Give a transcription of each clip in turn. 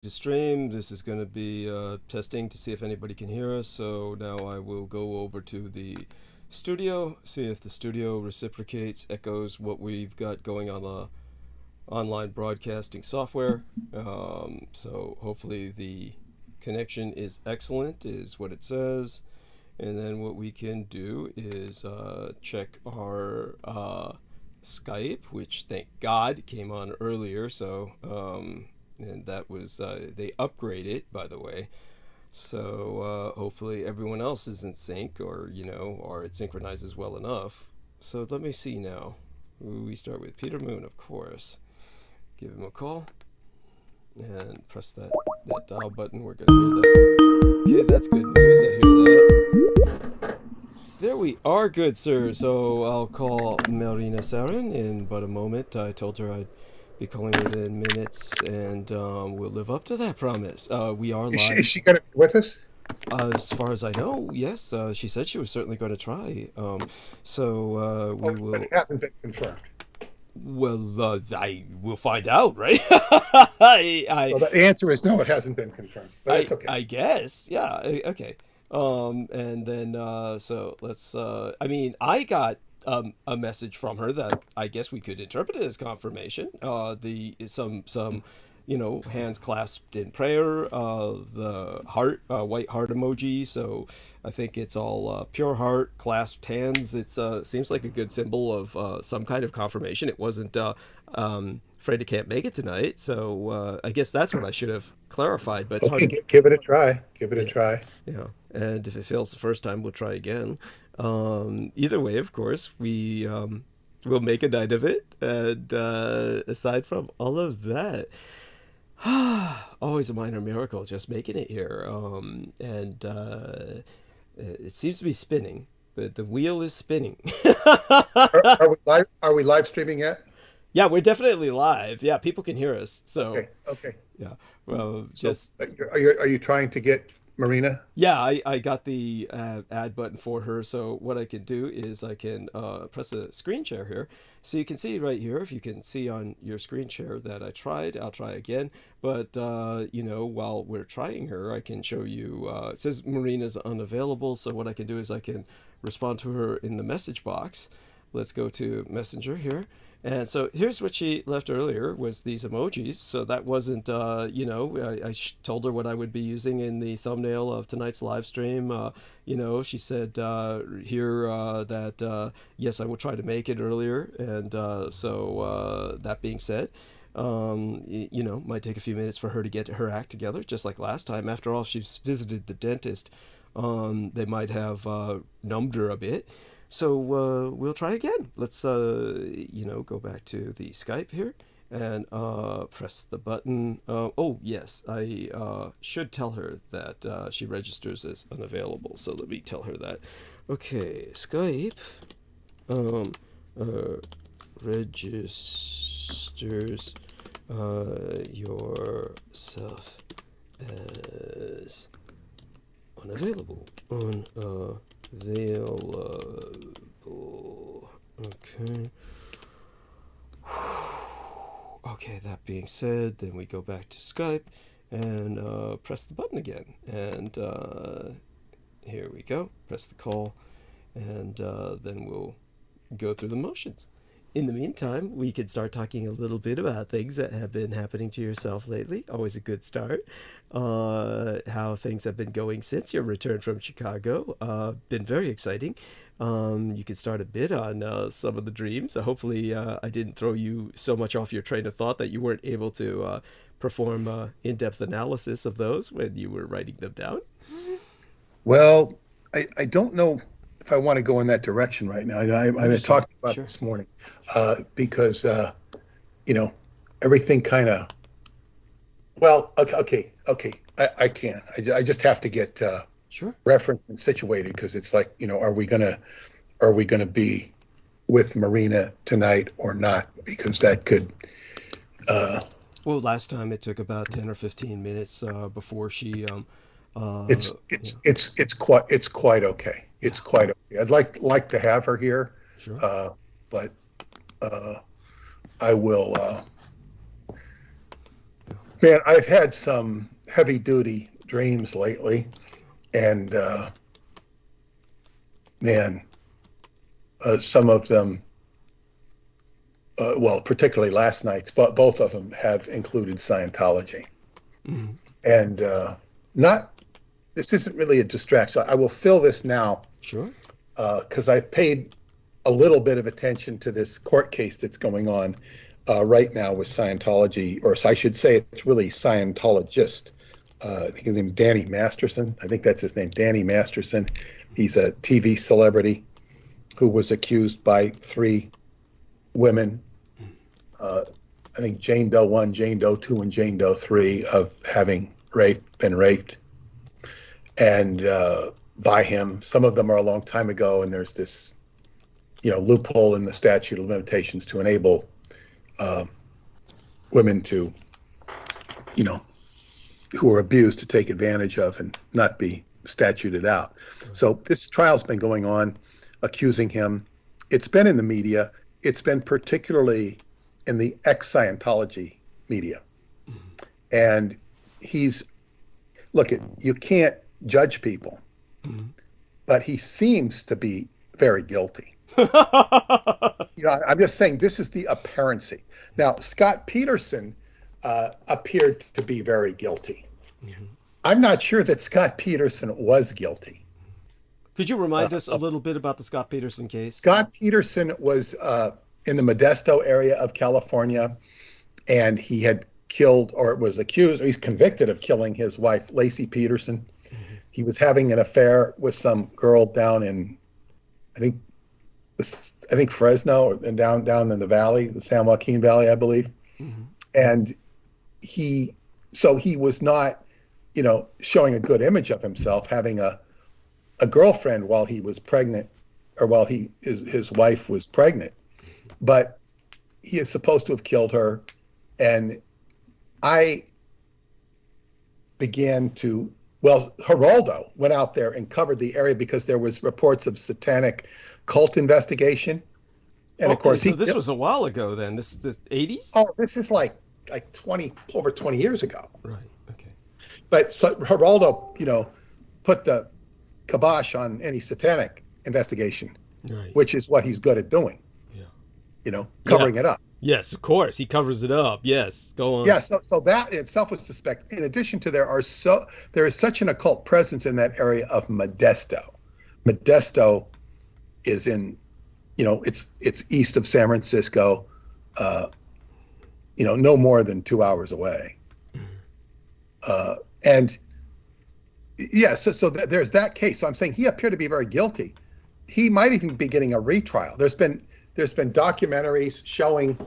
To stream. This is going to be testing to see if anybody can hear us. So now I will go over to the studio, see if the studio reciprocates, echoes what we've got going on the online broadcasting software. So hopefully the connection is excellent, is what it says. And then what we can do is check our Skype, which thank God came on earlier. So and that was they upgraded, by the way, so hopefully everyone else is in sync, or or it synchronizes well enough. So let me see now. We start with Peter Moon, of course. Give him a call and press that dial button. We're gonna hear that. Okay, that's good news. I hear that. There we are, good sir. So I'll call MARINA SEREN in but a moment. I told her I'd be calling within minutes, and we'll live up to that promise. We are live. Is she going to be with us? As far as I know, yes. She said she was certainly going to try. We will. But it hasn't been confirmed. Well, I will find out, right? Well, the answer is no, it hasn't been confirmed. But it's okay. I guess, yeah. Okay. And then so let's. I mean, I got a message from her that I guess we could interpret it as confirmation. Some hands clasped in prayer, the heart, white heart emoji. So I think it's all pure heart, clasped hands. It's seems like a good symbol of some kind of confirmation. It wasn't afraid I can't make it tonight. So I guess that's what I should have clarified. But it's hard. Give it a try. Give it a try. Yeah, and if it fails the first time, we'll try again. Either way, of course, we will make a night of it. And aside from all of that, always a minor miracle just making it here. It seems to be spinning. The wheel is spinning. Are we live streaming yet? Yeah, we're definitely live. Yeah, people can hear us. So okay. Yeah. Well, so are you trying to get MARINA? Yeah, I got the add button for her. So what I can do is I can press a screen share here. So you can see right here, if you can see on your screen share that I tried, I'll try again. But, while we're trying her, I can show you, it says MARINA's unavailable. So what I can do is I can respond to her in the message box. Let's go to Messenger here. And so here's what she left earlier was these emojis. So that wasn't, I told her what I would be using in the thumbnail of tonight's live stream. She said here that, yes, I will try to make it earlier. And so that being said, might take a few minutes for her to get her act together, just like last time. After all, she's visited the dentist. They might have numbed her a bit. So we'll try again. Let's, go back to the Skype here and press the button. Oh, yes, I should tell her that she registers as unavailable. So let me tell her that. Okay, Skype registers yourself as unavailable. Available. Okay. Okay, that being said, then we go back to Skype and press the button again. And here we go. Press the call. And then we'll go through the motions. In the meantime, we could start talking a little bit about things that have been happening to yourself lately. Always a good start. How things have been going since your return from Chicago. Been very exciting. You could start a bit on some of the dreams. Hopefully I didn't throw you so much off your train of thought that you weren't able to perform in-depth analysis of those when you were writing them down. Well, I don't know if I want to go in that direction right now. I talked about it this morning because, everything kind of, well, okay. I can. I just have to get referenced and situated because it's like, are we gonna be with MARINA tonight or not? Because that could. Well, last time it took about 10 or 15 minutes before she. It's quite okay. It's quite okay. I'd like to have her here, but I will. Man, I've had some heavy-duty dreams lately, and some of them, well, particularly last night's, but both of them have included Scientology. Mm-hmm. And this isn't really a distraction. I will fill this now. Sure. Because I've paid a little bit of attention to this court case that's going on right now with Scientology, or I should say it's really Scientologist. I think his name is Danny Masterson. I think that's his name, Danny Masterson. He's a TV celebrity who was accused by 3 women, I think Jane Doe 1, Jane Doe 2, and Jane Doe 3, of having been raped, and by him. Some of them are a long time ago, and there's this, loophole in the statute of limitations to enable women to, who are abused, to take advantage of and not be statuted out. So this trial's been going on, accusing him. It's been in the media. It's been particularly in the ex-Scientology media. Mm-hmm. And you can't judge people, mm-hmm. but he seems to be very guilty. I'm just saying, this is the apparency. Now, Scott Peterson appeared to be very guilty. Mm-hmm. I'm not sure that Scott Peterson was guilty. Could you remind us a little bit about the Scott Peterson case? Scott Peterson was in the Modesto area of California, and he had killed, or was accused, or he's convicted of killing his wife, Lacey Peterson. Mm-hmm. He was having an affair with some girl down in, I think Fresno, and down in the valley, the San Joaquin Valley, I believe. Mm-hmm. And he was not, showing a good image of himself, having a girlfriend while he was pregnant, or while his wife was pregnant. But he is supposed to have killed her. And I began to, Geraldo went out there and covered the area because there was reports of satanic cult investigation. And of course, this was a while ago then. This is the 80s? Oh, this is like over 20 years ago. Right. Okay. But so Geraldo, put the kibosh on any satanic investigation, right, which is what he's good at doing. Yeah. Covering it up. Yes, of course. He covers it up. Yes. Go on. Yeah, so that in itself was suspect. In addition to there is such an occult presence in that area of Modesto. Modesto is in, it's east of San Francisco, no more than 2 hours away. And yeah, so there's that case. So I'm saying he appeared to be very guilty. He might even be getting a retrial. There's been documentaries showing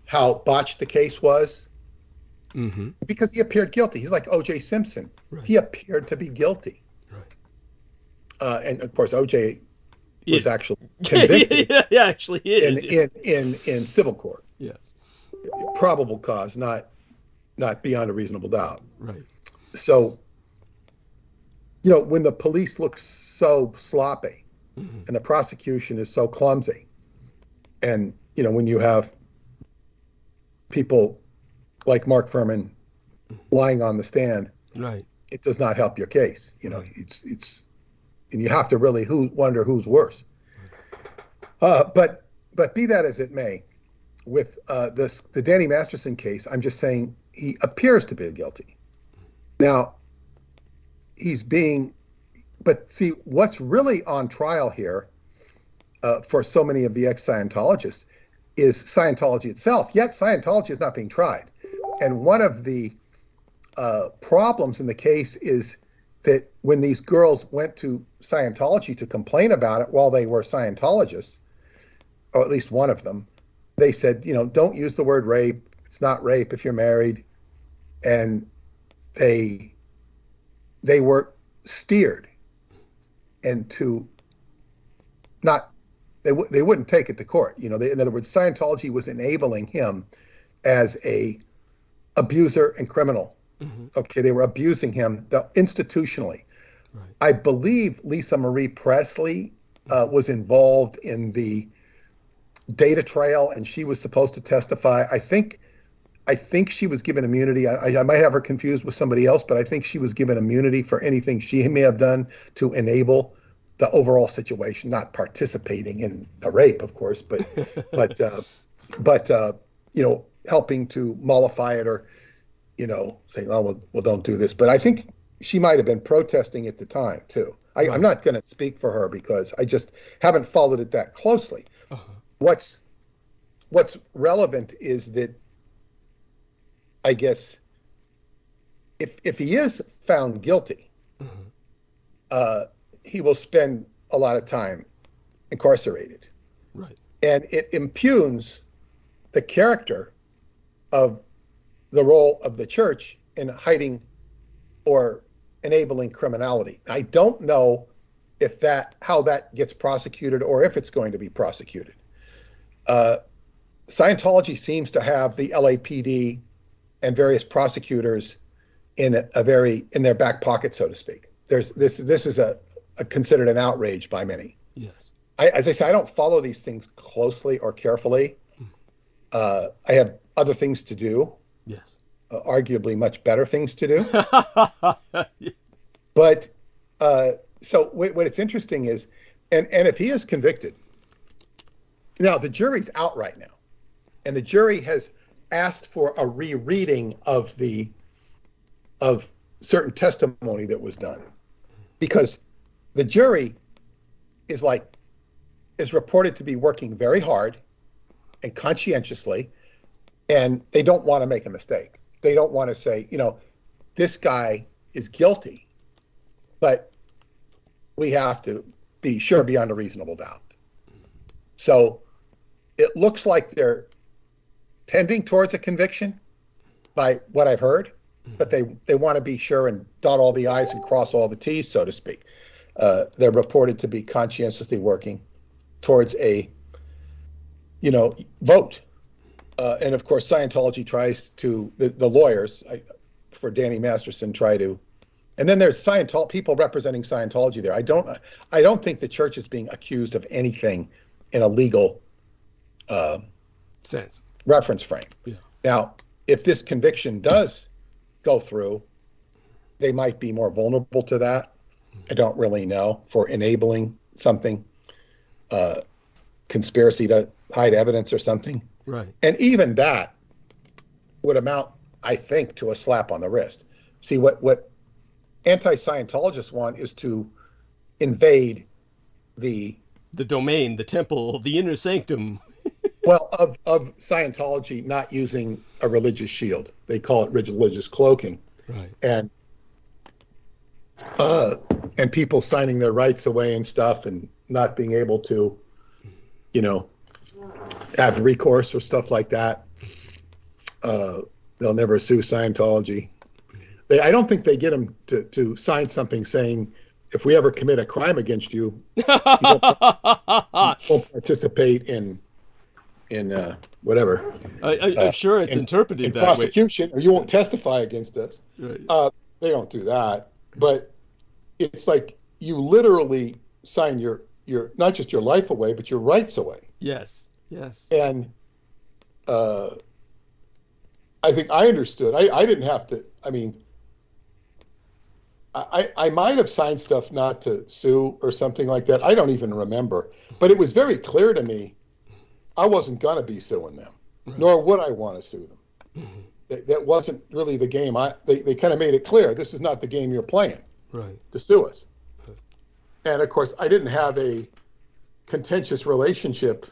how botched the case was, mm-hmm. because he appeared guilty. He's like O.J. Simpson. Right. He appeared to be guilty. Right. And of course, O.J. was actually convicted. Yeah, actually is. In civil court. Yes. Probable cause, not beyond a reasonable doubt. Right. So, when the police look so sloppy, mm-hmm. and the prosecution is so clumsy, and when you have people like Mark Furman lying on the stand, right, it does not help your case. It's and you have to really wonder who's worse. But be that as it may, with the Danny Masterson case, I'm just saying he appears to be guilty. Now, but see, what's really on trial here for so many of the ex-Scientologists is Scientology itself, yet Scientology is not being tried. And one of the problems in the case is that when these girls went to Scientology to complain about it while they were Scientologists, or at least one of them, they said, don't use the word rape. It's not rape if you're married. And they were steered into they wouldn't take it to court. In other words, Scientology was enabling him as a abuser and criminal. Mm-hmm. Okay, they were abusing him institutionally. Right. I believe Lisa Marie Presley was involved in the data trail, and she was supposed to testify. I think I think she was given immunity. I might have her confused with somebody else, but I think she was given immunity for anything she may have done to enable the overall situation, not participating in the rape, of course, but helping to mollify it, or saying, oh, well, don't do this. But I think she might have been protesting at the time too. I'm not going to speak for her because I just haven't followed it that closely. What's relevant is that, I guess, if he is found guilty, he will spend a lot of time incarcerated. Right. And it impugns the character of the role of the church in hiding or enabling criminality. I don't know how that gets prosecuted or if it's going to be prosecuted. Scientology seems to have the LAPD and various prosecutors in their back pocket, so to speak. This is considered an outrage by many. Yes. As I say, I don't follow these things closely or carefully. I have other things to do. Yes. Arguably much better things to do. But so what it's interesting is, and if he is convicted, now the jury's out right now, and the jury has asked for a rereading of certain testimony that was done, because the jury is reported to be working very hard and conscientiously, and they don't want to make a mistake. They don't want to say, this guy is guilty, but we have to be sure beyond a reasonable doubt. So it looks like they're tending towards a conviction by what I've heard, but they want to be sure and dot all the I's and cross all the T's, so to speak. They're reported to be conscientiously working towards a, vote. And of course, Scientology tries to, the lawyers for Danny Masterson try to, and then there's people representing Scientology there. I don't think the church is being accused of anything in a legal sense reference frame. Yeah. Now, if this conviction does go through, they might be more vulnerable to that. I don't really know, for enabling something, conspiracy to hide evidence or something. Right. And even that would amount, I think, to a slap on the wrist. See, what anti-Scientologists want is to invade the domain, the temple, the inner sanctum. Well, of Scientology not using a religious shield. They call it religious cloaking. Right. And people signing their rights away and stuff, and not being able to, have recourse or stuff like that. They'll never sue Scientology. I don't think they get them to sign something saying, if we ever commit a crime against you, you won't participate in whatever. I'm sure it's interpreted in that prosecution, way. Or you won't testify against us. Right. They don't do that, but it's like you literally sign your not just your life away, but your rights away. Yes. Yes. And I think I understood. I didn't have to. I mean, I might have signed stuff not to sue or something like that. I don't even remember. But it was very clear to me I wasn't going to be suing them, right. Nor would I want to sue them. Mm-hmm. That wasn't really the game. They kind of made it clear, this is not the game you're playing, right, to sue us. Right. And of course, I didn't have a contentious relationship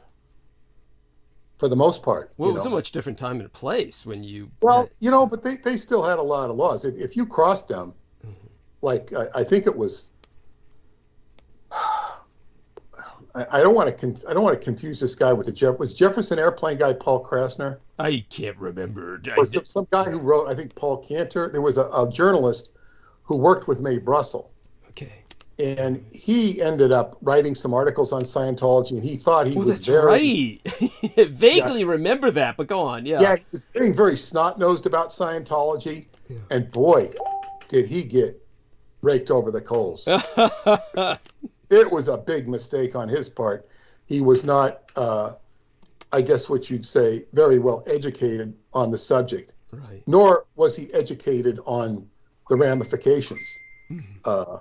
for the most part. Well, it was a much different time and place when you... Well, but they still had a lot of laws. If you crossed them, like I think it was, I don't want to confuse this guy with was Jefferson Airplane guy Paul Krasner? I can't remember. Or some guy who wrote, I think Paul Cantor. There was a journalist who worked with MAID. Okay. And he ended up writing some articles on Scientology, and he thought he was that's right. Vaguely remember that, but go on. Yeah. Yeah, he was very, very snot-nosed about Scientology, yeah. And boy, did he get raked over the coals. It was a big mistake on his part. He was not I guess what you'd say, very well educated on the subject. Right. Nor was he educated on the ramifications. Right.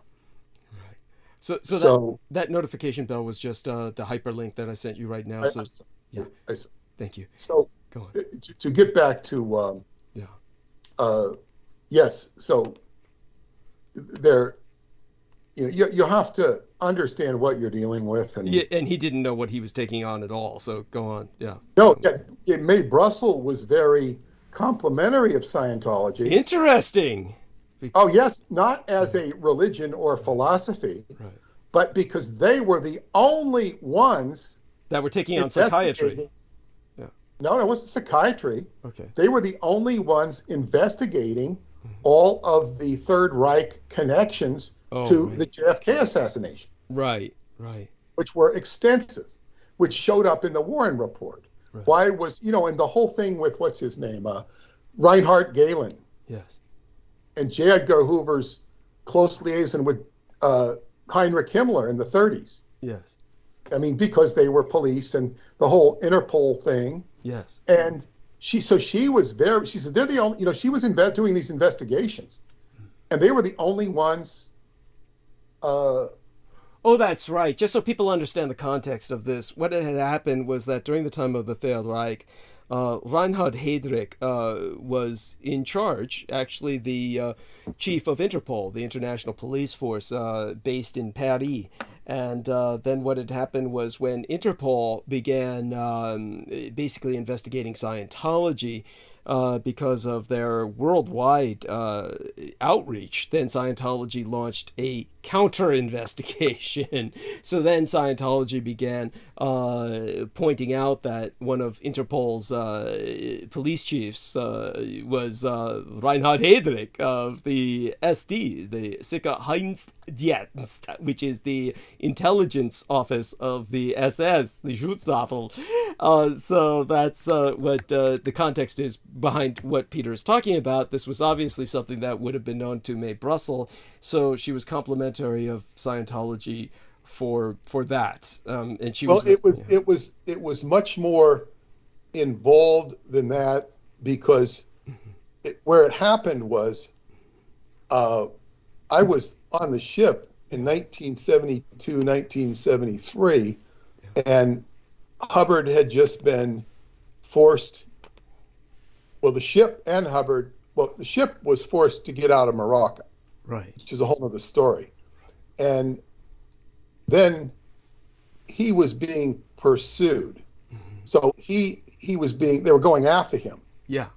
So that notification bell was just the hyperlink that I sent you right now. Thank you. So go on. To get back to yes. So there, you have to understand what you're dealing with, and he didn't know what he was taking on at all. So go on. Yeah. No, Brussels was very complimentary of Scientology. Interesting. Oh yes, not as a religion or philosophy, right, but because they were the only ones that were taking on psychiatry. Yeah. No, it wasn't psychiatry. Okay. They were the only ones investigating all of the Third Reich connections to the JFK assassination. Right, right. Which were extensive, which showed up in the Warren Report. Right. Why was, and the whole thing with, what's his name, Reinhard Gehlen. Yes. And J. Edgar Hoover's close liaison with Heinrich Himmler in the 30s. Yes. I mean, because they were police and the whole Interpol thing. Yes. And she said they're the only, she was doing these investigations, and they were the only ones. Oh, that's right. Just so people understand the context of this, what had happened was that during the time of the Third Reich, Reinhard Heydrich was in charge, actually the chief of Interpol, the International Police Force based in Paris. And then what had happened was when Interpol began basically investigating Scientology, because of their worldwide outreach, then Scientology launched a counter-investigation. So then Scientology began pointing out that one of Interpol's police chiefs was Reinhard Heydrich of the SD, the Sicherheitsdienst, which is the intelligence office of the SS, the Schutzstaffel. So that's what the context is behind what Peter is talking about. This was obviously something that would have been known to May Brussels, so she was complimentary of Scientology for that. And she it was much more involved than that, because where it happened was I was on the ship in 1972, 1973, and Hubbard had just been forced. Well, the ship and Hubbard. Well, the ship was forced to get out of Morocco, right? Which is a whole other story. And then he was being pursued. So he was being. They were going after him. Yeah.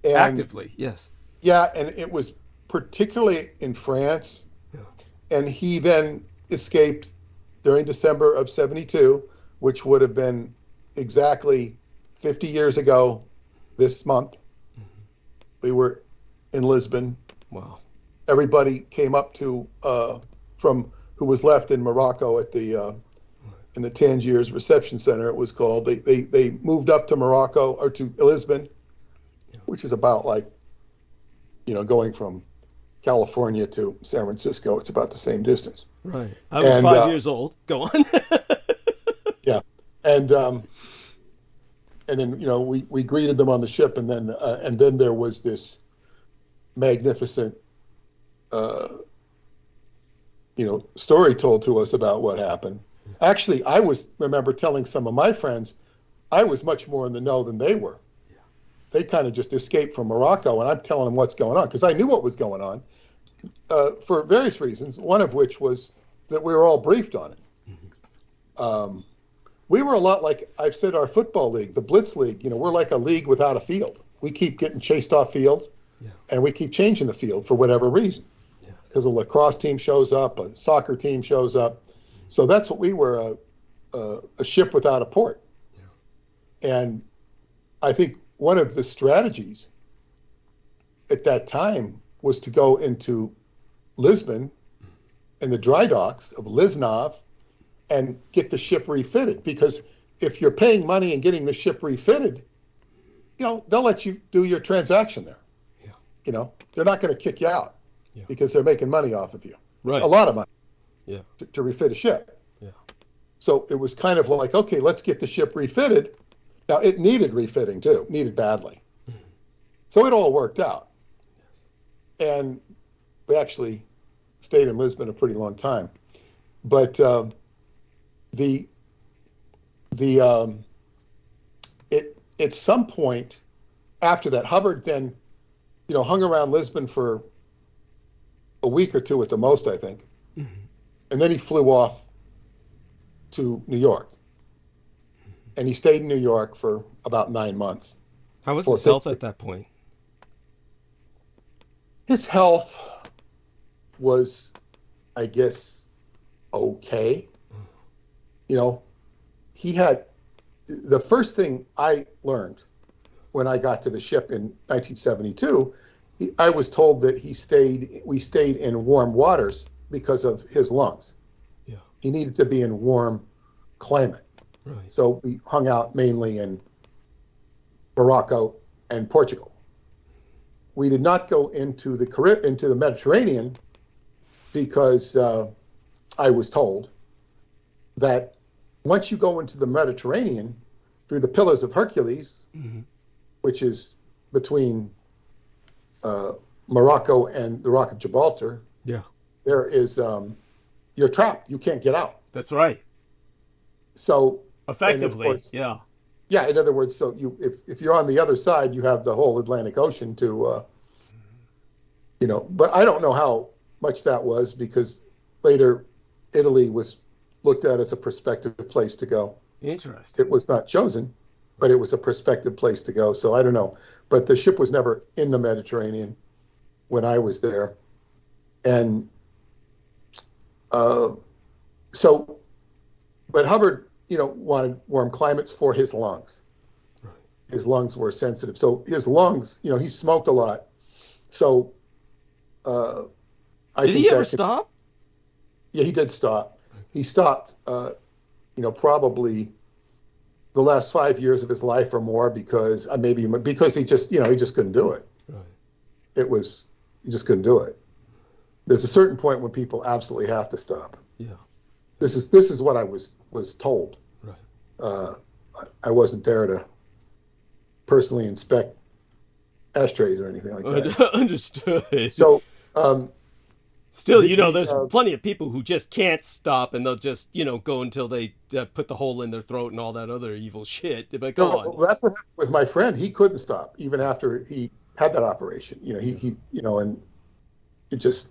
And, actively, yes. Yeah, and it was particularly in France. Yeah. And he then escaped during December of '72. Which would have been exactly 50 years ago this month. We were in Lisbon. Wow. Everybody came up to, from who was left in Morocco at the, in the Tangiers Reception Center, it was called. They moved up to Morocco, or to Lisbon, which is about like, going from California to San Francisco. It's about the same distance. Right. I was 5 years old. Go on. Yeah, and then we greeted them on the ship, and then there was this magnificent story told to us about what happened. Actually, I remember telling some of my friends I was much more in the know than they were. Yeah. They kind of just escaped from Morocco, and I'm telling them what's going on because I knew what was going on for various reasons. One of which was that we were all briefed on it. Mm-hmm. We were a lot like I've said our football league, the Blitz League. We're like a league without a field. We keep getting chased off fields, and we keep changing the field for whatever reason. Because a lacrosse team shows up, a soccer team shows up. So that's what we were, a ship without a port. Yeah. And I think one of the strategies at that time was to go into Lisbon and the dry docks of Lisnov and get the ship refitted, because if you're paying money and getting the ship refitted, they'll let you do your transaction there. Yeah. They're not going to kick you out because they're making money off of you. Right. A lot of money. Yeah. To refit a ship. Yeah. So it was kind of like, okay, let's get the ship refitted, Now, it needed refitting too, needed badly. So it all worked out. And we actually stayed in Lisbon a pretty long time. But at some point after that, Hubbard then, hung around Lisbon for a week or two at the most, I think. Mm-hmm. And then he flew off to New York. And he stayed in New York for about 9 months. How was his health at that point? His health was, I guess, okay. He had, the first thing I learned when I got to the ship in 1972, I was told that we stayed in warm waters because of his lungs. Yeah. He needed to be in warm climate. Right. So we hung out mainly in Morocco and Portugal. We did not go into the Mediterranean because I was told that once you go into the Mediterranean through the Pillars of Hercules, mm-hmm. which is between Morocco and the Rock of Gibraltar, yeah, there is you're trapped. You can't get out. That's right. So effectively, course, yeah. Yeah, in other words, so if you're on the other side, you have the whole Atlantic Ocean to, but I don't know how much that was because later Italy was looked at as a prospective place to go. Interesting. It was not chosen, but it was a prospective place to go. So I don't know. But the ship was never in the Mediterranean when I was there. And but Hubbard, wanted warm climates for his lungs. Right. His lungs were sensitive. So his lungs, he smoked a lot. So did he ever stop? Yeah, he did stop. He stopped, probably the last 5 years of his life or more because he just, he just couldn't do it. Right. He just couldn't do it. There's a certain point when people absolutely have to stop. Yeah. This is what I was told. Right. I wasn't there to personally inspect ashtrays or anything like that. Understood. So, still, there's plenty of people who just can't stop, and they'll just, go until they put the hole in their throat and all that other evil shit. But go on. Well, that's what happened with my friend. He couldn't stop even after he had that operation. He and it just,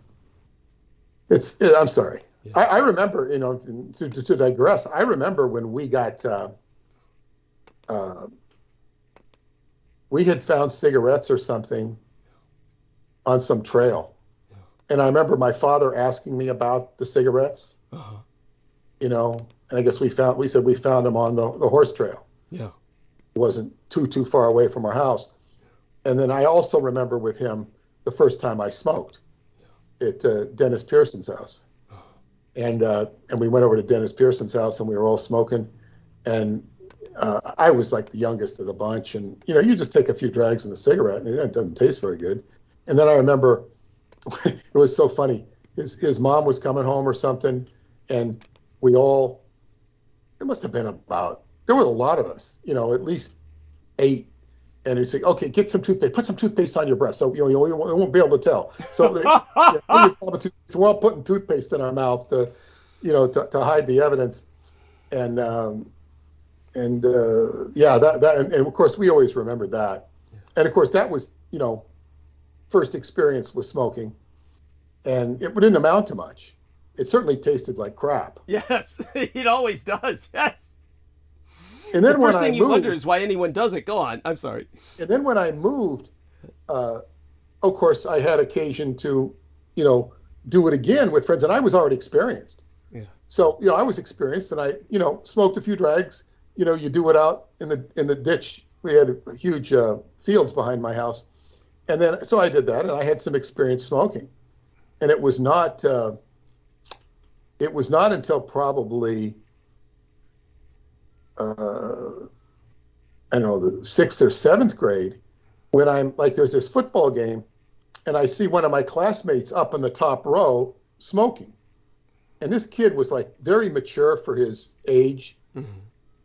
I'm sorry. Yeah. I remember, to digress, I remember when we got, we had found cigarettes or something on some trail. And I remember my father asking me about the cigarettes, and I guess we found them on the horse trail. Yeah. It wasn't too far away from our house. And then I also remember with him the first time I smoked at Dennis Pearson's house. And we went over to Dennis Pearson's house and we were all smoking. And I was like the youngest of the bunch. And, you just take a few drags in a cigarette and it doesn't taste very good. And then I remember, it was so funny. His mom was coming home or something, and it must have been there were a lot of us, at least 8. And he'd say, okay, get some toothpaste, put some toothpaste on your breath. So, you won't be able to tell. So we're all putting toothpaste in our mouth to hide the evidence. And of course we always remembered that. And of course that was, first experience with smoking, and it didn't amount to much. It certainly tasted like crap. Yes, it always does. Yes. And then the first thing you wonder is why anyone does it. Go on. I'm sorry. And then when I moved, of course, I had occasion to, do it again with friends, and I was already experienced. Yeah. So I was experienced, and I smoked a few drags. You do it out in the ditch. We had huge fields behind my house. And then, so I did that, and I had some experience smoking, and it was not until probably, the 6th or 7th grade, when I'm like, there's this football game, and I see one of my classmates up in the top row smoking, and this kid was like very mature for his age, mm-hmm.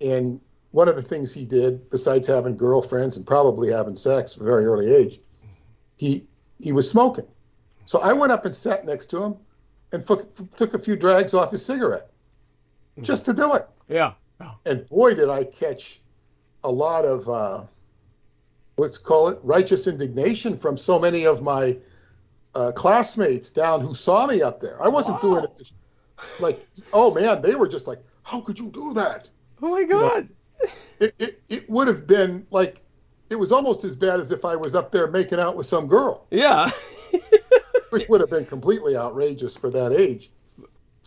and one of the things he did, besides having girlfriends and probably having sex at a very early age, he was smoking. So I went up and sat next to him and took a few drags off his cigarette just to do it. Yeah. Oh. And boy, did I catch a lot of, let's call it, righteous indignation from so many of my classmates down who saw me up there. I wasn't doing it like, oh man, they were just like, how could you do that? Oh my God. You know, it would have been like, it was almost as bad as if I was up there making out with some girl. Yeah. Which would have been completely outrageous for that age.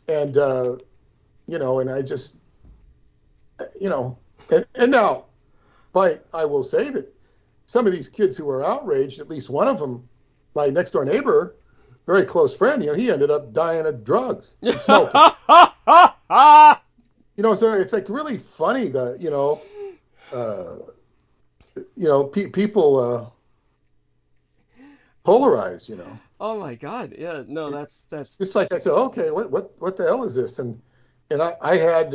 And, you know, and I just, you know, and now, I will say that some of these kids who were outraged, at least one of them, my next door neighbor, very close friend, you know, he ended up dying of drugs and smoking. You know, so it's like really funny that, people polarize, you know. Oh my God. Yeah. No, that's It's like I said, okay, what the hell is this? And I had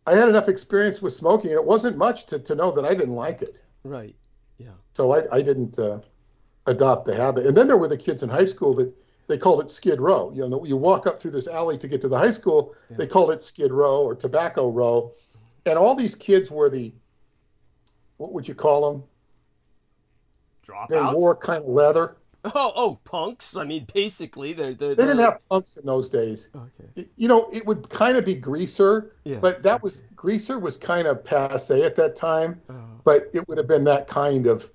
enough experience with smoking, and it wasn't much to know that I didn't like it. Right. Yeah. So I didn't adopt the habit. And then there were the kids in high school that they called it Skid Row. You know, you walk up through this alley to get to the high school. Yeah. They called it Skid Row or Tobacco Row. And all these kids were what would you call them? Dropouts? They wore kind of leather. Oh, punks. I mean, basically, they didn't have punks in those days. Okay. You know, it would kind of be greaser, yeah. But greaser was kind of passé at that time. But it would have been that kind of,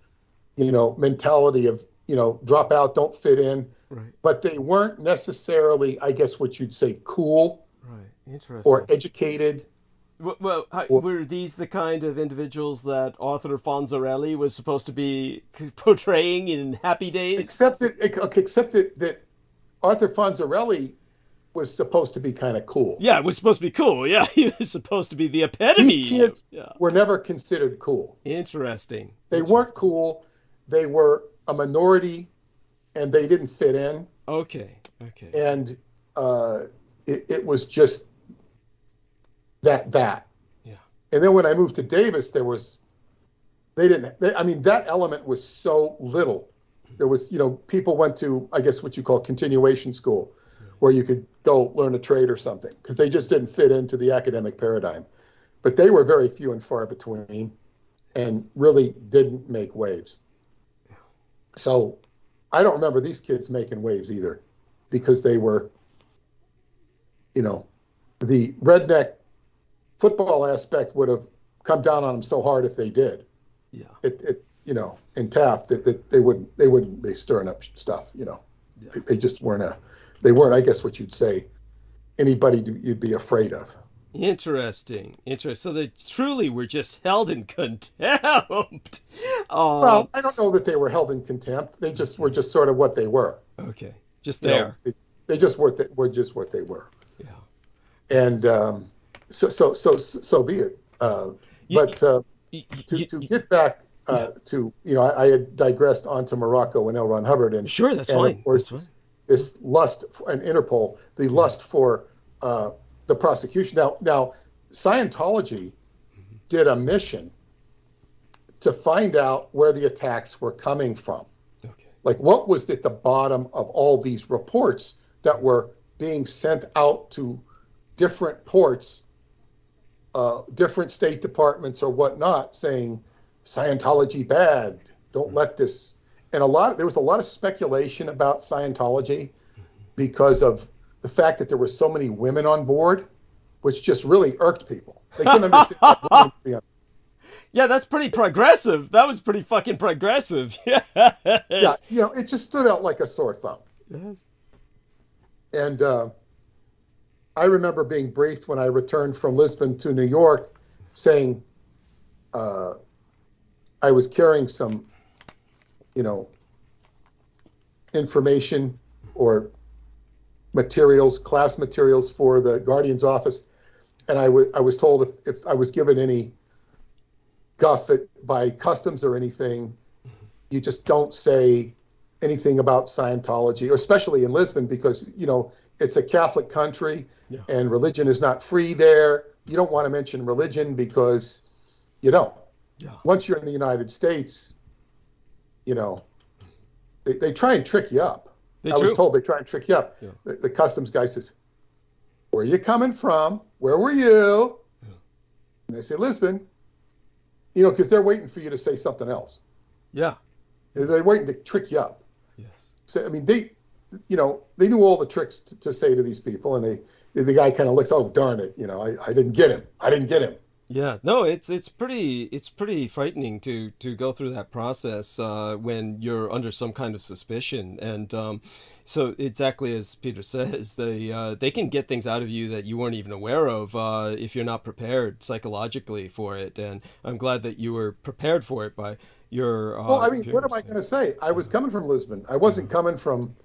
you know, mentality of, you know, drop out, don't fit in. Right. But they weren't necessarily, I guess, what you'd say, cool. Right. Interesting. Or educated. Well, were these the kind of individuals that Arthur Fonzarelli was supposed to be portraying in Happy Days? Except that Arthur Fonzarelli was supposed to be kind of cool. Yeah, it was supposed to be cool. Yeah, he was supposed to be the epitome. These kids were never considered cool. Interesting. They weren't cool. They were a minority, and they didn't fit in. Okay. And it was just that. Yeah. And then when I moved to Davis, that element was so little. There was, you know, people went to, I guess, what you call continuation school, where you could go learn a trade or something, because they just didn't fit into the academic paradigm. But they were very few and far between and really didn't make waves. So I don't remember these kids making waves either, because they were, you know, the redneck football aspect would have come down on them so hard if they did. Yeah. It you know, in Taft, that they wouldn't be stirring up stuff, you know. Yeah. They just weren't I guess what you'd say, anybody you'd be afraid of. Interesting. So they truly were just held in contempt. Well, I don't know that they were held in contempt. They just were just sort of what they were. Okay. Just there. You know, they just were just what they were. Yeah. And so be it. To get back to, you know, I had digressed onto Morocco and L. Ron Hubbard, and sure, that's fine. Of course, this lust and Interpol, the lust for the prosecution. Now, Scientology did a mission to find out where the attacks were coming from. Okay. Like, what was at the bottom of all these reports that were being sent out to different ports, different state departments or whatnot, saying Scientology bad, don't let this. And there was a lot of speculation about Scientology because of the fact that there were so many women on board, which just really irked people. They couldn't understand why women would be on. Yeah, that's pretty progressive. That was pretty fucking progressive. Yes. Yeah, you know, it just stood out like a sore thumb. Yes. And I remember being briefed when I returned from Lisbon to New York, saying I was carrying some, you know, information or materials, class materials for the Guardian's office, and I was told if I was given any guff by customs or anything, you just don't say anything about Scientology, or especially in Lisbon, because, you know, it's a Catholic country, and religion is not free there. you don't want to mention religion because you don't. Yeah. Once you're in the United States, you know, they try and trick you up. I was told they try and trick you up. Yeah. The customs guy says, "Where are you coming from? Where were you?" Yeah. And they say, "Lisbon," you know, because they're waiting for you to say something else. Yeah. They're waiting to trick you up. Yes. So, I mean, they knew all the tricks to say to these people, and the guy kind of looks, "Oh, darn it, you know, I didn't get him. I didn't get him." Yeah, no, it's pretty frightening to go through that process when you're under some kind of suspicion, and so exactly as Peter says, they can get things out of you that you weren't even aware of if you're not prepared psychologically for it. And I'm glad that you were prepared for it by your. Well, I mean, what am I going to say? I was coming from Lisbon. I wasn't coming from,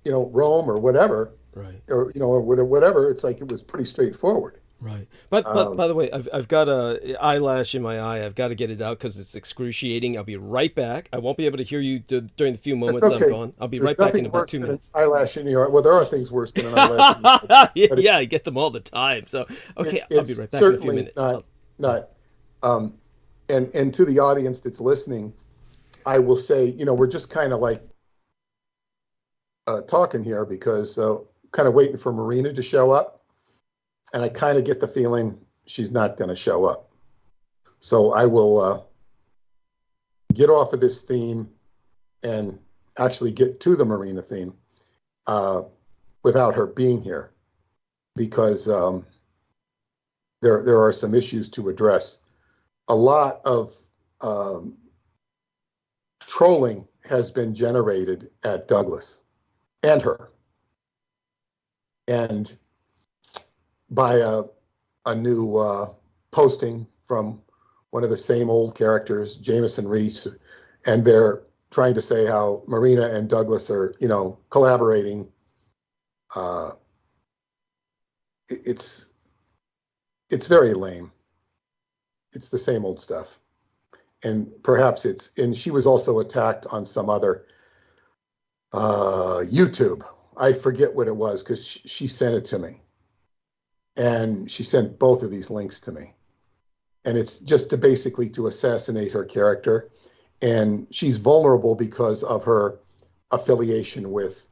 you know, Rome or whatever. Right. Or you know, or whatever. It's like it was pretty straightforward. Right. But by the way, I've got a eyelash in my eye. I've got to get it out because it's excruciating. I'll be right back. I won't be able to hear you during the few moments I'm gone. I'll be right back in about 2 minutes. Eyelash in your eye. Well, there are things worse than an eyelash. Yeah, I get them all the time. So, okay, I'll be right back in a few minutes. And to the audience that's listening, I will say, you know, we're just kind of like talking here because kind of waiting for MARINA to show up. And I kind of get the feeling she's not going to show up. So I will get off of this theme and actually get to the MARINA theme without her being here, because there are some issues to address. A lot of trolling has been generated at Douglas and her. And by a new posting from one of the same old characters, Jameson Reese, and they're trying to say how MARINA and Douglas are, you know, collaborating. It's very lame. It's the same old stuff, and perhaps and she was also attacked on some other YouTube. I forget what it was because she sent it to me. And she sent both of these links to me. And it's just basically to assassinate her character. And she's vulnerable because of her affiliation with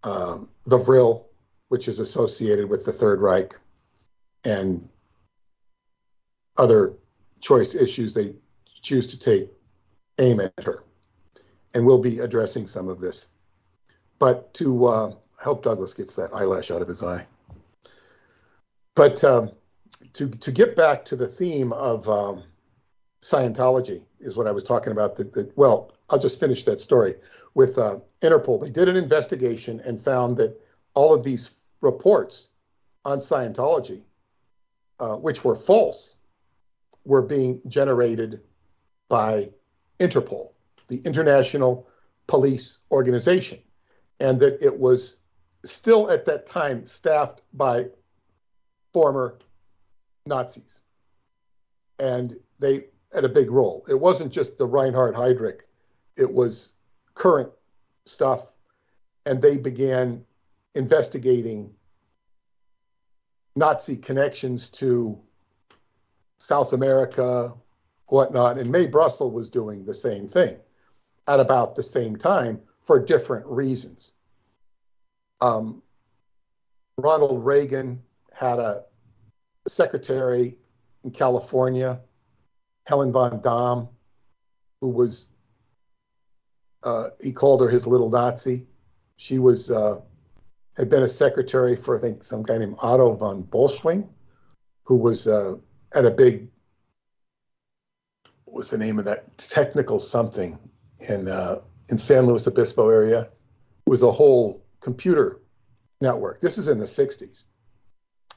the Vril, which is associated with the Third Reich, and other choice issues they choose to take aim at her. And we'll be addressing some of this. But to help Douglas gets that eyelash out of his eye. But to get back to the theme of Scientology is what I was talking about. Well, I'll just finish that story with Interpol. They did an investigation and found that all of these reports on Scientology, which were false, were being generated by Interpol, the International Police Organization, and that it was still at that time staffed by former Nazis. And they had a big role. It wasn't just the Reinhard Heydrich, it was current stuff. And they began investigating Nazi connections to South America, whatnot. And May Brussel was doing the same thing at about the same time for different reasons. Ronald Reagan had a secretary in California, Helen von Dahm, who was, he called her his little Nazi. She was, had been a secretary for, I think, some guy named Otto von Bolschwing, who was at a big, what was the name of that, technical something in San Luis Obispo area. It was a whole computer network. This is in the 60s.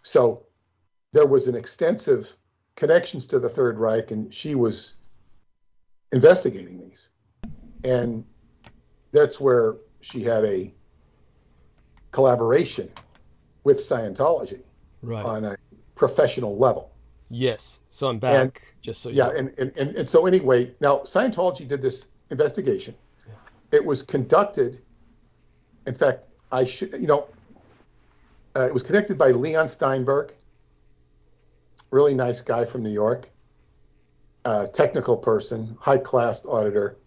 So there was an extensive connections to the Third Reich, and she was investigating these. And that's where she had a collaboration with Scientology on a professional level. Yes. So I'm back, and, just so you know. Yeah, and so anyway, now Scientology did this investigation. Yeah. It was conducted, in fact, it was connected by Leon Steinberg, really nice guy from New York, technical person, high-class auditor,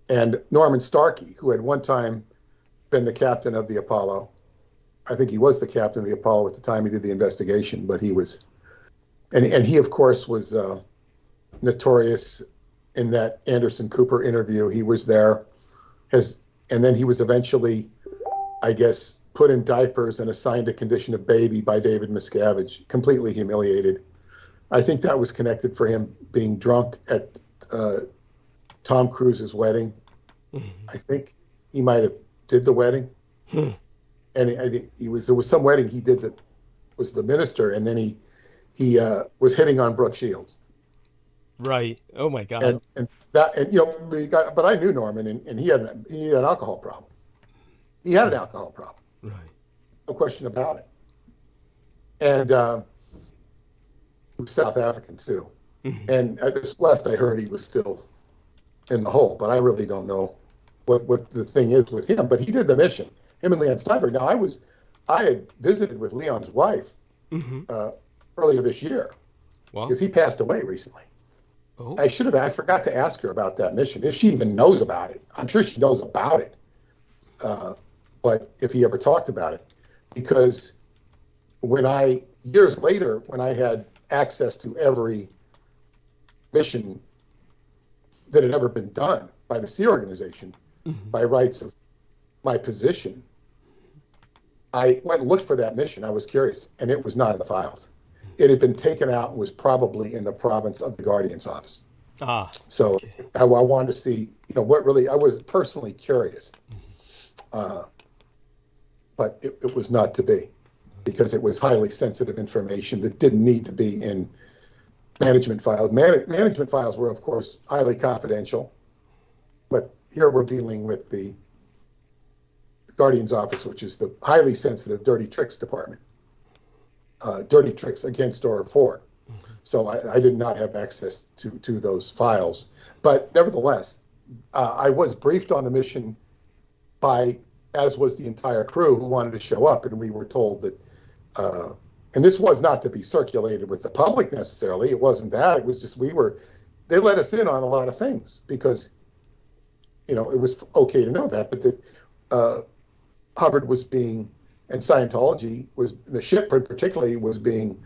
and Norman Starkey, who had one time been the captain of the Apollo. I think he was the captain of the Apollo at the time he did the investigation, but he was, and he, of course, was notorious in that Anderson Cooper interview. He was there, and then he was eventually, I guess, put in diapers and assigned a condition of baby by David Miscavige, completely humiliated. I think that was connected for him being drunk at Tom Cruise's wedding. Mm-hmm. I think he might have did the wedding. And there was some wedding he did that was the minister, and then he was hitting on Brooke Shields. Right. Oh my God. But I knew Norman, and he had an alcohol problem. He had an alcohol problem. Right. No question about it. And he was South African too. Mm-hmm. And last I heard, he was still in the hole, but I really don't know what the thing is with him. But he did the mission, him and Leon Steinberg. Now, I had visited with Leon's wife earlier this year because he passed away recently. Oh. I forgot to ask her about that mission, if she even knows about it. I'm sure she knows about it. But if he ever talked about it, because years later, when I had access to every mission that had ever been done by the Sea Organization, by rights of my position, I went and looked for that mission. I was curious, and it was not in the files. It had been taken out and was probably in the province of the Guardian's office. So okay. I wanted to see, what really, I was personally curious. But it was not to be, because it was highly sensitive information that didn't need to be in management files. Management files were, of course, highly confidential, but here we're dealing with the Guardian's office, which is the highly sensitive dirty tricks department. Dirty tricks against or for. So I did not have access to those files. But nevertheless, I was briefed on the mission as was the entire crew who wanted to show up, and we were told that, and this was not to be circulated with the public necessarily, it wasn't that, it was just they let us in on a lot of things because, it was okay to know that, but that Hubbard was being, and Scientology the ship particularly was being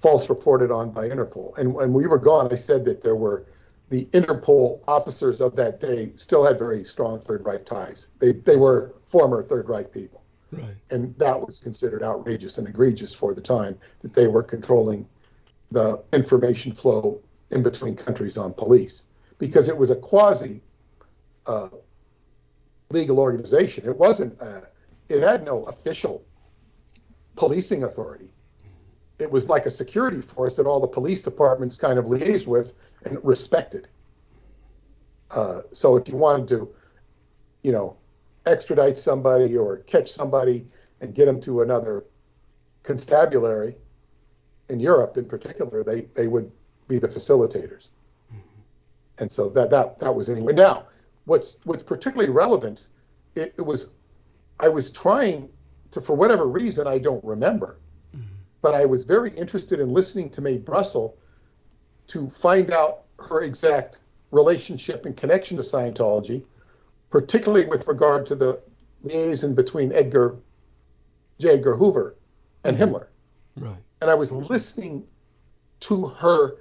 false reported on by Interpol. And when we were gone, I said that the Interpol officers of that day still had very strong Third Reich ties. They were former Third Reich people. Right. And that was considered outrageous and egregious for the time, that they were controlling the information flow in between countries on police, because it was a quasi legal organization. It wasn't, it had no official policing authority. It was like a security force that all the police departments kind of liaised with and respected. So if you wanted to, extradite somebody or catch somebody and get them to another constabulary in Europe in particular, they would be the facilitators. Mm-hmm. And so that was anyway. Now, what's particularly relevant, I was trying to, for whatever reason, I don't remember, but I was very interested in listening to MAID Brussels to find out her exact relationship and connection to Scientology, particularly with regard to the liaison between J. Edgar Hoover and Himmler. Right. And I was listening to her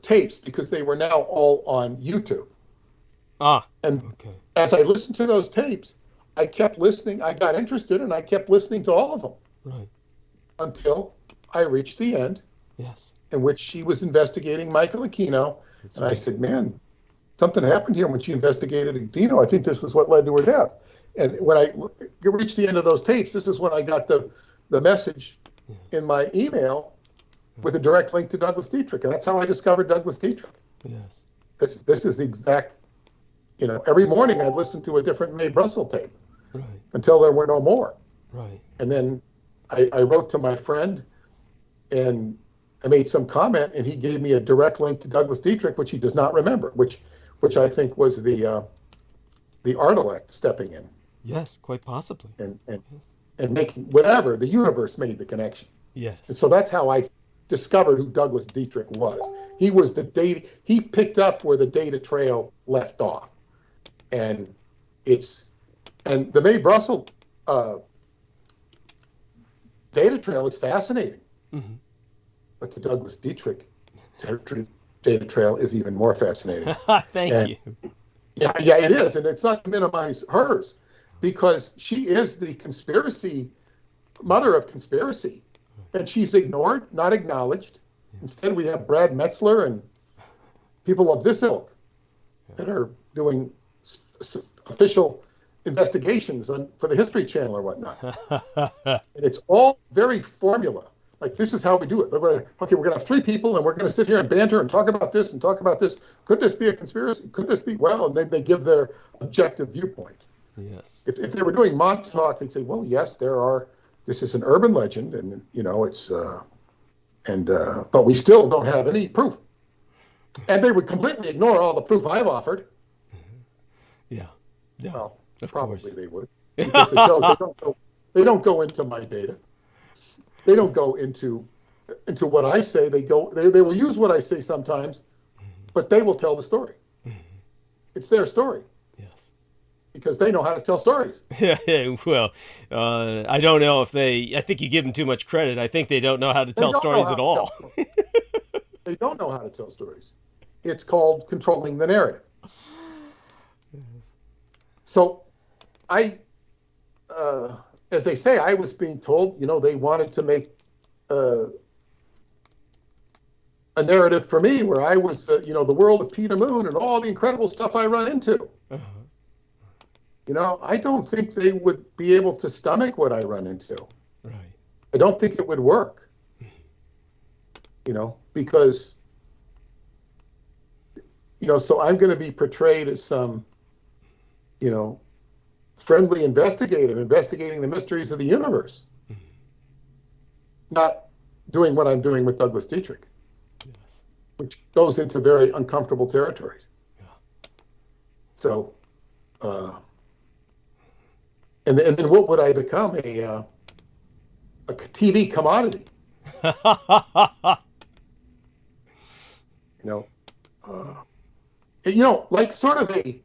tapes because they were now all on YouTube. And okay. As I listened to those tapes, I kept listening. I got interested, and I kept listening to all of them. Right. Until I reached the end, yes, in which she was investigating Michael Aquino. That's and right. I said, man, something happened here when she investigated Aquino. I think this is what led to her death. And when I reached the end of those tapes, this is when I got the message in my email with a direct link to Douglas Dietrich. And that's how I discovered Douglas Dietrich. Yes. This is the exact, every morning I'd listen to a different MAID Brussels tape. Right. Until there were no more. Right. And then I wrote to my friend and I made some comment, and he gave me a direct link to Douglas Dietrich, which he does not remember, which I think was the Artelect stepping in. Yes, quite possibly. And making whatever, the universe made the connection. Yes. And so that's how I discovered who Douglas Dietrich was. He was the data, he picked up where the data trail left off. And the May-Brussels data trail is fascinating. Mm-hmm. But the Douglas Dietrich data trail is even more fascinating. Thank you. Yeah, it is. And it's not to minimize hers, because she is the mother of conspiracy. And she's ignored, not acknowledged. Instead, we have Brad Metzler and people of this ilk that are doing official investigations for the History Channel or whatnot. And it's all very formula. Like, this is how we do it. We're going to have three people, and we're going to sit here and banter and talk about this and talk about this. Could this be a conspiracy? Could this be? Well, and then they give their objective viewpoint. Yes. If they were doing Montauk, they'd say, well, yes, this is an urban legend, and, it's, but we still don't have any proof. And they would completely ignore all the proof I've offered. Yeah. Well, of probably course. They would. Because they don't go into my data. They don't go into what I say. They will use what I say sometimes, but they will tell the story. It's their story. Yes. Because they know how to tell stories. Yeah, well, I don't know if I think you give them too much credit. I think they don't know how to tell stories at all. They don't know how to tell stories. It's called controlling the narrative. So as they say, I was being told, they wanted to make a narrative for me where I was, the world of Peter Moon and all the incredible stuff I run into. Uh-huh. I don't think they would be able to stomach what I run into. Right. I don't think it would work. Because, so I'm going to be portrayed as some, friendly investigator investigating the mysteries of the universe. Mm-hmm. Not doing what I'm doing with Douglas Dietrich, yes, which goes into very uncomfortable territories. Yeah. So, and then what would I become? A TV commodity. Like sort of a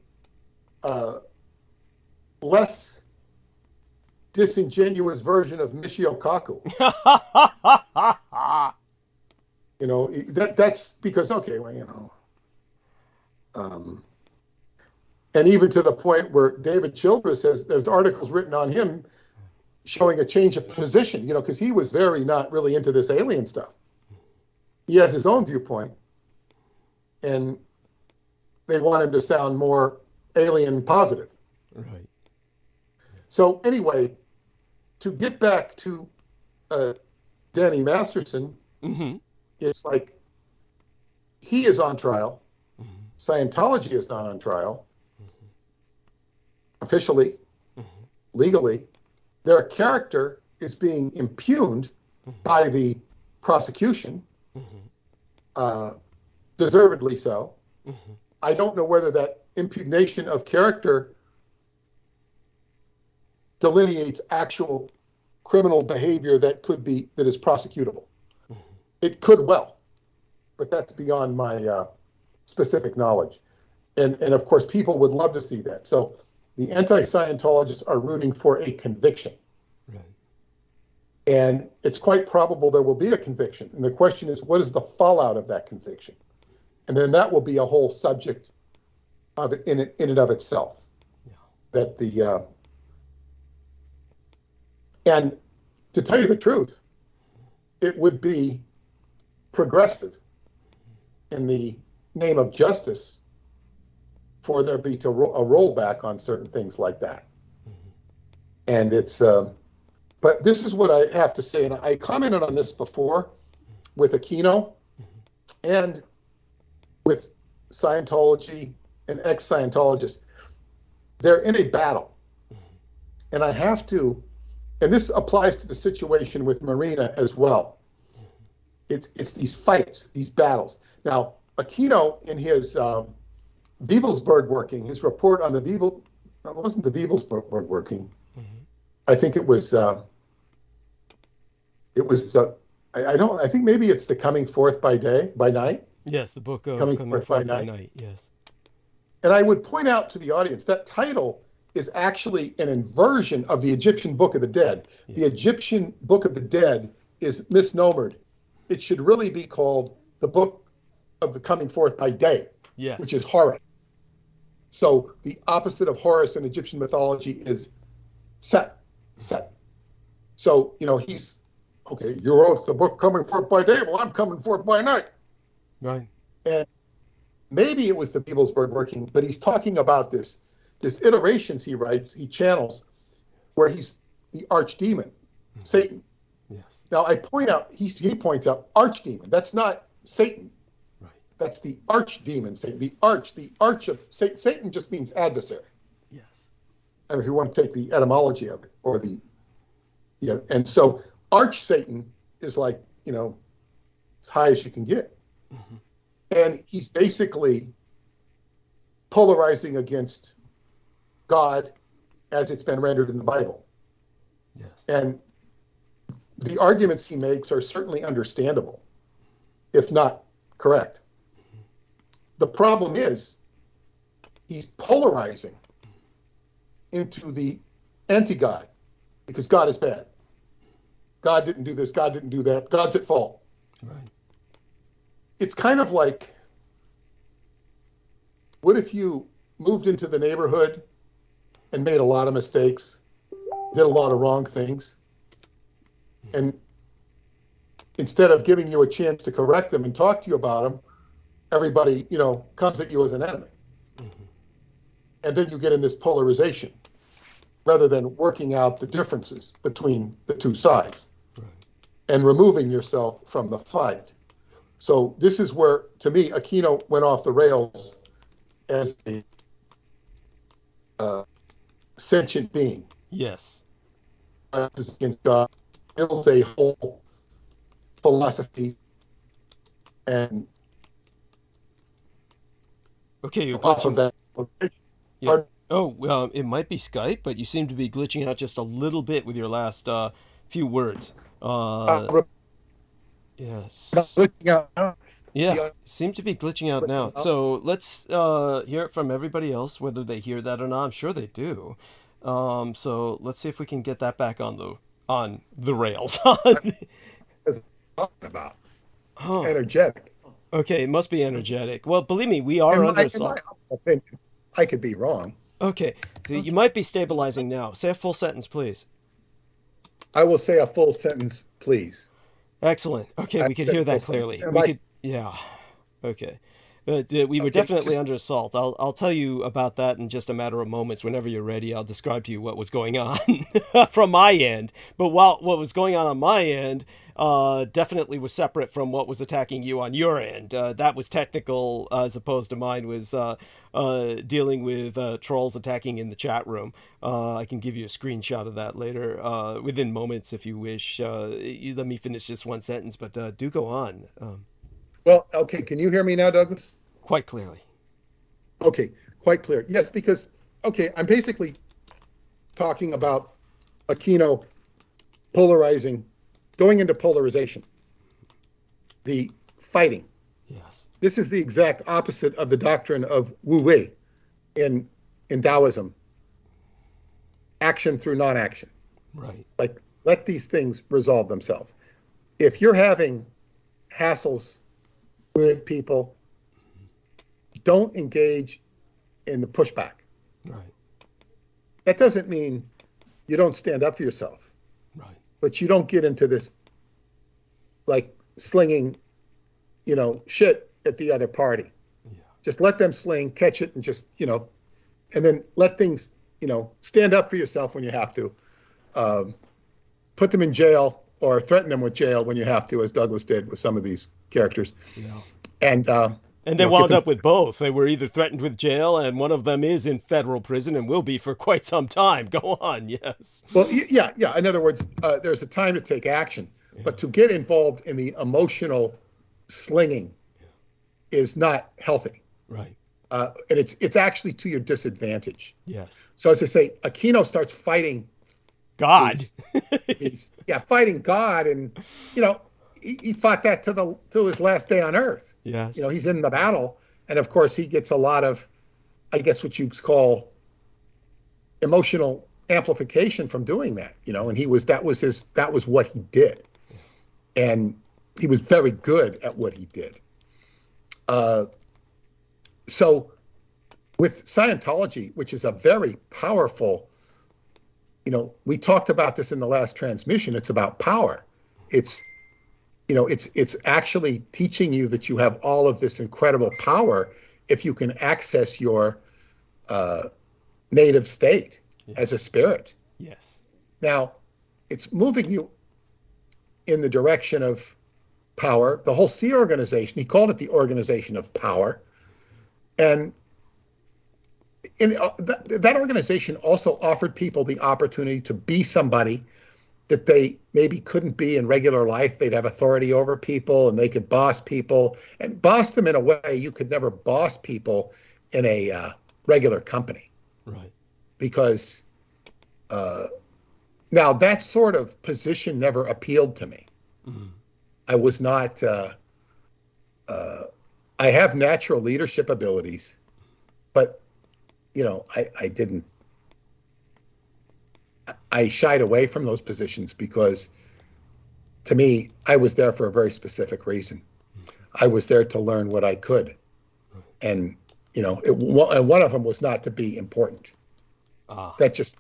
less disingenuous version of Michio Kaku. That's because, okay, well, and even to the point where David Childress says there's articles written on him showing a change of position, because he was very not really into this alien stuff. He has his own viewpoint, and they want him to sound more alien positive. Right. So anyway, to get back to Danny Masterson, mm-hmm, it's like he is on trial. Mm-hmm. Scientology is not on trial. Mm-hmm. Officially, mm-hmm, legally. Their character is being impugned, mm-hmm, by the prosecution, mm-hmm, deservedly so. Mm-hmm. I don't know whether that impugnation of character delineates actual criminal behavior that is prosecutable. Mm-hmm. It could well, but that's beyond my specific knowledge. And of course, people would love to see that. So the anti-Scientologists are rooting for a conviction. Right. And it's quite probable there will be a conviction. And the question is, what is the fallout of that conviction? And then that will be a whole subject of it in and of itself. Yeah. That and to tell you the truth, it would be progressive in the name of justice for there be a rollback on certain things like that. Mm-hmm. And it's, but this is what I have to say, and I commented on this before with Aquino, mm-hmm, and with Scientology and ex-Scientologists. They're in a battle. Mm-hmm. And I have to, and this applies to the situation with MARINA as well. Mm-hmm. It's these fights, these battles. Now, Aquino, in his Bebelsberg working, his report on it wasn't the Bebelsberg working. Mm-hmm. I think it was I think maybe it's the Coming Forth by Night. Yes, the book of Coming Forth by Night. Yes. And I would point out to the audience that title is actually an inversion of the Egyptian Book of the Dead. Yes. The Egyptian Book of the Dead is misnomered. It should really be called the Book of the Coming Forth by Day, yes, which is Horus. So the opposite of Horus in Egyptian mythology is Set. So, he's, okay, you wrote the book Coming Forth by Day, well, I'm coming forth by night. Right. And maybe it was the Beatles were working, but he's talking about this iterations he writes, he channels, where he's the archdemon, Satan. Yes. Now I point out, he points out archdemon. That's not Satan. Right. That's the archdemon, Satan. The arch of Satan. Satan just means adversary. Yes. I mean, if you want to take the etymology of it, or and so arch Satan is like, as high as you can get. Mm-hmm. And he's basically polarizing against God as it's been rendered in the Bible. Yes. And the arguments he makes are certainly understandable, if not correct. Mm-hmm. The problem is he's polarizing into the anti-God, because God is bad. God didn't do this, God didn't do that, God's at fault. Right. It's kind of like, what if you moved into the neighborhood and made a lot of mistakes, did a lot of wrong things, and instead of giving you a chance to correct them and talk to you about them, everybody, comes at you as an enemy. Mm-hmm. And then you get in this polarization, rather than working out the differences between the two sides, right, and removing yourself from the fight. So this is where, to me, Aquino went off the rails as a sentient being. Yes. Against God, builds a whole philosophy and okay, you're off of that. Yeah. Oh, well, it might be Skype, but you seem to be glitching out just a little bit with your last few words. Yes. Yeah, seem to be glitching out now. So let's hear it from everybody else, whether they hear that or not. I'm sure they do. So let's see if we can get that back on the rails. It's about energetic. Okay, it must be energetic. Well, believe me, we are under assault. I could be wrong. Okay, you might be stabilizing now. Say a full sentence, please. I will say a full sentence, please. Excellent. Okay, we could hear that clearly. Yeah. Okay. We were definitely under assault. I'll tell you about that in just a matter of moments. Whenever you're ready, I'll describe to you what was going on from my end. But what was going on my end definitely was separate from what was attacking you on your end. That was technical, as opposed to mine was dealing with trolls attacking in the chat room. I can give you a screenshot of that later, within moments if you wish. You let me finish just one sentence, but do go on. Well, okay, can you hear me now, Douglas? Quite clearly. Okay, quite clear. Yes, because, okay, I'm basically talking about Aquino polarizing, going into polarization, the fighting. Yes. This is the exact opposite of the doctrine of Wu Wei in Taoism. Action through non-action. Right. Like, let these things resolve themselves. If you're having hassles with people, don't engage in the pushback. Right. That doesn't mean you don't stand up for yourself. Right. But you don't get into this, like, slinging, shit at the other party. Yeah. Just let them sling, catch it, and just, and then let things, stand up for yourself when you have to. Put them in jail or threaten them with jail when you have to, as Douglas did with some of these characters. Yeah. And they wound up with both. They were either threatened with jail, and one of them is in federal prison and will be for quite some time. Go on, yes. Well, yeah. In other words, there's a time to take action, but to get involved in the emotional slinging is not healthy. Right. And it's actually to your disadvantage. Yes. So as I say, Aquino starts fighting God. fighting God, and he fought that to his last day on Earth. Yes. You know, he's in the battle, and of course he gets a lot of, I guess, what you call emotional amplification from doing that. You know, and that was what he did, and he was very good at what he did. So with Scientology, which is a very powerful, you know, we talked about this in the last transmission. It's about power. It's, you know, it's actually teaching you that you have all of this incredible power if you can access your native state as a spirit. Yes. Now, it's moving you in the direction of power. The whole Sea organization, he called it the organization of power. And that organization also offered people the opportunity to be somebody that they maybe couldn't be in regular life. They'd have authority over people, and they could boss people, and boss them in a way you could never boss people in a regular company. Right. Because now that sort of position never appealed to me. Mm-hmm. I was not, I have natural leadership abilities, but, you know, I shied away from those positions because, to me, I was there for a very specific reason. I was there to learn what I could. And, you know, and one of them was not to be important. That just,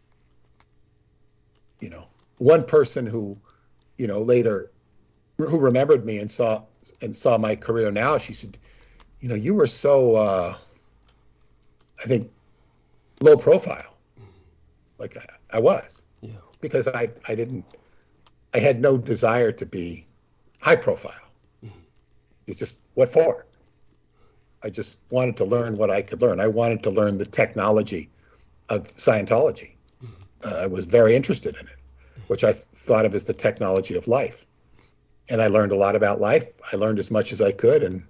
you know, one person who, you know, later, who remembered me and saw my career now, she said, you know, you were so, I think, low profile. Like I was. Yeah. Because I had no desire to be high profile. Mm-hmm. It's just, what for? I just wanted to learn what I could learn. I wanted to learn the technology of Scientology. Mm-hmm. I was very interested in it, which I thought of as the technology of life. And I learned a lot about life. I learned as much as I could and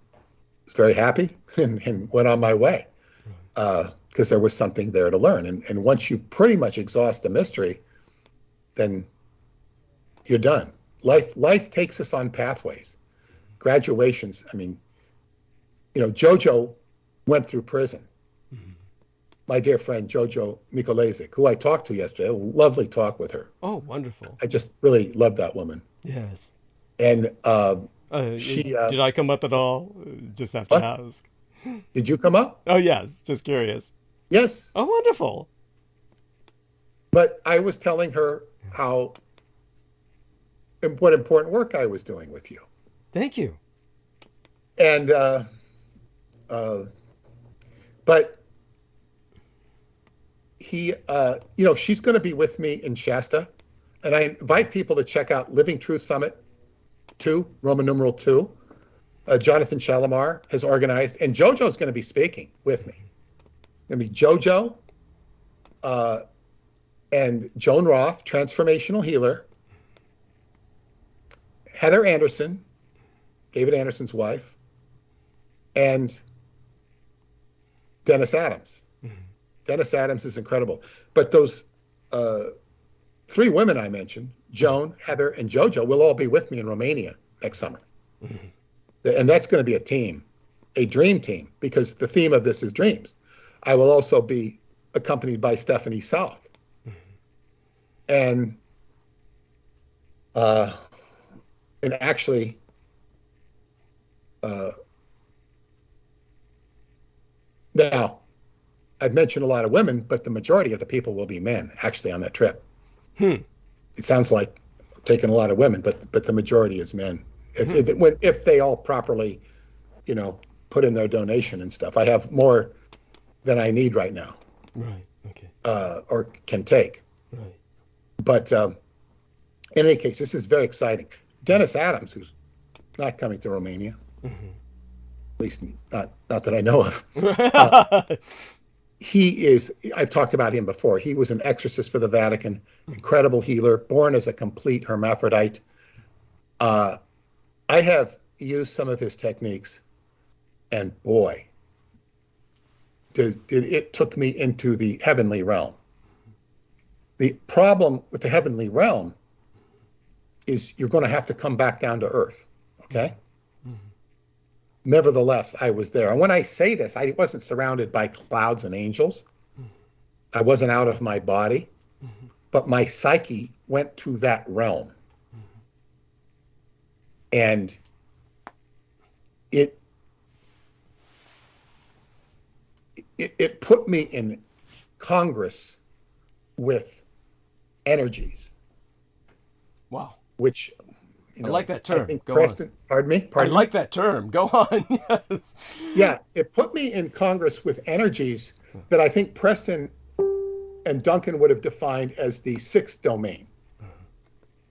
was very happy and went on my way because there was something there to learn. And once you pretty much exhaust the mystery, then you're done. Life takes us on pathways, graduations. I mean, you know, Jojo went through prison. Mm-hmm. My dear friend, Jojo Mikołajczyk, who I talked to yesterday, a lovely talk with her. Oh, wonderful. I just really love that woman. Yes. And she did I come up at all? Just have to ask. Did you come up? Oh, yes. Just curious. Yes. Oh, wonderful. But I was telling her what important work I was doing with you. Thank you. And but he, you know, she's going to be with me in Shasta, and I invite people to check out Living Truth Summit 2, Roman numeral 2. Jonathan Shalimar has organized, and Jojo's going to be speaking with me. Going to be Jojo and Joan Roth, transformational healer, Heather Anderson, David Anderson's wife, and Dennis Adams. Mm-hmm. Dennis Adams is incredible. But those 3 women I mentioned, Joan, Heather, and Jojo, will all be with me in Romania next summer. Mm-hmm. And that's going to be a team, a dream team, because the theme of this is dreams. I will also be accompanied by Stephanie South. Mm-hmm. And actually, now, I've mentioned a lot of women, but the majority of the people will be men, actually, on that trip. It sounds like I'm taking a lot of women, but the majority is men. If they all properly, you know, put in their donation and stuff. I have more than I need right now. Right. Okay. Or can take. Right. But in any case, this is very exciting. Dennis Adams, who's not coming to Romania, at least not that I know of. He is, I've talked about him before. He was an exorcist for the Vatican, incredible healer, born as a complete hermaphrodite. I have used some of his techniques, and boy, did it took me into the heavenly realm. The problem with the heavenly realm is you're going to have to come back down to earth. Okay. Nevertheless, I was there. And when I say this, I wasn't surrounded by clouds and angels. I wasn't out of my body, but my psyche went to that realm. And it put me in Congress with energies. Wow. Which, I like that term. Go Preston, on. Pardon me? I like that term. Go on. Yes. Yeah, it put me in Congress with energies that I think Preston and Duncan would have defined as the sixth domain. Am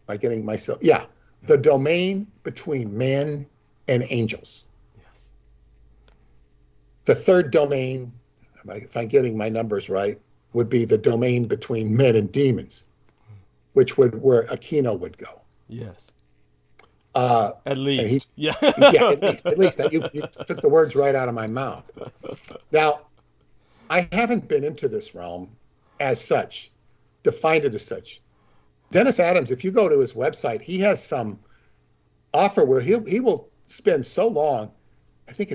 I getting myself? Yeah, the domain between men and angels. Yes. The third domain, if I'm getting my numbers right, would be the domain between men and demons, which would where Aquino would go. Yes. At least. Yeah, at least. You took the words right out of my mouth. Now, I haven't been into this realm as such, defined it as such. Dennis Adams, if you go to his website, he has some offer where he will spend so long. I think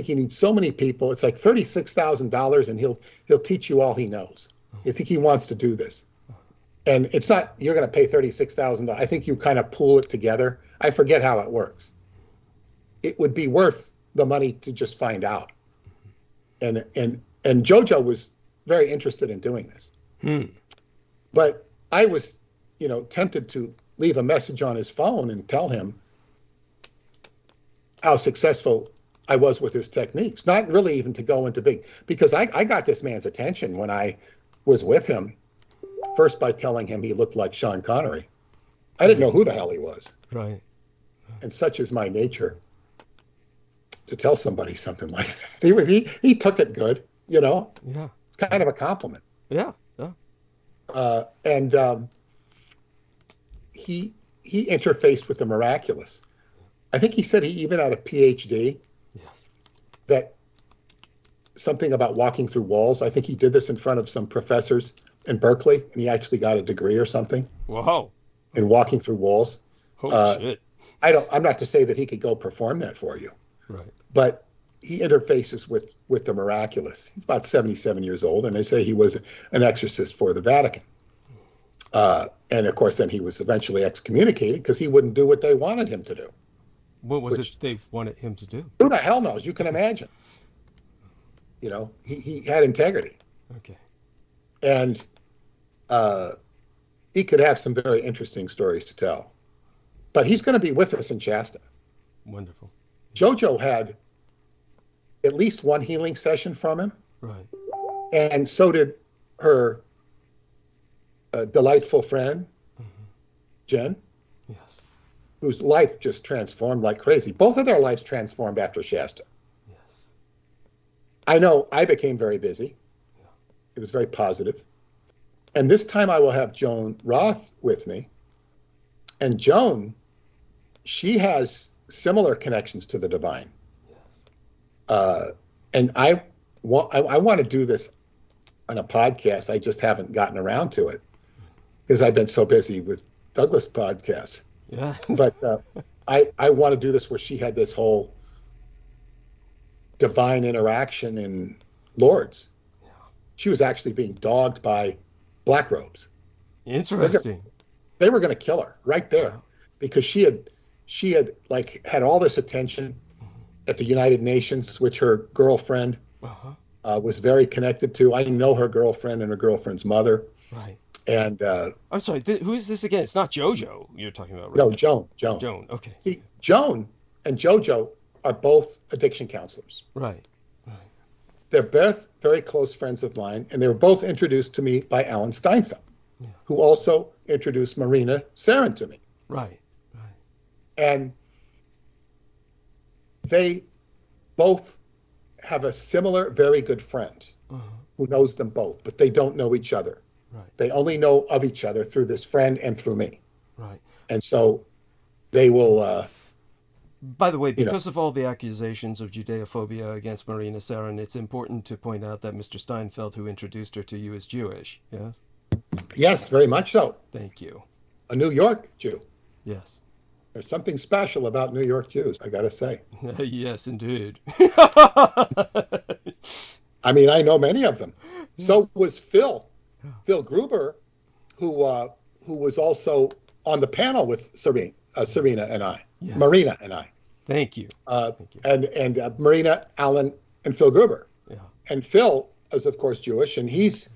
he needs so many people. It's like $36,000, and he'll teach you all he knows. I think he wants to do this. And it's not, you're going to pay $36,000. I think you kind of pool it together. I forget how it works. It would be worth the money to just find out. And JoJo was very interested in doing this. But I was, tempted to leave a message on his phone and tell him how successful I was with his techniques. Not really even to go into because I got this man's attention when I was with him. First by telling him he looked like Sean Connery. I didn't know who the hell he was. Right. And such is my nature to tell somebody something like that. He took it good, Yeah. It's kind of a compliment. Yeah. He interfaced with the miraculous. I think he said he even had a PhD. Yes. That something about walking through walls. I think he did this in front of some professors in Berkeley, and he actually got a degree or something. Wow. In walking through walls. Holy shit. I'm not to say that he could go perform that for you. Right. But he interfaces with the miraculous. He's about 77 years old, and they say he was an exorcist for the Vatican. And of course, then he was eventually excommunicated because he wouldn't do what they wanted him to do. What was it they wanted him to do? Who the hell knows? You can imagine. He had integrity. Okay. And he could have some very interesting stories to tell. But he's going to be with us in Shasta. Wonderful. JoJo had at least one healing session from him. Right. And so did her delightful friend, Jen. Yes. Whose life just transformed like crazy. Both of their lives transformed after Shasta. Yes. I know I became very busy. Yeah. It was very positive. And this time I will have Joan Roth with me. And Joan, she has similar connections to the divine. Yes. And I want to do this on a podcast. I just haven't gotten around to it because I've been so busy with Douglas podcasts. Yeah. But I want to do this where she had this whole divine interaction in Lourdes. Yeah. She was actually being dogged by black robes. Interesting. They were going to kill her right there because she had had all this attention at the United Nations, which her girlfriend was very connected to. I know her girlfriend and her girlfriend's mother. Right. And I'm sorry, who is this again? It's not JoJo you're talking about, right? No, Joan. Joan, okay. See, Joan and JoJo are both addiction counselors. Right. They're both very close friends of mine, and they were both introduced to me by Alan Steinfeld, who also introduced MARINA SEREN to me. Right. And they both have a similar, very good friend who knows them both, but they don't know each other. Right. They only know of each other through this friend and through me. Right. And so they will... By the way, because of all the accusations of Judeophobia against MARINA SEREN, it's important to point out that Mr. Steinfeld, who introduced her to you, is Jewish, yes? Yes, very much so. Thank you. A New York Jew. Yes. There's something special about New York Jews, I got to say. Yes, indeed. I mean, I know many of them. So was Phil Gruber, who was also on the panel with Serena and I, yes. Marina and I. Thank you. And Marina, Alan, and Phil Gruber. Yeah. And Phil is, of course, Jewish, and he's,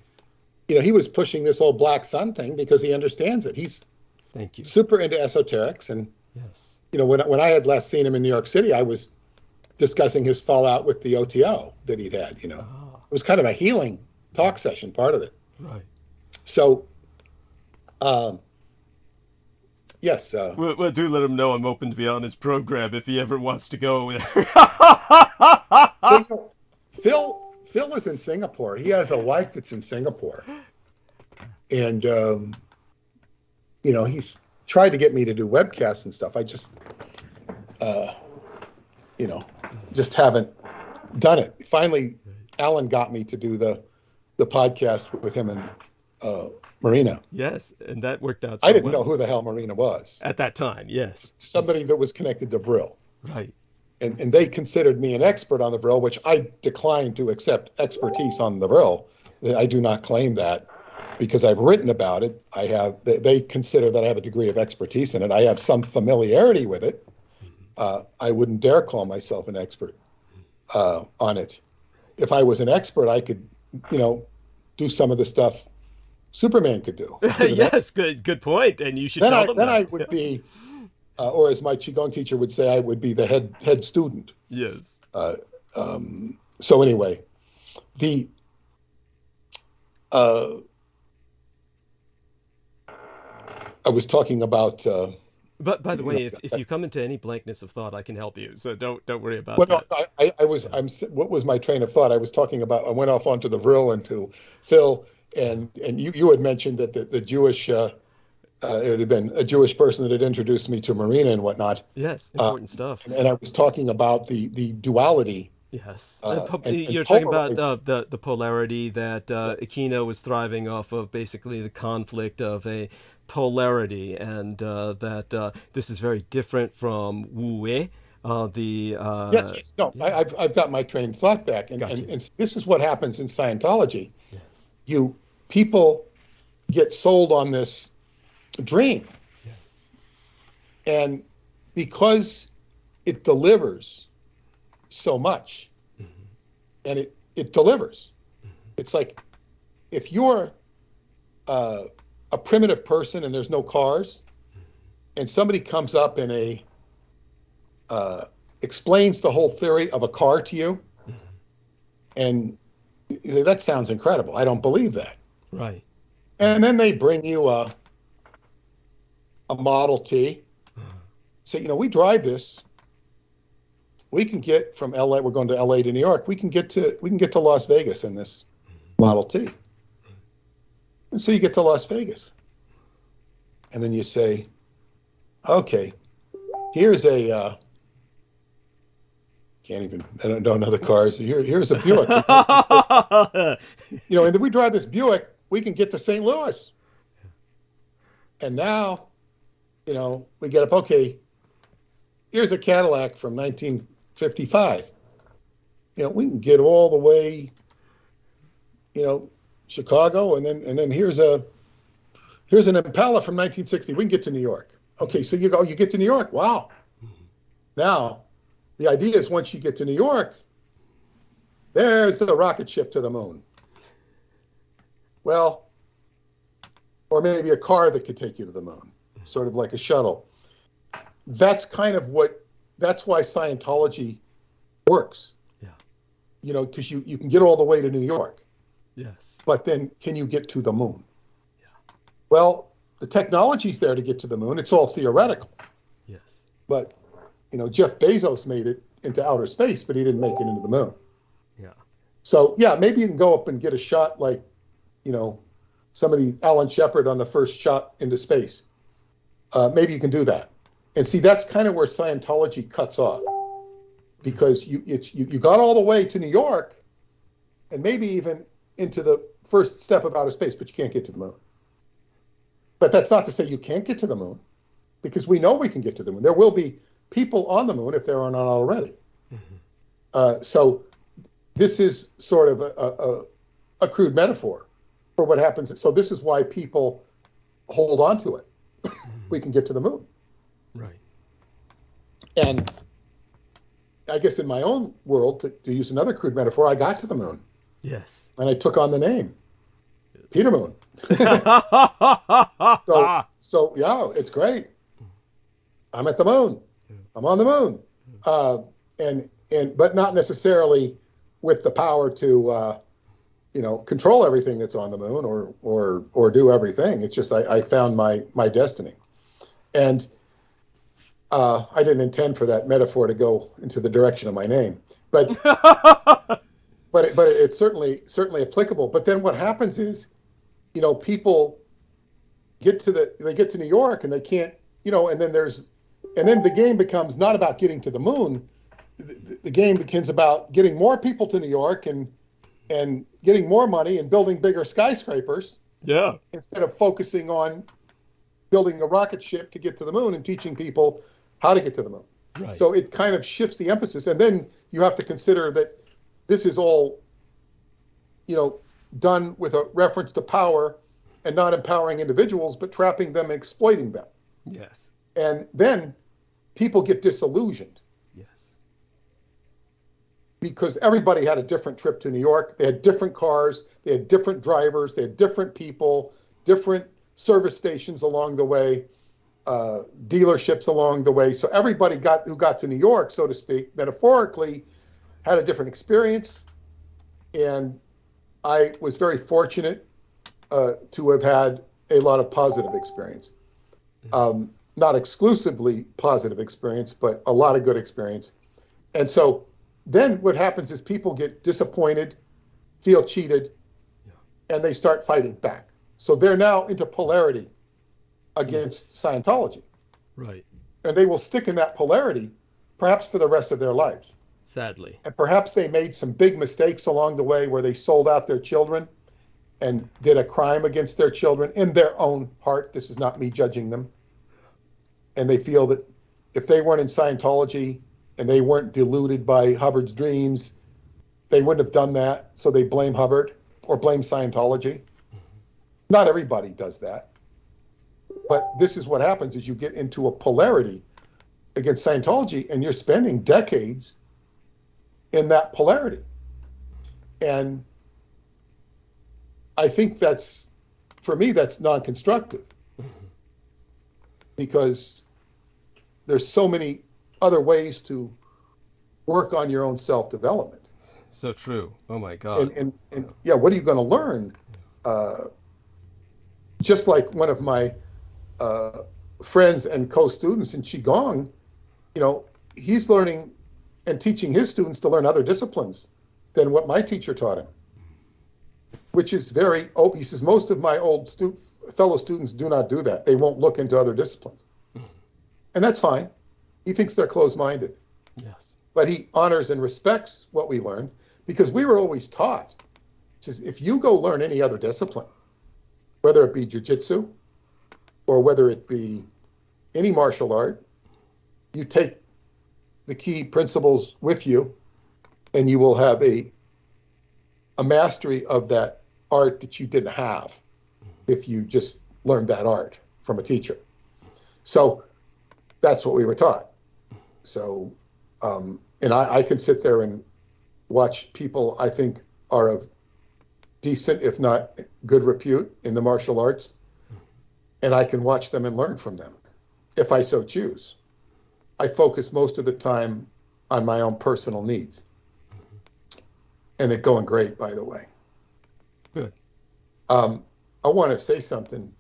he was pushing this whole Black Sun thing because he understands it. He's Thank you. Super into esoterics, and yes. When I had last seen him in New York City, I was discussing his fallout with the OTO that he'd had. It was kind of a healing talk session, part of it. Right. So, yes. Well, do let him know I'm open to be on his program if he ever wants to go there. Phil is in Singapore. He has a wife that's in Singapore, and he's tried to get me to do webcasts and stuff. I just, just haven't done it. Finally, Alan got me to do the podcast with him and Marina. Yes, and that worked out I didn't know who the hell Marina was. At that time, yes. Somebody that was connected to Vril. Right. And they considered me an expert on the Vril, which I declined to accept expertise on the Vril. I do not claim that because I've written about it. They consider that I have a degree of expertise in it. I have some familiarity with it. I wouldn't dare call myself an expert on it. If I was an expert, I could, do some of the stuff Superman could do. Yes, good point. And you should tell them that. I would be, or as my Qigong teacher would say, I would be the head student. Yes. So anyway, I was talking about. But by the way, if you come into any blankness of thought, I can help you. So don't worry about that. No, what was my train of thought? I was talking about. I went off onto the Vril and to Phil, and you had mentioned that the Jewish. It had been a Jewish person that had introduced me to Marina and whatnot. Yes, important stuff. And I was talking about the duality. Yes, you're talking about the polarity that Aquino was thriving off of, basically the conflict of a polarity, and that this is very different from Wu Wei. Yes, no, I've got my train of thought back, and this is what happens in Scientology. Yes. People get sold on this dream, and because it delivers so much, and it delivers. It's like if you're a primitive person and there's no cars, and somebody comes up and explains the whole theory of a car to you, and you say, that sounds incredible. I don't believe that. Right. And then they bring you a Model T. Say, we drive this. We can get from LA. We're going to LA to New York. We can get to Las Vegas in this Model T. And so you get to Las Vegas, and then you say, "Okay, here's a can't even. I don't know the cars. Here's a Buick. And then we drive this Buick. We can get to St. Louis, and now, we get up. Okay, here's a Cadillac from 1955. We can get all the way, Chicago, and then here's an Impala from 1960. We can get to New York. Okay, so you get to New York. Wow. Now, the idea is once you get to New York, there's the rocket ship to the moon. Well, or maybe a car that could take you to the moon, sort of like a shuttle. That's why Scientology works. Yeah. Because you can get all the way to New York. Yes. But then can you get to the moon? Yeah. Well, the technology's there to get to the moon. It's all theoretical. Yes. But, Jeff Bezos made it into outer space, but he didn't make it into the moon. Yeah. So, maybe you can go up and get a shot like, somebody, Alan Shepard on the first shot into space. Maybe you can do that. And see, that's kind of where Scientology cuts off. Because you got all the way to New York, and maybe even into the first step of outer space, but you can't get to the moon. But that's not to say you can't get to the moon. because we know we can get to the moon. There will be people on the moon if there are not already. So this is sort of a crude metaphor for what happens. So this is why people hold on to it. We can get to the moon. Right. And I guess in my own world, to use another crude metaphor, I got to the moon. Yes. And I took on the name, Peter Moon. So yeah, it's great. I'm at the moon. I'm on the moon. But not necessarily with the power to, control everything that's on the moon or do everything. It's just I found my destiny. And I didn't intend for that metaphor to go into the direction of my name, but it's certainly applicable. But then what happens is, people get to New York and they can't, and then the game becomes not about getting to the moon. The game begins about getting more people to New York and getting more money and building bigger skyscrapers. Yeah. Instead of focusing on building a rocket ship to get to the moon and teaching people how to get to the moon. Right. So it kind of shifts the emphasis. And then you have to consider that this is all, done with a reference to power and not empowering individuals, but trapping them and exploiting them. Yes. And then people get disillusioned. Yes. Because everybody had a different trip to New York. They had different cars. They had different drivers. They had different people, different service stations along the way, dealerships along the way. So everybody who got to New York, so to speak, metaphorically, had a different experience. And I was very fortunate to have had a lot of positive experience. Not exclusively positive experience, but a lot of good experience. And so then what happens is people get disappointed, feel cheated, and they start fighting back. So they're now into polarity against Scientology. Right. And they will stick in that polarity perhaps for the rest of their lives. Sadly. And perhaps they made some big mistakes along the way where they sold out their children and did a crime against their children in their own heart. This is not me judging them. And they feel that if they weren't in Scientology and they weren't deluded by Hubbard's dreams, they wouldn't have done that. So they blame Hubbard or blame Scientology. Not everybody does that. But this is what happens is you get into a polarity against Scientology and you're spending decades in that polarity. And I think for me, that's non-constructive. Because there's so many other ways to work on your own self-development. So true. Oh my God. And yeah, what are you going to learn? Just like one of my friends and co-students in Qigong, he's learning and teaching his students to learn other disciplines than what my teacher taught him, which is very open. He says, most of my old fellow students do not do that. They won't look into other disciplines. And that's fine. He thinks they're closed-minded. Yes. But he honors and respects what we learned because we were always taught, says, if you go learn any other discipline, whether it be jiu-jitsu or whether it be any martial art, you take the key principles with you and you will have a mastery of that art that you didn't have if you just learned that art from a teacher. So that's what we were taught. So, and I can sit there and watch people I think are of decent, if not good repute in the martial arts, and I can watch them and learn from them if I so choose. I focus most of the time on my own personal needs. And it's going great, by the way. Good. I want to say something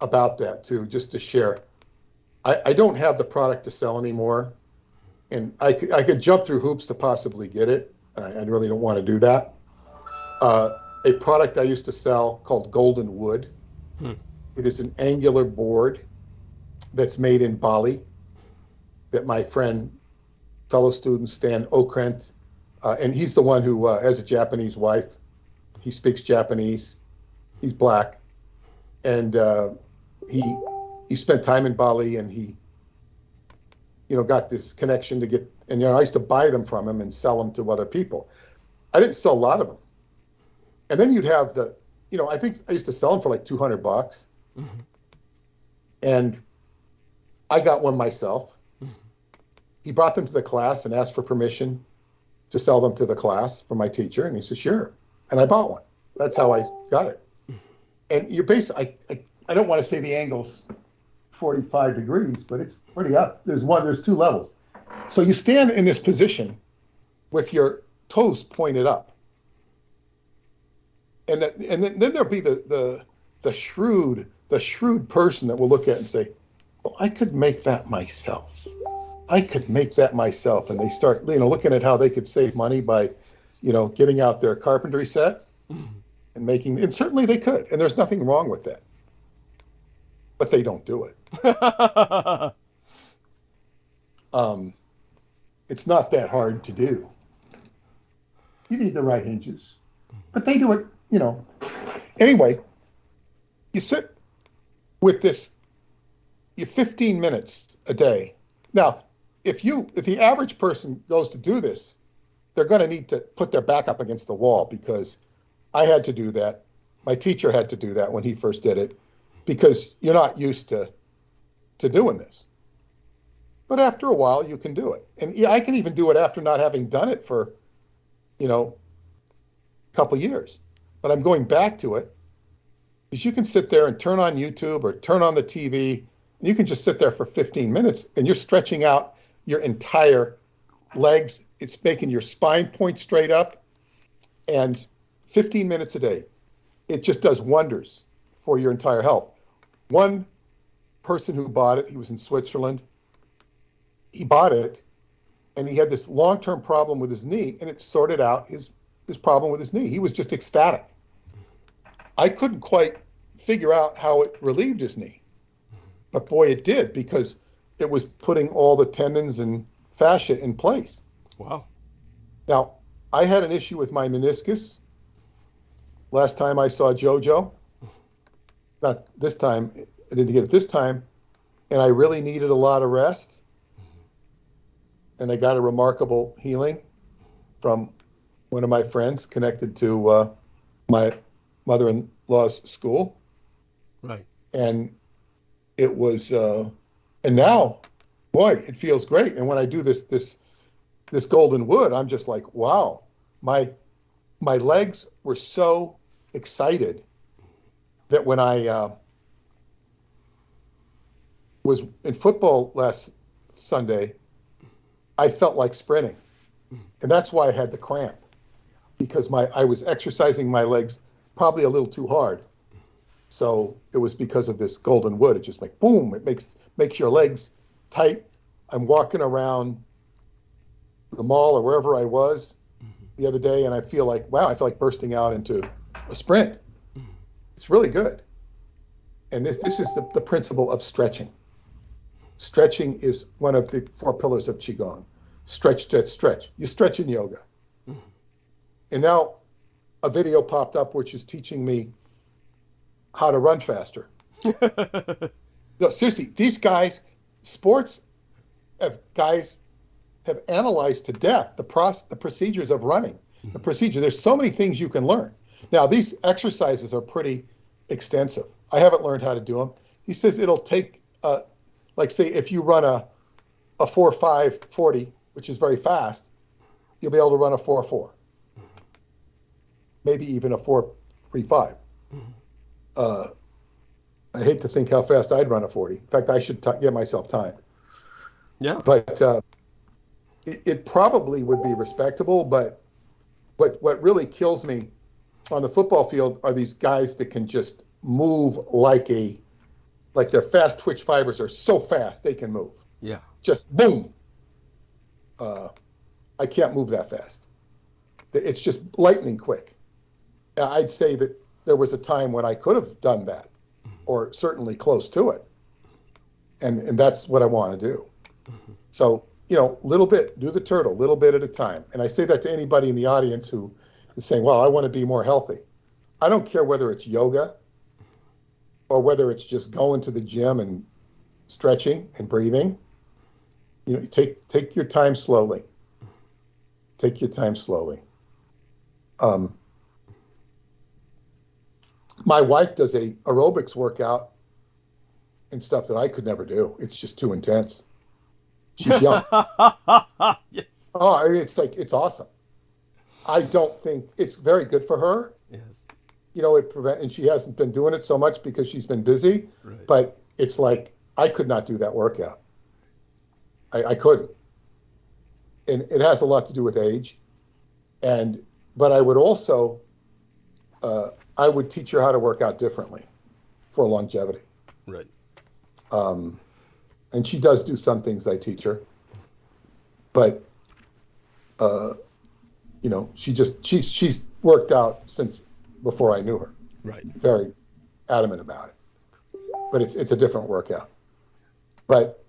about that too, just to share. I don't have the product to sell anymore, and I could jump through hoops to possibly get it. I really don't want to do that. A product I used to sell called Golden Wood. It is an angular board that's made in Bali that my fellow student Stan Okrent, and he's the one who has a Japanese wife. He speaks Japanese. He's black, and he he spent time in Bali, and he, got this connection to get, and I used to buy them from him and sell them to other people. I didn't sell a lot of them. And then you'd have I think I used to sell them for like $200. Mm-hmm. And I got one myself. Mm-hmm. He brought them to the class and asked for permission to sell them to the class from my teacher. And he said, sure. And I bought one. That's how I got it. Mm-hmm. And you're basically, I don't want to say the angle's 45 degrees, but it's pretty up. There's two levels. So you stand in this position with your toes pointed up. And then there'll be the shrewd person that will look at it and say, well, I could make that myself. And they start, looking at how they could save money by, getting out their carpentry set and and certainly they could. And there's nothing wrong with that. But they don't do it. It's not that hard to do. You need the right hinges. But they do it, Anyway, you sit with this, 15 minutes a day. Now, if the average person goes to do this, they're going to need to put their back up against the wall, because I had to do that. My teacher had to do that when he first did it, because you're not used to doing this. But after a while, you can do it. And I can even do it after not having done it for, a couple years. But I'm going back to it, because you can sit there and turn on YouTube or turn on the TV, and you can just sit there for 15 minutes, and you're stretching out your entire legs. It's making your spine point straight up, and 15 minutes a day. It just does wonders for your entire health. One person who bought it, he was in Switzerland. He bought it, and he had this long-term problem with his knee, and it sorted out his problem with his knee. He was just ecstatic. I couldn't quite figure out how it relieved his knee. But boy, it did, because it was putting all the tendons and fascia in place. Wow. Now, I had an issue with my meniscus last time I saw JoJo. Not this time. I didn't get it this time. And I really needed a lot of rest. And I got a remarkable healing from one of my friends connected to my mother-in-law's school. Right. And it was, and now, boy, it feels great. And when I do this golden wood, I'm just like, wow, my legs were so excited that when I was in football last Sunday, I felt like sprinting. And that's why I had the cramp, because I was exercising my legs probably a little too hard. So it was because of this golden wood. It just like, boom, it makes your legs tight. I'm walking around the mall or wherever I was the other day, and I feel like, wow, I feel like bursting out into a sprint. It's really good. And this is the principle of stretching. Stretching is one of the 4 pillars of Qigong. Stretch, stretch, stretch. You stretch in yoga. And now a video popped up which is teaching me how to run faster. No, seriously, these guys, guys have analyzed to death the procedures of running. The procedure. There's so many things you can learn. Now, these exercises are pretty extensive. I haven't learned how to do them. He says it'll take, like say, if you run a 4.5/40, which is very fast, you'll be able to run a 4.4. Maybe even a 4.35. I hate to think how fast I'd run a 40. In fact, I should get myself timed. Yeah. But it probably would be respectable. But what really kills me on the football field are these guys that can just move like their fast twitch fibers are so fast they can move. Yeah. Just boom. I can't move that fast. It's just lightning quick. I'd say that there was a time when I could have done that, or certainly close to it. And that's what I want to do. So, little bit, do the turtle, little bit at a time. And I say that to anybody in the audience who is saying, well, I want to be more healthy. I don't care whether it's yoga or whether it's just going to the gym and stretching and breathing. You know, take your time slowly. Take your time slowly. My wife does a aerobics workout and stuff that I could never do. It's just too intense. She's young. Yes. Oh, I mean, it's awesome. I don't think it's very good for her. Yes. You know, and she hasn't been doing it so much because she's been busy. Right. But it's like I could not do that workout. I couldn't. And it has a lot to do with age. But I would also, I would teach her how to work out differently for longevity. Right. And she does do some things I teach her, but, you know, she's worked out since before I knew her. Right. Very adamant about it, but it's a different workout. But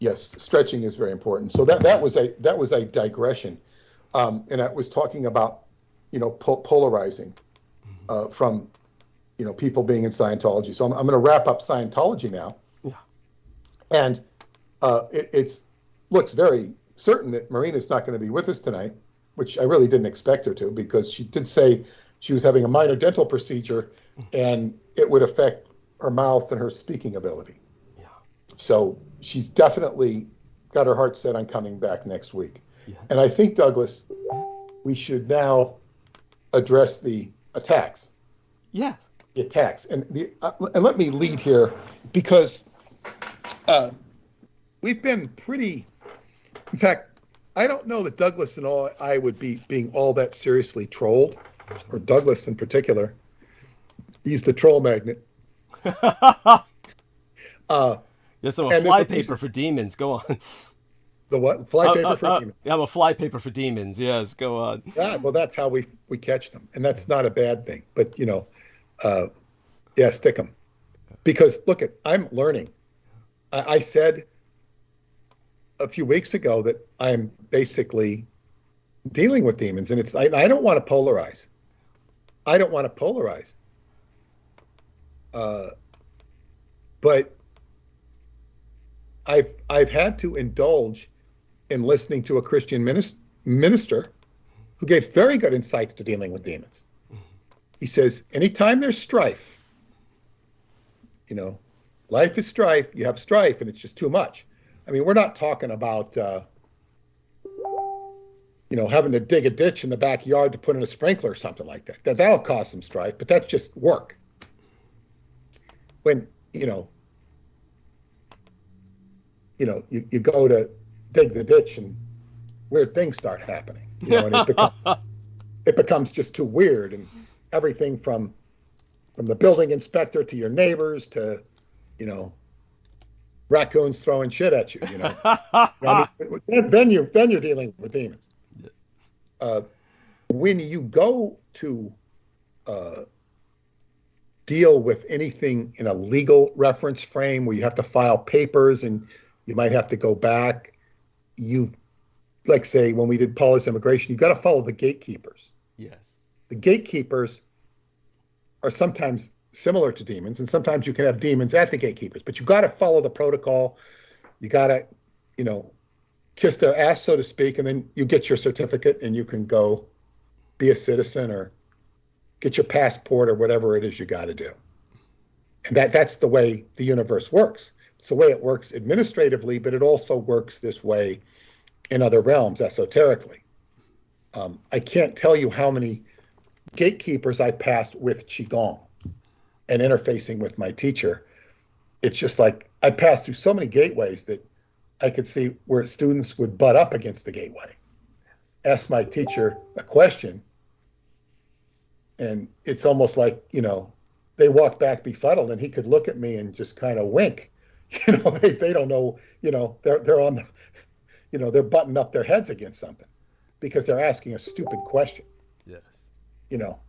yes, stretching is very important. So that was a digression. And I was talking about, you know, polarizing from, you know, people being in Scientology. So I'm going to wrap up Scientology now. Yeah. And it looks very certain that Marina's not going to be with us tonight, which I really didn't expect her to, because she did say she was having a minor dental procedure and it would affect her mouth and her speaking ability. Yeah. So she's definitely got her heart set on coming back next week. Yeah. And I think, Douglas, we should now address the attacks. Yes. The attacks. And let me lead here, because we've been pretty, in fact, I don't know that Douglas and I would be being all that seriously trolled, or Douglas in particular. He's the troll magnet. Yes, I'm a flypaper for demons. Go on. The what? Flypaper for demons. I'm a flypaper for demons. Yes, go on. Yeah, well, that's how we catch them, and that's not a bad thing. But you know, yeah, stick them, because look, I'm learning. I said a few weeks ago that I'm basically dealing with demons, and I don't want to polarize. I don't want to polarize. But I've had to indulge in listening to a Christian minister who gave very good insights to dealing with demons. He says, anytime there's strife, you know, life is strife, you have strife, and it's just too much. I mean, we're not talking about, you know, having to dig a ditch in the backyard to put in a sprinkler or something like that. That'll cause some strife, but that's just work. When, you know, you go to dig the ditch and weird things start happening, you know, and it becomes just too weird, and everything from the building inspector to your neighbors to, you know, raccoons throwing shit at you, you know. I mean, then you're dealing with demons. When you go to deal with anything in a legal reference frame where you have to file papers and you might have to go back, like say when we did policy immigration, you got to follow the gatekeepers. Yes. The gatekeepers are sometimes similar to demons, and sometimes you can have demons at the gatekeepers, but you got to follow the protocol. You got to, you know, kiss their ass, so to speak, and then you get your certificate and you can go be a citizen or get your passport or whatever it is you got to do. And that's the way the universe works. It's the way it works administratively, but it also works this way in other realms, esoterically. I can't tell you how many gatekeepers I passed with Qigong and interfacing with my teacher. It's just like I passed through so many gateways that I could see where students would butt up against the gateway, ask my teacher a question, and it's almost like, you know, they walk back befuddled, and he could look at me and just kind of wink. You know, they don't know, you know, they're on the, you know, they're butting up their heads against something because they're asking a stupid question. Yes. You know,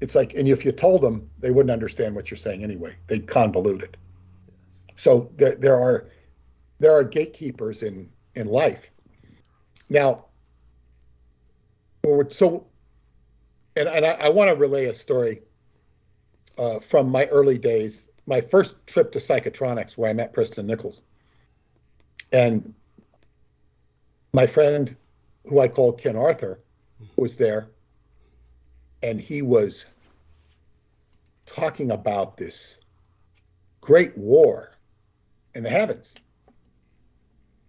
it's like, and if you told them, they wouldn't understand what you're saying anyway. They'd convolute it. Yes. So there are gatekeepers in life. Now, and I want to relay a story from my early days. my first trip to psychotronics, where I met Preston Nichols. And my friend, who I called Ken Arthur, was there, and he was talking about this great war in the heavens.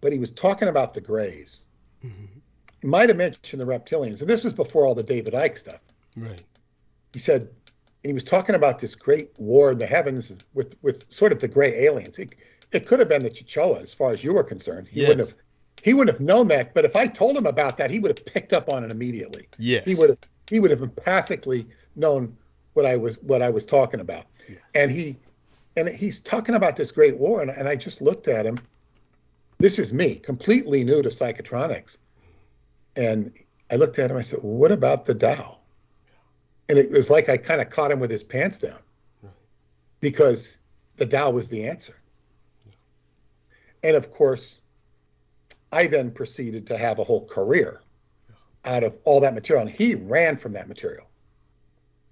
But he was talking about the Greys. Mm-hmm. He might have mentioned the reptilians, and this was before all the David Icke stuff. Right. He said, and he was talking about this great war in the heavens with sort of the gray aliens. It could have been the Chichewa, as far as you were concerned. He wouldn't have known that, but if I told him about that, he would have picked up on it immediately. Yes. He would have empathically known what I was talking about. Yes. And he's talking about this great war, and I just looked at him. This is me, completely new to psychotronics. And I looked at him, I said, well, what about the Tao? And it was like I kind of caught him with his pants down, because the Tao was the answer. And of course, I then proceeded to have a whole career out of all that material. And he ran from that material.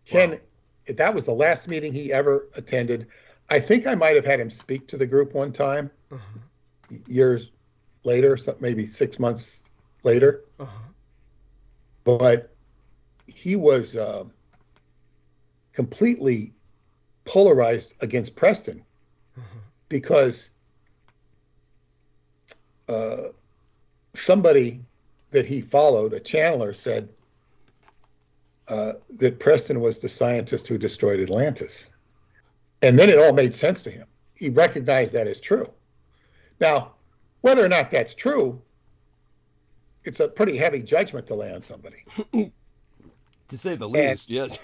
Ken, that was the last meeting he ever attended. I think I might have had him speak to the group one time, years later, maybe 6 months later. But he was completely polarized against Preston, because somebody that he followed, a channeler, said that Preston was the scientist who destroyed Atlantis. And then it all made sense to him. He recognized that as true. Now, whether or not that's true, it's a pretty heavy judgment to lay on somebody. To say the least, yes.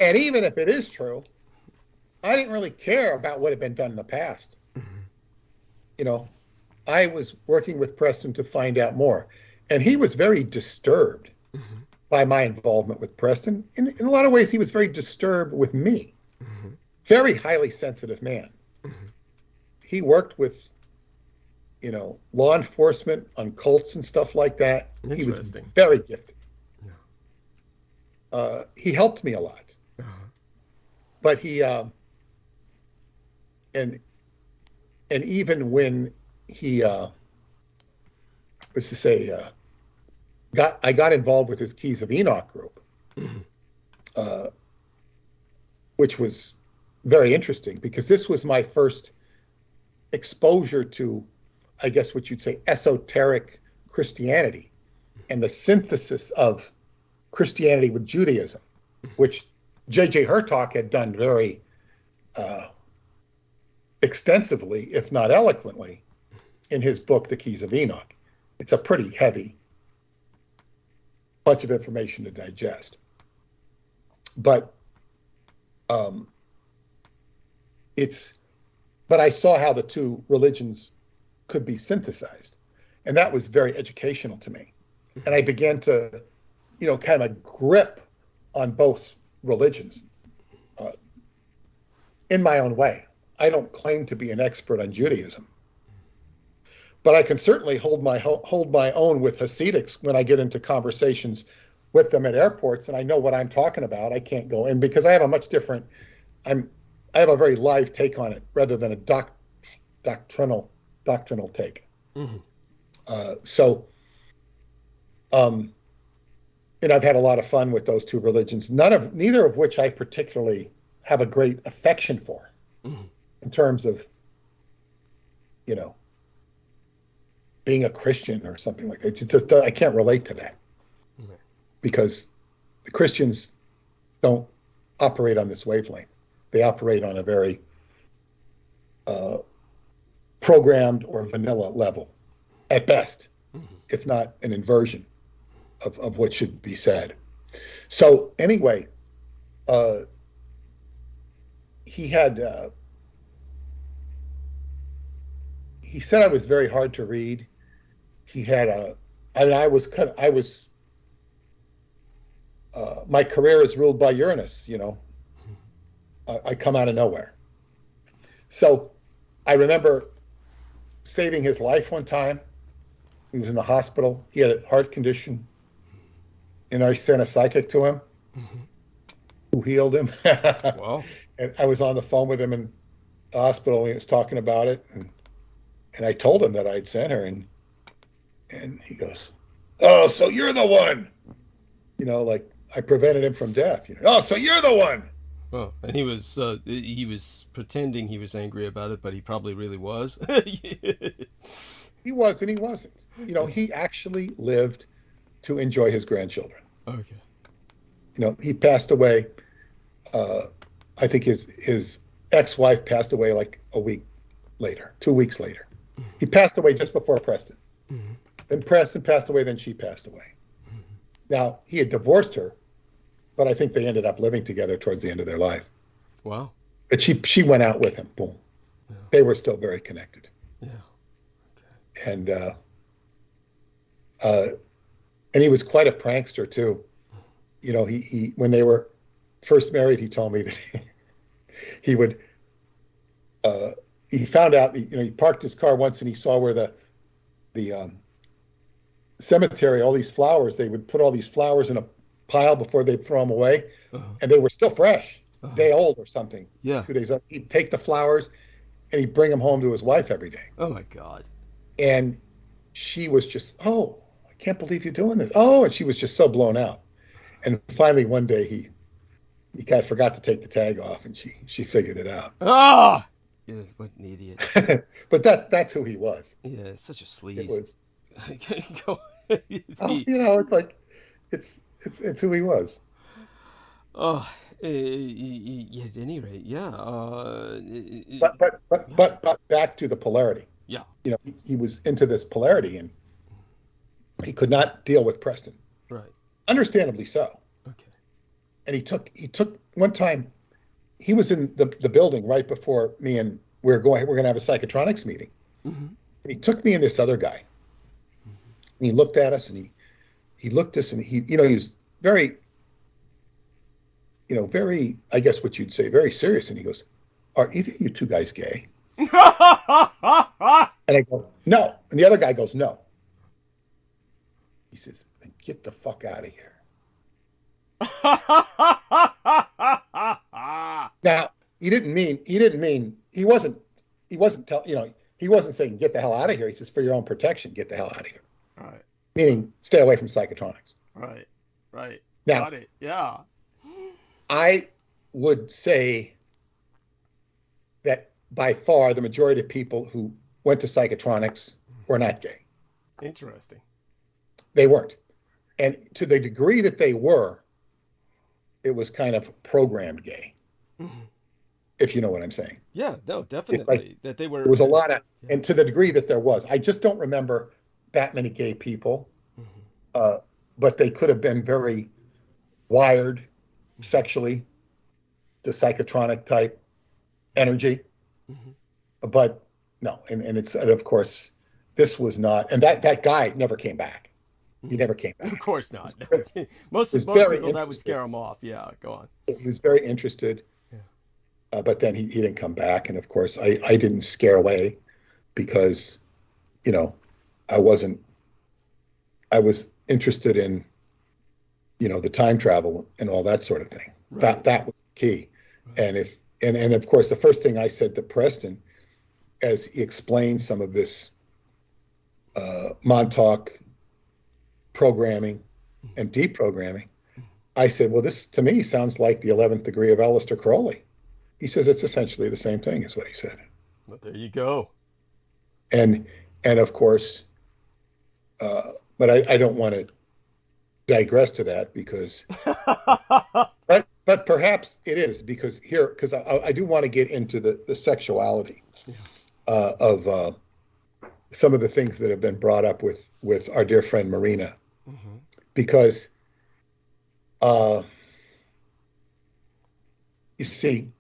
And even if it is true, I didn't really care about what had been done in the past. You know, I was working with Preston to find out more. And he was very disturbed by my involvement with Preston. In a lot of ways, he was very disturbed with me. Very highly sensitive man. He worked with, you know, law enforcement on cults and stuff like that. He was very gifted. He helped me a lot. But he, and even when he, what's to say, I got involved with his Keys of Enoch group, which was very interesting, because this was my first exposure to, I guess what you'd say, esoteric Christianity, and the synthesis of Christianity with Judaism, which J.J. Hertog had done very extensively, if not eloquently, in his book, The Keys of Enoch. It's a pretty heavy bunch of information to digest. But but I saw how the two religions could be synthesized. And that was very educational to me. And I began to, you know, kind of grip on both religions in my own way. I don't claim to be an expert on Judaism, but I can certainly hold my own with Hasidics when I get into conversations with them at airports, and I know what I'm talking about. I can't go in because I have a much different, I have a very live take on it rather than a doctrinal take. And I've had a lot of fun with those two religions, neither of which I particularly have a great affection for, in terms of, you know, being a Christian or something like that. It's just, I can't relate to that, because the Christians don't operate on this wavelength. They operate on a very programmed or vanilla level, at best, if not an inversion of what should be said. So anyway, he said I was very hard to read. He had my career is ruled by Uranus, you know. I come out of nowhere. So I remember saving his life one time. He was in the hospital. He had a heart condition. And I sent a psychic to him who healed him. Wow. And I was on the phone with him in the hospital and he was talking about it. And I told him that I'd sent her. And he goes, "Oh, so you're the one." Like I prevented him from death. "Oh, so you're the one." Oh, and he was pretending he was angry about it, but he probably really was. He was and he wasn't. He actually lived to enjoy his grandchildren. Okay. He passed away. I think his ex-wife passed away like a week later, 2 weeks later. He passed away just before Preston. Mm-hmm. Then Preston passed away, then she passed away. Mm-hmm. Now, he had divorced her, but I think they ended up living together towards the end of their life. Wow. But she went out with him. Boom. Yeah. They were still very connected. Yeah. Okay. And he was quite a prankster too. He when they were first married, he told me that he would he found out, he parked his car once and he saw where the cemetery, all these flowers, they would put all these flowers in a pile before they'd throw them away. And they were still fresh, day old or something. Yeah. 2 days up. He'd take the flowers and he'd bring them home to his wife every day. Oh my God. And she was just, "Oh, I can't believe you're doing this." Oh, and she was just so blown out. And finally one day he kind of forgot to take the tag off and she figured it out. Ah! Yeah, what an idiot. But that's who he was. Yeah, it's such a sleaze. It was. Go. It's like it's who he was. Oh, at any rate, yeah. But back to the polarity. Yeah. He was into this polarity and he could not deal with Preston. Right. Understandably so. Okay. And he took one time. He was in the building right before me and we're going to have a psychotronics meeting. Mm-hmm. And he took me and this other guy. Mm-hmm. And he looked at us and he looked at us and he was very, very, I guess what you'd say, very serious. And he goes, "Are either of you two guys gay?" And I go, "No." And the other guy goes, "No." He says, "Then get the fuck out of here." Now, he wasn't saying get the hell out of here. He says, for your own protection, get the hell out of here. Right. Meaning stay away from psychotronics. Right. Now, got it. Yeah. I would say that by far the majority of people who went to psychotronics were not gay. Interesting. They weren't. And to the degree that they were, it was kind of programmed gay. Mm-hmm. If you know what I'm saying. Yeah, no, definitely. That they were. There was a lot of, and to the degree that there was, I just don't remember that many gay people. Mm-hmm. But they could have been very wired sexually to psychotronic type energy. Mm-hmm. But no, and of course, this was not, and that guy never came back. He never came back. Of course not. most people, that would scare him off. Yeah, go on. He was very interested. But then he didn't come back. And of course, I didn't scare away because, I was interested in, the time travel and all that sort of thing. Right. That was key. Right. And of course, the first thing I said to Preston, as he explained some of this Montauk programming and deprogramming, I said, well, this to me sounds like the 11th degree of Aleister Crowley. He says it's essentially the same thing, is what he said. Well, there you go. And of course, but I don't want to digress to that because, but perhaps it is because I do want to get into the sexuality of some of the things that have been brought up with our dear friend Marina, mm-hmm. because you see,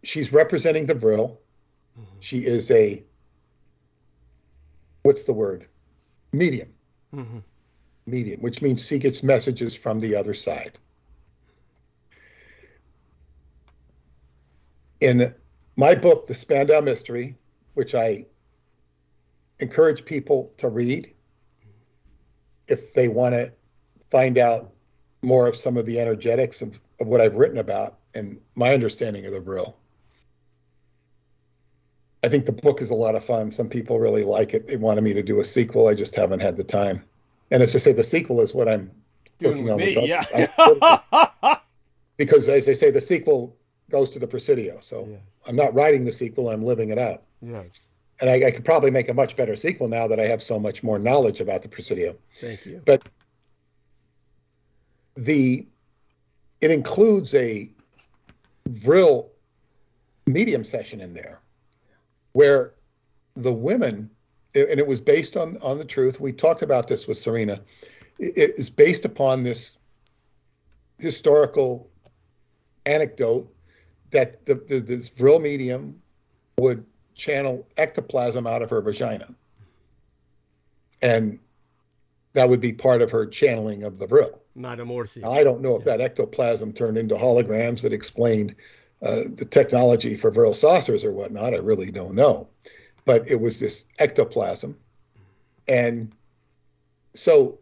she's representing the Vril. Mm-hmm. She is what's the word? Medium. Mm-hmm. Medium, which means she gets messages from the other side. In my book, The Spandau Mystery, which I encourage people to read if they want to find out more of some of the energetics of what I've written about and my understanding of the Vril. I think the book is a lot of fun. Some people really like it. They wanted me to do a sequel. I just haven't had the time. And as I say, the sequel is what I'm working on with others. Yeah. Because as they say, the sequel goes to the Presidio. So yes. I'm not writing the sequel, I'm living it out. Yes. And I could probably make a much better sequel now that I have so much more knowledge about the Presidio. Thank you. But it includes a Vril medium session in there where the women, and it was based on the truth. We talked about this with Serena. It is based upon this historical anecdote that this Vril medium would channel ectoplasm out of her vagina. And that would be part of her channeling of the Vril. Metamorphosis. I don't know if that ectoplasm turned into holograms that explained the technology for Vril saucers or whatnot. I really don't know. But it was this ectoplasm. And so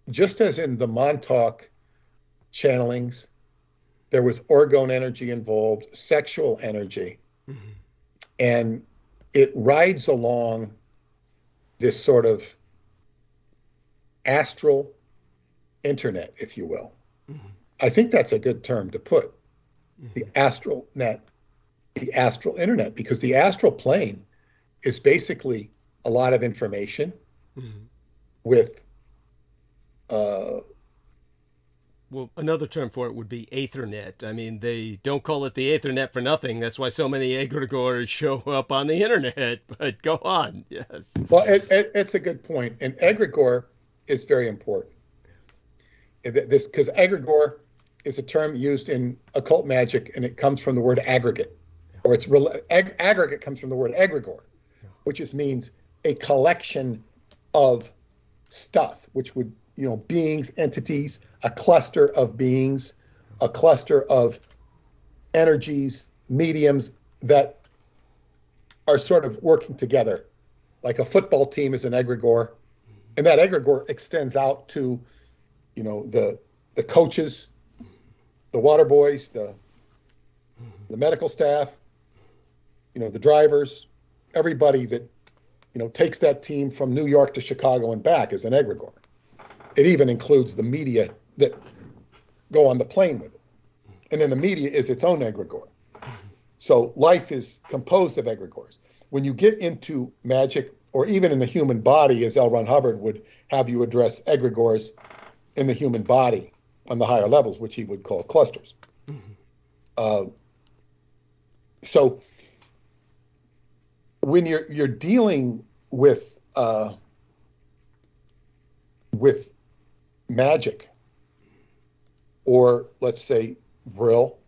just as in the Montauk channelings, there was orgone energy involved, sexual energy. Mm-hmm. And it rides along this sort of astral internet, if you will. Mm-hmm. I think that's a good term to put. Mm-hmm. The astral net, the astral internet, because the astral plane is basically a lot of information mm-hmm. with well, another term for it would be Ethernet. I mean, they don't call it the Ethernet for nothing. That's why so many egregores show up on the internet. But go on, yes. Well, it's a good point. And egregore is very important. Because egregore is a term used in occult magic, and it comes from the word aggregate. Or aggregate comes from the word egregore, which means a collection of stuff, which would, beings, entities, a cluster of beings, a cluster of energies, mediums that are sort of working together. Like a football team is an egregore, and that egregore extends out to, the coaches, the water boys, the medical staff, the drivers, everybody that, takes that team from New York to Chicago and back is an egregore. It even includes the media that go on the plane with it. And then the media is its own egregore. So life is composed of egregores. When you get into magic, or even in the human body, as L. Ron Hubbard would have you address egregores in the human body on the higher levels, which he would call clusters. Mm-hmm. So when you're dealing with magic, or let's say Vril,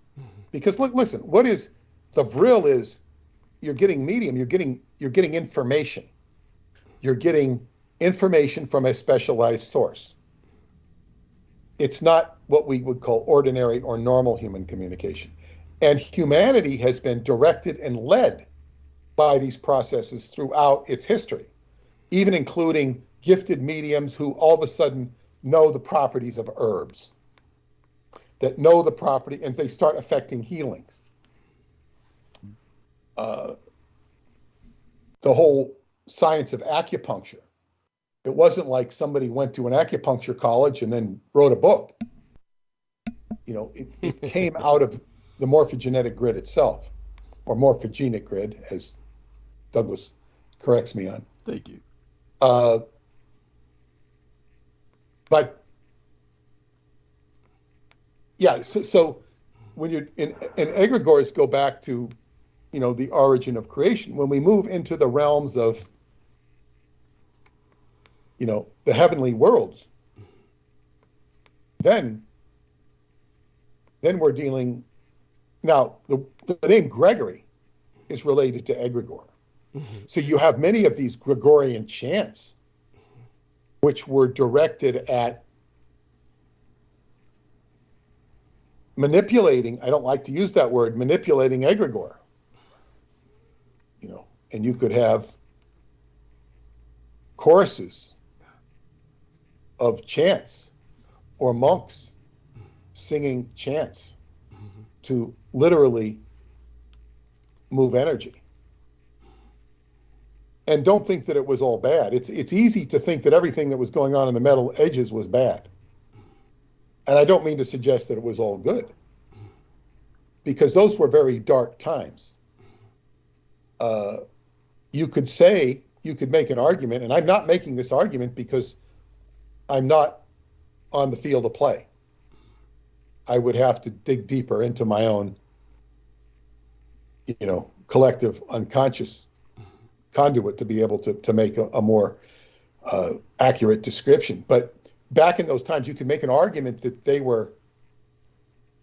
because listen, what is the Vril is you're getting medium, you're getting information. You're getting information from a specialized source. It's not what we would call ordinary or normal human communication. And humanity has been directed and led by these processes throughout its history, even including gifted mediums who all of a sudden know the properties of herbs, that know the property, and they start affecting healings. The whole science of acupuncture. It wasn't like somebody went to an acupuncture college and then wrote a book. It came out of the morphogenetic grid itself, or morphogenic grid, as Douglas corrects me on. Thank you. But yeah, so when you're in egregores go back to, the origin of creation. When we move into the realms of, the heavenly worlds, then we're dealing. Now, the name Gregory is related to egregore. Mm-hmm. So you have many of these Gregorian chants, which were directed at manipulating, I don't like to use that word, manipulating egregore. And you could have choruses of chants or monks singing chants. Mm-hmm. to literally move energy. And don't think that it was all bad. It's easy to think that everything that was going on in the metal edges was bad. And I don't mean to suggest that it was all good, because those were very dark times. You could make an argument, and I'm not making this argument because I'm not on the field of play. I would have to dig deeper into my own, collective unconscious conduit to be able to make a more accurate description. But back in those times, you could make an argument that they were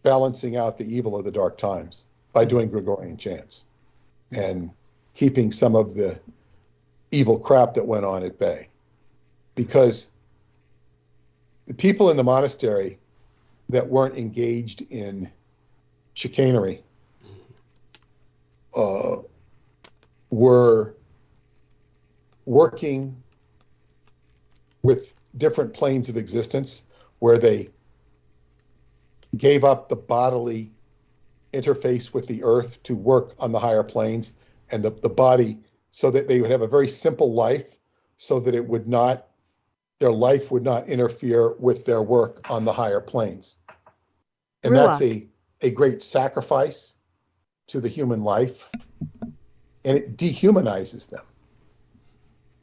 balancing out the evil of the dark times by doing Gregorian chants and keeping some of the evil crap that went on at bay. Because the people in the monastery that weren't engaged in chicanery were working with different planes of existence where they gave up the bodily interface with the earth to work on the higher planes, and the body, so that they would have a very simple life, so that their life would not interfere with their work on the higher planes. And that's a great sacrifice to the human life, and it dehumanizes them.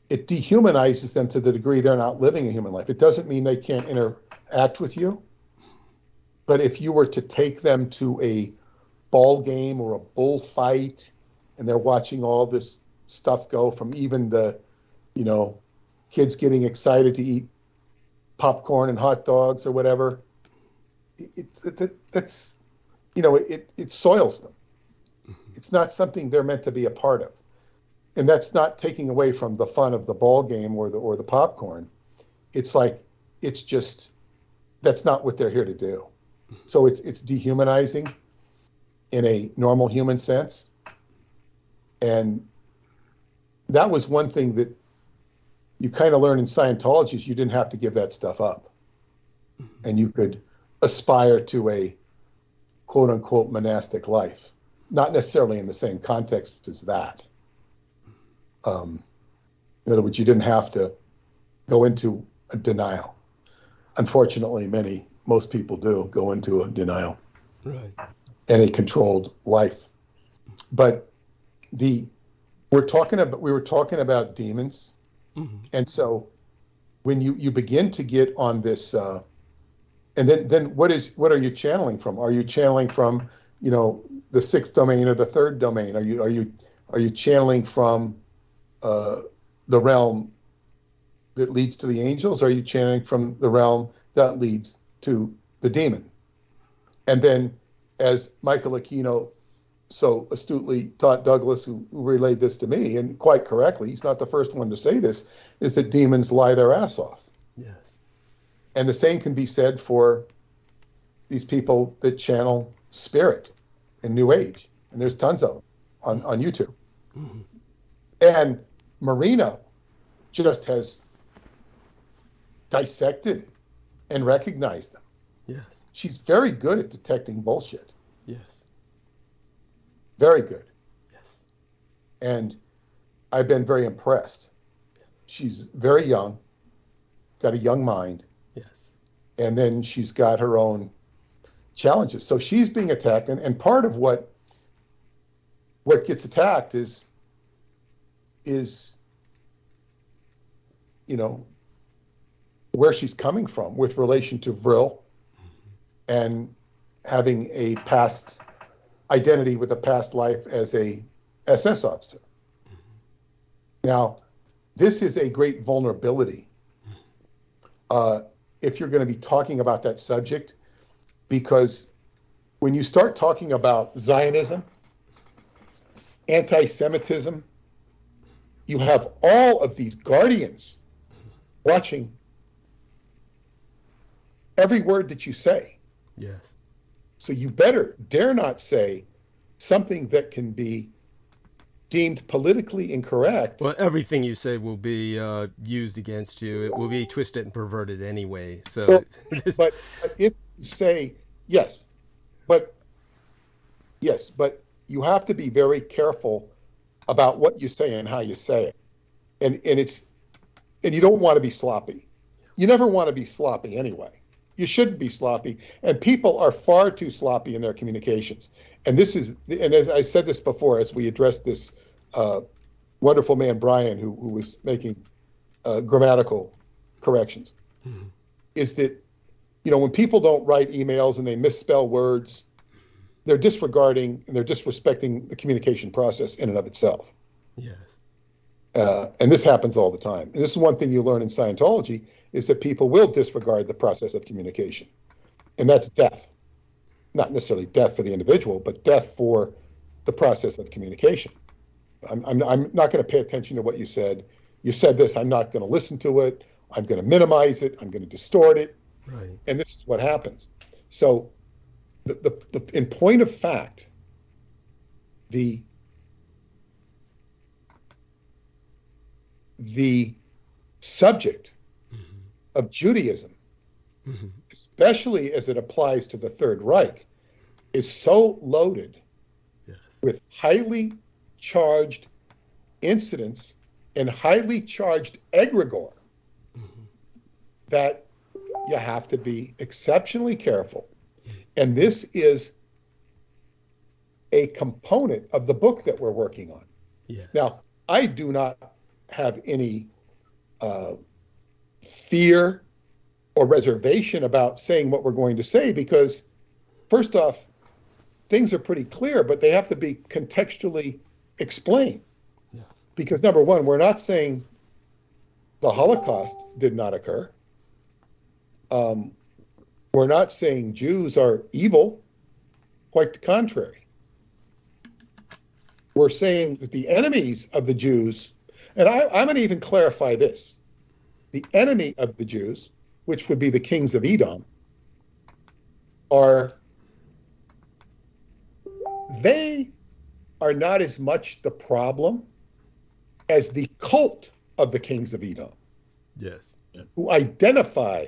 It dehumanizes them to the degree they're not living a human life. It doesn't mean they can't interact with you, but if you were to take them to a ball game or a bullfight, and they're watching all this stuff go, from even the, kids getting excited to eat popcorn and hot dogs or whatever, that's, it soils them. It's not something they're meant to be a part of. And that's not taking away from the fun of the ball game or the popcorn. It's like, that's not what they're here to do. So it's dehumanizing in a normal human sense. And that was one thing that you kind of learn in Scientology, is you didn't have to give that stuff up. And you could aspire to a quote unquote monastic life, not necessarily in the same context as that. In other words, you didn't have to go into a denial. Unfortunately, most people do go into a denial, right, and a controlled life. But we were talking about demons, and so when you begin to get on this, and then what are you channeling from? Are you channeling from the sixth domain or the third domain? Are you channeling from the realm that leads to the angels? Or are you channeling from the realm that leads to the demon? And then, as Michael Aquino so astutely taught Douglas, who relayed this to me, and quite correctly, he's not the first one to say this, is that demons lie their ass off. Yes. And the same can be said for these people that channel spirit in New Age. And there's tons of them on YouTube. Mm-hmm. And MARINA just has dissected and recognized them. Yes. She's very good at detecting bullshit. Yes. Very good. Yes. And I've been very impressed. She's very young, got a young mind. Yes. And then she's got her own challenges. So she's being attacked, and part of what gets attacked is where she's coming from with relation to Vril and having a past identity with a past life as a SS officer. Now, this is a great vulnerability if you're going to be talking about that subject, because when you start talking about Zionism, anti-Semitism, you have all of these guardians watching every word that you say. Yes. So you dare not say something that can be deemed politically incorrect. Well, everything you say will be used against you. It will be twisted and perverted anyway. So, but if you say yes, but Yes, but you have to be very careful about what you say and how you say it. And you don't want to be sloppy. You never want to be sloppy anyway. You shouldn't be sloppy. And people are far too sloppy in their communications. And as I said this before, as we addressed this wonderful man, Brian, who was making grammatical corrections, is that, when people don't write emails and they misspell words, they're disregarding and they're disrespecting the communication process in and of itself. Yes. And this happens all the time. And this is one thing you learn in Scientology, is that people will disregard the process of communication. And that's death. Not necessarily death for the individual, but death for the process of communication. I'm not going to pay attention to what you said. You said this, I'm not going to listen to it. I'm going to minimize it. I'm going to distort it. Right. And this is what happens. So in point of fact, the subject of Judaism, especially as it applies to the Third Reich, is so loaded with highly charged incidents and highly charged egregore that you have to be exceptionally careful. And this is a component of the book that we're working on. Yes. Now, I do not have any fear or reservation about saying what we're going to say, because first off, things are pretty clear, but they have to be contextually explained. Yes. Because number one, we're not saying the Holocaust did not occur. We're not saying Jews are evil, quite the contrary. We're saying that the enemies of the Jews, and I'm going to even clarify this, the enemy of the Jews, which would be the kings of Edom, they are not as much the problem as the cult of the kings of Edom. Yes. Who identify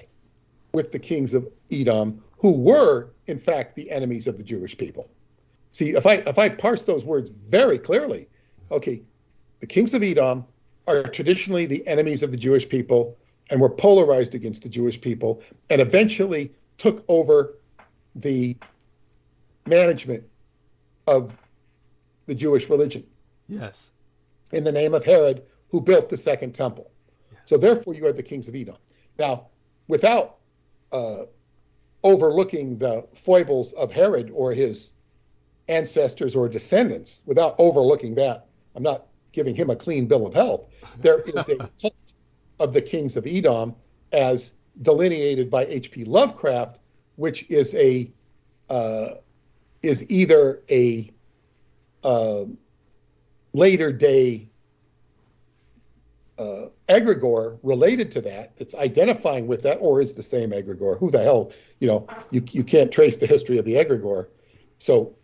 with the kings of Edom, who were, in fact, the enemies of the Jewish people. See, if I parse those words very clearly, okay, the kings of Edom are traditionally the enemies of the Jewish people and were polarized against the Jewish people and eventually took over the management of the Jewish religion. Yes. In the name of Herod, who built the Second Temple. Yes. So therefore you are the kings of Edom. Now, without overlooking the foibles of Herod or his ancestors or descendants, without overlooking that, I'm not giving him a clean bill of health. There is a cult of the kings of Edom as delineated by H.P. Lovecraft, which is either a later day egregore related to that, that's identifying with that, or is the same egregore. Who the hell, you can't trace the history of the egregore. So,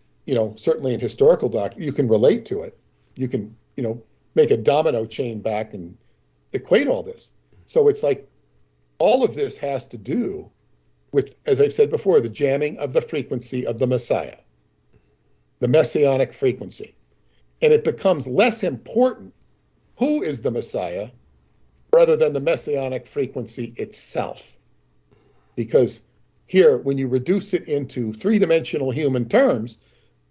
certainly in historical you can relate to it. You can, make a domino chain back and equate all this. So it's like all of this has to do with, as I've said before, the jamming of the frequency of the Messiah, the messianic frequency. And it becomes less important who is the Messiah rather than the messianic frequency itself. Because here, when you reduce it into three-dimensional human terms,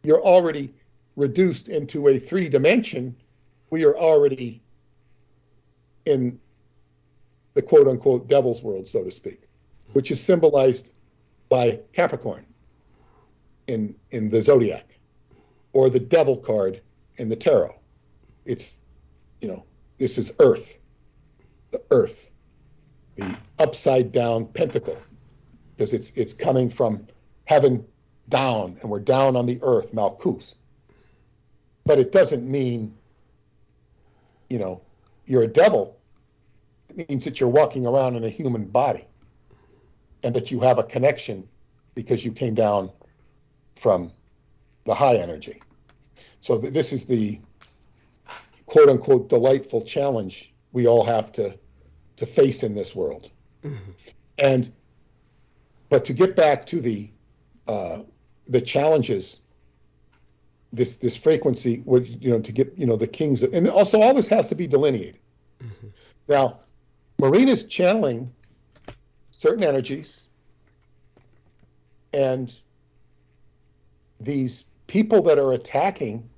you're already reduced into a three-dimension. We are already in the quote-unquote devil's world, so to speak, which is symbolized by Capricorn in the zodiac, or the devil card in the tarot. It's, this is Earth, the upside down pentacle, because it's coming from heaven down, and we're down on the earth, Malkuth. But it doesn't mean, you're a devil. It means that you're walking around in a human body and that you have a connection because you came down from the high energy. So this is the quote unquote delightful challenge we all have to face in this world. Mm-hmm. But to get back to the challenges this frequency would, to get, the kings, and also all this has to be delineated. Mm-hmm. Now, MARINA's channeling certain energies, and these people that are attacking,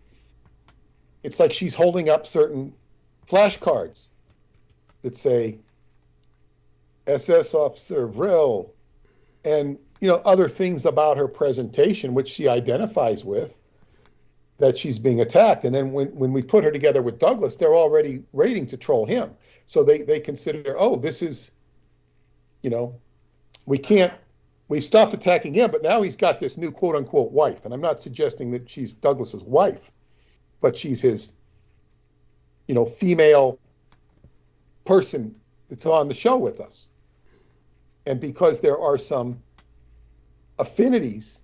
it's like she's holding up certain flashcards that say SS Officer Vril, and other things about her presentation which she identifies with, that she's being attacked. And then when we put her together with Douglas, they're already waiting to troll him. So they consider, this is, we stopped attacking him, but now he's got this new quote unquote wife. And I'm not suggesting that she's Douglas's wife, but she's his, female person that's on the show with us. And because there are some affinities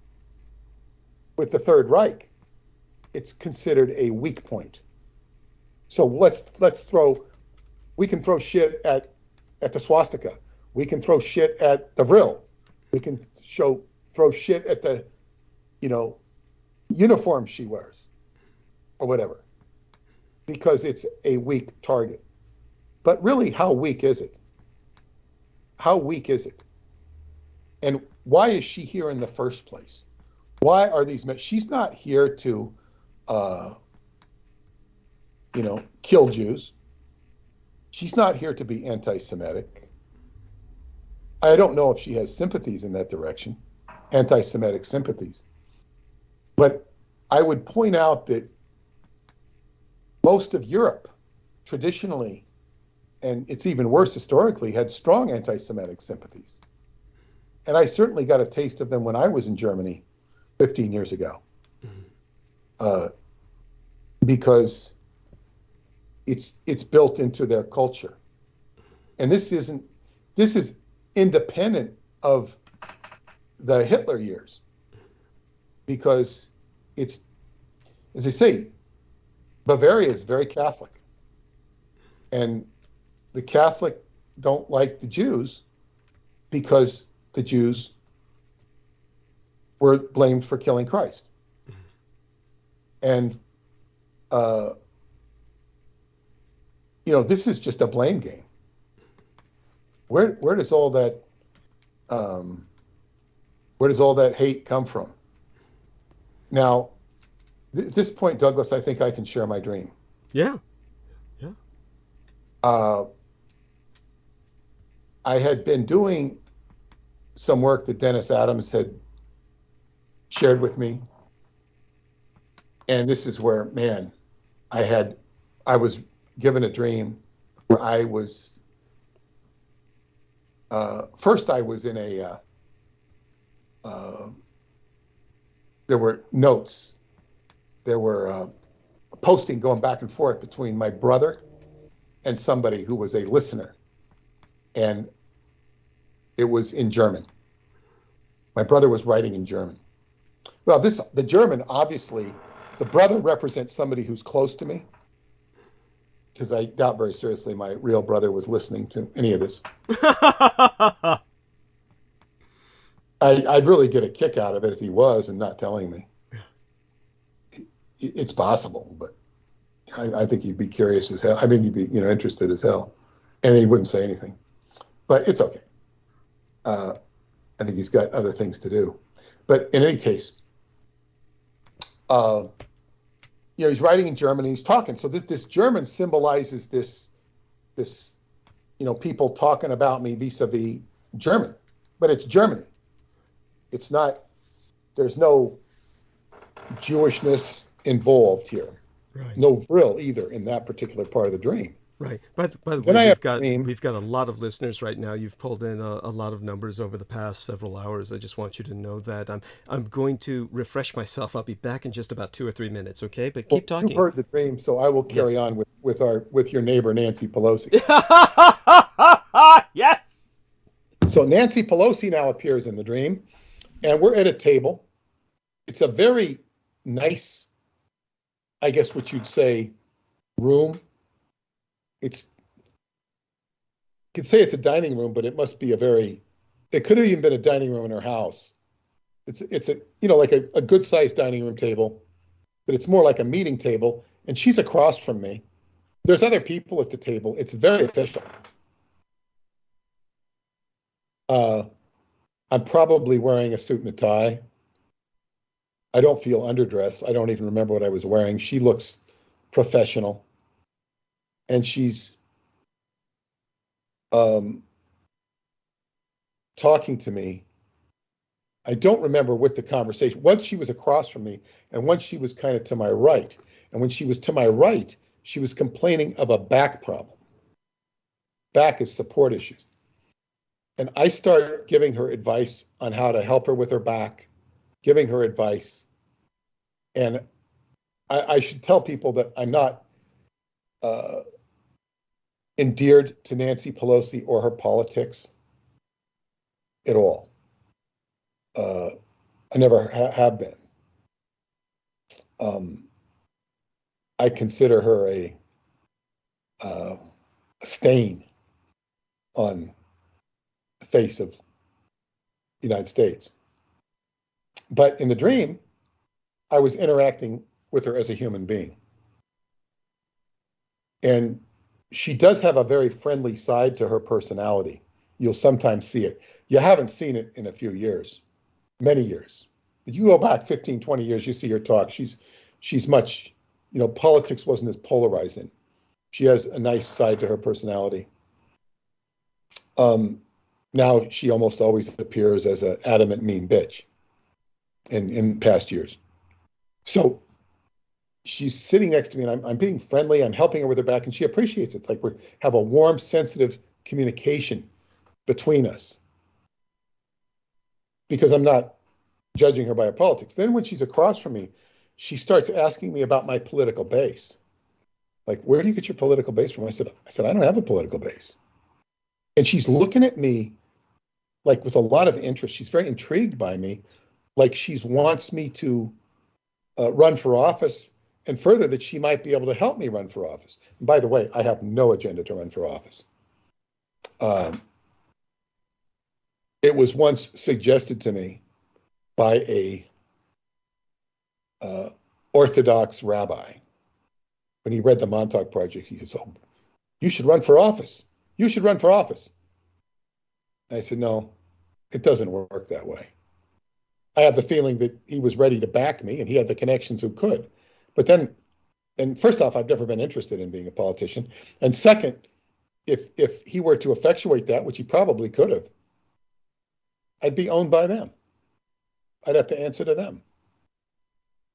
with the Third Reich, it's considered a weak point. So we can throw shit at the swastika. We can throw shit at the Vril. We can throw shit at the, uniform she wears, or whatever, because it's a weak target. But really, how weak is it? How weak is it? And why is she here in the first place? Why are these men? She's not here to, kill Jews. She's not here to be anti-Semitic. I don't know if she has sympathies in that direction, anti-Semitic sympathies. But I would point out that most of Europe, traditionally, and it's even worse historically, had strong anti-Semitic sympathies. And I certainly got a taste of them when I was in Germany 15 years ago. Because it's built into their culture. And this is independent of the Hitler years, because it's, as I say, Bavaria is very Catholic, and the Catholic don't like the Jews because the Jews were blamed for killing Christ. And this is just a blame game. Where does all that hate come from? Now, at this point, Douglas, I think I can share my dream. Yeah. I had been doing some work that Dennis Adams had shared with me, and this is where, man, I was given a dream where I was, first I was in there were notes, there were a posting going back and forth between my brother and somebody who was a listener, and it was in German. My brother was writing in German. Well, the German, obviously, the brother represents somebody who's close to me, because I doubt very seriously my real brother was listening to any of this. I'd really get a kick out of it if he was and not telling me. It's possible, but I think he'd be curious as hell. I mean, he'd be interested as hell, and he wouldn't say anything. But it's okay. I think he's got other things to do. But in any case, he's writing in German and he's talking. So this German symbolizes this people talking about me vis-a-vis German, but it's Germany. It's not. There's no Jewishness involved here. Right. No Vril either in that particular part of the dream. Right. By the way, we've got a lot of listeners right now. You've pulled in a lot of numbers over the past several hours. I just want you to know that I'm going to refresh myself. I'll be back in just about 2 or 3 minutes. Okay, but keep talking. You heard the dream, so I will carry on with your neighbor Nancy Pelosi. Yes. So Nancy Pelosi now appears in the dream, and we're at a table. It's a very nice, I guess what you'd say, room. You could say it's a dining room, but it must be it could have even been a dining room in her house. It's a like a good sized dining room table, but it's more like a meeting table, and she's across from me. There's other people at the table. It's very official. I'm probably wearing a suit and a tie. I don't feel underdressed. I don't even remember what I was wearing. She looks professional. And she's talking to me. I don't remember what the conversation. Once she was across from me, and once she was kind of to my right. And when she was to my right, she was complaining of a back problem. Back is support issues. And I started giving her advice on how to help her with her back, giving her advice. And I should tell people that I'm not endeared to Nancy Pelosi or her politics at all. I never have been. I consider her a stain on the face of the United States. But in the dream, I was interacting with her as a human being. And she does have a very friendly side to her personality. You'll sometimes see it. You haven't seen it in a few years, many years. But you go back 15, 20 years, you see her talk. She's much, politics wasn't as polarizing. She has a nice side to her personality. Now she almost always appears as an adamant mean bitch in past years. So she's sitting next to me, and I'm being friendly. I'm helping her with her back, and she appreciates it. It's like we have a warm, sensitive communication between us because I'm not judging her by her politics. Then when she's across from me, she starts asking me about my political base. Like, where do you get your political base from? I said, I don't have a political base. And she's looking at me like with a lot of interest. She's very intrigued by me, like she wants me to run for office, and further that she might be able to help me run for office. And by the way, I have no agenda to run for office. It was once suggested to me by a Orthodox rabbi. When he read the Montauk Project, he said, "Oh, you should run for office. You should run for office." And I said, "No, it doesn't work that way." I have the feeling that he was ready to back me, and he had the connections who could. But then, and first off, I've never been interested in being a politician. And second, if he were to effectuate that, which he probably could have, I'd be owned by them. I'd have to answer to them.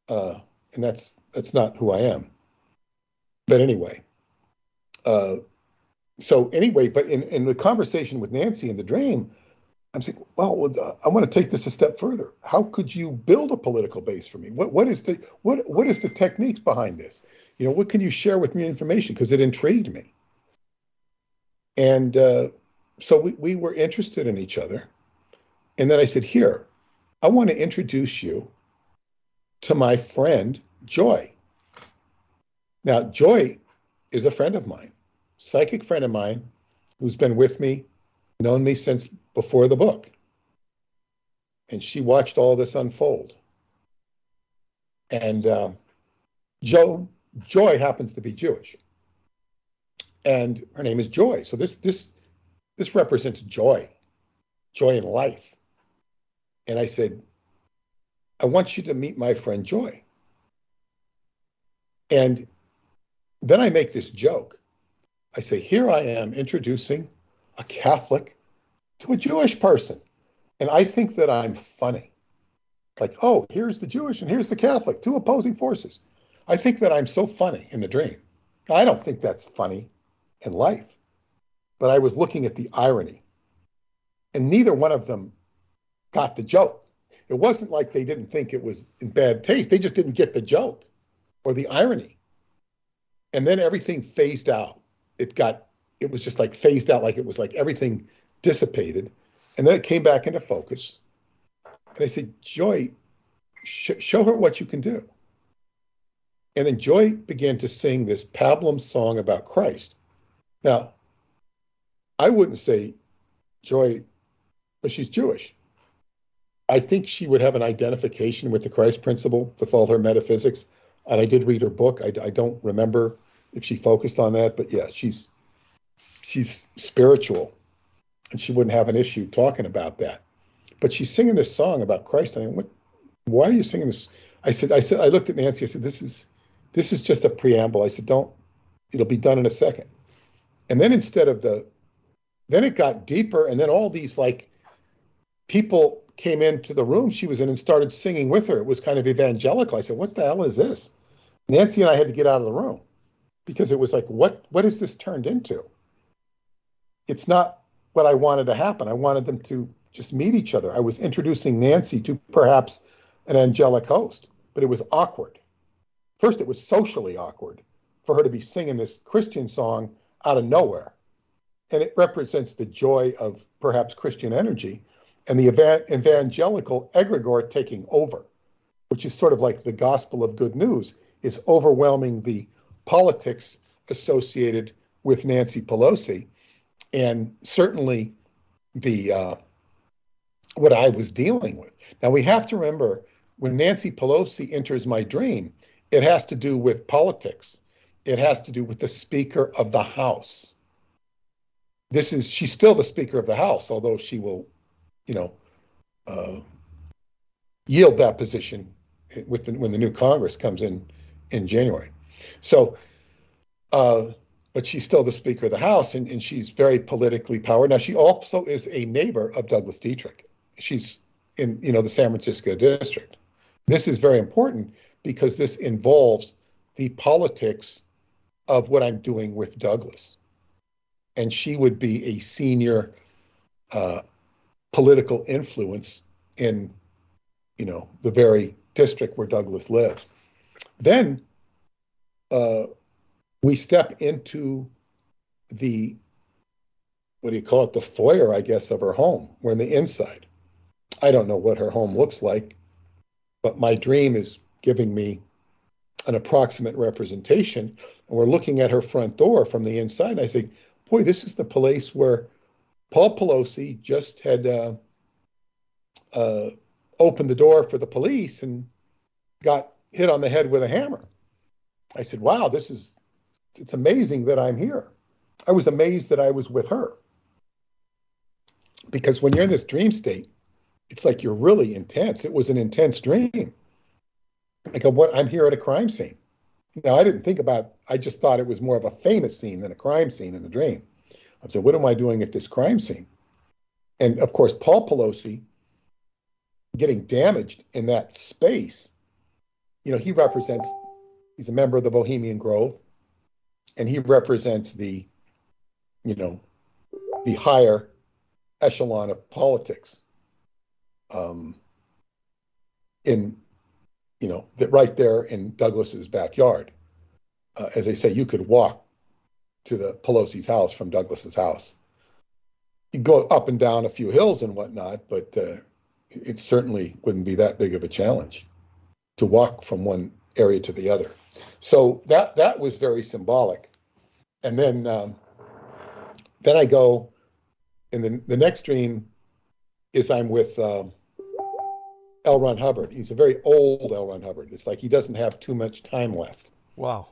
And that's not who I am. But anyway, but in the conversation with Nancy in the dream, I'm saying, well, I want to take this a step further. How could you build a political base for me? What is the techniques behind this? What can you share with me information? Because it intrigued me. And so we were interested in each other. And then I said, here, I want to introduce you to my friend, Joy. Now, Joy is a friend of mine, psychic friend of mine, who's been with me, known me since before the book. And she watched all this unfold. And Joy happens to be Jewish. And her name is Joy. So this represents joy in life. And I said, I want you to meet my friend Joy. And then I make this joke. I say, here I am introducing a Catholic to a Jewish person. And I think that I'm funny. Like, oh, here's the Jewish and here's the Catholic, two opposing forces. I think that I'm so funny in the dream. I don't think that's funny in life. But I was looking at the irony. And neither one of them got the joke. It wasn't like they didn't think it was in bad taste. They just didn't get the joke or the irony. And then everything phased out. It was just like phased out, like it was like everything dissipated. And then it came back into focus. And I said, Joy, show her what you can do. And then Joy began to sing this pablum song about Christ. Now, I wouldn't say Joy, but she's Jewish. I think she would have an identification with the Christ principle with all her metaphysics. and I did read her book. I don't remember if she focused on that, but yeah, she's spiritual, and she wouldn't have an issue talking about that. But she's singing this song about Christ. I mean, why are you singing this? I looked at Nancy. I said, this is just a preamble. I said, don't. It'll be done in a second. And then then it got deeper, and then all these like people came into the room she was in and started singing with her. It was kind of evangelical. I said, what the hell is this? Nancy and I had to get out of the room because it was like, what is this turned into? It's not what I wanted to happen. I wanted them to just meet each other. I was introducing Nancy to perhaps an angelic host, but it was awkward. First, it was socially awkward for her to be singing this Christian song out of nowhere. And it represents the joy of perhaps Christian energy and the evangelical egregore taking over, which is sort of like the gospel of good news, is overwhelming the politics associated with Nancy Pelosi, and certainly the what I was dealing with. Now, we have to remember, when Nancy Pelosi enters my dream, it has to do with politics. It has to do with the Speaker of the House. She's still the Speaker of the House, although she will, yield that position when the new Congress comes in January. So, but she's still the Speaker of the House, and she's very politically powered. Now, she also is a neighbor of Douglas Dietrich. She's in, the San Francisco district. This is very important because this involves the politics of what I'm doing with Douglas. And she would be a senior political influence in, the very district where Douglas lives. Then we step into the, the foyer, I guess, of her home. We're in the inside. I don't know what her home looks like, but my dream is giving me an approximate representation. And we're looking at her front door from the inside. And I say, boy, this is the place where Paul Pelosi just had opened the door for the police and got hit on the head with a hammer. I said, wow, it's amazing that I'm here. I was amazed that I was with her. Because when you're in this dream state, it's like you're really intense. It was an intense dream. Like, I'm here at a crime scene. Now, I just thought it was more of a famous scene than a crime scene in the dream. I said, what am I doing at this crime scene? And of course, Paul Pelosi getting damaged in that space, he's a member of the Bohemian Grove, and he represents the higher echelon of politics right there in Douglas's backyard. As I say, you could walk to the Pelosi's house from Douglas's house. You go up and down a few hills and whatnot, but it certainly wouldn't be that big of a challenge to walk from one area to the other. So that was very symbolic. And then I go, and the next dream is I'm with L. Ron Hubbard. He's a very old L. Ron Hubbard. It's like he doesn't have too much time left. Wow.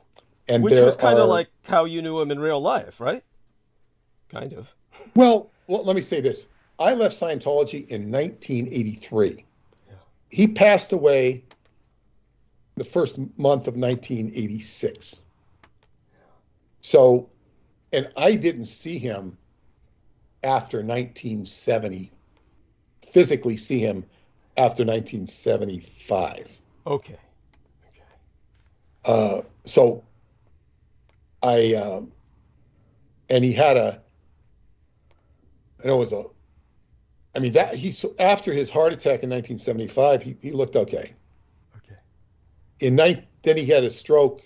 And which was kind of like how you knew him in real life, right? Kind of. Well, let me say this. I left Scientology in 1983. Yeah. He passed away the first month of 1986. So, and I didn't see him after 1970, physically see him after 1975. Okay. So and he had after his heart attack in 1975, he looked okay. Okay. Then he had a stroke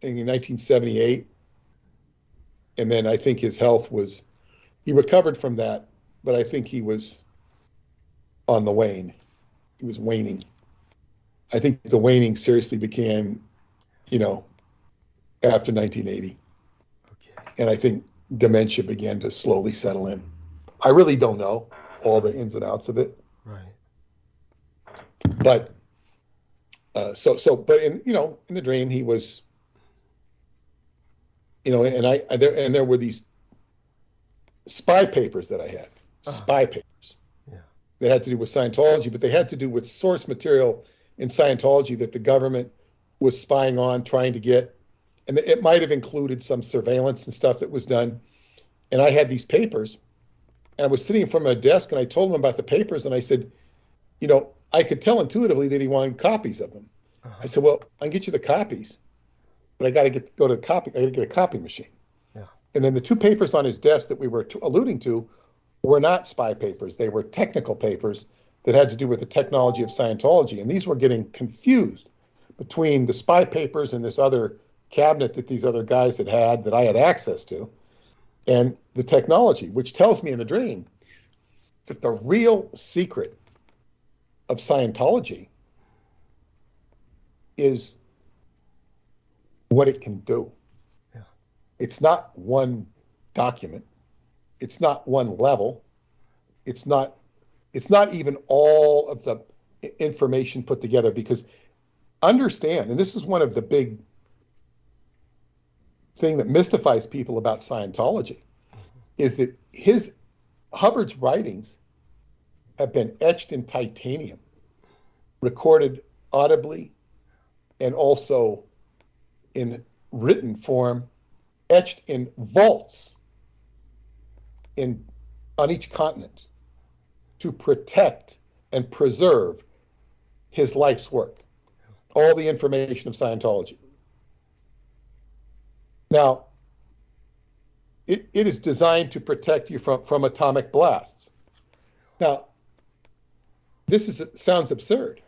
in 1978. And then I think his health he recovered from that, but I think he was on the wane. He was waning. I think the waning seriously began, after 1980. Okay. And I think dementia began to slowly settle in. I really don't know all the ins and outs of it. Right. But But in the dream, he was, and there were these spy papers that I had, spy papers. Yeah. They had to do with Scientology, but they had to do with source material in Scientology that the government was spying on, trying to get, and it might have included some surveillance and stuff that was done. And I had these papers, and I was sitting in front of my desk, and I told him about the papers, and I said, I could tell intuitively that he wanted copies of them. I said, well, I can get you the copies, but I got to go to the copy. I got to get a copy machine. Yeah. And then the two papers on his desk that we were alluding to were not spy papers. They were technical papers that had to do with the technology of Scientology. And these were getting confused between the spy papers and this other cabinet that these other guys had that I had access to, and the technology, which tells me in the dream that the real secret of Scientology is what it can do. Yeah. It's not one document. It's not one level. It's not even all of the information put together, because understand, and this is one of the big thing that mystifies people about Scientology, is that Hubbard's writings have been etched in titanium, recorded audibly, and also in written form, etched in vaults on each continent to protect and preserve his life's work, all the information of Scientology. Now, it is designed to protect you from atomic blasts. Now, this sounds absurd,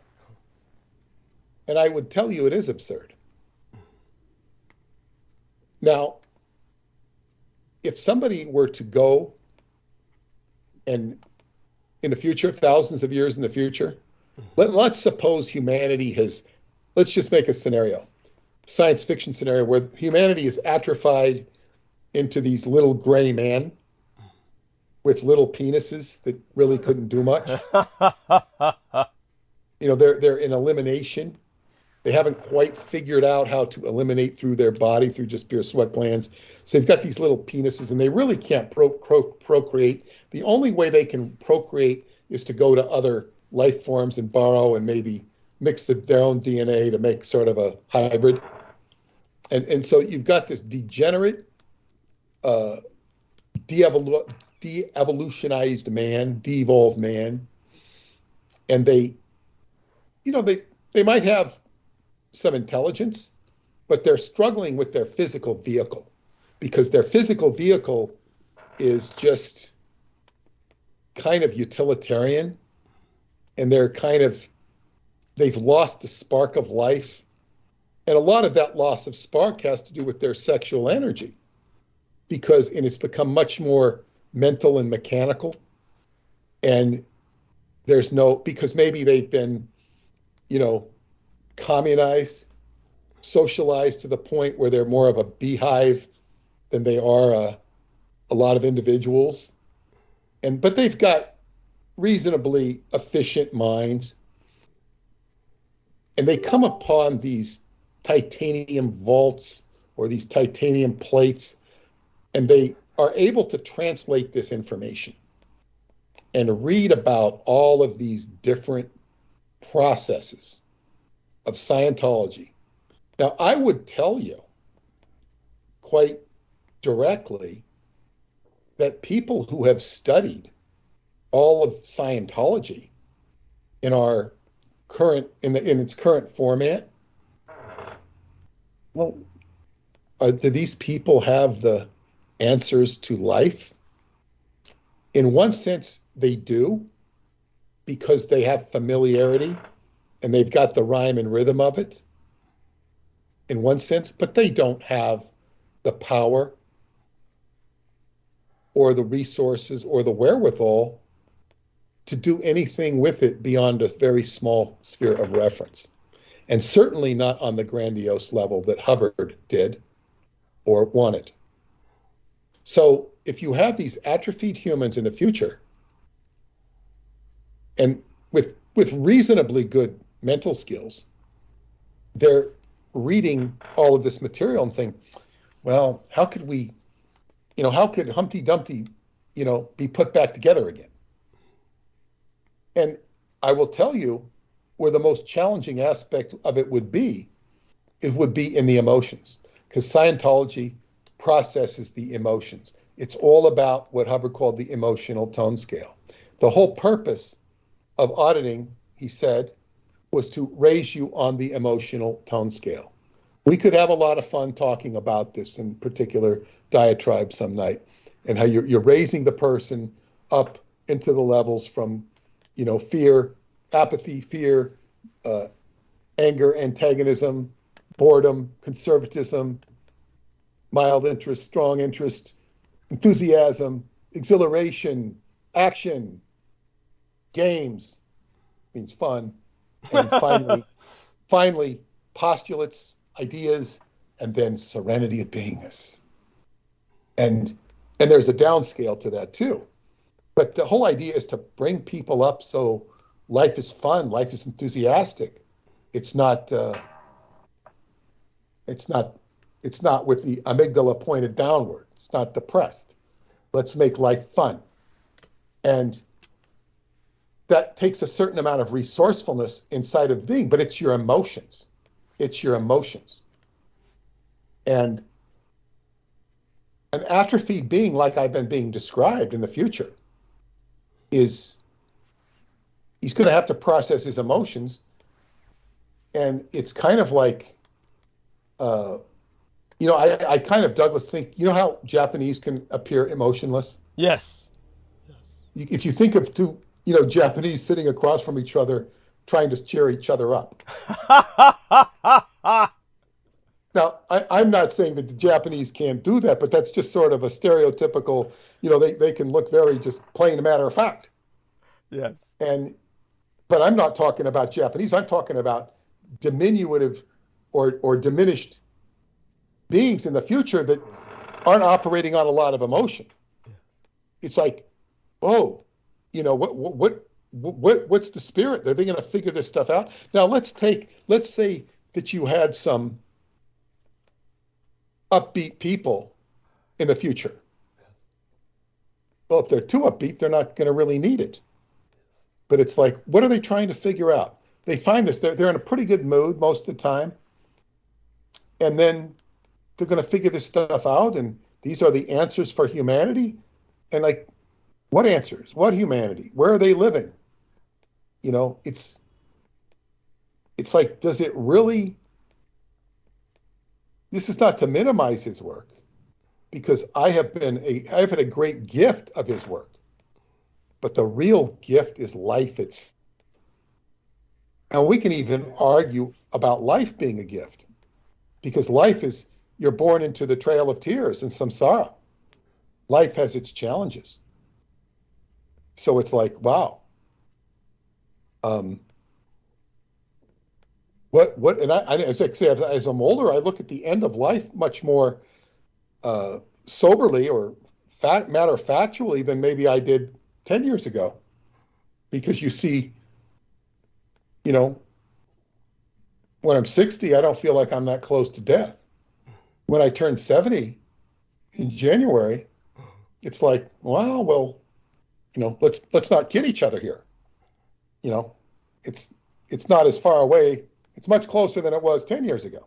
and I would tell you it is absurd. Now, if somebody were to go and in the future, thousands of years in the future, let's suppose humanity let's just make a scenario, science fiction scenario, where humanity is atrophied into these little gray men with little penises that really couldn't do much. They're in elimination. They haven't quite figured out how to eliminate through their body, through just pure sweat glands. So they've got these little penises, and they really can't procreate. The only way they can procreate is to go to other life forms and borrow and maybe mix their own DNA to make sort of a hybrid. And so you've got this degenerate, de-evolutionized man, de-evolved man, and they might have some intelligence, but they're struggling with their physical vehicle, because their physical vehicle is just kind of utilitarian, and they've lost the spark of life. And a lot of that loss of spark has to do with their sexual energy, because it's become much more mental and mechanical. And because maybe they've been, communized, socialized to the point where they're more of a beehive than they are a lot of individuals. But they've got reasonably efficient minds. And they come upon these titanium vaults or these titanium plates, and they are able to translate this information and read about all of these different processes of Scientology. Now, I would tell you quite directly that people who have studied all of Scientology in its current format, well, do these people have the answers to life? In one sense, they do, because they have familiarity and they've got the rhyme and rhythm of it, in one sense, but they don't have the power or the resources or the wherewithal to do anything with it beyond a very small sphere of reference. And certainly not on the grandiose level that Hubbard did or wanted. So if you have these atrophied humans in the future, and with reasonably good mental skills, they're reading all of this material and saying, well, how could Humpty Dumpty, be put back together again? And I will tell you where the most challenging aspect of it would be in the emotions, because Scientology processes the emotions. It's all about what Hubbard called the emotional tone scale. The whole purpose of auditing, he said, was to raise you on the emotional tone scale. We could have a lot of fun talking about this in particular diatribe some night, and how you're raising the person up into the levels from, fear, apathy, fear, anger, antagonism, boredom, conservatism, mild interest, strong interest, enthusiasm, exhilaration, action, games, means fun, and finally, postulates, ideas, and then serenity of beingness. And there's a downscale to that too. But the whole idea is to bring people up so life is fun, life is enthusiastic. It's not with the amygdala pointed downward. It's not depressed. Let's make life fun. And that takes a certain amount of resourcefulness inside of being, but it's your emotions. It's your emotions. And an atrophied being, like I've been being described in the future, he's going to have to process his emotions. And it's kind of like, I kind of, Douglas, think, how Japanese can appear emotionless? Yes. If you think of two, Japanese sitting across from each other, trying to cheer each other up. Now, I'm not saying that the Japanese can't do that, but that's just sort of a stereotypical, they can look very just plain matter of fact. Yes. But I'm not talking about Japanese. I'm talking about diminutive or diminished beings in the future that aren't operating on a lot of emotion. It's like, what's the spirit? Are they going to figure this stuff out? Now let's say that you had some upbeat people in the future. Well, if they're too upbeat, they're not going to really need it. But it's like, what are they trying to figure out? They find this, they're in a pretty good mood most of the time. And then they're going to figure this stuff out. And these are the answers for humanity. And like, what answers? What humanity? Where are they living? It's like, does it really? This is not to minimize his work, because I have had a great gift of his work. But the real gift is life itself. And we can even argue about life being a gift, because life is, you're born into the trail of tears and samsara. Life has its challenges. So it's like, wow. And as I say, as I'm older, I look at the end of life much more soberly or matter-factually than maybe I did 10 years ago. Because you see, when I'm 60, I don't feel like I'm that close to death. When I turn 70 in January, it's like, well, let's not kid each other here. It's not as far away. It's much closer than it was 10 years ago.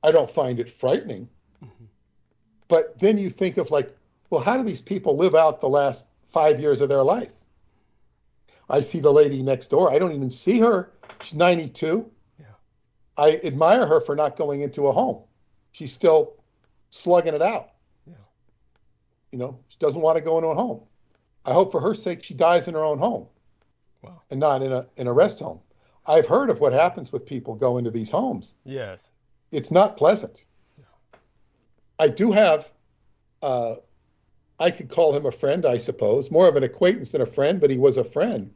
I don't find it frightening. But then you think of like, well, how do these people live out the last 5 years of their life? I see the lady next door. I don't even see her. She's 92. Yeah. I admire her for not going into a home. She's still slugging it out. Yeah. She doesn't want to go into a home. I hope for her sake she dies in her own home. Wow. And not in a rest home. I've heard of what happens with people go into these homes. Yes. It's not pleasant. Yeah. I do have, I could call him a friend, I suppose, more of an acquaintance than a friend, but he was a friend.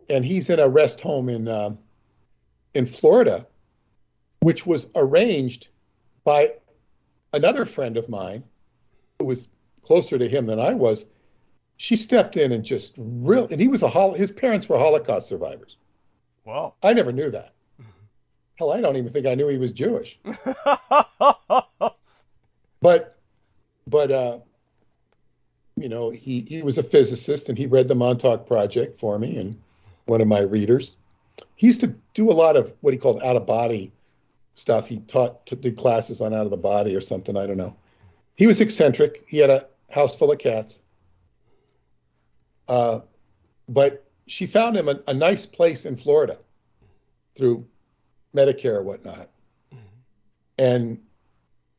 And he's in a rest home in Florida, which was arranged by another friend of mine who was closer to him than I was. She stepped in and just and he was his parents were Holocaust survivors. Wow. I never knew that. Hell, I don't even think I knew he was Jewish. But you know, he was a physicist, and he read the Montauk Project for me, and one of my readers. He used to do a lot of what he called out-of-body stuff. He did classes on out of the body or something, I don't know. He was eccentric. He had a house full of cats. But she found him a nice place in Florida through Medicare or whatnot. And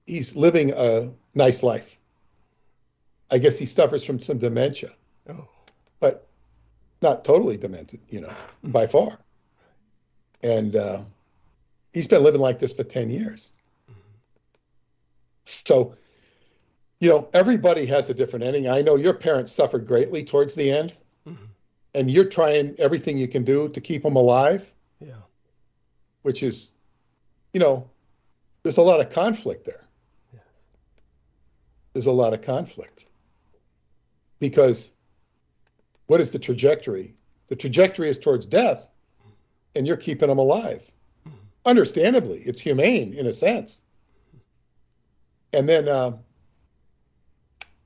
he's living a nice life. I guess he suffers from some dementia, but not totally demented, you know, by far. And he's been living like this for 10 years. So, you know, everybody has a different ending. I know your parents suffered greatly towards the end, and you're trying everything you can do to keep them alive. Yeah. Which is, you know, there's a lot of conflict there. Yes. There's a lot of conflict. Because what is the trajectory? The trajectory is towards death, and you're keeping them alive. Understandably, it's humane in a sense. And then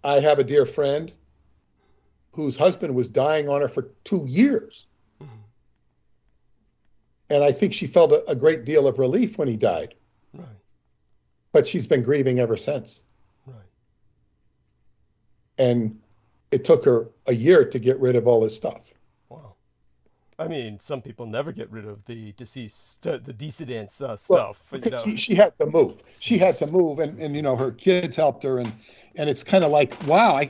I have a dear friend whose husband was dying on her for 2 years. And I think she felt a great deal of relief when he died. Right. But she's been grieving ever since. Right. And it took her a year to get rid of all his stuff. Wow. I mean, some people never get rid of the deceased, the dissidents stuff. Well, you know. She had to move. She had to move, and you know, her kids helped her, and it's kind of like, wow.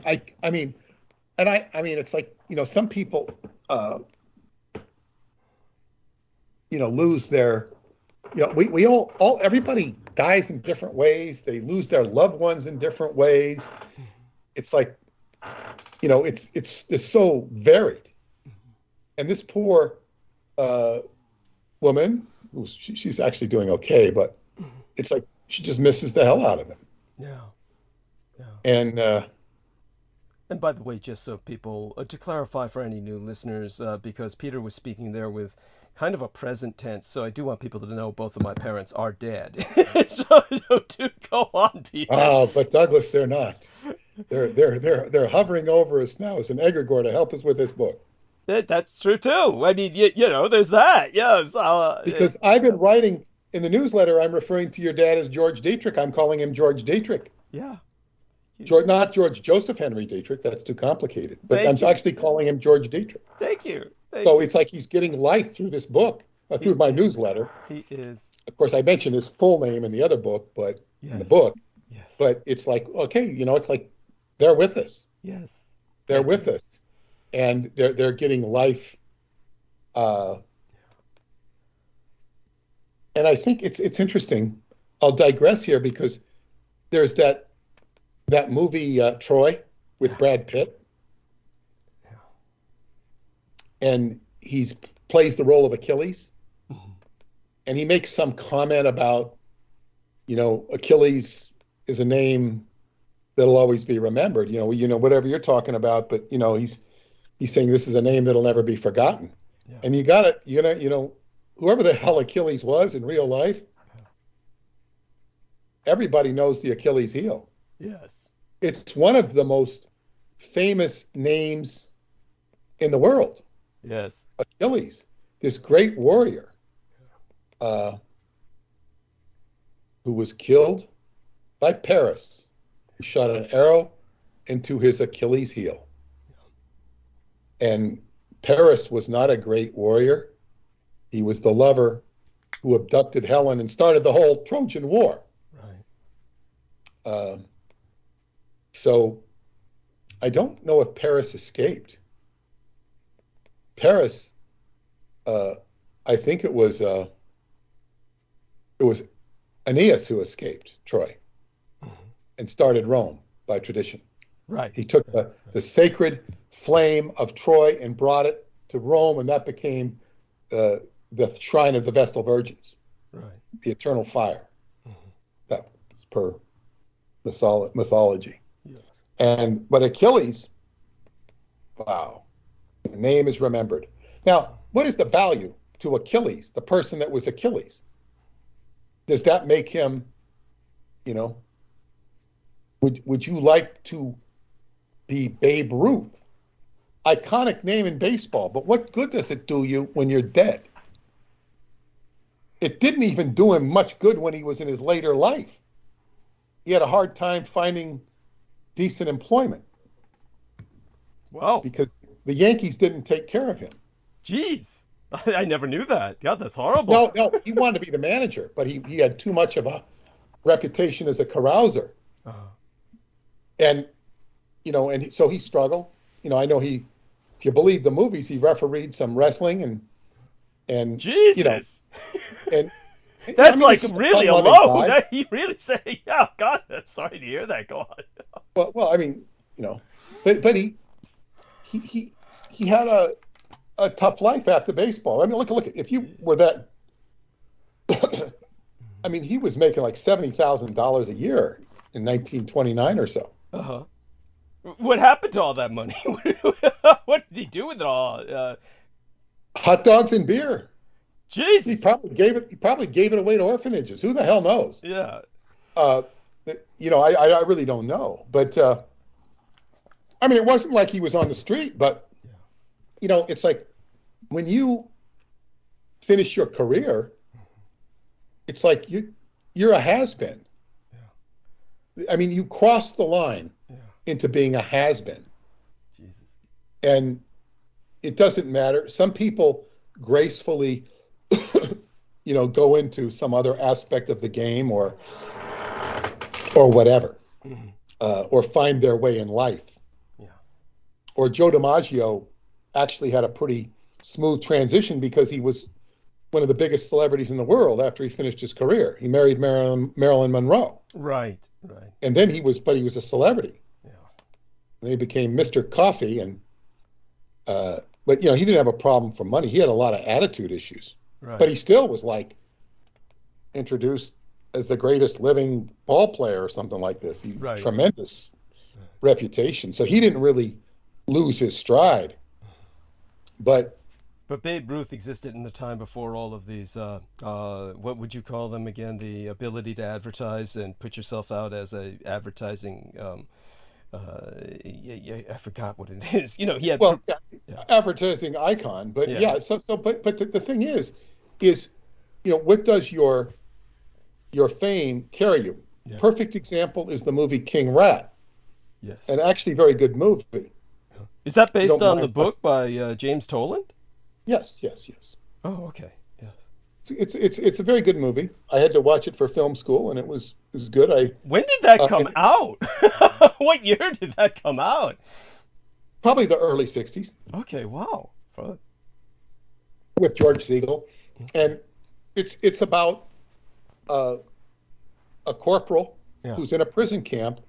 I mean, it's like, you know, some people, you know, lose their, you know, we all everybody dies in different ways. They lose their loved ones in different ways. It's like, you know, it's so varied. And this poor woman, she's actually doing okay, but it's like she just misses the hell out of him. Yeah. Yeah. And by the way, just so people, to clarify for any new listeners, because Peter was speaking there with kind of a present tense, so I do want people to know both of my parents are dead. so do go on, Peter. Oh, but Douglas, they're not. They're hovering over us now as an egregore to help us with this book. That's true too. I mean, you know, there's that. Yes. Because I've been writing in the newsletter. I'm referring to your dad as George Dietrich. I'm calling him George Dietrich. Yeah. Not George Joseph Henry Dietrich. That's too complicated. But I'm actually calling him George Dietrich. Thank you. So it's like he's getting life through this book, through my newsletter. He is. Of course, I mentioned his full name in the other book, but in the book. Yes. But it's like, okay, you know, it's like they're with us. Yes. They're with us, and they're getting life. And I think it's interesting. I'll digress here because there's that movie Troy with Brad Pitt. And he plays the role of Achilles, and he makes some comment about, you know, Achilles is a name that'll always be remembered. You know, whatever you're talking about, but you know, he's saying this is a name that'll never be forgotten. Yeah. And you know, whoever the hell Achilles was in real life, everybody knows the Achilles heel. Yes, it's one of the most famous names in the world. Yes. Achilles, this great warrior who was killed by Paris, who shot an arrow into his Achilles heel. And Paris was not a great warrior. He was the lover who abducted Helen and started the whole Trojan War. Right. So I don't know if Paris escaped. Paris, I think it was Aeneas who escaped Troy and started Rome by tradition. Right. He took the sacred flame of Troy and brought it to Rome, and that became the shrine of the Vestal Virgins. Right. The eternal fire. That was per mythology. Yes. But Achilles, wow. The name is remembered. Now, what is the value to Achilles, the person that was Achilles. Does that make him, you know, would you like to be Babe Ruth? Iconic name in baseball, but what good does it do you when you're dead? It didn't even do him much good when he was in his later life. He had a hard time finding decent employment. Wow. Because the Yankees didn't take care of him. Jeez. I never knew that. God, that's horrible. No, he wanted to be the manager, but he had too much of a reputation as a carouser. And, you know, and so he struggled. You know, I know if you believe the movies, he refereed some wrestling and Jesus. You know, and that's like really a low. You really say, yeah, God, I'm sorry to hear that. Go on. Well, I mean, you know, but he had a tough life after baseball. I mean, look, if you were that, I mean, he was making like $70,000 a year in 1929 or so. Uh-huh. What happened to all that money? What did he do with it all? Hot dogs and beer. Jesus. He probably gave it away to orphanages. Who the hell knows? Yeah. You know, I really don't know. But I mean, it wasn't like he was on the street, but you know, it's like when you finish your career, it's like you're a has-been. Yeah. I mean, you cross the line into being a has-been. Jesus. And it doesn't matter. Some people gracefully, you know, go into some other aspect of the game or whatever, or find their way in life. Yeah. Or Joe DiMaggio actually had a pretty smooth transition because he was one of the biggest celebrities in the world after he finished his career. He married Marilyn Monroe. Right. And then he was a celebrity. Yeah. And he became Mr. Coffee, and but you know, he didn't have a problem for money. He had a lot of attitude issues. Right. But he still was like introduced as the greatest living ball player or something like this. Tremendous reputation. So he didn't really lose his stride. But Babe Ruth existed in the time before all of these, what would you call them again? The ability to advertise and put yourself out as a advertising, I forgot what it is. You know, he had advertising icon, but but the thing is, you know, what does your fame carry you? Yeah. Perfect example is the movie King Rat. Yes. An actually very good movie. Is that based on the book by James Toland? Yes. Oh, okay. Yes. It's a very good movie. I had to watch it for film school, and it was good. When did that come out? What year did that come out? Probably the early 60s. Okay, wow. Fun. With George Segal. And it's about a corporal who's in a prison camp,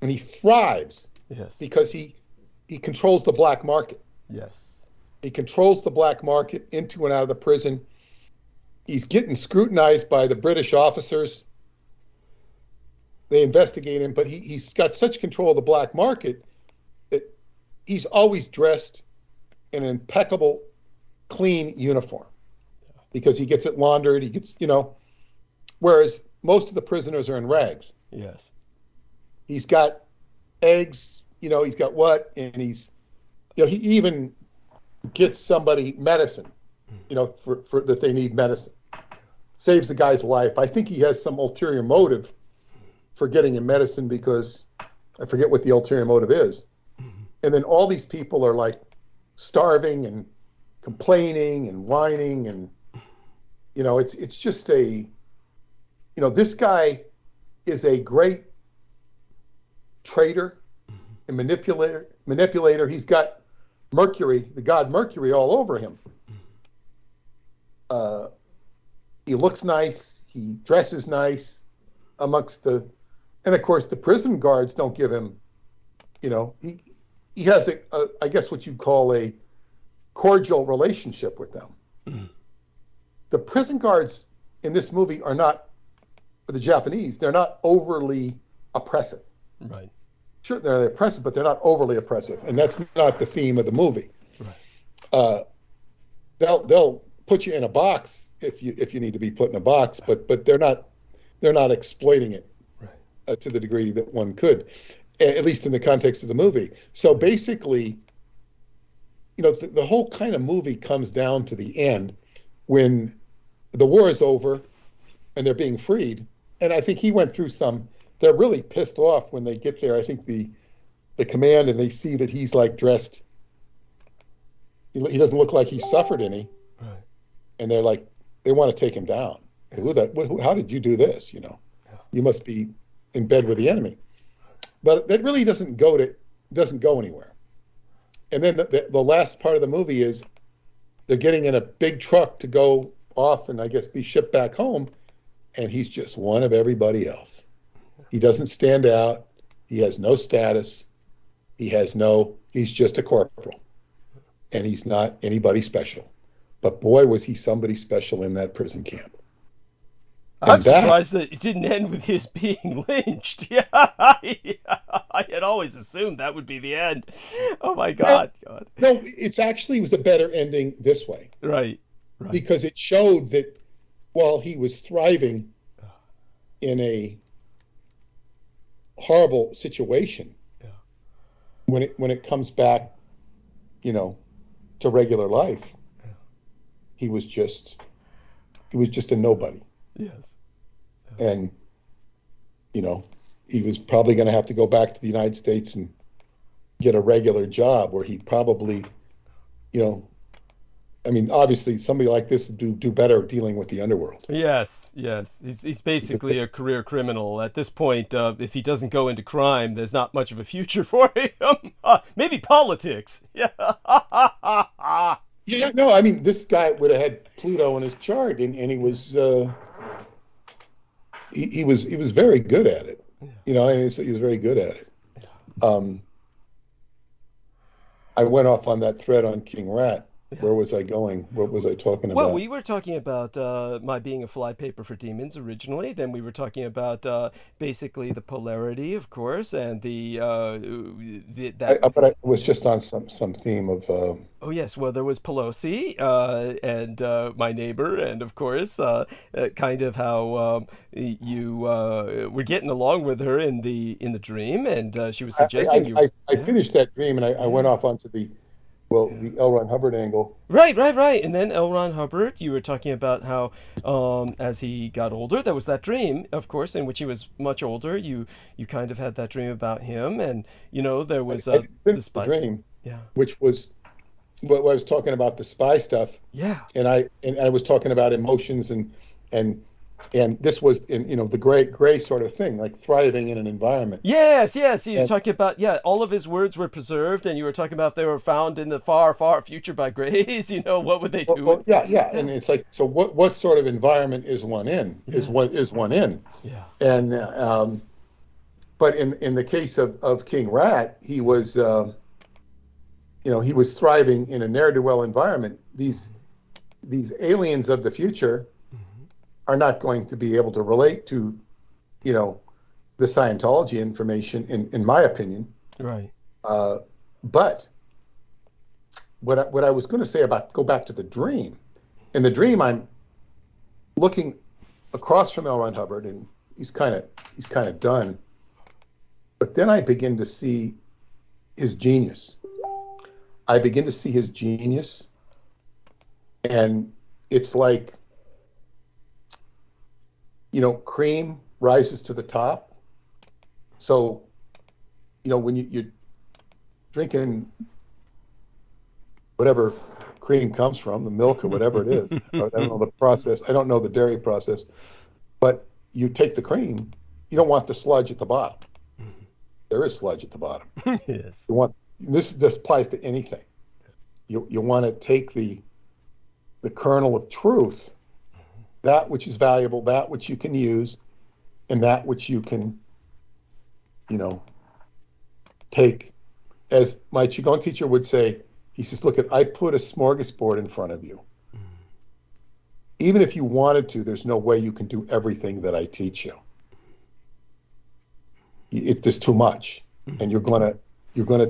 and he thrives because he controls the black market. Yes. He controls the black market into and out of the prison. He's getting scrutinized by the British officers. They investigate him, but he's got such control of the black market that he's always dressed in an impeccable, clean uniform because he gets it laundered. He gets, you know, whereas most of the prisoners are in rags. Yes. He's got eggs, you know, he's got what, and he's, you know, he even gets somebody medicine, you know, for that they need medicine. Saves the guy's life. I think he has some ulterior motive for getting him medicine because I forget what the ulterior motive is. And then all these people are like starving and complaining and whining, and you know, it's just you know, this guy is a great trader and manipulator. He's got Mercury, the god Mercury, all over him. He looks nice. He dresses nice and of course the prison guards don't give him, you know, he has I guess what you'd call a cordial relationship with them. The prison guards in this movie are not, the Japanese, they're not overly oppressive. Right. Sure, they're oppressive, but they're not overly oppressive, and that's not the theme of the movie. Right. They'll put you in a box if you need to be put in a box, but they're not exploiting it to the degree that one could, at least in the context of the movie. So basically, the whole kind of movie comes down to the end when the war is over and they're being freed. And I think he went through they're really pissed off when they get there. I think the command, and they see that he's like dressed, he doesn't look like he suffered any. Right. And they're like, they want to take him down. How did you do this? You must be in bed with the enemy. But that really doesn't go anywhere. And then the last part of the movie is they're getting in a big truck to go off and I guess be shipped back home, and he's just one of everybody else. He doesn't stand out. He has no status. He's just a corporal. And he's not anybody special. But boy, was he somebody special in that prison camp. I'm surprised that it didn't end with his being lynched. Yeah, I had always assumed that would be the end. Oh my God. No, it was a better ending this way. Right. Because it showed that while he was thriving in a horrible situation, when it comes back, to regular life, he was just a nobody. Yes. And, he was probably going to have to go back to the United States and get a regular job where he probably, obviously somebody like this would do better dealing with the underworld. Yes. He's basically a career criminal. At this point, if he doesn't go into crime, there's not much of a future for him. Maybe politics. Yeah. Yeah, no, this guy would have had Pluto in his chart, and he was he was very good at it. He was very good at it. I went off on that thread on King Rat. Where was I going? What was I talking about? Well, we were talking about my being a flypaper for demons originally. Then we were talking about basically the polarity, of course, and but I was just on some theme of. Oh yes, well there was Pelosi and my neighbor, and of course kind of how you were getting along with her in the dream, and she was suggesting I finished that dream, and I went off onto the L. Ron Hubbard angle. Right. And then L. Ron Hubbard, you were talking about how as he got older, there was that dream, of course, in which he was much older. You kind of had that dream about him, and there was the spy dream, which was what I was talking about, the spy stuff. Yeah. And I was talking about emotions and this was in the gray sort of thing, like thriving in an environment. Yes. You were talking about all of his words were preserved, and you were talking about they were found in the far future by grays. What would they do? Well, yeah, and it's like, so what sort of environment is one in? Yes. Is one in? Yeah. And but in the case of King Rat, he was he was thriving in a ne'er-do-well environment. These aliens of the future are not going to be able to relate to, the Scientology information, in my opinion. Right. But what I was going to say go back to the dream. In the dream, I'm looking across from L. Ron Hubbard, and he's kind of done. But then I begin to see his genius. And it's like, cream rises to the top. So, when you're drinking whatever cream comes from, the milk or whatever it is, I don't know the process. I don't know the dairy process, but you take the cream. You don't want the sludge at the bottom. There is sludge at the bottom. Yes. This applies to anything. You want to take the kernel of truth, that which is valuable, that which you can use, and that which you can, take. As my Qigong teacher would say, he says, look, I put a smorgasbord in front of you. Even if you wanted to, there's no way you can do everything that I teach you. It's just too much. And you're gonna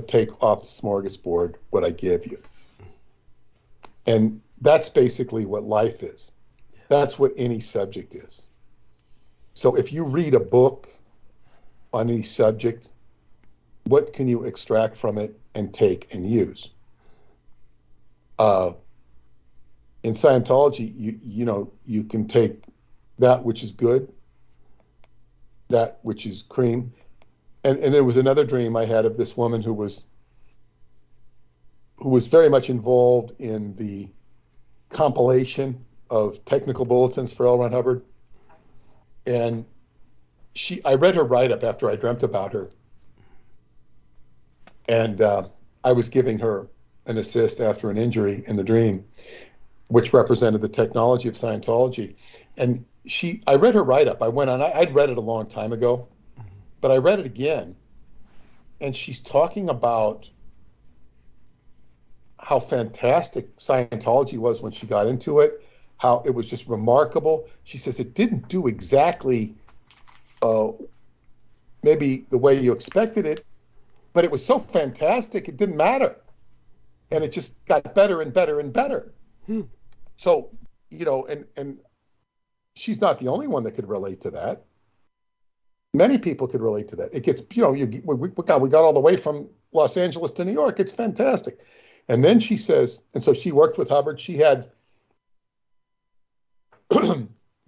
take off the smorgasbord what I give you. And That's basically what life is. That's what any subject is. So if you read a book on any subject, what can you extract from it and take and use? In Scientology, you can take that which is good, that which is cream. And there was another dream I had of this woman who was very much involved in the compilation of technical bulletins for L. Ron Hubbard. And I read her write-up after I dreamt about her. And I was giving her an assist after an injury in the dream, which represented the technology of Scientology. And I read her write-up. I went on, I'd read it a long time ago, but I read it again. And she's talking about how fantastic Scientology was when she got into it, how it was just remarkable. She says it didn't do exactly maybe the way you expected it, but it was so fantastic it didn't matter. And it just got better and better and better. So, and she's not the only one that could relate to that. Many people could relate to that. It gets, we got all the way from Los Angeles to New York. It's fantastic. And then she says, and so she worked with Hubbard. She had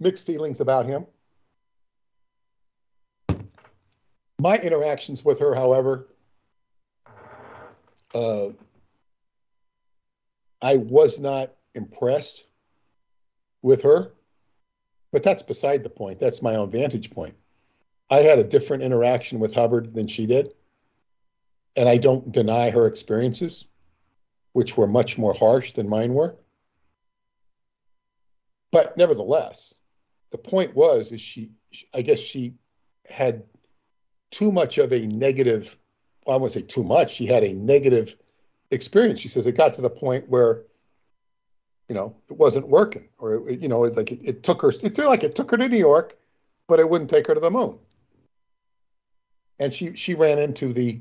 mixed feelings about him. My interactions with her, however, I was not impressed with her, but that's beside the point. That's my own vantage point. I had a different interaction with Hubbard than she did, and I don't deny her experiences, which were much more harsh than mine were. But nevertheless, the point was, I guess she had too much of a negative, well, I wouldn't say too much, she had a negative experience. She says it got to the point where, it wasn't working, or, it's like it took her to New York, but it wouldn't take her to the moon. And she ran into the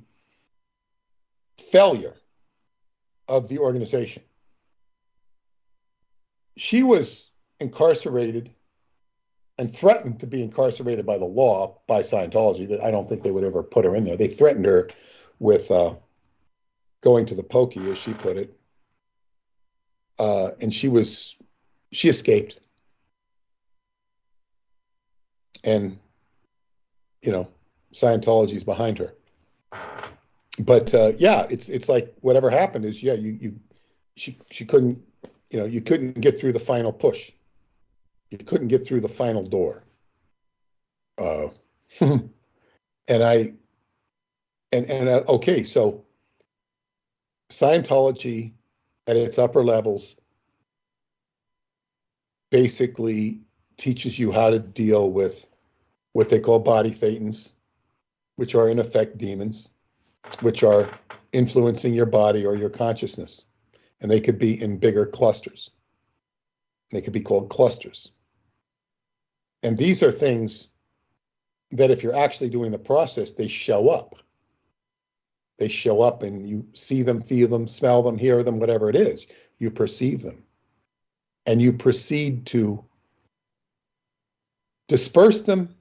failure of the organization. She was incarcerated and threatened to be incarcerated by the law, by Scientology. That I don't think they would ever put her in there. They threatened her with going to the pokey, as she put it. And she escaped. And, Scientology's behind her. But yeah, it's like whatever happened is, yeah, she couldn't, you couldn't get through the final push. You couldn't get through the final door. Okay, so Scientology at its upper levels basically teaches you how to deal with what they call body thetans, which are in effect demons, which are influencing your body or your consciousness. And they could be in bigger clusters. They could be called clusters. And these are things that if you're actually doing the process, they show up. They show up and you see them, feel them, smell them, hear them, whatever it is. You perceive them. And you proceed to disperse them,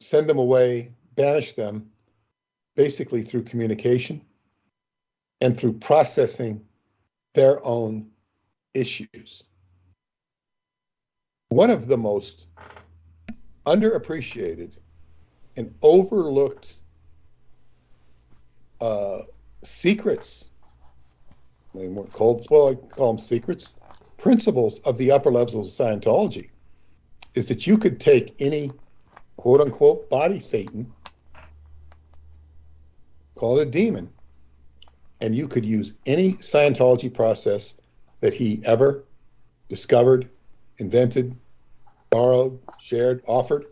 send them away, banish them, basically through communication and through processing their own issues. One of the most underappreciated and overlooked secrets, they weren't called, well, I call them secrets, principles of the upper levels of Scientology, is that you could take any quote unquote body thetan, call it a demon, and you could use any Scientology process that he ever discovered, invented, borrowed, shared, offered,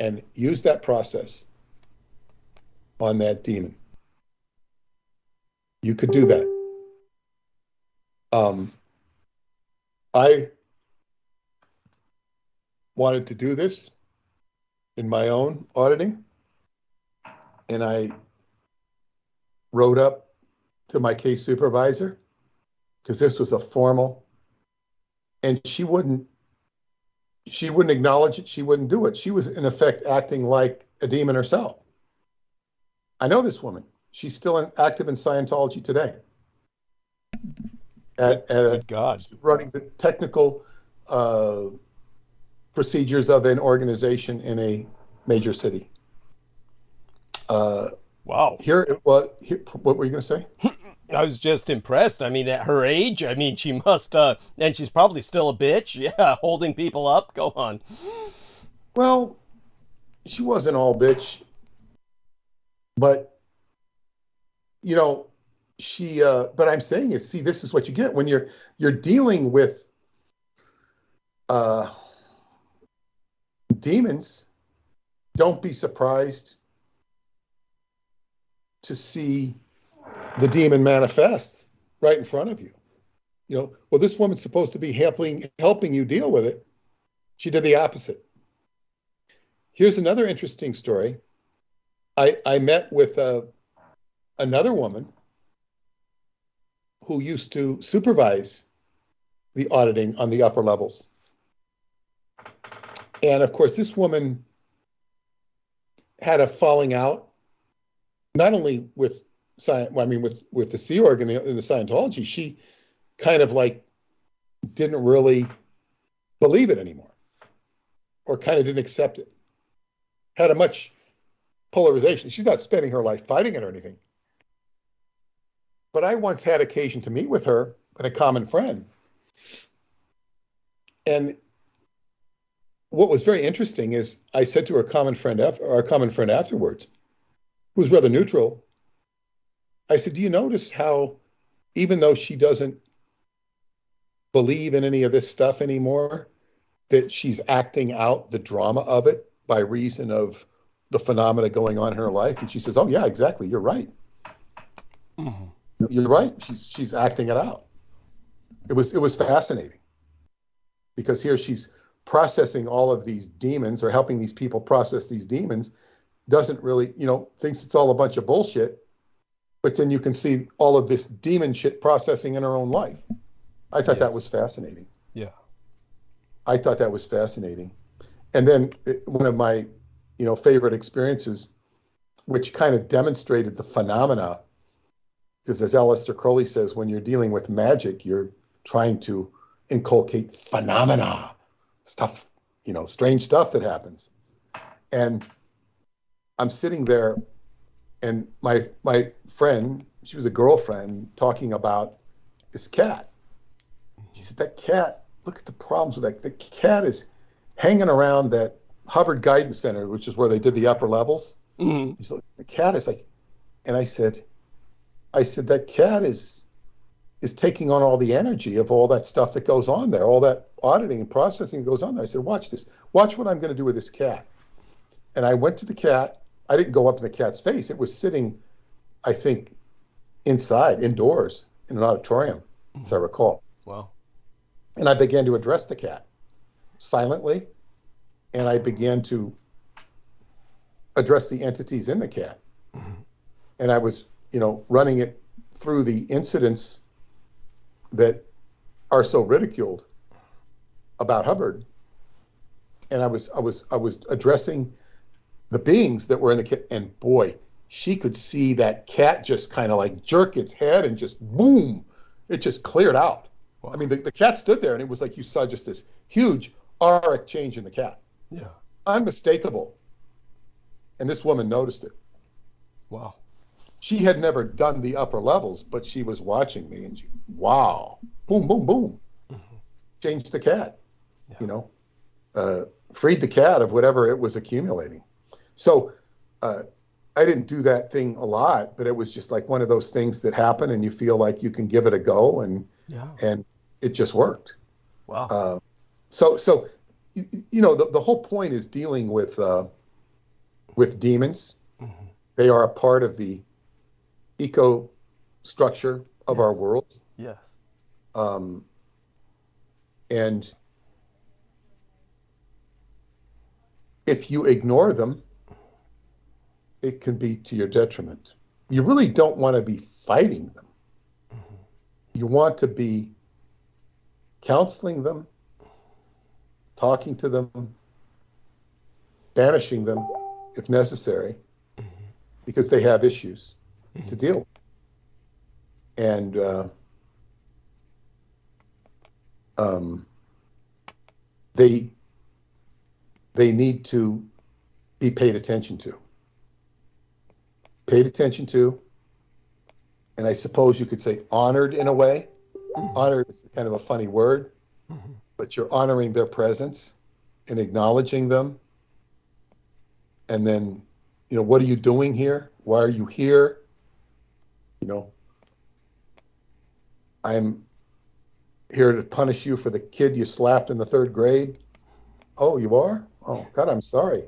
and use that process on that demon. You could do that. I wanted to do this in my own auditing, and I wrote up to my case supervisor because this was a formal, and she wouldn't acknowledge it. She wouldn't do it. She was in effect acting like a demon herself. I know this woman. She's still active in Scientology today. God. Running the technical procedures of an organization in a major city. Wow. What were you going to say? I was just impressed. I mean, at her age, I mean, she must, and she's probably still a bitch. Yeah, holding people up. Go on. Well, she wasn't all bitch, but, you know, but I'm saying is, see, this is what you get when you're dealing with demons. Don't be surprised to see the demon manifest right in front of you. You know, well, this woman's supposed to be helping you deal with it. She did the opposite. Here's another interesting story. I met with another woman who used to supervise the auditing on the upper levels. And of course, this woman had a falling out, not only with the Sea Org and the Scientology. She kind of like didn't really believe it anymore, or kind of didn't accept it. Had a much polarization. She's not spending her life fighting it or anything. But I once had occasion to meet with her and a common friend. And what was very interesting is I said to our common friend afterwards, who was rather neutral, I said, do you notice how, even though she doesn't believe in any of this stuff anymore, that she's acting out the drama of it by reason of the phenomena going on in her life? And she says, oh yeah, exactly. You're right. Mm-hmm. You're right. She's acting it out. It was fascinating, because here she's processing all of these demons, or helping these people process these demons, doesn't really, thinks it's all a bunch of bullshit. But then you can see all of this demon shit processing in her own life. I thought that was fascinating. Yeah. I thought that was fascinating. And then one of my, favorite experiences, which kind of demonstrated the phenomena, because as Aleister Crowley says, when you're dealing with magic, you're trying to inculcate phenomena, stuff, strange stuff that happens. And I'm sitting there, and my friend, she was a girlfriend, talking about this cat. She said, that cat, look at the problems with that. The cat is hanging around that Hubbard Guidance Center, which is where they did the upper levels. Mm-hmm. He's like, the cat is like, and I said, that cat is taking on all the energy of all that stuff that goes on there, all that auditing and processing that goes on there. I said, watch this. Watch what I'm going to do with this cat. And I went to the cat. I didn't go up in the cat's face. It was sitting, I think, indoors, in an auditorium, as I recall. Wow. And I began to address the cat silently, and I began to address the entities in the cat. Mm-hmm. And I was, running it through the incidents that are so ridiculed about Hubbard. And I was addressing the beings that were in the cat, and boy, she could see that cat just kind of like jerk its head, and just boom, it just cleared out. Wow. I mean, the cat stood there, and it was like you saw just this huge auric change in the cat. Yeah. Unmistakable. And this woman noticed it. Wow. She had never done the upper levels, but she was watching me, and wow, boom, boom, boom. Mm-hmm. Changed the cat, freed the cat of whatever it was accumulating. So I didn't do that thing a lot, but it was just like one of those things that happen, and you feel like you can give it a go, and it just worked. Wow. So the whole point is dealing with demons. Mm-hmm. They are a part of the eco structure of our world. Yes. And if you ignore them, it can be to your detriment. You really don't want to be fighting them. Mm-hmm. you want to be counseling them, talking to them, banishing them if necessary, because they have issues to deal with. And they need to be paid attention to. Paid attention to, and I suppose you could say honored in a way. Honor is kind of a funny word, but you're honoring their presence and acknowledging them. And then, you know, what are you doing here? Why are you here? You know, I'm here to punish you for the kid you slapped in the 3rd grade. Oh, you are? Oh, God, I'm sorry.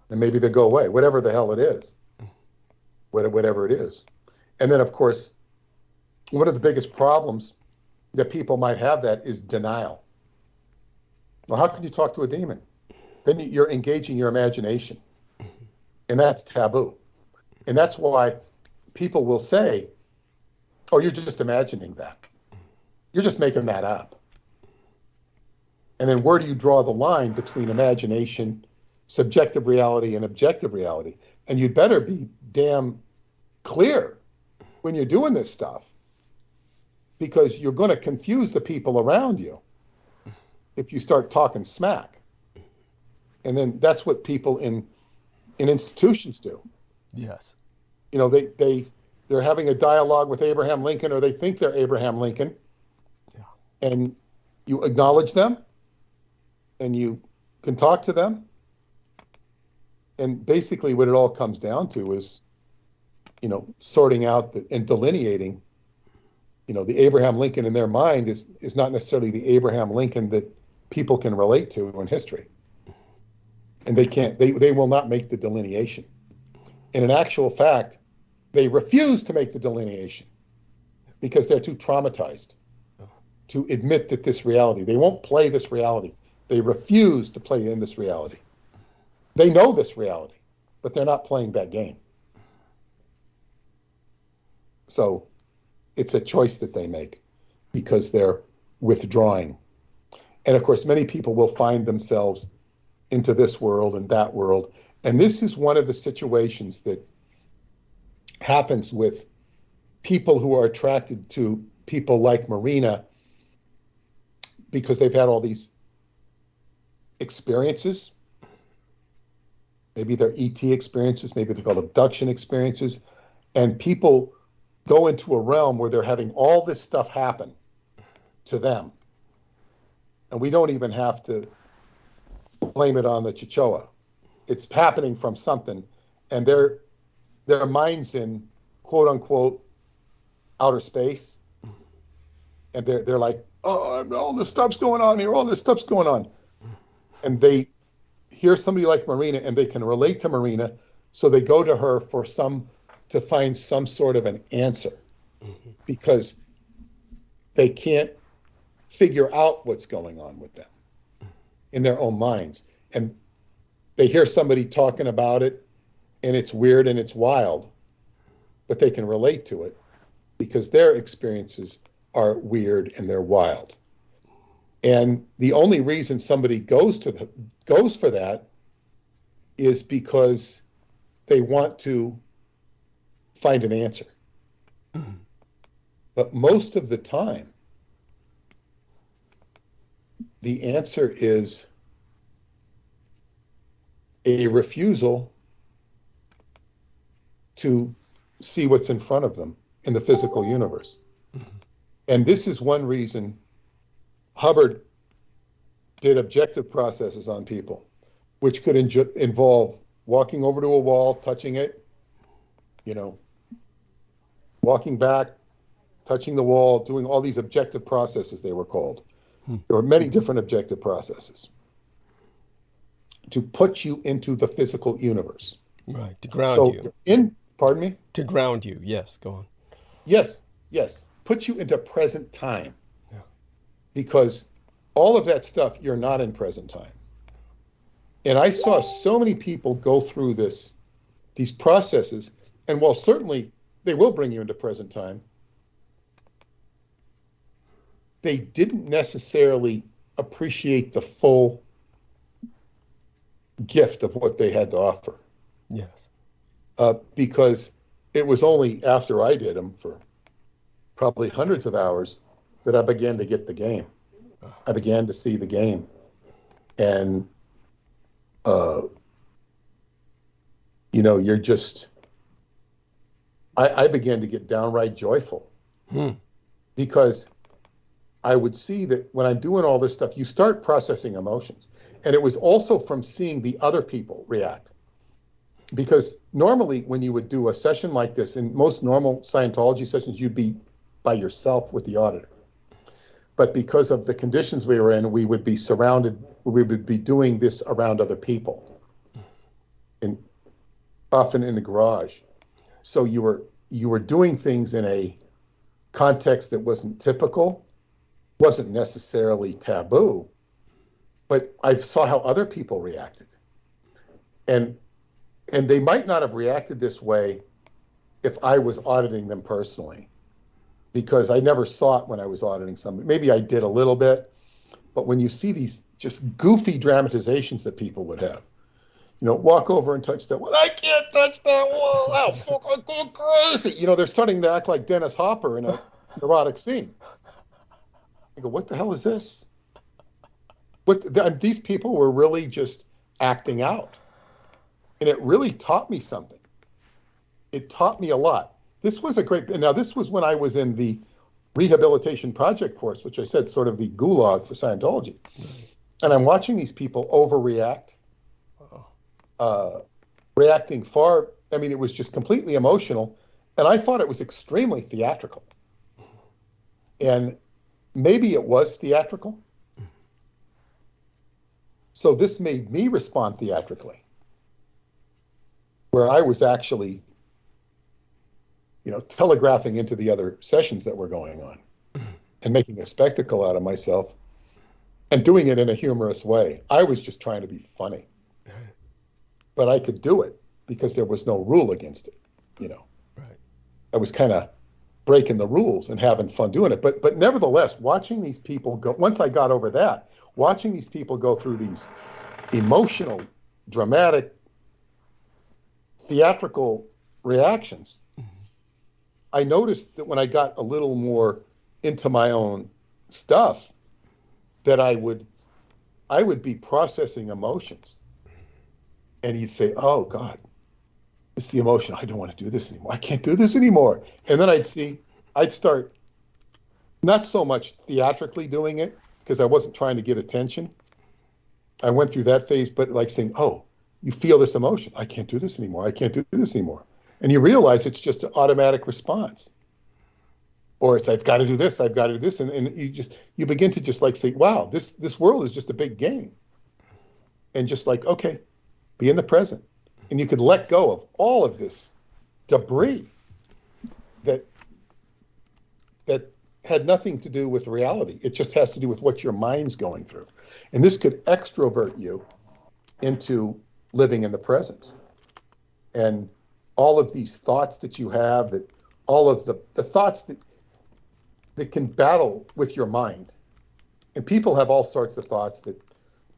And maybe they'll go away, whatever the hell it is, whatever it is. And then, of course, one of the biggest problems that people might have that is denial. Well, how can you talk to a demon? Then you're engaging your imagination, and that's taboo. And that's why people will say, oh, you're just imagining that. You're just making that up. And then where do you draw the line between imagination, subjective reality, and objective reality? And you'd better be damn clear when you're doing this stuff, because you're going to confuse the people around you if you start talking smack. And then that's what people in institutions do. Yes. You know, they're having a dialogue with Abraham Lincoln, or they think they're Abraham Lincoln. Yeah. And you acknowledge them, and you can talk to them. And basically what it all comes down to is, you know, sorting out and delineating, you know, the Abraham Lincoln in their mind is not necessarily the Abraham Lincoln that people can relate to in history. And they will not make the delineation. And in actual fact, they refuse to make the delineation because they're too traumatized to admit that this reality, they won't play this reality. They refuse to play in this reality. They know this reality, but they're not playing that game. So it's a choice that they make because they're withdrawing. And of course, many people will find themselves into this world and that world. And this is one of the situations that happens with people who are attracted to people like MARINA because they've had all these experiences. Maybe they're ET experiences, maybe they're called abduction experiences. And people go into a realm where they're having all this stuff happen to them. And we don't even have to blame it on the Chichewa. It's happening from something, and their mind's in quote unquote outer space, and they're like, oh, all this stuff's going on here, all this stuff's going on, and they hear somebody like MARINA, and they can relate to MARINA, so they go to her to find some sort of an answer, because they can't figure out what's going on with them in their own minds. And they hear somebody talking about it, and it's weird and it's wild, but they can relate to it because their experiences are weird and they're wild. And the only reason somebody goes for that is because they want to find an answer. But most of the time, the answer is a refusal to see what's in front of them in the physical universe. And this is one reason Hubbard did objective processes on people, which could involve walking over to a wall, touching it, you know, walking back, touching the wall, doing all these objective processes, they were called. There were many different objective processes to put you into the physical universe. Right, to ground you. Pardon me? To ground you, yes, go on. Yes. Put you into present time. Yeah. Because all of that stuff, you're not in present time. And I saw so many people go through these processes, and while certainly they will bring you into present time, they didn't necessarily appreciate the full gift of what they had to offer. Yes. Because it was only after I did them for probably hundreds of hours that I began to get the game. I began to see the game. And, you know, you're just, I began to get downright joyful because I would see that when I'm doing all this stuff, you start processing emotions. And it was also from seeing the other people react. Because normally when you would do a session like this, in most normal Scientology sessions, you'd be by yourself with the auditor. But because of the conditions we were in, we would be surrounded, we would be doing this around other people, and often in the garage. So you were doing things in a context that wasn't typical, wasn't necessarily taboo, but I saw how other people reacted. And they might not have reacted this way if I was auditing them personally, because I never saw it when I was auditing somebody. Maybe I did a little bit, but when you see these just goofy dramatizations that people would have, you know, walk over and touch that wall. I can't touch that wall. Oh, fuck, I go crazy. You know, they're starting to act like Dennis Hopper in a erotic scene. I go, what the hell is this? These people were really just acting out. And it really taught me something. It taught me a lot. This was this was when I was in the Rehabilitation Project Force, which I said sort of the gulag for Scientology. And I'm watching these people overreact, reacting it was just completely emotional. And I thought it was extremely theatrical. And maybe it was theatrical. So this made me respond theatrically, where I was actually, you know, telegraphing into the other sessions that were going on and making a spectacle out of myself and doing it in a humorous way. I was just trying to be funny, but I could do it because there was no rule against it, you know. Right. I was kind of breaking the rules and having fun doing it. But nevertheless, watching these people go, once I got over that, watching these people go through these emotional, dramatic, theatrical reactions, I noticed that when I got a little more into my own stuff, that I would be processing emotions. And he'd say, oh God, it's the emotion. I don't want to do this anymore. I can't do this anymore. And then I'd start not so much theatrically doing it because I wasn't trying to get attention. I went through that phase, but like saying, oh, you feel this emotion. I can't do this anymore. I can't do this anymore. And you realize it's just an automatic response. Or it's, I've got to do this, I've got to do this. And you begin to just like say, wow, this world is just a big game. And just like, okay, be in the present. And you could let go of all of this debris that had nothing to do with reality. It just has to do with what your mind's going through. And this could extrovert you into living in the present. And all of these thoughts that you have, that all of the thoughts that can battle with your mind. And people have all sorts of thoughts that,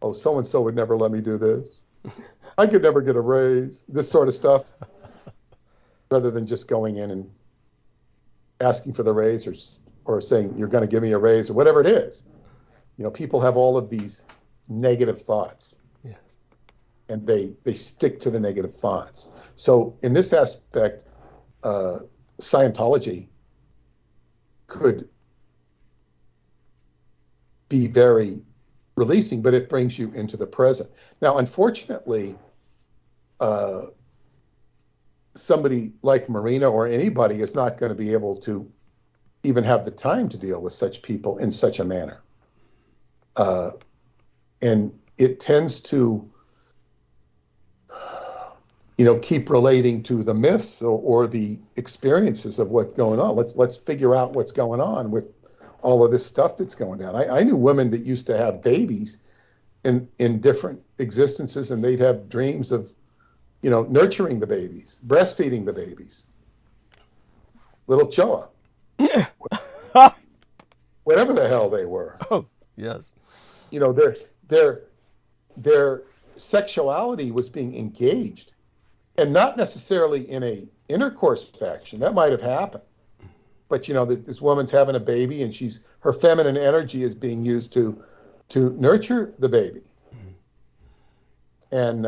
oh, so-and-so would never let me do this. I could never get a raise, this sort of stuff, rather than just going in and asking for the raise or saying, you're going to give me a raise or whatever it is. You know, people have all of these negative thoughts. Yes. And they stick to the negative thoughts. So in this aspect, Scientology could be very releasing, but it brings you into the present. Now, unfortunately, somebody like MARINA or anybody is not going to be able to even have the time to deal with such people in such a manner. And it tends to, you know, keep relating to the myths or the experiences of what's going on. Let's figure out what's going on with all of this stuff that's going down. I knew women that used to have babies in different existences, and they'd have dreams of, you know, nurturing the babies, breastfeeding the babies. Little Choa. whatever the hell they were. Oh, yes. You know, their sexuality was being engaged, and not necessarily in a intercourse fashion. That might have happened, but you know, this woman's having a baby, and her feminine energy is being used to nurture the baby. And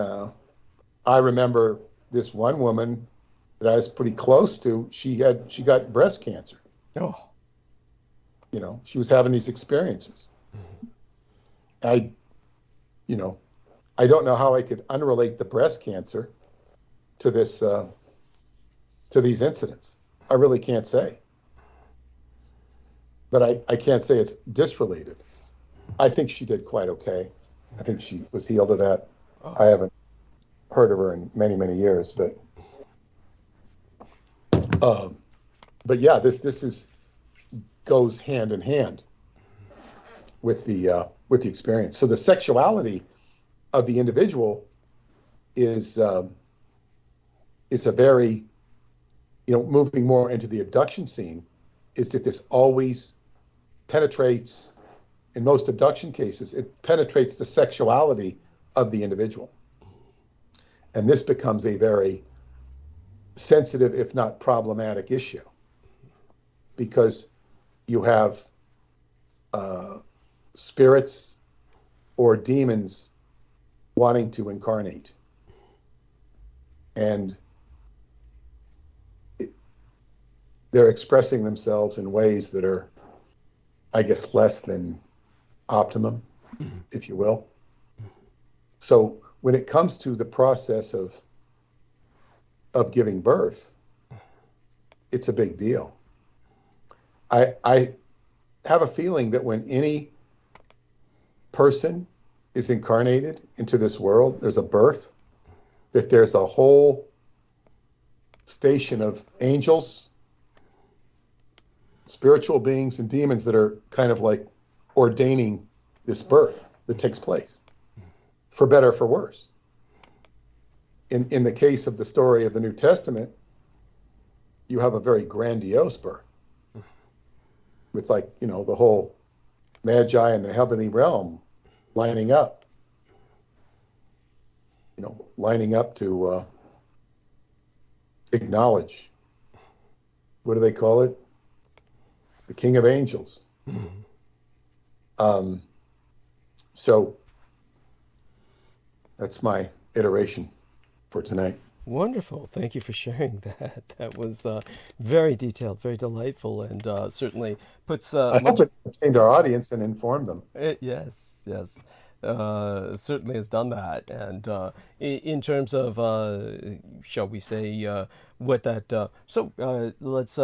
I remember this one woman that I was pretty close to. She got breast cancer. Oh. You know, she was having these experiences. I don't know how I could unrelate the breast cancer to this, to these incidents. I really can't say. But I can't say it's disrelated. I think she did quite okay. I think she was healed of that. Oh. I haven't heard of her in many, many years, but yeah, this goes hand in hand with the experience. So the sexuality of the individual is a very, moving more into the abduction scene, is that this always penetrates, in most abduction cases, it penetrates the sexuality of the individual. And this becomes a very sensitive, if not problematic, issue, because you have spirits or demons wanting to incarnate. And they're expressing themselves in ways that are, I guess, less than optimum, if you will. So when it comes to the process of giving birth, it's a big deal. I have a feeling that when any person is incarnated into this world, there's a birth, that there's a whole station of angels, spiritual beings, and demons that are kind of like ordaining this birth that takes place, for better or for worse. In the case of the story of the New Testament, you have a very grandiose birth with, like, the whole Magi and the heavenly realm lining up, to acknowledge, what do they call it? The King of Angels. So that's my iteration for tonight. Wonderful. Thank you for sharing that. That was very detailed, very delightful, and certainly puts I hope it entertained our audience and informed them. Yes. Certainly has done that. And in terms of, shall we say, what that... So let's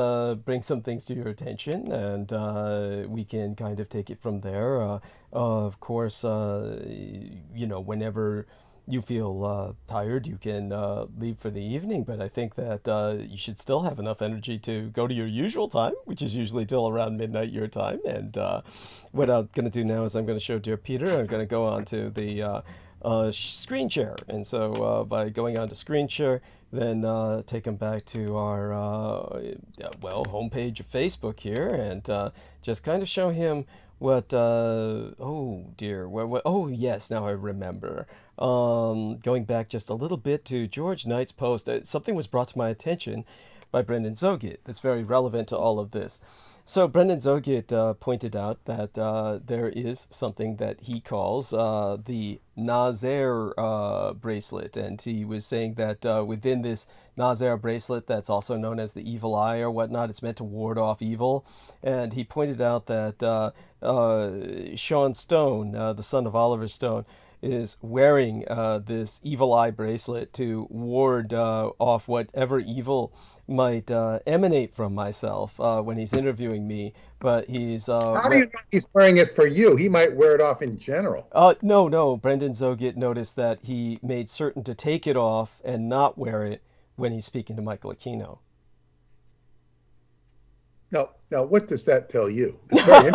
bring some things to your attention, and we can kind of take it from there. Of course, whenever you feel tired, you can leave for the evening, but I think that you should still have enough energy to go to your usual time, which is usually till around midnight your time. And what I'm going to do now is I'm going to show dear Peter, I'm going to go on to the screen share. And so by going on to screen share, then take him back to our, homepage of Facebook here, and just kind of show him what, oh dear, oh yes, now I remember. Going back just a little bit to George Knight's post, something was brought to my attention by Brendan Zogit that's very relevant to all of this. So Brendan Zogit pointed out that there is something that he calls the Nazar bracelet, and he was saying that within this Nazar bracelet, that's also known as the evil eye or whatnot, it's meant to ward off evil. And he pointed out that Sean Stone, the son of Oliver Stone, is wearing this evil eye bracelet to ward off whatever evil might emanate from myself when he's interviewing me. But he's... How do you know he's wearing it for you? He might wear it off in general. No. Brendan Zogit noticed that he made certain to take it off and not wear it when he's speaking to Michael Aquino. Now, what does that tell you? It's very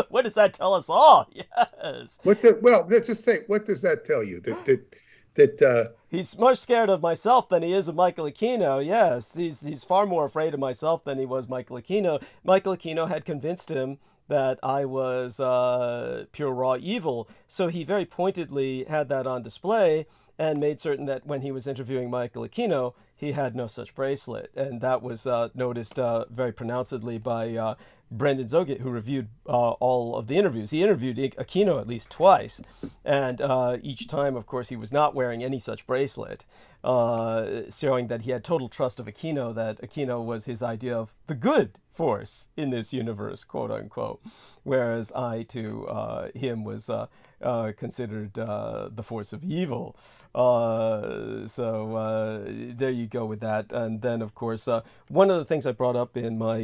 What does that tell us all? Yes. Let's just say, what does that tell you? that he's more scared of myself than he is of Michael Aquino. Yes, he's far more afraid of myself than he was Michael Aquino. Michael Aquino had convinced him that I was pure raw evil, so he very pointedly had that on display and made certain that when he was interviewing Michael Aquino, he had no such bracelet, and that was noticed very pronouncedly by Brendan Zogit, who reviewed all of the interviews. He interviewed Aquino at least twice, and each time, of course, he was not wearing any such bracelet, showing that he had total trust of Aquino, that Aquino was his idea of the good force in this universe, quote unquote, whereas I, to him, was considered the force of evil. So there you go with that. And then, of course, one of the things I brought up in my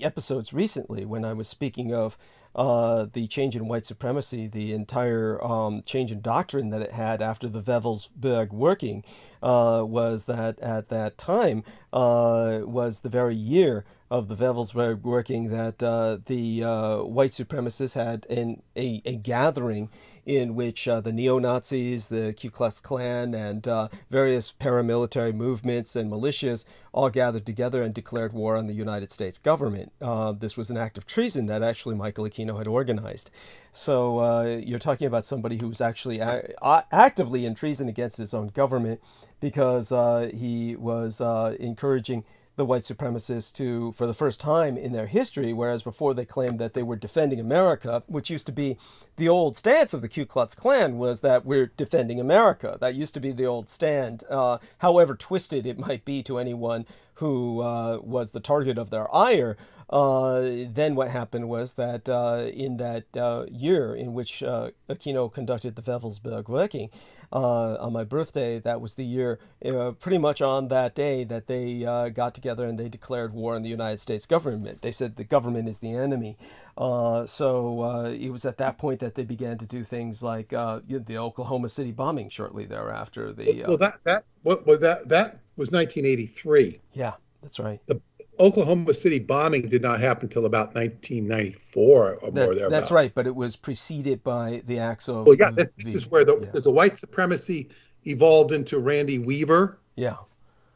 episodes recently, when I was speaking of the change in white supremacy, the entire change in doctrine that it had after the Wewelsburg working, was that at that time was the very year of the Wewelsburg working that the white supremacists had a gathering in which the neo-Nazis, the Ku Klux Klan, and various paramilitary movements and militias all gathered together and declared war on the United States government. This was an act of treason that actually Michael Aquino had organized. So you're talking about somebody who was actually actively in treason against his own government, because he was encouraging the white supremacists to, for the first time in their history, whereas before they claimed that they were defending America, which used to be the old stance of the Ku Klux Klan, was that we're defending America. That used to be the old stand, however twisted it might be to anyone who was the target of their ire. Then what happened was that in that year in which Aquino conducted the Wewelsburg working, on my birthday, that was the year, pretty much on that day, that they got together and they declared war on the United States government. They said the government is the enemy. So it was at that point that they began to do things like the Oklahoma City bombing shortly thereafter. That was 1983. Yeah, that's right. The Oklahoma City bombing did not happen until about 1994 or more thereabouts. That's right, but it was preceded by the acts of... Well, yeah, this is where the white supremacy evolved into Randy Weaver. Yeah.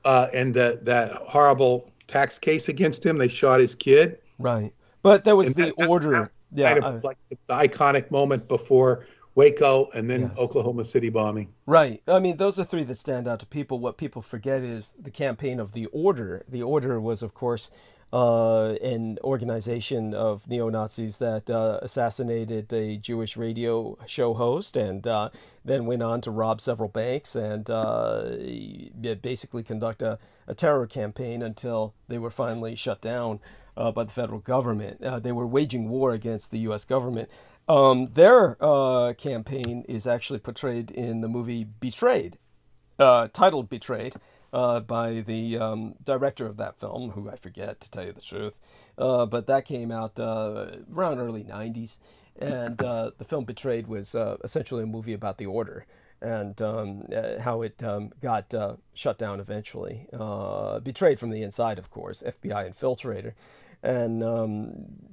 And that horrible tax case against him. They shot his kid. Right. But there was the order. Kind of like the iconic moment before Waco and then Oklahoma City bombing. Right. I mean, those are three that stand out to people. What people forget is the campaign of the Order. The Order was, of course, an organization of neo-Nazis that assassinated a Jewish radio show host and then went on to rob several banks and basically conduct a terror campaign until they were finally shut down by the federal government. They were waging war against the U.S. government. Their campaign is actually portrayed in the movie Betrayed, titled Betrayed, by the director of that film, who I forget, to tell you the truth. But that came out around early 90s. And the film Betrayed was essentially a movie about the Order and how it got shut down eventually. Betrayed from the inside, of course, FBI infiltrator. And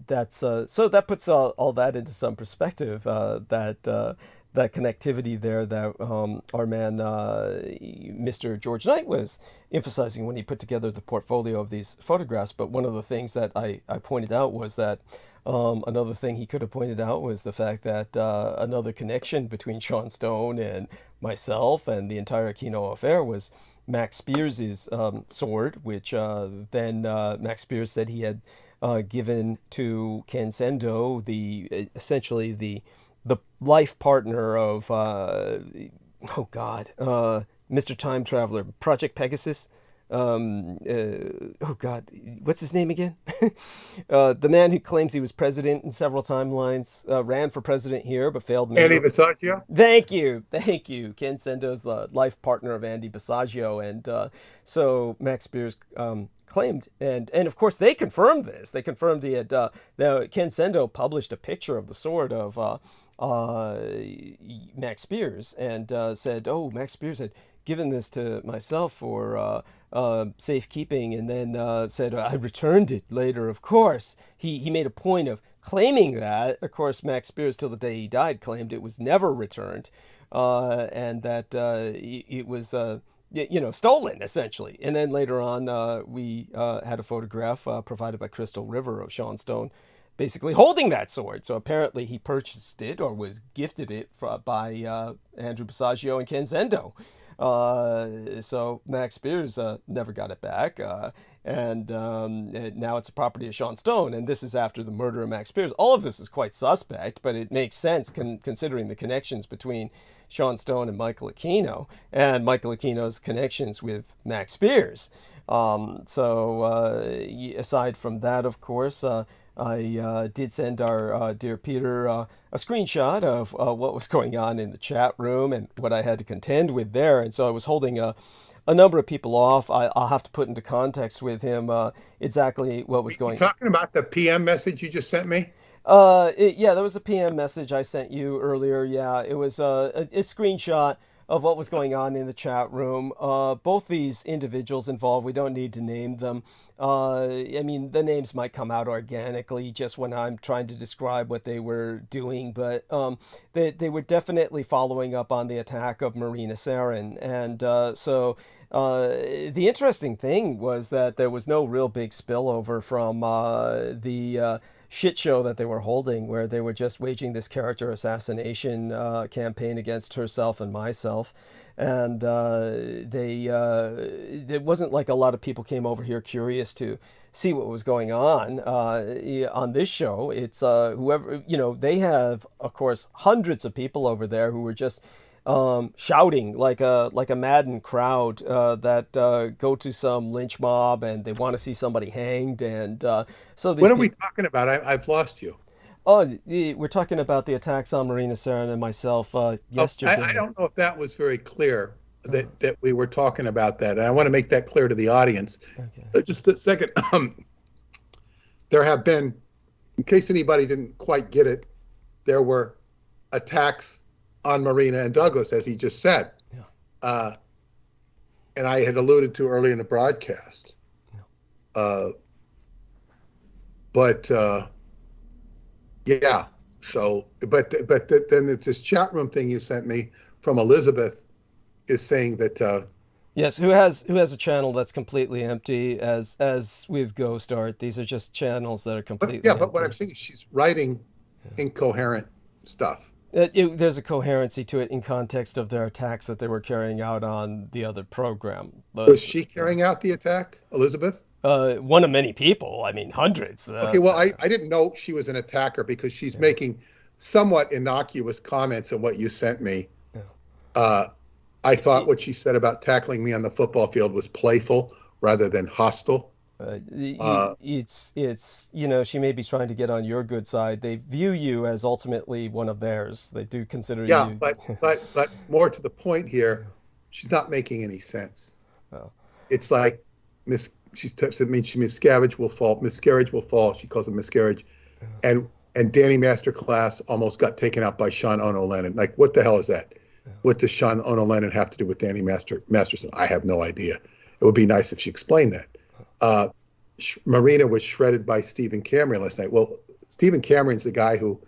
that's so that puts all that into some perspective, that connectivity there that our man, Mr. George Knight, was emphasizing when he put together the portfolio of these photographs. But one of the things that I pointed out was that another thing he could have pointed out was the fact that another connection between Sean Stone and myself and the entire Aquino affair was Max Spears' sword, which then Max Spears said he had given to Ken Sendo, essentially the life partner of Mr. Time Traveler, Project Pegasus. What's his name again? The man who claims he was president in several timelines, ran for president here, but failed. Andy Basiago? Thank you. Ken Sendo's the life partner of Andy Basiago. And so Max Spears claimed, and of course they confirmed this. They confirmed he had, Ken Sendo published a picture of the sword of Max Spears and said, oh, Max Spears had given this to myself for safekeeping, and then said I returned it later. Of course, he made a point of claiming that. Of course, Max Spears, till the day he died, claimed it was never returned, and that it was, stolen, essentially. And then later on, we had a photograph provided by Crystal River of Sean Stone basically holding that sword. So apparently he purchased it or was gifted it by Andrew Basiago and Ken Zendo. So Max Spears never got it back, and now it's a property of Sean Stone, and this is after the murder of Max Spears. All of this is quite suspect, but it makes sense considering the connections between Sean Stone and Michael Aquino, and Michael Aquino's connections with Max Spears. Aside from that, of course, I did send our dear Peter a screenshot of what was going on in the chat room and what I had to contend with there. And so I was holding a number of people off. I'll have to put into context with him exactly what was going on. Talking about the PM message you just sent me? Yeah, there was a PM message I sent you earlier. Yeah, it was a screenshot of what was going on in the chat room. Both these individuals involved, we don't need to name them. I mean, the names might come out organically just when I'm trying to describe what they were doing, but they were definitely following up on the attack of MARINA SEREN. And the interesting thing was that there was no real big spillover from the shit show that they were holding, where they were just waging this character assassination campaign against herself and myself. And it wasn't like a lot of people came over here curious to see what was going on this show. It's whoever, they have, of course, hundreds of people over there who were just shouting like a maddened crowd that go to some lynch mob and they want to see somebody hanged. And so what are we talking about? I've lost you. Oh, we're talking about the attacks on MARINA SEREN and myself yesterday. I don't know if that was very clear that we were talking about that, and I want to make that clear to the audience. Okay. Just a second. There have been, in case anybody didn't quite get it, there were attacks on Marina and Douglas, as he just said. Yeah. And I had alluded to early in the broadcast. Yeah. Yeah. So, but then it's this chat room thing you sent me from Elizabeth is saying that. Yes, who has a channel that's completely empty, as with Ghost Art. These are just channels that are completely empty. But what I'm saying is she's writing incoherent stuff. There's a coherency to it in context of their attacks that they were carrying out on the other program. Was she carrying out the attack, Elizabeth? One of many people. I mean, hundreds. Okay, well, I didn't know she was an attacker because she's making somewhat innocuous comments on what you sent me. Yeah. I thought what she said about tackling me on the football field was playful rather than hostile. It's she may be trying to get on your good side. They view you as ultimately one of theirs. They do consider you. Yeah, but more to the point here, she's not making any sense. Oh. It's like miscarriage will fall. She calls it miscarriage, and Danny Masterclass almost got taken out by Sean Ono Lennon. Like, what the hell is that? Yeah. What does Sean Ono Lennon have to do with Danny Masterson? I have no idea. It would be nice if she explained that. Marina was shredded by Stephen Cameron last night. Well, Stephen Cameron's the guy who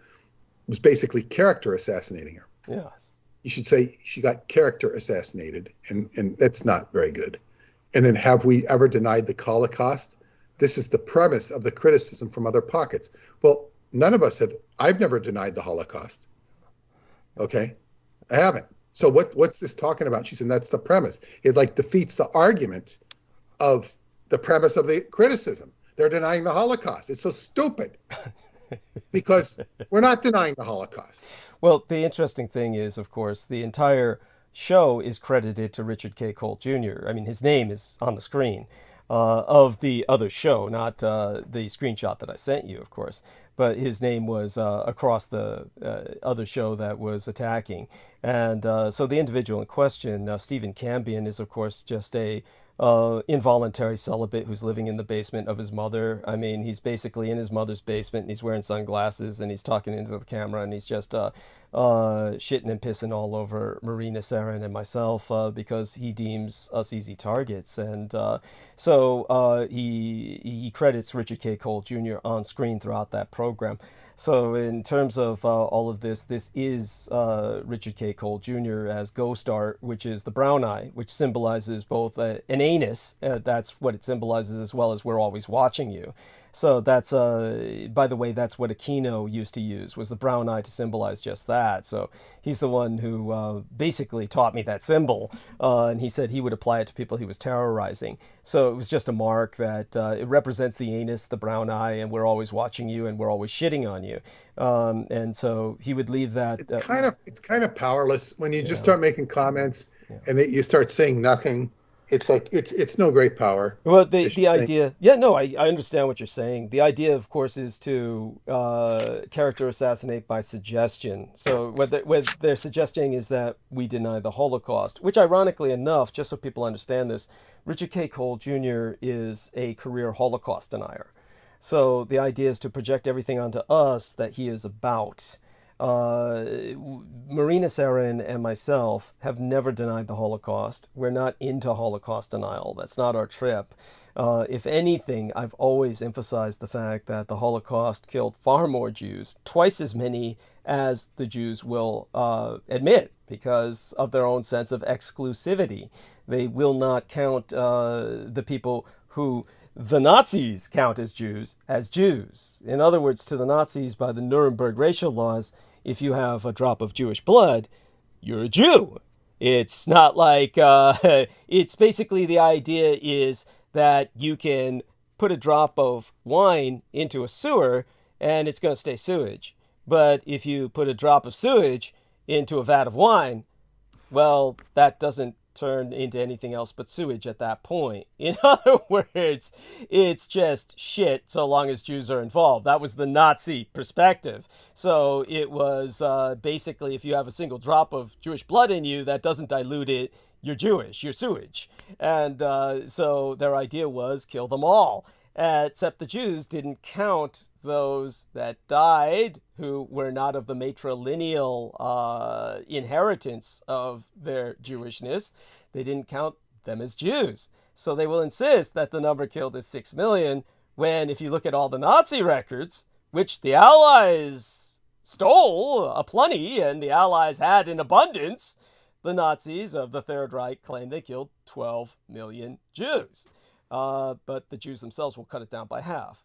was basically character assassinating her. Yes. You should say she got character assassinated, and that's not very good. And then, have we ever denied the Holocaust? This is the premise of the criticism from other pockets. Well, none of us have. I've never denied the Holocaust. Okay? I haven't. So what's this talking about? She said that's the premise. It defeats the argument of the premise of the criticism. They're denying the Holocaust. It's so stupid because we're not denying the Holocaust. Well, the interesting thing is, of course, the entire show is credited to Richard K. Colt Jr. I mean, his name is on the screen of the other show, not the screenshot that I sent you, of course. But his name was across the other show that was attacking. And so the individual in question, Stephen Cambion, is, of course, just a involuntary celibate who's living in the basement of his mother. I mean, he's basically in his mother's basement and he's wearing sunglasses and he's talking into the camera and he's just shitting and pissing all over MARINA, SEREN, and myself because he deems us easy targets. And so he credits Richard K. Cole Jr. on screen throughout that program. So in terms of all of this, this is Richard K. Cole Jr. as ghost art, which is the brown eye, which symbolizes both an anus, that's what it symbolizes, as well as we're always watching you. So that's, by the way, that's what Aquino used to use, was the brown eye to symbolize just that. So he's the one who basically taught me that symbol, and he said he would apply it to people he was terrorizing. So it was just a mark that it represents the anus, the brown eye, and we're always watching you, and we're always shitting on you. And so he would leave that. It's kind of powerless when you just start making comments and that you start saying nothing. It's like it's no great power. Well, the idea, I understand what you're saying. The idea, of course, is to character assassinate by suggestion. So what they're suggesting is that we deny the Holocaust, which, ironically enough, just so people understand this, Richard K. Cole Jr. is a career Holocaust denier. So the idea is to project everything onto us that he is about. MARINA, SEREN, and myself have never denied the Holocaust. We're not into Holocaust denial. That's not our trip. If anything, I've always emphasized the fact that the Holocaust killed far more Jews, twice as many as the Jews will admit, because of their own sense of exclusivity. They will not count the people who the Nazis count as Jews. In other words, to the Nazis, by the Nuremberg racial laws, if you have a drop of Jewish blood, you're a Jew. It's not like, it's basically the idea is that you can put a drop of wine into a sewer and it's going to stay sewage. But if you put a drop of sewage into a vat of wine, well, that doesn't turn into anything else but sewage at that point. In other words, it's just shit so long as Jews are involved. That was the Nazi perspective. So it was basically, if you have a single drop of Jewish blood in you, that doesn't dilute it, you're Jewish, you're sewage. And so their idea was kill them all. Except the Jews didn't count those that died who were not of the matrilineal inheritance of their Jewishness. They didn't count them as Jews. So they will insist that the number killed is 6 million, when if you look at all the Nazi records, which the Allies stole aplenty and the Allies had in abundance, the Nazis of the Third Reich claim they killed 12 million Jews. But the Jews themselves will cut it down by half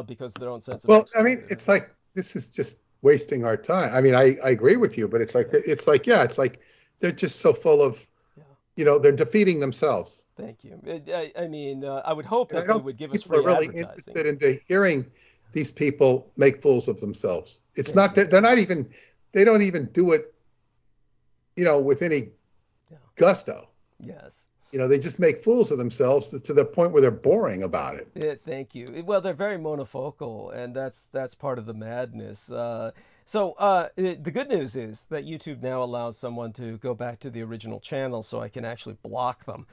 because of their own sense of... Well, I mean, it's like, this is just wasting our time. I mean, I agree with you, but it's like they're just so full of, they're defeating themselves. Thank you. I mean, I would hope that they would give us free really advertising. Interested into hearing these people make fools of themselves. It's not that they don't even do it, with any gusto. Yes. They just make fools of themselves to the point where they're boring about it. Yeah, thank you. Well, they're very monofocal, and that's part of the madness. So the good news is that YouTube now allows someone to go back to the original channel, so I can actually block them,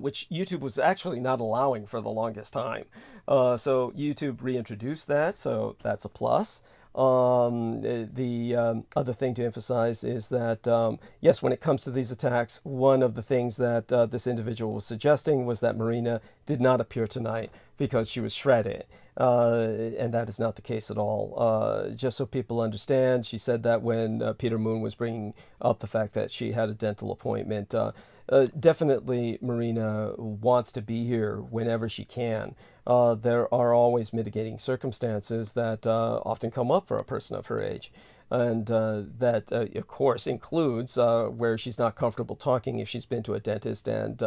which YouTube was actually not allowing for the longest time. So YouTube reintroduced that, so that's a plus. The other thing to emphasize is that, yes, when it comes to these attacks, one of the things that this individual was suggesting was that MARINA did not appear tonight because she was shredded. And that is not the case at all. Just so people understand, she said that when Peter Moon was bringing up the fact that she had a dental appointment. Definitely MARINA wants to be here whenever she can. There are always mitigating circumstances that often come up for a person of her age. And that, of course, includes where she's not comfortable talking if she's been to a dentist and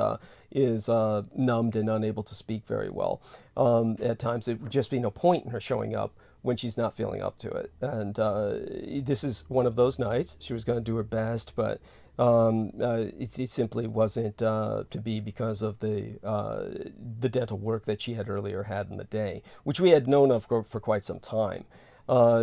is numbed and unable to speak very well. At times, it would just be no point in her showing up when she's not feeling up to it. And this is one of those nights. She was going to do her best, but it simply wasn't to be because of the dental work that she had earlier had in the day, which we had known of for quite some time.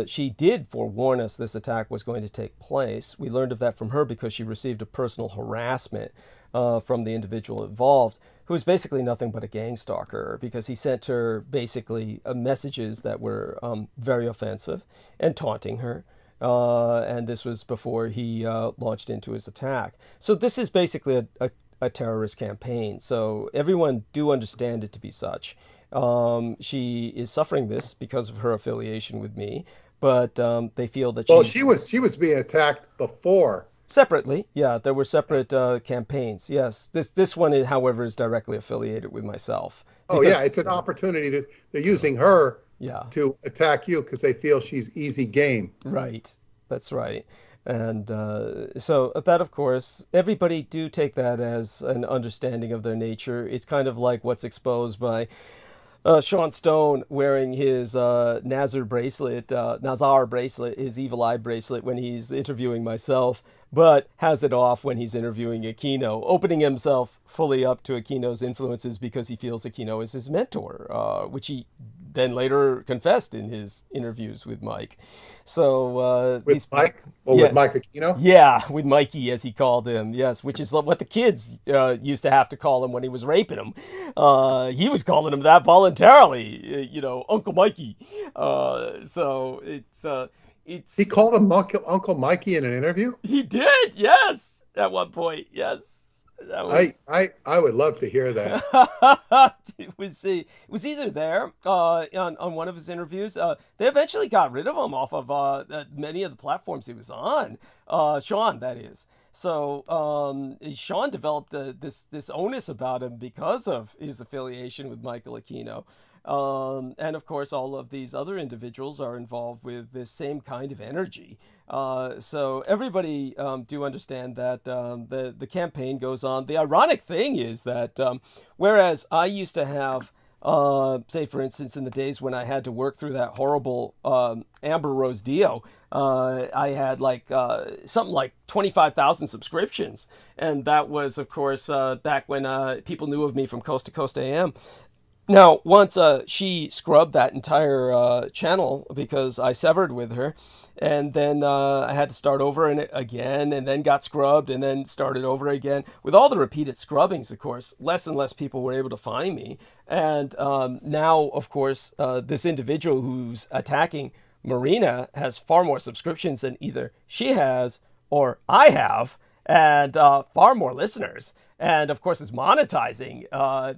She did forewarn us this attack was going to take place. We learned of that from her because she received a personal harassment from the individual involved, who was basically nothing but a gang stalker, because he sent her basically messages that were very offensive and taunting her. And this was before he launched into his attack. So this is basically a terrorist campaign. So everyone do understand it to be such. She is suffering this because of her affiliation with me, but they feel that she was being attacked before. Separately, yeah, there were separate campaigns. Yes, this one, however, is directly affiliated with myself. Oh yeah, it's an opportunity they're using her yeah. to attack you because they feel she's easy game. Right, that's right. And so that, of course, everybody do take that as an understanding of their nature. It's kind of like what's exposed by Sean Stone wearing his Nazar bracelet, his evil eye bracelet when he's interviewing myself, but has it off when he's interviewing Aquino, opening himself fully up to Aquino's influences because he feels Aquino is his mentor, which he then later confessed in his interviews with Mike. So with Mike? Well, yeah, with Mike Aquino? Yeah, with Mikey, as he called him, yes, which is what the kids used to have to call him when he was raping him. He was calling him that voluntarily, Uncle Mikey. So it's... He called him Uncle Mikey in an interview? He did, yes, at one point, yes. That was... I would love to hear that. It was either there on one of his interviews. They eventually got rid of him off of many of the platforms he was on. Sean, that is. So Sean developed this onus about him because of his affiliation with Michael Aquino. And of course, all of these other individuals are involved with this same kind of energy. So everybody do understand that the campaign goes on. The ironic thing is that whereas I used to have, say, for instance, in the days when I had to work through that horrible Amber Rose Dio, I had something like 25,000 subscriptions. And that was, of course, back when people knew of me from Coast to Coast AM. Now, once she scrubbed that entire channel because I severed with her, and then I had to start over again, and then got scrubbed, and then started over again. With all the repeated scrubbings, of course, less and less people were able to find me. And now, of course, this individual who's attacking MARINA has far more subscriptions than either she has or I have, and far more listeners. And of course, is monetizing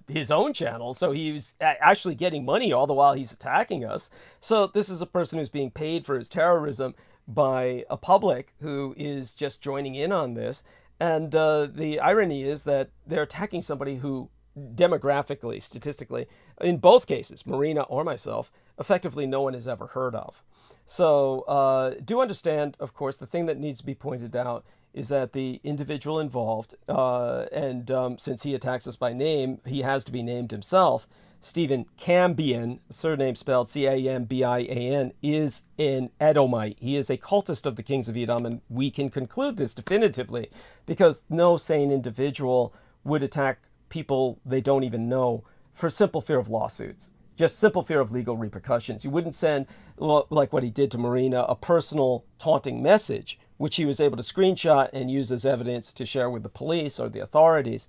his own channel. So he's actually getting money all the while he's attacking us. So this is a person who's being paid for his terrorism by a public who is just joining in on this. And the irony is that they're attacking somebody who demographically, statistically, in both cases, MARINA or myself, effectively no one has ever heard of. So do understand, of course, the thing that needs to be pointed out is that the individual involved, and since he attacks us by name, he has to be named himself, Stephen Cambian, surname spelled Cambian, is an Edomite. He is a cultist of the kings of Edom, and we can conclude this definitively because no sane individual would attack people they don't even know for simple fear of lawsuits. Just simple fear of legal repercussions. You wouldn't send, like what he did to MARINA, a personal taunting message, which he was able to screenshot and use as evidence to share with the police or the authorities.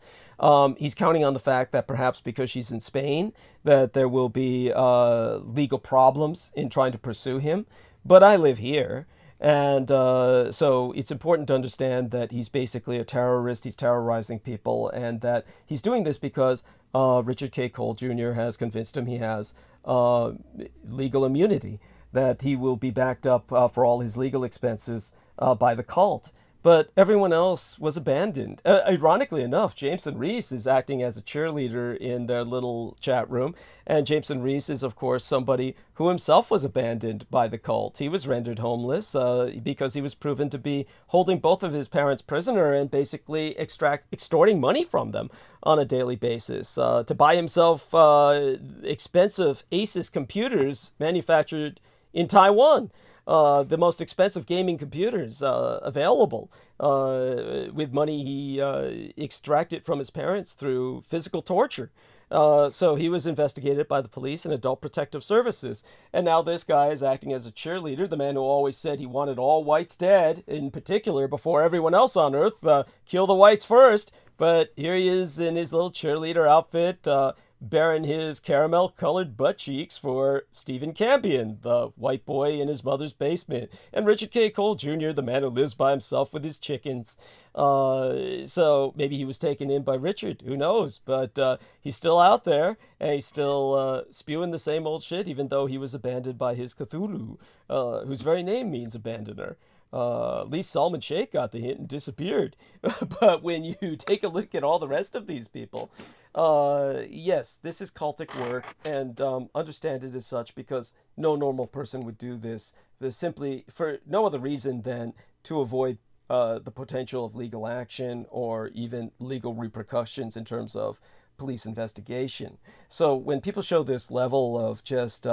He's counting on the fact that perhaps because she's in Spain, that there will be legal problems in trying to pursue him. But I live here. And so it's important to understand that he's basically a terrorist. He's terrorizing people, and that he's doing this because Richard K. Cole Jr. has convinced him he has legal immunity, that he will be backed up for all his legal expenses by the cult. But everyone else was abandoned. Ironically enough, Jameson Reese is acting as a cheerleader in their little chat room. And Jameson Reese is, of course, somebody who himself was abandoned by the cult. He was rendered homeless because he was proven to be holding both of his parents prisoner and basically extorting money from them on a daily basis to buy himself expensive Asus computers manufactured in Taiwan. the most expensive gaming computers available with money he extracted from his parents through physical torture. So he was investigated by the police and Adult Protective Services. And now this guy is acting as a cheerleader, the man who always said he wanted all whites dead, in particular, before everyone else on Earth, kill the whites first. But here he is in his little cheerleader outfit, baring his caramel-colored butt cheeks for Stephen Campion, the white boy in his mother's basement, and Richard K. Cole Jr., the man who lives by himself with his chickens. So maybe he was taken in by Richard, who knows? But he's still out there, and he's still spewing the same old shit, even though he was abandoned by his Cthulhu, whose very name means abandoner. At least Salman Sheikh got the hint and disappeared. But when you take a look at all the rest of these people, yes, this is cultic work, and understand it as such, because no normal person would do this. Simply for no other reason than to avoid the potential of legal action or even legal repercussions in terms of police investigation. So when people show this level of just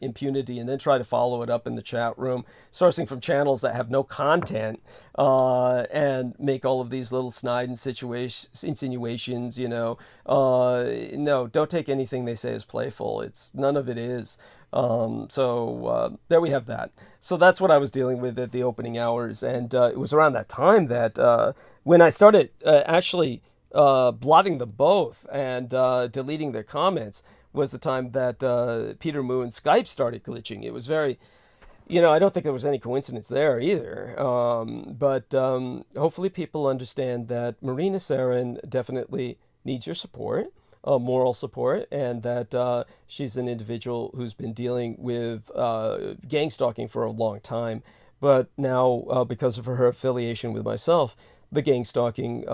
impunity and then try to follow it up in the chat room, sourcing from channels that have no content, and make all of these little snide insinuations, no, don't take anything they say as playful. None of it is. So there we have that. So that's what I was dealing with at the opening hours, and it was around that time that when I started actually blotting them both and deleting their comments, was the time that Peter Moon's Skype started glitching. It was very, I don't think there was any coincidence there either. But hopefully people understand that Marina SEREN definitely needs your support, moral support, and that she's an individual who's been dealing with gang stalking for a long time. But now, because of her affiliation with myself, the gang stalking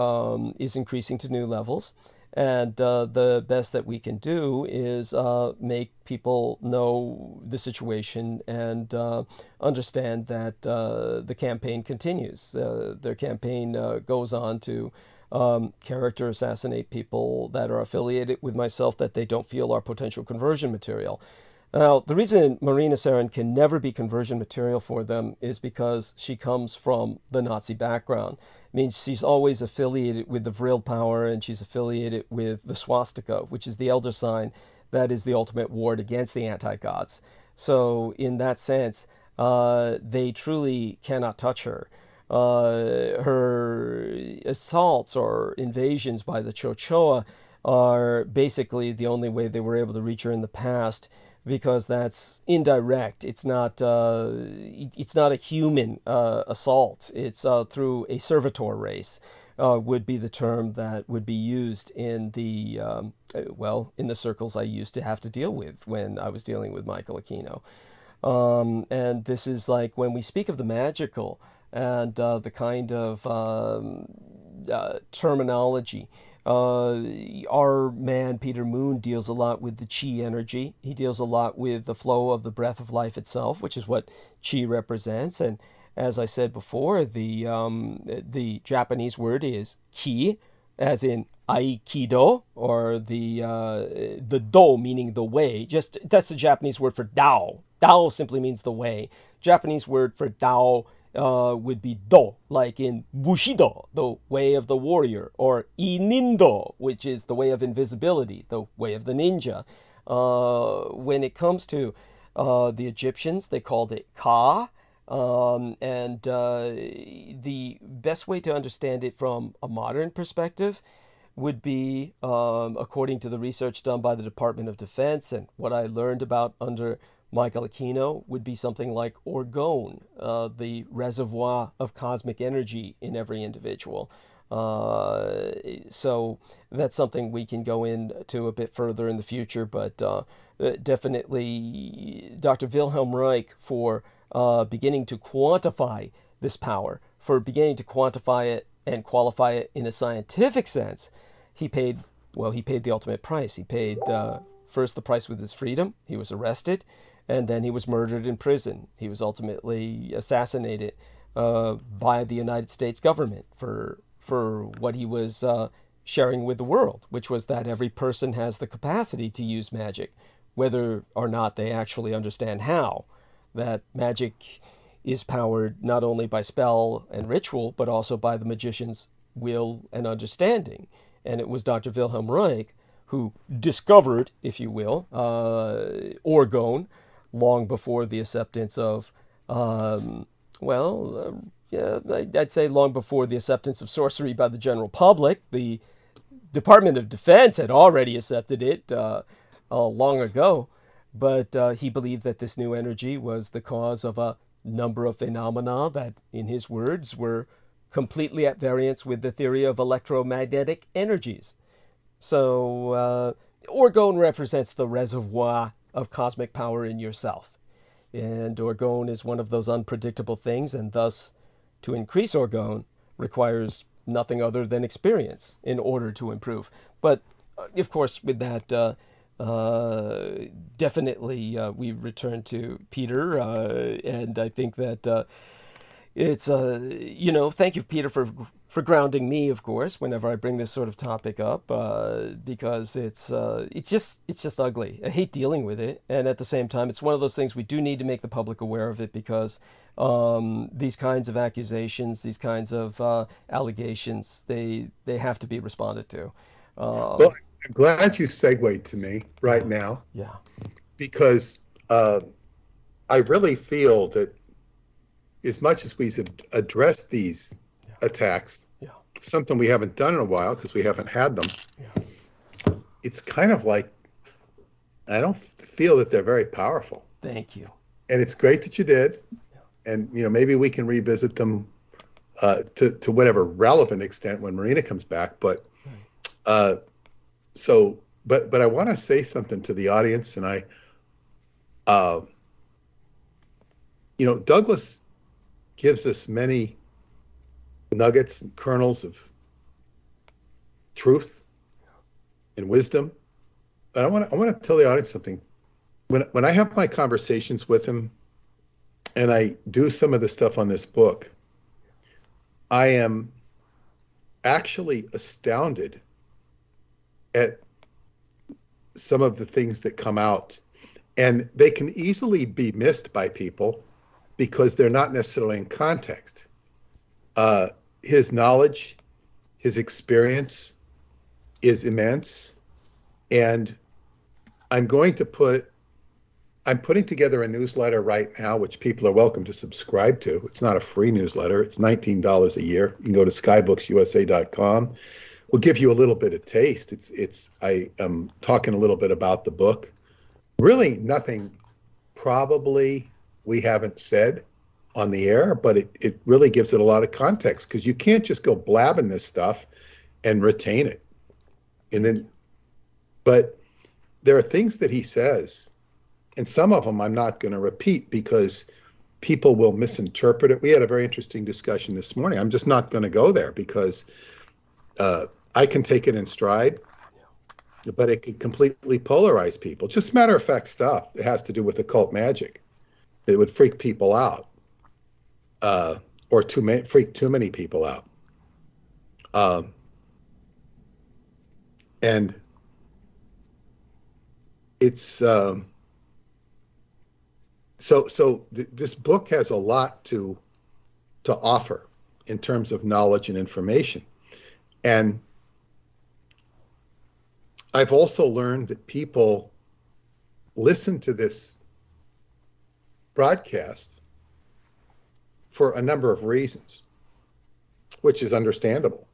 is increasing to new levels, and the best that we can do is make people know the situation and understand that the campaign continues. Their campaign goes on to character assassinate people that are affiliated with myself that they don't feel are potential conversion material. Now, the reason Marina SEREN can never be conversion material for them is because she comes from the Nazi background. It means she's always affiliated with the Vril power, and she's affiliated with the swastika, which is the elder sign that is the ultimate ward against the anti-gods. So in that sense, they truly cannot touch her. Her assaults or invasions by the Chochoa are basically the only way they were able to reach her in the past, because that's indirect. It's not a human assault. It's through a servitor race, would be the term that would be used in the in the circles I used to have to deal with when I was dealing with Michael Aquino. And this is like when we speak of the magical and the kind of terminology. Our man, Peter Moon, deals a lot with the chi energy. He deals a lot with the flow of the breath of life itself, which is what chi represents. And as I said before, the Japanese word is ki, as in aikido, or the do, meaning the way. Just that's the Japanese word for Dao. Dao simply means the way. Japanese word for Dao would be do, like in Bushido, the way of the warrior, or Inindo, which is the way of invisibility, the way of the ninja. When it comes to the Egyptians, they called it Ka, and the best way to understand it from a modern perspective would be, according to the research done by the Department of Defense and what I learned about under Michael Aquino, would be something like orgone, the reservoir of cosmic energy in every individual. So that's something we can go into a bit further in the future, but definitely Dr. Wilhelm Reich, for beginning to quantify this power, for beginning to quantify it and qualify it in a scientific sense, he paid the ultimate price. He paid first the price with his freedom. He was arrested, and then he was murdered in prison. He was ultimately assassinated by the United States government for what he was sharing with the world, which was that every person has the capacity to use magic, whether or not they actually understand how. That magic is powered not only by spell and ritual, but also by the magician's will and understanding. And it was Dr. Wilhelm Reich who discovered, if you will, orgone long before the acceptance of, I'd say long before the acceptance of sorcery by the general public. The Department of Defense had already accepted it long ago, but he believed that this new energy was the cause of a number of phenomena that, in his words, were completely at variance with the theory of electromagnetic energies. So orgone represents the reservoir of cosmic power in yourself. And orgone is one of those unpredictable things, and thus to increase orgone requires nothing other than experience in order to improve. But of course, with that, definitely we return to Peter, and I think that it's thank you, Peter, for grounding me, of course, whenever I bring this sort of topic up, because it's just ugly. I hate dealing with it, and at the same time, it's one of those things we do need to make the public aware of it, because these kinds of accusations, these kinds of allegations, they have to be responded to. Well, I'm glad you segued to me right now. Yeah. Because I really feel that as much as we address these attacks, something we haven't done in a while because we haven't had them, it's kind of like, I don't feel that they're very powerful. Thank you. And it's great that you did. And, maybe we can revisit them to whatever relevant extent when Marina comes back. But but I want to say something to the audience. And Douglas gives us many nuggets and kernels of truth and wisdom. But I want to tell the audience something. When I have my conversations with him and I do some of the stuff on this book, I am actually astounded at some of the things that come out. And they can easily be missed by people because they're not necessarily in context. His knowledge, his experience is immense. And I'm putting together a newsletter right now, which people are welcome to subscribe to. It's not a free newsletter. It's $19 a year. You can go to skybooks.usa.com. We'll give you a little bit of taste. I am talking a little bit about the book. Really nothing probably we haven't said on the air, but it really gives it a lot of context, because you can't just go blabbing this stuff and retain it. But there are things that he says, and some of them I'm not going to repeat because people will misinterpret it. We had a very interesting discussion this morning. I'm just not going to go there because I can take it in stride, but it could completely polarize people. Just matter-of-fact stuff that has to do with occult magic. It would freak people out, or freak too many people out. And it's so this book has a lot to offer in terms of knowledge and information. And I've also learned that people listen to this broadcast for a number of reasons, which is understandable.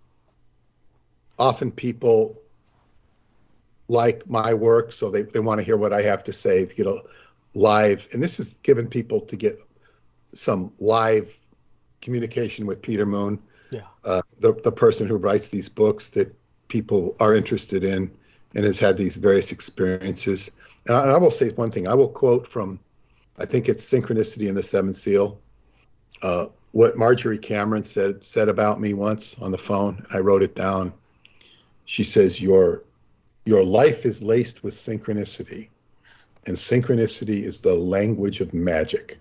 Often people like my work, so they want to hear what I have to say, live. And this is given people to get some live communication with Peter Moon, the person who writes these books that people are interested in and has had these various experiences. And I will say one thing. I will quote from, I think it's Synchronicity in the Seventh Seal, what Marjorie Cameron said about me once on the phone. I wrote it down. She says, your life is laced with synchronicity, and synchronicity is the language of magic.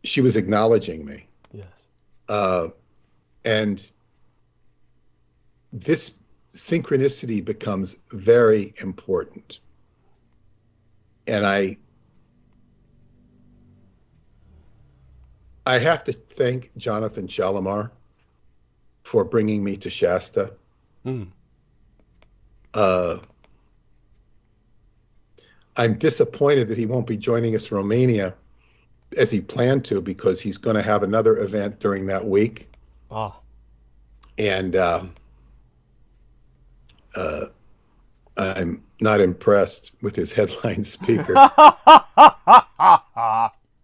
She was acknowledging me. Yes. And this synchronicity becomes very important. And I have to thank Jonathan Shalimar for bringing me to Shasta. I'm disappointed that he won't be joining us in Romania as he planned to, because he's going to have another event during that week. And I'm not impressed with his headline speaker.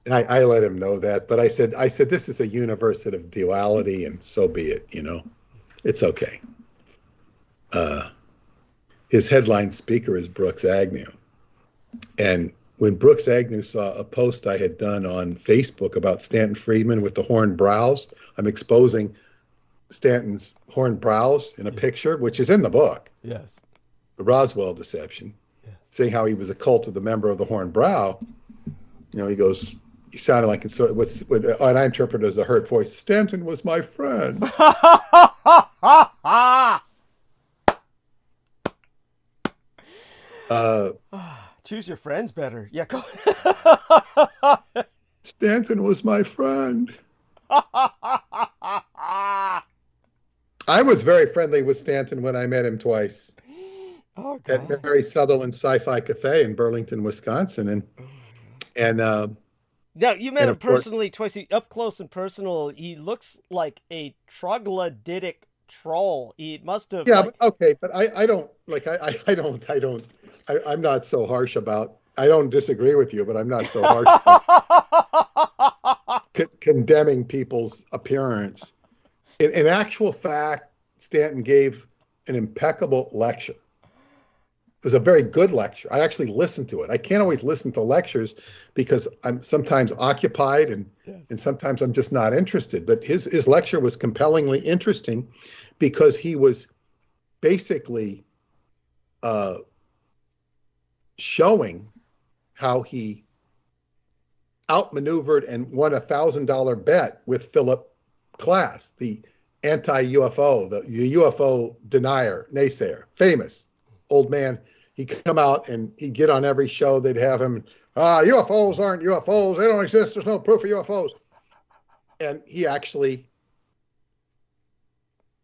I let him know that, but I said, this is a universe of duality, and so be it. It's okay. His headline speaker is Brooks Agnew. And when Brooks Agnew saw a post I had done on Facebook about Stanton Friedman with the horned brows, I'm exposing Stanton's horned brows in a picture, which is in the book. Yes. The Roswell deception, saying how he was a cult of the member of the horned brow. He goes, he sounded like, and I interpret it as a hurt voice, Stanton was my friend. Choose your friends better. Yeah, go. Stanton was my friend. I was very friendly with Stanton when I met him twice. At Mary Sutherland Sci-Fi Cafe in Burlington, Wisconsin, and now you met him personally twice, up close and personal. He looks like a troglodytic troll. He must have. Yeah, but I'm not so harsh about. I don't disagree with you, but I'm not so harsh about condemning people's appearance. In actual fact, Stanton gave an impeccable lecture. It was a very good lecture. I actually listened to it. I can't always listen to lectures because I'm sometimes occupied and sometimes I'm just not interested. But his lecture was compellingly interesting because he was basically showing how he outmaneuvered and won $1,000 bet with Philip Klass, the anti-UFO, the UFO denier, naysayer, famous old man. He'd come out and he'd get on every show. They'd have him, UFOs aren't UFOs. They don't exist. There's no proof of UFOs. And he actually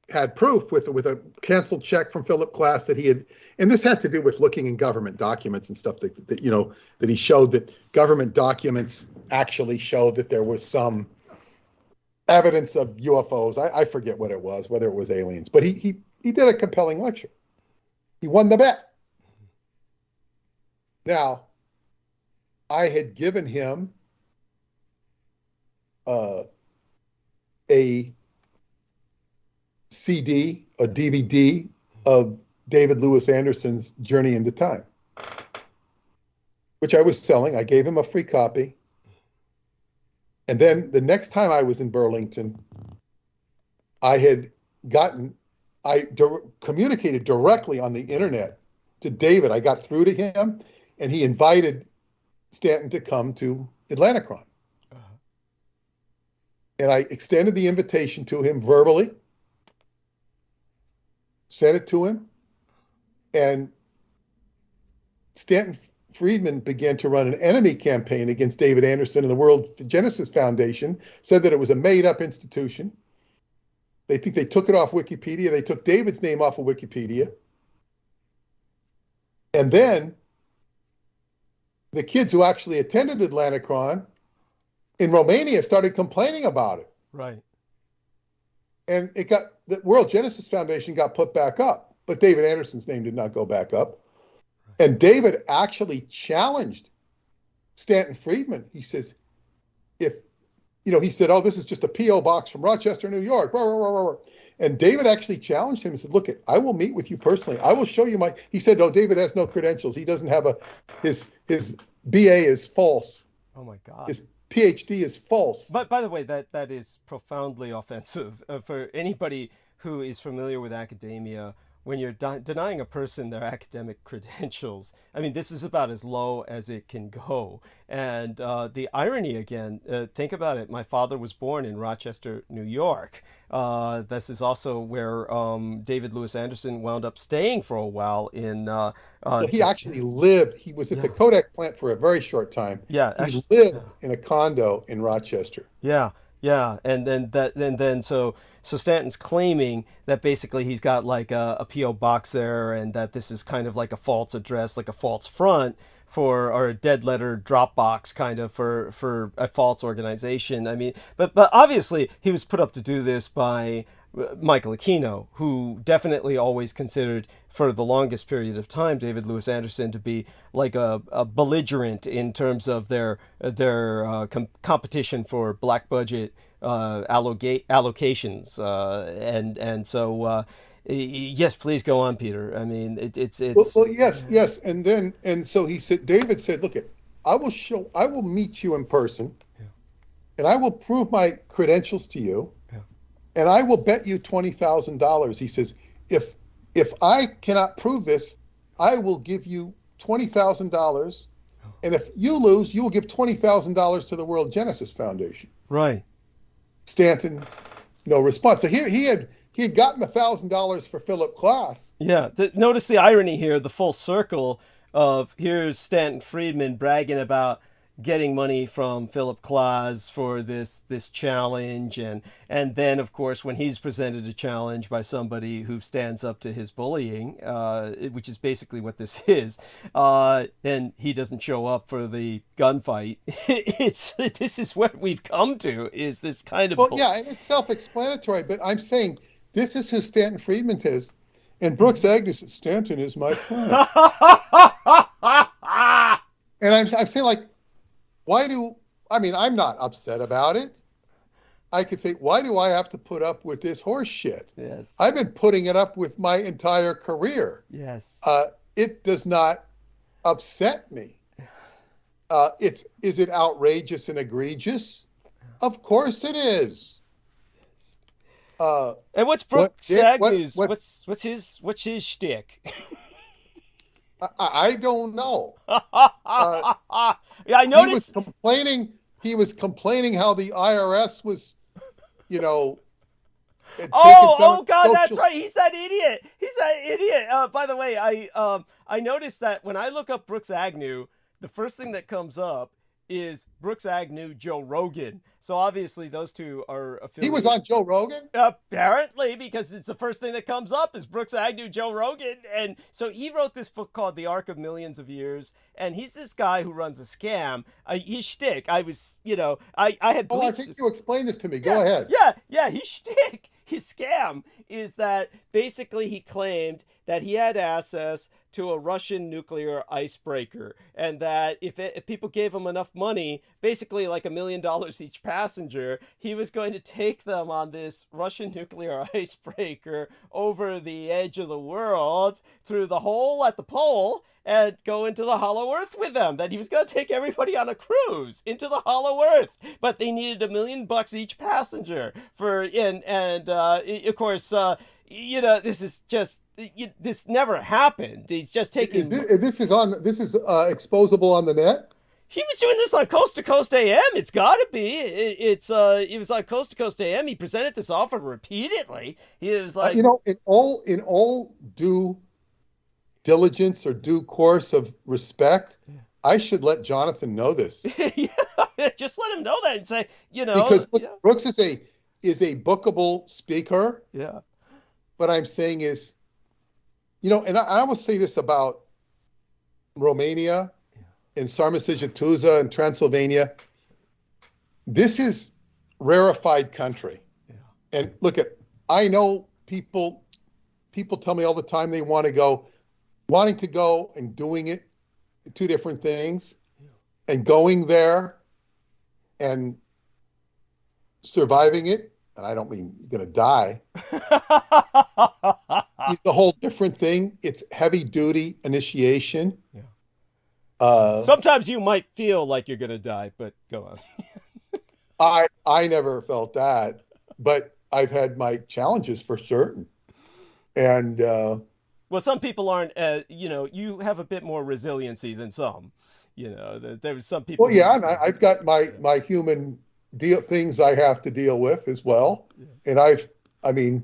had proof with a canceled check from Philip Klass that he had, and this had to do with looking in government documents and stuff that he showed that government documents actually showed that there was some evidence of UFOs. I forget what it was, whether it was aliens, but he did a compelling lecture. He won the bet. Now, I had given him a CD, a DVD of David Lewis Anderson's Journey into Time, which I was selling. I gave him a free copy. And then the next time I was in Burlington, I communicated directly on the internet to David. I got through to him, and he invited Stanton to come to Atlanticron. And I extended the invitation to him verbally, sent it to him, and Stanton Friedman began to run an enemy campaign against David Anderson, and the World Genesis Foundation said that it was a made-up institution. They think they took it off Wikipedia. They took David's name off of Wikipedia. And then the kids who actually attended Atlanticron in Romania started complaining about it. Right. And the World Genesis Foundation got put back up, but David Anderson's name did not go back up. And David actually challenged Stanton Friedman. He says, he said, this is just a P.O. box from Rochester, New York. And David actually challenged him and said, look, I will meet with you personally. I will show you he said, no, David has no credentials. He doesn't have his BA is false. Oh my God. His PhD is false. But by the way, that is profoundly offensive for anybody who is familiar with academia. When you're denying a person their academic credentials, I mean, this is about as low as it can go. And the irony again, think about it. My father was born in Rochester, New York. This is also where David Lewis Anderson wound up staying for a while in... he actually lived. He was at the Kodak plant for a very short time. Yeah. He lived in a condo in Rochester. Yeah. Yeah, so Stanton's claiming that basically he's got like a PO box there, and that this is kind of like a false address, like a false front for, or a dead letter drop box kind of for a false organization. I mean, but obviously he was put up to do this by Michael Aquino, who definitely always considered for the longest period of time David Lewis Anderson to be like a belligerent in terms of their competition for black budget allocations, and so yes, please go on, Peter. I mean, it's well, yes, and so he said, David said, look, I will meet you in person, and I will prove my credentials to you. And I will bet you $20,000. He says, if I cannot prove this, I will give you $20,000. And if you lose, you will give $20,000 to the World Genesis Foundation. Right. Stanton, no response. So here he had gotten $1,000 for Philip Klass. Yeah. Notice the irony here, the full circle of here's Stanton Friedman bragging about getting money from Philip Klass for this challenge, and then of course when he's presented a challenge by somebody who stands up to his bullying, which is basically what this is, and he doesn't show up for the gunfight. This is what we've come to, is this kind of and it's self-explanatory, but I'm saying this is who Stanton Friedman is, and Brooks Agnew says Stanton is my friend. And I'm saying, like, I'm not upset about it. I could say, why do I have to put up with this horse shit? Yes. I've been putting it up with my entire career. Yes. It does not upset me. Is it outrageous and egregious? Of course it is. And what's Brooks Agnew's? What's his shtick? I don't know. Yeah, I noticed. He was complaining how the IRS was, Oh God, that's right. He's that idiot. By the way, I noticed that when I look up Brooks Agnew, the first thing that comes up is Brooks Agnew, Joe Rogan. So obviously those two are affiliated. He was on Joe Rogan? Apparently, because it's the first thing that comes up is Brooks Agnew, Joe Rogan. And so he wrote this book called The Arc of Millions of Years. And he's this guy who runs a scam. His shtick, I had bleached I think you explained this to me. Go ahead. Yeah, his shtick, his scam is that basically he claimed that he had access to a Russian nuclear icebreaker, and that if people gave him enough money, basically like $1 million each passenger, he was going to take them on this Russian nuclear icebreaker over the edge of the world, through the hole at the pole, and go into the hollow earth with them. That he was going to take everybody on a cruise into the hollow earth, but they needed $1 million each passenger of course, this is just, this never happened. He's just taking. This is exposable on the net. He was doing this on Coast to Coast AM. It's got to be. It was on Coast to Coast AM. He presented this offer repeatedly. He was like, in all due diligence or due course of respect, I should let Jonathan know this. Just let him know that and say, because Brooks is a bookable speaker. Yeah. What I'm saying is, and I will say this about Romania and Sarmazija and Transylvania. This is rarefied country. Yeah. And look, I know people tell me all the time they wanting to go and doing it, two different things, and going there and surviving it. And I don't mean you're going to die. It's a whole different thing. It's heavy duty initiation. Yeah. Sometimes you might feel like you're going to die, but go on. I never felt that, but I've had my challenges for certain. And well, some people aren't. You have a bit more resiliency than some. There was some people. Well, yeah, and I've got my human things I have to deal with as well. Yeah. And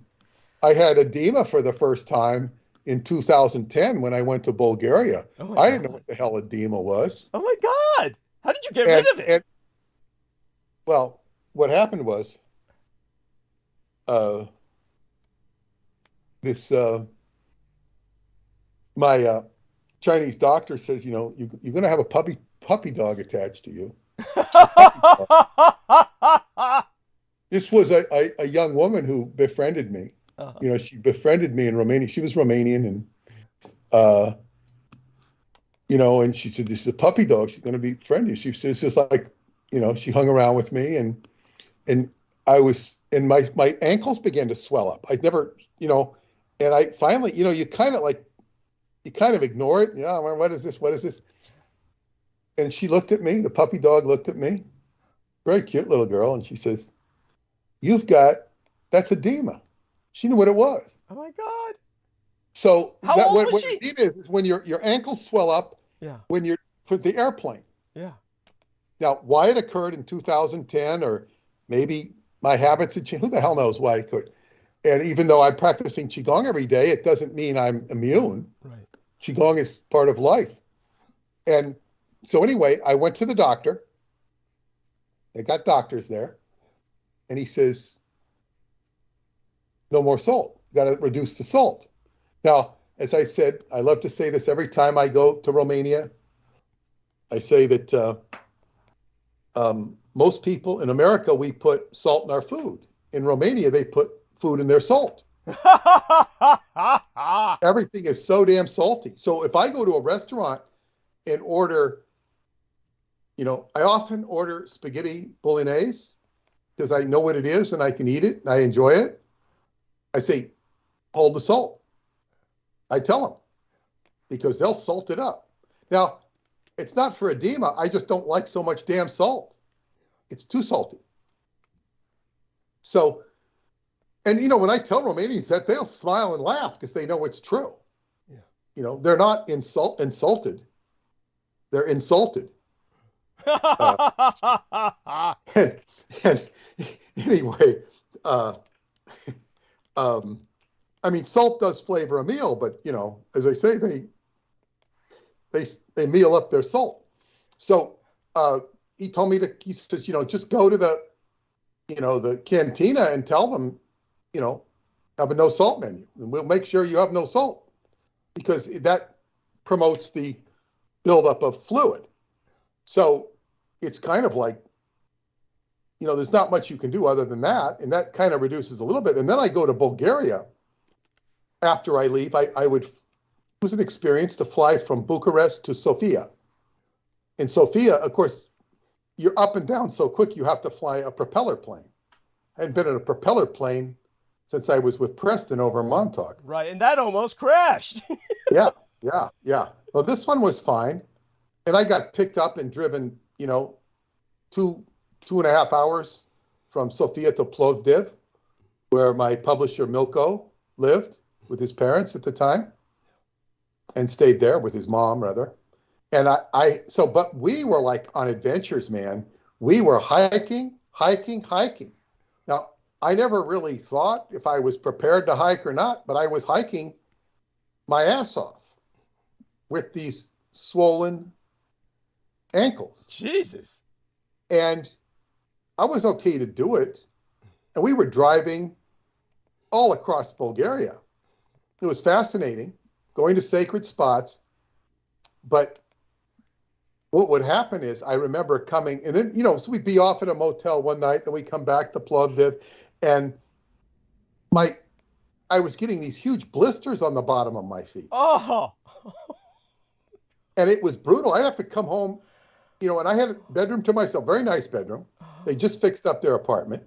I had edema for the first time in 2010 when I went to Bulgaria. I didn't know what the hell edema was. Oh my God. How did you get rid of it? Well, what happened was, my Chinese doctor says, you're going to have a puppy dog attached to you. This was a young woman who befriended me. She befriended me in Romania. She was Romanian, and and she said, "This is a puppy dog. She's going to befriend you." She says, just like, she hung around with me, and I was, and my ankles began to swell up. I'd never, and I finally, you kind of ignore it. Yeah, what is this? What is this? And she looked at me. The puppy dog looked at me. Very cute little girl, and she says, that's edema. She knew what it was. Oh my God. So how old was she? What edema is when your ankles swell up. Yeah. When you're for the airplane. Yeah. Now, why it occurred in 2010, or maybe my habits had changed. Who the hell knows why it occurred? And even though I'm practicing Qigong every day, it doesn't mean I'm immune. Right. Qigong is part of life. And so anyway, I went to the doctor. They got doctors there. And he says, no more salt. Got to reduce the salt. Now, as I said, I love to say this every time I go to Romania. I say that most people in America, we put salt in our food. In Romania, they put food in their salt. Everything is so damn salty. So if I go to a restaurant and order, I often order spaghetti bolognese because I know what it is and I can eat it and I enjoy it. I say, hold the salt. I tell them because they'll salt it up. Now, it's not for edema. I just don't like so much damn salt. It's too salty. So, and when I tell Romanians that, they'll smile and laugh because they know it's true. Yeah. They're not insulted. They're insulted. And anyway, I mean, salt does flavor a meal, but as I say, they meal up their salt. So he told me he says, just go to the cantina and tell them, have a no salt menu, and we'll make sure you have no salt because that promotes the buildup of fluid. So it's kind of like, there's not much you can do other than that. And that kind of reduces a little bit. And then I go to Bulgaria. After I leave, it was an experience to fly from Bucharest to Sofia. In Sofia, of course, you're up and down so quick, you have to fly a propeller plane. I hadn't been in a propeller plane since I was with Preston over Montauk. Right, and that almost crashed. Yeah. Well, this one was fine. And I got picked up and driven, 2.5 hours from Sofia to Plovdiv, where my publisher Milko lived with his parents at the time and stayed there with his mom, rather. And but we were like on adventures, man. We were hiking. Now, I never really thought if I was prepared to hike or not, but I was hiking my ass off with these swollen ankles. Jesus. And I was okay to do it. And we were driving all across Bulgaria. It was fascinating, going to sacred spots. But what would happen is I remember coming, and then, so we'd be off at a motel one night, and we come back to Plovdiv, and I was getting these huge blisters on the bottom of my feet. Oh. And it was brutal. I'd have to come home, and I had a bedroom to myself, very nice bedroom. They just fixed up their apartment.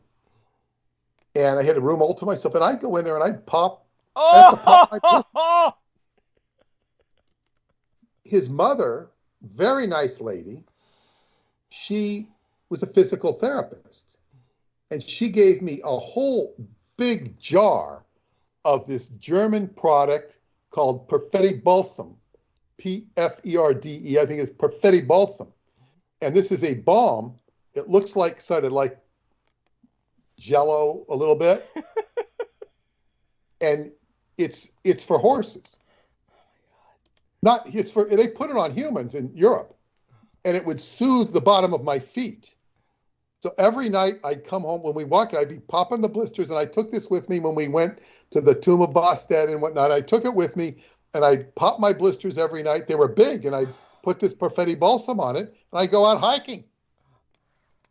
And I had a room all to myself, and I'd go in there and I'd pop. My his mother, very nice lady, she was a physical therapist. And she gave me a whole big jar of this German product called Perfetti Balsam, P-F-E-R-D-E, I think it's Perfetti Balsam. And this is a balm. It looks like sort of like Jello a little bit. And it's for horses. They put it on humans in Europe, and it would soothe the bottom of my feet. So every night I'd come home, when we walk, I'd be popping the blisters, and I took this with me when we went to the tomb of Bastet and whatnot. I took it with me, and I'd pop my blisters every night. They were big, and I'd put this Perfetti balsam on it, and I'd go out hiking.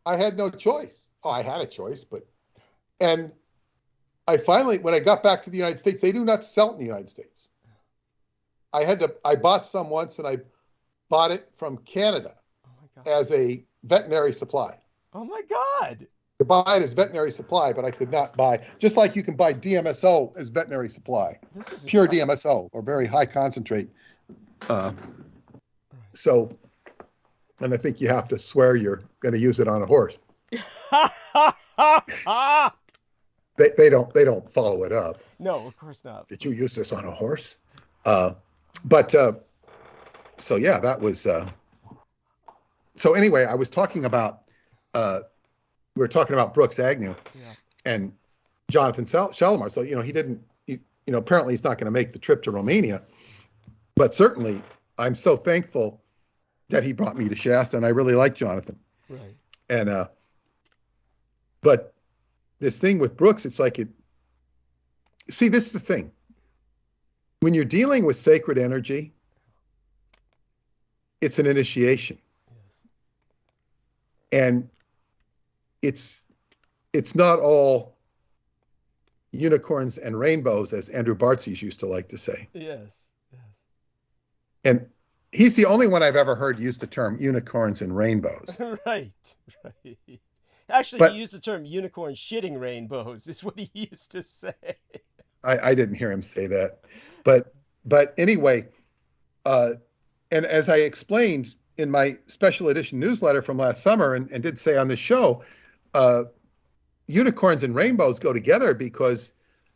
I had no choice. Oh, I had a choice, and I finally, when I got back to the United States, they do not sell it in the United States. I bought some once, and I bought it from Canada as a veterinary supply. Oh my God. To buy it as veterinary supply, but I could not buy, just like you can buy DMSO as veterinary supply. This is pure DMSO, or very high concentrate. So, and I think you have to swear you're going to use it on a horse. They don't follow it up. No, of course not. Did you use this on a horse? So yeah, that was, so anyway, I was talking about, we were talking about Brooks Agnew and Jonathan Shalimar. So, he didn't, apparently he's not going to make the trip to Romania, but certainly I'm so thankful that he brought me to Shasta, and I really like Jonathan. Right. And, but this thing with Brooks, it's like see, this is the thing. When you're dealing with sacred energy, it's an initiation. Yes. And it's not all unicorns and rainbows, as Andrew Bartzies used to like to say. Yes, yes. And he's the only one I've ever heard use the term unicorns and rainbows. Right. Actually, he used the term unicorn shitting rainbows, is what he used to say. I didn't hear him say that. But anyway, and as I explained in my special edition newsletter from last summer, and did say on the show, unicorns and rainbows go together because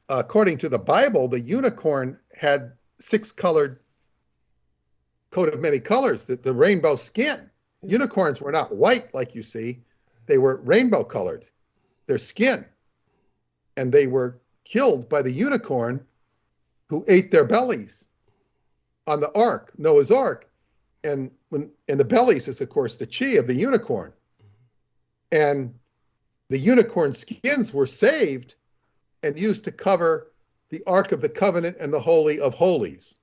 according to the Bible, the unicorn had 6-colored coat of many colors, the rainbow skin. Unicorns were not white like you see. They were rainbow colored, their skin. And they were killed by the unicorn who ate their bellies on the ark, Noah's Ark. And the bellies is, of course, the chi of the unicorn. And the unicorn skins were saved and used to cover the Ark of the Covenant and the Holy of Holies.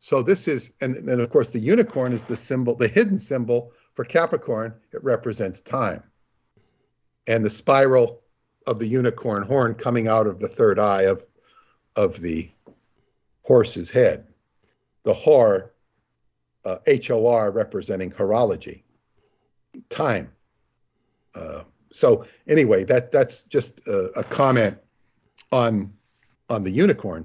So this is, and of course, the unicorn is the symbol, the hidden symbol for Capricorn. It represents time. And the spiral of the unicorn horn coming out of the third eye of the horse's head. The hor, H-O-R, representing horology, time. So anyway, that's just a comment on the unicorn.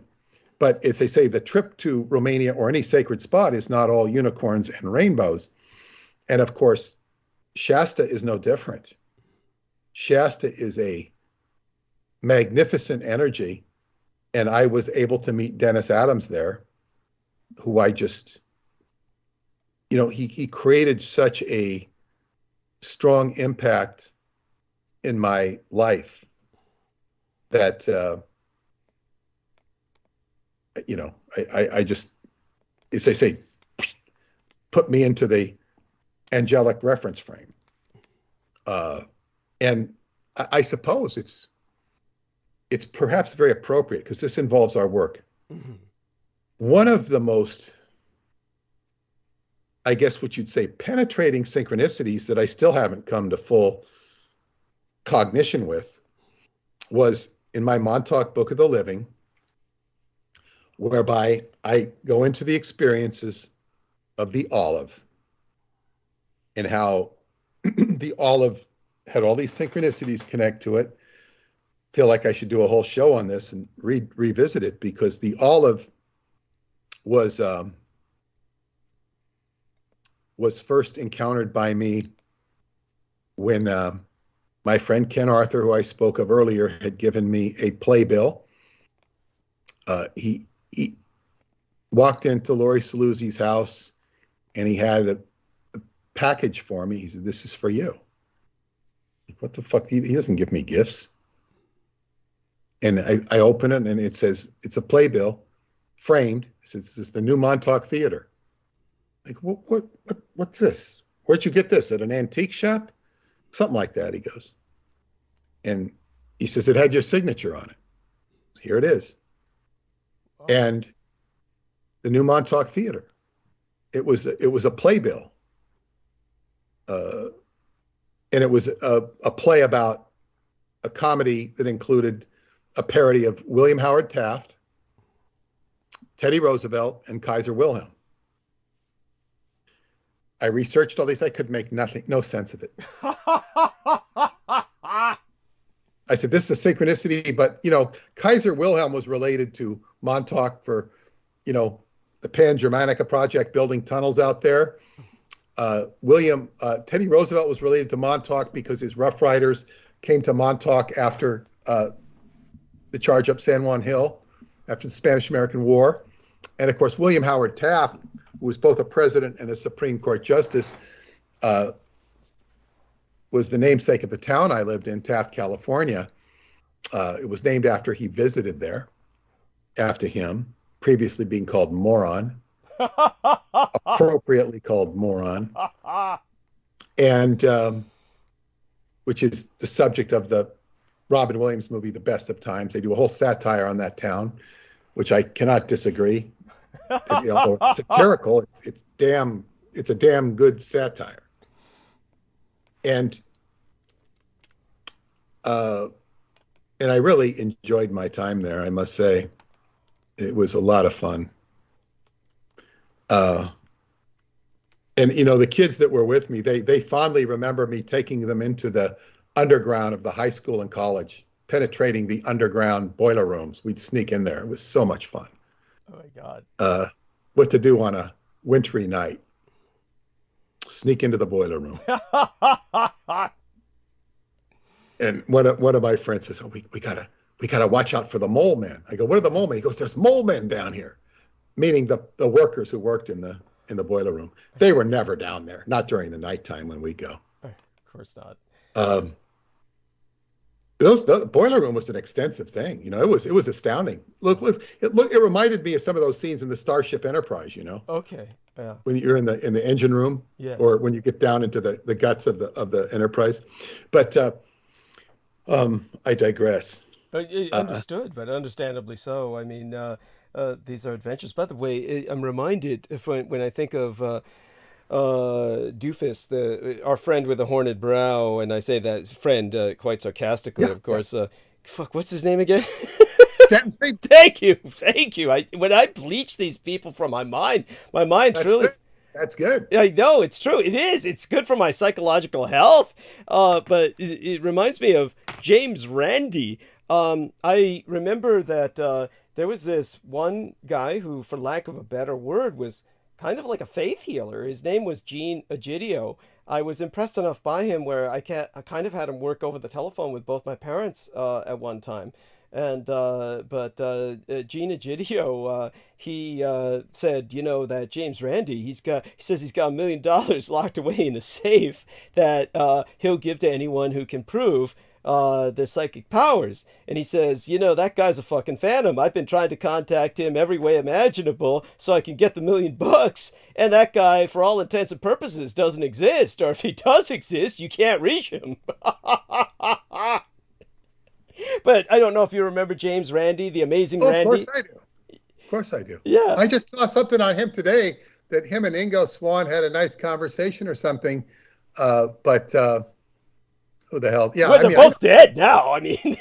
But as they say, the trip to Romania or any sacred spot is not all unicorns and rainbows. And of course, Shasta is no different. Shasta is a magnificent energy. And I was able to meet Dennis Adams there, who I just, he created such a strong impact in my life that, I just, as they say, put me into the angelic reference frame. And I suppose it's perhaps very appropriate because this involves our work. Mm-hmm. One of the most, I guess what you'd say, penetrating synchronicities that I still haven't come to full cognition with was in my Montauk Book of the Living, whereby I go into the experiences of the olive and how the olive had all these synchronicities connect to it. Feel like I should do a whole show on this and revisit it, because the olive was first encountered by me when my friend Ken Arthur, who I spoke of earlier, had given me a playbill. He walked into Lori Saluzzi's house and he had a package for me. He said, "This is for you." Like, what the fuck? He doesn't give me gifts. And I open it and it says, it's a playbill, framed. It says, "This is the new Montauk Theater." Like, what's this? Where'd you get this? At an antique shop? Something like that, he goes. And he says, it had your signature on it. Here it is. Oh. And the new Montauk Theater. It was a playbill. And it was a play about a comedy that included a parody of William Howard Taft, Teddy Roosevelt, and Kaiser Wilhelm. I researched all these. I could make no sense of it. I said, this is a synchronicity, but, Kaiser Wilhelm was related to Montauk for, the Pan-Germanica project, building tunnels out there. Teddy Roosevelt was related to Montauk because his Rough Riders came to Montauk after the charge up San Juan Hill, after the Spanish-American War. And, of course, William Howard Taft, who was both a president and a Supreme Court justice, was the namesake of the town I lived in, Taft, California. It was named after he visited there, after him, previously being called Moron, appropriately called Moron, and which is the subject of the Robin Williams movie, The Best of Times. They do a whole satire on that town, which I cannot disagree. Although it's satirical, it's a damn good satire. And I really enjoyed my time there, I must say. It was a lot of fun. And the kids that were with me, they fondly remember me taking them into the underground of the high school and college, penetrating the underground boiler rooms. We'd sneak in there. It was so much fun. Oh my God. What to do on a wintry night. Sneak into the boiler room. And one of my friends says, "Oh, we gotta watch out for the mole men." I go, "What are the mole men?" He goes, "There's mole men down here," meaning the workers who worked in the boiler room. They were never down there, not during the nighttime when we go. Of course not. The boiler room was an extensive thing. It was astounding. Look, it reminded me of some of those scenes in the Starship Enterprise. Okay. Yeah. When you're in the engine room, yes. Or when you get down into the guts of the Enterprise, but I digress. Understood, but understandably so. I mean, these are adventures. By the way, I'm reminded when I think of Doofus, our friend with the horned brow, and I say that friend quite sarcastically, of course. Yeah. Fuck, what's his name again? Thank you. When I bleach these people from my mind That's truly. Good. That's good. I know, it's true. It is. It's good for my psychological health. But it reminds me of James Randi. I remember that there was this one guy who, for lack of a better word, was kind of like a faith healer. His name was Gene Egidio. I was impressed enough by him where I kind of had him work over the telephone with both my parents at one time. And but Gene Egidio, he said, that James Randi, he says he's got $1 million locked away in a safe that he'll give to anyone who can prove their psychic powers. And he says, that guy's a fucking phantom. I've been trying to contact him every way imaginable so I can get the $1 million. And that guy, for all intents and purposes, doesn't exist. Or if he does exist, you can't reach him. But I don't know if you remember James Randi, the amazing Randi. Of course I do. Of course I do. Yeah. I just saw something on him today that him and Ingo Swann had a nice conversation or something. But who the hell? Yeah, well, they're both dead now. I mean,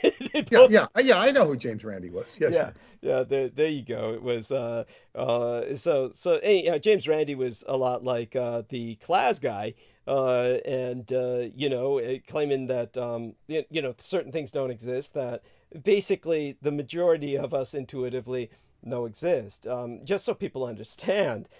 yeah. I know who James Randi was. Yes, yeah. There you go. It was James Randi was a lot like the Class guy. And claiming that, certain things don't exist that basically the majority of us intuitively know exist. Just so people understand,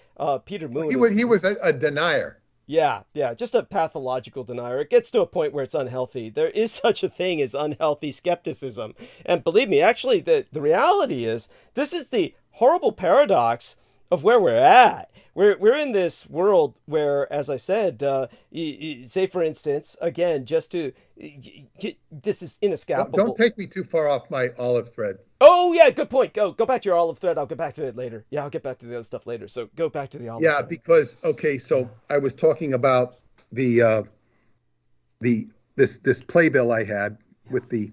Peter Moon. He was a denier. Yeah, just a pathological denier. It gets to a point where it's unhealthy. There is such a thing as unhealthy skepticism. And believe me, actually, the reality is this is the horrible paradox of where we're at. We're in this world where, as I said, say for instance, again, this is inescapable. Don't take me too far off my olive thread. Oh yeah, good point. Go back to your olive thread. I'll get back to it later. Yeah, I'll get back to the other stuff later. So go back to the olive thread. Because so I was talking about the this playbill I had with the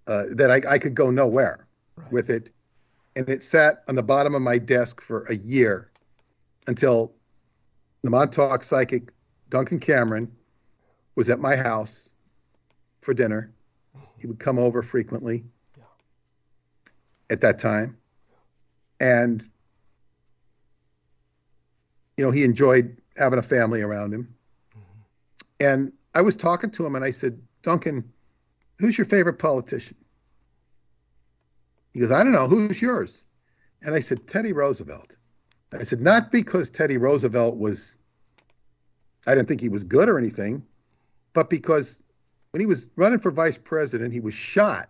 that I could go nowhere with it, and it sat on the bottom of my desk for a year until the Montauk psychic Duncan Cameron was at my house for dinner. He would come over frequently at that time, and he enjoyed having a family around him. And I was talking to him, and I said, Duncan, who's your favorite politician? He goes, I don't know. Who's yours? And I said, Teddy Roosevelt. I said, not because Teddy Roosevelt I didn't think he was good or anything, but because when he was running for vice president, he was shot.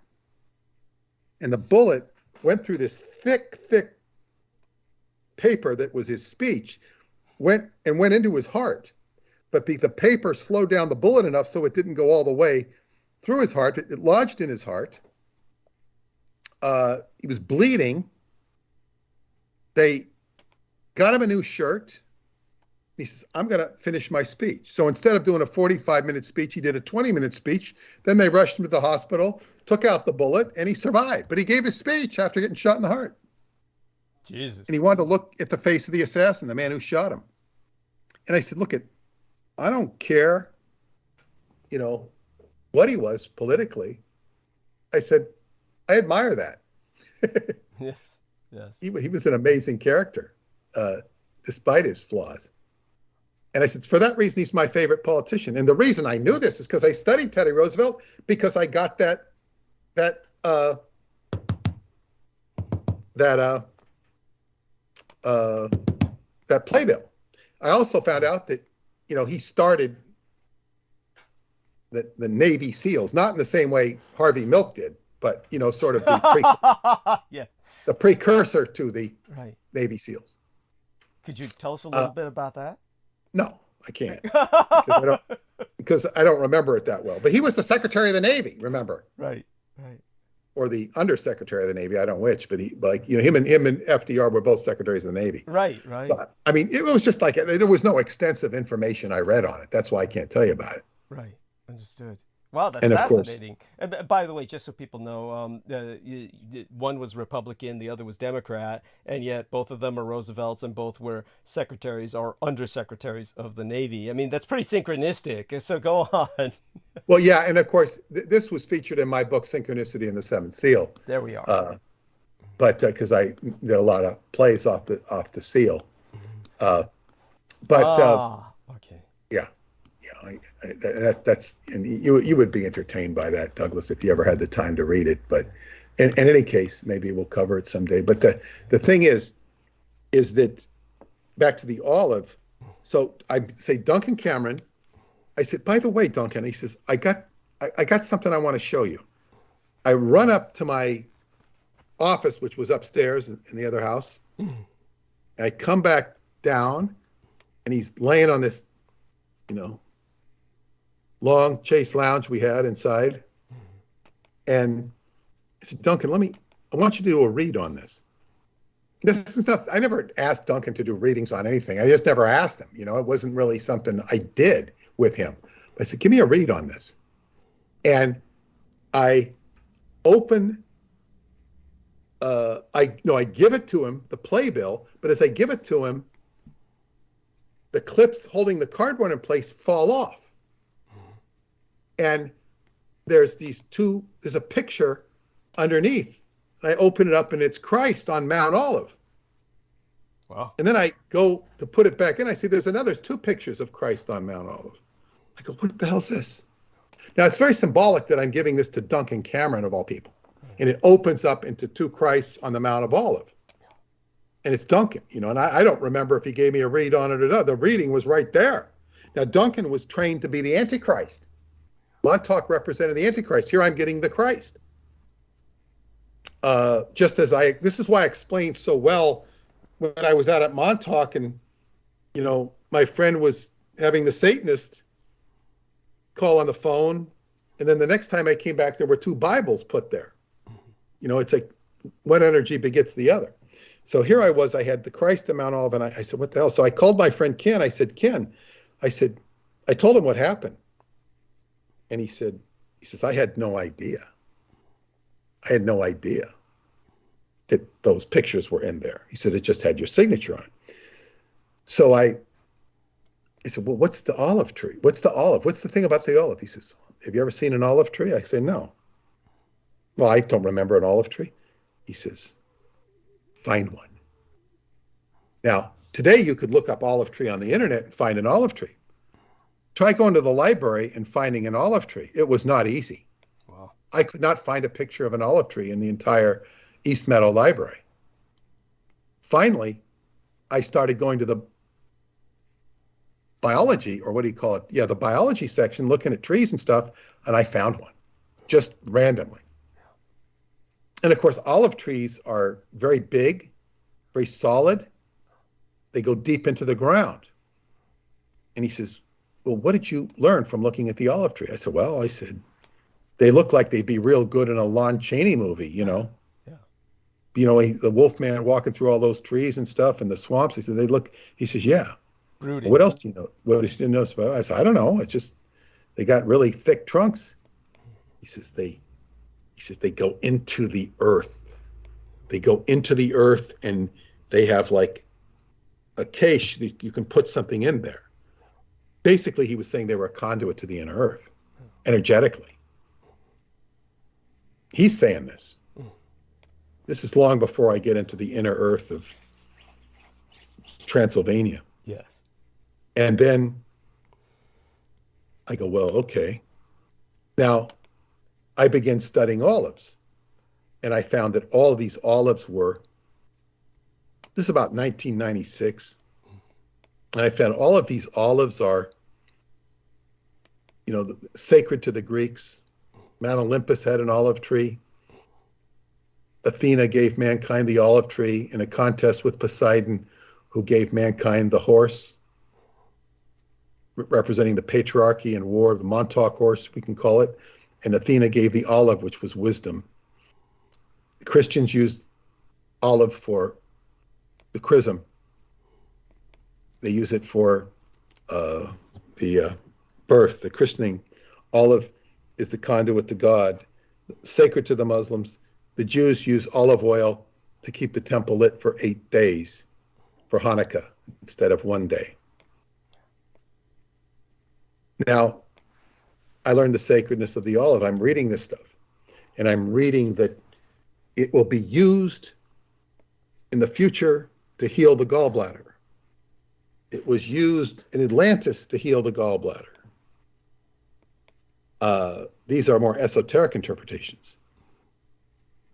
And the bullet went through this thick paper that was his speech, went into his heart. But the paper slowed down the bullet enough so it didn't go all the way through his heart. It lodged in his heart. He was bleeding. They got him a new shirt. He says, I'm going to finish my speech. So instead of doing a 45-minute speech, he did a 20-minute speech. Then they rushed him to the hospital, took out the bullet, and he survived. But he gave his speech after getting shot in the heart. Jesus. And he wanted to look at the face of the assassin, the man who shot him. And I said, look, I don't care, what he was politically. I said, I admire that. Yes. He was an amazing character, despite his flaws. And I said, for that reason, he's my favorite politician. And the reason I knew this is because I studied Teddy Roosevelt, because I got that playbill. I also found out that, he started the Navy SEALs, not in the same way Harvey Milk did, but, sort of the precursor to the Navy SEALs. Could you tell us a little bit about that? No, I can't, because I don't remember it that well. But he was the Secretary of the Navy, remember? Right. Or the Undersecretary of the Navy, I don't know which, but him and FDR were both Secretaries of the Navy. Right. So, I mean, it was just like, there was no extensive information I read on it. That's why I can't tell you about it. Right. Understood. Wow, that's fascinating. And by the way, just so people know, one was Republican, the other was Democrat, and yet both of them are Roosevelts, and both were secretaries or undersecretaries of the Navy. I mean, that's pretty synchronistic. So go on. Well, yeah, and of course, this was featured in my book, Synchronicity and the Seventh Seal. There we are. But because I did a lot of plays off the seal. Okay. Yeah. That's and you would be entertained by that, Douglas, if you ever had the time to read it. But in any case, maybe we'll cover it someday. But the thing is that back to the olive. So I say, Duncan Cameron. I said, by the way, Duncan. He says, I got something I want to show you. I run up to my office, which was upstairs in the other house. I come back down, and he's laying on this, long chase lounge we had inside. And I said, Duncan, I want you to do a read on this. This is not, I never asked Duncan to do readings on anything. I just never asked him. It wasn't really something I did with him. But I said, give me a read on this. And I open, I give it to him, the playbill, but as I give it to him, the clips holding the cardboard in place fall off. And there's a picture underneath. And I open it up, and it's Christ on Mount Olive. Wow. And then I go to put it back in. I see there's two pictures of Christ on Mount Olive. I go, what the hell's this? Now, it's very symbolic that I'm giving this to Duncan Cameron, of all people. And it opens up into two Christs on the Mount of Olive. And it's Duncan, and I don't remember if he gave me a read on it or not. The reading was right there. Now, Duncan was trained to be the Antichrist. Montauk represented the Antichrist. Here I'm getting the Christ. This is why I explained so well when I was out at Montauk, and, my friend was having the Satanist call on the phone. And then the next time I came back, there were two Bibles put there. It's like one energy begets the other. So here I was, I had the Christ on Mount Olive, and I said, what the hell? So I called my friend Ken. I said, Ken, I told him what happened. And he says, I had no idea. I had no idea that those pictures were in there. He said, it just had your signature on it. So he said, well, what's the olive tree? What's the olive? What's the thing about the olive? He says, have you ever seen an olive tree? I say, no. Well, I don't remember an olive tree. He says, find one. Now, today you could look up olive tree on the internet and find an olive tree. Try going to the library and finding an olive tree. It was not easy. Wow. I could not find a picture of an olive tree in the entire East Meadow Library. Finally, I started going to the biology, or what do you call it? Yeah, the biology section, looking at trees and stuff, and I found one, just randomly. And of course, olive trees are very big, very solid. They go deep into the ground. And he says, well, what did you learn from looking at the olive tree? I said, well, they look like they'd be real good in a Lon Chaney movie, you know. Yeah. You know, the wolf man walking through all those trees and stuff and the swamps. He said, he says, yeah. Brooding. What else do you know? What did you notice about it? I said, I don't know. It's just, they got really thick trunks. He says, they go into the earth. They go into the earth, and they have like a cache that you can put something in there. Basically, he was saying they were a conduit to the inner earth, energetically. He's saying this. This is long before I get into the inner earth of Transylvania. Yes. And then I go, well, okay. Now, I began studying olives, and I found that all of these olives were, this is about 1996, and I found all of these olives are, you know, sacred to the Greeks. Mount Olympus had an olive tree. Athena gave mankind the olive tree in a contest with Poseidon, who gave mankind the horse, representing the patriarchy and war, the Montauk horse, we can call it. And Athena gave the olive, which was wisdom. The Christians used olive for the chrism. They use it for the birth, the christening. Olive is the conduit to God, sacred to the Muslims. The Jews use olive oil to keep the temple lit for 8 days for Hanukkah instead of 1 day. Now, I learned the sacredness of the olive. I'm reading this stuff, and I'm reading that it will be used in the future to heal the gallbladder. It was used in Atlantis to heal the gallbladder. These are more esoteric interpretations.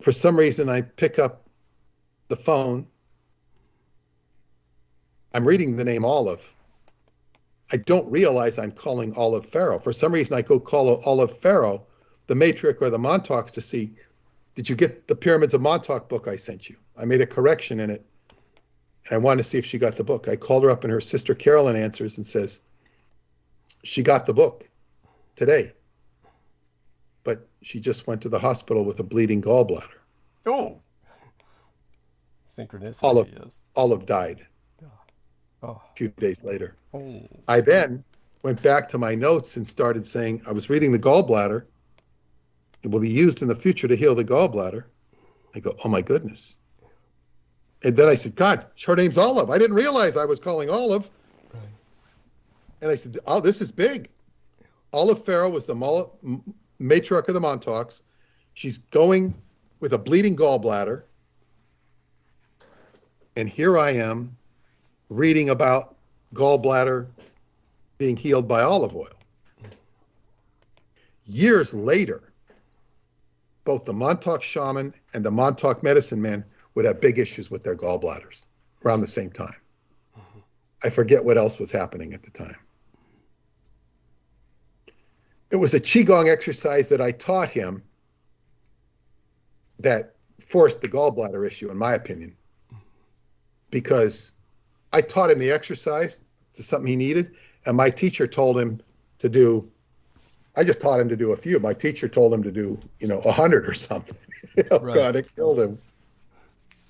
For some reason, I pick up the phone. I'm reading the name Olive. I don't realize I'm calling Olive Pharaoh. For some reason, I go call Olive Pharaoh, the matriarch or the Montauk's, to see, did you get the Pyramids of Montauk book I sent you? I made a correction in it, and I wanted to see if she got the book. I called her up, and her sister Carolyn answers and says, she got the book today, but she just went to the hospital with a bleeding gallbladder. Oh, synchronicity. Yes. Olive died a few days later. Oh. I then went back to my notes and started saying, I was reading the gallbladder. It will be used in the future to heal the gallbladder. I go, oh my goodness. And then I said, God, her name's Olive. I didn't realize I was calling Olive. Right. And I said, oh, this is big. Olive Pharaoh was the matriarch of the Montauks. She's going with a bleeding gallbladder. And here I am reading about gallbladder being healed by olive oil. Years later, both the Montauk shaman and the Montauk medicine man would have big issues with their gallbladders around the same time. Mm-hmm. I forget what else was happening at the time. It was a Qigong exercise that I taught him that forced the gallbladder issue, in my opinion, because I taught him the exercise to something he needed, and my teacher told him to do, I just taught him to do a few. My teacher told him to do, 100 or something. Oh, right. God, it killed him.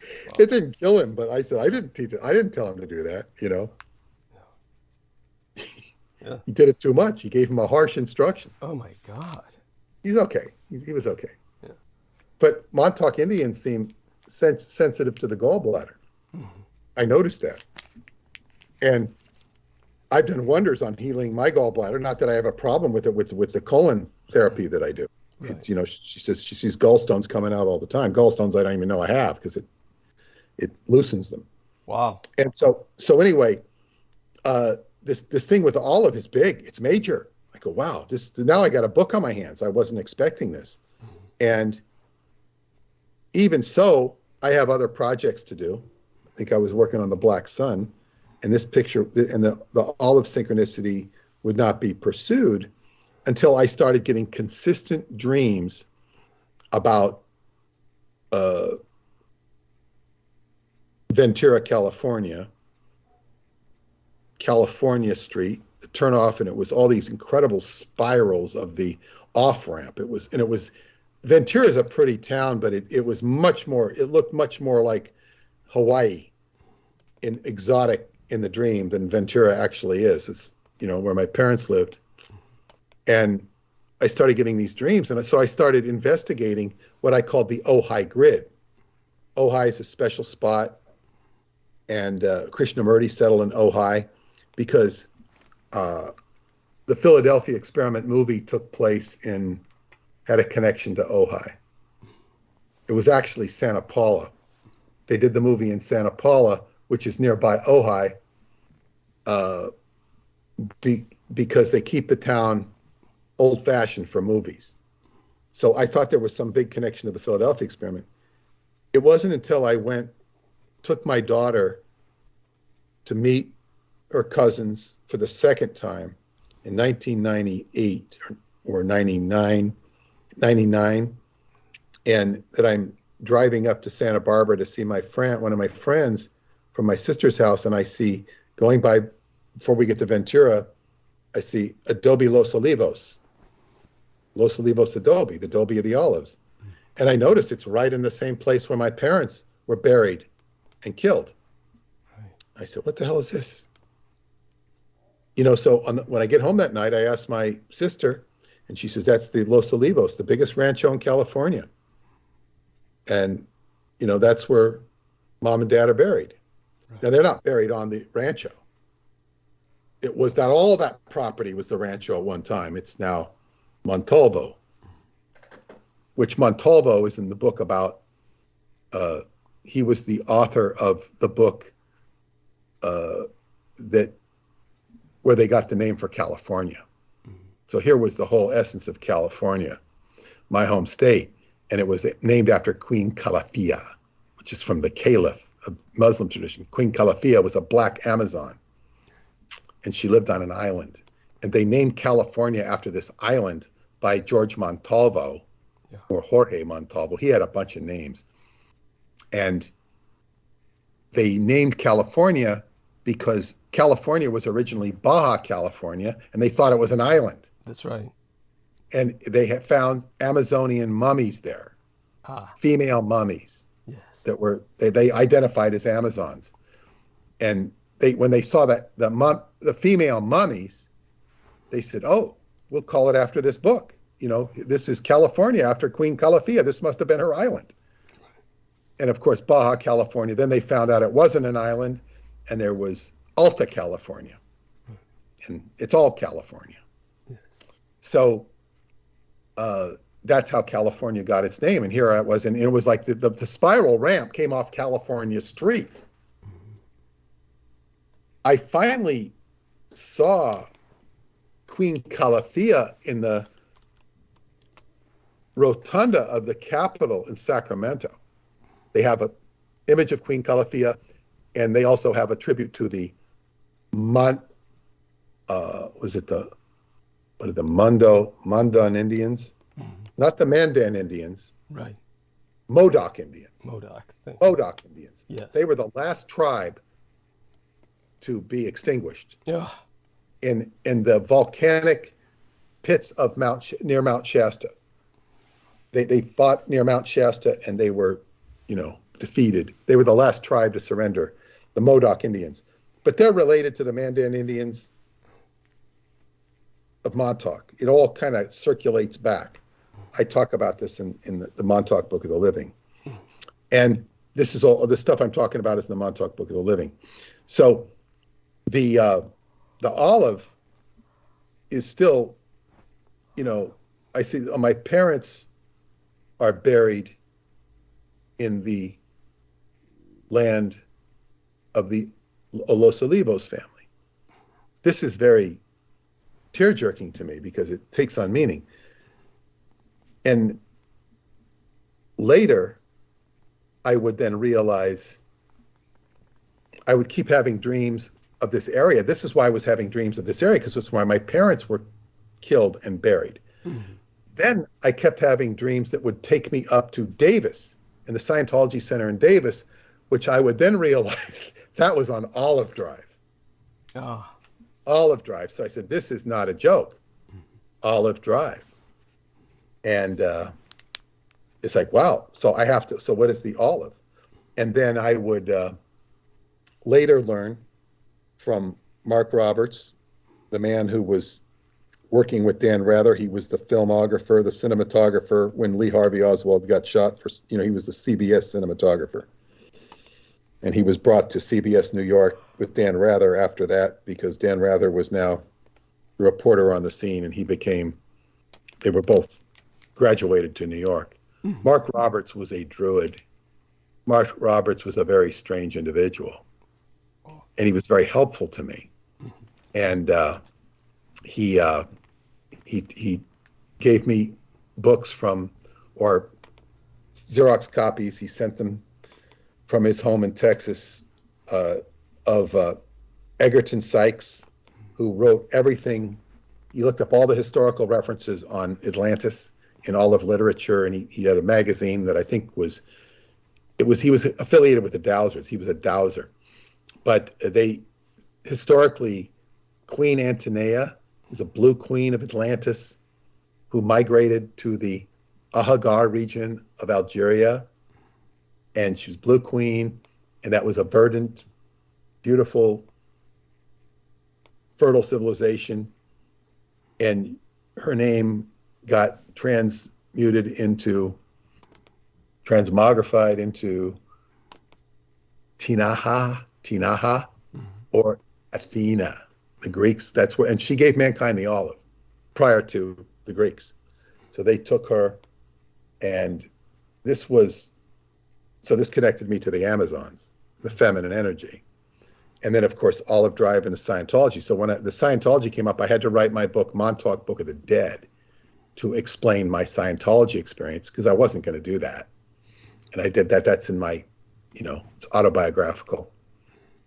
Wow. It didn't kill him, but I said, I didn't teach it. I didn't tell him to do that, Yeah. He did it too much. He gave him a harsh instruction. Oh my God. He's okay. He was okay. Yeah. But Montauk Indians seem sensitive to the gallbladder. Mm-hmm. I noticed that. And I've done wonders on healing my gallbladder. Not that I have a problem with it with the colon therapy that I do. Right. It's, you know, she says she sees gallstones coming out all the time. Gallstones I don't even know I have because it loosens them. Wow. And so anyway, this thing with the olive is big. It's major. I go, wow, now I got a book on my hands. I wasn't expecting this. Mm-hmm. And even so, I have other projects to do. I think I was working on the Black Sun, and this picture and the olive synchronicity would not be pursued until I started getting consistent dreams about Ventura, California Street, the turnoff, and it was all these incredible spirals of the off-ramp. It was Ventura is a pretty town, but it was much more, it looked much more like Hawaii in exotic in the dream than Ventura actually is. It's, you know, where my parents lived. And I started getting these dreams, and so I started investigating what I called the Ojai grid. Ojai is a special spot, and Krishnamurti settled in Ojai because the Philadelphia Experiment movie took place had a connection to Ojai. It was actually Santa Paula. They did the movie in Santa Paula, which is nearby Ojai, because they keep the town old-fashioned for movies. So I thought there was some big connection to the Philadelphia Experiment. It wasn't until I took my daughter to meet her cousins for the second time in 1998 or 99, and that I'm driving up to Santa Barbara to see one of my friends from my sister's house, and I see, going by, before we get to Ventura, I see Adobe Los Olivos Adobe, the Adobe of the Olives. And I noticed it's right in the same place where my parents were buried and killed. Right. I said, what the hell is this? You know, so when I get home that night, I asked my sister, and she says, that's the Los Olivos, the biggest rancho in California. And, you know, that's where Mom and Dad are buried. Right. Now, they're not buried on the rancho. It was that all that property was the rancho at one time. It's now Montalvo, which Montalvo is in the book about, he was the author of the book where they got the name for California. Mm-hmm. So here was the whole essence of California, my home state, and it was named after Queen Calafia, which is from the Caliph, a Muslim tradition. Queen Calafia was a black Amazon, and she lived on an island. And they named California after this island by George Montalvo, or Jorge Montalvo. He had a bunch of names. And they named California because California was originally Baja California, and they thought it was an island. That's right. And they had found Amazonian mummies there, female mummies, yes, that were they identified as Amazons. And when they saw that the female mummies, they said, "Oh, we'll call it after this book. You know, this is California after Queen Calafia. This must have been her island." And of course, Baja California. Then they found out it wasn't an island, and there was Alta California, and it's all California. Yes. So that's how California got its name. And here I was, and it was like the spiral ramp came off California Street. Mm-hmm. I finally saw Queen Calafia in the rotunda of the Capitol in Sacramento. They have an image of Queen Calafia, and they also have a tribute to the Mandan Indians? Mm-hmm. Not the Mandan Indians. Right. Modoc Indians. Modoc Indians. Yes. They were the last tribe to be extinguished. Yeah. In the volcanic pits of near Mount Shasta. They fought near Mount Shasta, and they were, defeated. They were the last tribe to surrender, the Modoc Indians. But they're related to the Mandan Indians of Montauk. It all kind of circulates back. I talk about this in the Montauk Book of the Living. And this is all the stuff I'm talking about is in the Montauk Book of the Living. So the olive is still, I see my parents are buried in the land of the Los Olivos family. This is very tear-jerking to me because it takes on meaning. And later, I would then realize I would keep having dreams of this area. This is why I was having dreams of this area, because it's where my parents were killed and buried. Mm-hmm. Then I kept having dreams that would take me up to Davis, in the Scientology Center in Davis, which I would then realize that was on Olive Drive. Oh. Olive Drive. So I said, this is not a joke. Olive Drive. And it's like, wow. So I have to, so what is the olive? And then I would later learn from Mark Roberts, the man who was working with Dan Rather. He was the filmographer, the cinematographer when Lee Harvey Oswald got shot for, he was the CBS cinematographer. And he was brought to CBS New York with Dan Rather after that, because Dan Rather was now the reporter on the scene, and they were both graduated to New York. Mm-hmm. Mark Roberts was a druid. Mark Roberts was a very strange individual, and he was very helpful to me. Mm-hmm. And he gave me books or Xerox copies. He sent them from his home in Texas of Egerton Sykes, who wrote everything. He looked up all the historical references on Atlantis in all of literature, and he had a magazine that I think he was affiliated with the Dowsers. He was a Dowser. But historically, Queen Antonia was a blue queen of Atlantis who migrated to the Ahagar region of Algeria, and she was blue queen, and that was a verdant, beautiful, fertile civilization, and her name got transmogrified into Tinaha, mm-hmm. or Athena. The Greeks, that's where, and she gave mankind the olive prior to the Greeks. So they took her, and this connected me to the Amazons, the feminine energy. And then, of course, Olive Drive into Scientology. So when the Scientology came up, I had to write my book, Montauk Book of the Dead, to explain my Scientology experience, because I wasn't going to do that. And I did that. That's in my, it's autobiographical,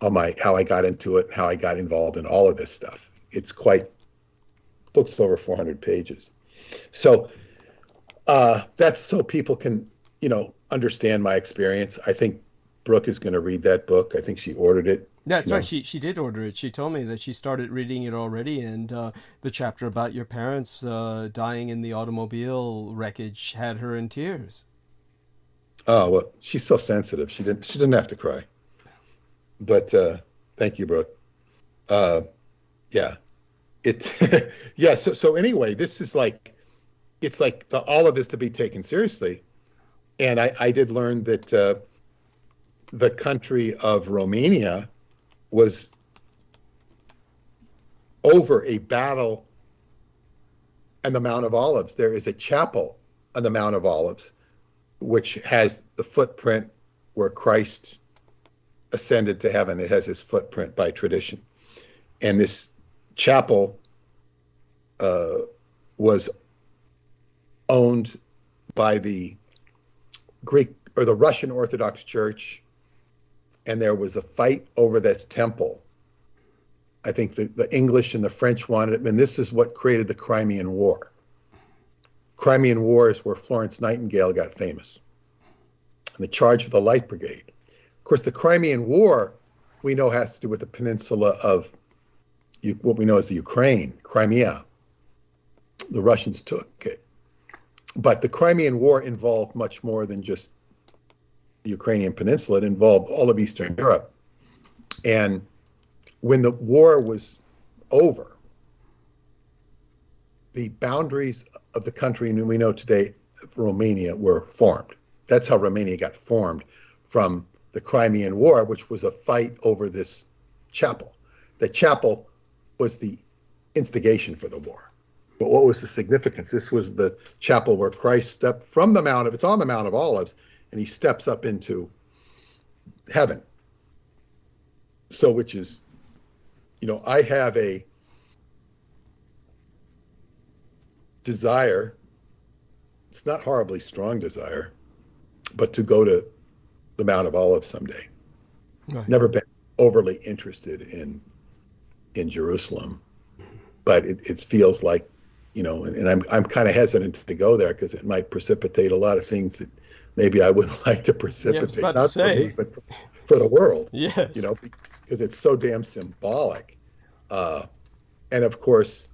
how I got into it, how I got involved in all of this stuff. It's book's over 400 pages. So that's so people can, understand my experience. I think Brooke is going to read that book. I think she ordered it. That's right. She did order it. She told me that she started reading it already, and the chapter about your parents dying in the automobile wreckage had her in tears. Oh, well, she's so sensitive. She didn't have to cry. But thank you, Brooke. Yeah. Yeah. So anyway, this is it's like the olive is to be taken seriously. And I did learn that the country of Romania was over a battle on the Mount of Olives. There is a chapel on the Mount of Olives, which has the footprint where Christ ascended to heaven. It has his footprint by tradition. And this chapel was owned by the Greek or the Russian Orthodox Church, and there was a fight over this temple. I think the English and the French wanted it, and this is what created the Crimean War. Crimean War is where Florence Nightingale got famous, and the charge of the Light Brigade. Of course, the Crimean War, we know, has to do with the peninsula of what we know as the Ukraine, Crimea. The Russians took it. But the Crimean War involved much more than just the Ukrainian peninsula. It involved all of Eastern Europe. And when the war was over, the boundaries of the country we know today, Romania, were formed. That's how Romania got formed from the Crimean War, which was a fight over this chapel. The chapel was the instigation for the war. But what was the significance? This was the chapel where Christ stepped from the Mount of, it's on the Mount of Olives, and he steps up into heaven. So, which is, you know, I have a desire, it's not horribly strong desire, but to go to the Mount of Olives someday. Right. Never been overly interested in Jerusalem, but it feels like, you know, and I'm kind of hesitant to go there because it might precipitate a lot of things that maybe I wouldn't like to precipitate, not for me, but for the world. Yes. You know, because it's so damn symbolic. And of course,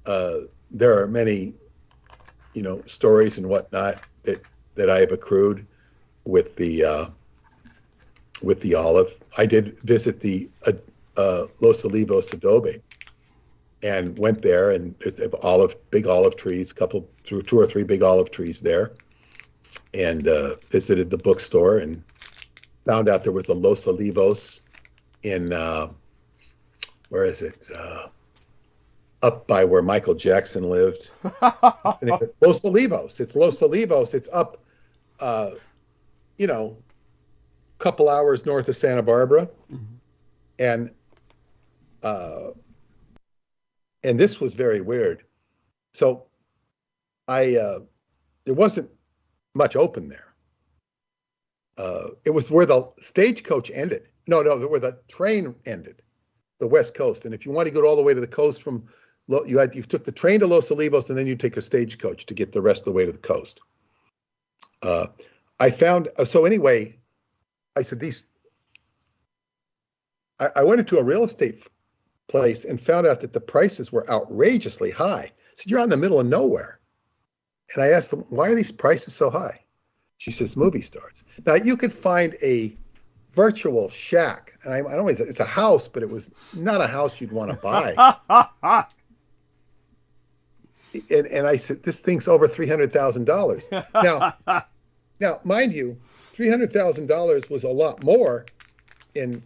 there are many, you know, stories and whatnot that I have accrued with the olive. I did visit the Los Olivos Adobe and went there, and there's big olive trees, two or three big olive trees there, and visited the bookstore and found out there was a Los Olivos in, where is it? Up by where Michael Jackson lived. Los Olivos. It's Los Olivos. It's up, you know, a couple hours north of Santa Barbara. Mm-hmm. And this was very weird. So there wasn't much open there. It was where the stagecoach ended. No, where the train ended, the West Coast. And if you want to go all the way to the coast from, you took the train to Los Olivos, and then you take a stagecoach to get the rest of the way to the coast. I found, so anyway, I said I went into a real estate place and found out that the prices were outrageously high. I said, you're out in the middle of nowhere. And I asked them, why are these prices so high? She says, movie stars. Now, you could find a virtual shack. And I don't know, it's a house, but it was not a house you'd want to buy. And I said, this thing's over $300,000. Now, mind you, $300,000 was a lot more in,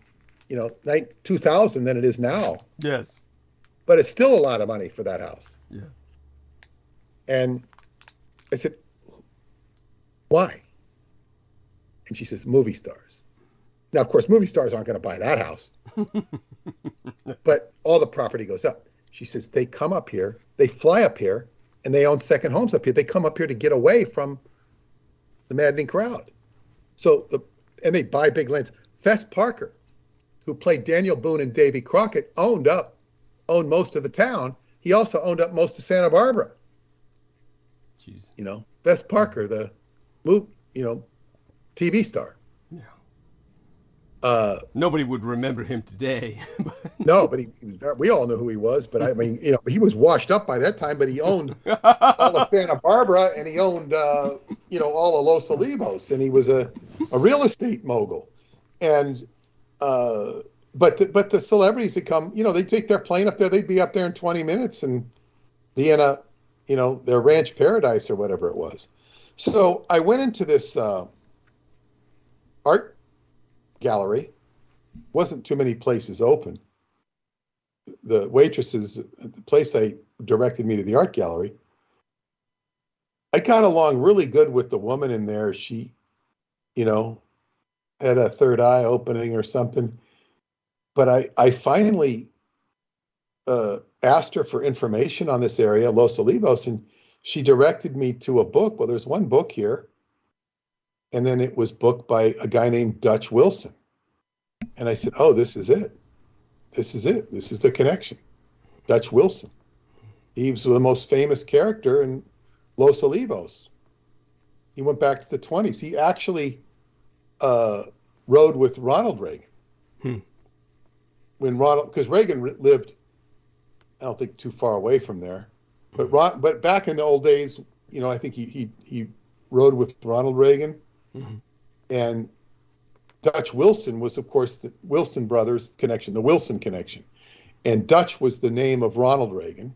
2000 than it is now. Yes. But it's still a lot of money for that house. Yeah. And I said, why? And she says, movie stars. Now, of course, movie stars aren't going to buy that house. But all the property goes up. She says, they come up here, they fly up here, and they own second homes up here. They come up here to get away from the maddening crowd. And they buy big lands. Fess Parker, who played Daniel Boone and Davy Crockett, owned most of the town. He also owned up most of Santa Barbara. Jeez. Fess Parker, the TV star. Yeah. Nobody would remember him today. No, but we all knew who he was. But I mean, he was washed up by that time. But he owned all of Santa Barbara, and he owned, all of Los Olivos, and he was a real estate mogul. And but the celebrities that come, they take their plane up there. They'd be up there in 20 minutes and be in their ranch paradise or whatever it was. So I went into this art gallery. Wasn't too many places open. The waitresses, the place they directed me to the art gallery. I got along really good with the woman in there. She, had a third eye opening or something. But I finally asked her for information on this area, Los Olivos, and she directed me to a book. Well, there's one book here. And then it was booked by a guy named Dutch Wilson. And I said, oh, this is it. This is it. This is the connection. Dutch Wilson. He was the most famous character in Los Olivos. He went back to the 1920s. He actually rode with Ronald Reagan. Because Reagan lived, I don't think too far away from there. But back in the old days, I think he rode with Ronald Reagan. Mm-hmm. And Dutch Wilson was, of course, the Wilson brothers connection, the Wilson connection. And Dutch was the name of Ronald Reagan.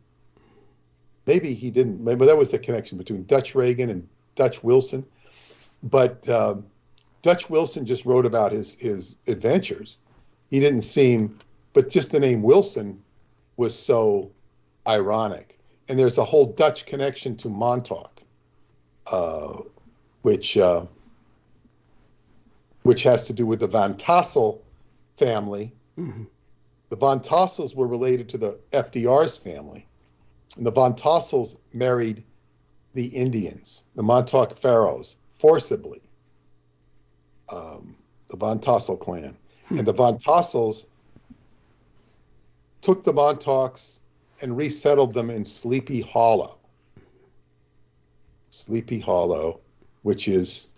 maybe he didn't. Maybe that was the connection between Dutch Reagan and Dutch Wilson. But Dutch Wilson just wrote about his adventures. He didn't seem, but just the name Wilson was so ironic. And there's a whole Dutch connection to Montauk, which has to do with the Van Tassel family. Mm-hmm. The Van Tassels were related to the FDR's family. And the Van Tassels married the Indians, the Montauk Pharaohs, forcibly. The Van Tassel clan. And the Van Tassels took the Montauks and resettled them in Sleepy Hollow. Sleepy Hollow, which is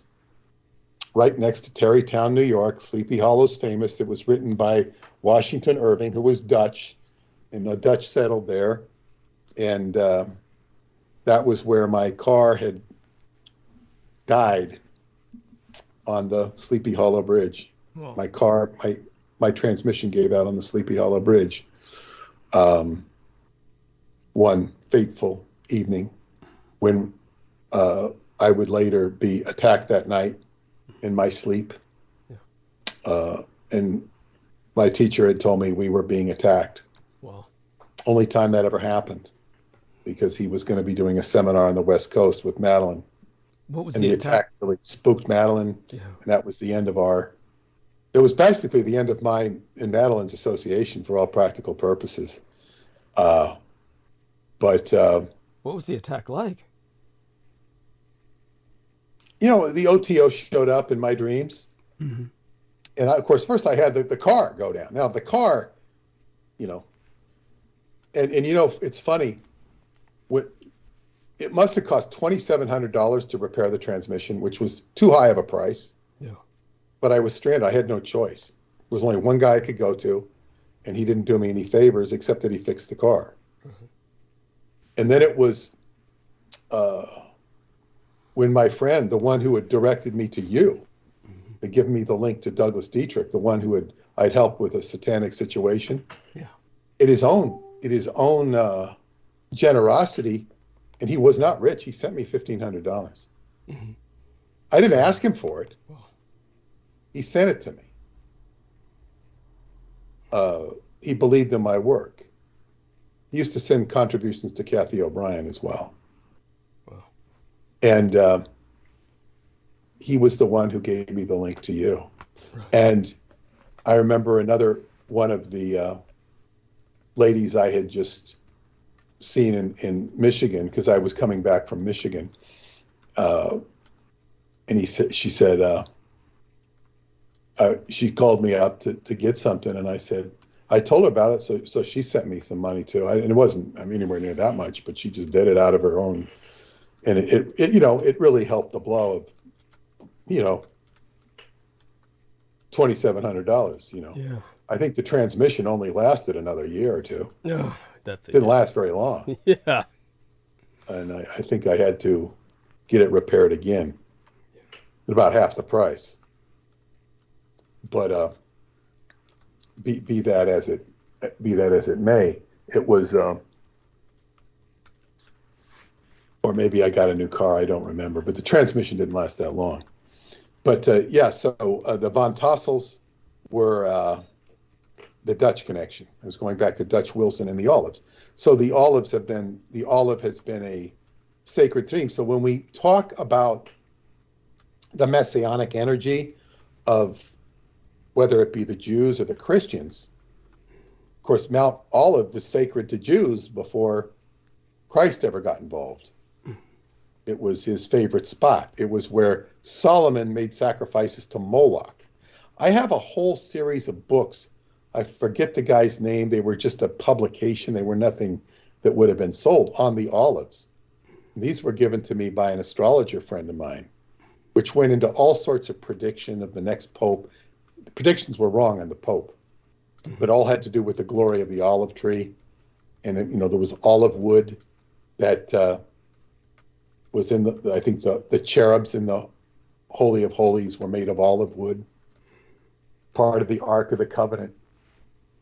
right next to Tarrytown, New York. Sleepy Hollow's famous. It was written by Washington Irving, who was Dutch, and the Dutch settled there. And that was where my car had died, on the Sleepy Hollow Bridge. Whoa. My car, my transmission gave out on the Sleepy Hollow Bridge. One fateful evening when I would later be attacked that night in my sleep. Yeah. And my teacher had told me we were being attacked. Wow. Only time that ever happened, because he was going to be doing a seminar on the West Coast with Madeline. What was and the attack really spooked Madeline, yeah. And that was the end of it was basically the end of mine and Madeline's association for all practical purposes. But what was the attack like? The OTO showed up in my dreams. Mm-hmm. And of course, first I had the car go down. Now the car, and it's funny, it must have cost $2,700 to repair the transmission, which was too high of a price. Yeah. But I was stranded. I had no choice. There was only one guy I could go to, and he didn't do me any favors except that he fixed the car. Mm-hmm. And then it was when my friend, the one who had directed me to you, mm-hmm. had given me the link to Douglas Dietrich, the one who I'd helped with a satanic situation. Yeah. In his own generosity. And he was not rich. He sent me $1,500. Mm-hmm. I didn't ask him for it. Wow. He sent it to me. He believed in my work. He used to send contributions to Kathy O'Brien as well. Wow. And he was the one who gave me the link to you. Right. And I remember another one of the ladies I had just seen in Michigan, because I was coming back from Michigan, and she said she called me up to get something, and I told her about it, so she sent me some money too. And it wasn't anywhere near that much, but she just did it out of her own, and it really helped the blow of $2,700. Yeah. I think the transmission only lasted another year or two. No. Didn't last very long. Yeah. And I think I had to get it repaired again at about half the price. But be that as it may, it was or maybe I got a new car, I don't remember, but the transmission didn't last that long. But so the Van Tassels were the Dutch connection. I was going back to Dutch Wilson and the olives. So the olive has been a sacred theme. So when we talk about the messianic energy of whether it be the Jews or the Christians, of course, Mount Olive was sacred to Jews before Christ ever got involved. It was his favorite spot. It was where Solomon made sacrifices to Moloch. I have a whole series of books. I forget the guy's name. They were just a publication. They were nothing that would have been sold on the olives. These were given to me by an astrologer friend of mine, which went into all sorts of prediction of the next pope. The predictions were wrong on the pope, but all had to do with the glory of the olive tree. And, there was olive wood that was in I think the cherubs in the Holy of Holies were made of olive wood. Part of the Ark of the Covenant,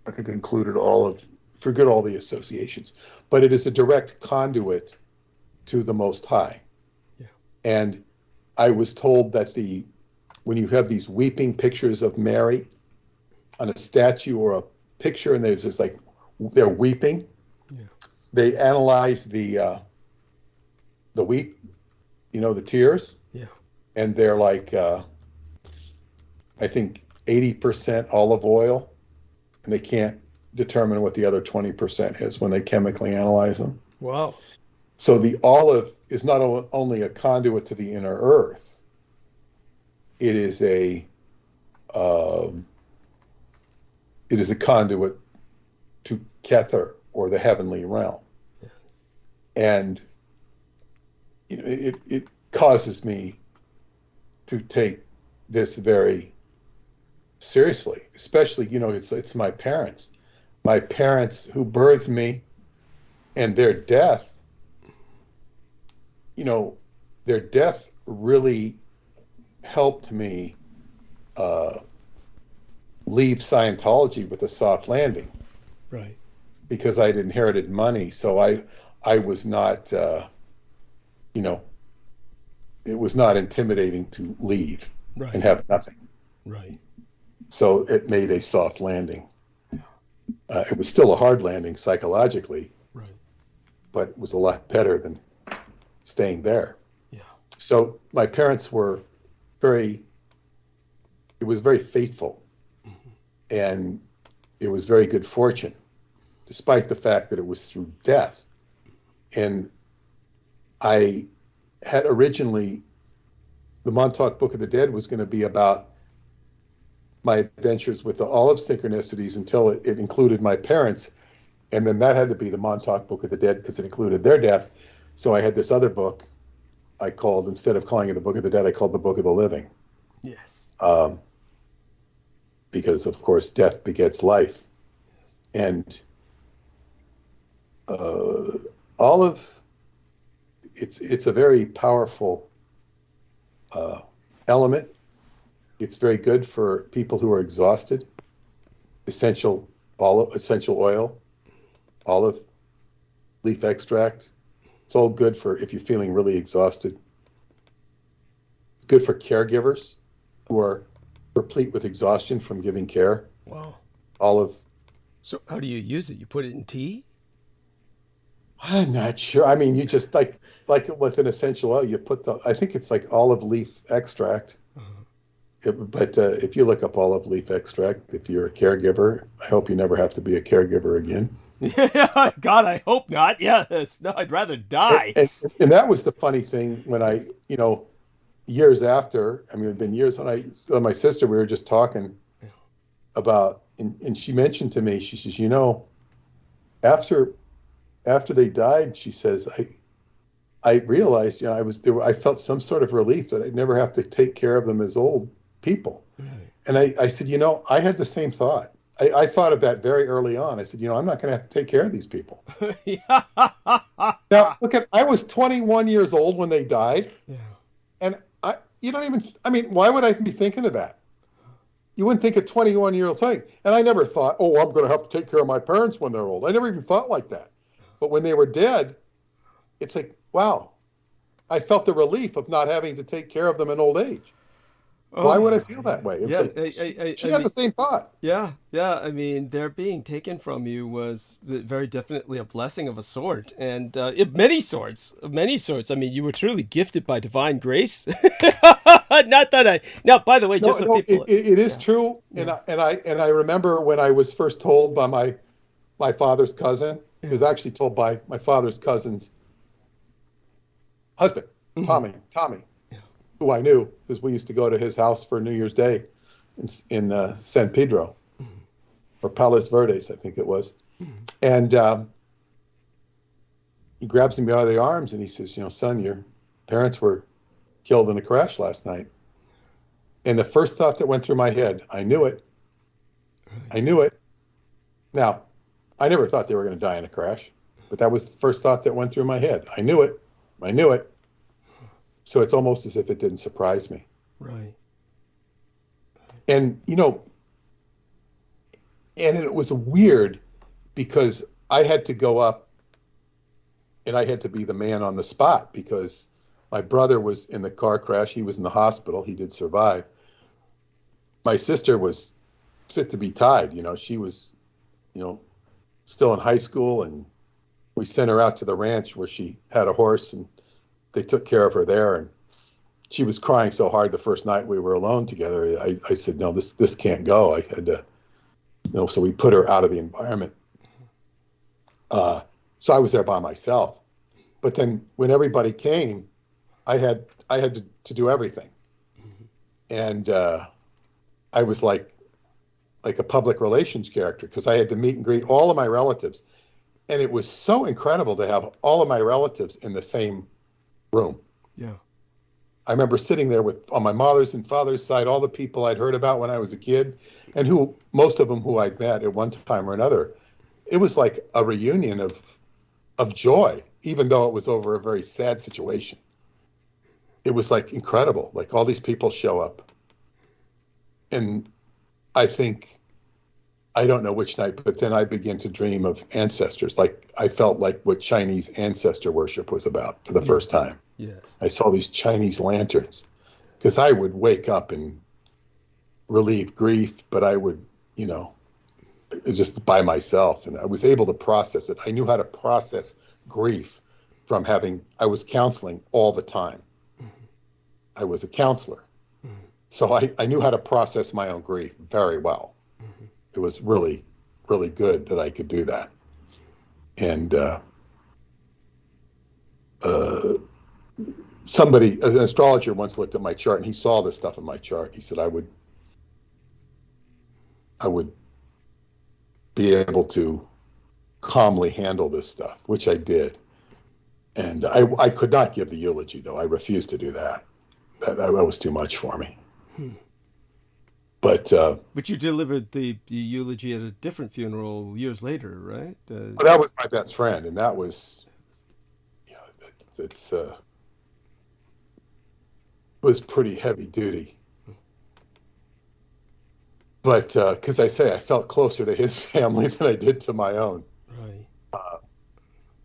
I think, included olive forget all the associations, but it is a direct conduit to the Most High. Yeah. And I was told that when you have these weeping pictures of Mary on a statue or a picture, and there's just like they're weeping, yeah. They analyze the weep, the tears, yeah. And they're like, I think 80% olive oil, and they can't determine what the other 20% is when they chemically analyze them. Wow. So the olive is not only a conduit to the inner earth, it is a conduit to Kether, or the heavenly realm. Yes. And it causes me to take this very seriously, especially, it's my parents who birthed me, and their death really helped me leave Scientology with a soft landing. Right. Because I'd inherited money, so I was not, it was not intimidating to leave. Right. And have nothing. Right. So it made a soft landing. It was still a hard landing psychologically. Right. But it was a lot better than staying there. Yeah. So my parents were it was very faithful. Mm-hmm. And it was very good fortune, despite the fact that it was through death. And I had originally, the Montauk Book of the Dead was going to be about my adventures with the olive synchronicities until it included my parents. And then that had to be the Montauk Book of the Dead because it included their death. So I had this other book I called, instead of calling it the Book of the Dead, I called the Book of the Living. Yes. Because, of course, death begets life. And olive, it's a very powerful element. It's very good for people who are exhausted. Essential oil, olive leaf extract. It's all good for if you're feeling really exhausted. It's good for caregivers who are replete with exhaustion from giving care. Wow. Olive. So how do you use it? You put it in tea? I'm not sure. I mean, you just like with an essential oil, you put I think it's like olive leaf extract. Uh-huh. But if you look up olive leaf extract, if you're a caregiver, I hope you never have to be a caregiver again. Yeah, God, I hope not. Yes. No, I'd rather die. And that was the funny thing when I, years after, I mean, it'd been years when I saw my sister, we were just talking about, and she mentioned to me, she says, after they died, she says, I realized, I felt some sort of relief that I'd never have to take care of them as old people. Right. And I said, I had the same thought. I thought of that very early on. I said, I'm not going to have to take care of these people. Yeah. Now, I was 21 years old when they died. Yeah. And why would I be thinking of that? You wouldn't think a 21-year-old thing. And I never thought, I'm going to have to take care of my parents when they're old. I never even thought like that. But when they were dead, it's like, wow, I felt the relief of not having to take care of them in old age. Why would I feel that way? She had the same thought. Yeah. I mean, their being taken from you was very definitely a blessing of a sort, and many sorts. I mean, you were truly gifted by divine grace. Not that now, by the way, people. It is true, yeah. and I remember when I was first told by my father's cousin. It was actually told by my father's cousin's husband, Tommy. Who I knew because we used to go to his house for New Year's Day in San Pedro or Palos Verdes, I think it was. And he grabs me by the arms and he says, son, your parents were killed in a crash last night. And the first thought that went through my head, I knew it. Now, I never thought they were going to die in a crash, but that was the first thought that went through my head. I knew it. So it's almost as if it didn't surprise me. Right. And, and it was weird because I had to go up and I had to be the man on the spot because my brother was in the car crash. He was in the hospital. He did survive. My sister was fit to be tied. You know, she was, you know, still in high school, and we sent her out to the ranch where she had a horse, and they took care of her there. And she was crying so hard the first night we were alone together. I said, no, this can't go. I had to, you know, so we put her out of the environment. So I was there by myself. But then when everybody came, I had to do everything. And I was like a public relations character because I had to meet and greet all of my relatives. And it was so incredible to have all of my relatives in the same room. Yeah. I remember sitting there with, on my mother's and father's side, all the people I'd heard about when I was a kid, and who, most of them who I'd met at one time or another. It was like a reunion of joy, even though it was over a very sad situation. It was like incredible. Like all these people show up. And I think, I don't know which night, but then I began to dream of ancestors. Like I felt like what Chinese ancestor worship was about for the first time. Yes. I saw these Chinese lanterns because I would wake up and relieve grief, but I would, you know, just by myself. And I was able to process it. I knew how to process grief from I was counseling all the time. Mm-hmm. I was a counselor. Mm-hmm. So I knew how to process my own grief very well. Mm-hmm. It was really, really good that I could do that. And somebody, an astrologer once looked at my chart and he saw this stuff in my chart. He said, I would be able to calmly handle this stuff, which I did. And I could not give the eulogy, though. I refused to do that. That was too much for me. But you delivered the eulogy at a different funeral years later, right? Well, that was my best friend, and that was, you know, it's was pretty heavy duty. But because I felt closer to his family than I did to my own. Right.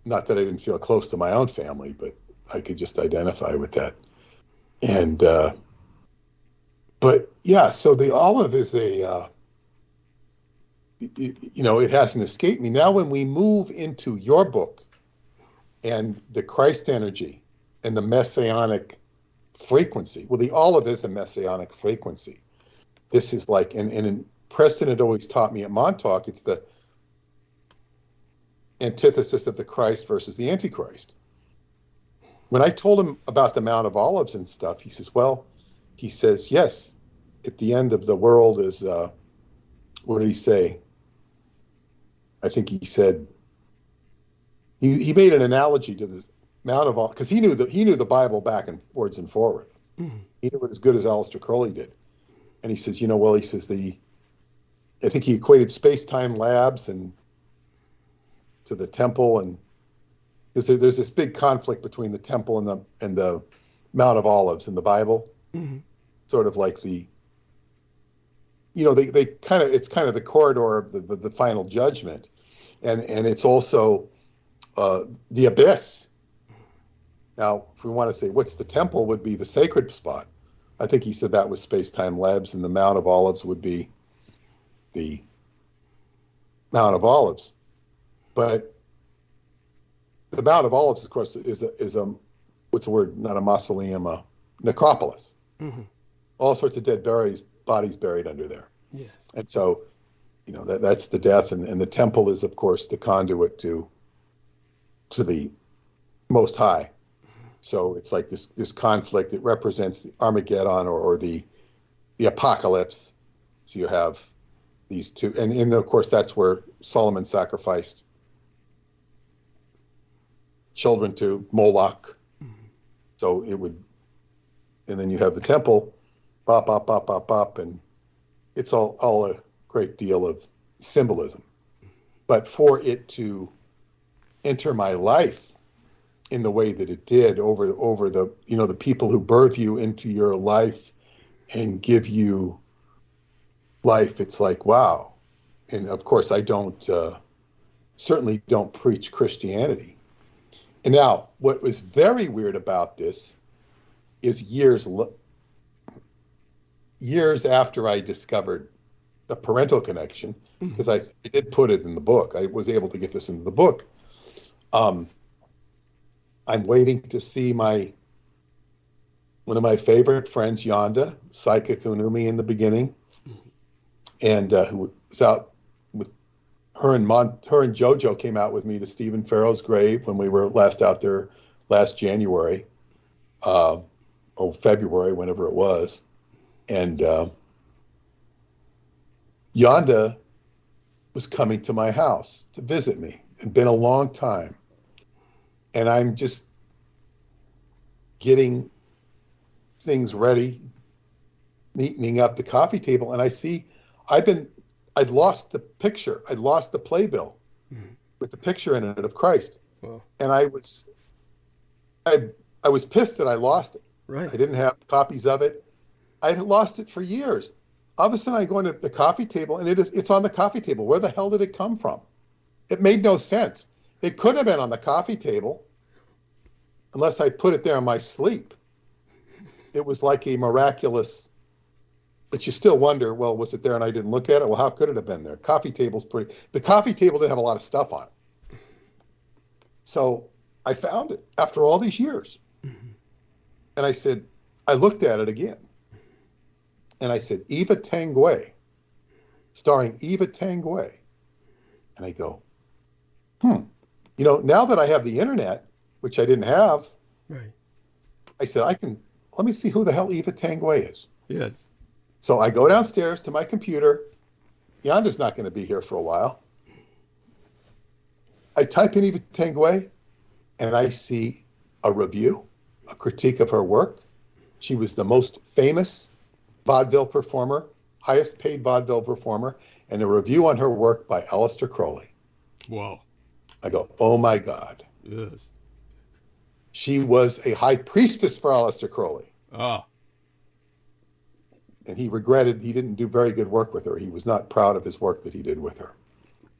Not that I didn't feel close to my own family, but I could just identify with that. And but yeah, so the olive is a, you know, it hasn't escaped me. Now, when we move into your book and the Christ energy and the messianic frequency, well, the olive is a messianic frequency. This is like, and Preston had always taught me at Montauk, it's the antithesis of the Christ versus the Antichrist. When I told him about the Mount of Olives and stuff, he says, well, he says, yes, at the end of the world is, what did he say? I think he said, he made an analogy to the Mount of Olives, because he knew the Bible backwards and forward. Mm-hmm. He knew it as good as Aleister Crowley did. And he says, you know, well, he says I think he equated space-time labs and to the temple, and because there's this big conflict between the temple and the Mount of Olives in the Bible. Mm-hmm. Sort of like the, you know, it's kind of the corridor of the final judgment, and it's also the abyss. Now, if we want to say what's the temple, would be the sacred spot. I think he said that was space-time labs, and the Mount of Olives would be the Mount of Olives. But the Mount of Olives, of course, is a what's the word? Not a mausoleum, a necropolis. Mm-hmm. All sorts of dead bodies buried under there. Yes. And so, you know, that's the death, and the temple is, of course, the conduit to the Most High. So it's like this conflict. It represents the Armageddon or the apocalypse. So you have these two, and of course that's where Solomon sacrificed children to Moloch. Mm-hmm. So it would, and then you have the temple, bop, bop, bop, bop, bop, and it's all a great deal of symbolism. But for it to enter my life in the way that it did over the, you know, the people who birth you into your life and give you life, it's like, wow. And of course I don't certainly don't preach Christianity. And now, what was very weird about this is years after I discovered the parental connection, because I did put it in the book. I was able to get this into the book. I'm waiting to see one of my favorite friends, Yonda, psychic who knew me in the beginning, and who was out with her and Jojo came out with me to Stephen Farrell's grave when we were last out there last January, or February, whenever it was. And Yonda was coming to my house to visit me. It'd been a long time. And I'm just getting things ready, neatening up the coffee table, and I see I'd lost the picture. I'd lost the playbill with the picture in it of Christ. Wow. And I was pissed that I lost it. Right. I didn't have copies of it. I had lost it for years. All of a sudden I go into the coffee table and it's on the coffee table. Where the hell did it come from? It made no sense. It could have been on the coffee table unless I put it there in my sleep. It was like a miraculous, but you still wonder, well, was it there and I didn't look at it? Well, how could it have been there? The coffee table didn't have a lot of stuff on it. So I found it after all these years. And I said, I looked at it again. And I said, Eva Tanguay, starring Eva Tanguay. And I go, now that I have the internet, which I didn't have, right. I said, let me see who the hell Eva Tanguay is. Yes. So I go downstairs to my computer. Yonda's not going to be here for a while. I type in Eva Tanguay, and I see a review, a critique of her work. She was the most famous vaudeville performer, highest paid vaudeville performer, and a review on her work by Aleister Crowley. Wow. I go, oh my God. Yes. She was a high priestess for Aleister Crowley. Ah. And he regretted he didn't do very good work with her. He was not proud of his work that he did with her.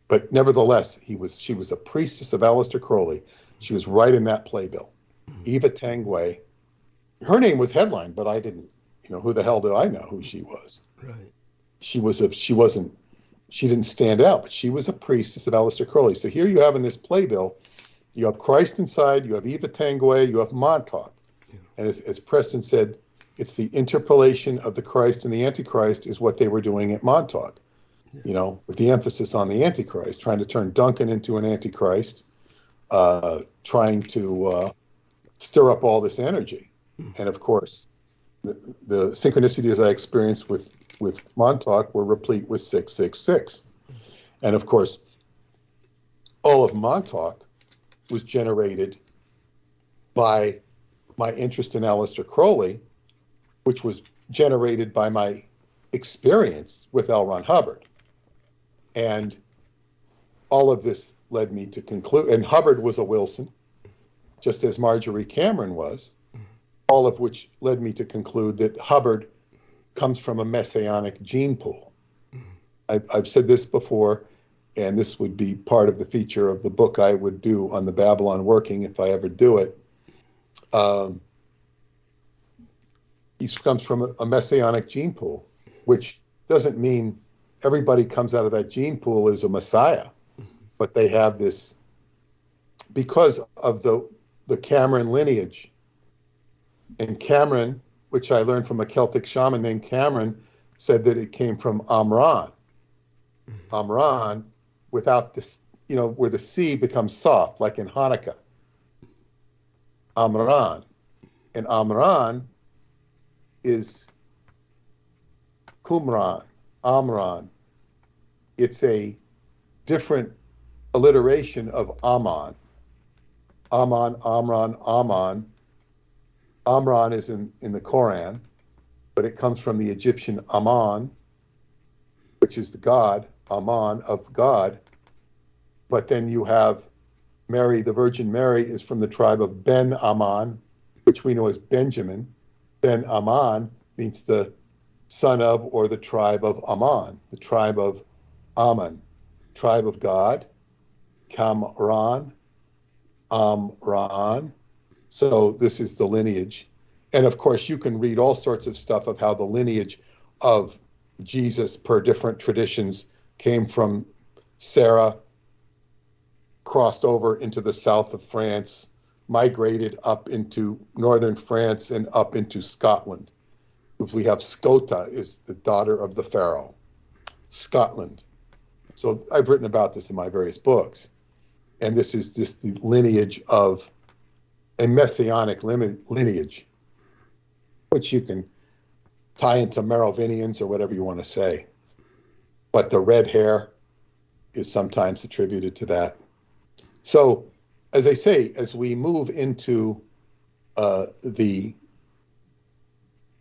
But nevertheless, she was a priestess of Aleister Crowley. She was right in that playbill. Eva Tanguay. Her name was headlined, but I didn't. Who the hell did I know who she was? Right. She didn't stand out, but she was a priestess of Aleister Crowley. So here you have in this playbill, you have Christ inside, you have Eva Tanguay, you have Montauk. Yeah. And as Preston said, it's the interpolation of the Christ and the Antichrist is what they were doing at Montauk. Yeah. With the emphasis on the Antichrist, trying to turn Duncan into an Antichrist, trying to stir up all this energy. And of course, the synchronicities I experienced with Montauk were replete with 666. And of course, all of Montauk was generated by my interest in Aleister Crowley, which was generated by my experience with L. Ron Hubbard. And all of this led me to conclude, and Hubbard was a Wilson, just as Marjorie Cameron was, all of which led me to conclude that Hubbard comes from a messianic gene pool. I've said this before, and this would be part of the feature of the book I would do on the Babylon working if I ever do it. He comes from a messianic gene pool, which doesn't mean everybody comes out of that gene pool as a messiah, but they have this, because of the Cameron lineage. And Cameron, which I learned from a Celtic shaman named Cameron, said that it came from Amran. Amran, without this, where the C becomes soft, like in Hanukkah. Amran. And Amran is Qumran, Amran. It's a different alliteration of Aman. Aman, Amran, Aman. Amran is in the Quran, but it comes from the Egyptian Aman, which is the god, Aman of God. But then you have Mary, the Virgin Mary, is from the tribe of Ben Aman, which we know as Benjamin. Ben Aman means the son of, or the tribe of Aman, the tribe of Ammon, tribe of God. Kamran, Amran. So this is the lineage. And of course, you can read all sorts of stuff of how the lineage of Jesus per different traditions came from Sarah, crossed over into the south of France, migrated up into northern France and up into Scotland. We have Scota is the daughter of the Pharaoh, Scotland. So I've written about this in my various books. And this is just the lineage of a messianic lineage, which you can tie into Merovingians or whatever you want to say. But the red hair is sometimes attributed to that. So, as I say, as we move into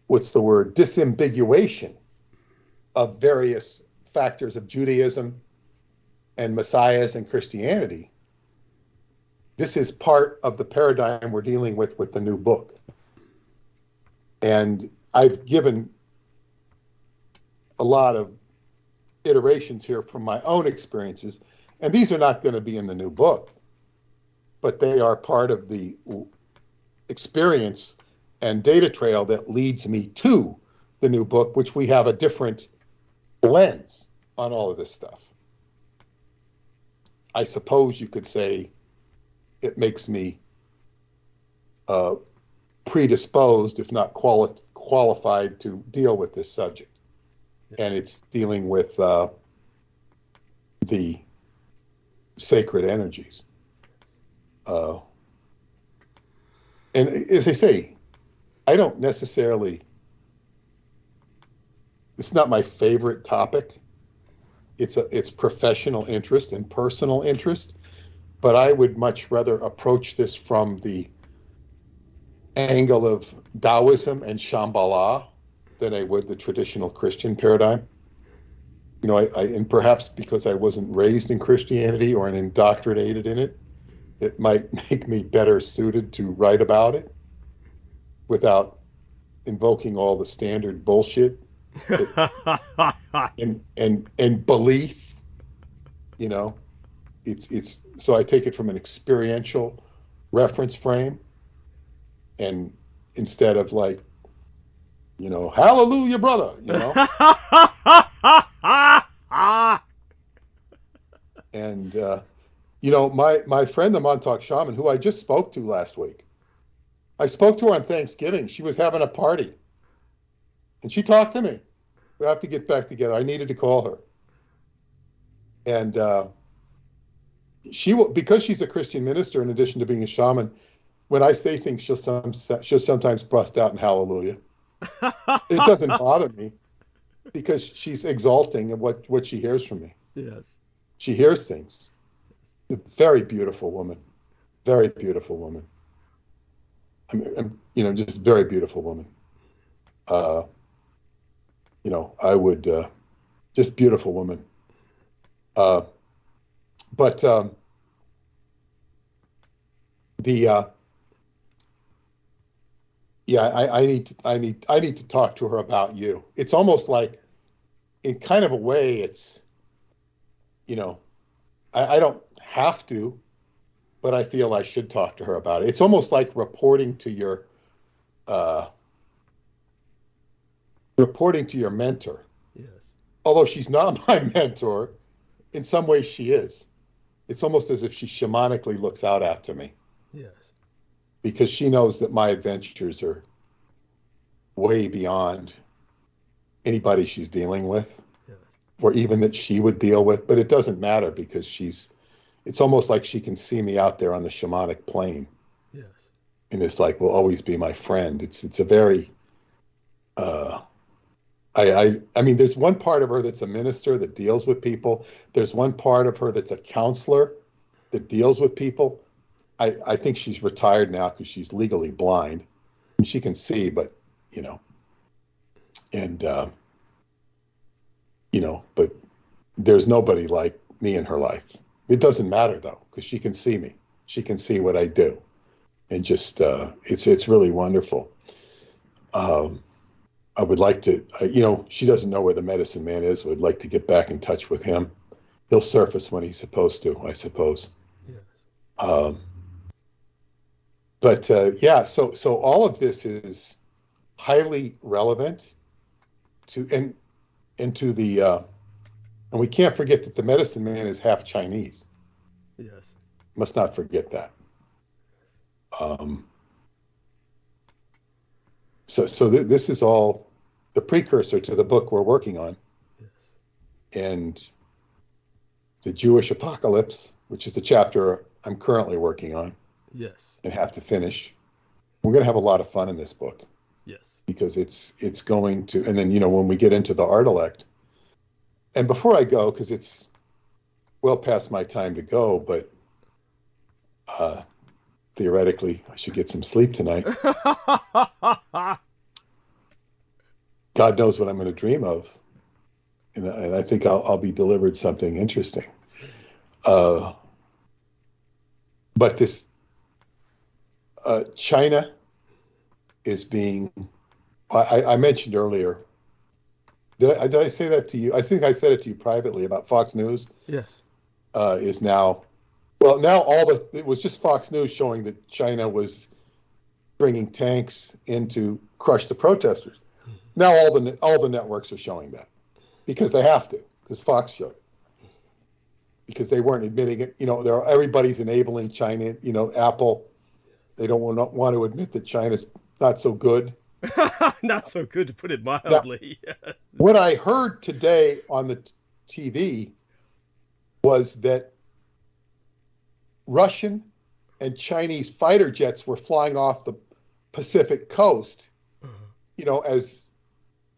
disambiguation of various factors of Judaism and messiahs and Christianity, this is part of the paradigm we're dealing with the new book. And I've given a lot of iterations here from my own experiences, and these are not going to be in the new book, but they are part of the experience and data trail that leads me to the new book, which we have a different lens on all of this stuff. I suppose you could say it makes me predisposed, if not qualified, to deal with this subject. Yes. And it's dealing with the sacred energies. And as I say, I don't necessarily, it's not my favorite topic. It's professional interest and personal interest, but I would much rather approach this from the angle of Taoism and Shambhala than I would the traditional Christian paradigm. You know, and perhaps because I wasn't raised in Christianity or indoctrinated in it, it might make me better suited to write about it without invoking all the standard bullshit and belief. You know, it's so I take it from an experiential reference frame, and instead of like, you know, hallelujah, brother, you know. And you know, my friend, the Montauk shaman, who I just spoke to last week, I spoke to her on Thanksgiving. She was having a party, and she talked to me. We have to get back together. I needed to call her, and because she's a Christian minister, in addition to being a shaman, when I say things, she'll sometimes bust out in hallelujah. It doesn't bother me because she's exalting of what she hears from me. Yes, she hears things. A very beautiful woman, very beautiful woman. I'm you know, just very beautiful woman. You know, I would just beautiful woman. But yeah, I need to talk to her about you. It's almost like, in kind of a way, it's, you know, I don't have to, but I feel I should talk to her about it. It's almost like reporting to your mentor. Yes. Although she's not my mentor, in some ways she is. It's almost as if she shamanically looks out after me. Yes. Because she knows that my adventures are way beyond anybody she's dealing with, yes, or even that she would deal with. But it doesn't matter because it's almost like she can see me out there on the shamanic plane. Yes. And it's like, will always be my friend. It's a very, I mean, there's one part of her that's a minister that deals with people. There's one part of her that's a counselor that deals with people. I think she's retired now because she's legally blind. She can see, but, you know, and, you know, but there's nobody like me in her life. It doesn't matter, though, because she can see me. She can see what I do. And just, it's really wonderful. I would like to, you know, she doesn't know where the medicine man is. Would like to get back in touch with him he'll surface when he's supposed to, I suppose. Yes. But yeah, so all of this is highly relevant to to the and we can't forget that the medicine man is half Chinese. Yes. Must not forget that. This is all the precursor to the book we're working on. Yes. And the Jewish apocalypse, which is the chapter I'm currently working on. Yes. And have to finish. We're going to have a lot of fun in this book. Yes. Because it's going to, and then, when we get into the Artilect, and before I go, because it's well past my time to go, but theoretically, I should get some sleep tonight. God knows what I'm going to dream of. And I think I'll be delivered something interesting. But this China is being, I mentioned earlier, did I say that to you? I think I said it to you privately about Fox News. Yes. Is now, it was just Fox News showing that China was bringing tanks in to crush the protesters. Now all the networks are showing that because they have to, because Fox showed it. Because they weren't admitting it. Everybody's enabling China, Apple. They don't want to admit that China's not so good. Not so good, to put it mildly. Now, what I heard today on the TV was that Russian and Chinese fighter jets were flying off the Pacific coast, as,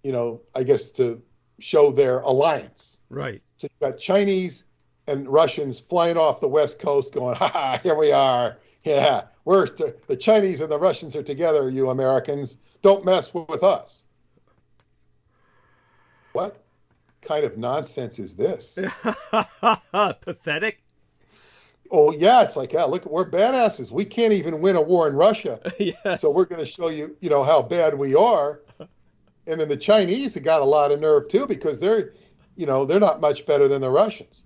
I guess to show their alliance. Right. So you've got Chinese and Russians flying off the West Coast going, ha, here we are. Yeah, the Chinese and the Russians are together, you Americans. Don't mess with us. What kind of nonsense is this? Pathetic. Oh, yeah, it's like, look, we're badasses. We can't even win a war in Russia. Yes. So we're going to show you, how bad we are. And then the Chinese have got a lot of nerve, too, because they're not much better than the Russians.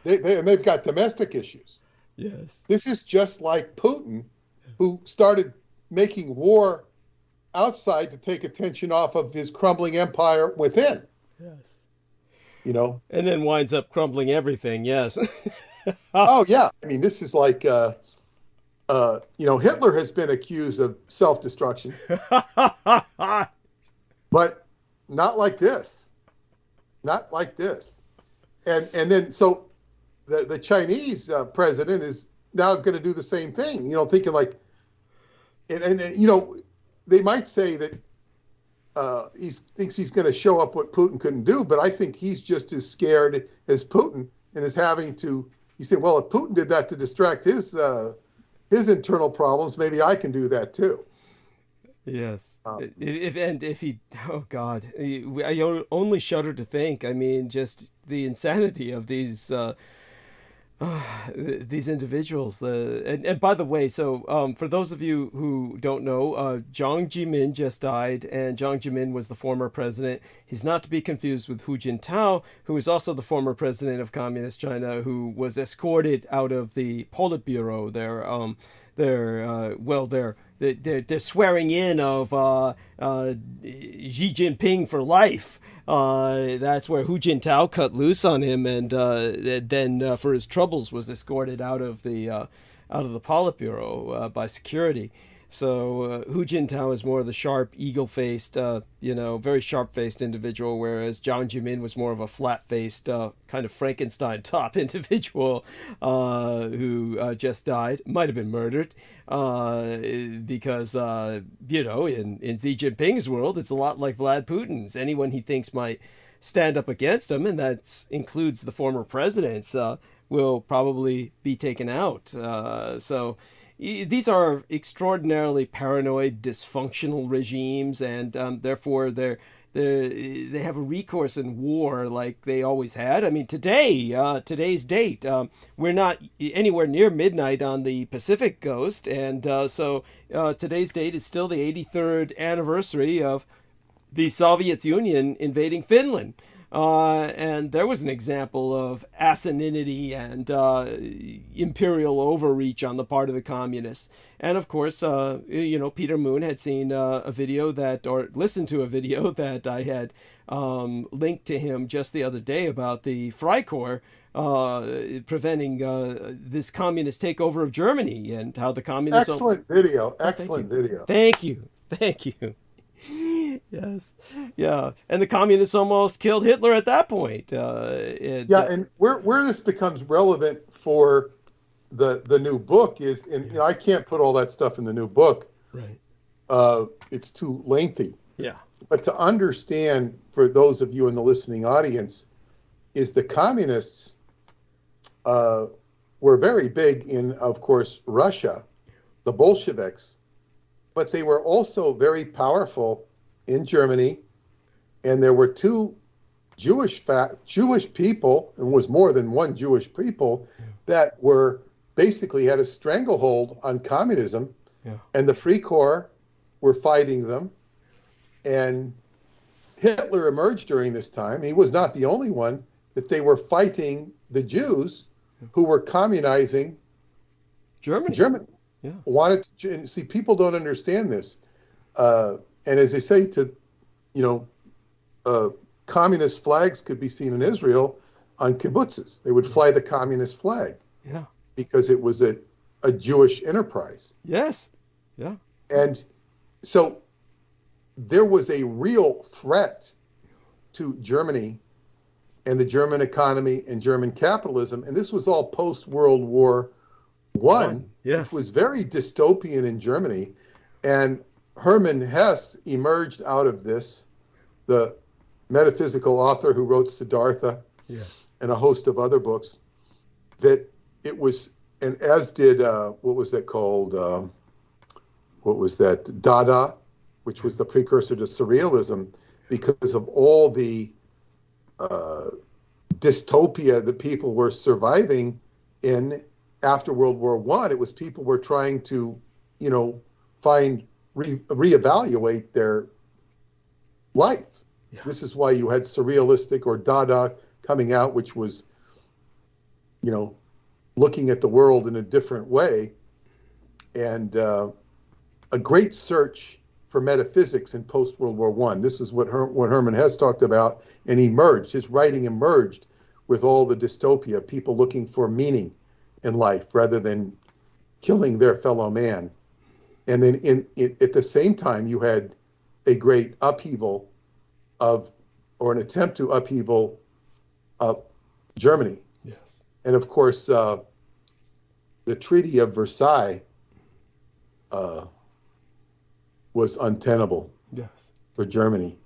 Yes. They've got domestic issues. Yes. This is just like Putin, who started making war outside to take attention off of his crumbling empire within. Yes. And then winds up crumbling everything. Yes. Oh, yeah. I mean, this is like, Hitler has been accused of self-destruction, but not like this. Not like this. And then, so the Chinese president is now going to do the same thing, thinking like, and they might say that he thinks he's going to show up what Putin couldn't do, but I think he's just as scared as Putin and is having to, he said, well, if Putin did that to distract his internal problems, maybe I can do that too. Yes. If he, oh God, I only shudder to think, I mean, just the insanity of these individuals. And by the way, so for those of you who don't know, Jiang Zemin just died, and Jiang Zemin was the former president. He's not to be confused with Hu Jintao, who is also the former president of Communist China, who was escorted out of the Politburo. They're swearing in of Xi Jinping for life. That's where Hu Jintao cut loose on him, and then for his troubles was escorted out of the Politburo by security. So Hu Jintao is more of the sharp, eagle-faced, very sharp-faced individual, whereas Jiang Zemin was more of a flat-faced, kind of Frankenstein top individual who just died. Might have been murdered because, in Xi Jinping's world, it's a lot like Vlad Putin's. Anyone he thinks might stand up against him, and that includes the former presidents, will probably be taken out. So these are extraordinarily paranoid, dysfunctional regimes, and therefore they have a recourse in war like they always had. I mean, today's date, we're not anywhere near midnight on the Pacific coast, and so today's date is still the 83rd anniversary of the Soviet Union invading Finland. And there was an example of asininity and imperial overreach on the part of the communists. And of course, Peter Moon had seen a video or listened to a video that I had linked to him just the other day about the Freikorps preventing this communist takeover of Germany, and how the communists... Excellent video. Excellent video. Thank you. Yes. Yeah. And the communists almost killed Hitler at that point. And where this becomes relevant for the new book is, and I can't put all that stuff in the new book. Right. It's too lengthy. Yeah. But to understand, for those of you in the listening audience, is the communists were very big in, of course, Russia, the Bolsheviks, but they were also very powerful in Germany, and there were two Jewish people, and was more than one Jewish people, that were basically had a stranglehold on communism, and the Freikorps were fighting them, and Hitler emerged during this time. He was not the only one, that they were fighting the Jews who were communizing Germany. Yeah. Wanted to see, people don't understand this. And as they say, communist flags could be seen in Israel on kibbutzes. They would fly the communist flag. Yeah. Because it was a Jewish enterprise. Yes. Yeah. And so there was a real threat to Germany and the German economy and German capitalism. And this was all post-World War I, yes. which was very dystopian in Germany. And Hermann Hesse emerged out of this, the metaphysical author who wrote Siddhartha, yes, and a host of other books, that it was, and as did, what was that called? Dada, which was the precursor to surrealism, because of all the dystopia that people were surviving in after World War I. It was people were trying to, reevaluate their life. Yeah. This is why you had surrealistic or Dada coming out, which was, looking at the world in a different way, and a great search for metaphysics in post-World War I. This is what Hermann Hesse talked about, and his writing emerged with all the dystopia, people looking for meaning in life rather than killing their fellow man. And then at the same time, you had a great upheaval or an attempt to upheaval of Germany. Yes. And of course, the Treaty of Versailles was untenable, yes, for Germany.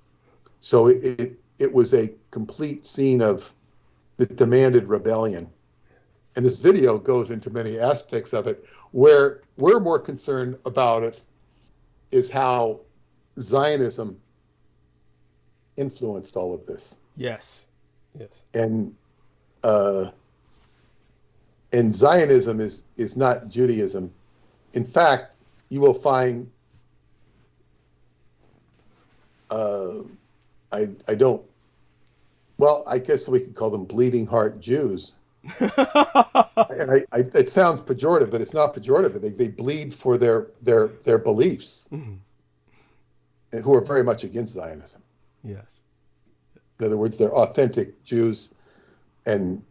So it was a complete scene of the demanded rebellion. And this video goes into many aspects of it. Where we're more concerned about it is how Zionism influenced all of this. Yes. Yes. And Zionism is not Judaism. In fact, you will find I guess we could call them bleeding heart Jews. And it sounds pejorative, but it's not pejorative. They bleed for their beliefs, mm-hmm, and who are very much against Zionism. Yes. In other words, they're authentic Jews and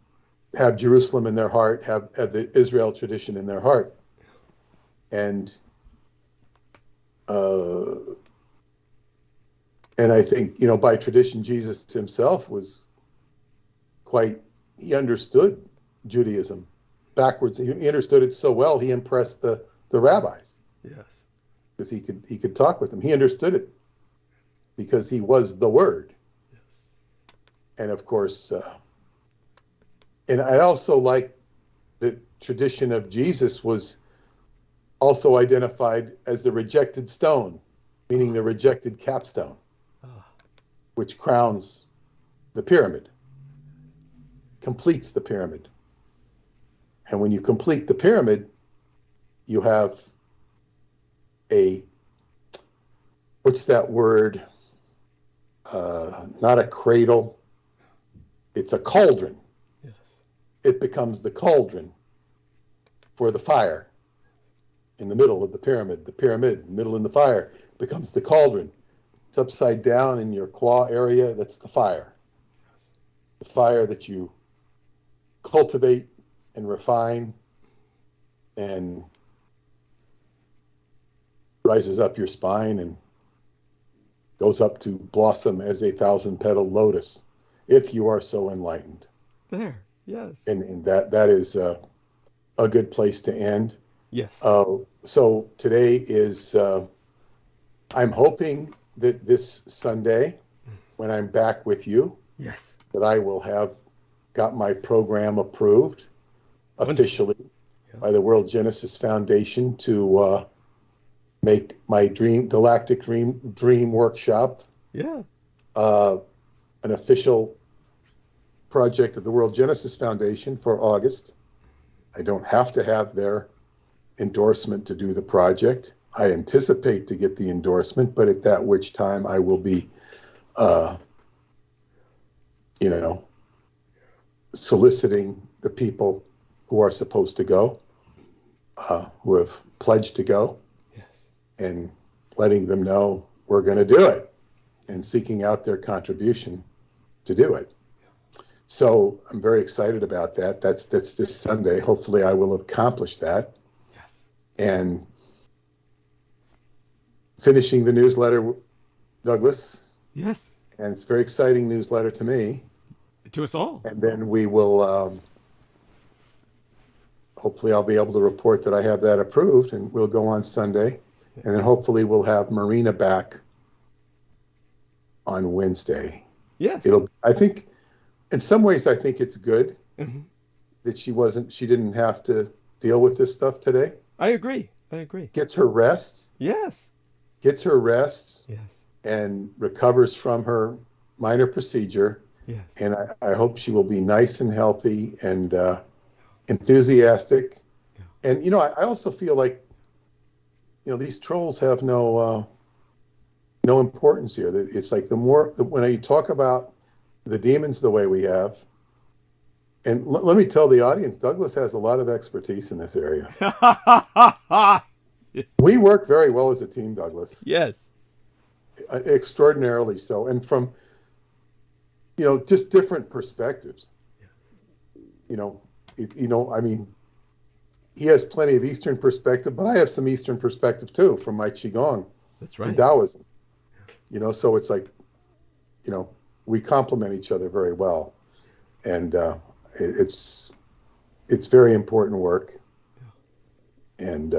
have Jerusalem in their heart, have the Israel tradition in their heart. And I think, by tradition, Jesus himself was he understood Judaism backwards. He understood it so well, he impressed the rabbis. Yes. Because he could talk with them. He understood it because he was the Word. Yes. And of course, and I also like the tradition of Jesus was also identified as the rejected stone, meaning the rejected capstone, which crowns the pyramid, completes the pyramid. And when you complete the pyramid, you have what's that word? Not a cradle. it's a cauldron. Yes. It becomes the cauldron for the fire in the middle of the pyramid. The pyramid, middle in the fire, becomes the cauldron. It's upside down in your qua area. That's the fire. Yes. The fire that you cultivate and refine and rises up your spine and goes up to blossom as a 1,000-petaled lotus, if you are so enlightened. There, yes. And that is a good place to end. Yes. So today is, I'm hoping that this Sunday, when I'm back with you, yes, that I will have got my program approved officially by the World Genesis Foundation to make my galactic dream workshop an official project of the World Genesis Foundation for August. I don't have to have their endorsement to do the project. I anticipate to get the endorsement, but at that which time I will be, soliciting the people who are supposed to go, who have pledged to go, and letting them know we're going to do it, and seeking out their contribution to do it. So I'm very excited about that. That's this Sunday. Hopefully I will accomplish that. Yes. And finishing the newsletter, Douglas. Yes. And it's a very exciting newsletter to me. To us all. And then we will, hopefully I'll be able to report that I have that approved, and we'll go on Sunday. And then hopefully we'll have MARINA back on Wednesday. Yes. I think, in some ways, I think it's good that she didn't have to deal with this stuff today. I agree. Gets her rest. Yes. Gets her rest. Yes. And recovers from her minor procedure. Yes. And I hope she will be nice and healthy and enthusiastic. Yeah. And, I also feel like, these trolls have no importance here. It's like when you talk about the demons the way we have, and let me tell the audience, Douglas has a lot of expertise in this area. We work very well as a team, Douglas. Yes. Extraordinarily so. And from, just different perspectives. He has plenty of Eastern perspective, but I have some Eastern perspective too from my Qigong. That's right. And Taoism. So it's like, we complement each other very well. And it's very important work. And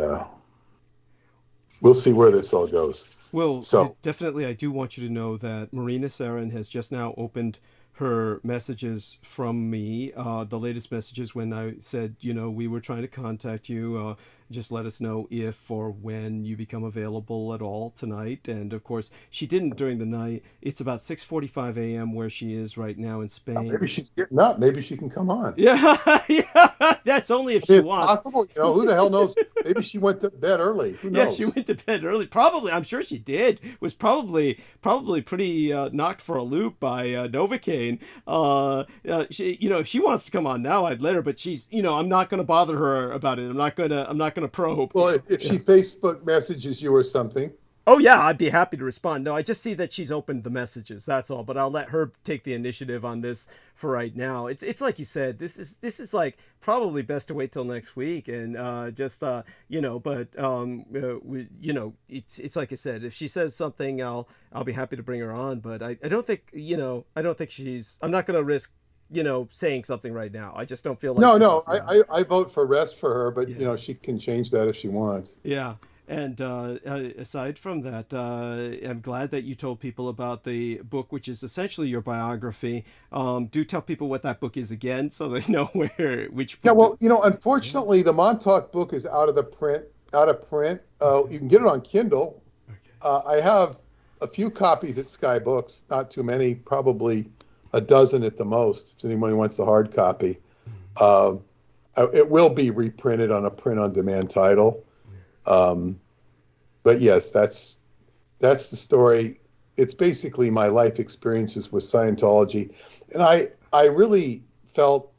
we'll see where this all goes. Well, definitely I do want you to know that Marina SEREN has just now opened her messages from me, the latest messages when I said, we were trying to contact you, just let us know if or when you become available at all tonight. And of course, she didn't during the night. It's about 6:45 a.m. where she is right now in Spain. Maybe she's getting up. Maybe she can come on. Yeah, that's only if she wants. It's possible. Who the hell knows? Maybe she went to bed early. Who knows? Yeah, she went to bed early. Probably, I'm sure she did. Was probably pretty knocked for a loop by Novocaine. She, if she wants to come on now, I'd let her. But she's, I'm not going to bother her about it. I'm not going to probe. Well, if she Facebook messages you or something. Oh yeah, I'd be happy to respond. No, I just see that she's opened the messages. That's all. But I'll let her take the initiative on this for right now. It's like you said. This is like probably best to wait till next week and it's like I said. If she says something, I'll be happy to bring her on. But I don't think I'm not going to risk saying something right now. I just don't feel like I vote for rest for her, but she can change that if she wants. Yeah. And aside from that, I'm glad that you told people about the book, which is essentially your biography. Do tell people what that book is again, so they know which book. Yeah, well, unfortunately, the Montauk book is out of print. You can get it on Kindle. Okay. I have a few copies at Sky Books, not too many, probably a dozen at the most, if anybody wants the hard copy. It will be reprinted on a print-on-demand title. But yes, that's the story. It's basically my life experiences with Scientology. And I really felt,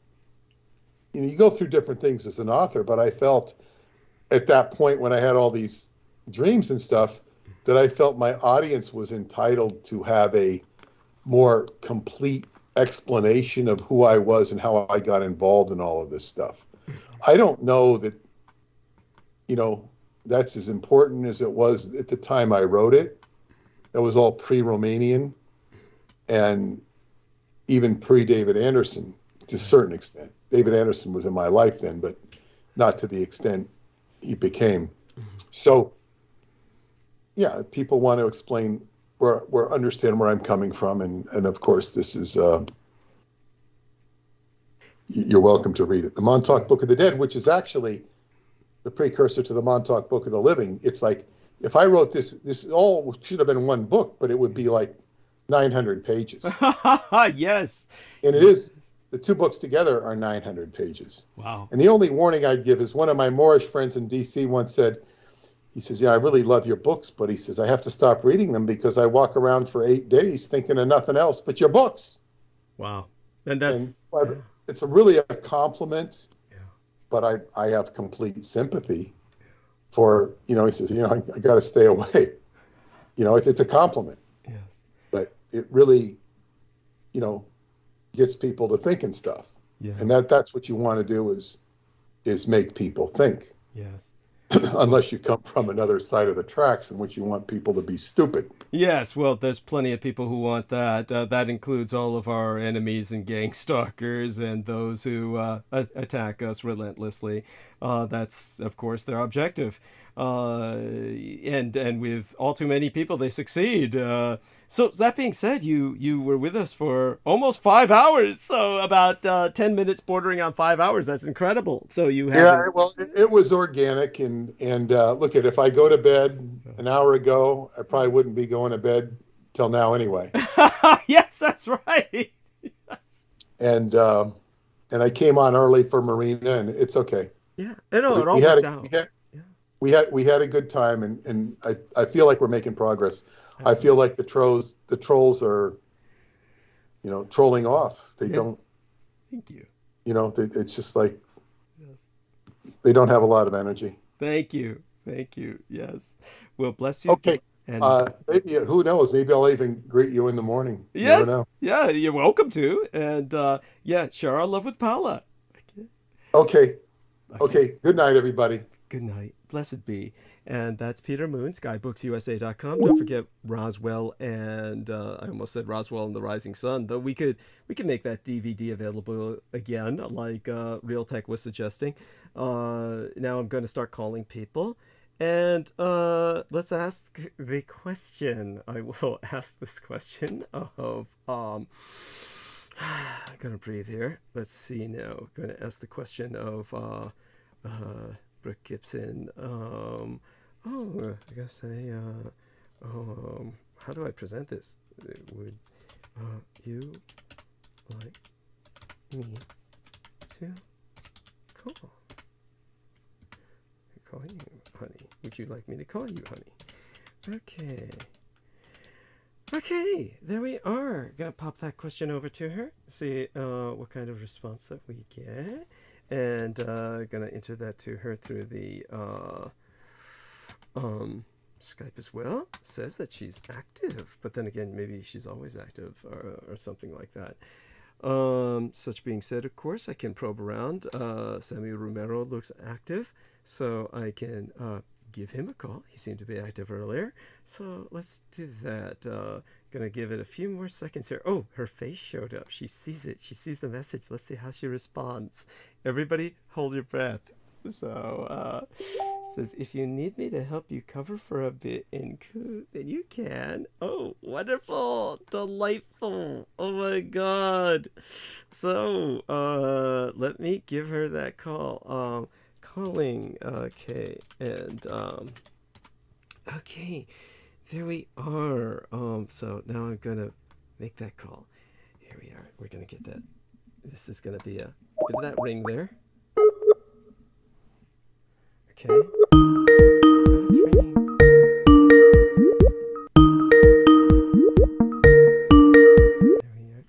you go through different things as an author, but I felt at that point when I had all these dreams and stuff that I felt my audience was entitled to have a more complete explanation of who I was and how I got involved in all of this stuff. I don't know that, that's as important as it was at the time I wrote it. That was all pre-Romanian and even pre-David Anderson to a certain extent. David Anderson was in my life then, but not to the extent he became. So, yeah, people want to explain understand where I'm coming from, and of course this is you're welcome to read it. The Montauk Book of the Dead, which is actually the precursor to the Montauk Book of the Living. It's like, if I wrote this all should have been one book, but it would be like 900 pages. Yes. And it is. The two books together are 900 pages. Wow. And the only warning I'd give is one of my Moorish friends in D.C. once said, he says, I really love your books, but he says, I have to stop reading them because I walk around for 8 days thinking of nothing else but your books. Wow. And it's really a compliment, but I have complete sympathy for, he says, I got to stay away. It's a compliment. Yes. But it really, gets people to think and stuff. Yeah. And that's what you want to do is make people think. Yes. Unless you come from another side of the tracks in which you want people to be stupid. Yes, well, there's plenty of people who want that. That includes all of our enemies and gang stalkers and those who attack us relentlessly. That's, of course, their objective. And with all too many people, they succeed. So that being said, you were with us for almost 5 hours. So about 10 minutes bordering on 5 hours. That's incredible. So you have... Yeah, well, it was organic. And look, if I go to bed an hour ago, I probably wouldn't be going to bed till now anyway. Yes, that's right. Yes. And I came on early for Marina, and it's okay. Yeah, I know, it all worked out. We had a good time, and I feel like we're making progress. Absolutely. I feel like the trolls are, trolling off. They don't. Thank you. It's just like they don't have a lot of energy. Thank you. Yes. Well, bless you. Okay. And maybe, who knows? Maybe I'll even greet you in the morning. Yes. You never know. Yeah, you're welcome to. And share our love with Paula. Okay. Good night, everybody. Good night. Blessed be. And that's Peter Moon, skybooks.usa.com. Don't forget Roswell and I almost said Roswell and the Rising Sun, though we could make that DVD available again, like Real Tech was suggesting. Now I'm going to start calling people. And let's ask the question. I will ask this question of I'm gonna breathe here. Let's see now. I'm gonna ask the question of Brooke Gibson. I gotta say, how do I present this? Would you like me to call? Call you, honey. Would you like me to call you, honey? Okay, there we are. Gonna pop that question over to her, see what kind of response that we get, and gonna enter that to her through the Skype as well. Says that she's active, but then again, maybe she's always active or something like that. Such being said, of course, I can probe around. Samuel Romero looks active, so I can give him a call. He seemed to be active earlier, so let's do that. Gonna give it a few more seconds here. Oh, her face showed up. She sees it. She sees the message. Let's see how she responds. Everybody hold your breath. So says, if you need me to help you cover for a bit in Coot, then you can. Oh, wonderful, delightful. Oh my god. So let me give her that call. Calling. Okay. And okay, there we are. So now I'm gonna make that call. Here we are. We're gonna get that. This is gonna be a bit of that ring there. Okay. Oh, it's ringing.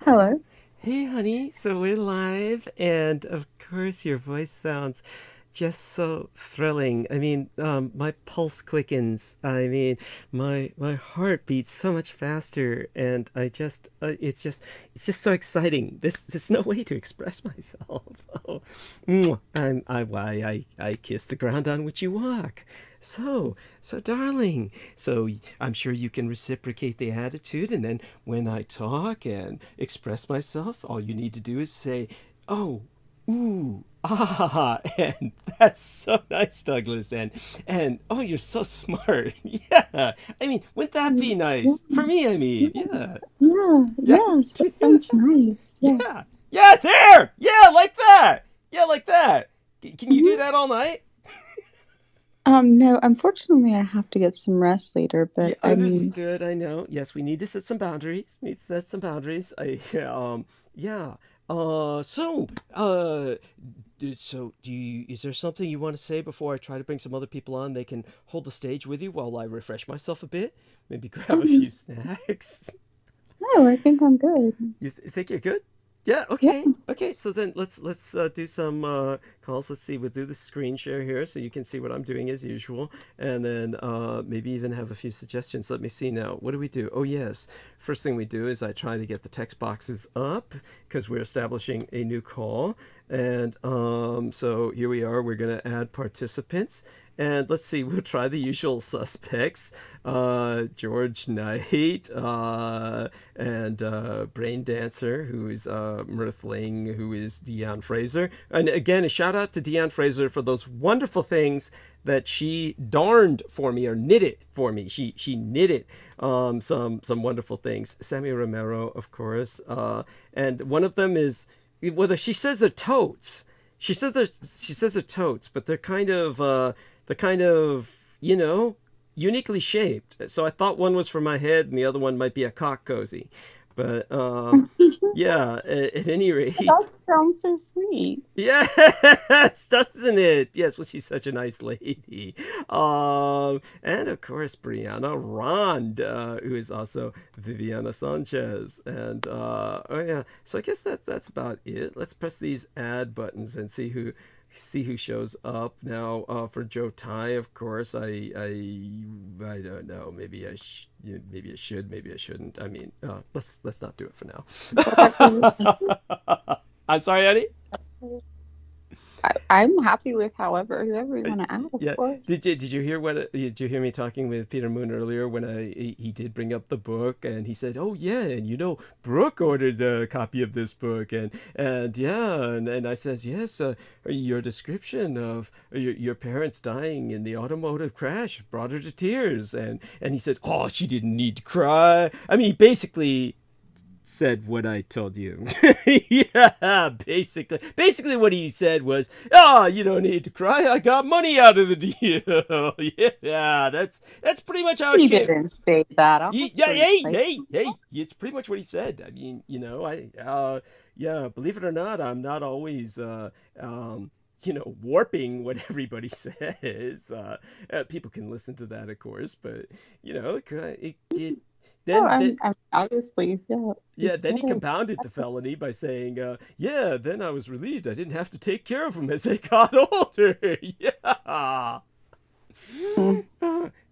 Hello. Hey, honey. So we're live, and of course, your voice sounds just so thrilling. I mean, my pulse quickens. I mean, my heart beats so much faster, and I just it's just so exciting. There's no way to express myself. Oh, I kiss the ground on which you walk. So darling. So I'm sure you can reciprocate the attitude, and then when I talk and express myself, all you need to do is say, "Oh, ooh, ah," and that's so nice, Douglas. And oh, you're so smart. Yeah. I mean, wouldn't that be nice for me? I mean, yeah. Yes, that sounds nice. Yes. Yeah. Yeah. There. Yeah, like that. Yeah, like that. Can you do that all night? No, unfortunately, I have to get some rest later, but Yeah, I mean, understood. I know. Yes, we need to set some boundaries. Need to set some boundaries. Yeah. So do you? Is there something you want to say before I try to bring some other people on? They can hold the stage with you while I refresh myself a bit. Maybe grab a few snacks. no, I think I'm good. You think you're good? Yeah. Yeah. Okay. So then let's do some calls. Let's see. We'll do the screen share here so you can see what I'm doing as usual, and then maybe even have a few suggestions. Let me see now. What do we do? Oh yes. First thing we do is I try to get the text boxes up because we're establishing a new call, and so here we are. We're gonna add participants. And let's see, we'll try the usual suspects, George Knight, and Brain Dancer, who is Mirthling, who is Deanne Fraser. And again, a shout out to Deanne Fraser for those wonderful things that she darned for me, or knitted for me. She knitted some wonderful things. Sammy Romero, of course. And one of them is, whether she says they're totes. She says they're totes, but they're kind of uniquely shaped. So I thought one was for my head and the other one might be a cock cozy. But yeah, at any rate. That sounds so sweet. Yes, doesn't it? Yes, well, she's such a nice lady. And of course, Brianna Rond, who is also Viviana Sanchez. And oh yeah, so I guess that's about it. Let's press these add buttons and see who shows up now. For Joe Tai, of course, I don't know. Maybe I should, maybe I shouldn't. I mean, let's not do it for now. I'm sorry, Eddie. I'm happy with whoever you want to add, of course. Did you hear me talking with Peter Moon earlier when he did bring up the book, and he said, "Oh yeah, and Brooke ordered a copy of this book," and I says, "Yes, your description of your parents dying in the automotive crash brought her to tears," and he said, "Oh, she didn't need to cry." I mean, basically said what I told you. Yeah, basically what he said was, "Oh, you don't need to cry. I got money out of the deal." Yeah, that's pretty much how it He came. didn't say that. Hey, it's pretty much what he said. I mean, believe it or not, I'm not always warping what everybody says. People can listen to that, of course, but then obviously, yeah. Yeah, then he compounded the felony by saying, then I was relieved I didn't have to take care of him as I got older. Yeah.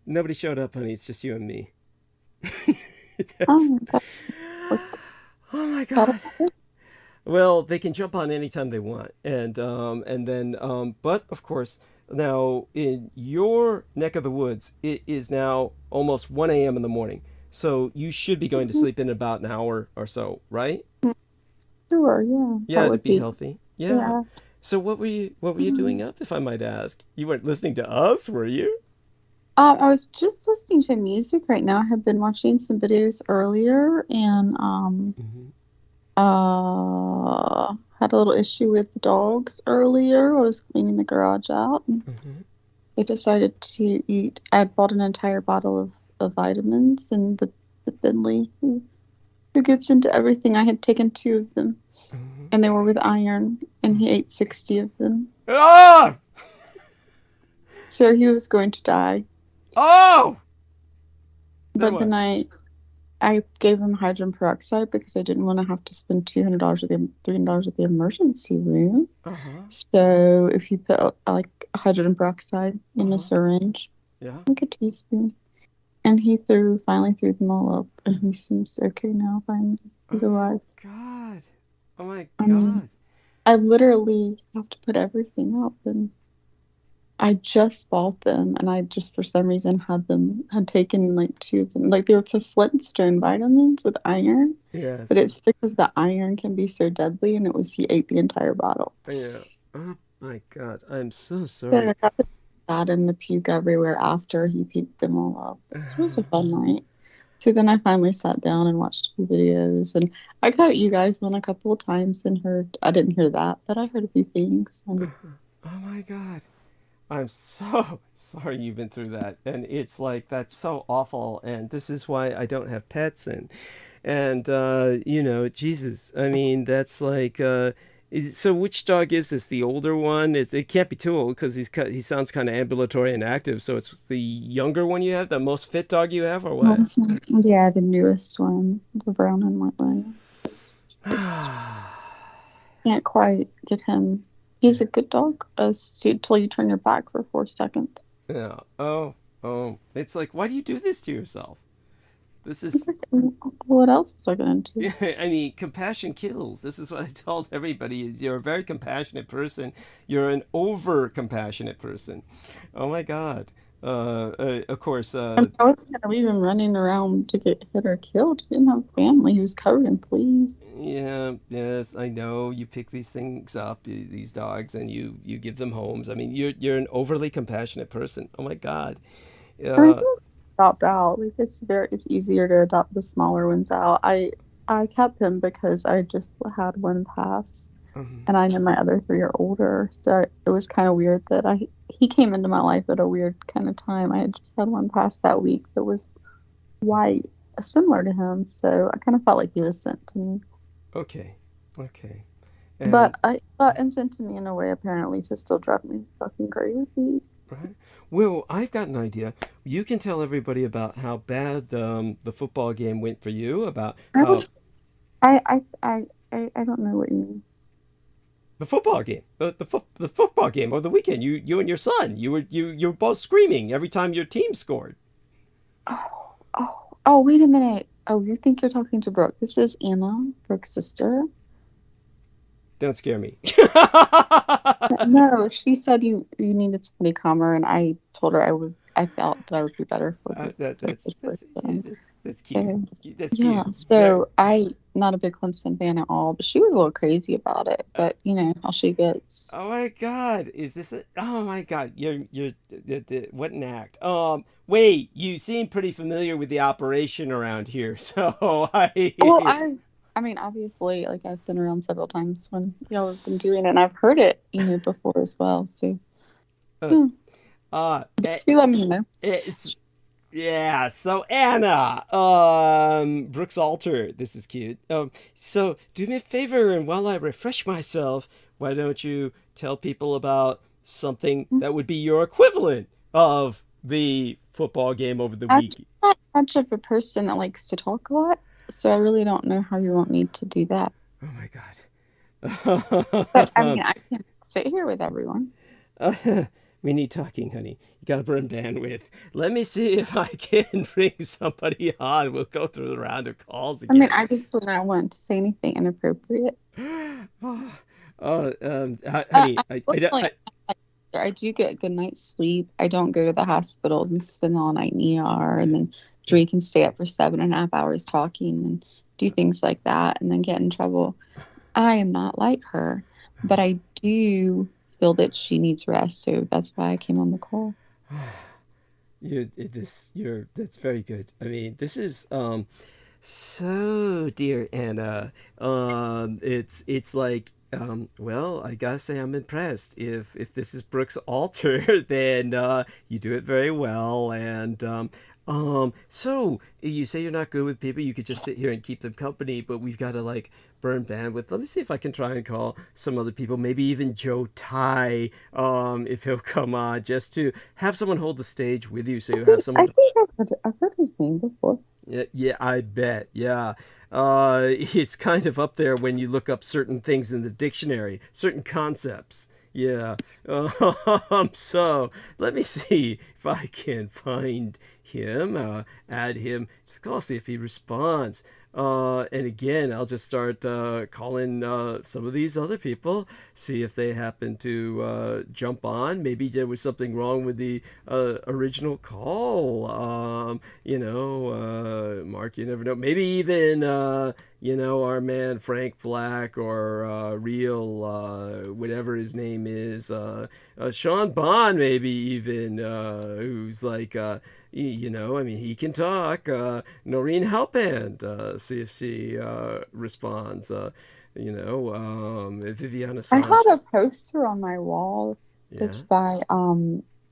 Nobody showed up, honey. It's just you and me. Oh my God. Well, they can jump on anytime they want. And then, but of course, now in your neck of the woods, it is now almost 1 a.m. in the morning. So you should be going to sleep in about an hour or so, right? Sure, yeah. Yeah, to be healthy. Yeah. So what were you doing up, if I might ask? You weren't listening to us, were you? I was just listening to music right now. I have been watching some videos earlier, and had a little issue with the dogs earlier. I was cleaning the garage out, and I decided to eat. I bought an entire bottle of vitamins, and the Finley who gets into everything. I had taken 2 of them, and they were with iron, and he ate 60 of them. Ah! So he was going to die. Oh! But then I I gave him hydrogen peroxide because I didn't want to have to spend $200 or $300 at the emergency room. So if you put like hydrogen peroxide in a syringe, like a teaspoon, and he finally threw them all up, and he seems okay now. Finally, he's alive. God, oh my I God! mean, I literally have to put everything up, and I just bought them, and I just for some reason had taken like 2 of them. Like they were the Flintstone vitamins with iron. Yes. But it's because the iron can be so deadly, and he ate the entire bottle. Yeah. Oh my God, I'm so sorry. So I got that in the puke everywhere after he puked them all up. It was a fun night. So then I finally sat down and watched a few videos, and I got you guys on a couple of times and I didn't hear that, but I heard a few things. And oh my God. I'm so sorry you've been through that. And it's like, that's so awful. And this is why I don't have pets. And you know, Jesus, I mean, that's like, so which dog is this? The older one? It can't be too old because he sounds kind of ambulatory and active. So it's the younger one you have, the most fit dog you have, or what? Yeah, the newest one, the brown and white one. Just can't quite get him. He's a good dog until you turn your back for 4 seconds. Yeah. Oh. It's like, why do you do this to yourself? This is... What else was I going to do? I mean, compassion kills. This is what I told everybody, is you're a very compassionate person. You're an over-compassionate person. Oh, my God. Of course... I wasn't going to leave him running around to get hit or killed. He didn't have family. He was covered in fleas. Yeah, yes, I know. You pick these things up, these dogs, and you give them homes. I mean, you're an overly compassionate person. Oh, my God. Adopt out. Like it's easier to adopt the smaller ones out. I kept him because I just had one pass, and I know my other 3 are older, so it was kind of weird that he came into my life at a weird kind of time. I had just had one pass that week that was white, similar to him, so I kind of felt like he was sent to me. Okay. And sent to me in a way apparently to still drive me fucking crazy. Right. Well, I've got an idea. You can tell everybody about how bad the football game went for you. About how I don't know what you mean. The football game, the football game of the weekend. You and your son. You were both screaming every time your team scored. Oh! Wait a minute. Oh, you think you're talking to Brooke? This is Anna, Brooke's sister. Don't scare me. No, she said you needed somebody calmer, and I told her I felt that I would be better for that's cute. That's yeah, cute. so I'm not a big Clemson fan at all, but she was a little crazy about it. But you know how she gets. Oh my God, is this oh my God, you're what an act. Wait, you seem pretty familiar with the operation around here, so I mean, obviously, like I've been around several times when y'all have been doing it, and I've heard it, before as well. So, you let me know. Yeah. So Anna, Brooks Alter, this is cute. So do me a favor, and while I refresh myself, why don't you tell people about something that would be your equivalent of the football game over the week? I'm not much of a person that likes to talk a lot. So I really don't know how you want me to do that. Oh my God. But I mean, I can sit here with everyone. We need talking, honey. You gotta burn bandwidth. Let me see if I can bring somebody on. We'll go through the round of calls again. I mean, I just do not want to say anything inappropriate. Honey, I do get a good night's sleep. I don't go to the hospitals and spend all night in ER and then drink and stay up for 7.5 hours talking and do things like that and then get in trouble. I am not like her, but I do feel that she needs rest, so that's why I came on the call. That's very good. I mean, this is so dear Anna. It's like well, I gotta say I'm impressed. If this is Brooks Alter, then you do it very well. And so you say you're not good with people. You could just sit here and keep them company, but we've got to like burn bandwidth. Let me see if I can try and call some other people, maybe even Joe Ty, if he'll come on, just to have someone hold the stage with you, so you have someone. I've heard his name before. Yeah, I bet. Yeah. It's kind of up there when you look up certain things in the dictionary, certain concepts. Yeah. So let me see if I can find him, add him to the call, see if he responds. And again, I'll just start calling some of these other people, see if they happen to jump on. Maybe there was something wrong with the original call. Mark, you never know. Maybe even, our man Frank Black or Real, whatever his name is, Sean Bond, maybe even, who's like, he can talk. Noreen Halpand, see if she responds. Viviana Assange. I have a poster on my wall that's by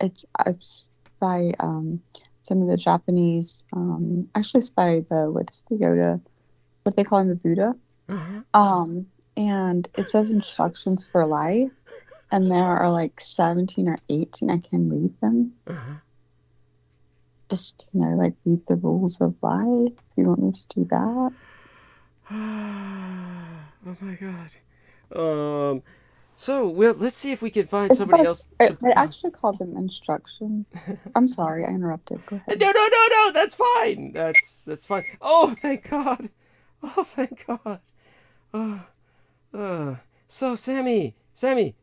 it's by some of the Japanese. Actually, it's by what's the Yoda? What they call him, the Buddha. And it says instructions for life, and there are like 17 or 18. I can read them. Just read the rules of life. Do you want me to do that? Oh my god. So let's see if we can find somebody else. I actually called them instructions. I'm sorry, I interrupted. Go ahead. No. That's fine. That's fine. Oh, thank God. Oh, thank God. So Sammy,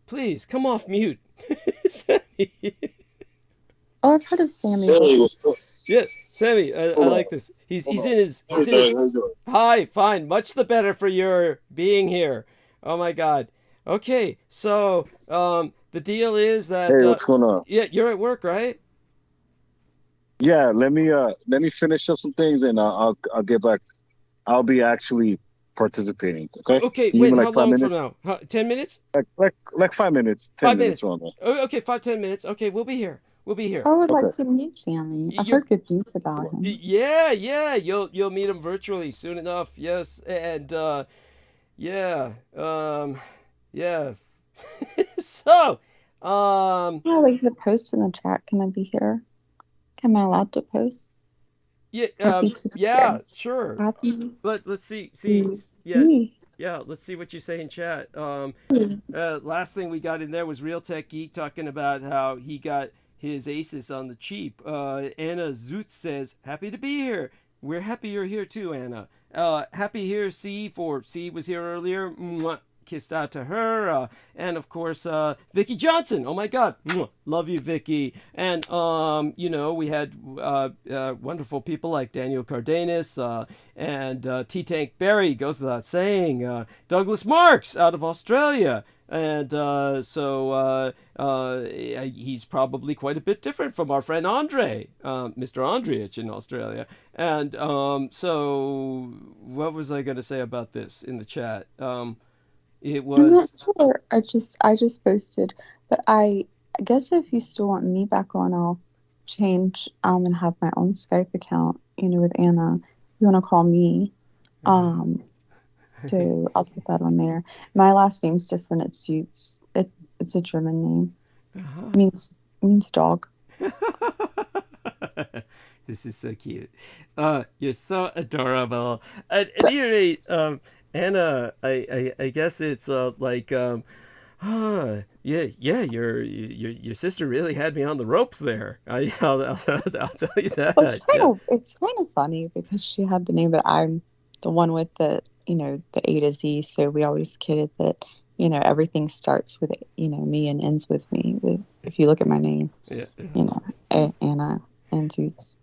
please come off mute. Sammy. Oh, I've heard of Sammy. Yeah, Sammy, I like this. He's in his. Hi, fine. Much the better for your being here. Oh my God. Okay, so the deal is that. Hey, what's going on? Yeah, you're at work, right? Yeah, let me finish up some things and I'll get back. I'll be actually participating. Okay. Okay. Wait, how long from now? 10 minutes? Like 5 minutes. 10 minutes. Okay, 5-10 minutes. Okay, we'll be here. I would like to meet Sammy. I've heard good things about him. Yeah. You'll meet him virtually soon enough. Yes, and yeah. So, like the post in the chat. Can I be here? Am I allowed to post? Yeah, sure. Happy. Let's see. Yeah, let's see what you say in chat. Last thing we got in there was Real Tech Geek talking about how he got his aces on the cheap. Anna Zoot says, happy to be here. We're happy you're here too, Anna. Happy here, C was here earlier. Mwah. Kissed out to her. And of course, Vicky Johnson. Oh my God. Mwah. Love you, Vicky. And, we had wonderful people like Daniel Cardenas and T-Tank Barry, goes without saying. Douglas Marks out of Australia. And so he's probably quite a bit different from our friend Andre, Mr. Andriich in Australia. And so what was I going to say about this in the chat? It was. I'm not sure. I just posted, but I guess if you still want me back on, I'll change and have my own Skype account. With Anna. If you want to call me, so I'll put that on there. My last name's different. It's a German name. It means dog. This is so cute. You're so adorable. At any rate, Anna, I guess it's your sister really had me on the ropes there. I'll tell you that. Well, it's kind of funny because she had the name, but I'm the one with the the A to Z. So we always kidded that everything starts with me and ends with me. If you look at my name, Anna and Zoots.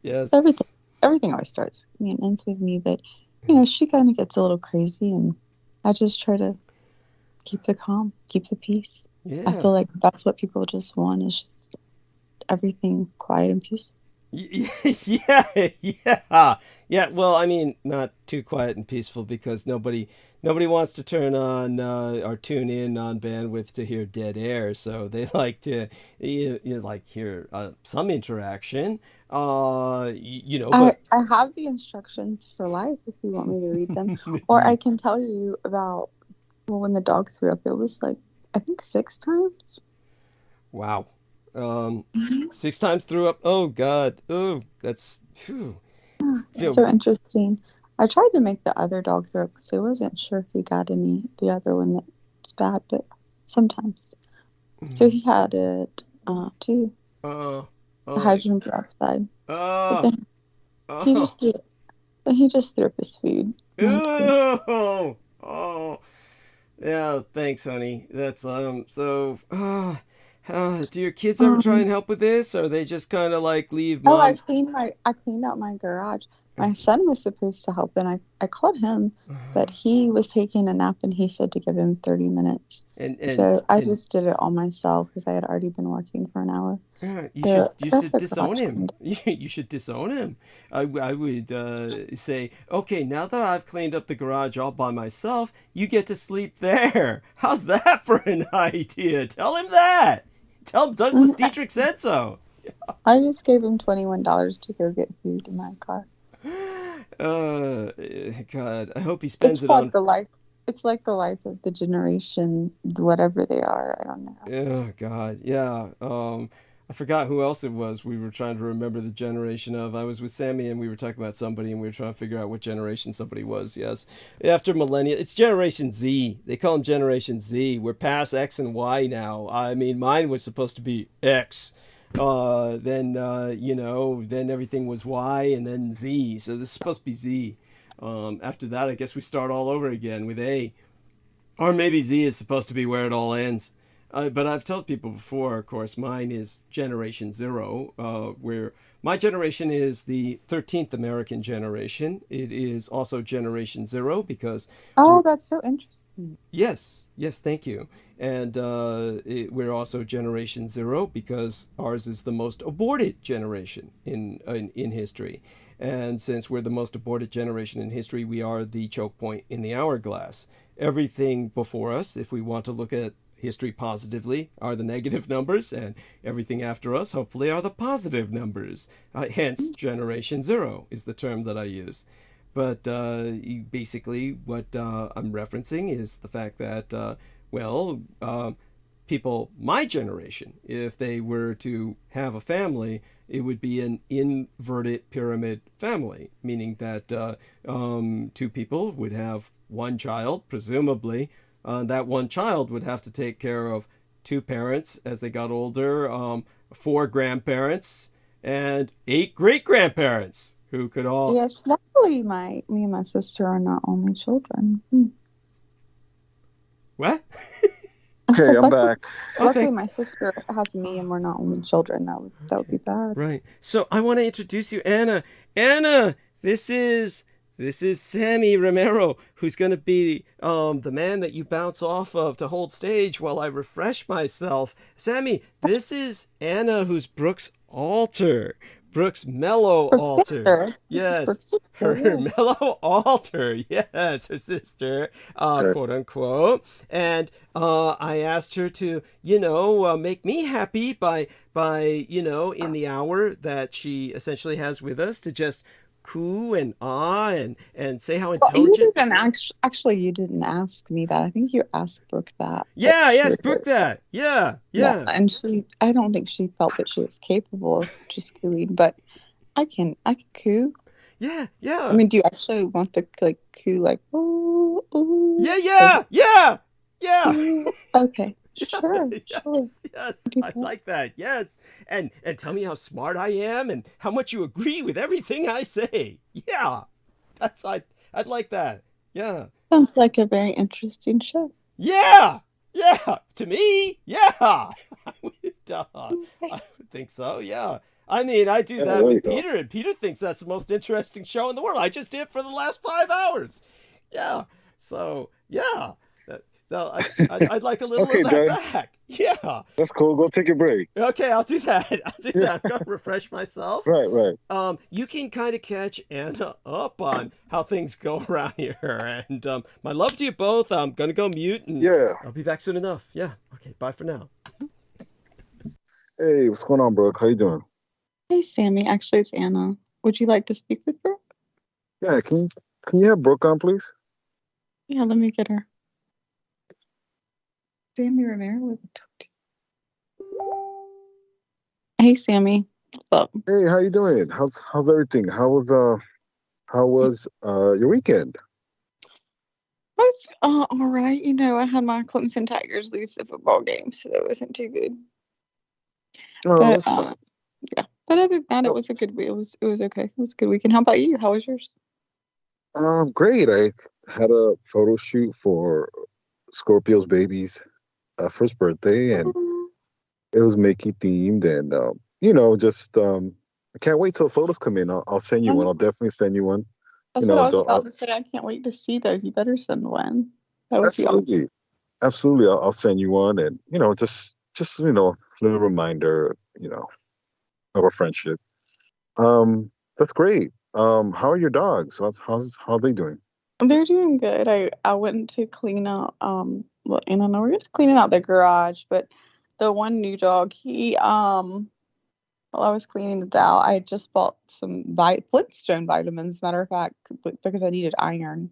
Yes. Everything always starts with me and ends with me, but she kind of gets a little crazy, and I just try to keep the calm, keep the peace. Yeah. I feel like that's what people just want, is just everything quiet and peaceful. Yeah. Well, I mean, not too quiet and peaceful, because nobody wants to turn on or tune in on bandwidth to hear dead air. So they like to hear some interaction. But I have the instructions for life if you want me to read them, or I can tell you about when the dog threw up. It was like I think 6 times. Wow. 6 times threw up. Oh God. Oh, that's phew. So interesting. I tried to make the other dog throw up because I wasn't sure if he got any, the other one that was bad, but sometimes. So he had it too. The hydrogen peroxide. But then he just threw up his food. Oh. Yeah, thanks, honey. That's so. Do your kids ever try and help with this, or they just kind of like leave mom? Oh, I cleaned out my garage. My son was supposed to help, and I called him, but he was taking a nap, and he said to give him 30 minutes. So I just did it all myself because I had already been working for an hour. Yeah, you should disown him. You should disown him. I would say, okay, now that I've cleaned up the garage all by myself, you get to sleep there. How's that for an idea? Tell him that. Tell him Douglas Dietrich said so. I just gave him $21 to go get food in my car. God, I hope he spends it on the life. It's like the life of the generation, whatever they are. I don't know. Oh God, yeah. I forgot who else it was. We were trying to remember the generation of. I was with Sammy and we were talking about somebody and we were trying to figure out what generation somebody was. Yes, after millennia, it's Generation Z. They call them Generation Z. We're past X and Y now. I mean, mine was supposed to be X. Then everything was Y and then Z. So this is supposed to be Z. After that, I guess we start all over again with A. Or maybe Z is supposed to be where it all ends. But I've told people before, of course, mine is Generation Zero, where my generation is the 13th American generation. It is also Generation Zero because... Oh, that's so interesting. Yes, thank you. And we're also Generation Zero because ours is the most aborted generation in history. And since we're the most aborted generation in history, we are the choke point in the hourglass. Everything before us, if we want to look at history positively, are the negative numbers, and everything after us, hopefully, are the positive numbers. Hence, Generation Zero is the term that I use. But basically, what I'm referencing is the fact that, people my generation, if they were to have a family, it would be an inverted pyramid family, meaning that 2 people would have 1 child, presumably. That 1 child would have to take care of 2 parents as they got older, 4 grandparents, and 8 great-grandparents who could all... Yes, luckily me and my sister are not only children. What? Okay, I'm back. Luckily, my sister has me, and we're not only children. That would be bad. Right. So I want to introduce you, Anna. Anna, this is Sammy Romero, who's going to be the man that you bounce off of to hold stage while I refresh myself. Sammy, this is Anna, who's Brooke's alter. Brooke's mellow alter. Sister. Yes, her mellow alter. Yes, her sister, quote unquote. And I asked her to, make me happy by in the hour that she essentially has with us to just coo and ah and say how intelligent. You didn't actually. You didn't ask me that. I think you asked Brooke that. Yeah, yes, Brooke that. Yeah. And I don't think she felt that she was capable of just cooing, but I can coo. Yeah. I mean, do you actually want the coo ooh? Yeah. Okay. Sure. Yes, I like that. Yes, and tell me how smart I am and how much you agree with everything I say. Yeah, I'd like that. Yeah, sounds like a very interesting show. Yeah. To me, yeah, I would think so. Yeah, I mean, I do that with Peter, and Peter thinks that's the most interesting show in the world. I just did for the last 5 hours. Yeah, so yeah. So I'd like a little of that back. Yeah. That's cool. Go take a break. Okay, I'll do that. I'm going to refresh myself. Right. You can kind of catch Anna up on how things go around here. And my love to you both. I'm going to go mute. And I'll be back soon enough. Yeah. Okay, bye for now. Hey, what's going on, Brooke? How you doing? Hey, Sammy. Actually, it's Anna. Would you like to speak with Brooke? Yeah, can you have Brooke on, please? Yeah, let me get her. Sammy Romero with a Hey, Sammy. What's up? Hey, how you doing? How's everything? How was your weekend? It's all right. I had my Clemson Tigers lose the football game, so that wasn't too good. Oh, But that's fun. yeah. But other than that, it Oh, was a good week. It was okay. It was a good weekend. How about you? How was yours? great. I had a photo shoot for Scorpio's baby's first birthday, and it was Mickey themed, and just I can't wait till the photos come in. I'll send you one. I'll definitely send you one. That's what I was about to say. I can't wait to see those. You better send one. That would be awesome. Absolutely, absolutely. I'll send you one, and just a little reminder, of our friendship. That's great. How are your dogs? How are they doing? They're doing good. I went to clean out well, and I know we're gonna clean out the garage, but the one new dog, he while I was cleaning it out, I just bought some Flintstone vitamins, matter of fact, because I needed iron.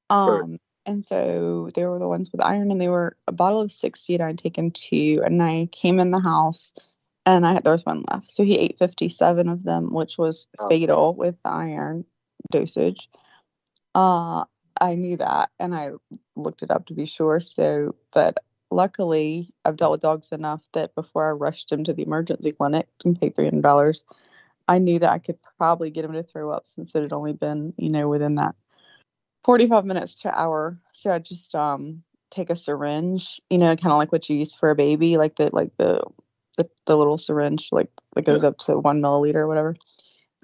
Right. And so they were the ones with iron, and they were a bottle of 60, and I'd taken 2, and I came in the house, and there was one left. So he ate 57 of them, which was fatal with the iron dosage. I knew that, and I looked it up to be sure. So, but luckily, I've dealt with dogs enough that before I rushed him to the emergency clinic and paid $300, I knew that I could probably get him to throw up, since it had only been, within that 45 minutes to hour. So I just take a syringe, kind of like what you use for a baby, like the little syringe, like that goes up to 1 milliliter or whatever.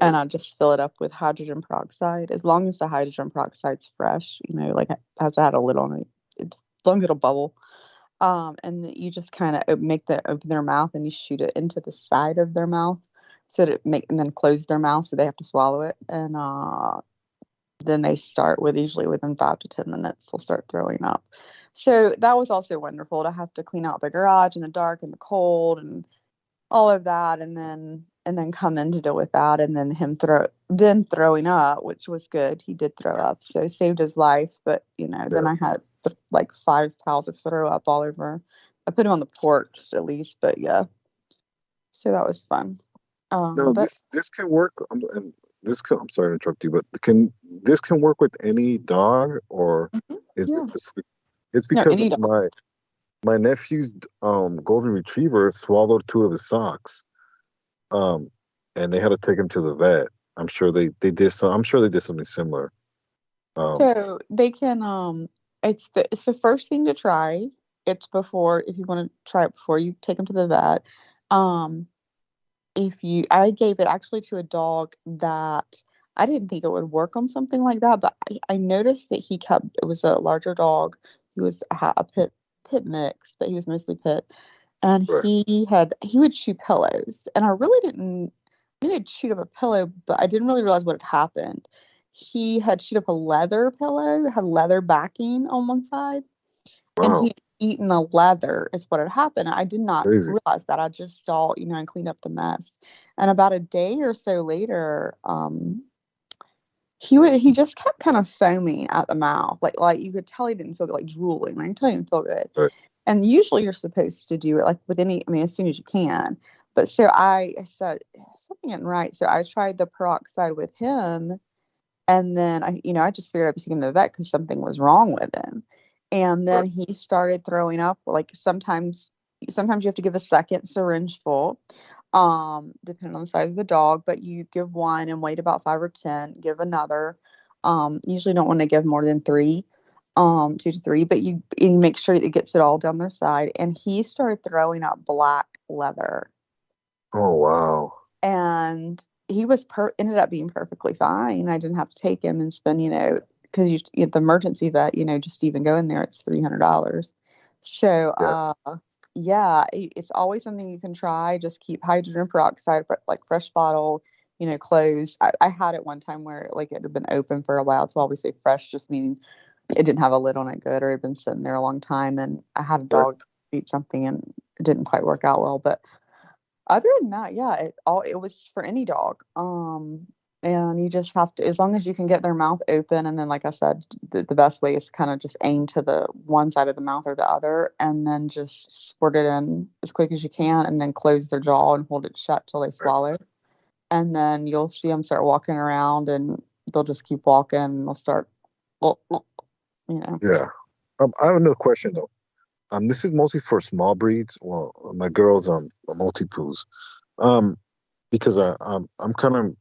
And I just fill it up with hydrogen peroxide, as long as the hydrogen peroxide's fresh, like has had a lid on it, as long as it'll bubble. And you just kind of open their mouth, and you shoot it into the side of their mouth, and then close their mouth, so they have to swallow it. And then they start usually within 5 to 10 minutes, they'll start throwing up. So that was also wonderful to have to clean out the garage in the dark and the cold and all of that, and then come in to deal with that, and then him throwing up, which was good. He did throw up, so saved his life. But then I had like 5 piles of throw up all over. I put him on the porch at least, but yeah. So that was fun. No, this can work. I'm sorry to interrupt you, but this can work with any dog, or is it? It's because my nephew's golden retriever swallowed 2 of his socks, and they had to take him to the vet. I'm sure they did something similar. So they can it's the first thing to try. It's before, if you want to try it before you take them to the vet. I gave it actually to a dog that I didn't think it would work on something like that, but I noticed that it was a larger dog. He was a pit mix, but he was mostly pit. And he would chew pillows, and I really didn't. I knew he'd chewed up a pillow, but I didn't really realize what had happened. He had chewed up a leather pillow, had leather backing on one side, and he had eaten the leather is what had happened. I did not realize that. I just saw, and cleaned up the mess. And about a day or so later, he just kept kind of foaming at the mouth, like you could tell he didn't feel good, like drooling. I can tell he didn't feel good. Right. And usually you're supposed to do it like as soon as you can. But so I said, something isn't right. So I tried the peroxide with him. And then I just figured I was taking him to the vet because something was wrong with him. And then he started throwing up. Like sometimes you have to give a second syringe full, depending on the size of the dog. But you give one and wait about 5 or 10. Give another. Usually don't want to give more than 3. 2 to 3, but you make sure it gets it all down their side. And he started throwing up black leather. Oh wow! And he ended up being perfectly fine. I didn't have to take him and spend, because the emergency vet, just even going there, it's $300. So it's always something you can try. Just keep hydrogen peroxide, like fresh bottle, closed. I had it one time where like it had been open for a while, so I always say fresh, just meaning it didn't have a lid on it good, or it had been sitting there a long time. And I had a dog eat something and it didn't quite work out well. But other than that, it was for any dog. And you just have to, as long as you can get their mouth open, and then, like I said, the best way is to kind of just aim to the one side of the mouth or the other, and then just squirt it in as quick as you can, and then close their jaw and hold it shut till they swallow. And then you'll see them start walking around, and they'll just keep walking, and they'll start, Yeah. I have another question though. This is mostly for small breeds. Well, my girls are multi-poos. Because I'm kind of,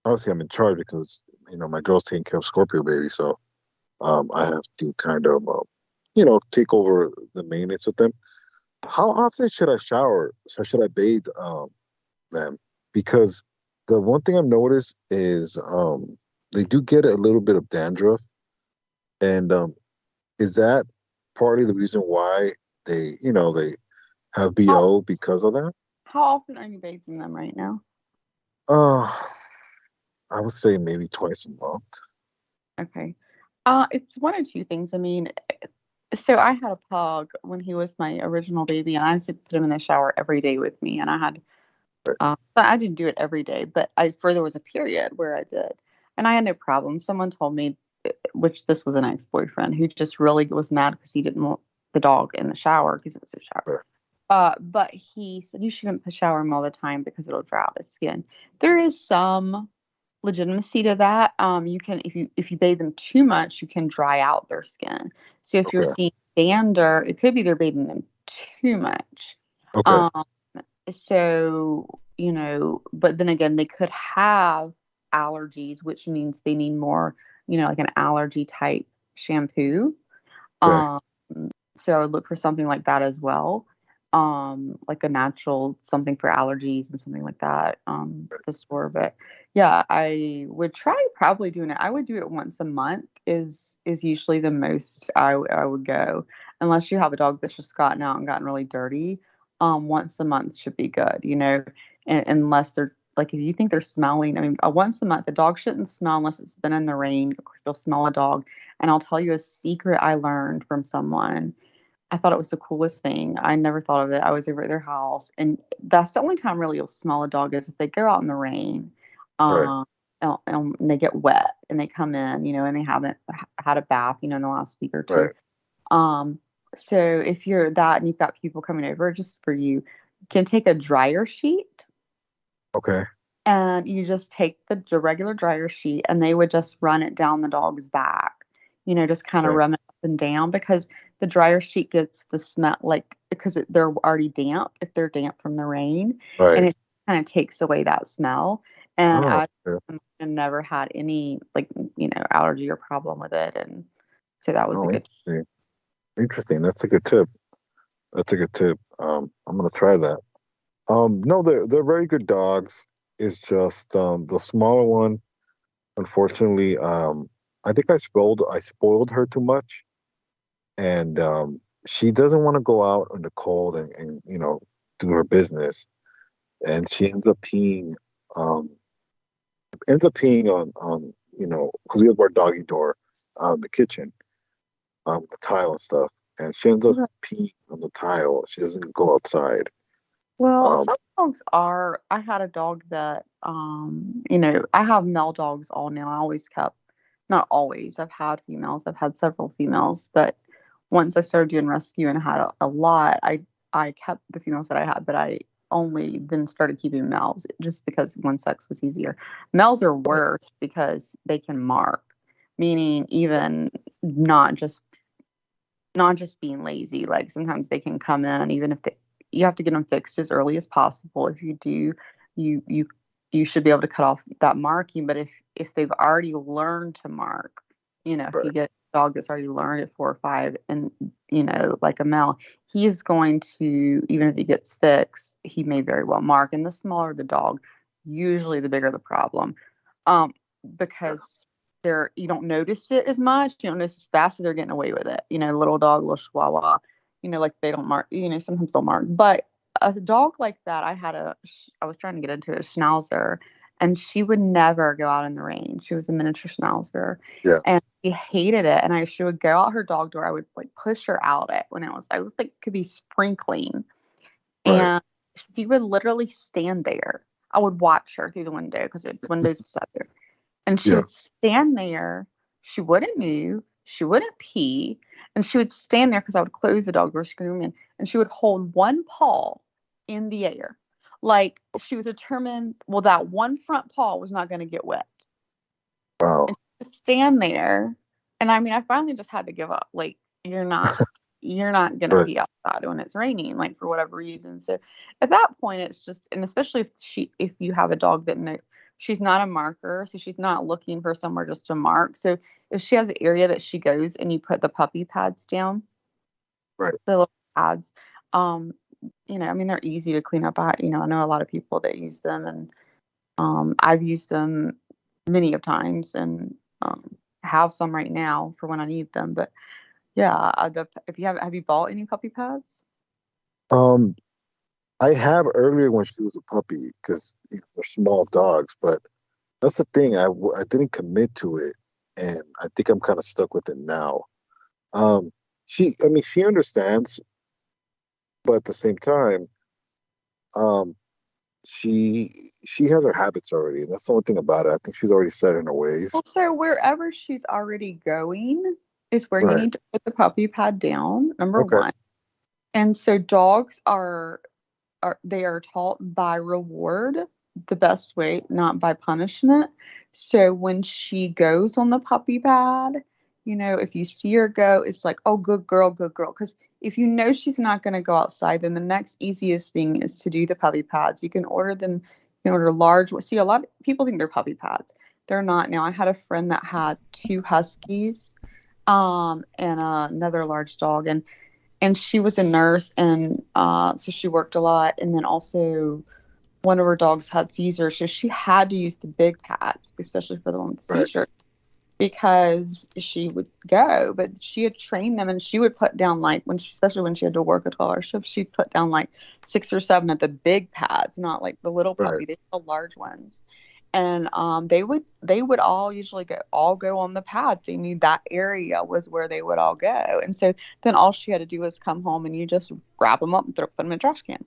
obviously I'm in charge because my girl's taking care of Scorpio baby, so I have to kind of take over the maintenance with them. How often should I shower? So should I bathe them? Because the one thing I've noticed is they do get a little bit of dandruff, and is that partly the reason why they have BO because of that? How often are you bathing them right now? I would say maybe twice a month. Okay. It's one of two things. I mean, so I had a pug when he was my original baby, and I used to put him in the shower every day with me, and I had, I didn't do it every day, but there was a period where I did, and I had no problem. Someone told me, which this was an ex-boyfriend, who just really was mad because he didn't want the dog in the shower because it was a shower. But he said you shouldn't shower him all the time because it'll dry out his skin. There is some legitimacy to that. You can, if you bathe them too much, you can dry out their skin. So if you're seeing dander, it could be they're bathing them too much. Okay. So but then again, they could have allergies, which means they need more, like an allergy type shampoo. So I would look for something like that as well. Like a natural something for allergies and something like that, the store. But yeah, I would try probably doing it. I would do it once a month is usually the most I would go, unless you have a dog that's just gotten out and gotten really dirty. Once a month should be good, unless they're like, if you think they're smelling, I mean, once a month, the dog shouldn't smell unless it's been in the rain. Of course, you'll smell a dog. And I'll tell you a secret I learned from someone. I thought it was the coolest thing. I never thought of it. I was over at their house, and that's the only time really you'll smell a dog is if they go out in the rain, and they get wet and they come in, and they haven't had a bath, in the last week or two. So if you're that and you've got people coming over just for you, can take a dryer sheet. Okay. And you just take the regular dryer sheet, and they would just run it down the dog's back, just kind of run it up and down, because the dryer sheet gets the smell, because they're already damp, if they're damp from the rain, and it kind of takes away that smell. And I never had any allergy or problem with it, and so that was a good. Interesting. That's a good tip. I'm gonna try that. No, they're very good dogs. It's just the smaller one, unfortunately, I think I spoiled her too much, and she doesn't want to go out in the cold and do her business, and she ends up peeing on because we have our doggy door out in the kitchen, the tile and stuff, and she ends up peeing on the tile. She doesn't go outside. Well, some dogs are. I had a dog that, I have male dogs all now. I always kept, not always. I've had females. I've had several females, but once I started doing rescue and had a lot, I kept the females that I had, but I only then started keeping males just because one sex was easier. Males are worse because they can mark, meaning even not just being lazy. Like sometimes they can come in, even if you have to get them fixed as early as possible. If you do, you should be able to cut off that marking. But if they've already learned to mark, if you get a dog that's already learned at 4 or 5, and like a male, he is going to, even if he gets fixed, he may very well mark. And the smaller the dog, usually the bigger the problem, because you don't notice it as much. You don't notice as fast as they're getting away with it. Little dog, little chihuahua. Like they don't mark, sometimes they'll mark. But a dog like that, I was trying to get into a Schnauzer, and she would never go out in the rain. She was a miniature Schnauzer. Yeah. And she hated it. And she would go out her dog door. I would push her out when I was could be sprinkling. Right. And she would literally stand there I would watch her through the window because the windows were set there. And she would stand there. She wouldn't move. She wouldn't pee. And she would stand there because I would close the dog door, scream in, and she would hold one paw in the air. Like she was determined, well, that one front paw was not going to get wet. Wow. And she would stand there. And I mean, I finally just had to give up. Like, you're not going to be outside when it's raining, like for whatever reason. So at that point, it's just, and especially if you have a dog that she's not a marker, so she's not looking for somewhere just to mark. So if she has an area that she goes and you put the puppy pads down, right, the little pads, I mean, they're easy to clean up. I know a lot of people that use them, and I've used them many of times, and have some right now for when I need them. But yeah, have you bought any puppy pads? I have earlier when she was a puppy because they're small dogs, but that's the thing. I didn't commit to it, and I think I'm kind of stuck with it now. She understands, but at the same time, she has her habits already, and that's the one thing about it. I think she's already set in her ways. Well, so wherever she's already going is where you need to put the puppy pad down, number one. And so dogs are taught by reward, the best way, not by punishment. So when she goes on the puppy pad, if you see her go, it's like, oh, good girl, good girl. Because if you know she's not going to go outside, then the next easiest thing is to do the puppy pads. You can order them, you can order large. See, a lot of people think they're puppy pads. They're not. Now, I had a friend that had 2 huskies and another large dog. And she was a nurse, and so she worked a lot. And then also one of her dogs had seizures, so she had to use the big pads, especially for the one with seizures, because she would go. But she had trained them, and she would put down, like, especially when she had to work a 12-hour shift, she'd put down like 6 or 7 of the big pads, not like the little puppy. They were the large ones. And they would all usually go on the pads. They knew that area was where they would all go. And so then all she had to do was come home, and you just grab them up and put them in a trash can,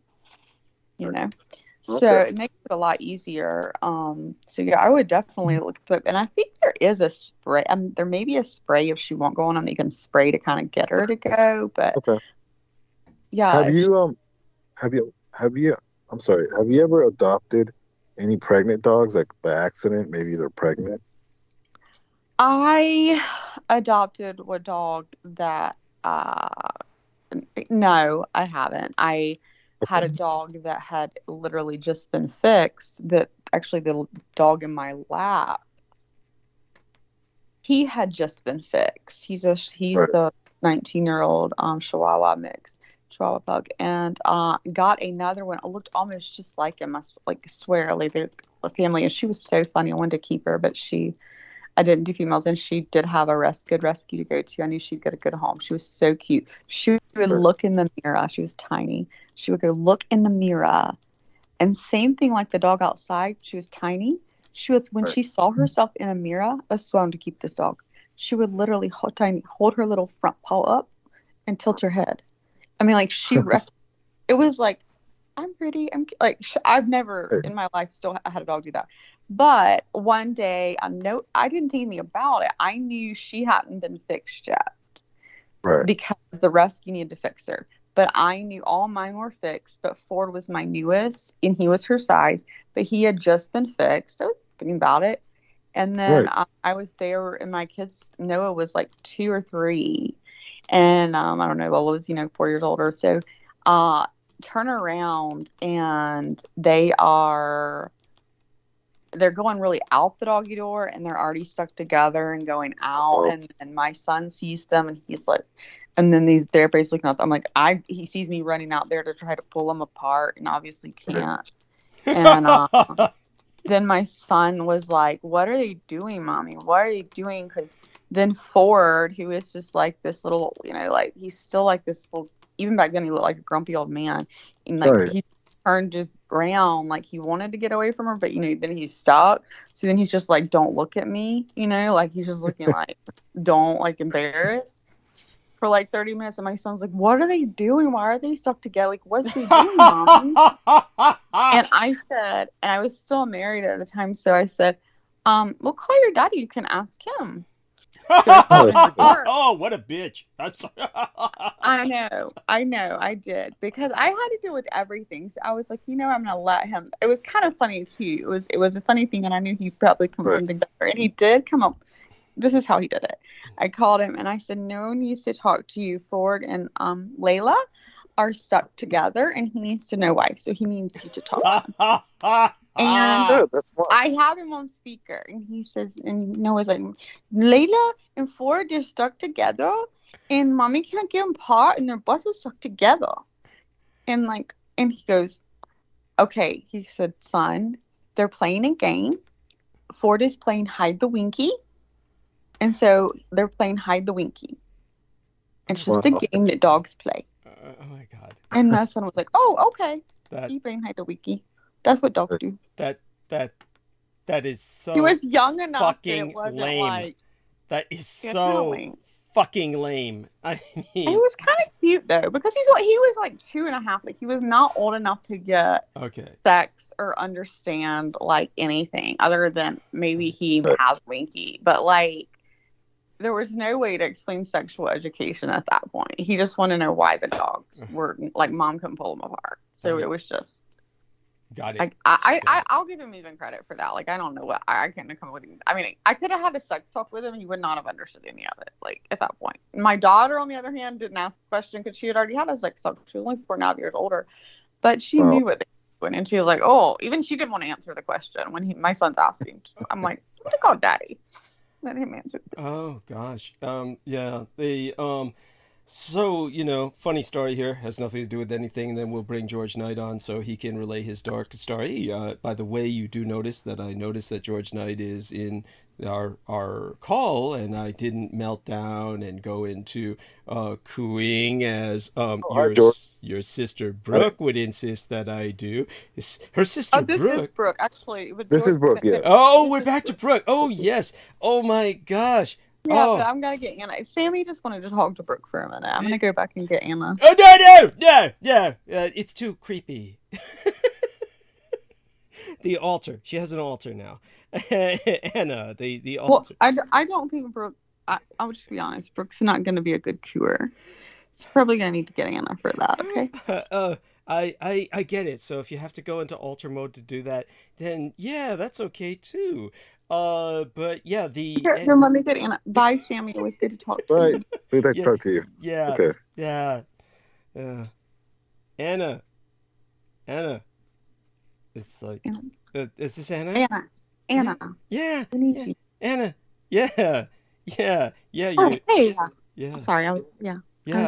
So it makes it a lot easier. So yeah, I would definitely look at it. And I think there is a spray. There may be a spray if she won't go on them. You can spray to kind of get her to go. But yeah. Have you ever adopted any pregnant dogs, like by accident? Maybe they're pregnant. I adopted a dog that no, I haven't. I had a dog that had literally just been fixed. That actually, the dog in my lap, he had just been fixed. He's the 19-year-old Chihuahua pug, and got another one. It looked almost just like him. I swear, like they're a family. And she was so funny. I wanted to keep her, but I didn't do females, and she did have a good rescue to go to. I knew she'd get a good home. She was so cute. She would look in the mirror. She was tiny. She would go look in the mirror, and same thing like the dog outside. She was tiny. She would, when she saw herself in a mirror, that's why I wanted to keep this dog. She would literally hold her little front paw up and tilt her head. I mean, like it was like, I'm pretty. I've never in my life still had a dog do that. But one day, I didn't think anything about it. I knew she hadn't been fixed yet, because the rescue needed to fix her. But I knew all mine were fixed. But Ford was my newest, and he was her size. But he had just been fixed. So I was thinking about it, and then I was there, and my kids, Noah was like 2 or 3, and I don't know, Lola was 4 years older. So turn around, and they're going really out the doggy door, and they're already stuck together and going out. And my son sees them, and he's like, and then they're basically looking at them. I'm like, he sees me running out there to try to pull them apart, and obviously can't. And then my son was like, what are they doing, Mommy? What are they doing? Because then Ford, who is just like this little, like he's still like this little, even back then he looked like a grumpy old man. And like he turned just brown, like he wanted to get away from her, but then he's stuck. So then he's just like, don't look at me, like he's just looking like, don't, like, embarrassed. for like 30 minutes, and my son's like, what are they doing? Why are they stuck together? Like, what's they doing, Mommy? And I said, and I was still married at the time, so I said, we'll call your daddy. You can ask him. So oh, what a bitch. I'm sorry. I know, I did. Because I had to deal with everything. So I was like, I'm going to let him. It was kind of funny, too. It was a funny thing, and I knew he'd probably come up with something better. And he did come up. This is how he did it. I called him, and I said, no one needs to talk to you. Ford and Layla are stuck together, and he needs to know why. So he needs you to talk to him. And I have him on speaker, and he says, and Noah's like, Layla and Ford, they're stuck together, and Mommy can't get them apart, and their butts are stuck together. And he goes, okay. He said, son, they're playing a game. Ford is playing hide the winky, and so they're playing hide the winky. It's just a game that dogs play. Oh my God. And my son was like, oh, okay. He's playing hide the winky. That's what dogs do. That is so. He was young enough fucking that it wasn't lame. like. That is so fucking lame. I mean, he was kind of cute though, because he was like 2.5. Like, he was not old enough to get sex or understand like anything other than maybe he has winky, but like there was no way to explain sexual education at that point. He just wanted to know why the dogs were like mom couldn't pull them apart. So it was just. Got it. Like, I'll give him even credit for that. Like, I don't know what I can't come up with. I mean, I could have had a sex talk with him. He would not have understood any of it. Like, at that point, my daughter, on the other hand, didn't ask the question because she had already had a sex talk. She was only 4.5 years older, but she knew what they were doing, and she was like, "Oh," even she didn't want to answer the question when my son's asking. I'm like, "I'm gonna call Daddy." Let him answer. Oh gosh. Yeah. So, funny story here, has nothing to do with anything, and then we'll bring George Knight on so he can relay his dark story. By the way, you do notice that I noticed that George Knight is in our call, and I didn't melt down and go into cooing as your sister Brooke would insist that I do. Her sister this Brooke. Is Brooke, actually. This is Brooke, yeah. Oh, we're back to Brooke. Oh, yes. Oh, my gosh. Yeah, but I'm going to get Anna. Sammy just wanted to talk to Brooke for a minute. I'm going to go back and get Anna. Oh, no. It's too creepy. The altar. She has an altar now. Anna, the altar. Well, I don't think Brooke, I'll just be honest, Brooke's not going to be a good cure. She's probably going to need to get Anna for that, okay? I get it. So if you have to go into altar mode to do that, then yeah, that's okay too. But yeah, then let me get Anna. Bye, Sammy. It was good to talk to you. We'd like to talk to you. Yeah. Okay. Yeah. Anna. It's like, is this Anna? Anna. Yeah. We need you. Anna. Yeah. Oh, hey. Yeah. I'm sorry. I was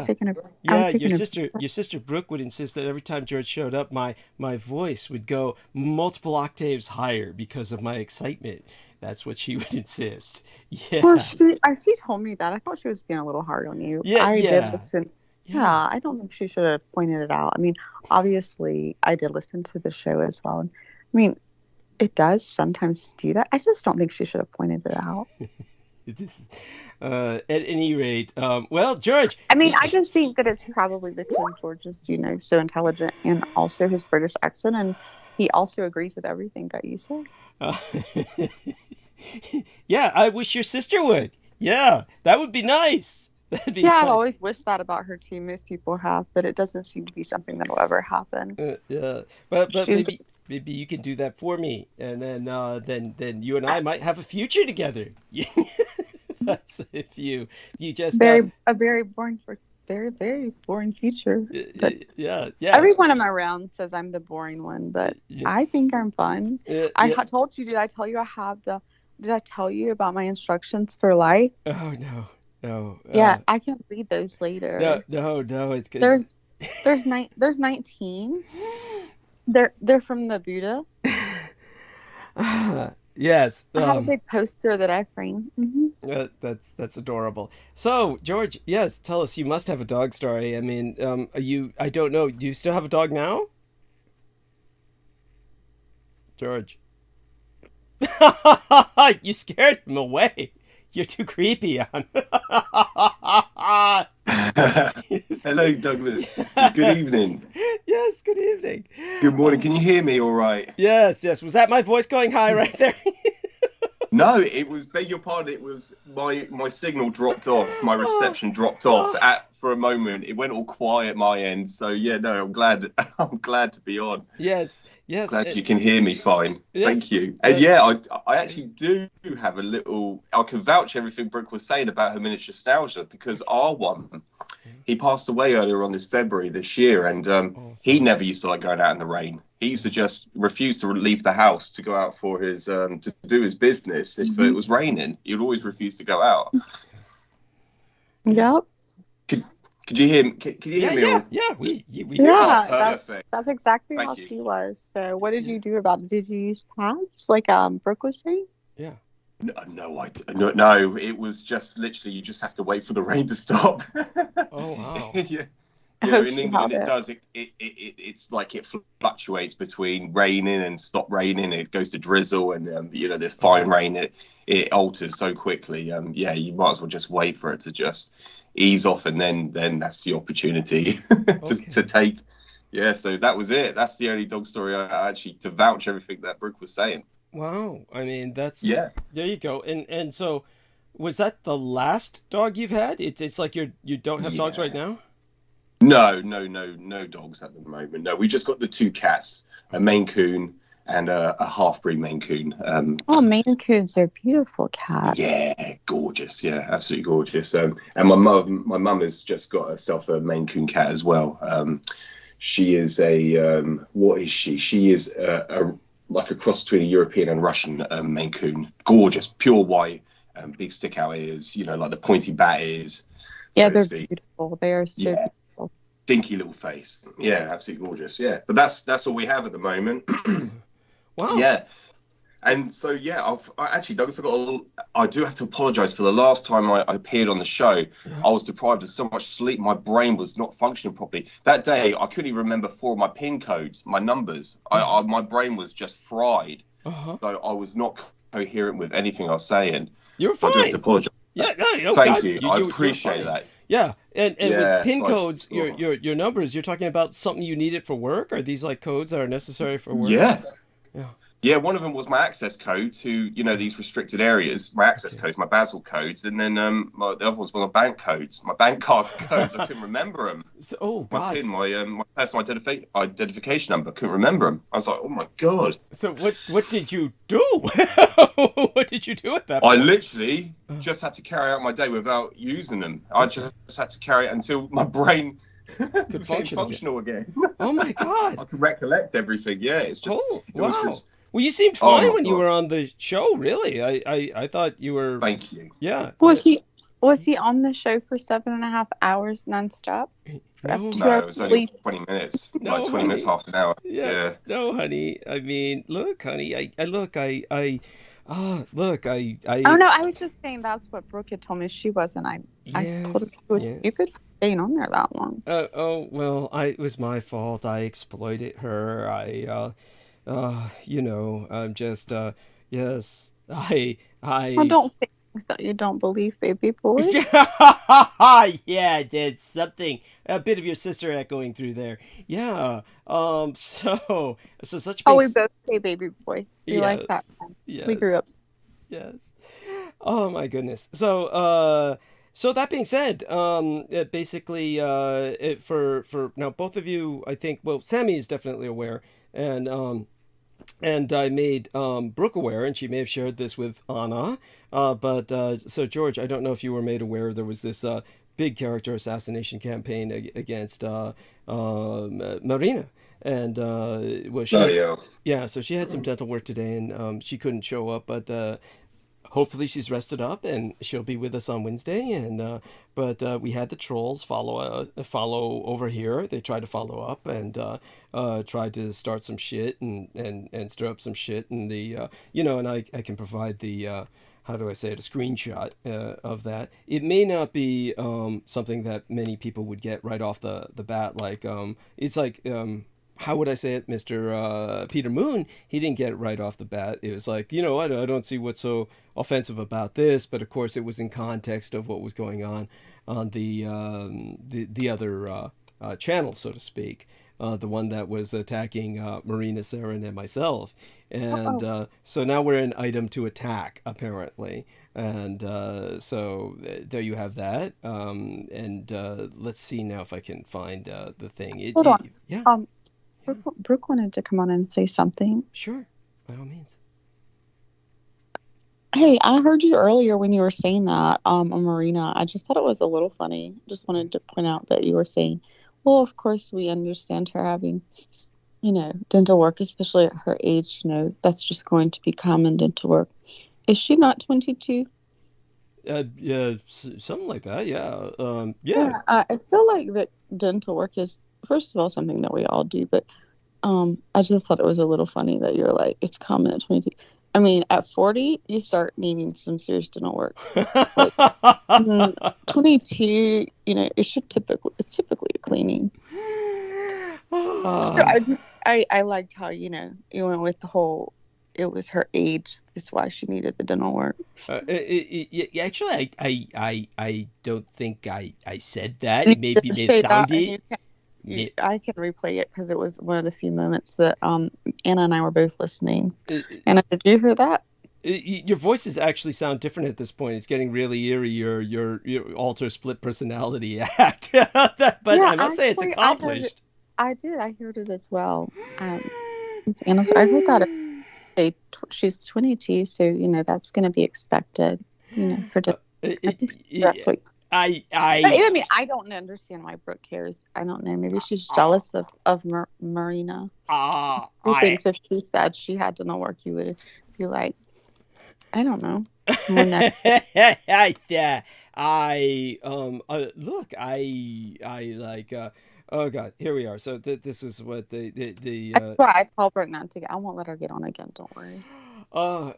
taking a break. Yeah, your sister Brooke would insist that every time George showed up, my voice would go multiple octaves higher because of my excitement. That's what she would insist. Yeah. Well, she told me that. I thought she was being a little hard on you. Yeah, I did listen. Yeah, I don't think she should have pointed it out. I mean, obviously, I did listen to the show as well. And, I mean, it does sometimes do that. I just don't think she should have pointed it out. At any rate, well, George. I mean, I just think that it's probably because George is, so intelligent, and also his British accent, and he also agrees with everything that you say. Yeah, I wish your sister would. Yeah, that would be nice. That'd be nice. I've always wished that about her too. Most people have, but it doesn't seem to be something that'll ever happen. Yeah, but maybe you can do that for me, and then you and I might have a future together. That's if you just a very boring very boring future. But yeah. Everyone in my round says I'm the boring one, but I think I'm fun. I told you. Did I tell you Did I tell you about my instructions for life? Oh no. Yeah, I can read those later. No. It's good. There's 19. They're from the Buddha. Yes. I have a big poster that I frame. Mm-hmm. That's adorable. So, George, yes, tell us. You must have a dog story. I mean, I don't know. Do you still have a dog now? George. You scared him away. You're too creepy on. Hello, Douglas. Good evening. Yes, good evening. Good morning. Can you hear me all right? Yes. Was that my voice going high right there? No, it was, beg your pardon, it was my signal dropped off, my reception dropped off for a moment. It went all quiet my end. So yeah, no, I'm glad to be on. Yes. Glad you can hear me fine. Yes. Thank you. And yeah, I actually do have a little, I can vouch everything Brooke was saying about her miniature nostalgia, because R1, he passed away earlier on this February this year, and he never used to like going out in the rain. He used to just refuse to leave the house to go out for his to do his business if it was raining. He would always refuse to go out. Yep. Could you hear me? Can you hear me? Yeah, we perfect. That's exactly Thank how you. she was. So what did you do about it? Did you use patch like Brooke was saying? Yeah. No, it was just literally you just have to wait for the rain to stop. Oh wow. Yeah. In England it does. It's like it fluctuates between raining and stop raining. It goes to drizzle, and there's fine rain. It alters so quickly. Yeah, you might as well just wait for it to just ease off, and then that's the opportunity to take. Yeah, so that was it. That's the only dog story I actually to vouch everything that Brooke was saying. Wow. I mean, that's there you go. And so was that the last dog you've had? It's like you don't have dogs right now? No dogs at the moment. No, we just got the 2 cats, a Maine Coon and a half-breed Maine Coon. Maine Coons are beautiful cats. Yeah, gorgeous. Yeah, absolutely gorgeous. And my mum has just got herself a Maine Coon cat as well. She is what is she? She is like a cross between a European and Russian Maine Coon. Gorgeous, pure white, big stick-out ears. Like the pointy bat ears. Yeah, they're beautiful. They are so beautiful. Dinky little face. Yeah, absolutely gorgeous. Yeah, but that's all we have at the moment. Wow. Yeah. And so, yeah, Douglas, I do have to apologise for the last time I appeared on the show. Yeah. I was deprived of so much sleep. My brain was not functioning properly. That day, I couldn't even remember 4 of my PIN codes, my numbers. My brain was just fried. So I was not coherent with anything I was saying. You're fine. I do have to apologise. Yeah, no, Thank you. I appreciate that. Yeah, and with PIN codes, your numbers, you're talking about something you needed for work? Are these like codes that are necessary for work? Yeah, one of them was my access code to, these restricted areas, my access codes, my Basel codes, and then the other ones were my bank codes, my bank card codes. I couldn't remember them. My PIN, my personal identification number, couldn't remember them. I was like, oh my God. So what did you do? What did you do with that? I literally just had to carry out my day without using them. I just had to carry it until my brain could functional again. Oh my God. I could recollect everything. Yeah, it's just, it was just. Well, you seemed fine when you were on the show, really. I thought you were... Thank you. Yeah. Was he on the show for 7.5 hours nonstop? No, it was only 20 minutes. No, like 20 minutes, half an hour. Yeah. No, honey. I mean, look, honey. Oh, no, I was just saying that's what Brooke had told me she wasn't. I told her she was stupid for staying on there that long. Well, it was my fault. I exploited her. I'm just, yes, I don't say things that you don't believe, baby boy. Yeah, there's something, a bit of your sister echoing through there. Yeah, so such... we both say baby boy. We like that. Yes. We grew up. Yes. Oh my goodness. So that being said, basically, for now, both of you, I think, well, Sammy is definitely aware, and I made Brooke aware, and she may have shared this with Anna. So George, I don't know if you were made aware there was this big character assassination campaign against MARINA, and so she had some dental work today, and she couldn't show up, but. Hopefully she's rested up and she'll be with us on Wednesday. And but we had the trolls follow over here. They tried to follow up and tried to start some shit and stir up some shit. And and I can provide the how do I say it, a screenshot of that. It may not be something that many people would get right off the bat. Like it's like. How would I say it, Mr. Peter Moon? He didn't get it right off the bat. It was like, I don't see what's so offensive about this, but of course it was in context of what was going on. the other channel, so to speak. The one that was attacking MARINA, SEREN, and myself. And so now we're in item to attack, apparently. And so there you have that. And let's see now if I can find the thing. Hold on. Yeah. Brooke wanted to come on and say something. Sure, by all means. Hey, I heard you earlier when you were saying that on MARINA. I just thought it was a little funny. Just wanted to point out that you were saying, well, of course, we understand her having, dental work, especially at her age. That's just going to be common dental work. Is she not 22? Yeah, something like that. Yeah. I feel like that dental work is, first of all, something that we all do. But I just thought it was a little funny that you're like, it's common at 22. I mean, at 40, you start needing some serious dental work. Like, 22, it's typically a cleaning. So I liked how, you went with the whole, it was her age. That's why she needed the dental work. Actually, I don't think I said that. It maybe it sounded. I can replay it because it was one of the few moments that Anna and I were both listening. Anna, did you hear that? Your voices actually sound different at this point. It's getting really eerie. Your alter split personality act, but yeah, I must say it's accomplished. I did. I heard it as well. Anna, so I heard that she's 22, so that's going to be expected. For that's what. I mean, I don't understand why Brooke cares. I don't know. Maybe she's jealous of MARINA. Who thinks if she said she had dental work, you would be like, I don't know. Look, I like. Oh God, here we are. So this is what the. That's why I told Brooke not to get. I won't let her get on again. Don't worry. I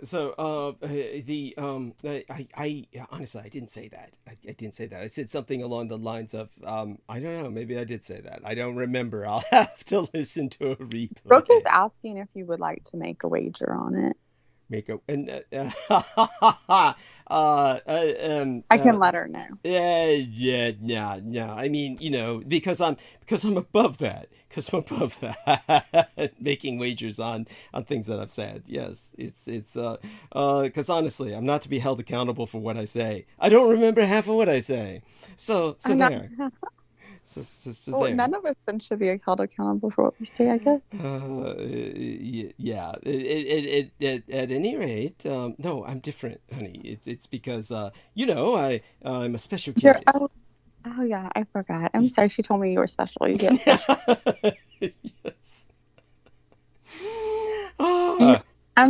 honestly, I didn't say that. I didn't say that. I said something along the lines of, I don't know, maybe I did say that. I don't remember. I'll have to listen to a replay. Brooke is asking if you would like to make a wager on it. I can let her know. Yeah. I mean, because I'm above that. Making wagers on things that I've said. Yes, it's because honestly, I'm not to be held accountable for what I say. I don't remember half of what I say. So there. So well, none of us then should be held accountable for what we say, I guess. Yeah. At any rate, no, I'm different, honey. It's because I'm a special case. Oh yeah, I forgot. I'm sorry. She told me you were special. You get special. Yes. I'm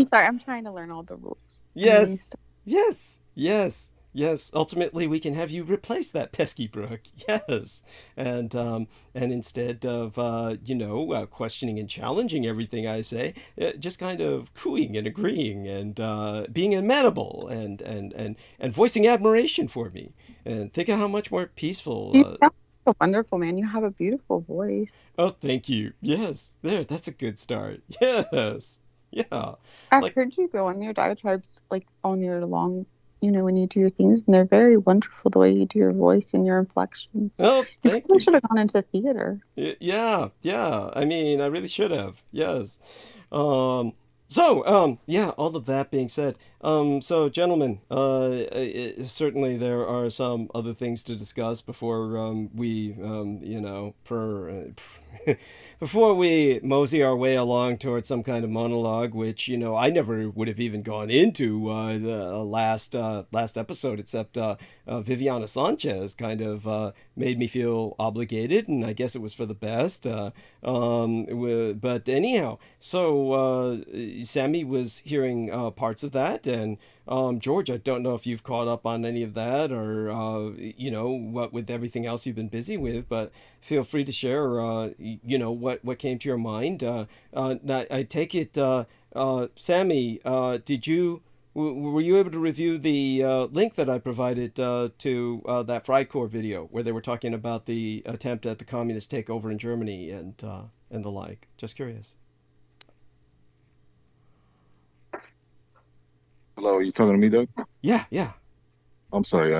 sorry. I'm trying to learn all the rules. Yes. Ultimately, we can have you replace that pesky Brooke. Yes, and instead of questioning and challenging everything I say, just kind of cooing and agreeing and being amenable and voicing admiration for me. And think of how much more peaceful. You sound so wonderful, man. You have a beautiful voice. Oh, thank you. Yes, that's a good start. Yes, yeah. I've heard you go on your diatribes, like on your long. When you do your things, and they're very wonderful the way you do your voice and your inflections. Oh, thank you. You should have gone into theater. Yeah. I mean, I really should have. Yes. All of that being said, so gentlemen, certainly there are some other things to discuss before we before we mosey our way along towards some kind of monologue, which I never would have even gone into the last episode, except Viviana Sanchez kind of made me feel obligated, and I guess it was for the best. But anyhow, so Sammy was hearing parts of that, and George, I don't know if you've caught up on any of that, or what with everything else you've been busy with, but feel free to share what came to your mind. I take it, Sammy, were you able to review the link that I provided to that Freikorps video where they were talking about the attempt at the communist takeover in Germany and the like? Just curious. Hello, are you talking to me, Doug? Yeah. I'm sorry.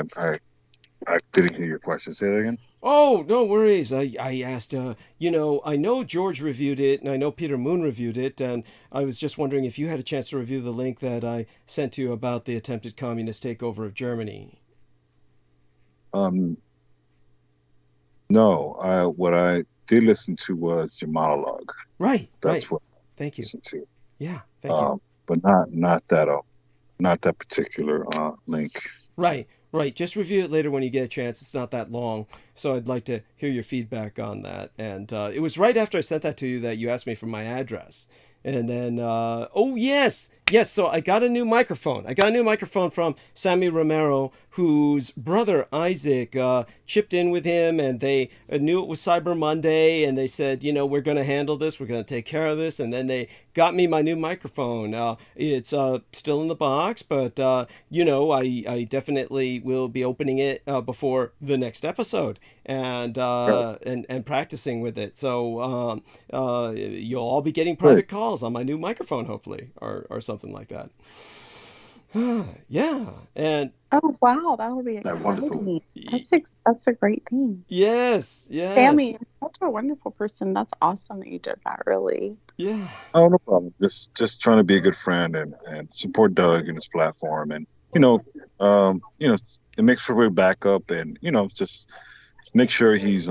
I didn't hear your question. Say that again. Oh, no worries. I asked, you know, I know George reviewed it, and I know Peter Moon reviewed it, and I was just wondering if you had a chance to review the link that I sent to you about the attempted communist takeover of Germany. No. What I did listen to was your monologue. Right. That's what. Thank you. I listened to. Yeah. Thank you. But not that particular link. Right. Just review it later when you get a chance. It's not that long. So I'd like to hear your feedback on that. And it was right after I sent that to you that you asked me for my address. And then, oh, yes. So I got a new microphone. I got a new microphone from Sammy Romero, whose brother Isaac chipped in with him, and they knew it was Cyber Monday, and they said, you know, we're going to handle this. We're going to take care of this. And then they got me my new microphone. It's still in the box, but, you know, I definitely will be opening it before the next episode and practicing with it. So you'll all be getting private calls on my new microphone, hopefully, or something like that. Yeah. And oh wow, that would be exciting. Wonderful. That's a great thing. Yes. Sammy, you're such a wonderful person. That's awesome that you did that, really. Yeah. Oh, no problem. Just trying to be a good friend and support Doug and his platform, and it makes for a backup, and just make sure he's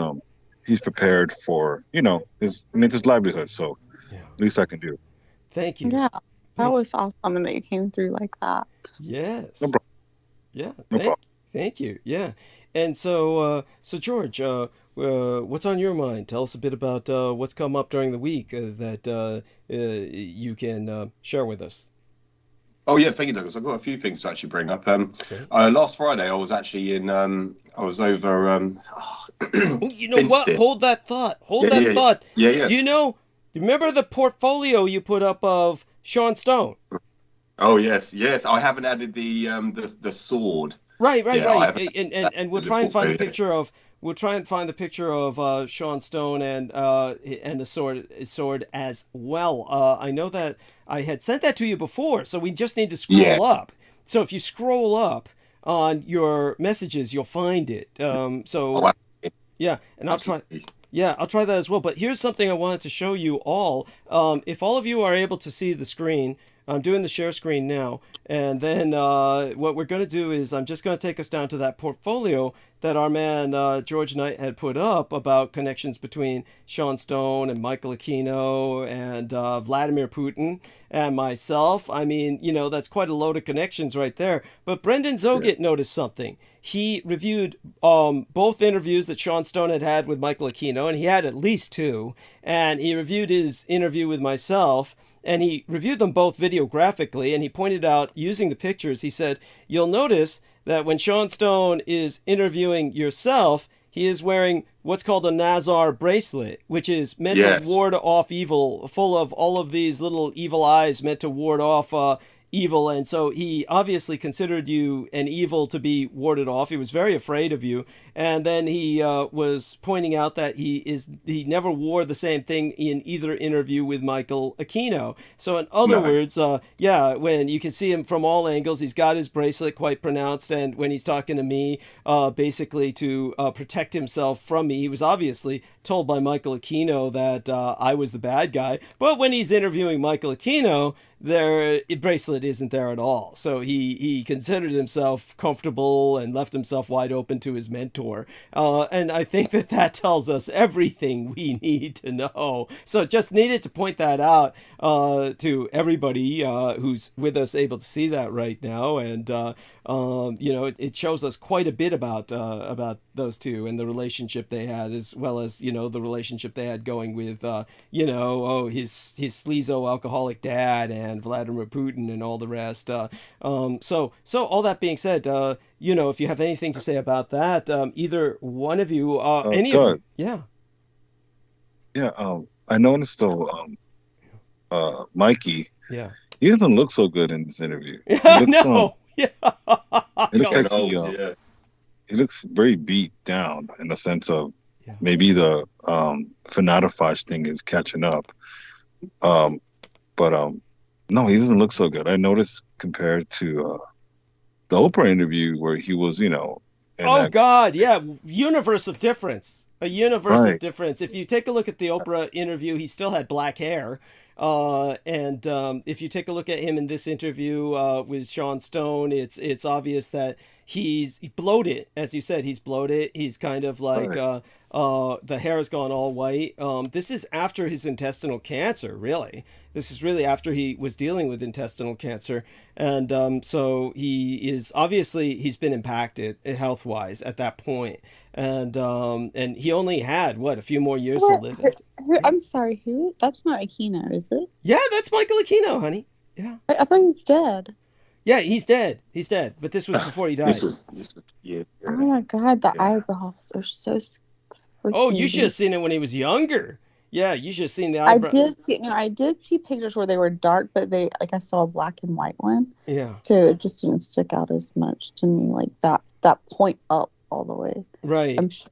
prepared for his livelihood. So at least I can do. Thank you. Yeah. That was awesome, and that you came through like that. Yes. No problem. Yeah. No problem. Thank you. Yeah. And so George, what's on your mind? Tell us a bit about what's come up during the week that you can share with us. Oh yeah, thank you, Douglas. I've got a few things to actually bring up. Last Friday I was actually I was over. You know what? Hold that thought. Yeah. Do you remember the portfolio you put up of Sean Stone? Oh yes. I haven't added the sword. Right. And we'll try and find the picture of Sean Stone and the sword as well. I know that I had sent that to you before, so we just need to scroll up. So if you scroll up on your messages, you'll find it. And I'll try. Yeah, I'll try that as well. But here's something I wanted to show you all. If all of you are able to see the screen, I'm doing the share screen now. And then what we're going to do is I'm just going to take us down to that portfolio that our man George Knight had put up about connections between Sean Stone and Michael Aquino and Vladimir Putin and myself. I mean, that's quite a load of connections right there. But Brendan Zoget noticed something. He reviewed both interviews that Sean Stone had with Michael Aquino, and he had at least two. And he reviewed his interview with myself, and he reviewed them both videographically. And he pointed out, using the pictures, he said, you'll notice that when Sean Stone is interviewing yourself, he is wearing what's called a Nazar bracelet, which is meant to ward off evil, full of all of these little evil eyes meant to ward off evil. And so he obviously considered you an evil to be warded off. He was very afraid of you. And then he was pointing out that he never wore the same thing in either interview with Michael Aquino. So in other words, when you can see him from all angles, he's got his bracelet quite pronounced. And when he's talking to me, basically to protect himself from me, he was obviously told by Michael Aquino that I was the bad guy. But when he's interviewing Michael Aquino, their bracelet isn't there at all. So he considered himself comfortable and left himself wide open to his mentor. And I think that tells us everything we need to know. So just needed to point that out to everybody who's with us, able to see that right now. And it shows us quite a bit about those two and the relationship they had, as well as the relationship they had going with his sleazo alcoholic dad and Vladimir Putin and all the rest. So all that being said, if you have anything to say about that, either one of you, any Doug, of you, I noticed though, Mikey, he doesn't look so good in this interview. He looks, it looks like he looks very beat down in the sense of maybe the fanatophage thing is catching up. But no, he doesn't look so good. I noticed compared to the Oprah interview where he was, Oh God, yeah, universe of difference. A universe of difference. If you take a look at the Oprah interview, he still had black hair. And if you take a look at him in this interview with Sean Stone, it's obvious that he's bloated. As you said, he's bloated. He's kind of like the hair has gone all white. This is after his intestinal cancer, really. This is really after he was dealing with intestinal cancer. And so he's been impacted health-wise at that point. And he only had, a few more years to live. I'm sorry, who? That's not Aquino, is it? Yeah, that's Michael Aquino, honey. Yeah. I thought he's dead. Yeah, he's dead. He's dead. But this was before he died. Oh my God, the eyebrows are so freaking. Oh, you should have seen it when he was younger. Yeah, you should have seen the eyebrows. I did see pictures where they were dark, but I saw a black and white one. Yeah. So it just didn't stick out as much to me, like that point up all the way. Right. I'm sure.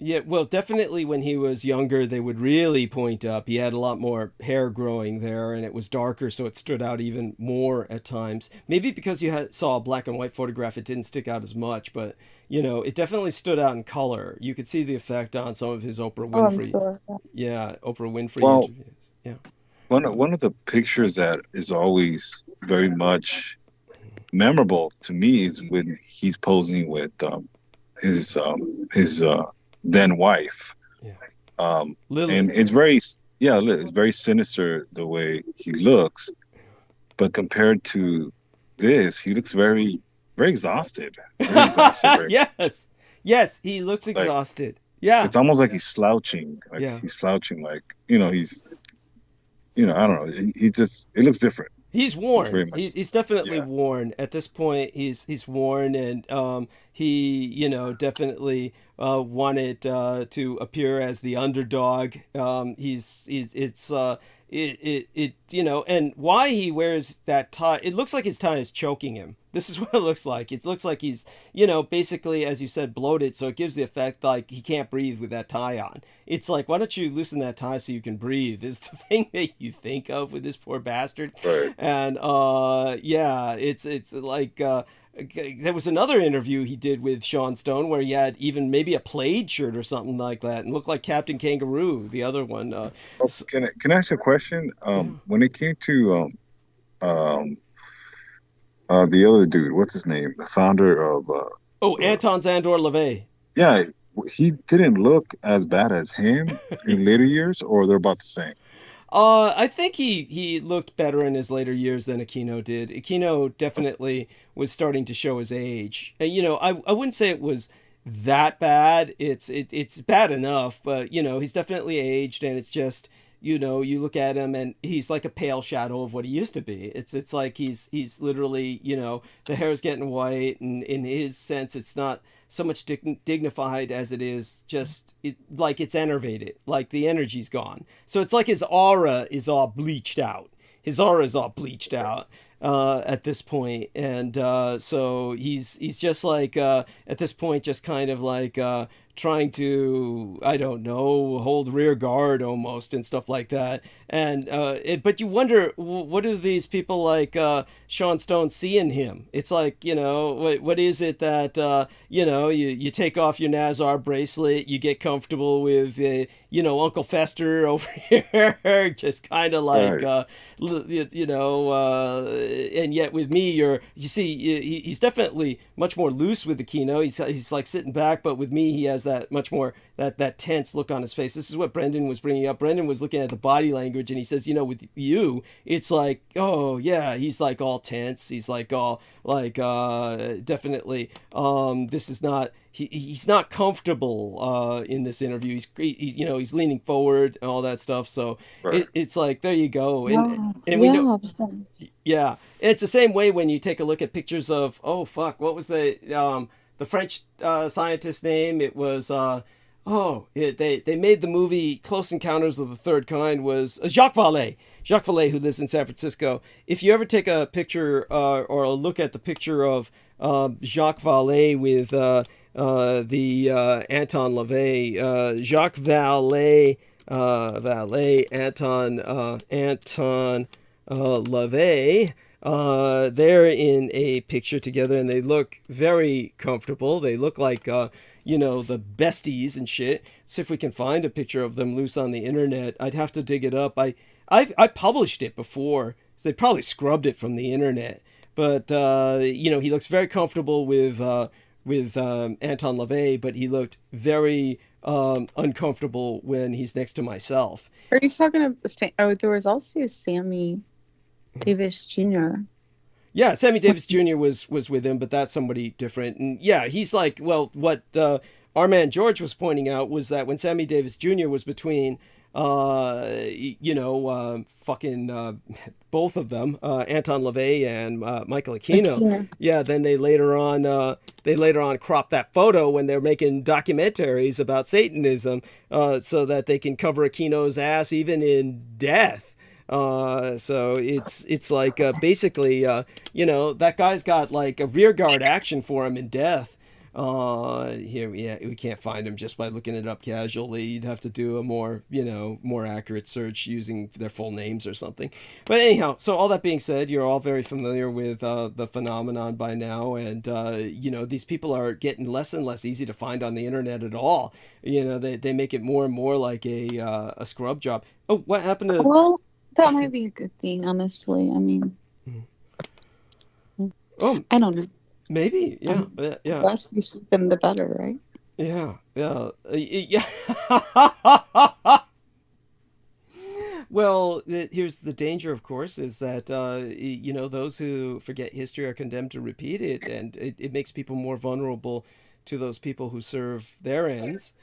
Yeah, well, definitely when he was younger, they would really point up. He had a lot more hair growing there, and it was darker, so it stood out even more at times. Maybe because you saw a black and white photograph, it didn't stick out as much, but, it definitely stood out in color. You could see the effect on some of his Oprah Winfrey. I'm sorry. Yeah, Oprah Winfrey interviews. Yeah. One of the pictures that is always very much memorable to me is when he's posing with his then wife. Yeah. And it's very sinister the way he looks, but compared to this, he looks very, very exhausted. Yes, he looks exhausted. Yeah, it's almost like he's slouching. He's slouching, he's, I don't know. It looks different. He's worn. He's definitely worn. At this point, he's worn, and he definitely wanted to appear as the underdog. And why he wears that tie, it looks like his tie is choking him. This is what it looks like. It looks like he's, basically, as you said, bloated, so it gives the effect like he can't breathe with that tie on. It's like, why don't you loosen that tie so you can breathe, is the thing that you think of with this poor bastard. Right. And it's like there was another interview he did with Sean Stone where he had even maybe a plaid shirt or something like that and looked like Captain Kangaroo, the other one. Can I ask you a question? When it came to the other dude, what's his name? The founder of Anton Szandor LaVey. Yeah, he didn't look as bad as him in later years, or they're about the same. I think he looked better in his later years than Aquino did. Aquino definitely was starting to show his age. And, I wouldn't say it was that bad. It's bad enough, but, he's definitely aged, and it's just, you look at him and he's like a pale shadow of what he used to be. It's like he's literally, the hair's getting white, and in his sense, it's not so much dignified as it is just like it's enervated, like the energy's gone. So it's like his aura is all bleached out. His aura is all bleached out at this point. And so he's just like, at this point, just kind of like trying to, I don't know, hold rear guard almost and stuff like that. And but you wonder, what do these people like Sean Stone see in him? It's like, what is it that, you take off your Nazar bracelet, you get comfortable with, Uncle Fester over here, just kind of like, and yet with me, he's definitely much more loose with Aquino. He's like sitting back, but with me, he has that much more that tense look on his face. This is what Brendan was bringing up. Brendan was looking at the body language, and he says, with you, it's like, oh yeah, he's like all tense. He's like all like definitely. This is not. He's not comfortable in this interview. He's leaning forward and all that stuff. So it's like, there you go. And we know, yeah, and it's the same way when you take a look at pictures of, what was the French scientist's name? It was they made the movie Close Encounters of the Third Kind, was Jacques Vallée. Jacques Vallée, who lives in San Francisco. If you ever take a picture or a look at the picture of Jacques Vallée with the Anton LaVey, Jacques Vallée, Anton LaVey. They're in a picture together, and they look very comfortable. They look like, the besties and shit. See if we can find a picture of them loose on the internet. I'd have to dig it up. I published it before, so they probably scrubbed it from the internet. But, he looks very comfortable with Anton LaVey, but he looked very uncomfortable when he's next to myself. Are you talking about, there was also Sammy Davis Jr. Yeah, Sammy Davis Jr. was with him, but that's somebody different. And yeah, he's like, well, what our man George was pointing out was that when Sammy Davis Jr. was between, both of them, Anton LaVey and Michael Aquino. Yeah, then they later on cropped that photo when they're making documentaries about Satanism, so that they can cover Aquino's ass even in death. So it's like basically, that guy's got like a rear guard action for him in death. Here, yeah, we can't find him just by looking it up casually. You'd have to do a more accurate search using their full names or something. But anyhow, so all that being said, you're all very familiar with the phenomenon by now, and these people are getting less and less easy to find on the internet at all. They make it more and more like a scrub job. Oh, what happened to? Well, that might be a good thing, honestly. I mean, I don't know. Maybe, yeah. The less we see them, the better, right? Yeah. Well, here's the danger, of course, is that, those who forget history are condemned to repeat it, and it makes people more vulnerable to those people who serve their ends.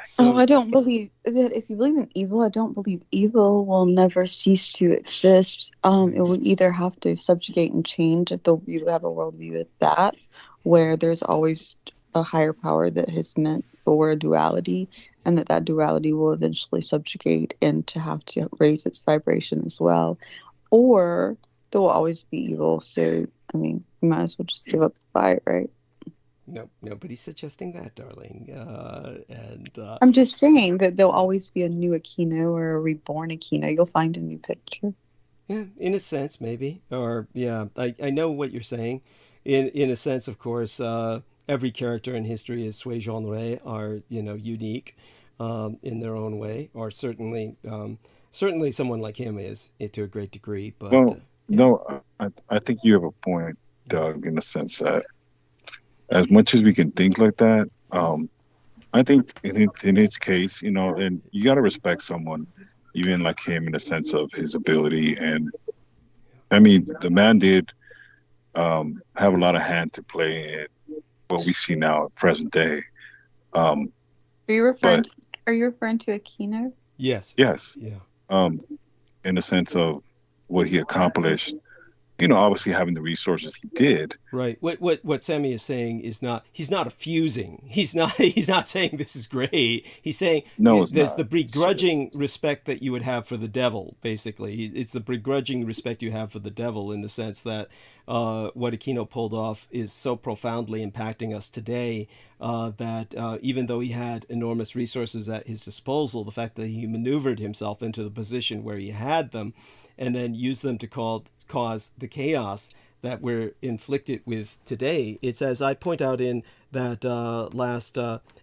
So, I don't believe that. If you believe in evil, I don't believe evil will never cease to exist. It will either have to subjugate and change if you have a worldview at that, where there's always a higher power that has meant for a duality, and that duality will eventually subjugate and to have to raise its vibration as well. Or there will always be evil. So, I mean, you might as well just give up the fight, right? No, nobody's suggesting that, darling. I'm just saying that there'll always be a new Aquino or a reborn Aquino. You'll find a new picture. Yeah, in a sense, maybe. Or, yeah, I know what you're saying. In a sense, of course, every character in history is sui generis, are, unique in their own way. Or certainly someone like him is, to a great degree. But no, I think you have a point, Doug, in the sense that as much as we can think like that, I think in his case, and you got to respect someone, even like him, in the sense of his ability. And I mean, the man did have a lot of hand to play in what we see now at present day. Are you referring to Aquino? Yes. Yes. Yeah. In the sense of what he accomplished. Obviously having the resources he did. Right. What Sammy is saying is he's not effusing. He's not saying this is great. He's saying there's the begrudging respect that you would have for the devil, basically. It's the begrudging respect you have for the devil, in the sense that what Aquino pulled off is so profoundly impacting us today that even though he had enormous resources at his disposal, the fact that he maneuvered himself into the position where he had them and then used them to cause the chaos that we're inflicted with today. It's, as I point out in that last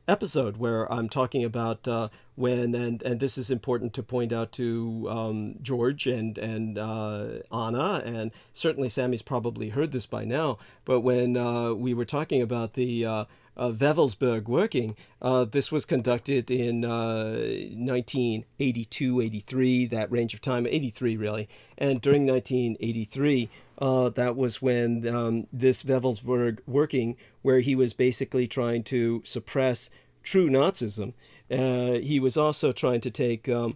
episode, where I'm talking about when, and this is important to point out to George and Anna, and certainly Sammy's probably heard this by now, but when we were talking about the Wewelsburg working, this was conducted in 1982, 83, that range of time, 83 really. And during 1983, that was when this Wewelsburg working, where he was basically trying to suppress true Nazism. He was also trying to take the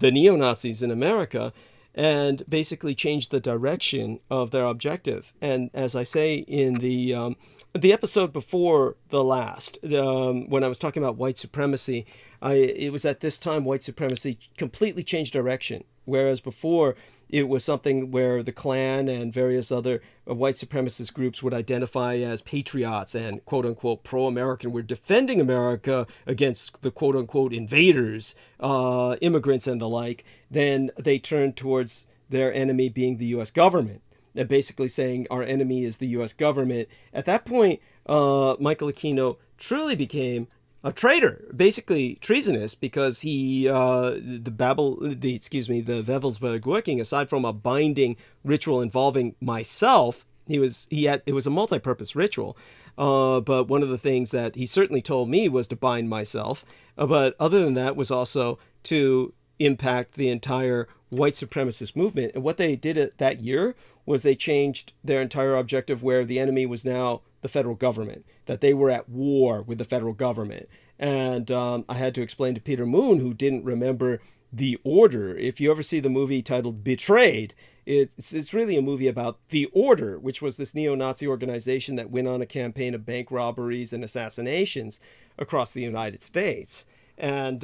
neo-Nazis in America and basically change the direction of their objective. And as I say in the episode before the last, when I was talking about white supremacy, it was at this time white supremacy completely changed direction. Whereas before, it was something where the Klan and various other white supremacist groups would identify as patriots and quote-unquote pro-American. We're defending America against the quote-unquote invaders, immigrants and the like. Then they turned towards their enemy being the U.S. government, and basically saying our enemy is the U.S. government. At that point, Michael Aquino truly became a traitor, basically treasonous, because he the Vevelsbergwerking, aside from a binding ritual involving myself, it was a multi-purpose ritual. But one of the things that he certainly told me was to bind myself. But other than that was also to impact the entire white supremacist movement. And what they did that year was they changed their entire objective, where the enemy was now the federal government, that they were at war with the federal government. And I had to explain to Peter Moon, who didn't remember The Order. If you ever see the movie titled Betrayed, it's really a movie about The Order, which was this neo-Nazi organization that went on a campaign of bank robberies and assassinations across the United States. And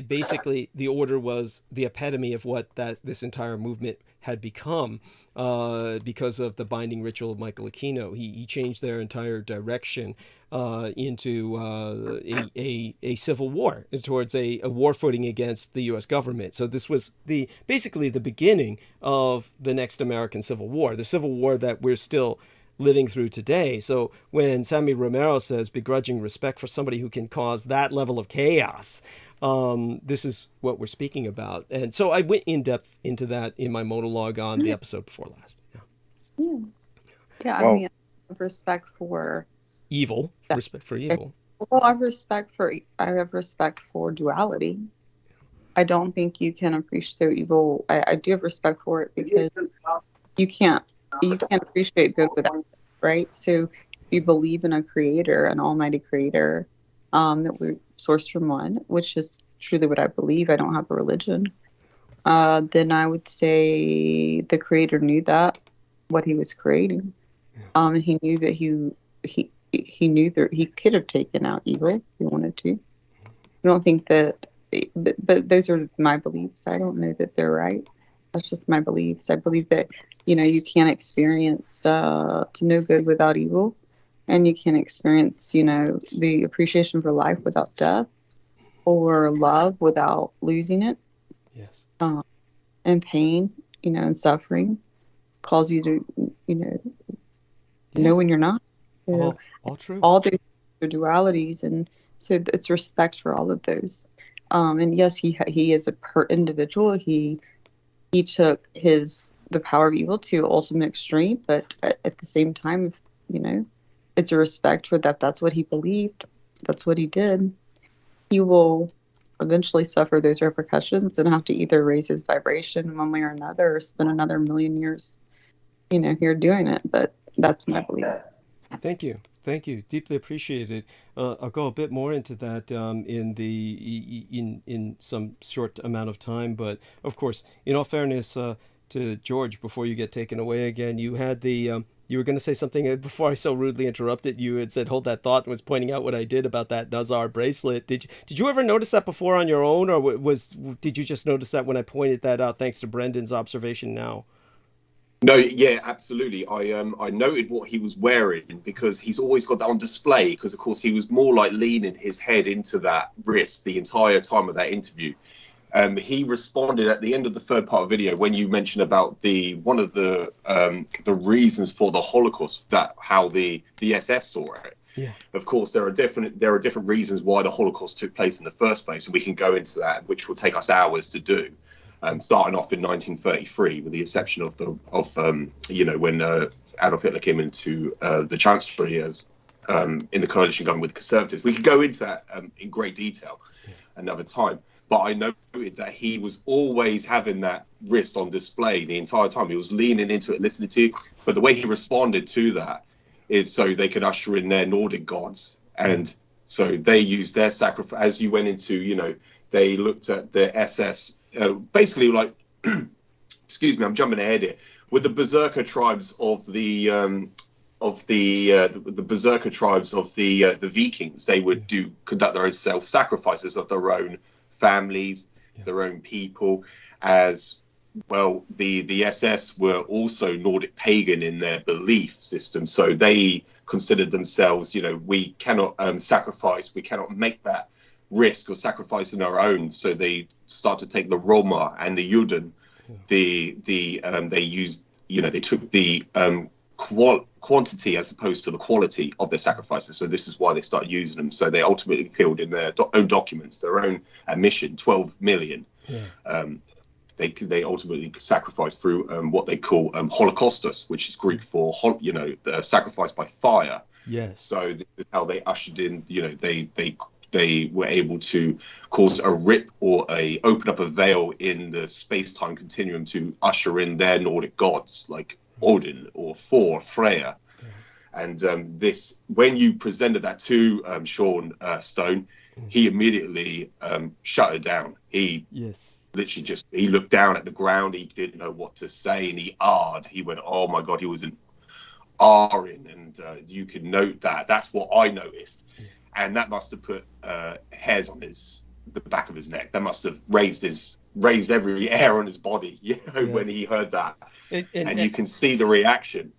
basically, The Order was the epitome of what this entire movement had become because of the binding ritual of Michael Aquino. He changed their entire direction into a civil war, towards a war footing against the U.S. government. So this was basically the beginning of the next American Civil War, the Civil War that we're still living through today. So when Sammy Romero says begrudging respect for somebody who can cause that level of chaos, this is what we're speaking about. And so I went in depth into that in my monologue on the episode before last. Yeah. I mean, I have respect for evil. Respect for evil. Well, I have respect for duality. I don't think you can appreciate evil. I do have respect for it, because you can't appreciate good without it, right? So if you believe in a creator, an almighty creator, that we sourced from one, which is truly what I believe, I don't have a religion, then I would say the creator knew what he was creating, and he knew that he knew that he could have taken out evil if he wanted to. I don't think that, but those are my beliefs. I don't know that they're right. That's just my beliefs. I believe that, you can't experience to know good without evil, and you can't experience, the appreciation for life without death, or love without losing it. Yes. And pain, and suffering cause you to, know when you're not. All true. All those are dualities, and so it's respect for all of those. And yes, he is a individual. He took the power of evil to ultimate extreme, but at the same time, it's a respect for that. That's what he believed. That's what he did. He will eventually suffer those repercussions and have to either raise his vibration one way or another, or spend another million years, here doing it. But that's my belief. Thank you. Deeply appreciated. I'll go a bit more into that in some short amount of time. But of course, in all fairness to George, before you get taken away again, you had you were going to say something before I so rudely interrupted. You had said, hold that thought, and was pointing out what I did about that Nazar bracelet. Did you ever notice that before on your own, or did you just notice that when I pointed that out thanks to Brendan's observation now? No, yeah, absolutely. I noted what he was wearing, because he's always got that on display, because of course he was more like leaning his head into that wrist the entire time of that interview. He responded at the end of the third part of the video when you mentioned about one of the reasons for the Holocaust, how the SS saw it. Yeah. Of course, there are different reasons why the Holocaust took place in the first place, and we can go into that, which will take us hours to do. Starting off in 1933, with the exception of when Adolf Hitler came into the chancellery as in the coalition government with the Conservatives. We could go into that in great detail another time. But I noted that he was always having that wrist on display the entire time. He was leaning into it, listening to you. But the way he responded to that is so they could usher in their Nordic gods. And so they used their sacrifice. As you went into, they looked at the SS, basically like, excuse me, I'm jumping ahead here, with the berserker tribes of the berserker tribes of the Vikings. They would conduct their own self-sacrifices of their own families, their own people. As well, the SS were also Nordic pagan in their belief system, so they considered themselves, we cannot sacrifice, we cannot make that risk or sacrifice in our own. So they start to take the Roma and the Juden they used, they took the quantity as opposed to the quality of their sacrifices. So this is why they started using them. So they ultimately killed in their own documents, their own admission, 12 million. They ultimately sacrificed through what they call holocaustos, which is Greek for sacrifice by fire. Yes. So this is how they ushered in. They were able to cause a rip or open up a veil in the space-time continuum to usher in their Nordic gods like Odin or Thor, Freya. And when you presented that to Sean Stone, he immediately shut it down. He literally he looked down at the ground. He didn't know what to say, and he ahed. He went, "Oh my God!" He was an ahhing, and you can note that. That's what I noticed, and that must have put hairs on the back of his neck. That must have raised every hair on his body, when he heard that. And you can see the reaction.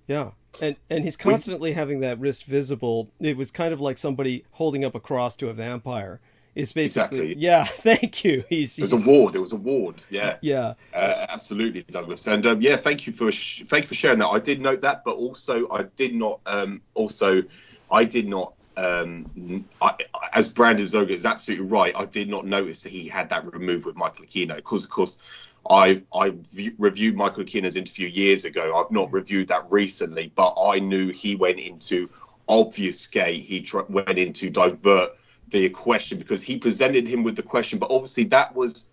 Yeah. And he's constantly having that wrist visible. It was kind of like somebody holding up a cross to a vampire. It's basically thank you. There was a ward. Absolutely, Douglas. And thank you for sharing that. I did note that, but also I did not as Brandon Zoga is absolutely right, I did not notice that he had that removed with Michael Aquino, because of course I reviewed Michael Aquino's interview years ago. I've not reviewed that recently, but I knew he went into obfuscate. He went into divert the question, because he presented him with the question, but obviously that was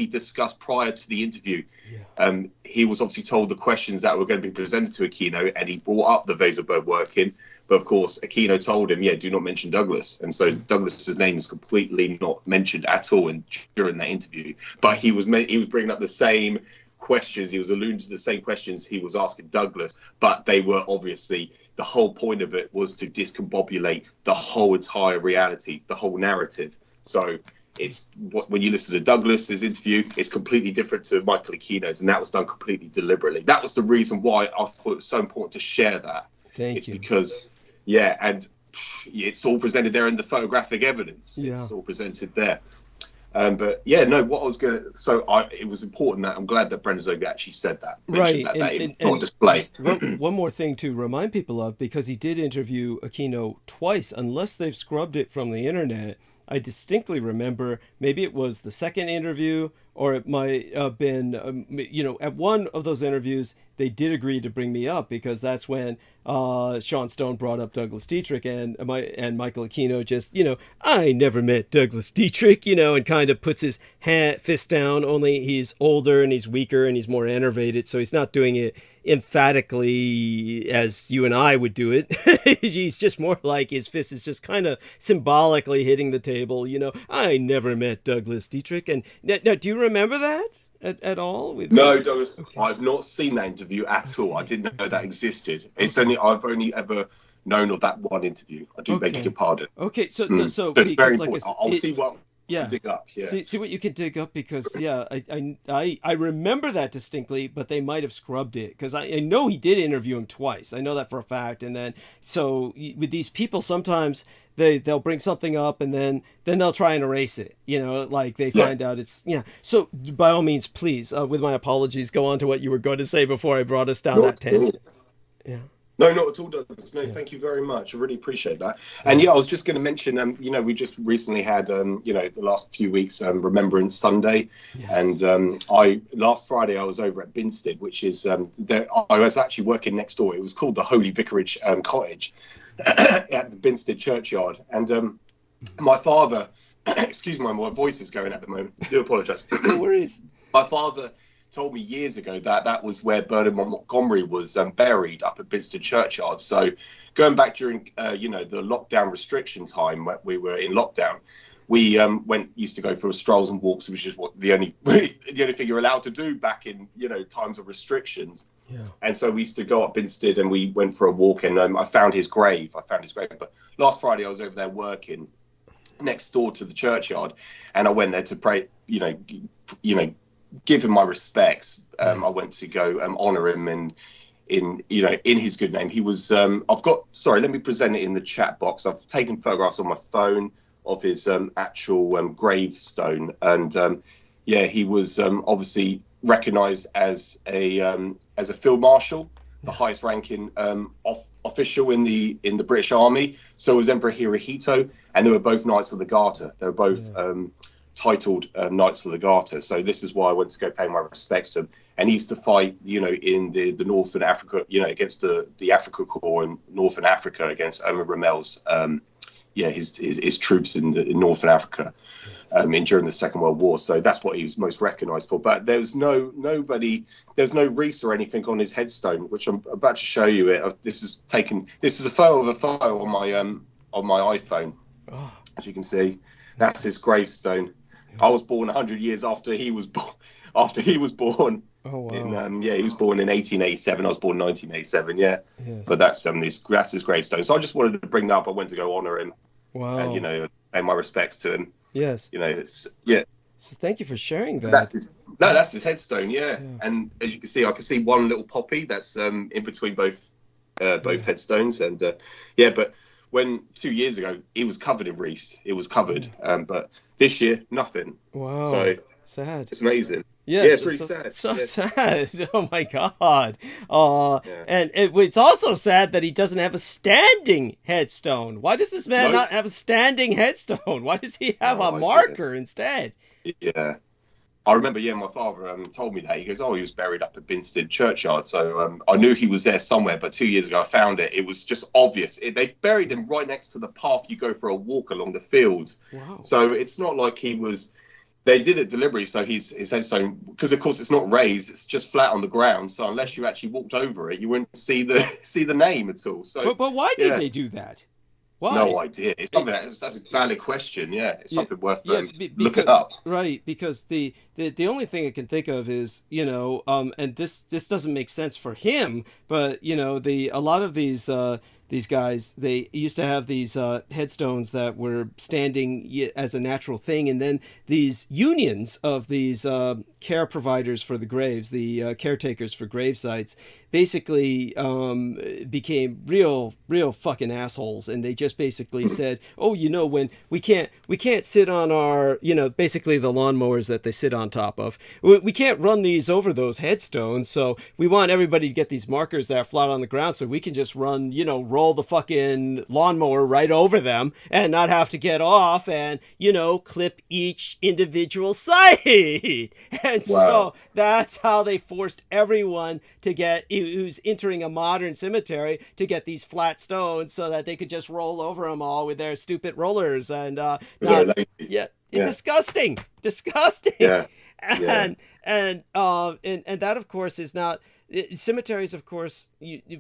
discussed prior to the interview. He was obviously told the questions that were going to be presented to Aquino, and he brought up the Weserberg working, but of course Aquino told him, do not mention Douglas, and so Douglas's name is completely not mentioned at all during that interview. But he was bringing up the same questions, he was alluding to the same questions he was asking Douglas, but they were obviously, the whole point of it was to discombobulate the whole entire reality, the whole narrative. So it's when you listen to Douglas's interview, it's completely different to Michael Aquino's, and that was done completely deliberately. That was the reason why I thought it was so important to share that. Thank you. Because, and it's all presented there in the photographic evidence. It's all presented there. But what I was going to, it was important that I'm glad that Brendan Zoga actually said that. That on display. One more thing to remind people of, because he did interview Aquino twice, unless they've scrubbed it from the internet. I distinctly remember, maybe it was the second interview, or it might have been, at one of those interviews, they did agree to bring me up, because that's when Sean Stone brought up Douglas Dietrich, and Michael Aquino just, I never met Douglas Dietrich, and kind of puts his fist down, only he's older and he's weaker and he's more enervated, so he's not doing it emphatically as you and I would do it. He's just more like his fist is just kind of symbolically hitting the table, I never met Douglas Dietrich. And now, do you remember that at all? No, Douglas, okay. I've not seen that interview at all. I didn't know that existed. I've only ever known of that one interview. I do beg your pardon. Okay, so that's very important. I'll see what dig up. See what you can dig up, because I remember that distinctly, but they might have scrubbed it, because I know he did interview him twice. I know that for a fact. And then so with these people, sometimes they'll bring something up and then they'll try and erase it, like they find out it's so by all means, please, with my apologies, go on to what you were going to say before I brought us down that tangent. No, not at all, Douglas. No, thank you very much. I really appreciate that. And I was just going to mention, we just recently had, the last few weeks, Remembrance Sunday. Yes. And last Friday I was over at Binstead, which is, I was actually working next door. It was called the Holy Vicarage Cottage at the Binstead churchyard. And my father, excuse me, my voice is going at the moment. I do apologise. No worries. My father told me years ago that was where Bernard Montgomery was buried, up at Binstead churchyard. So going back during the lockdown restriction time, when we were in lockdown, we used to go for strolls and walks, which is what the only thing you're allowed to do back in times of restrictions. And so we used to go up Binstead and we went for a walk, and I found his grave. But last Friday I was over there working next door to the churchyard, and I went there to pray, give him my respects. I went to go honor him and in his good name. He was let me present it in the chat box. I've taken photographs on my phone of his actual gravestone, and he was obviously recognized as a field marshal, the highest ranking official in the British Army. So was Emperor Hirohito, and they were both Knights of the Garter. They were both titled Knights of the Garter. So this is why I went to go pay my respects to him. And he used to fight, in the Northern Africa, against the Africa Corps in Northern Africa against Omar Rommel's, his troops in Northern Africa during the Second World War. So that's what he was most recognised for. But there's no wreaths or anything on his headstone, which I'm about to show you. This is a photo of a photo on my iPhone, as you can see. That's his gravestone. I was born 100 years after he was born. Oh wow! He was born in 1887. I was born in 1987. Yeah, yes. But that's his gravestone. So I just wanted to bring that up. I went to go honour him. Wow! And pay my respects to him. Yes. So thank you for sharing that. That's his headstone. Yeah. And as you can see, I can see one little poppy that's in between both headstones. And but when 2 years ago he was covered in wreaths, it was covered. But this year, nothing. Wow. So sad. It's amazing. Yeah, it's really sad. So sad. Oh my God. And it's also sad that he doesn't have a standing headstone. Why does this man not have a standing headstone? Why does he have a marker instead? Yeah. I remember, my father told me that. He goes, he was buried up at Binstead Churchyard. So I knew he was there somewhere, but 2 years ago I found it. It was just obvious. They buried him right next to the path you go for a walk along the fields. Wow. So it's not like he was... They did it deliberately, so his headstone, because of course it's not raised, it's just flat on the ground. So unless you actually walked over it, you wouldn't see the name at all. So, but why did they do that? Why? No idea. It's something that's a valid question. Yeah, it's something worth looking up. Right, because the only thing I can think of is and this doesn't make sense for him, but a lot of these guys, they used to have these headstones that were standing as a natural thing, and then these unions of these care providers for the graves, the caretakers for grave sites, basically became real fucking assholes, and they just basically said, when we can't sit on our, basically the lawnmowers that they sit on top of, we can't run these over those headstones, so we want everybody to get these markers that are flat on the ground so we can just run, roll the fucking lawnmower right over them and not have to get off and, clip each individual site. And so that's how they forced everyone to get, who's entering a modern cemetery, to get these flat stones so that they could just roll over them all with their stupid rollers. And it's disgusting. Yeah. And that of course is not cemeteries. Of course,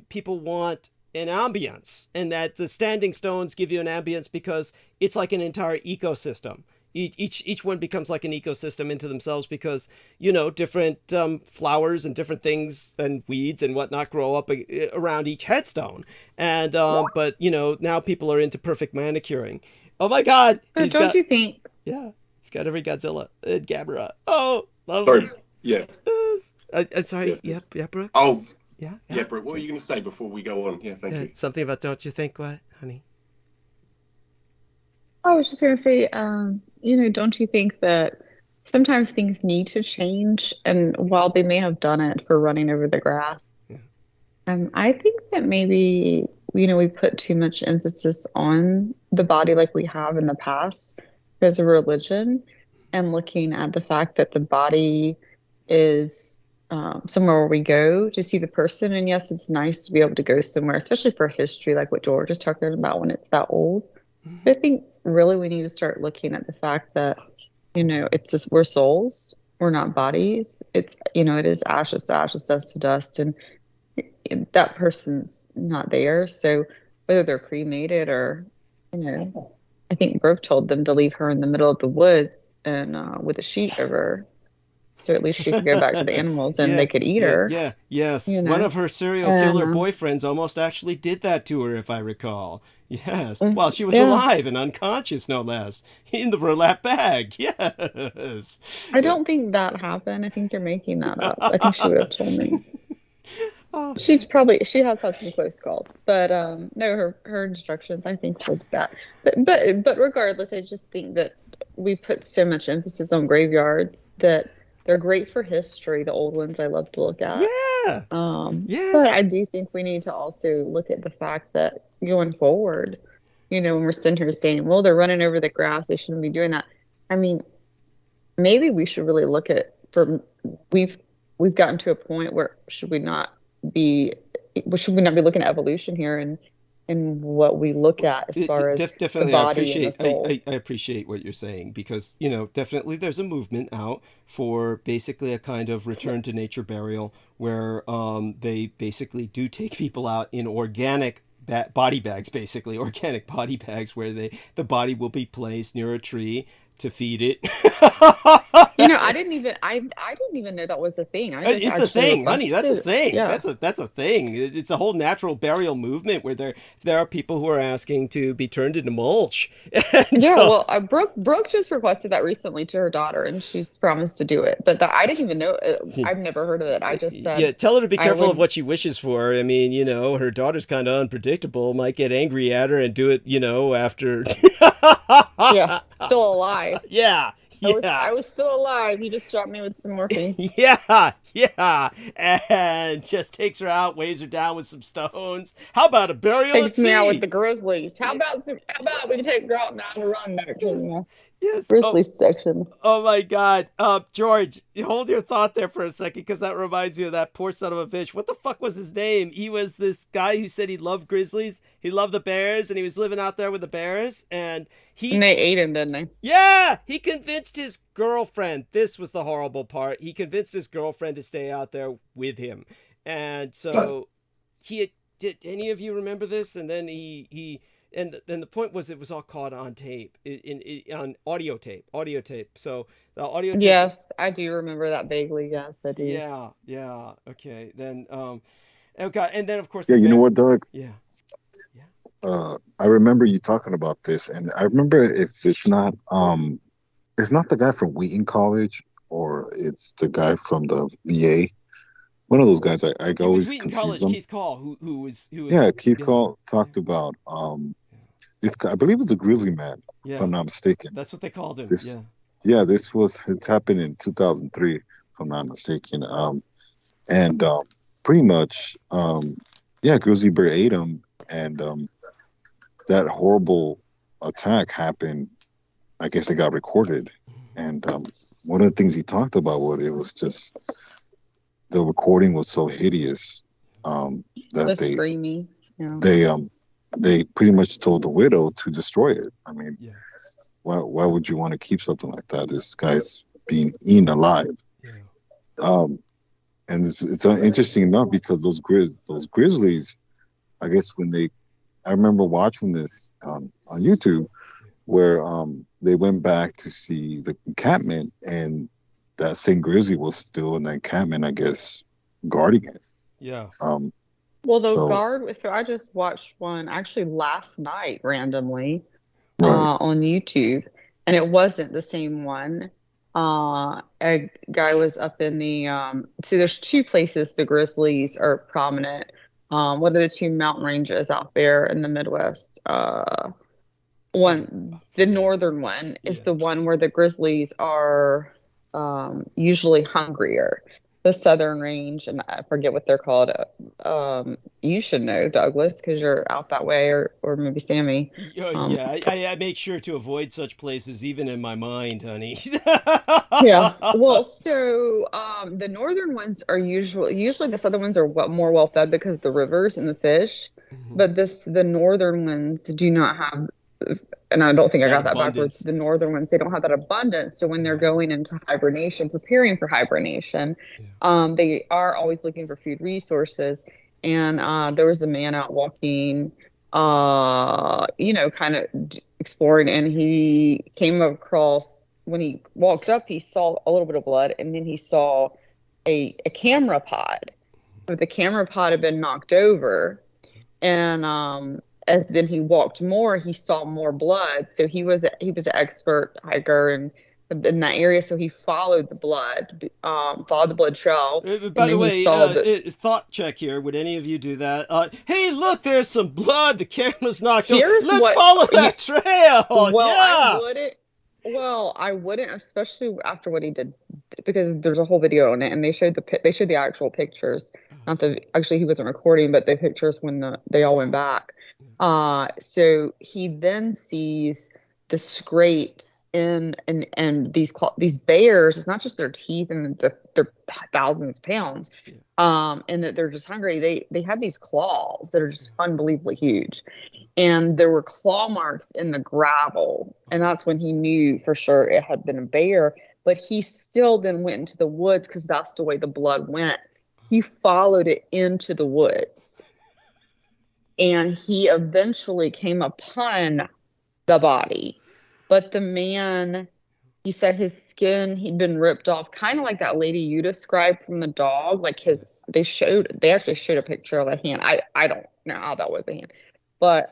people want an ambience, and that the standing stones give you an ambience because it's like an entire ecosystem. Each one becomes like an ecosystem into themselves because, different flowers and different things and weeds and whatnot grow up around each headstone. And, but, now people are into perfect manicuring. Oh my God. But don't you think? Yeah. He's got every Godzilla and Gamera. Oh, lovely. Sorry. Yeah. I'm sorry. Yeah, Brooke? Oh, yeah, Brooke, what were you going to say before we go on? Yeah, thank you. Something about don't you think what, honey? I was just going to say, don't you think that sometimes things need to change? And while they may have done it for running over the grass, I think that maybe, we put too much emphasis on the body like we have in the past as a religion, and looking at the fact that the body is somewhere where we go to see the person. And yes, it's nice to be able to go somewhere, especially for history, like what George is talking about when it's that old. But I think really we need to start looking at the fact that, it's just, we're souls, we're not bodies. It's, it is ashes to ashes, dust to dust, and that person's not there. So whether they're cremated or, I think Brooke told them to leave her in the middle of the woods and with a sheet over her. So at least she could go back to the animals and they could eat her. Yes. One of her serial killer boyfriends almost actually did that to her, if I recall. Yes. While she was alive and unconscious, no less. In the burlap bag. Yes. I don't think that happened. I think you're making that up. I think she would have told me. She has had some close calls, but no, her instructions, I think she'll do that. But regardless, I just think that we put so much emphasis on graveyards that They're great for history. The old ones I love to look at. Yeah. Yes. But I do think we need to also look at the fact that going forward, when we're sitting here saying, well, they're running over the grass, they shouldn't be doing that. I mean, maybe we should really look at we've gotten to a point where should we not be looking at evolution here and what we look at as far as definitely the body and the soul. I appreciate what you're saying, because definitely there's a movement out for basically a kind of return to nature burial where they basically do take people out in organic body bags, basically organic body bags, where the body will be placed near a tree to feed it. I didn't even know that was a thing. It's a thing, honey. That's a thing. Yeah. That's a thing. It's a whole natural burial movement where there are people who are asking to be turned into mulch. Brooke just requested that recently to her daughter, and she's promised to do it. But I didn't even know. I've never heard of it. I just said, tell her to be careful of what she wishes for. I mean, her daughter's kind of unpredictable. Might get angry at her and do it, after. Yeah, still alive. Yeah. I was still alive. He just shot me with some morphine. Yeah, and just takes her out, weighs her down with some stones. How about a burial? Takes me out with the grizzlies. How about we take her out now to run back to the grizzly section? Oh my God, George, hold your thought there for a second, because that reminds me of that poor son of a bitch. What the fuck was his name? He was this guy who said he loved grizzlies, he loved the bears, and he was living out there with the bears, and they ate him, didn't they? Yeah, he convinced his girlfriend. This was the horrible part. He convinced his girlfriend to stay out there with him, and so did any of you remember this? And then and the point was, it was all caught on tape, on audio tape. So the audio tape. Yes, I do remember that vaguely. Yes, I do. Yeah. Okay. Then okay, and then of course. Yeah, you know what, Doug? Yeah. I remember you talking about this, and I remember if it's not the guy from Wheaton College, or it's the guy from the VA. One of those guys. I always confuse them. Keith Call, who was Keith Call talked about this guy. I believe it's a grizzly man, if I'm not mistaken. That's what they called him. It's happened in 2003, if I'm not mistaken. And pretty much, grizzly bear ate him, and that horrible attack happened. I guess it got recorded, and one of the things he talked about was just the recording was so hideous that screamy. They pretty much told the widow to destroy it. I mean, why would you want to keep something like that? This guy's being eaten alive. And it's interesting enough, because those grizzlies, I guess I remember watching this on YouTube, where they went back to see the encampment, and that same grizzly was still in the encampment, I guess, guarding it. Yeah. So I just watched one actually last night randomly on YouTube, and it wasn't the same one. A guy was up in the so there's two places the grizzlies are prominent. What are the two mountain ranges out there in the Midwest? The northern one is the one where the grizzlies are usually hungrier. The southern range, and I forget what they're called. You should know, Douglas, because you're out that way, or maybe Sammy. I make sure to avoid such places, even in my mind, honey. Yeah. Well, so the northern ones are usually the southern ones are more well fed because of the rivers and the fish, but the northern ones do not have. And I don't think I got that backwards. The northern ones, they don't have that abundance. So when they're going into hibernation, preparing for hibernation, they are always looking for food resources. And there was a man out walking, kind of exploring, and he came across, when he walked up, he saw a little bit of blood, and then he saw a camera pod. But the camera pod had been knocked over, and as then he walked more, he saw more blood. So he was an expert hiker in that area. So he followed the blood, trail. By the way, thought check here. Would any of you do that? Hey, look, there's some blood. The camera's knocked over. Let's follow that trail. Well, I wouldn't. Well, I wouldn't, especially after what he did, because there's a whole video on it, and they showed the actual pictures, not the actually he wasn't recording, but the pictures when they all went back. So he then sees the scrapes and these bears. It's not just their teeth and they're thousands of pounds, and that they're just hungry. They had these claws that are just unbelievably huge. And there were claw marks in the gravel. And that's when he knew for sure it had been a bear. But he still then went into the woods because that's the way the blood went. He followed it into the woods. And he eventually came upon the body. But the man, he said his skin, he'd been ripped off, kind of like that lady you described from the dog. Like they actually showed a picture of a hand. I don't know how that was a hand. But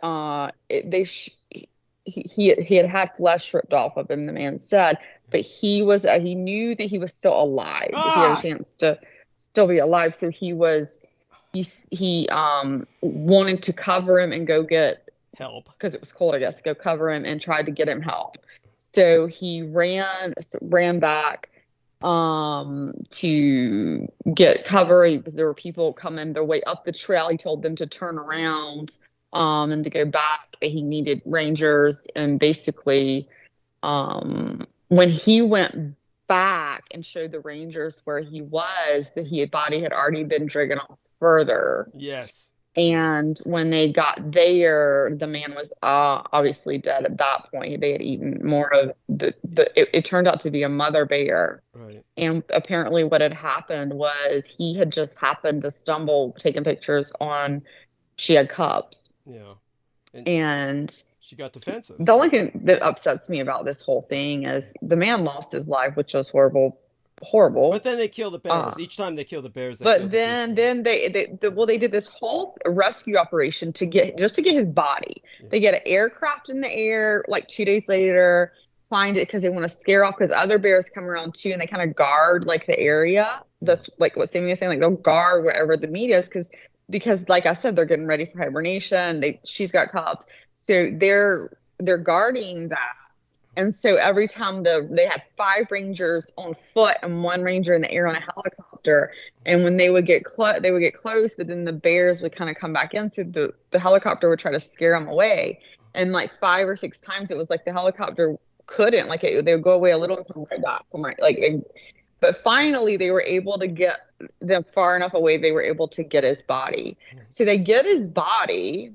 he had flesh ripped off of him, the man said, but he knew that he was still alive. He had a chance to still be alive. So he wanted to cover him and go get help because it was cold, I guess, go cover him and tried to get him help. So he ran back to get cover. There were people coming their way up the trail. He told them to turn around and to go back. He needed rangers, and basically when he went back and showed the rangers where he was, his body had already been driven off further. Yes. And when they got there, the man was obviously dead at that point. They had eaten more of it turned out to be a mother bear. Right. And apparently what had happened was he had just happened to stumble taking pictures on, she had cubs. Yeah. And she got defensive. The only thing that upsets me about this whole thing is the man lost his life, which was horrible. But then they kill the bears. Each time they kill the bears. But then they did this whole rescue operation to get his body. Yeah. They get an aircraft in the air like 2 days later, find it because they want to scare off because other bears come around too, and they kind of guard like the area. That's like what Sammy was saying, like they'll guard wherever the meat is because like I said, they're getting ready for hibernation. She's got cubs, so they're guarding that. And so every time they had 5 rangers on foot and 1 ranger in the air on a helicopter. And when they would get close, but then the bears would kind of come back in. So the helicopter would try to scare them away. And like 5 or 6 times, it was like the helicopter couldn't, like they would go away a little and come right back. But finally they were able to get them far enough away. They were able to get his body. So they get his body.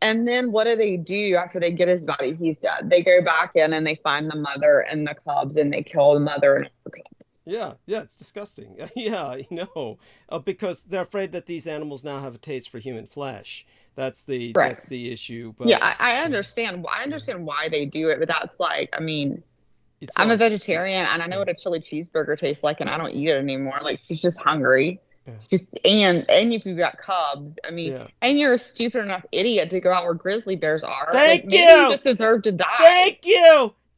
And then what do they do after they get his body? He's dead. They go back in and they find the mother and the cubs, and they kill the mother and the cubs. Yeah, it's disgusting. Yeah, I know. Because they're afraid that these animals now have a taste for human flesh. That's the issue. But yeah, I understand. I understand why they do it, but that's like, I mean, I'm a vegetarian and I know what a chili cheeseburger tastes like, and I don't eat it anymore. Like, she's just hungry. Yeah. And if you've got cubs, I mean, and you're a stupid enough idiot to go out where grizzly bears are. Thank you. Maybe you just deserve to die.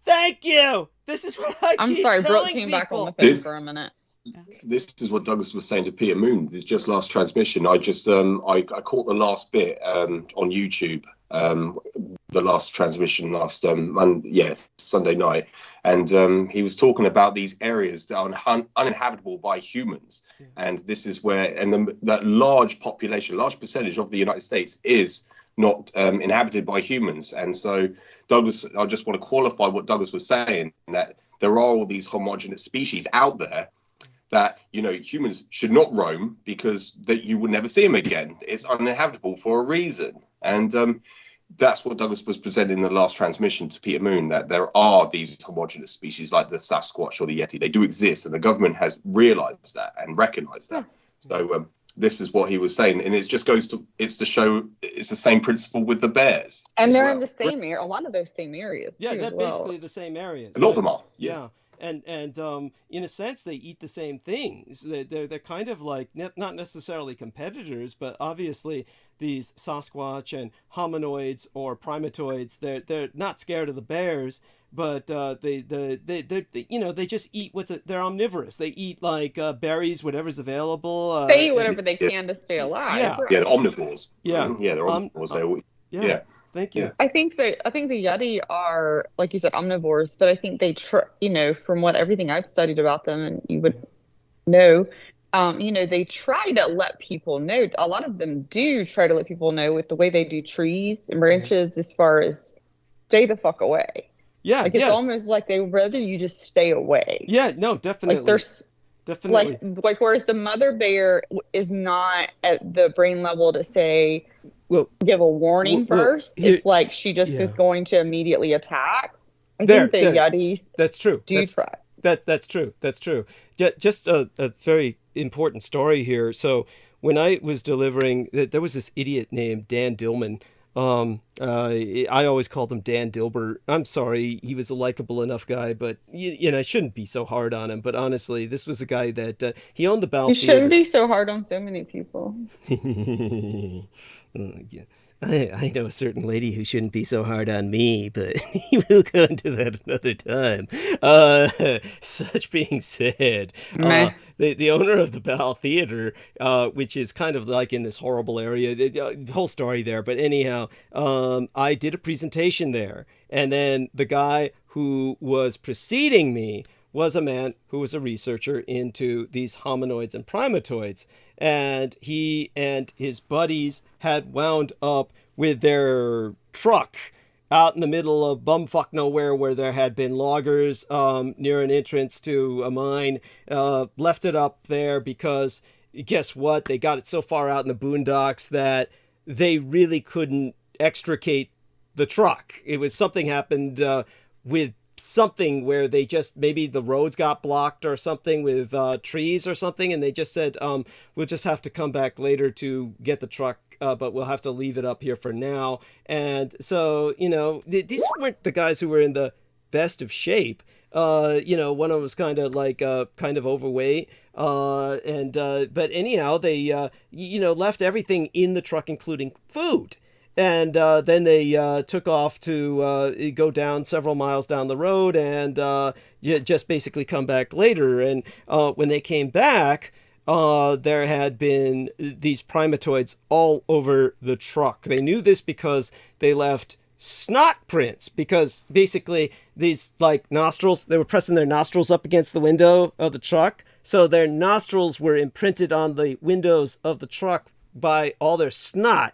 Thank you. This is what I'm sorry, Brooke came back on the phone for a minute. This is what Douglas was saying to Peter Moon. Just last transmission, I just I caught the last bit on YouTube. The last transmission Sunday night, and he was talking about these areas that are uninhabitable by humans, and this is where that large population, large percentage of the United States is not inhabited by humans. And so Douglas, I just want to qualify what Douglas was saying, that there are all these homogenous species out there that humans should not roam because that you would never see them again. It's uninhabitable for a reason. And that's what Douglas was presenting in the last transmission to Peter Moon, that there are these homogenous species like the Sasquatch or the Yeti. They do exist, and the government has realized that and recognized that. So this is what he was saying, and it just goes to show it's the same principle with the bears. And they're in the same area, a lot of those same areas. Yeah, they're basically the same areas. A lot of them are. Yeah. And in a sense, they eat the same things. They're kind of like not necessarily competitors, but obviously these Sasquatch and hominoids or primatoids, they're not scared of the bears, but they just eat they're omnivorous. They eat like berries, whatever's available. They eat whatever they can to stay alive. Yeah, they're omnivores. Yeah, they're omnivores. Yeah. Thank you. I think the Yeti are, like you said, omnivores, but I think they from everything I've studied about them, and you would know, they try to let people know. A lot of them do try to let people know with the way they do trees and branches, as far as stay the fuck away. Yeah, like it's almost like they would rather you just stay away. Yeah, no, definitely. Like there's definitely like whereas the mother bear is not at the brain level to say, give a warning first. It's like she just is going to immediately attack. I think the Yetis. That's true. Try. That's true. That's true. Just a very important story here. So when I was delivering, there was this idiot named Dan Dillman. I always called him Dan Dilbert. I'm sorry, he was a likable enough guy, but I shouldn't be so hard on him. But honestly, this was a guy that he owned the Bell Theater. You shouldn't be so hard on so many people. Yeah. I know a certain lady who shouldn't be so hard on me, but we'll go into that another time. Such being said, the owner of the Bell Theater, which is kind of like in this horrible area, the whole story there. But anyhow, I did a presentation there, and then the guy who was preceding me was a man who was a researcher into these hominoids and primatoids. And he and his buddies had wound up with their truck out in the middle of bumfuck nowhere, where there had been loggers near an entrance to a mine, left it up there because guess what? They got it so far out in the boondocks that they really couldn't extricate the truck. It was something happened with something where they just, maybe the roads got blocked or something with trees or something, and they just said, we'll just have to come back later to get the truck, but we'll have to leave it up here for now. And so, these weren't the guys who were in the best of shape. One of them was kind of overweight, but anyhow, they left everything in the truck, including food. And then they took off to go down several miles down the road and just basically come back later. And when they came back, there had been these primatoids all over the truck. They knew this because they left snot prints, because basically these nostrils, they were pressing their nostrils up against the window of the truck. So their nostrils were imprinted on the windows of the truck by all their snot.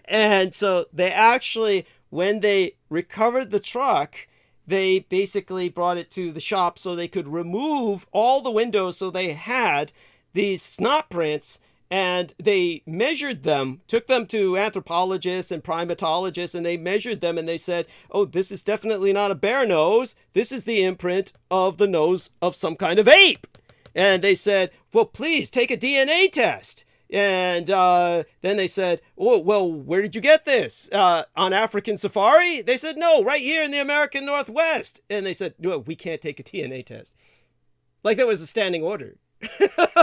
And so they actually, when they recovered the truck, they basically brought it to the shop so they could remove all the windows. So they had these snot prints, and they measured them, took them to anthropologists and primatologists, and they measured them, and they said, oh, this is definitely not a bear nose. This is the imprint of the nose of some kind of ape. And they said, well, please take a DNA test. And then they said, oh, well, where did you get this? On African safari? They said, no, right here in the American Northwest. And they said, no, we can't take a DNA test. Like that was a standing order.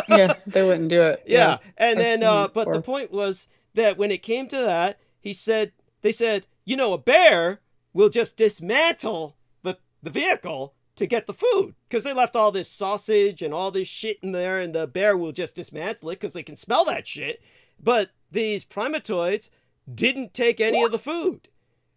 Yeah, they wouldn't do it. Yeah. And then, but the point was that when it came to that, they said, a bear will just dismantle the vehicle to get the food, because they left all this sausage and all this shit in there, and the bear will just dismantle it because they can smell that shit. But these primatoids didn't take any of the food.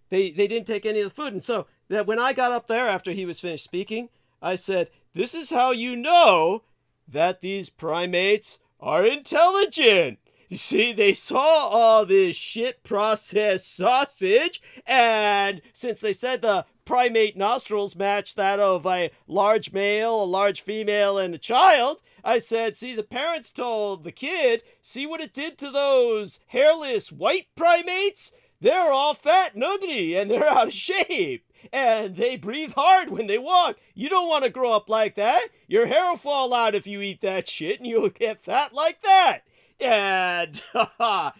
They didn't take any of the food. And so that when I got up there after he was finished speaking, I said, this is how you know that these primates are intelligent. You see, they saw all this shit processed sausage, and since they said the primate nostrils match that of a large male, a large female, and a child, I said, see, the parents told the kid, see what it did to those hairless white primates? They're all fat and ugly, and they're out of shape, and they breathe hard when they walk. You don't want to grow up like that. Your hair will fall out if you eat that shit, and you'll get fat like that. And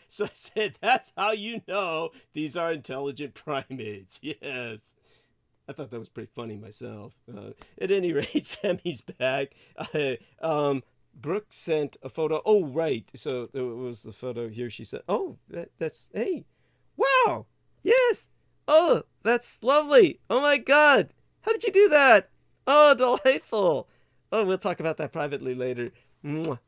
so I said, that's how you know these are intelligent primates. Yes. I thought that was pretty funny myself. At any rate, Sammy's back. Brooke sent a photo. Oh, right. So there was the photo here. She said, oh, that's, hey, wow. Yes. Oh, that's lovely. Oh, my God. How did you do that? Oh, delightful. Oh, we'll talk about that privately later. Mwah.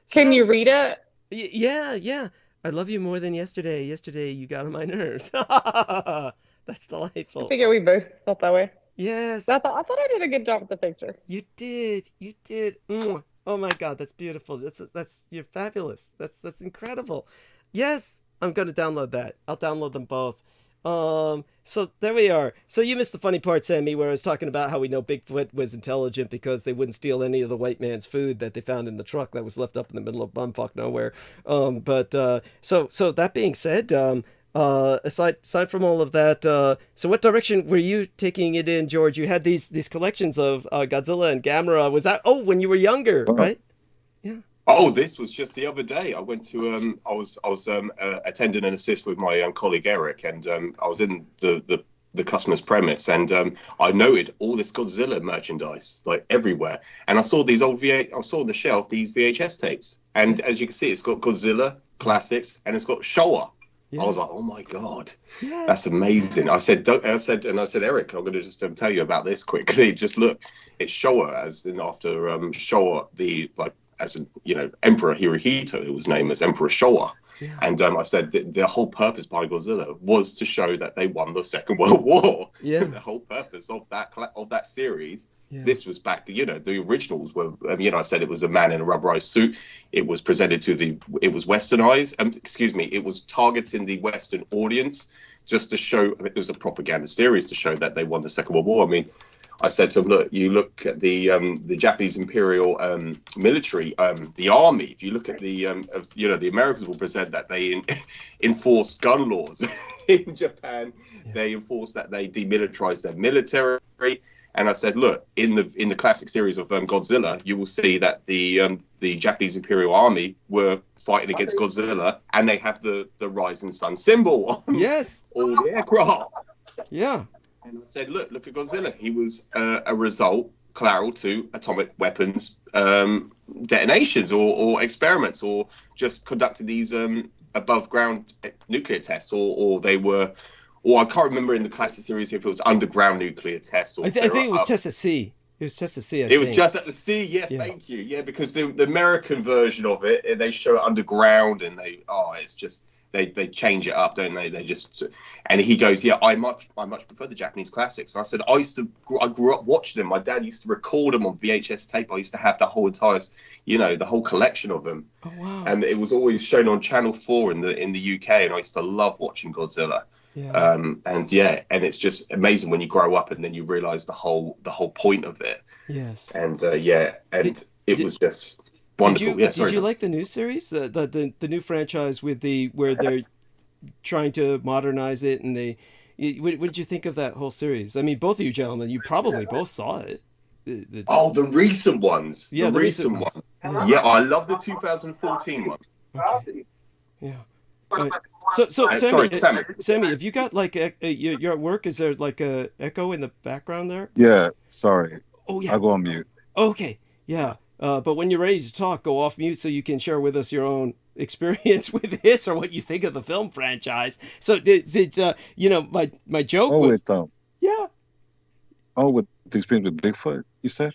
Can you read it? Yeah. I love you more than yesterday. Yesterday you got on my nerves. That's delightful. I figure we both felt that way. Yes. I thought I did a good job with the picture. You did. You did. Oh my God, that's beautiful. That's you're fabulous. That's incredible. Yes, I'm gonna download that. I'll download them both. So there we are. So you missed the funny part, Sammy, where I was talking about how we know Bigfoot was intelligent because they wouldn't steal any of the white man's food that they found in the truck that was left up in the middle of bumfuck nowhere. So that being said, aside from all of that, so what direction were you taking it in, George? You had these collections of Godzilla and Gamera. Was that when you were younger, right? Yeah. Oh, this was just the other day. I went to I was attending an assist with my colleague Eric, and I was in the customer's premise, and I noted all this Godzilla merchandise like everywhere, and I saw these I saw on the shelf these VHS tapes, and as you can see, it's got Godzilla classics and it's got Showa. Yeah. I was like, oh my God, yes. That's amazing. I said, Eric, I'm going to just tell you about this quickly. Just look, it's Showa, as in after Showa, Emperor Hirohito, who was named as Emperor Showa. Yeah. And I said the whole purpose behind Godzilla was to show that they won the Second World War. Yeah. The whole purpose of that series. Yeah. This was back, the originals were, I said it was a man in a rubberized suit. It was presented it was westernized. It was targeting the Western audience just to show, it was a propaganda series to show that they won the Second World War. I mean, I said to him, look, you look at the Japanese Imperial military, the army. If you look at the Americans will present that they enforced gun laws in Japan. Yeah. They enforced that they demilitarized their military. And I said, look, in the classic series of Godzilla, you will see that the Japanese Imperial Army were fighting against Godzilla, and they have the rising sun symbol on all the aircraft. Yeah. And I said, look at Godzilla. He was a result collateral to atomic weapons detonations or experiments, or just conducted these above ground nuclear tests, or they were. Or I can't remember in the classic series if it was underground nuclear tests. Or I think it was just at sea. It was just at sea. It was just at the sea. Yeah, thank you. Yeah, because the American version of it, they show it underground, and it's just they change it up, don't they? They just, and he goes, yeah, I much prefer the Japanese classics. And I said, I grew up watching them. My dad used to record them on VHS tape. I used to have the whole entire, the whole collection of them. Oh wow! And it was always shown on Channel 4 in the UK, and I used to love watching Godzilla. Yeah. And it's just amazing when you grow up and then you realize the whole point of it. Yes. And it was just wonderful. Did you like the new series, the new franchise where they're trying to modernize it, and what did you think of that whole series? I mean, both of you gentlemen, you probably both saw it. The recent ones. Yeah, the recent ones. Yeah, I love the 2014 one. Okay. Yeah. So Sammy, have you got like you're at work? Is there like a echo in the background there? Yeah, sorry. Oh yeah. I'll go on mute. Okay, yeah. But when you're ready to talk, go off mute so you can share with us your own experience with this or what you think of the film franchise. So my joke was yeah. Oh, with the experience with Bigfoot, you said?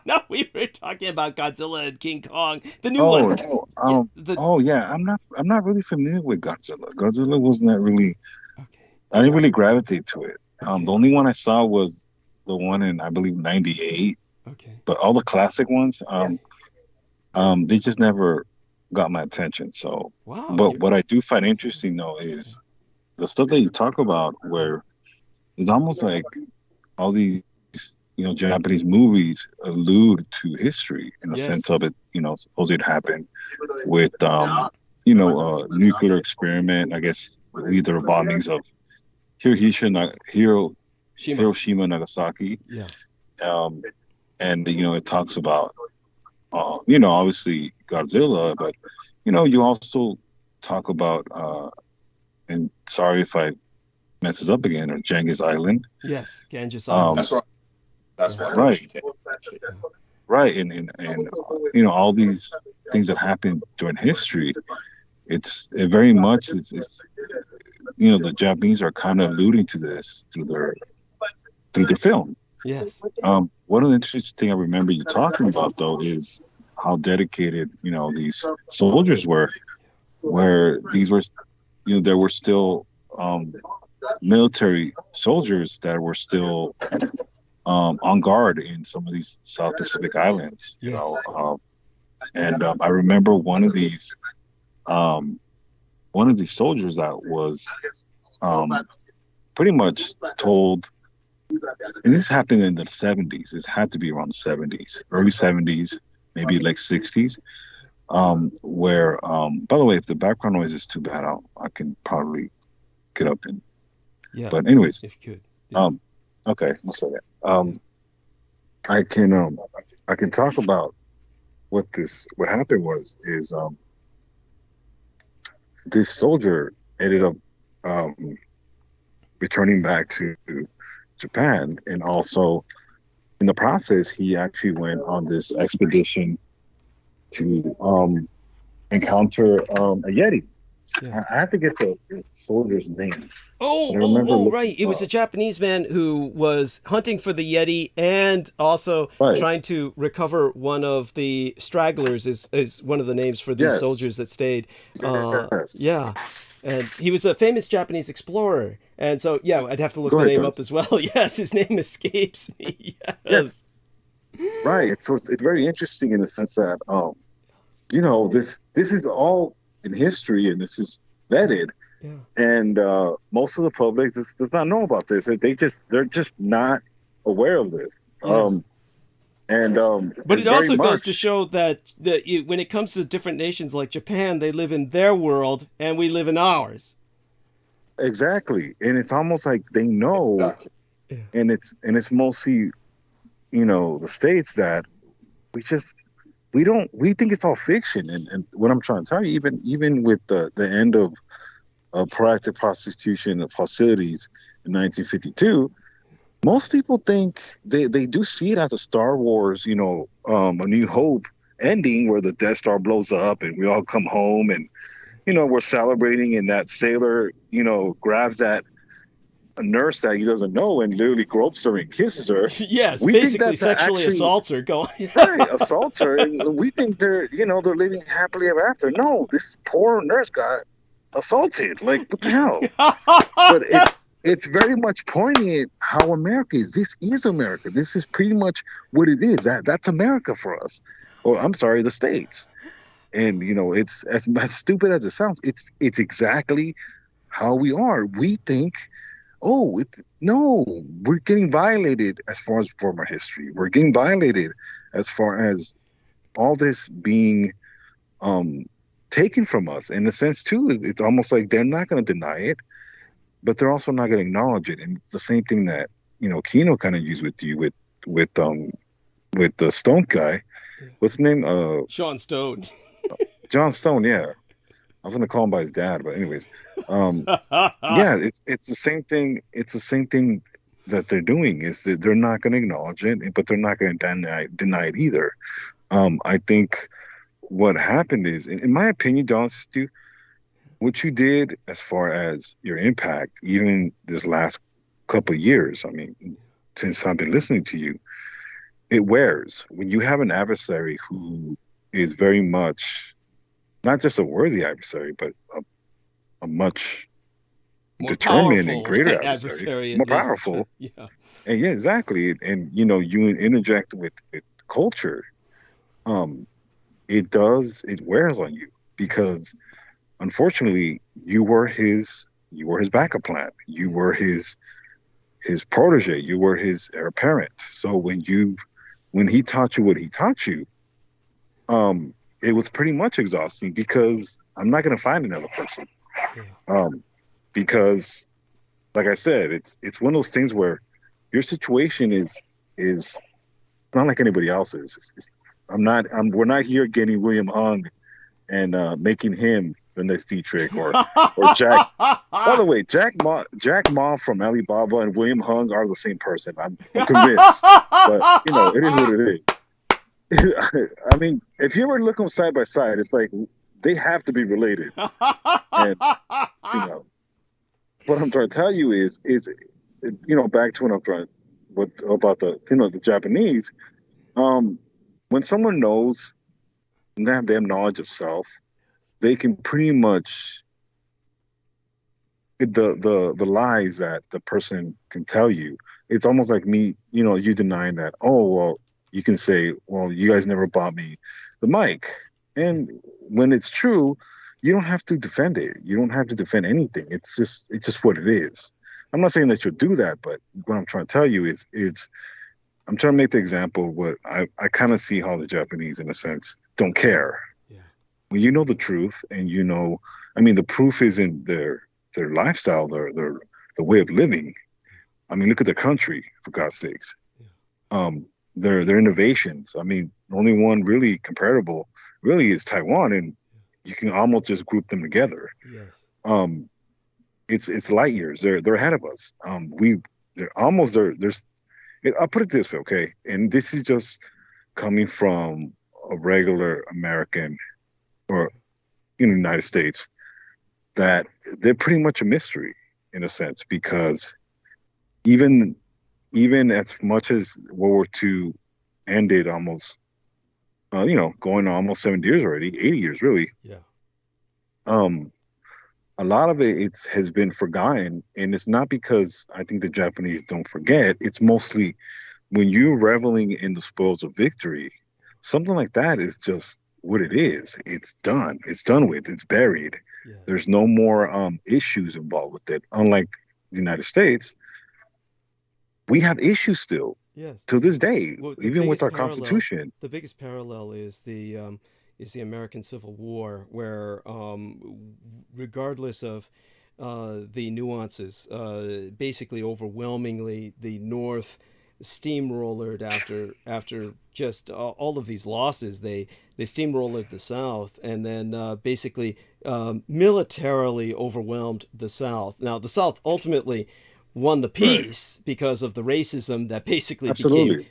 No, we were talking about Godzilla and King Kong, the new one. I'm not really familiar with Godzilla. Godzilla wasn't that really. Okay. I didn't really gravitate to it. Okay. The only one I saw was the one in, I believe, '98. Okay. But all the classic ones, they just never got my attention. So, wow. But what I do find interesting though is the stuff that you talk about, where it's almost like all these. Japanese movies allude to history in the sense of it, supposedly it happened with, nuclear experiment, I guess, either bombings of Hiroshima, Nagasaki. Yeah. And, it talks about, obviously Godzilla, but, you also talk about, and sorry if I mess this up again, or Genghis Island. Yes, Genghis Island. That's right. That's right. Right, and all these things that happened during history, it's the Japanese are kind of alluding to this through their film. Yes. One of the interesting things I remember you talking about though is how dedicated these soldiers were, where these were, there were still military soldiers that were still on guard in some of these South Pacific islands, and I remember one of these soldiers that was pretty much told, and this happened in the 70s. It had to be around the 70s, early 70s, maybe like 60s, where, by the way, if the background noise is too bad, I can probably get up and, but anyways, it's good. Yeah. Okay, we'll say that. I can talk about what happened is this soldier ended up returning back to Japan, and also in the process he actually went on this expedition to encounter a Yeti. Yeah. I have to get the soldier's name. Right. It was a Japanese man who was hunting for the Yeti and also trying to recover one of the stragglers is one of the names for these soldiers that stayed. Yeah. And he was a famous Japanese explorer. And so, I'd have to look the name up as well. Yes, his name escapes me. Yes. Right. So it's very interesting in the sense that, this is all in history, and this is vetted, and most of the public does not know about this. They're just not aware of this. But it also goes to show that when it comes to different nations like Japan, they live in their world and we live in ours. Exactly, and it's almost like they know, and it's mostly, the states that we think it's all fiction. And what I'm trying to tell you, even with the end of proactive prosecution of hostilities in 1952, most people think they do see it as a Star Wars, A New Hope ending where the Death Star blows up and we all come home and, we're celebrating, and that sailor, grabs that a nurse that he doesn't know and literally gropes her and kisses her. Yes, we basically sexually assaults her. Assaults her, and we think they're living happily ever after. No, this poor nurse got assaulted. Like, what the hell? But it's very much pointing at how America is. This is America. This is pretty much what it is. That's America for us. Or I'm sorry, the States. And it's as stupid as it sounds. It's exactly how we are. We think, we're getting violated as far as former history. We're getting violated as far as all this being taken from us. In a sense, too, it's almost like they're not going to deny it, but they're also not going to acknowledge it. And it's the same thing that Kino kind of used with you with the Stone guy. What's his name? Sean Stone. John Stone. Yeah. I was going to call him by his dad, but anyways, it's the same thing. It's the same thing that they're doing, is that they're not going to acknowledge it, but they're not going to deny it either. I think what happened is, in my opinion, Don, what you did as far as your impact, even this last couple of years, I mean, since I've been listening to you, it wears. When you have an adversary who is very much not just a worthy adversary, but a much more determined and greater adversary, more powerful. Yeah. And exactly. And you interject with culture. It wears on you, because unfortunately you were his backup plan. You were his protege. You were his heir apparent. So when he taught you what he taught you, it was pretty much exhausting, because I'm not going to find another person. Because, like I said, it's one of those things where your situation is not like anybody else's. We're not here getting William Hung and making him the next Dietrich or Jack. By the way, Jack Ma from Alibaba and William Hung are the same person. I'm convinced. But it is what it is. I mean, if you were to look them side by side, it's like they have to be related. And what I'm trying to tell you is back to about the Japanese. When someone knows and they have knowledge of self, they can pretty much the lies that the person can tell you. It's almost like me, you denying that. Oh, well, you can say, well, you guys never bought me the mic. And when it's true, you don't have to defend it. You don't have to defend anything. It's just what it is. I'm not saying that you'll do that, but what I'm trying to tell you is I'm trying to make the example of what I kind of see how the Japanese, in a sense, don't care. Yeah. When you know the truth, and the proof is in their lifestyle, their way of living. I mean, look at their country, for God's sakes. Yeah. Their innovations. I mean, the only one really comparable really is Taiwan, and you can almost just group them together. Yes. It's light years. They're ahead of us. They're almost there. I'll put it this way, okay? And this is just coming from a regular American or United States, that they're pretty much a mystery in a sense, because even as much as World War II ended almost, going on almost 70 years already, 80 years really. Yeah. A lot of it has been forgotten, and it's not because I think the Japanese don't forget. It's mostly when you're reveling in the spoils of victory, something like that is just what it is. It's done. It's done with. It's buried. Yeah. There's no more issues involved with it. Unlike the United States, we have issues still. Yes. To this day, even with our Constitution. The biggest parallel is the American Civil War, where regardless of the nuances, basically overwhelmingly the North steamrollered after just all of these losses. They steamrollered the South, and then basically militarily overwhelmed the South. Now the South ultimately won the peace because of the racism that basically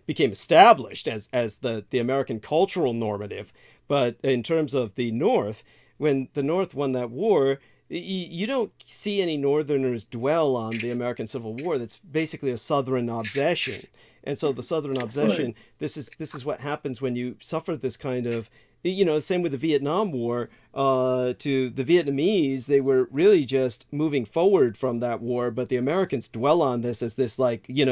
became established as the American cultural normative. But in terms of the North, when the North won that war, you don't see any Northerners dwell on the American Civil War. That's basically a Southern obsession. And so the Southern obsession, this is what happens when you suffer this kind of, same with the Vietnam War. To the Vietnamese, they were really just moving forward from that war, but the Americans dwell on this as this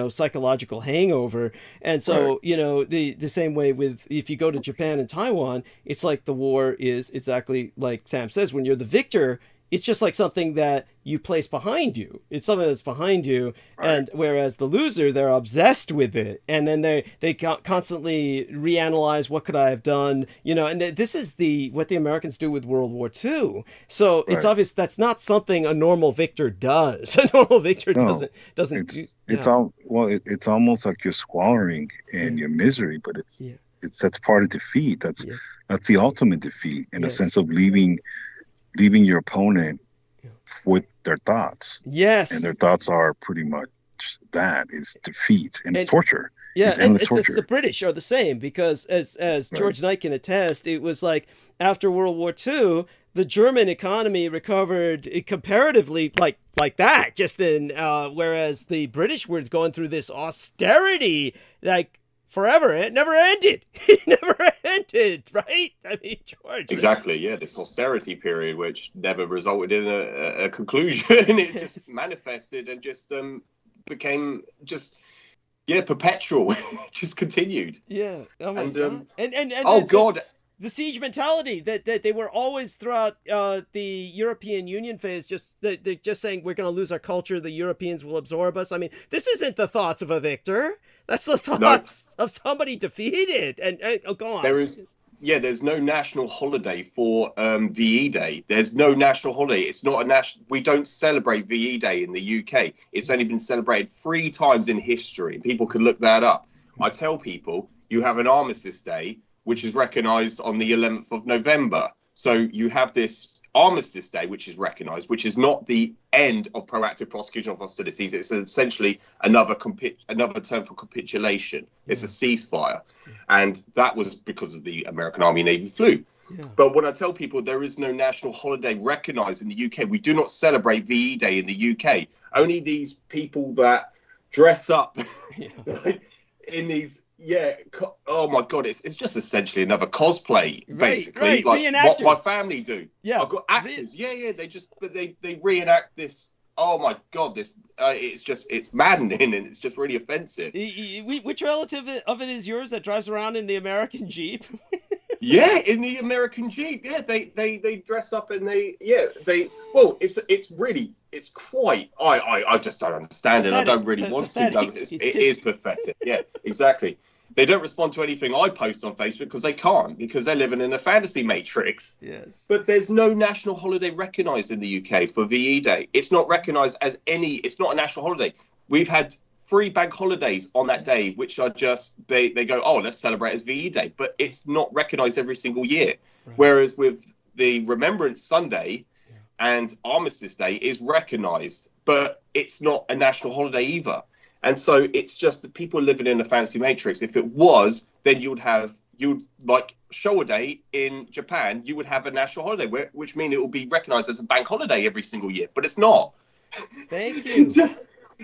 psychological hangover. And so, the same way with, if you go to Japan and Taiwan, it's like the war is exactly like Sam says, when you're the victor, it's just like something that you place behind you. It's something that's behind you. Right. And whereas the loser, they're obsessed with it. And then they constantly reanalyze, what could I have done? And this is what the Americans do with World War II. So it's obvious that's not something a normal victor does. A normal victor doesn't it's almost like you're squalling in your misery, but that's part of defeat. That's the ultimate defeat, in a sense of leaving your opponent with their thoughts. Yes. And their thoughts are pretty much that, is defeat and torture. Yeah, it's endless torture. The British are the same, because as George Knight can attest, it was like after World War II, the German economy recovered comparatively like that, just whereas the British were going through this austerity forever. It never ended. It never ended, right? I mean, George. Exactly, yeah. This austerity period, which never resulted in a conclusion. It just manifested and just became perpetual. Just continued. Yeah. Oh my God. And oh God. The siege mentality that they were always throughout the European Union phase, they're just saying, we're going to lose our culture, the Europeans will absorb us. I mean, this isn't the thoughts of a victor. That's the thoughts of somebody defeated. And go on. There's no national holiday for VE Day. There's no national holiday. It's not a national. We don't celebrate VE Day in the UK. It's only been celebrated 3 times in history. People can look that up. I tell people, you have an Armistice Day, which is recognized on the 11th of November. So you have this Armistice Day, which is recognized, which is not the end of proactive prosecution of hostilities. It's essentially another term for capitulation. It's a ceasefire. And that was because of the American Army Navy flu. Yeah. But when I tell people there is no national holiday recognized in the UK, we do not celebrate VE Day in the UK. Only these people that dress up in these Yeah. Oh my God, it's just essentially another cosplay, basically. Right. Like what my family do. Yeah. I've got actors. Yeah. They reenact this. Oh my God, this it's maddening, and it's just really offensive. Which relative of it is yours that drives around in the American Jeep? Yeah, in the American Jeep. Yeah, they dress up and it's quite. I just don't understand it. I don't really want to. It is pathetic. Yeah, exactly. They don't respond to anything I post on Facebook because they can't, because they're living in a fantasy matrix. Yes. But there's no national holiday recognised in the UK for VE Day. It's not recognised as any. It's not a national holiday. We've had 3 bank holidays on that day, which are just they go, oh, let's celebrate as VE Day, but it's not recognised every single year. Right. Whereas with the Remembrance Sunday and Armistice Day is recognised, but it's not a national holiday either. And so it's just that people living in a fantasy matrix. If it was, then you'd like Showa Day in Japan, you would have a national holiday, which means it will be recognised as a bank holiday every single year, but it's not. Thank you.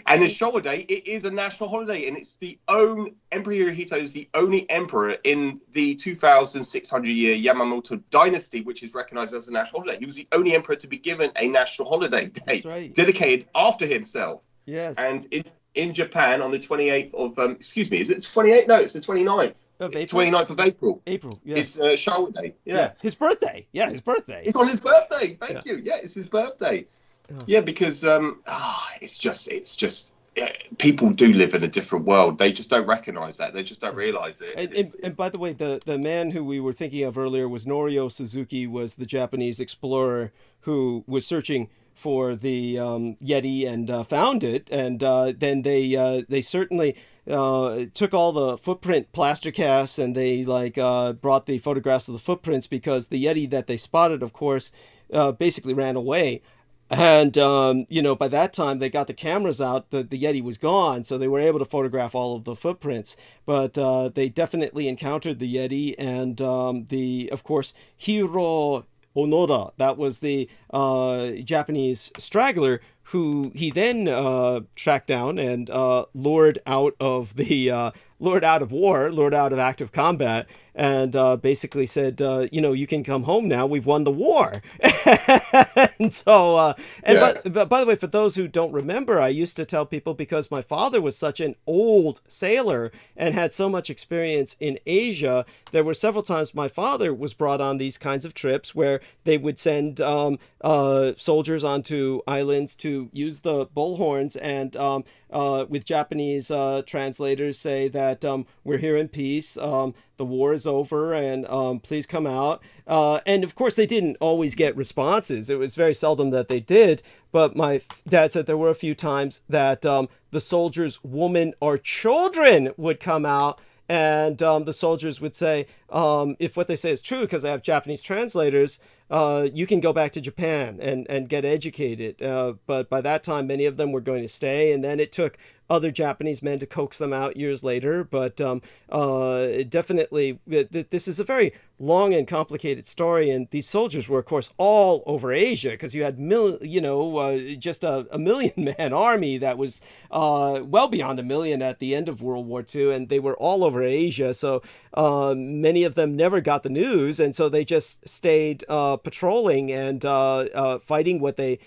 And in Showa Day, it is a national holiday, and it's Emperor Hirohito is the only emperor in the 2,600-year Yamamoto dynasty which is recognized as a national holiday. He was the only emperor to be given a national holiday day dedicated after himself. Yes. And in Japan on the 28th of, is it 28th? No, it's the 29th. Of April? 29th of April. Yes. It's Showa Day. Yeah. His birthday. Yeah, his birthday. It's on his birthday. Thank you. Yeah, it's his birthday. Yeah, because it's just people do live in a different world. They just don't recognize that. They just don't realize it. And by the way, the man who we were thinking of earlier was Norio Suzuki, was the Japanese explorer who was searching for the Yeti and found it. And then they certainly took all the footprint plaster casts, and they brought the photographs of the footprints, because the Yeti that they spotted, of course, basically ran away. And, by that time they got the cameras out, the Yeti was gone, so they were able to photograph all of the footprints. But they definitely encountered the Yeti, and of course, Hiro Onoda, that was the Japanese straggler, who he then tracked down and lured out of war, lured out of active combat, and basically said, you can come home now. We've won the war. And so, but by the way, for those who don't remember, I used to tell people, because my father was such an old sailor and had so much experience in Asia, there were several times my father was brought on these kinds of trips where they would send soldiers onto islands to use the bullhorns and with Japanese translators say that we're here in peace, the war is over, and please come out. And of course, they didn't always get responses. It was very seldom that they did. But my dad said there were a few times that the soldiers' women or children would come out, and the soldiers would say, if what they say is true, because they have Japanese translators, you can go back to Japan and get educated. But by that time, many of them were going to stay, and then it took other Japanese men to coax them out years later. But definitely, this is a very long and complicated story, and these soldiers were, of course, all over Asia, because you had just a million-man army that was well beyond a million at the end of World War II, and they were all over Asia. So many of them never got the news, and so they just stayed patrolling and fighting what they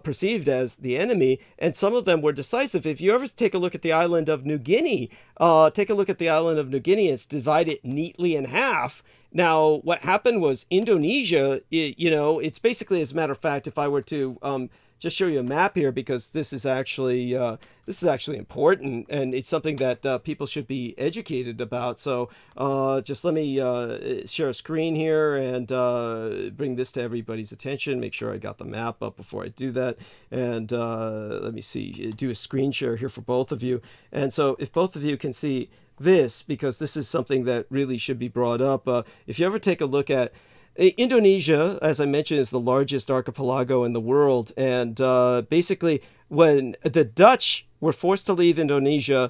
perceived as the enemy, and some of them were decisive. If you ever take a look at the island of New Guinea, it's divided neatly in half. Now, what happened was Indonesia, it's basically, as a matter of fact, if I were to just show you a map here, because this is actually important, and it's something that people should be educated about. So just let me share a screen here and bring this to everybody's attention. Make sure I got the map up before I do that. And let me see, do a screen share here for both of you. And so if both of you can see this, because this is something that really should be brought up. If you ever take a look at Indonesia, as I mentioned, is the largest archipelago in the world. And basically, when the Dutch were forced to leave Indonesia,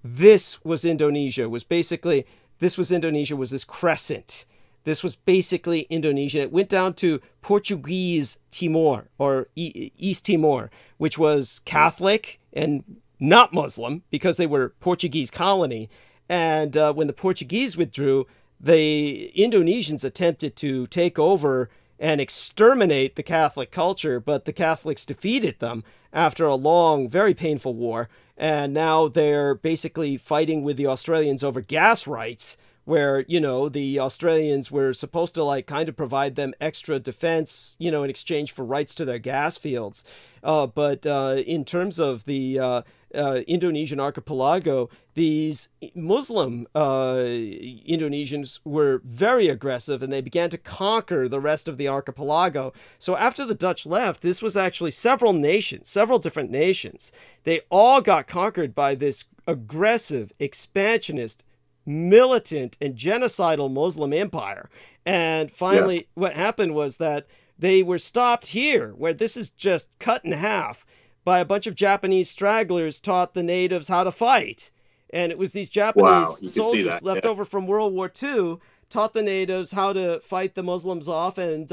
this was Indonesia. Was this crescent. This was basically Indonesia. It went down to Portuguese Timor, or East Timor, which was Catholic and not Muslim, because they were Portuguese colony. And when the Portuguese withdrew, the Indonesians attempted to take over and exterminate the Catholic culture, but the Catholics defeated them after a long, very painful war. And now they're basically fighting with the Australians over gas rights, where, you know, the Australians were supposed to like kind of provide them extra defense, you know, in exchange for rights to their gas fields. But in terms of the Indonesian archipelago, these Muslim Indonesians were very aggressive, and they began to conquer the rest of the archipelago. So after the Dutch left, this was actually several nations, several different nations. They all got conquered by this aggressive, expansionist, militant, and genocidal Muslim empire. And finally, what happened was that they were stopped here, where this is just cut in half, by a bunch of Japanese stragglers taught the natives how to fight. And it was these Japanese soldiers left over from World War II taught the natives how to fight the Muslims off. And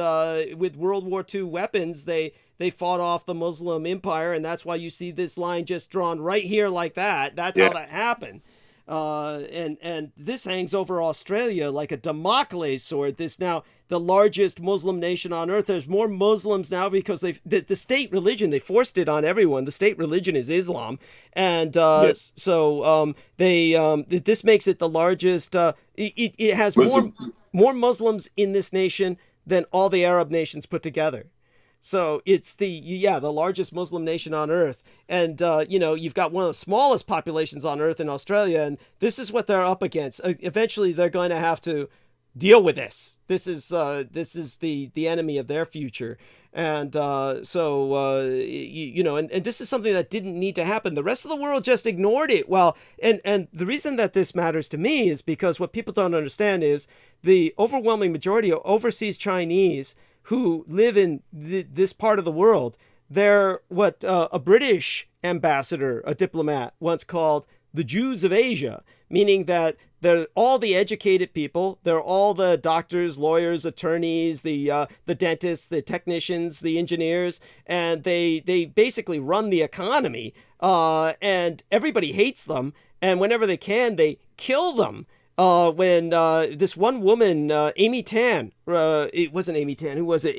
with World War II weapons, they fought off the Muslim empire. And that's why you see this line just drawn right here like that. That's how that happened. And this hangs over Australia like a Damocles sword. This now the largest Muslim nation on earth. There's more Muslims now because the state religion, they forced it on everyone. The state religion is Islam. And so this makes it the largest. It has more Muslims in this nation than all the Arab nations put together. So it's the largest Muslim nation on earth. And, you know, you've got one of the smallest populations on earth in Australia. And this is what they're up against. Eventually, they're going to have to deal with this. This is the enemy of their future. And you know, and this is something that didn't need to happen. The rest of the world just ignored it. Well, and the reason that this matters to me is because what people don't understand is the overwhelming majority of overseas Chinese who live in this part of the world, they're what a British ambassador, a diplomat, once called the Jews of Asia, meaning that they're all the educated people. They're all the doctors, lawyers, attorneys, the dentists, the technicians, the engineers, and they basically run the economy. And everybody hates them. And whenever they can, they kill them. When this one woman, Amy Tan, it wasn't Amy Tan, who was it?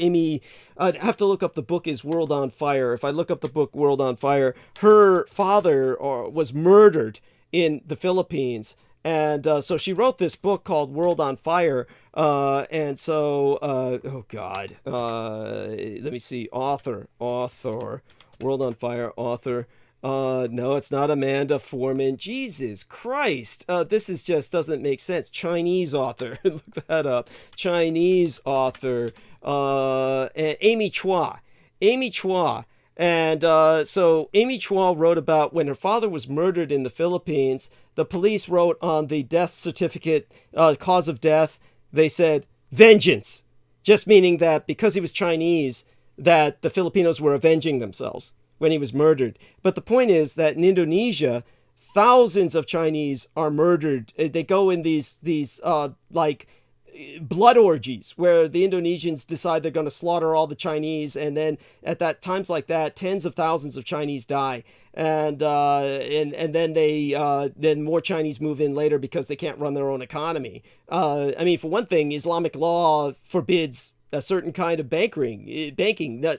I'd have to look up, the book is World on Fire. If I look up the book World on Fire, her father was murdered in the Philippines. And so she wrote this book called World on Fire. And so, oh God, let me see, author, World on Fire, author. No, it's not Amanda Foreman. Jesus Christ. This is just doesn't make sense. Chinese author. Look that up. Chinese author. Amy Chua. And so Amy Chua wrote about when her father was murdered in the Philippines. The police wrote on the death certificate, cause of death, they said, vengeance. Just meaning that because he was Chinese, that the Filipinos were avenging themselves when he was murdered. But the point is that in Indonesia, thousands of Chinese are murdered. They go in these like blood orgies where the Indonesians decide they're going to slaughter all the Chinese, and then at times like that, tens of thousands of Chinese die. And then then more Chinese move in later because they can't run their own economy. I mean, for one thing, Islamic law forbids a certain kind of banking,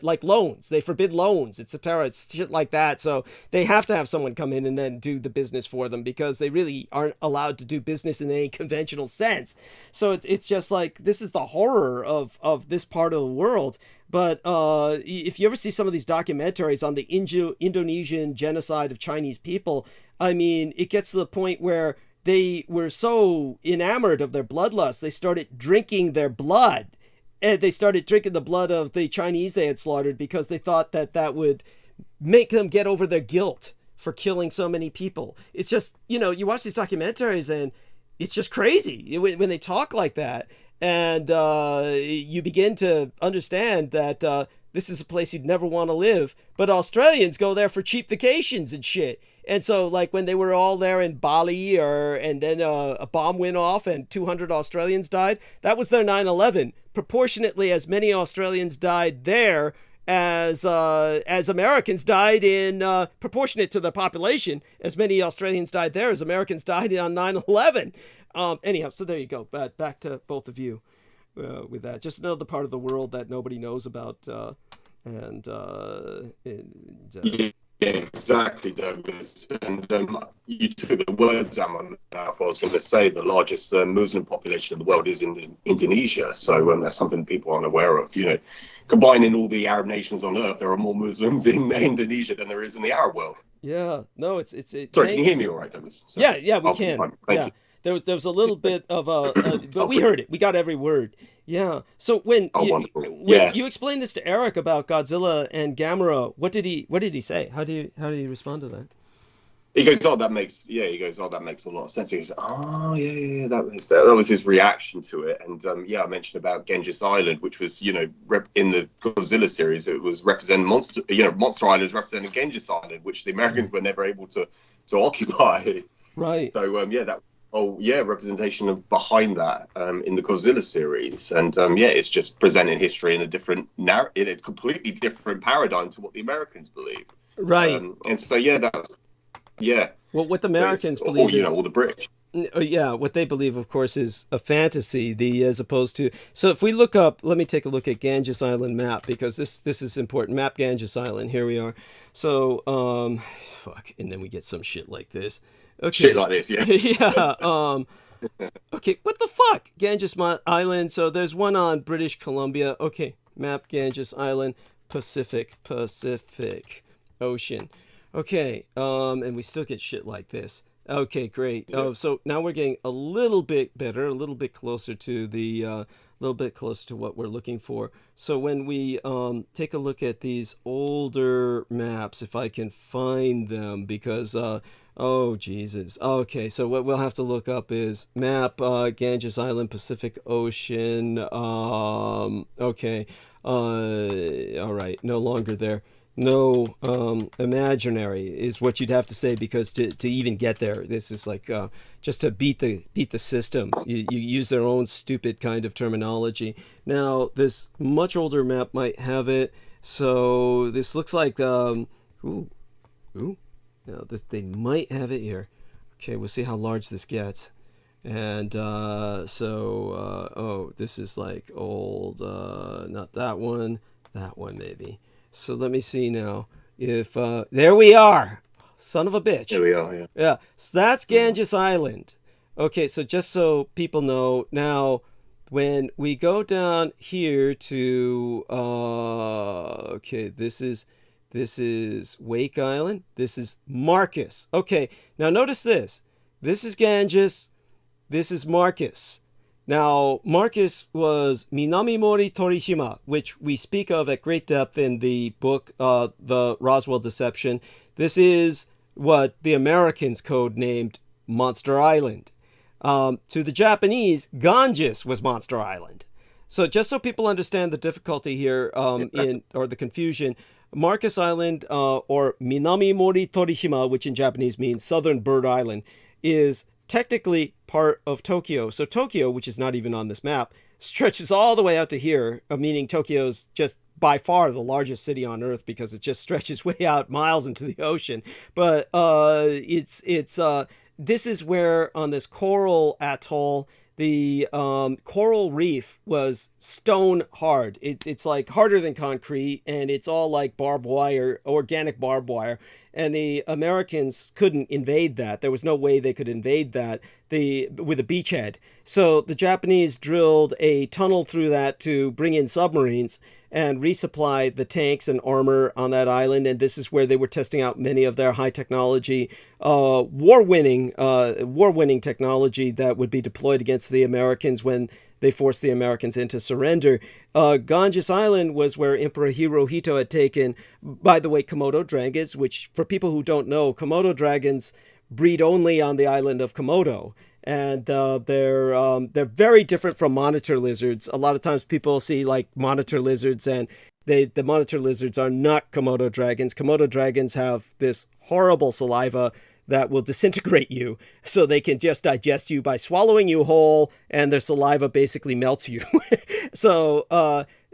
like loans. They forbid loans, etc. It's shit like that. So they have to have someone come in and then do the business for them because they really aren't allowed to do business in any conventional sense. So it's just like, this is the horror of this part of the world. But if you ever see some of these documentaries on the Indonesian genocide of Chinese people, I mean, it gets to the point where they were so enamored of their bloodlust, they started drinking their blood. And they started drinking the blood of the Chinese they had slaughtered because they thought that would make them get over their guilt for killing so many people. It's just, you know, you watch these documentaries and it's just crazy when they talk like that. And you begin to understand that this is a place you'd never want to live. But Australians go there for cheap vacations and shit. And so, like, when they were all there in Bali, and then a bomb went off and 200 Australians died, that was their 9/11. Proportionately, as many Australians died there as Americans died in proportionate to the population. As many Australians died there as Americans died on 9/11. Anyhow, so there you go. But back to both of you with that. Just another part of the world that nobody knows about. Yeah, exactly, Douglas. And you took the words out of my mouth. I was going to say the largest Muslim population in the world is in Indonesia. So that's something people aren't aware of. You know, combining all the Arab nations on earth, there are more Muslims in Indonesia than there is in the Arab world. Yeah, no, it's. Sorry, can you hear me all right, Douglas? Yeah, we can. Thank you. There was a little bit of but we heard it. We got every word. Yeah. So when you explained this to Eric about Godzilla and Gamera, what did he say? How do you respond to that? He goes, that makes a lot of sense. He goes, yeah, that makes sense. That was his reaction to it. And I mentioned about Genghis Island, which was, in the Godzilla series, it was representing Monster Island representing Genghis Island, which the Americans were never able to occupy. Right. So representation of behind that in the Godzilla series, and it's just presenting history in a different in a completely different paradigm to what the Americans believe. Right. And so that's Well, what the Americans believe, all the British. What they believe, of course, is a fantasy. As opposed to. So if we look up, let me take a look at Ganges Island map, because this is important. Map Ganges Island. Here we are. So and then we get some shit like this. Okay. Shit like this, yeah. Yeah. Okay, what the fuck? Ganges Island. So there's one on British Columbia. Okay, map Ganges Island, Pacific Ocean. Okay, and we still get shit like this. Okay, great. Yeah. So now we're getting a little bit better, a little bit closer to what we're looking for. So when we take a look at these older maps, if I can find them, because oh Jesus. Okay, so what we'll have to look up is map Ganges Island, Pacific Ocean. Okay. All right, no longer there. No, imaginary is what you'd have to say, because to even get there, this is like just to beat the system. You use their own stupid kind of terminology. Now, this much older map might have it. So this looks like Now, they might have it here. Okay, we'll see how large this gets. And this is like old, not that one maybe. So let me see now. If there we are, son of a bitch. There we are. Yeah. Yeah. So that's Ganges Island. Okay. So just so people know now, when we go down here to this is Wake Island. This is Marcus. Okay. Now notice this. This is Ganges. This is Marcus. Now, Marcus was Minamimori Torishima, which we speak of at great depth in the book, The Roswell Deception. This is what the Americans codenamed Monster Island. To the Japanese, Ganges was Monster Island. So just so people understand the difficulty here or the confusion, Marcus Island, or Minamimori Torishima, which in Japanese means Southern Bird Island, is technically part of Tokyo. So Tokyo, which is not even on this map, stretches all the way out to here, meaning Tokyo's just by far the largest city on Earth, because it just stretches way out miles into the ocean. But this is where on this coral atoll, the coral reef was stone hard. It's like harder than concrete, and it's all like barbed wire, organic barbed wire. And the Americans couldn't invade that. There was no way they could invade that with a beachhead. So the Japanese drilled a tunnel through that to bring in submarines and resupply the tanks and armor on that island. And this is where they were testing out many of their high technology, war-winning technology that would be deployed against the Americans when they forced the Americans into surrender. Ganges Island was where Emperor Hirohito had taken, by the way, Komodo dragons, which, for people who don't know, Komodo dragons breed only on the island of Komodo. And they're very different from monitor lizards. A lot of times people see like monitor lizards, and the monitor lizards are not Komodo dragons. Komodo dragons have this horrible saliva that will disintegrate you, so they can just digest you by swallowing you whole, and their saliva basically melts you. So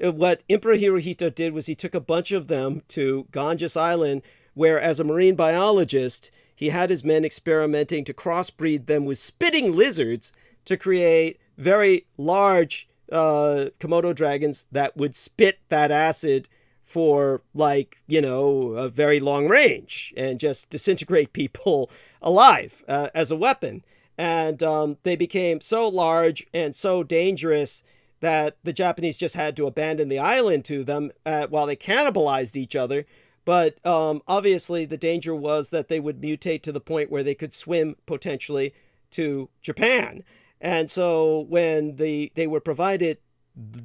what Emperor Hirohito did was he took a bunch of them to Ganges Island, where as a marine biologist, he had his men experimenting to crossbreed them with spitting lizards to create very large Komodo dragons that would spit that acid for, like, you know, a very long range and just disintegrate people alive as a weapon. And they became so large and so dangerous that the Japanese just had to abandon the island to them while they cannibalized each other. But obviously the danger was that they would mutate to the point where they could swim potentially to Japan. And so when they were provided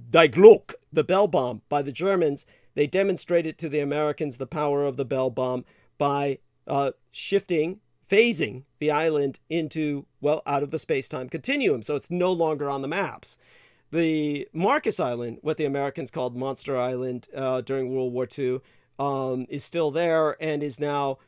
Die Glock, the bell bomb, by the Germans, they demonstrated to the Americans the power of the bell bomb by phasing the island into, well, out of the space-time continuum. So it's no longer on the maps. The Marcus Island, what the Americans called Monster Island during World War II, is still there and is now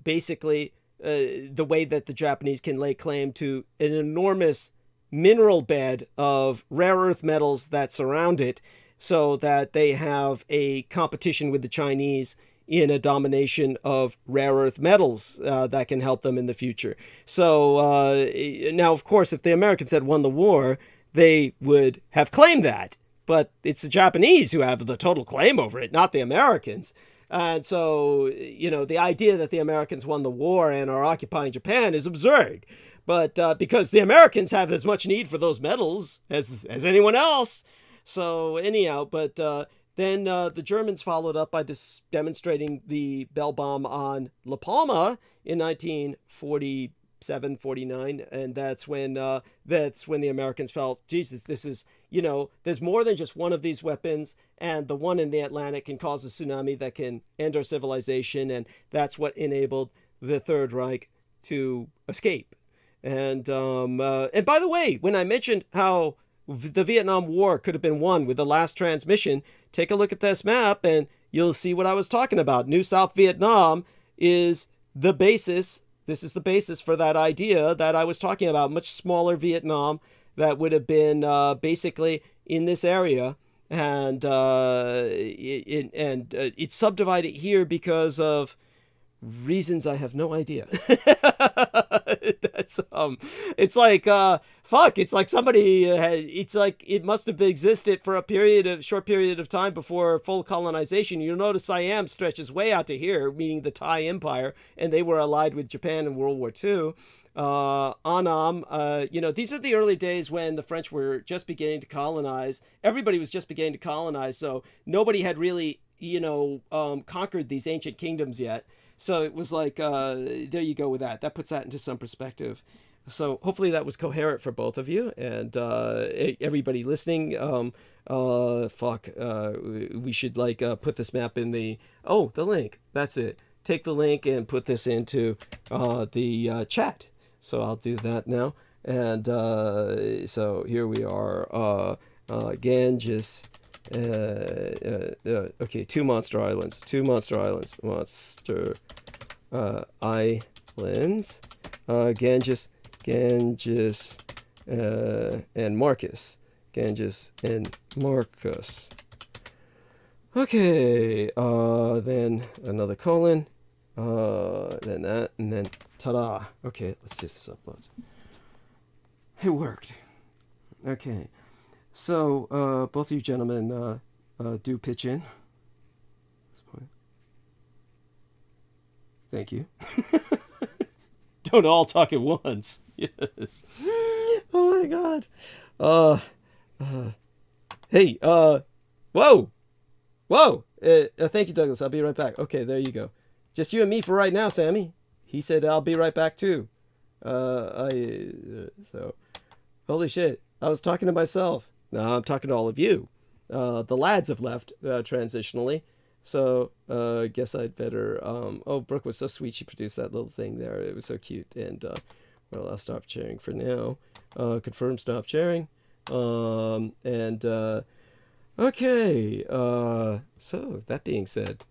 basically the way that the Japanese can lay claim to an enormous mineral bed of rare earth metals that surround it, so that they have a competition with the Chinese in a domination of rare earth metals that can help them in the future. So now, of course, if the Americans had won the war, they would have claimed that. But it's the Japanese who have the total claim over it, not the Americans. And so, you know, the idea that the Americans won the war and are occupying Japan is absurd. But because the Americans have as much need for those metals as anyone else. So anyhow, but then the Germans followed up by demonstrating the bell bomb on La Palma in 1947, 49. And that's when the Americans felt, Jesus, this is, you know, there's more than just one of these weapons, and the one in the Atlantic can cause a tsunami that can end our civilization. And that's what enabled the Third Reich to escape. And by the way, when I mentioned how the Vietnam War could have been won with the last transmission, take a look at this map and you'll see what I was talking about. New South Vietnam is the basis. This is the basis for that idea that I was talking about. Much smaller Vietnam that would have been basically in this area. And it's subdivided here because of reasons I have no idea. That's it's like it's like somebody it's like it must have existed for a short period of time before full colonization. You'll notice Siam stretches way out to here, meaning the Thai Empire, and they were allied with Japan in World War II. Annam, you know, these are the early days when the French were just beginning to colonize. Everybody was just beginning to colonize, so nobody had really, you know, conquered these ancient kingdoms yet. So it was like, there you go with that. That puts that into some perspective. So hopefully that was coherent for both of you and everybody listening. We should like put this map in the link. That's it. Take the link and put this into the chat. So I'll do that now. And so here we are. Ganges. Okay, two monster islands. Monster islands. Ganges, and Marcus. Ganges and Marcus. Okay, then another colon. Then that, and then ta-da. Okay, let's see if this uploads. It worked. Okay. So, both of you gentlemen do pitch in. Thank you. Don't all talk at once. Yes. Oh my God. Hey, whoa. Thank you, Douglas. I'll be right back. Okay, there you go. Just you and me for right now, Sammy. He said I'll be right back too. So, holy shit. I was talking to myself. No, I'm talking to all of you. The lads have left transitionally. So, guess I'd better... Brooke was so sweet. She produced that little thing there. It was so cute. And, I'll stop sharing for now. Confirm stop sharing. Okay. So, that being said...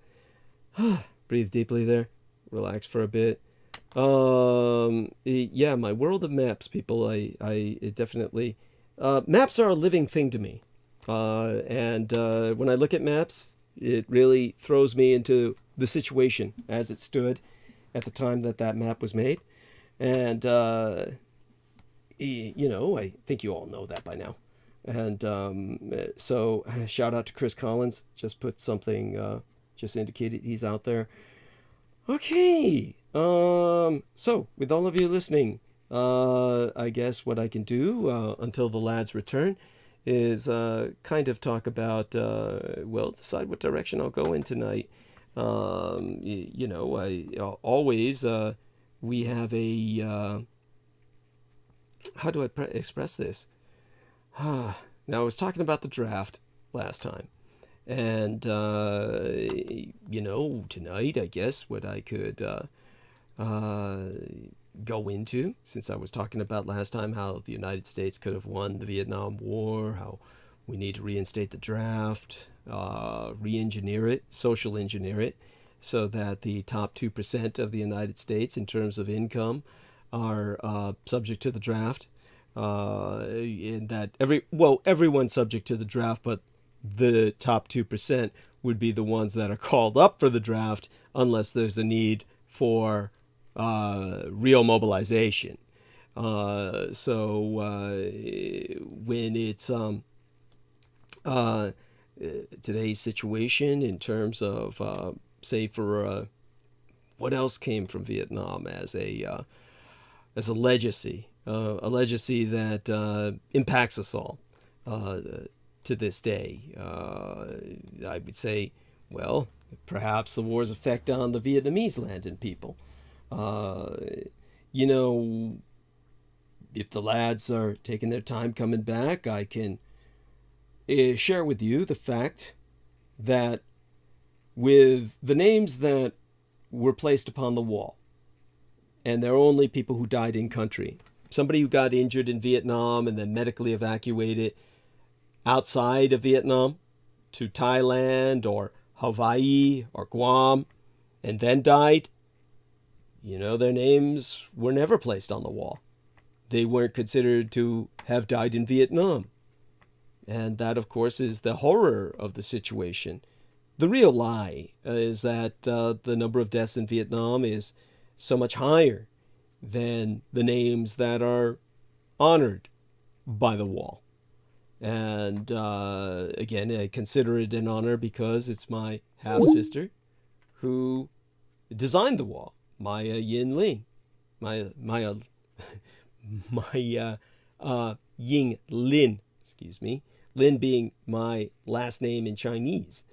breathe deeply there. Relax for a bit. Yeah, my world of maps, people. I definitely... maps are a living thing to me. And when I look at maps, it really throws me into the situation as it stood at the time that that map was made. And, you know, I think you all know that by now. And so shout out to Chris Collins. Just put something, just indicated he's out there. Okay. So with all of you listening, I guess what I can do until the lads return is kind of talk about, well, decide what direction I'll go in tonight. You know, I always, we have a, how do I express this? Now, I was talking about the draft last time. And, you know, tonight, I guess, what I could go into, since I was talking about last time how the United States could have won the Vietnam War, how we need to reinstate the draft, re-engineer it, social engineer it, so that the top 2% of the United States in terms of income are subject to the draft. In that everyone's subject to the draft, but the top 2% would be the ones that are called up for the draft unless there's a need for real mobilization. So when it's today's situation in terms of say for what else came from Vietnam as a legacy, a legacy that impacts us all to this day. I would say, well, perhaps the war's effect on the Vietnamese land and people. You know, if the lads are taking their time coming back, I can share with you the fact that with the names that were placed upon the wall, and they're only people who died in country, somebody who got injured in Vietnam and then medically evacuated outside of Vietnam to Thailand or Hawaii or Guam and then died, you know, their names were never placed on the wall. They weren't considered to have died in Vietnam. And that, of course, is the horror of the situation. The real lie is that the number of deaths in Vietnam is so much higher than the names that are honored by the wall. And again, I consider it an honor because it's my half-sister who designed the wall, Maya Yin Ling. Maya Ying Lin, excuse me. Lin being my last name in Chinese.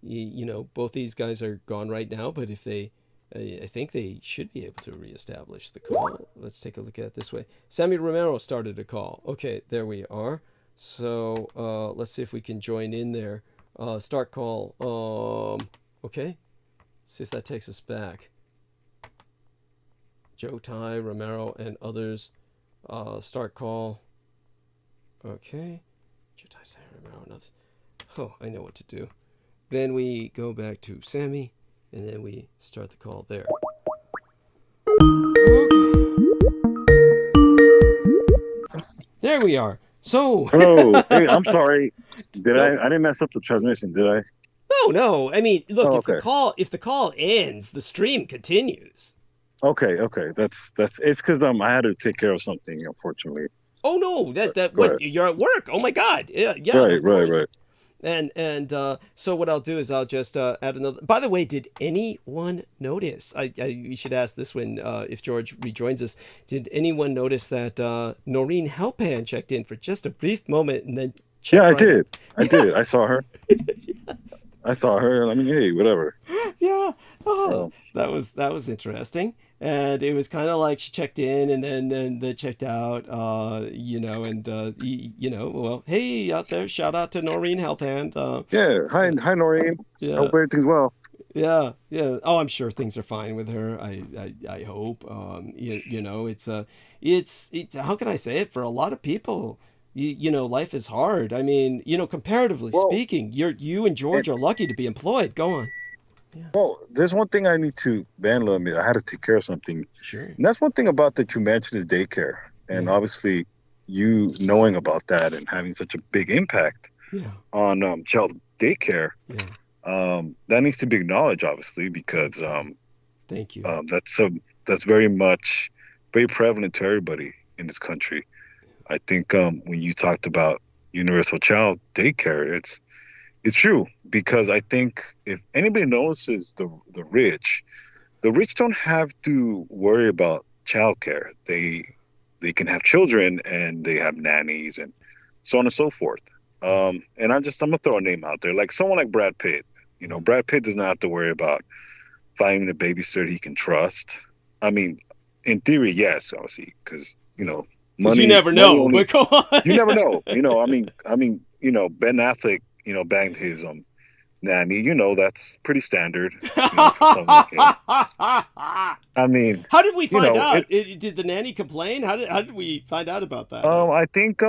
You know, both these guys are gone right now, but if they, I think they should be able to reestablish the call. Let's take a look at it this way. Sammy Romero started a call. Okay, there we are. So let's see if we can join in there. Start call. Okay, see if that takes us back. Joe Tai, Romero, and others. Start call. Okay. Joe Tai, Romero, and others. Oh, I know what to do. Then we go back to Sammy, and then we start the call there. Okay. There we are. So. Oh, hey, I'm sorry. I didn't mess up the transmission, did I? No. I mean, look, if the call ends, the stream continues. Okay. That's it's because I had to take care of something, unfortunately. Oh no, what, you're at work? Oh my God, yeah. Right. And so what I'll do is I'll just add another. By the way, did anyone notice? We should ask this when if George rejoins us. Did anyone notice that Noreen Halpan checked in for just a brief moment and then? I did. I saw her. Yes. I saw her. I mean, hey, whatever. Yeah. Oh, that was interesting. And it was kind of like she checked in and then they checked out, you know, and, you know, well, hey, out there, shout out to Noreen Halpand. Hi, Noreen. Yeah. Hope everything's well. Yeah. Oh, I'm sure things are fine with her. I hope, you know, it's how can I say it? For a lot of people, you know, life is hard. I mean, you know, comparatively speaking, you and George are lucky to be employed. Go on. Yeah. Well, there's one thing I need to bandle. I mean, I had to take care of something. Sure. And that's one thing about that you mentioned is daycare. And obviously, you knowing about that and having such a big impact on child daycare, that needs to be acknowledged, obviously, because thank you. That's very prevalent to everybody in this country. I think when you talked about universal child daycare, it's true, because I think if anybody notices the rich don't have to worry about childcare. They can have children and they have nannies and so on and so forth. And I'm gonna throw a name out there, like someone like Brad Pitt. You know, Brad Pitt does not have to worry about finding a babysitter he can trust. I mean, in theory, yes, obviously, because money. You never know. But go on. You never know. I mean, Ben Affleck, banged his nanny. That's pretty standard. For someone like him. I mean, how did we find out? Did the nanny complain? How did we find out about that? I think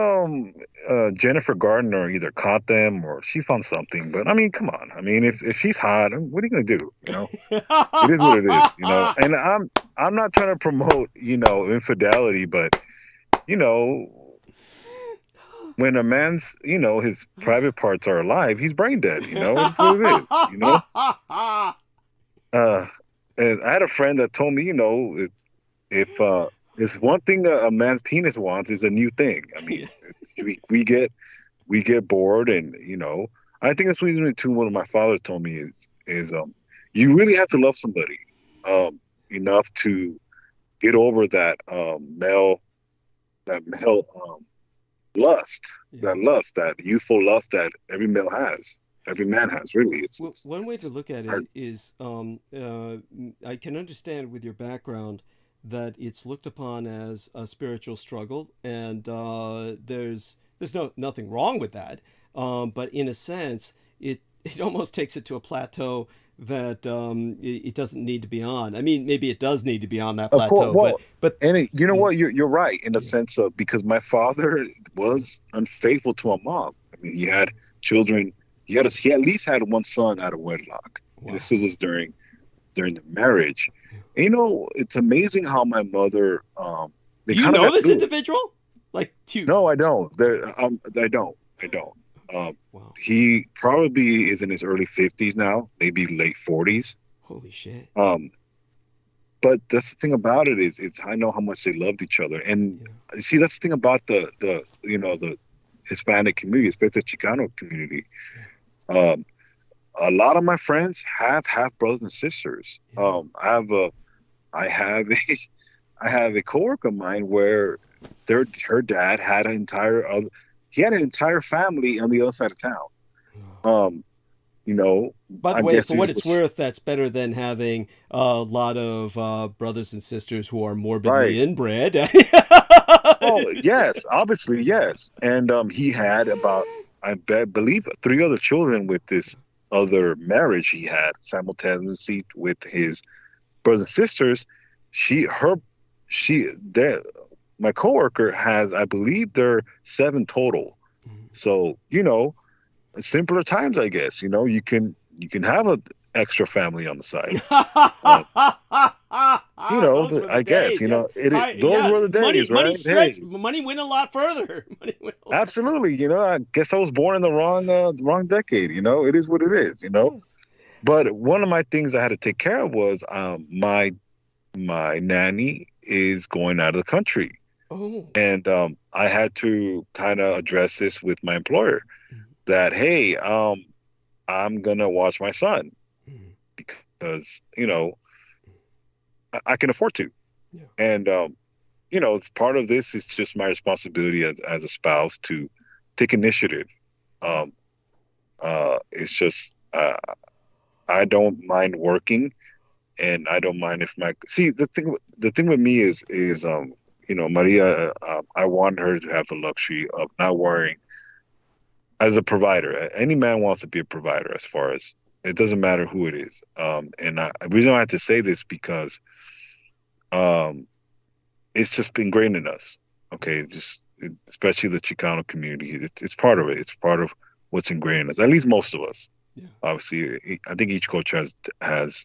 Jennifer Gardner either caught them or she found something. But I mean, come on. I mean, if she's hot, what are you gonna do? It is what it is. And I'm not trying to promote infidelity, but when a man's, his private parts are alive, he's brain dead. It's what it is. And I had a friend that told me, if one thing a man's penis wants is a new thing. I mean, we get bored, and I think that's reason too. What my father told me is you really have to love somebody enough to get over that male lust, that youthful lust that every man has, really. One way to look at it is, I can understand with your background that it's looked upon as a spiritual struggle, and there's nothing wrong with that, but in a sense, it almost takes it to a plateau that it doesn't need to be on. I mean, maybe it does need to be on that plateau, but you know what? You're right in the sense of, because my father was unfaithful to my mom. I mean, he had children. He at least had one son out of wedlock. Wow. This was during the marriage. And, it's amazing how my mother. Do you know this individual? No, I don't. I don't. Wow. He probably is in his early 50s now, maybe late 40s. Holy shit. But that's the thing about it is I know how much they loved each other. And see, that's the thing about the Hispanic community, especially the Chicano community. A lot of my friends have half brothers and sisters. I have a coworker of mine where her dad had an entire family on the other side of town. By the way, for what it's worth, that's better than having a lot of brothers and sisters who are morbidly inbred. Oh, yes, obviously, yes. And he had I believe 3 other children with this other marriage he had simultaneously with his brothers and sisters. My coworker has, I believe, there are 7 total. So, simpler times, I guess. You can have an extra family on the side. I guess. Those were the days, right? Money went a lot further. Absolutely. I guess I was born in the wrong decade. It is what it is. But one of my things I had to take care of was my nanny is going out of the country. Oh. And I had to kind of address this with my employer that, hey, I'm going to watch my son because, I can afford to. Yeah. And, it's part of this is just my responsibility as a spouse to take initiative. It's just, I don't mind working, and I don't mind if the thing with me is Maria, I want her to have the luxury of not worrying as a provider. Any man wants to be a provider, as far as it doesn't matter who it is. And the reason I have to say this because it's just ingrained in us. Okay, especially the Chicano community. It's part of it. It's part of what's ingrained in us. At least most of us. Yeah. Obviously, I think each culture has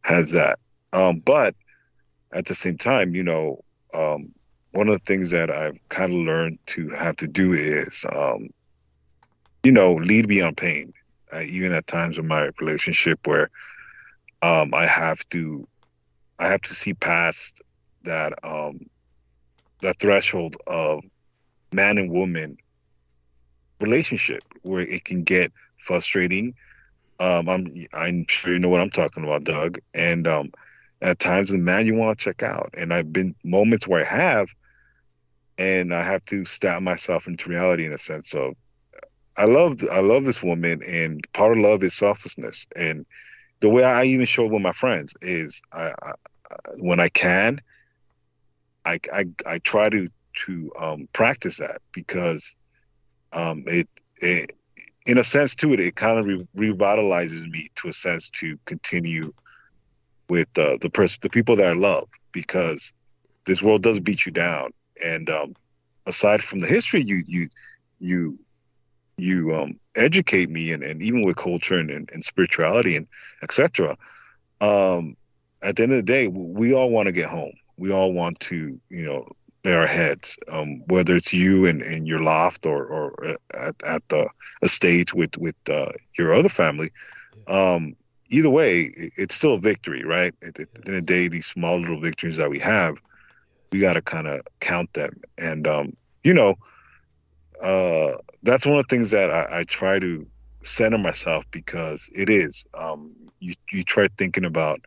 that. But at the same time, one of the things that I've kind of learned to have to do is, you know, lead beyond pain. Even at times in my relationship where I have to see past that that threshold of man and woman relationship where it can get frustrating. I'm sure you know what I'm talking about, Doug. And at times, the man you want to check out, and I've been moments where I have, and I have to stab myself into reality in a sense of I love this woman, and part of love is selflessness. And the way I even show it with my friends is I when I can, I try to practice that because it in a sense too it kind of revitalizes me to a sense to continue with the people that I love, because this world does beat you down. And aside from the history, you educate me, and even with culture and spirituality and etc. At the end of the day, we all want to get home. We all want to, you know, lay our heads, whether it's you in your loft or at the estate with your other family. Either way, it's still a victory, right? At the end of the day, these small little victories that we have, we got to kind of count them. And, you know, that's one of the things that I try to center myself, because it is, you try thinking about,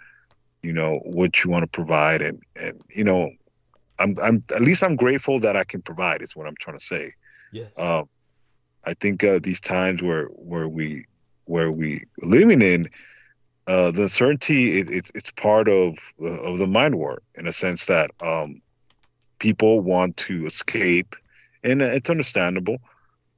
you know, what you want to provide. And, you know, I'm at least I'm grateful that I can provide is what I'm trying to say. Yes. I think these times where we living in, the uncertainty, it's part of the mind war, in a sense that people want to escape, and it's understandable.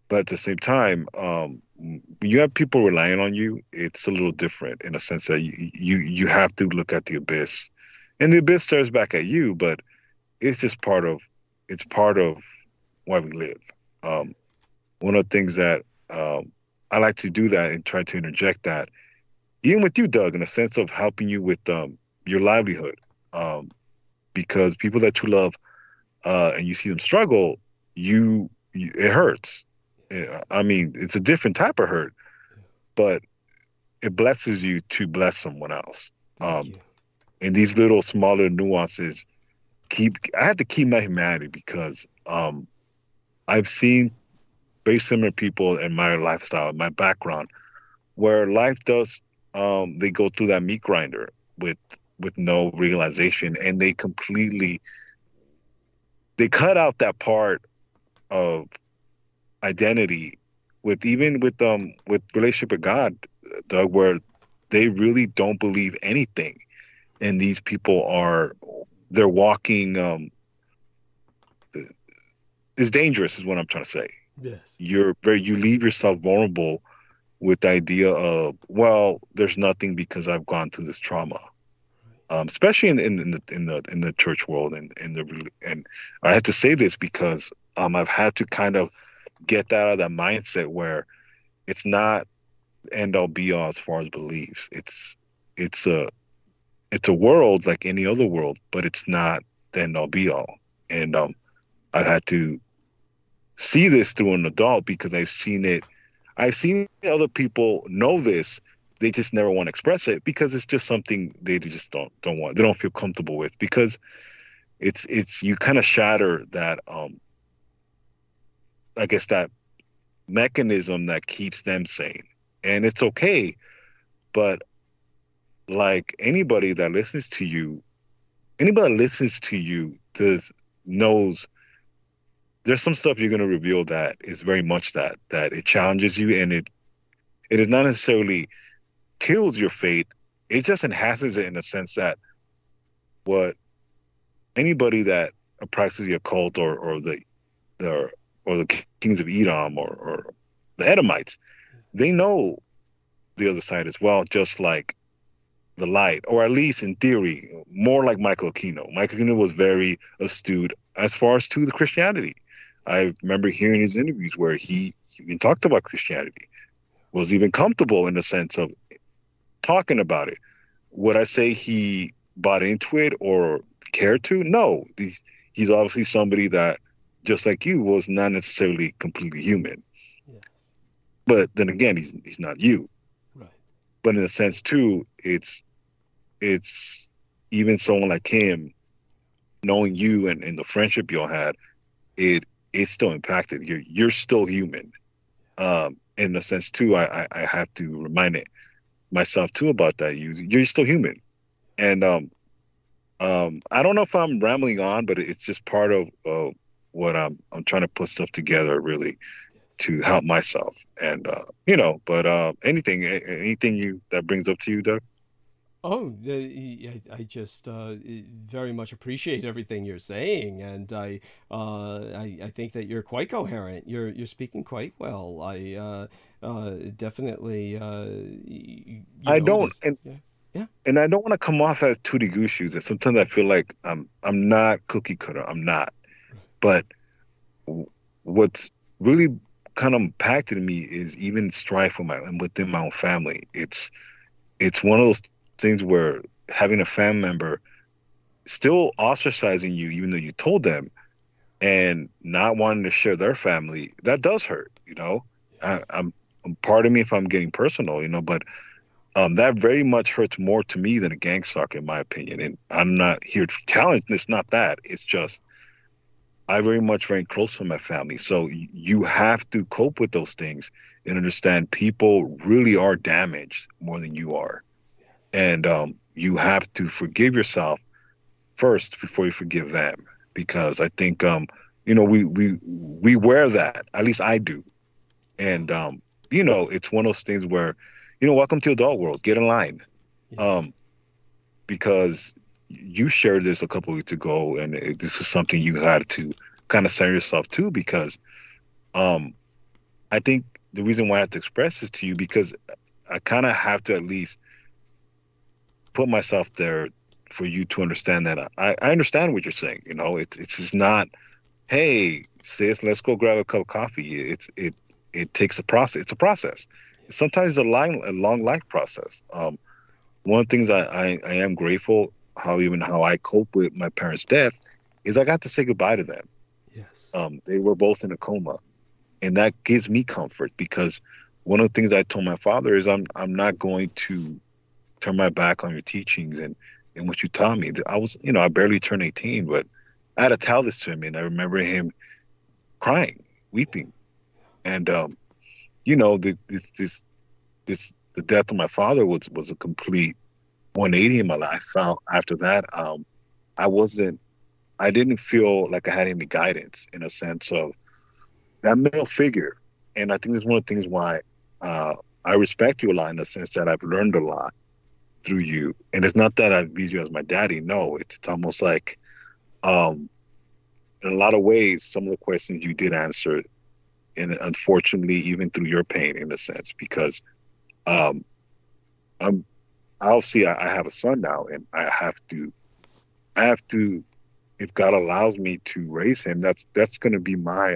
But at the same time, when you have people relying on you, it's a little different in a sense that you have to look at the abyss, and the abyss stares back at you. But it's just part of why we live. One of the things that I like to do that and try to interject that, even with you, Doug, in a sense of helping you with your livelihood, because people that you love and you see them struggle, it hurts. I mean, it's a different type of hurt, but it blesses you to bless someone else. And these little smaller nuances I have to keep my humanity, because I've seen very similar people in my lifestyle, my background, where life does, they go through that meat grinder with no realization, and they cut out that part of identity with relationship with God, Doug, where they really don't believe anything, and these people they're walking is dangerous, is what I'm trying to say. Yes. You leave yourself vulnerable with the idea of, well, there's nothing because I've gone through this trauma. Especially in the church world, and I had to say this because I've had to kind of get out of that mindset where it's not end all be all as far as beliefs. It's a world like any other world, but it's not the end all be all. And I've had to see this through an adult, because I've seen it. I've seen other people know this. They just never want to express it, because it's just something they just don't want. They don't feel comfortable with, because it's you kind of shatter that I guess that mechanism that keeps them sane. And it's okay, but like anybody that listens to you knows there's some stuff you're going to reveal that is very much that it challenges you, and it is not necessarily kills your faith. It just enhances it, in a sense that what anybody that practices the occult or the kings of Edom or the Edomites, they know the other side as well, just like the light, or at least in theory, more like Michael Aquino. Michael Aquino was very astute as far as to the Christianity. I remember hearing his interviews where he even talked about Christianity, was even comfortable in the sense of talking about it. Would I say he bought into it or cared to? No. he's obviously somebody that, just like you, was not necessarily completely human. Yes. But then again, he's not you. Right. But in a sense too, it's even someone like him, knowing you and the friendship y'all had, it's still impacted. You're still human. In a sense too, I have to remind myself too about that. You're still human. And I don't know if I'm rambling on, but it's just part of what I'm trying to put stuff together really to help myself. And but anything that brings up to you, Doug? Oh, I just very much appreciate everything you're saying, and I think that you're quite coherent. You're speaking quite well. I definitely. I don't, yeah. And I don't want to come off as tooty goose shoes. And sometimes I feel like I'm not cookie cutter. I'm not. But what's really kind of impacted me is even strife within my own family. It's one of those things where having a family member still ostracizing you, even though you told them, and not wanting to share their family, that does hurt. I'm part of me if I'm getting personal, but that very much hurts more to me than a gang stalker, in my opinion. And I'm not here to challenge. It's not that. It's just I very much very close with my family. So you have to cope with those things and understand people really are damaged more than you are. And you have to forgive yourself first before you forgive them, because I think we wear that. At least I do. And it's one of those things where welcome to adult world. Get in line, because you shared this a couple of weeks ago, and this is something you had to kind of center yourself to, because I think the reason why I have to express this to you, because I kind of have to at least put myself there for you to understand that I understand what you're saying. It's just not, hey, sis, let's go grab a cup of coffee. It takes a process. It's a process. Sometimes it's a long life process. One of the things I am grateful how I cope with my parents' death is I got to say goodbye to them. Yes. They were both in a coma, and that gives me comfort, because one of the things I told my father is I'm not going to turn my back on your teachings and what you taught me. I was, I barely turned 18, but I had to tell this to him, and I remember him crying, weeping, and the death of my father was a complete 180 in my life. After that, I didn't feel like I had any guidance in a sense of that male figure. And I think that's one of the things why I respect you a lot, in the sense that I've learned a lot through you. And it's not that I view you as my daddy. No, it's almost like in a lot of ways, some of the questions you did answer, and unfortunately, even through your pain, in a sense, because I'm obviously I have a son now, and I have to, if God allows me to raise him, that's going to be my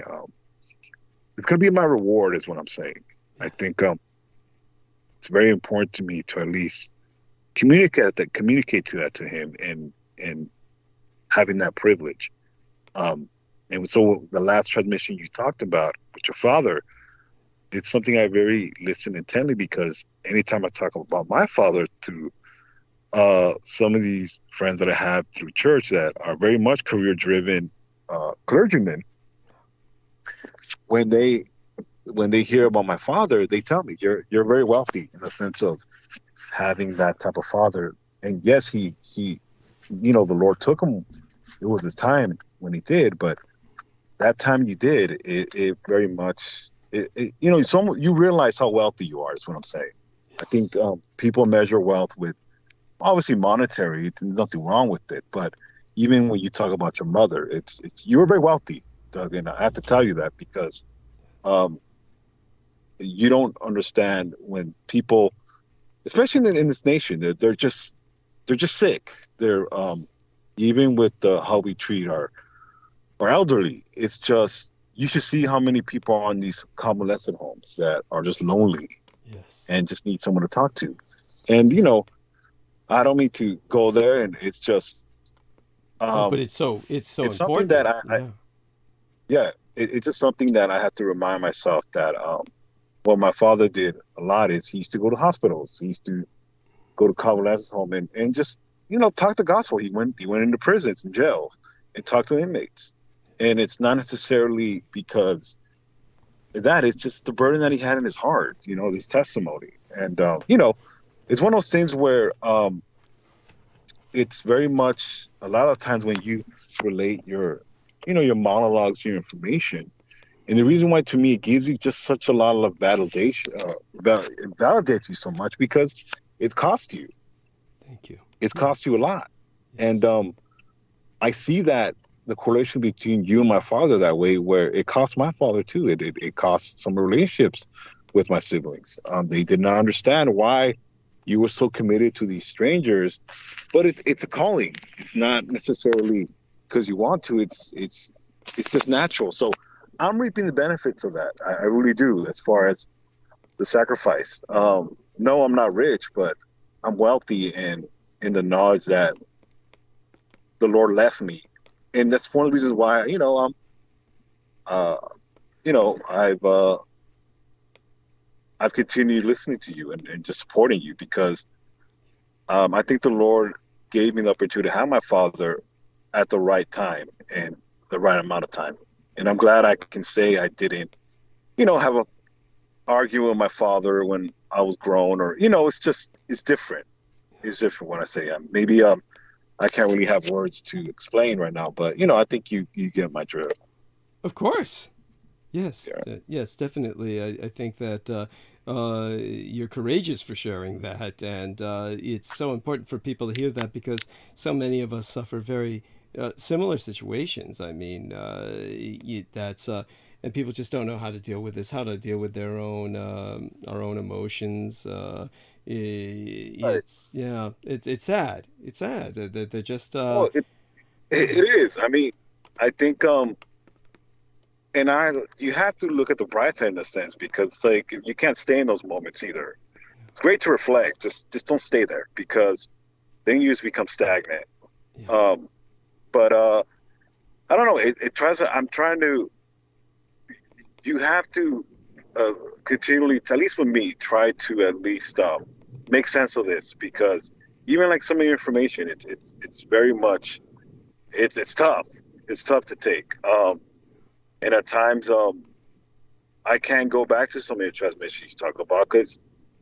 it's going to be my reward, is what I'm saying. I think it's very important to me to at least communicate to him, and having that privilege. And so the last transmission you talked about with your father, it's something I very listen intently, because anytime I talk about my father to some of these friends that I have through church that are very much career-driven clergymen, when they hear about my father, they tell me, you're very wealthy, in the sense of having that type of father. And yes, he the Lord took him. It was his time when he did, but that time you did, it very much, you realize how wealthy you are, is what I'm saying. I think people measure wealth with, obviously, monetary. There's nothing wrong with it, but even when you talk about your mother, you're very wealthy, Doug, and I have to tell you that, because you don't understand when people, especially in this nation, they're just sick. They're even with how we treat our elderly. It's just, you should see how many people are on these convalescent homes that are just lonely, yes, and just need someone to talk to. And I don't mean to go there, and it's just But it's so important. Something that it's just something that I have to remind myself that what my father did a lot is he used to go to hospitals. He used to go to convalescent home and just, talk the gospel. He went into prisons and jails and talked to inmates. And it's not necessarily because of that. It's just the burden that he had in his heart, his testimony. And, it's one of those things where it's very much a lot of times when you relate your monologues, your information. And the reason why, to me, it gives you just such a lot of validation, it validates you so much because it's cost you. Thank you. It's cost you a lot. Yes. And I see that the correlation between you and my father that way, where it cost my father too. It cost some relationships with my siblings. They did not understand why you were so committed to these strangers, but it's a calling. It's not necessarily because you want to. It's just natural. So I'm reaping the benefits of that. I really do, as far as the sacrifice. No, I'm not rich, but I'm wealthy and in the knowledge that the Lord left me. And that's one of the reasons why, I've continued listening to you and just supporting you because I think the Lord gave me the opportunity to have my father at the right time and the right amount of time. And I'm glad I can say I didn't, have a argument with my father when I was grown, or, it's different. It's different when I say maybe I can't really have words to explain right now, but, I think you get my drift. Of course. Yes. Yeah. Yes, definitely. I think that you're courageous for sharing that. And it's so important for people to hear that because so many of us suffer very similar situations. I mean, and people just don't know how to deal with this, how to deal with their own, our own emotions. It's sad. It's sad that they're just. It is. I mean, I think, you have to look at the bright side in a sense because, like, you can't stay in those moments either. It's great to reflect. Just don't stay there because then you just become stagnant. Yeah. But I don't know. I'm trying to. You have to continually, at least with me, try to at least make sense of this because even like some of your information, it's very much it's tough. It's tough to take. And at times, I can't go back to some of your transmissions you talk about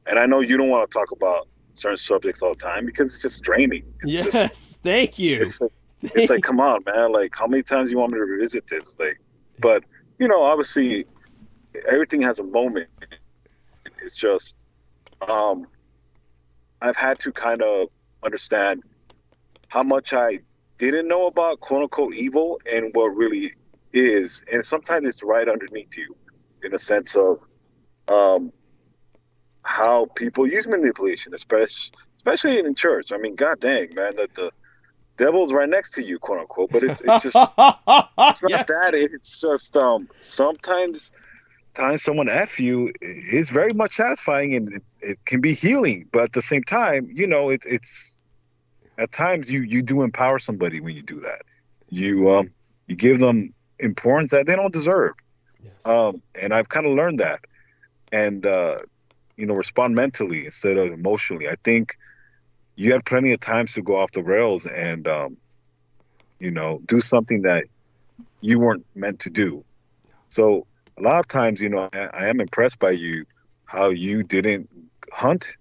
and I know you don't want to talk about certain subjects all the time because it's just draining. Thank you. It's like, come on, man. Like, how many times do you want me to revisit this? Like, but obviously, everything has a moment. It's just, I've had to kind of understand how much I didn't know about quote unquote evil and what really is, and sometimes it's right underneath you in a sense of how people use manipulation, especially in church. I mean, god dang, man, that the devil's right next to you, quote unquote, but it's just it's not that. It's just sometimes someone F you is very much satisfying and it can be healing, but at the same time, it's at times you do empower somebody when you do that. You give them importance that they don't deserve. Yes. And I've kind of learned that and respond mentally instead of emotionally. I think you had plenty of times to go off the rails and do something that you weren't meant to do. So a lot of times, I am impressed by you how you didn't hunt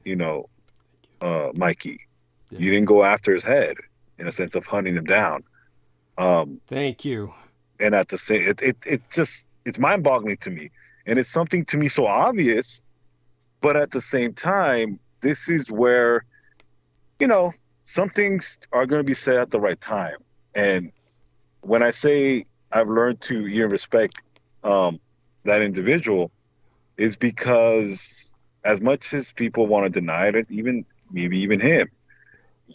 Mikey. Yes. You didn't go after his head in a sense of hunting him down. Thank you. And at the same, it's mind-boggling to me, and it's something to me so obvious, but at the same time, this is where, some things are going to be said at the right time. And when I say I've learned to even respect that individual, is because as much as people want to deny it, maybe even him,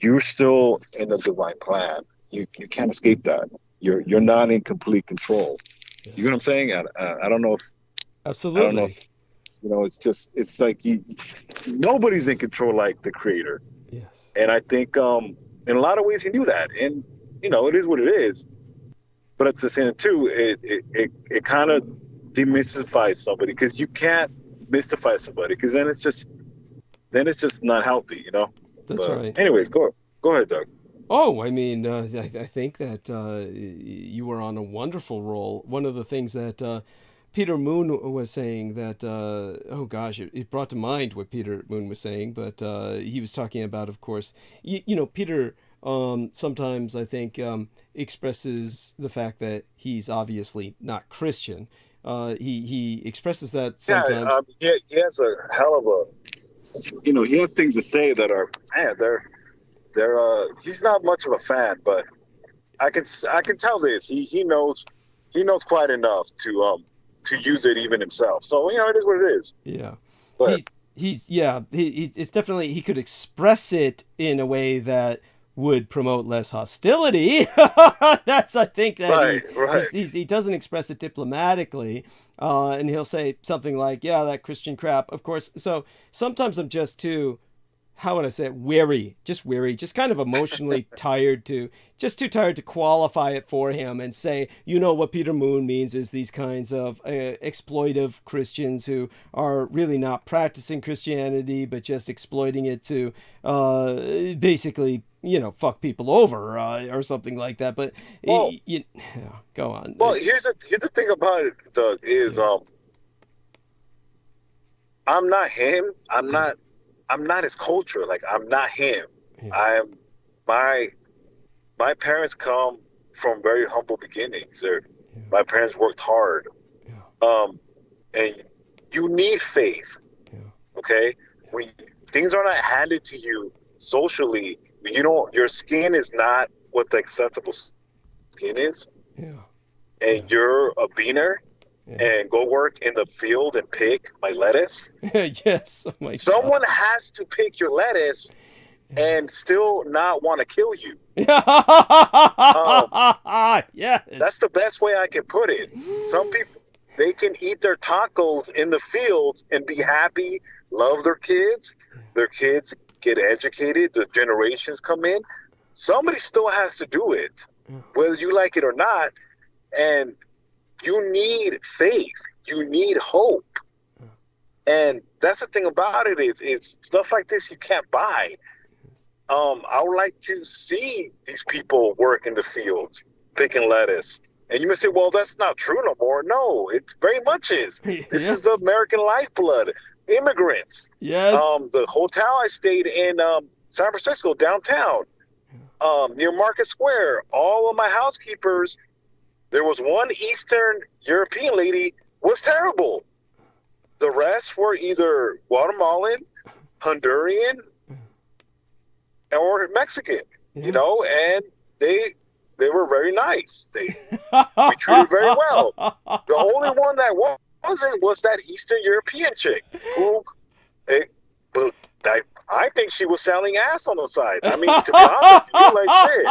you're still in the divine plan. You can't escape that. You're not in complete control. You know what I'm saying? I don't know if. Absolutely. I don't know if, it's like nobody's in control like the creator. Yes. And I think in a lot of ways he knew that. And it is what it is. But at the same time, too, it kind of demystifies somebody, because you can't mystify somebody, because then it's just not healthy, That's right. Anyways, go ahead, Doug. Oh, I mean, I think that you were on a wonderful roll. One of the things that Peter Moon was saying that, oh gosh, it brought to mind what Peter Moon was saying, but he was talking about, of course, Peter sometimes, I think, expresses the fact that he's obviously not Christian. He expresses that sometimes. Yeah, he has a hell of a, he has things to say that are, man, he's not much of a fan, but I can tell this. He knows quite enough to use it even himself. So it is what it is. Yeah. But it's definitely, he could express it in a way that would promote less hostility. That's, I think, that right. He doesn't express it diplomatically, and he'll say something like, "Yeah, that Christian crap." Of course. So sometimes I'm just too, how would I say it? Weary, just kind of emotionally too tired to qualify it for him and say, what Peter Moon means is these kinds of exploitive Christians who are really not practicing Christianity, but just exploiting it to basically, fuck people over or something like that. But go on. Well, here's the thing about it, Doug, is I'm not him. I'm not his culture. Like, I'm not him. Yeah. My parents come from very humble beginnings. My parents worked hard. Yeah. And you need faith. Yeah. Okay? When things are not handed to you socially, your skin is not what the acceptable skin is. Yeah. And you're a beaner. Yeah. And go work in the field and pick my lettuce. Yes. Oh my Someone God. has to pick your lettuce and still not want to kill you. Yes. That's the best way I can put it. Some people, they can eat their tacos in the fields and be happy, love their kids. Their kids get educated. The generations come in. Somebody still has to do it, whether you like it or not. And you need faith. You need hope. And that's the thing about it is stuff like this you can't buy. I would like to see these people work in the fields, picking lettuce. And you may say, well, that's not true no more. No, it very much is. This is the American lifeblood. Immigrants. Yes. The hotel I stayed in San Francisco, downtown, near Market Square, all of my housekeepers, there was one Eastern European lady, was terrible. The rest were either Guatemalan, Honduran, or Mexican, and they were very nice. We treated very well. The only one that wasn't was that Eastern European chick who, I think she was selling ass on the side. I mean, to be honest with you, like shit.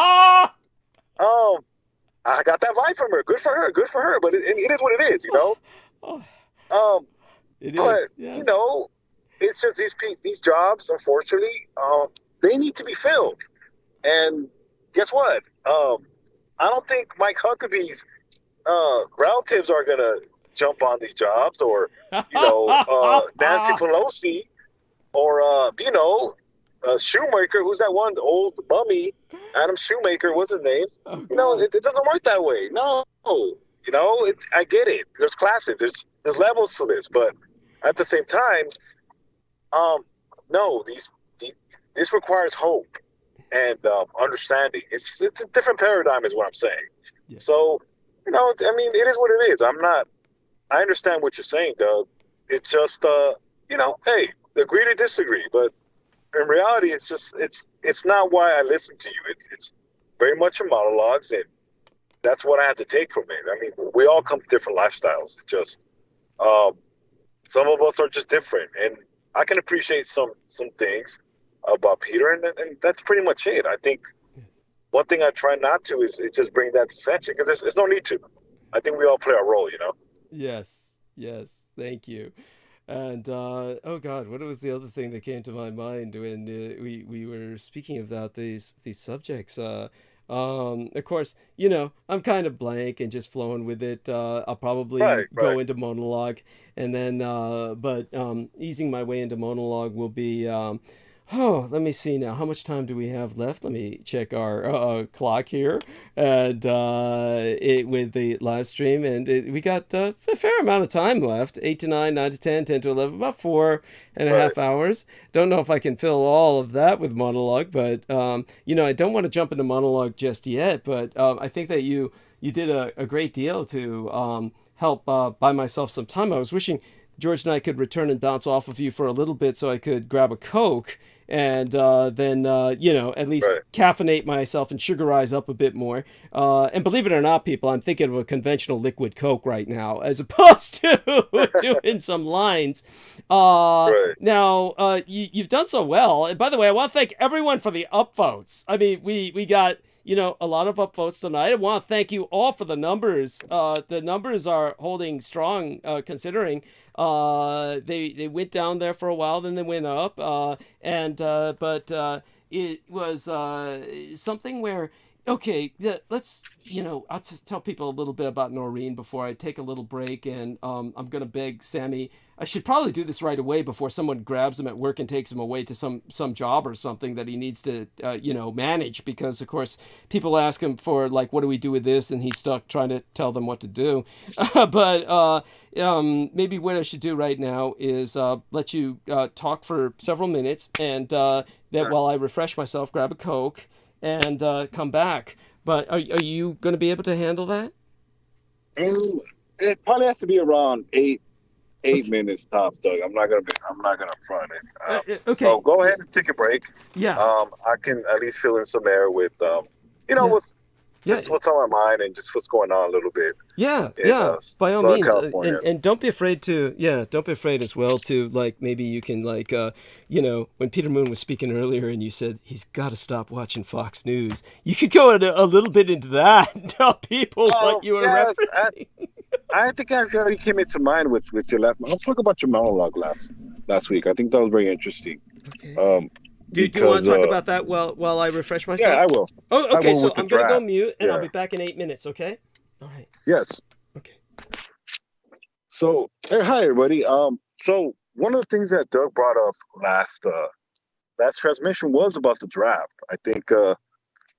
I got that vibe from her. Good for her. But it is what it is, It is. But yes. it's just these jobs, unfortunately, they need to be filled. And guess what? I don't think Mike Huckabee's relatives are gonna jump on these jobs, or Nancy Pelosi, or Shoemaker, who's that one, the old bummy, Adam Shoemaker, what's his name? Oh, it doesn't work that way. No, I get it. There's classes, there's levels to this, but at the same time, no, this requires hope and understanding. It's a different paradigm, is what I'm saying. Yes. So, it is what it is. I understand what you're saying, Doug. It's just, hey, agree to disagree, but in reality, it's not why I listen to you. It's very much a monologues, and that's what I have to take from it. I mean, we all come from different lifestyles. It's just some of us are just different, and I can appreciate some things about Peter, and that's pretty much it. I think one thing I try not to is just bring that dissension, because there's no need to. I think we all play our role, Yes, thank you. And oh God, what was the other thing that came to my mind when we were speaking about these subjects? Of course, I'm kind of blank and just flowing with it. I'll probably go into monologue, and then, but easing my way into monologue will be. Let me see now. How much time do we have left? Let me check our clock here, and with the live stream, and we got a fair amount of time left. 8 to 9, 9 to 10, 10 to 11, about 4.5 hours. Don't know if I can fill all of that with monologue, but I don't want to jump into monologue just yet. But I think that you did a great deal to help buy myself some time. I was wishing George and I could return and bounce off of you for a little bit so I could grab a Coke and then at least caffeinate myself and sugarize up a bit more. And believe it or not, people, I'm thinking of a conventional liquid Coke right now, as opposed to doing some lines. Now, you've done so well. And by the way, I want to thank everyone for the upvotes. I mean, we got a lot of upvotes tonight. I want to thank you all for the numbers. The numbers are holding strong, considering they went down there for a while, then they went up. But it was something where, okay, let's, I'll just tell people a little bit about Noreen before I take a little break. And I'm going to beg Sammy, I should probably do this right away before someone grabs him at work and takes him away to some job or something that he needs to, manage. Because, of course, people ask him for, like, what do we do with this? And he's stuck trying to tell them what to do. But maybe what I should do right now is let you talk for several minutes. And while I refresh myself, grab a Coke and come back. But are you going to be able to handle that? It probably has to be around 8 minutes tops, Doug. I'm not gonna front it. Okay. So go ahead and take a break. Yeah. I can at least fill in some air with what's on my mind and just what's going on a little bit. Yeah. By all means, and don't be afraid to. Yeah, don't be afraid as well to, like, maybe you can, like, when Peter Moon was speaking earlier and you said he's got to stop watching Fox News, you could go a little bit into that and tell people what you were referencing. I think I already came into mind with your last. I'll talk about your monologue last week. I think that was very interesting. Okay. Do you want to talk about that while I refresh myself? Yeah, I will. Oh, okay. So I'm going to go mute, and I'll be back in 8 minutes. Okay. All right. Yes. Okay. So, hi everybody. So one of the things that Doug brought up last transmission was about the draft. I think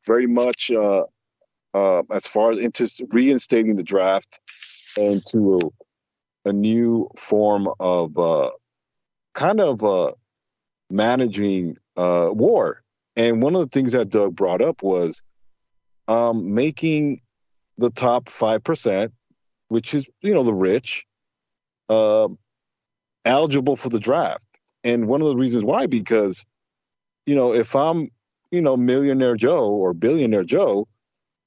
very much as far as reinstating the draft into a new form of managing war. And one of the things that Doug brought up was making the top 5%, which is, the rich, eligible for the draft. And one of the reasons why, because, if I'm, Millionaire Joe or Billionaire Joe,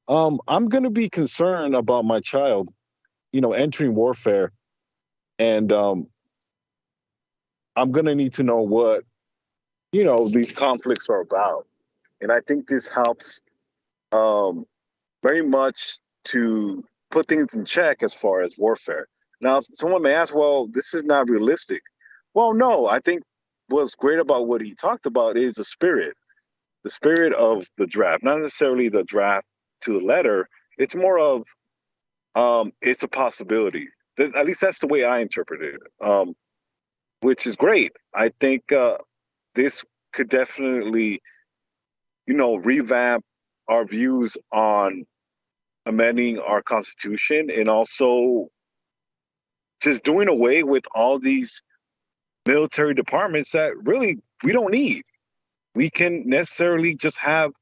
I'm going to be concerned about my child, entering warfare. And I'm going to need to know what, these conflicts are about. And I think this helps very much to put things in check as far as warfare. Now, someone may ask, well, this is not realistic. Well, no, I think what's great about what he talked about is the spirit of the draft, not necessarily the draft to the letter. It's more of, it's a possibility. At least that's the way I interpret it, which is great. I think this could definitely, revamp our views on amending our Constitution, and also just doing away with all these military departments that really we don't need. We can necessarily just have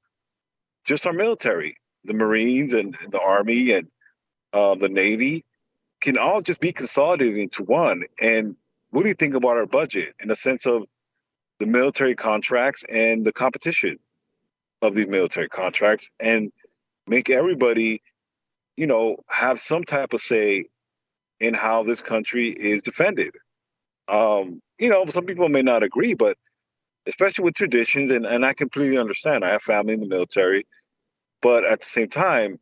just our military, the Marines and the Army and the Navy can all just be consolidated into one. And what do you think about our budget in the sense of the military contracts and the competition of these military contracts, and make everybody, have some type of say in how this country is defended? Some people may not agree, but especially with traditions, and I completely understand. I have family in the military, but at the same time,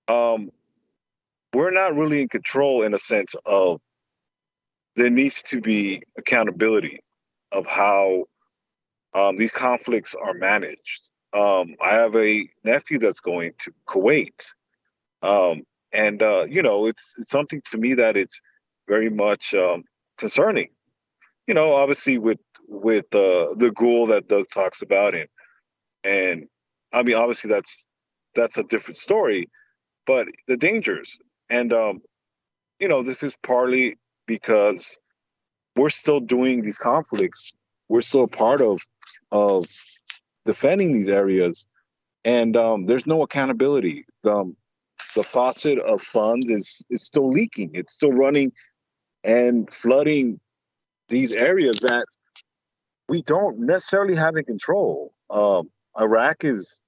we're not really in control in a sense of there needs to be accountability of how these conflicts are managed. I have a nephew that's going to Kuwait. And it's something to me that it's very much concerning. Obviously with the ghoul that Doug talks about, and I mean, obviously that's a different story, but the dangers. And this is partly because we're still doing these conflicts. We're still a part of defending these areas, and there's no accountability. The faucet of funds is still leaking. It's still running and flooding these areas that we don't necessarily have in control. Iraq is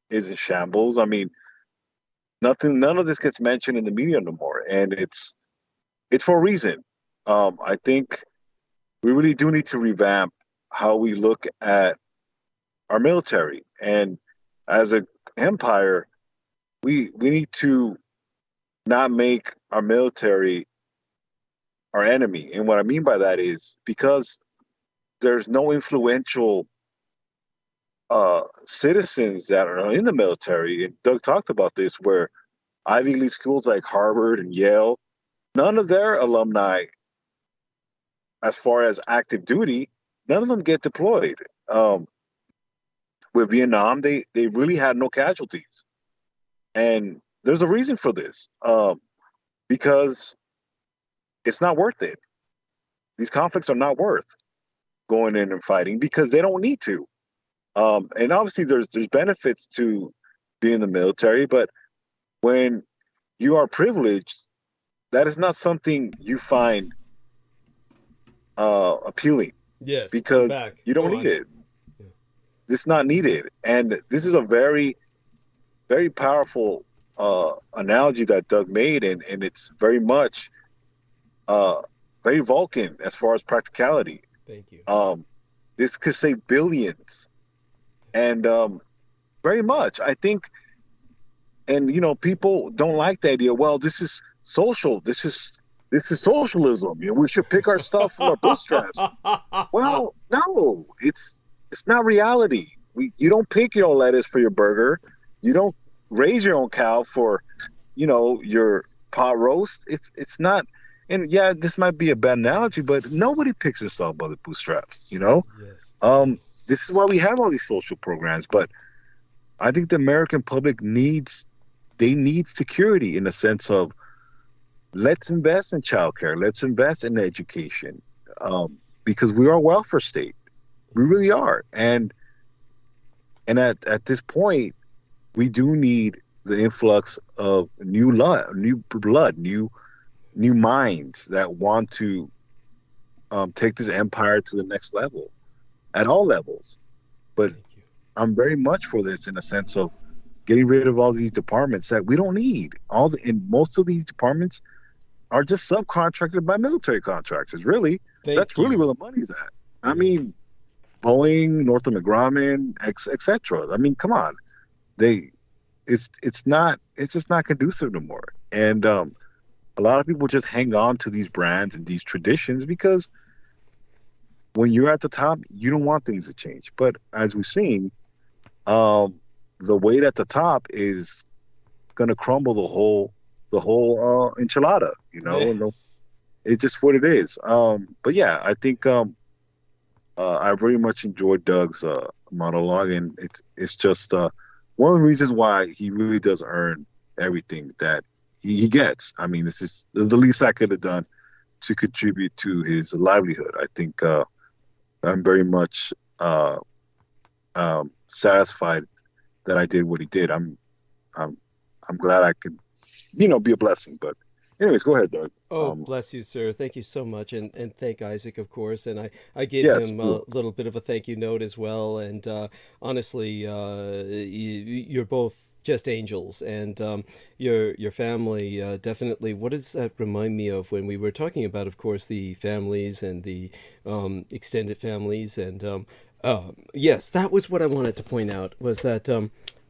in shambles. I mean, none of this gets mentioned in the media no more, and it's for a reason. I think we really do need to revamp how we look at our military, and as an empire, we need to not make our military our enemy. And what I mean by that is because there's no influential citizens that are in the military, and Doug talked about this, where Ivy League schools like Harvard and Yale, none of their alumni, as far as active duty, none of them get deployed. With Vietnam, they really had no casualties. And there's a reason for this, because it's not worth it. These conflicts are not worth going in and fighting because they don't need to. And obviously there's benefits to being in the military, but when you are privileged, that is not something you find appealing. Yes, because you don't need it. Yeah. This is not needed. And this is a very, very powerful analogy that Doug made, and it's very much very Vulcan as far as practicality. Thank you. This could save billions, and very much, I think. And people don't like the idea. Well, this is social. This is socialism. We should pick our stuff from our bootstraps. Well, no, it's not reality. You don't pick your own lettuce for your burger. You don't raise your own cow for, your pot roast. It's not. And yeah, this might be a bad analogy, but nobody picks themselves by the bootstraps. Yes. This is why we have all these social programs. But I think the American public needs security in the sense of, let's invest in childcare, let's invest in education, because we are a welfare state. We really are. And at this point, we do need the influx of new blood, new minds that want to take this empire to the next level at all levels. But I'm very much for this in a sense of getting rid of all these departments that we don't need. And most of these departments are just subcontracted by military contractors. Really, that's really where the money's at. I mean, Boeing, Northrop Grumman, etc. I mean, come on, it's just not conducive anymore. And a lot of people just hang on to these brands and these traditions because when you're at the top, you don't want things to change. But as we've seen, the weight at the top is going to crumble the whole enchilada. Yes. It's just what it is. But yeah, I think I very much enjoyed Doug's monologue, and it's just one of the reasons why he really does earn everything that he gets. I mean, this is the least I could have done to contribute to his livelihood. I think I'm very much satisfied that I did what he did. I'm glad I could, be a blessing. But anyways, go ahead, Doug. Oh, bless you, sir. Thank you so much. And thank Isaac, of course. And I gave him a little bit of a thank you note as well. And honestly, you're both just angels. And your family, definitely, what does that remind me of when we were talking about, of course, the families and the extended families? And yes, that was what I wanted to point out, was that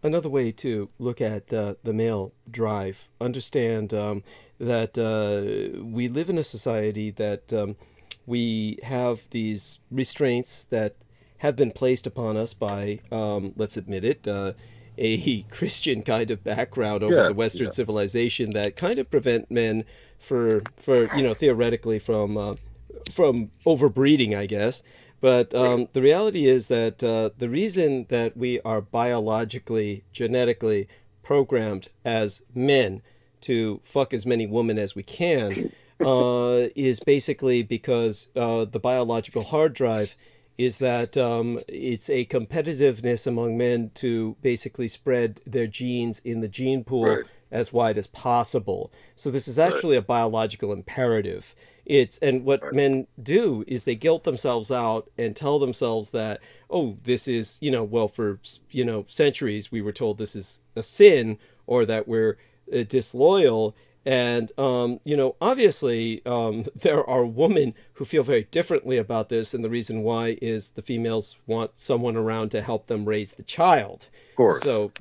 another way to look at the male drive, understand that we live in a society that we have these restraints that have been placed upon us by, let's admit it, a Christian kind of background over the Western civilization that kind of prevent men for theoretically from overbreeding, I guess. But the reality is that the reason that we are biologically, genetically programmed as men to fuck as many women as we can is basically because the biological hard drive is that it's a competitiveness among men to basically spread their genes in the gene pool as wide as possible. So this is actually a biological imperative. And what men do is they guilt themselves out and tell themselves that, oh, this is, for, centuries we were told this is a sin, or that we're disloyal. And, obviously, there are women who feel very differently about this. And the reason why is the females want someone around to help them raise the child. Of course. So,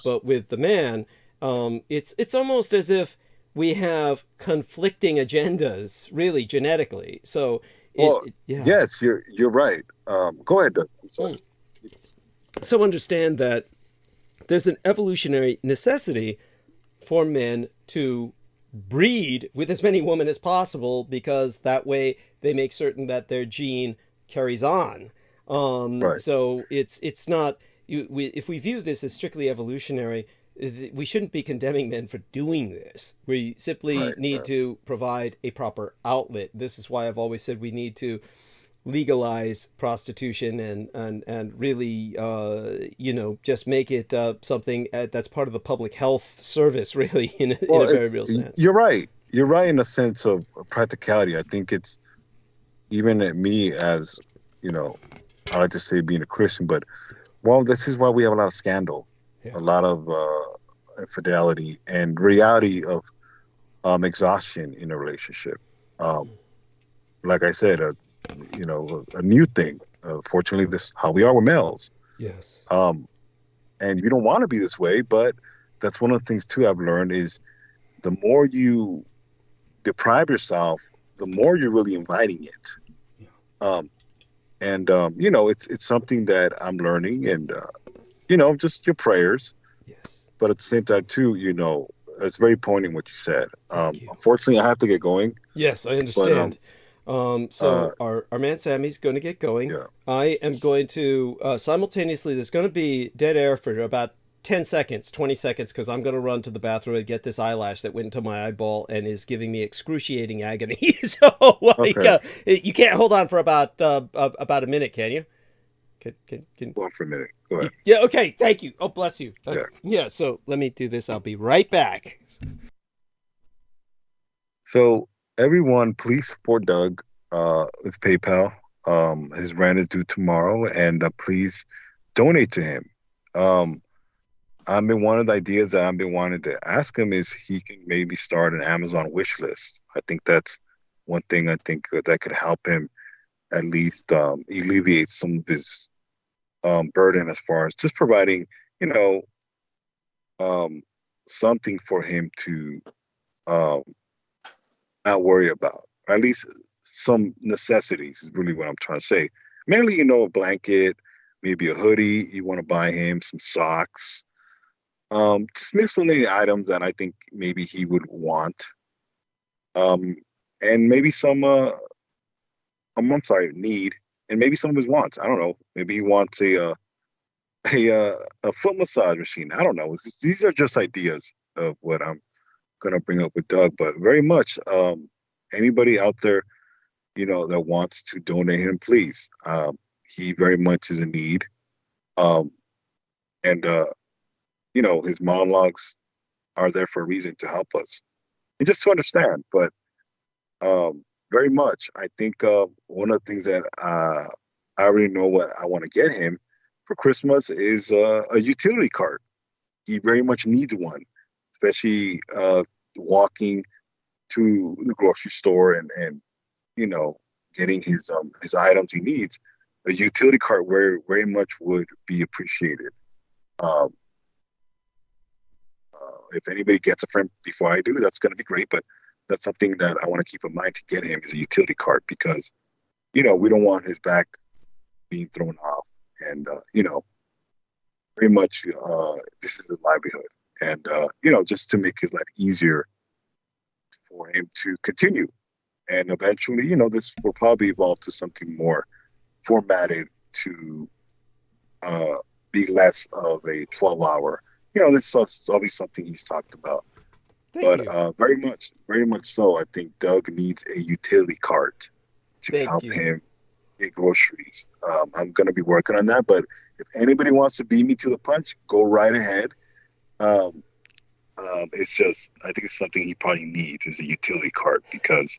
but with the man, it's almost as if we have conflicting agendas, really, genetically. So, yes, you're right. Go ahead, Doug. I'm sorry. So understand that there's an evolutionary necessity for men to breed with as many women as possible, because that way they make certain that their gene carries on. So it's not, if we view this as strictly evolutionary, we shouldn't be condemning men for doing this. We simply need to provide a proper outlet. This is why I've always said we need to legalize prostitution and really, just make it something that's part of the public health service, really, in a very real sense. You're right. You're right in the sense of practicality. I think it's, even at me as, I like to say being a Christian, but, this is why we have a lot of scandal. A lot of infidelity and reality of exhaustion in a relationship. Like I said, a new thing. Fortunately, this is how we are with males. Yes. And you don't want to be this way, but that's one of the things too I've learned is the more you deprive yourself, the more you're really inviting it. Yeah. It's something that I'm learning, and just your prayers. Yes. But at the same time, too, it's very poignant what you said. Unfortunately, I have to get going. Yes, I understand. Our man Sammy's going to get going. Yeah. I am going to, simultaneously, there's going to be dead air for about 10 seconds, 20 seconds, because I'm going to run to the bathroom and get this eyelash that went into my eyeball and is giving me excruciating agony. So, you can't hold on for about a minute, can you? Can Go on for a minute. Go ahead. Yeah, okay. Thank you. Oh, bless you. So let me do this. I'll be right back. So everyone, please support Doug with PayPal. His rent is due tomorrow, and please donate to him. One of the ideas that I've been wanting to ask him is he can maybe start an Amazon wish list. I think that's one thing that could help him at least alleviate some of his burden as far as just providing, something for him to not worry about, or at least some necessities is really what I'm trying to say. Mainly, a blanket, maybe a hoodie. You want to buy him some socks, just miscellaneous items that I think maybe he would want, and maybe some need, and maybe some of his wants. I don't know. Maybe he wants a foot massage machine. I don't know. These are just ideas of what I'm gonna bring up with Doug. But very much, anybody out there, that wants to donate him, please. He very much is in need. His monologues are there for a reason to help us and just to understand. But very much, I think one of the things that I already know what I want to get him for Christmas is a utility cart. He very much needs one, especially walking to the grocery store and getting his items he needs. A utility cart very much would be appreciated. If anybody gets a friend before I do, that's going to be great. But that's something that I want to keep in mind to get him is a utility cart, because, we don't want his back being thrown off. and very much this is his livelihood, and just to make his life easier for him to continue. And eventually, this will probably evolve to something more formatted to be less of a 12-hour. This is always something he's talked about. Very much so. I think Doug needs a utility cart to help him get groceries. I'm going to be working on that, but if anybody wants to beat me to the punch, go right ahead. It's just, I think it's something he probably needs is a utility cart, because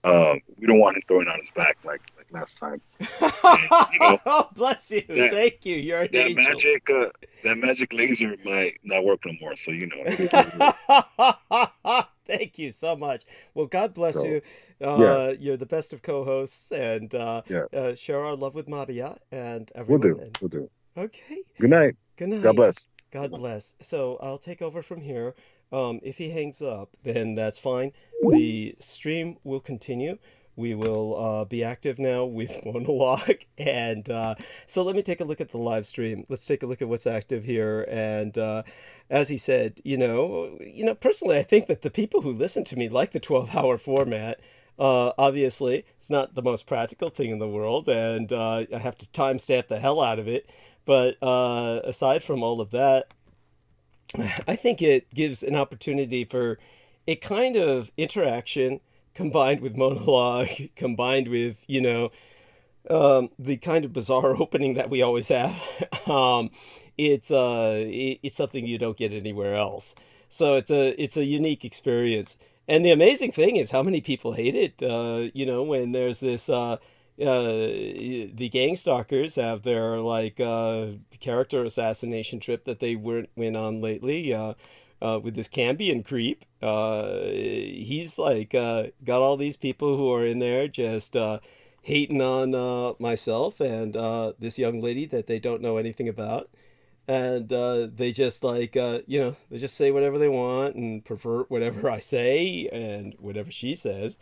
we don't want him throwing on his back like last time. And, oh, bless you! Thank you. You're an angel. That magic laser might not work no more. So Thank you so much. Well, God bless you. You're the best of co-hosts, and share our love with Maria and everyone. We'll do. Okay. Good night. Good night. God bless. God bless. So I'll take over from here. If he hangs up, then that's fine. The stream will continue. We will be active now with monologue. And so let me take a look at the live stream. Let's take a look at what's active here. And as he said, personally, I think that the people who listen to me like the 12-hour format. Obviously, it's not the most practical thing in the world, and I have to timestamp the hell out of it. But aside from all of that, I think it gives an opportunity for a kind of interaction combined with monologue, combined with, the kind of bizarre opening that we always have. It's something you don't get anywhere else. So it's a unique experience. And the amazing thing is how many people hate it. When there's this, the gang stalkers have their character assassination trip that they went on lately with this Cambion creep. He's got all these people who are in there just hating on myself and this young lady that they don't know anything about. And they just they just say whatever they want and pervert whatever I say and whatever she says,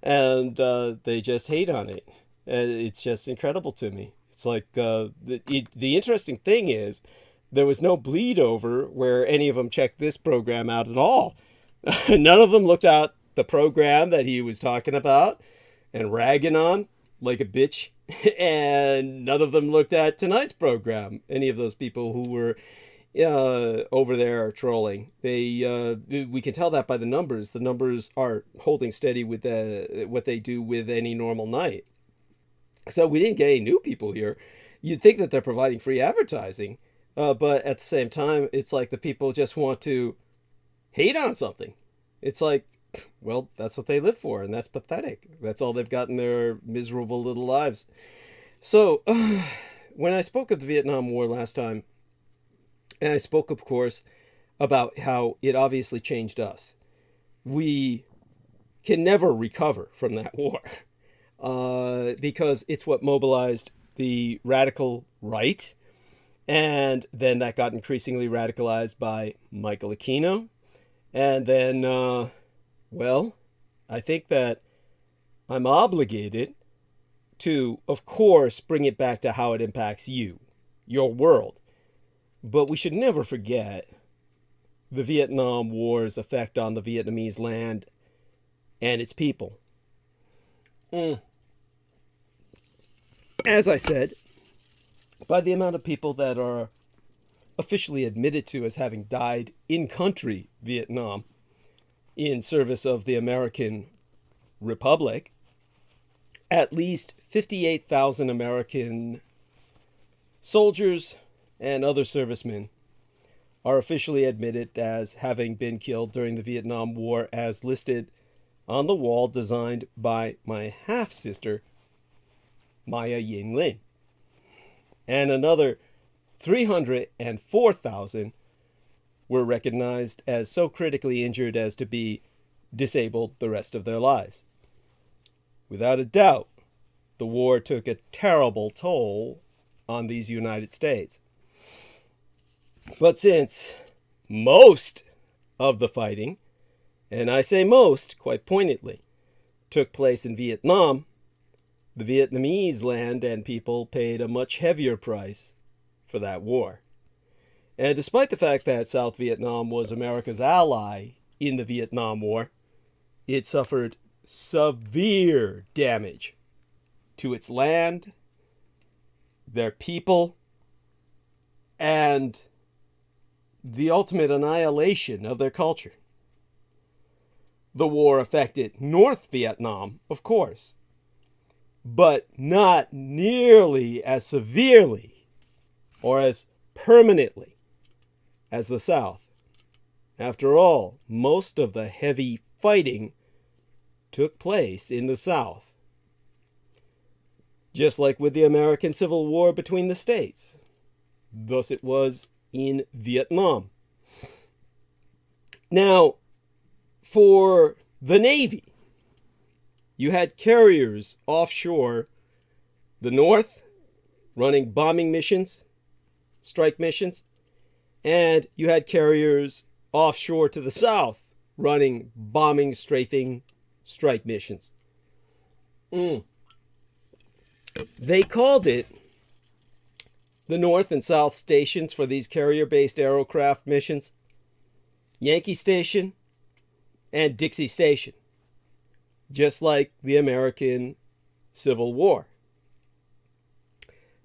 and they just hate on it. And it's just incredible to me. It's the interesting thing is there was no bleed over where any of them checked this program out at all. None of them looked out the program that he was talking about and ragging on like a bitch. And none of them looked at tonight's program. Any of those people who were over there trolling, we can tell that by the numbers. The numbers are holding steady with what they do with any normal night. So we didn't get any new people here. You'd think that they're providing free advertising, but at the same time, it's like the people just want to hate on something. It's like, well, that's what they live for, and that's pathetic. That's all they've got in their miserable little lives. So, when I spoke of the Vietnam War last time, and I spoke, of course, about how it obviously changed us, we can never recover from that war, because it's what mobilized the radical right, and then that got increasingly radicalized by Michael Aquino, and then... Well, I think that I'm obligated to, of course, bring it back to how it impacts you, your world. But we should never forget the Vietnam War's effect on the Vietnamese land and its people. As I said, by the amount of people that are officially admitted to as having died in country Vietnam, in service of the American Republic, at least 58,000 American soldiers and other servicemen are officially admitted as having been killed during the Vietnam War, as listed on the wall designed by my half-sister, Maya Ying-Lin. And another 304,000 were recognized as so critically injured as to be disabled the rest of their lives. Without a doubt, the war took a terrible toll on these United States. But since most of the fighting, and I say most quite pointedly, took place in Vietnam, the Vietnamese land and people paid a much heavier price for that war. And despite the fact that South Vietnam was America's ally in the Vietnam War, it suffered severe damage to its land, their people, and the ultimate annihilation of their culture. The war affected North Vietnam, of course, but not nearly as severely or as permanently as the South. After all, most of the heavy fighting took place in the South. Just like with the American Civil War between the states. Thus it was in Vietnam. Now, for the Navy, you had carriers offshore the North running bombing missions, strike missions, and you had carriers offshore to the South running bombing, strafing, strike missions. They called it the North and South stations for these carrier-based aerocraft missions Yankee Station and Dixie Station, just like the American Civil War.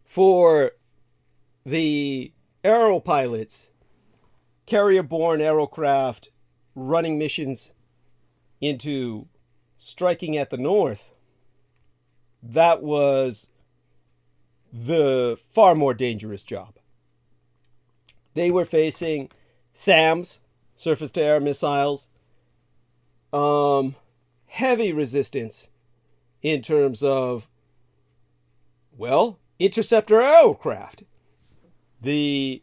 For the aero pilots, carrier-borne aerocraft running missions into striking at the North, that was the far more dangerous job. They were facing SAMs, surface-to-air missiles, heavy resistance in terms of, well, interceptor aircraft, the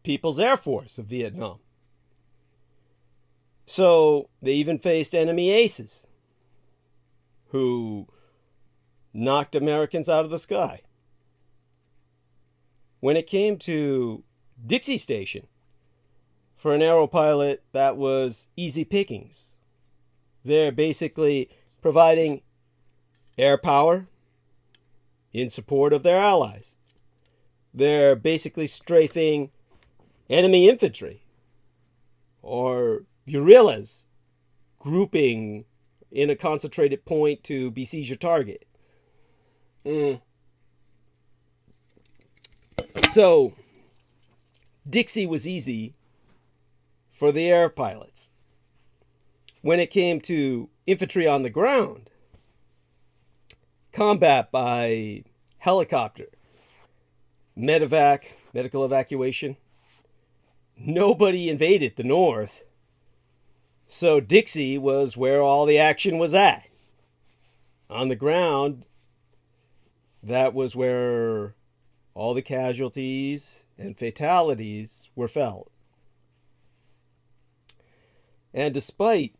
People's Air Force of Vietnam. So they even faced enemy aces who knocked Americans out of the sky. When it came to Dixie Station, for an aero pilot, that was easy pickings. They're basically providing air power in support of their allies. They're basically strafing enemy infantry or guerrillas grouping in a concentrated point to besiege your target. So, Dixie was easy for the air pilots. When it came to infantry on the ground, combat by helicopter, medevac, medical evacuation, nobody invaded the North. So Dixie was where all the action was at. On the ground, that was where all the casualties and fatalities were felt. And despite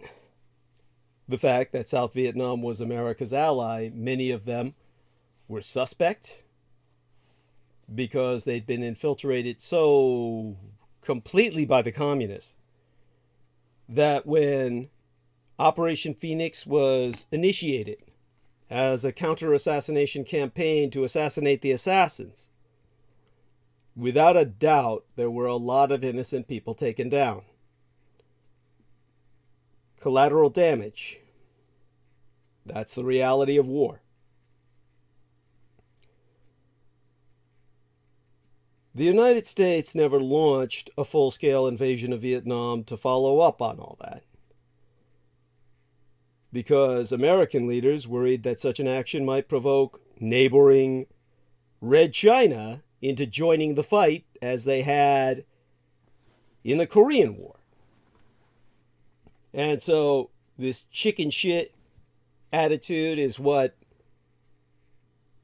the fact that South Vietnam was America's ally, many of them were suspect because they'd been infiltrated so completely by the communists that when Operation Phoenix was initiated as a counter-assassination campaign to assassinate the assassins, without a doubt, there were a lot of innocent people taken down. Collateral damage. That's the reality of war. The United States never launched a full-scale invasion of Vietnam to follow up on all that, because American leaders worried that such an action might provoke neighboring Red China into joining the fight as they had in the Korean War. And so this chicken shit attitude is what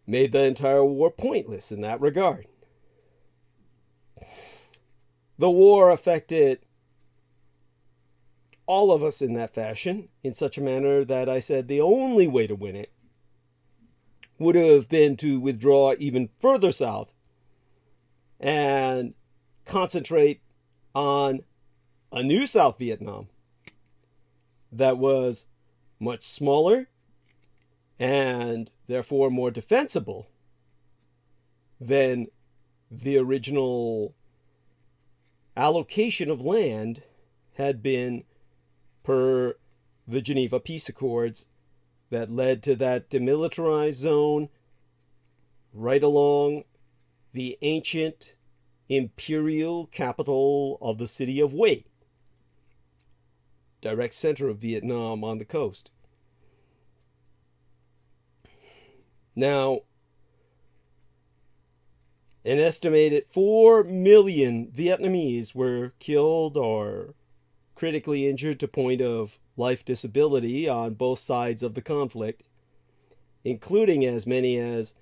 made the entire war pointless in that regard. The war affected all of us in that fashion, in such a manner that I said the only way to win it would have been to withdraw even further south and concentrate on a new South Vietnam that was much smaller, and therefore more defensible than the original allocation of land had been per the Geneva Peace Accords that led to that demilitarized zone right along the ancient imperial capital of the city of Hue, direct center of Vietnam on the coast. Now, an estimated 4 million Vietnamese were killed or critically injured to point of life disability on both sides of the conflict, including as many as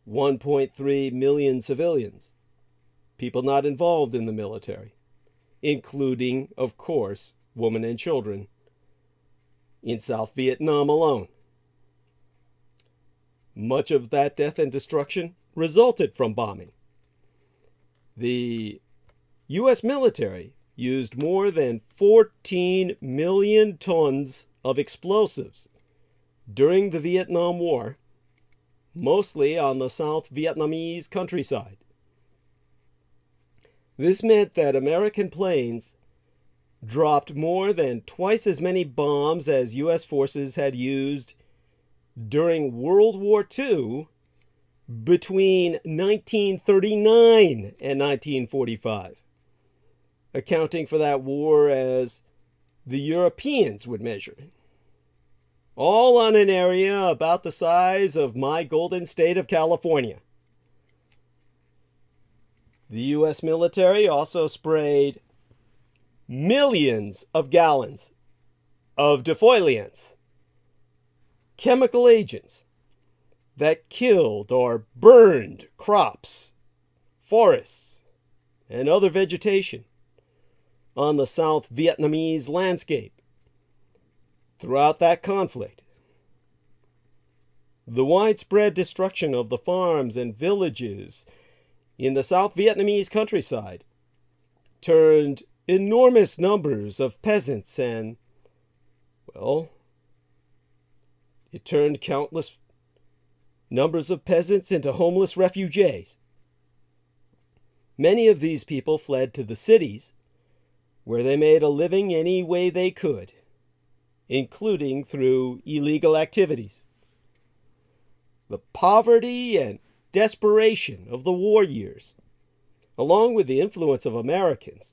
1.3 million civilians, people not involved in the military, including, of course, women and children, in South Vietnam alone. Much of that death and destruction resulted from bombing. The U.S. military used more than 14 million tons of explosives during the Vietnam War, mostly on the South Vietnamese countryside. This meant that American planes dropped more than twice as many bombs as U.S. forces had used during World War II between 1939 and 1945, accounting for that war as the Europeans would measure it. All on an area about the size of my golden state of California. The U.S. military also sprayed millions of gallons of defoliants, chemical agents that killed or burned crops, forests, and other vegetation on the South Vietnamese landscape throughout that conflict. The widespread destruction of the farms and villages in the South Vietnamese countryside turned enormous numbers of peasants and, well, it turned countless numbers of peasants into homeless refugees. Many of these people fled to the cities, where they made a living any way they could, including through illegal activities. The poverty and desperation of the war years, along with the influence of Americans,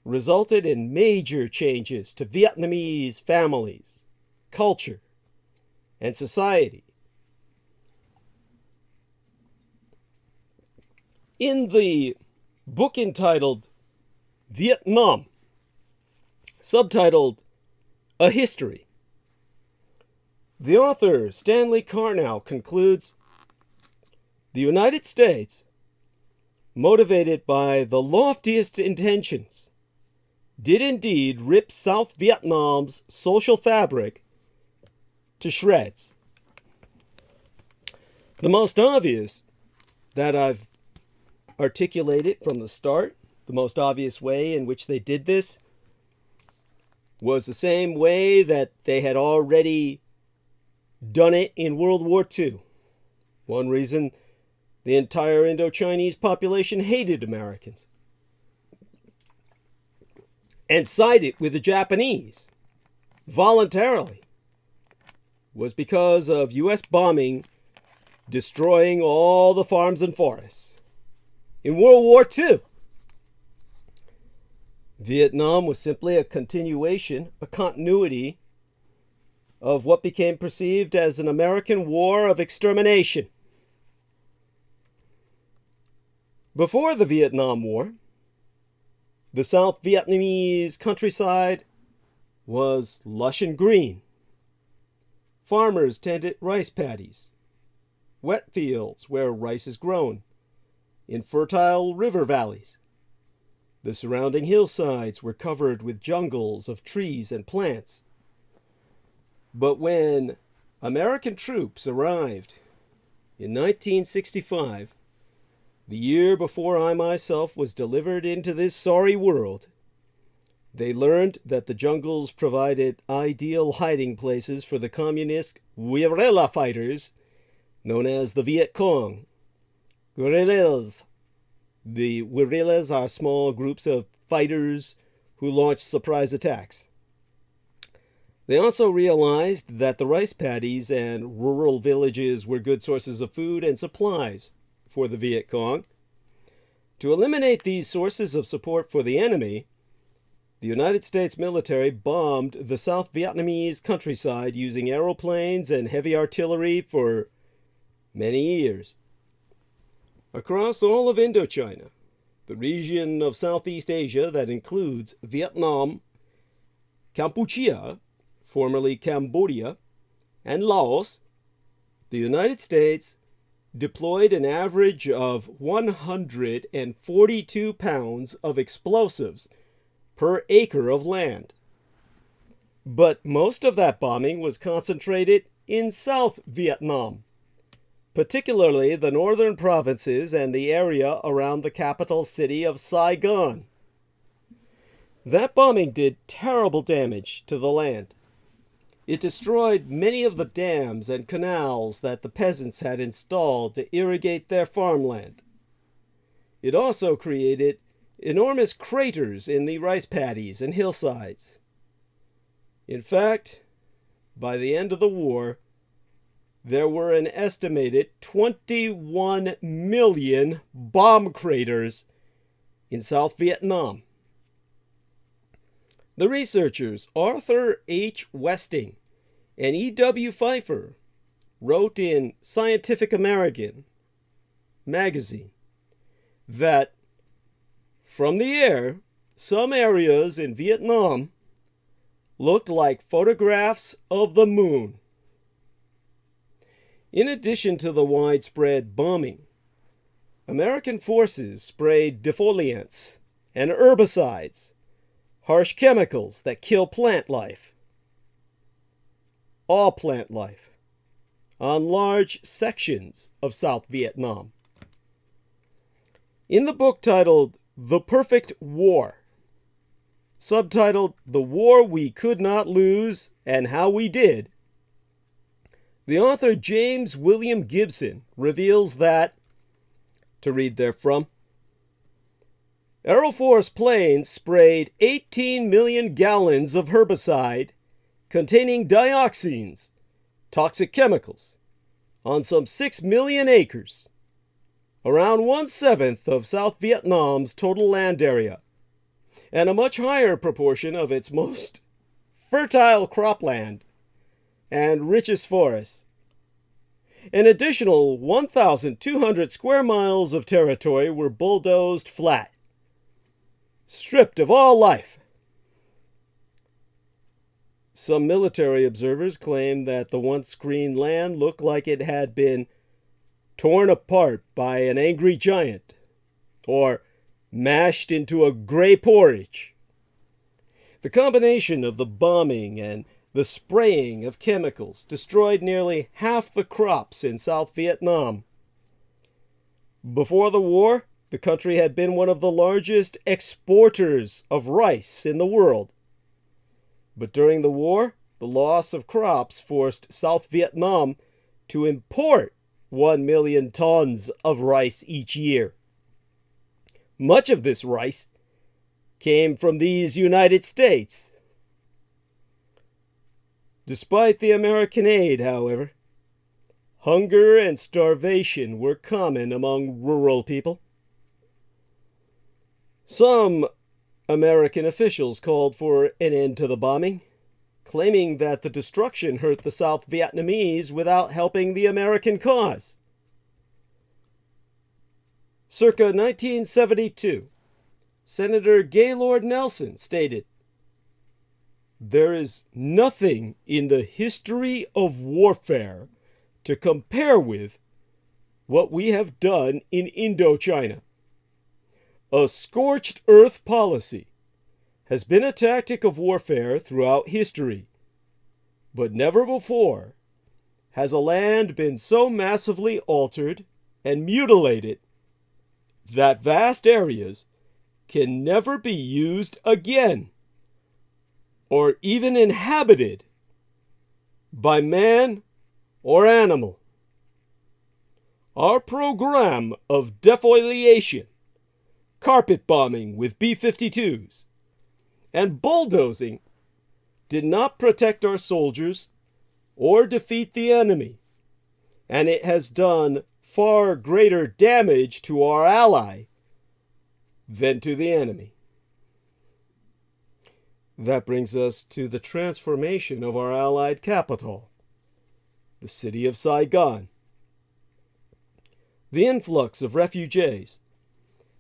resulted in major changes to Vietnamese families, culture, and society. In the book entitled Vietnam, subtitled A History, the author Stanley Carnow concludes, the United States, motivated by the loftiest intentions, did indeed rip South Vietnam's social fabric to shreds. The most obvious that I've articulated from the start, the most obvious way in which they did this, was the same way that they had already done it in World War II. One reason the entire Indo-Chinese population hated Americans and sided with the Japanese voluntarily was because of U.S. bombing, destroying all the farms and forests. In World War II, Vietnam was simply a continuation, a continuity of what became perceived as an American war of extermination. Before the Vietnam War, the South Vietnamese countryside was lush and green. Farmers tended rice paddies, wet fields where rice is grown, in fertile river valleys. The surrounding hillsides were covered with jungles of trees and plants. But when American troops arrived in 1965, the year before I myself was delivered into this sorry world, They learned that the jungles provided ideal hiding places for the communist guerrilla fighters known as the Viet Cong. Guerrillas. The guerrillas are small groups of fighters who launch surprise attacks. They also realized that the rice paddies and rural villages were good sources of food and supplies for the Viet Cong. To eliminate these sources of support for the enemy, the United States military bombed the South Vietnamese countryside using aeroplanes and heavy artillery for many years. Across all of Indochina, the region of Southeast Asia that includes Vietnam, Kampuchea, formerly Cambodia, and Laos, the United States deployed an average of 142 pounds of explosives per acre of land. But most of that bombing was concentrated in South Vietnam, particularly the northern provinces and the area around the capital city of Saigon. That bombing did terrible damage to the land. It destroyed many of the dams and canals that the peasants had installed to irrigate their farmland. It also created enormous craters in the rice paddies and hillsides. In fact, by the end of the war, there were an estimated 21 million bomb craters in South Vietnam. The researchers Arthur H. Westing and E.W. Pfeiffer wrote in Scientific American magazine that from the air, some areas in Vietnam looked like photographs of the moon. In addition to the widespread bombing, American forces sprayed defoliants and herbicides, harsh chemicals that kill plant life, all plant life, on large sections of South Vietnam. In the book titled The Perfect War, subtitled The War We Could Not Lose and How We Did, the author James William Gibson reveals that, to read therefrom, Air Force planes sprayed 18 million gallons of herbicide containing dioxins, toxic chemicals, on some 6 million acres, around 1/7 of South Vietnam's total land area, and a much higher proportion of its most fertile cropland and richest forests. An additional 1,200 square miles of territory were bulldozed flat, stripped of all life. Some military observers claim that the once green land looked like it had been torn apart by an angry giant, or mashed into a gray porridge. The combination of the bombing and the spraying of chemicals destroyed nearly half the crops in South Vietnam. Before the war, the country had been one of the largest exporters of rice in the world. But during the war, the loss of crops forced South Vietnam to import 1 million tons of rice each year. Much of this rice came from these United States. Despite the American aid, however, hunger and starvation were common among rural people. Some American officials called for an end to the bombing, claiming that the destruction hurt the South Vietnamese without helping the American cause. Circa 1972, Senator Gaylord Nelson stated, "There is nothing in the history of warfare to compare with what we have done in Indochina. A scorched earth policy has been a tactic of warfare throughout history, but never before has a land been so massively altered and mutilated that vast areas can never be used again or even inhabited by man or animal. Our program of defoliation, carpet bombing with B-52s, and bulldozing did not protect our soldiers or defeat the enemy, and it has done far greater damage to our ally than to the enemy. That brings us to the transformation of our allied capital, the city of Saigon. The influx of refugees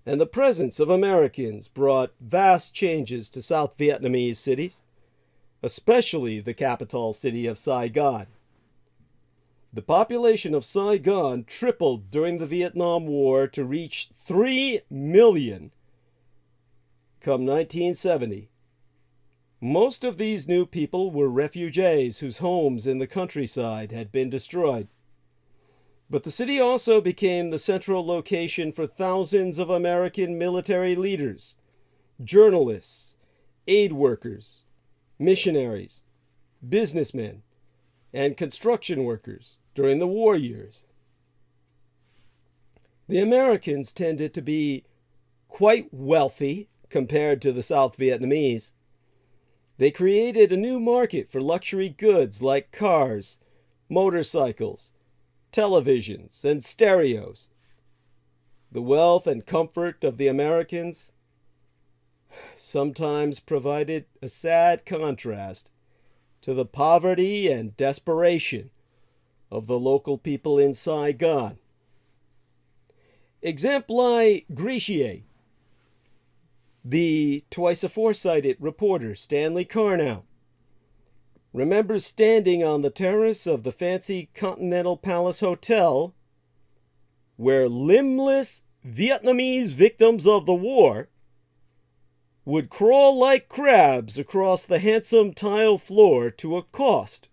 and the presence of Americans brought vast changes to South Vietnamese cities, especially the capital city of Saigon. The population of Saigon tripled during the Vietnam War to reach 3 million come 1970. Most of these new people were refugees whose homes in the countryside had been destroyed. But the city also became the central location for thousands of American military leaders, journalists, aid workers, missionaries, businessmen, and construction workers during the war years. The Americans tended to be quite wealthy compared to the South Vietnamese. They created a new market for luxury goods like cars, motorcycles, televisions, and stereos. The wealth and comfort of the Americans sometimes provided a sad contrast to the poverty and desperation of the local people in Saigon. Exempli Greciae. The twice-a-foresighted reporter Stanley Carnow remembers standing on the terrace of the fancy Continental Palace Hotel where limbless Vietnamese victims of the war would crawl like crabs across the handsome tile floor to accost,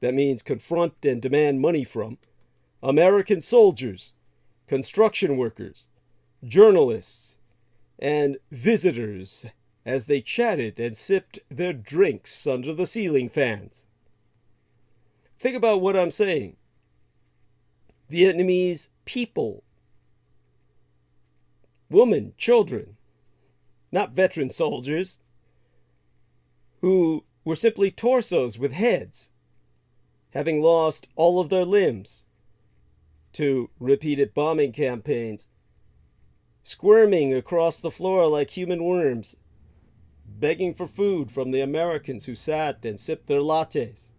that means confront and demand money from, American soldiers, construction workers, journalists, and visitors as they chatted and sipped their drinks under the ceiling fans. Think about what I'm saying. Vietnamese people, women, children, not veteran soldiers, who were simply torsos with heads, having lost all of their limbs to repeated bombing campaigns, squirming across the floor like human worms, begging for food from the Americans who sat and sipped their lattes.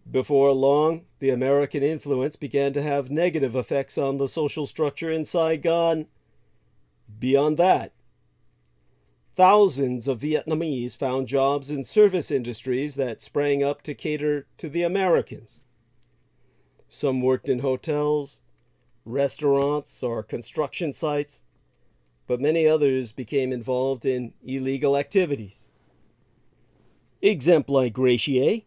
Before long, the American influence began to have negative effects on the social structure in Saigon. Beyond that, thousands of Vietnamese found jobs in service industries that sprang up to cater to the Americans. Some worked in hotels, restaurants, or construction sites, but many others became involved in illegal activities. Exempli Greciae,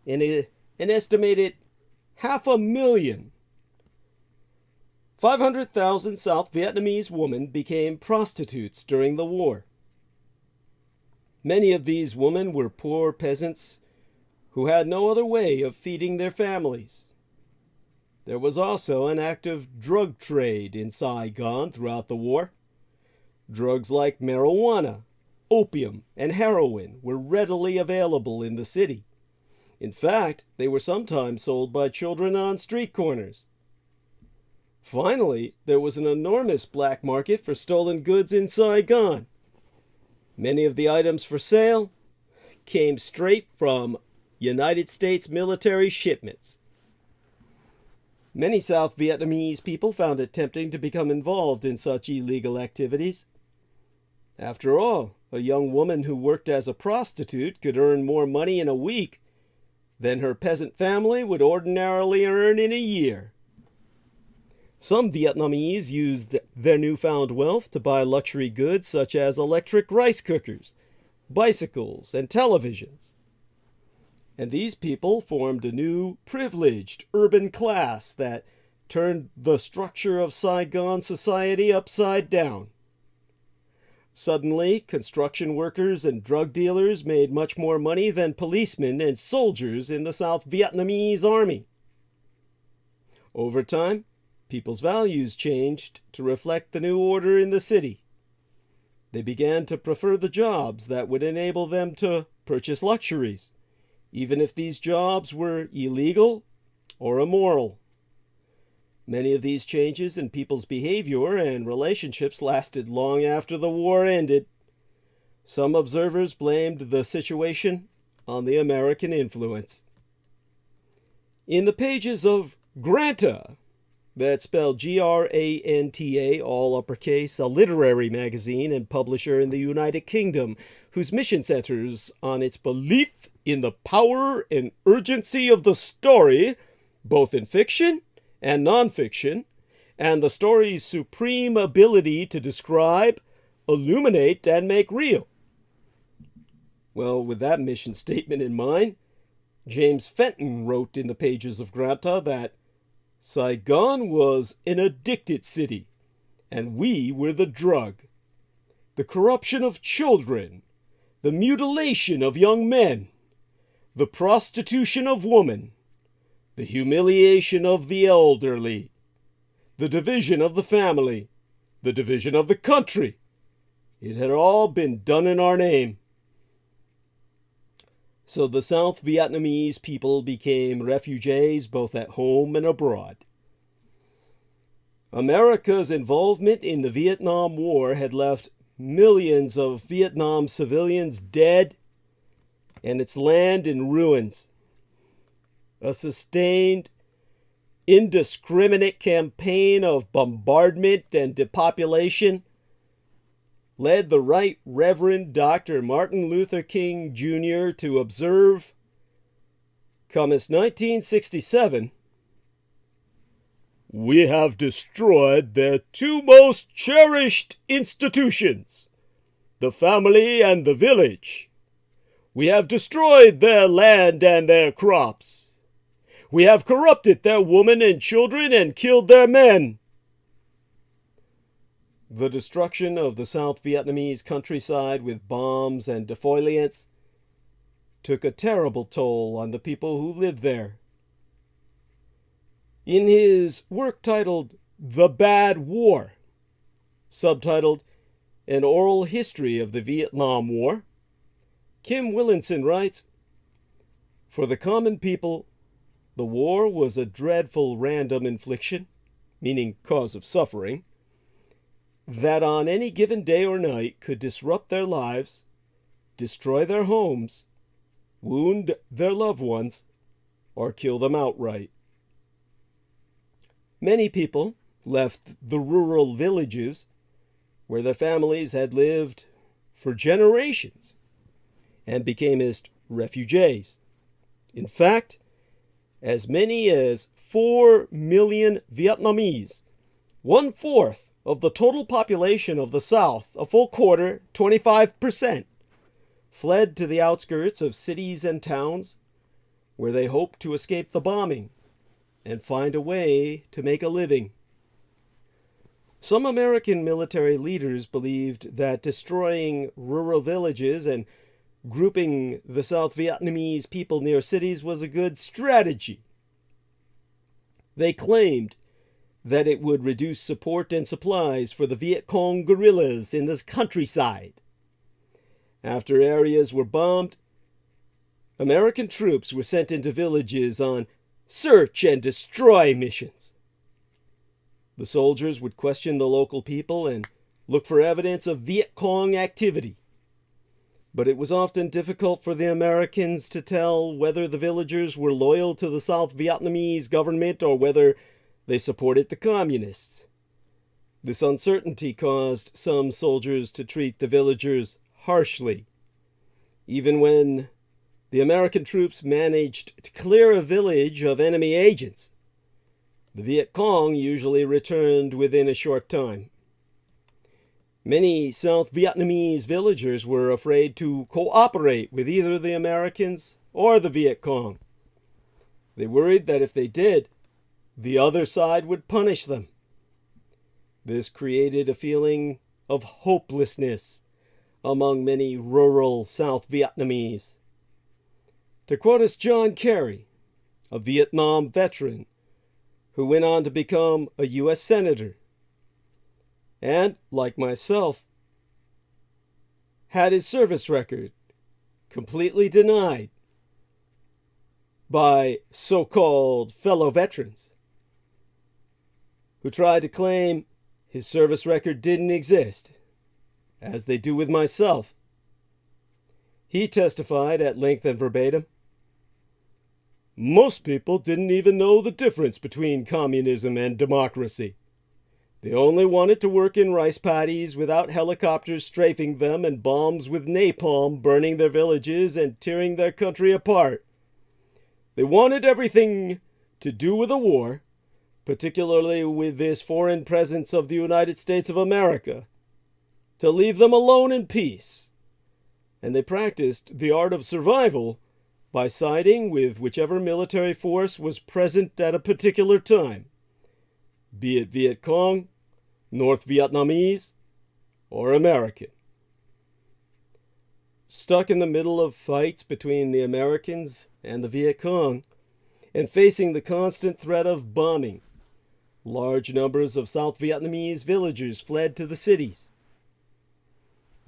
an estimated 500,000 South Vietnamese women became prostitutes during the war. Many of these women were poor peasants who had no other way of feeding their families. There was also an active drug trade in Saigon throughout the war. Drugs like marijuana, opium, and heroin were readily available in the city. In fact, they were sometimes sold by children on street corners. Finally, there was an enormous black market for stolen goods in Saigon. Many of the items for sale came straight from United States military shipments. Many South Vietnamese people found it tempting to become involved in such illegal activities. After all, a young woman who worked as a prostitute could earn more money in a week than her peasant family would ordinarily earn in a year. Some Vietnamese used their newfound wealth to buy luxury goods such as electric rice cookers, bicycles, and televisions. And these people formed a new, privileged urban class that turned the structure of Saigon society upside down. Suddenly, construction workers and drug dealers made much more money than policemen and soldiers in the South Vietnamese army. Over time, people's values changed to reflect the new order in the city. They began to prefer the jobs that would enable them to purchase luxuries, even if these jobs were illegal or immoral. Many of these changes in people's behavior and relationships lasted long after the war ended. Some observers blamed the situation on the American influence. In the pages of Granta, that's spelled Granta, all uppercase, a literary magazine and publisher in the United Kingdom, whose mission centers on its belief in the power and urgency of the story, both in fiction and nonfiction, and the story's supreme ability to describe, illuminate, and make real. Well, with that mission statement in mind, James Fenton wrote in the pages of Granta that Saigon was an addicted city, and we were the drug. The corruption of children, the mutilation of young men, the prostitution of women, the humiliation of the elderly, the division of the family, the division of the country. It had all been done in our name. So the South Vietnamese people became refugees both at home and abroad. America's involvement in the Vietnam War had left millions of Vietnam civilians dead and its land in ruins. A sustained, indiscriminate campaign of bombardment and depopulation led the Right Reverend Dr. Martin Luther King Jr. to observe, cometh 1967, "We have destroyed their two most cherished institutions, the family and the village. We have destroyed their land and their crops. We have corrupted their women and children and killed their men." The destruction of the South Vietnamese countryside with bombs and defoliants took a terrible toll on the people who lived there. In his work titled The Bad War, subtitled An Oral History of the Vietnam War, Kim Willinson writes, "For the common people, the war was a dreadful random infliction, meaning cause of suffering, that on any given day or night could disrupt their lives, destroy their homes, wound their loved ones, or kill them outright. Many people left the rural villages where their families had lived for generations and became as refugees. In fact, as many as 4 million Vietnamese, 1/4 of the total population of the South, a full quarter, 25%, fled to the outskirts of cities and towns where they hoped to escape the bombing and find a way to make a living. Some American military leaders believed that destroying rural villages and grouping the South Vietnamese people near cities was a good strategy. They claimed that it would reduce support and supplies for the Viet Cong guerrillas in this countryside. After areas were bombed, American troops were sent into villages on search and destroy missions. The soldiers would question the local people and look for evidence of Viet Cong activity. But it was often difficult for the Americans to tell whether the villagers were loyal to the South Vietnamese government or whether they supported the communists. This uncertainty caused some soldiers to treat the villagers harshly. Even when the American troops managed to clear a village of enemy agents, the Viet Cong usually returned within a short time. Many South Vietnamese villagers were afraid to cooperate with either the Americans or the Viet Cong. They worried that if they did, the other side would punish them. This created a feeling of hopelessness among many rural South Vietnamese. To quote us John Kerry, a Vietnam veteran who went on to become a U.S. Senator, and, like myself, had his service record completely denied by so-called fellow veterans who tried to claim his service record didn't exist, as they do with myself. He testified at length and verbatim, "Most people didn't even know the difference between communism and democracy. They only wanted to work in rice paddies without helicopters strafing them and bombs with napalm burning their villages and tearing their country apart. They wanted everything to do with a war, particularly with this foreign presence of the United States of America, to leave them alone in peace. And they practiced the art of survival by siding with whichever military force was present at a particular time, be it Viet Cong, North Vietnamese, or American. Stuck in the middle of fights between the Americans and the Viet Cong, and facing the constant threat of bombing, large numbers of South Vietnamese villagers fled to the cities.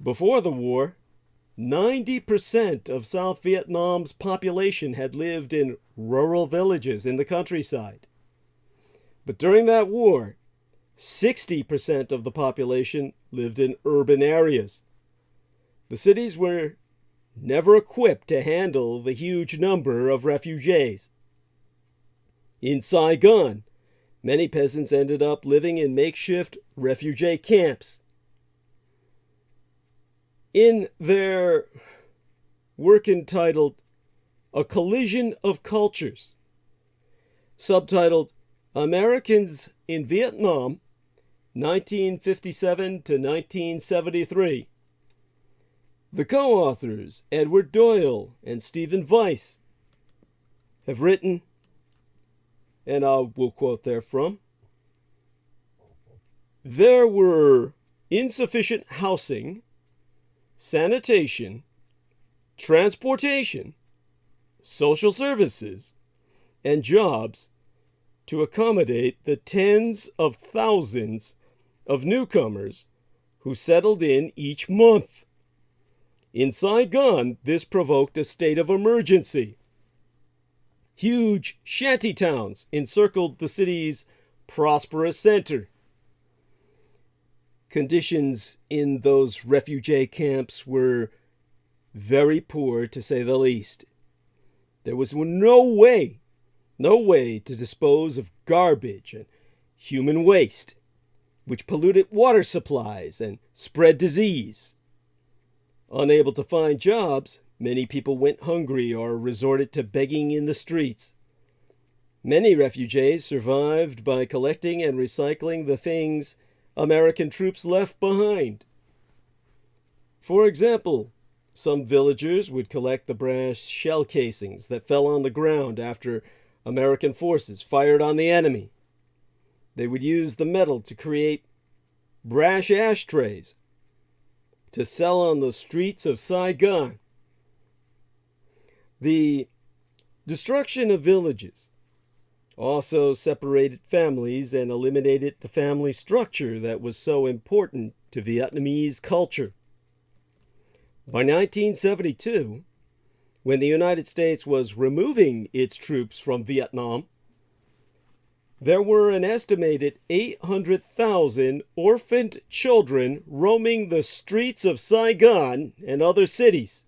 Before the war, 90% of South Vietnam's population had lived in rural villages in the countryside. But during that war, 60% of the population lived in urban areas. The cities were never equipped to handle the huge number of refugees. In Saigon, many peasants ended up living in makeshift refugee camps. In their work entitled A Collision of Cultures, subtitled Americans in Vietnam, 1957 to 1973, the co-authors, Edward Doyle and Stephen Weiss, have written, and I will quote therefrom, "There were insufficient housing, sanitation, transportation, social services, and jobs to accommodate the tens of thousands of newcomers who settled in each month. In Saigon, this provoked a state of emergency. Huge shanty towns encircled the city's prosperous center. Conditions in those refugee camps were very poor, to say the least. There was no way to dispose of garbage and human waste, which polluted water supplies and spread disease. Unable to find jobs, many people went hungry or resorted to begging in the streets. Many refugees survived by collecting and recycling the things American troops left behind. For example, some villagers would collect the brass shell casings that fell on the ground after American forces fired on the enemy. They would use the metal to create brass ashtrays to sell on the streets of Saigon. The destruction of villages also separated families and eliminated the family structure that was so important to Vietnamese culture. By 1972, when the United States was removing its troops from Vietnam, there were an estimated 800,000 orphaned children roaming the streets of Saigon and other cities.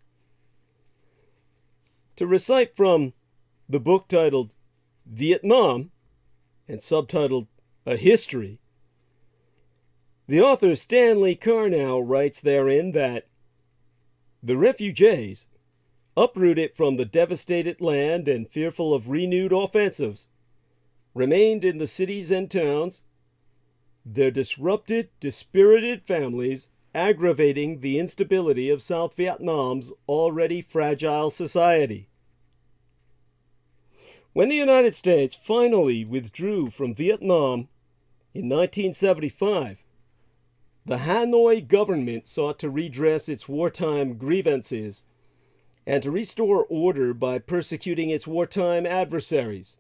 To recite from the book titled Vietnam and subtitled A History, the author Stanley Carnow writes therein that the refugees, uprooted from the devastated land and fearful of renewed offensives, remained in the cities and towns, their disrupted, dispirited families aggravating the instability of South Vietnam's already fragile society. When the United States finally withdrew from Vietnam in 1975, the Hanoi government sought to redress its wartime grievances and to restore order by persecuting its wartime adversaries.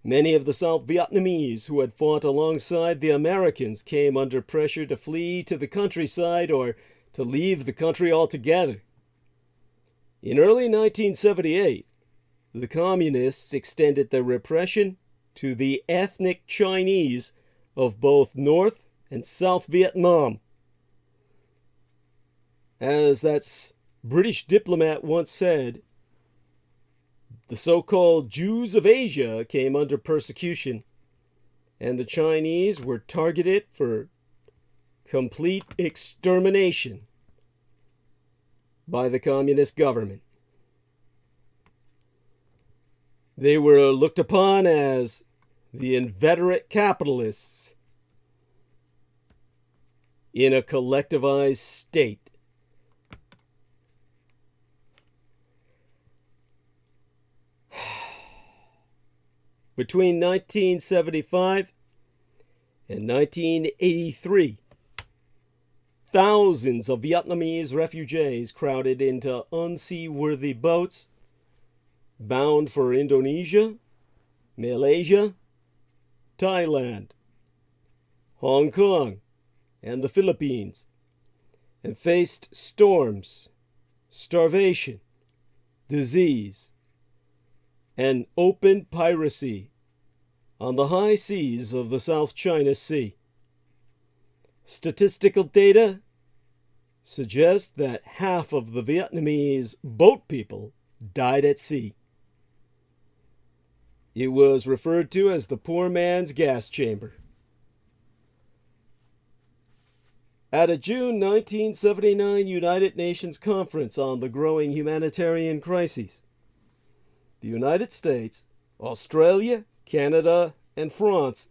Many of the South Vietnamese who had fought alongside the Americans came under pressure to flee to the countryside or to leave the country altogether. In early 1978, the Communists extended their repression to the ethnic Chinese of both North and South Vietnam. As that British diplomat once said, the so-called Jews of Asia came under persecution, and the Chinese were targeted for complete extermination by the communist government. They were looked upon as the inveterate capitalists in a collectivized state. Between 1975 and 1983, thousands of Vietnamese refugees crowded into unseaworthy boats bound for Indonesia, Malaysia, Thailand, Hong Kong, and the Philippines, and faced storms, starvation, disease, and open piracy on the high seas of the South China Sea. Statistical data suggest that half of the Vietnamese boat people died at sea. It was referred to as the poor man's gas chamber. At a June 1979 United Nations Conference on the Growing Humanitarian Crises, the United States, Australia, Canada, and France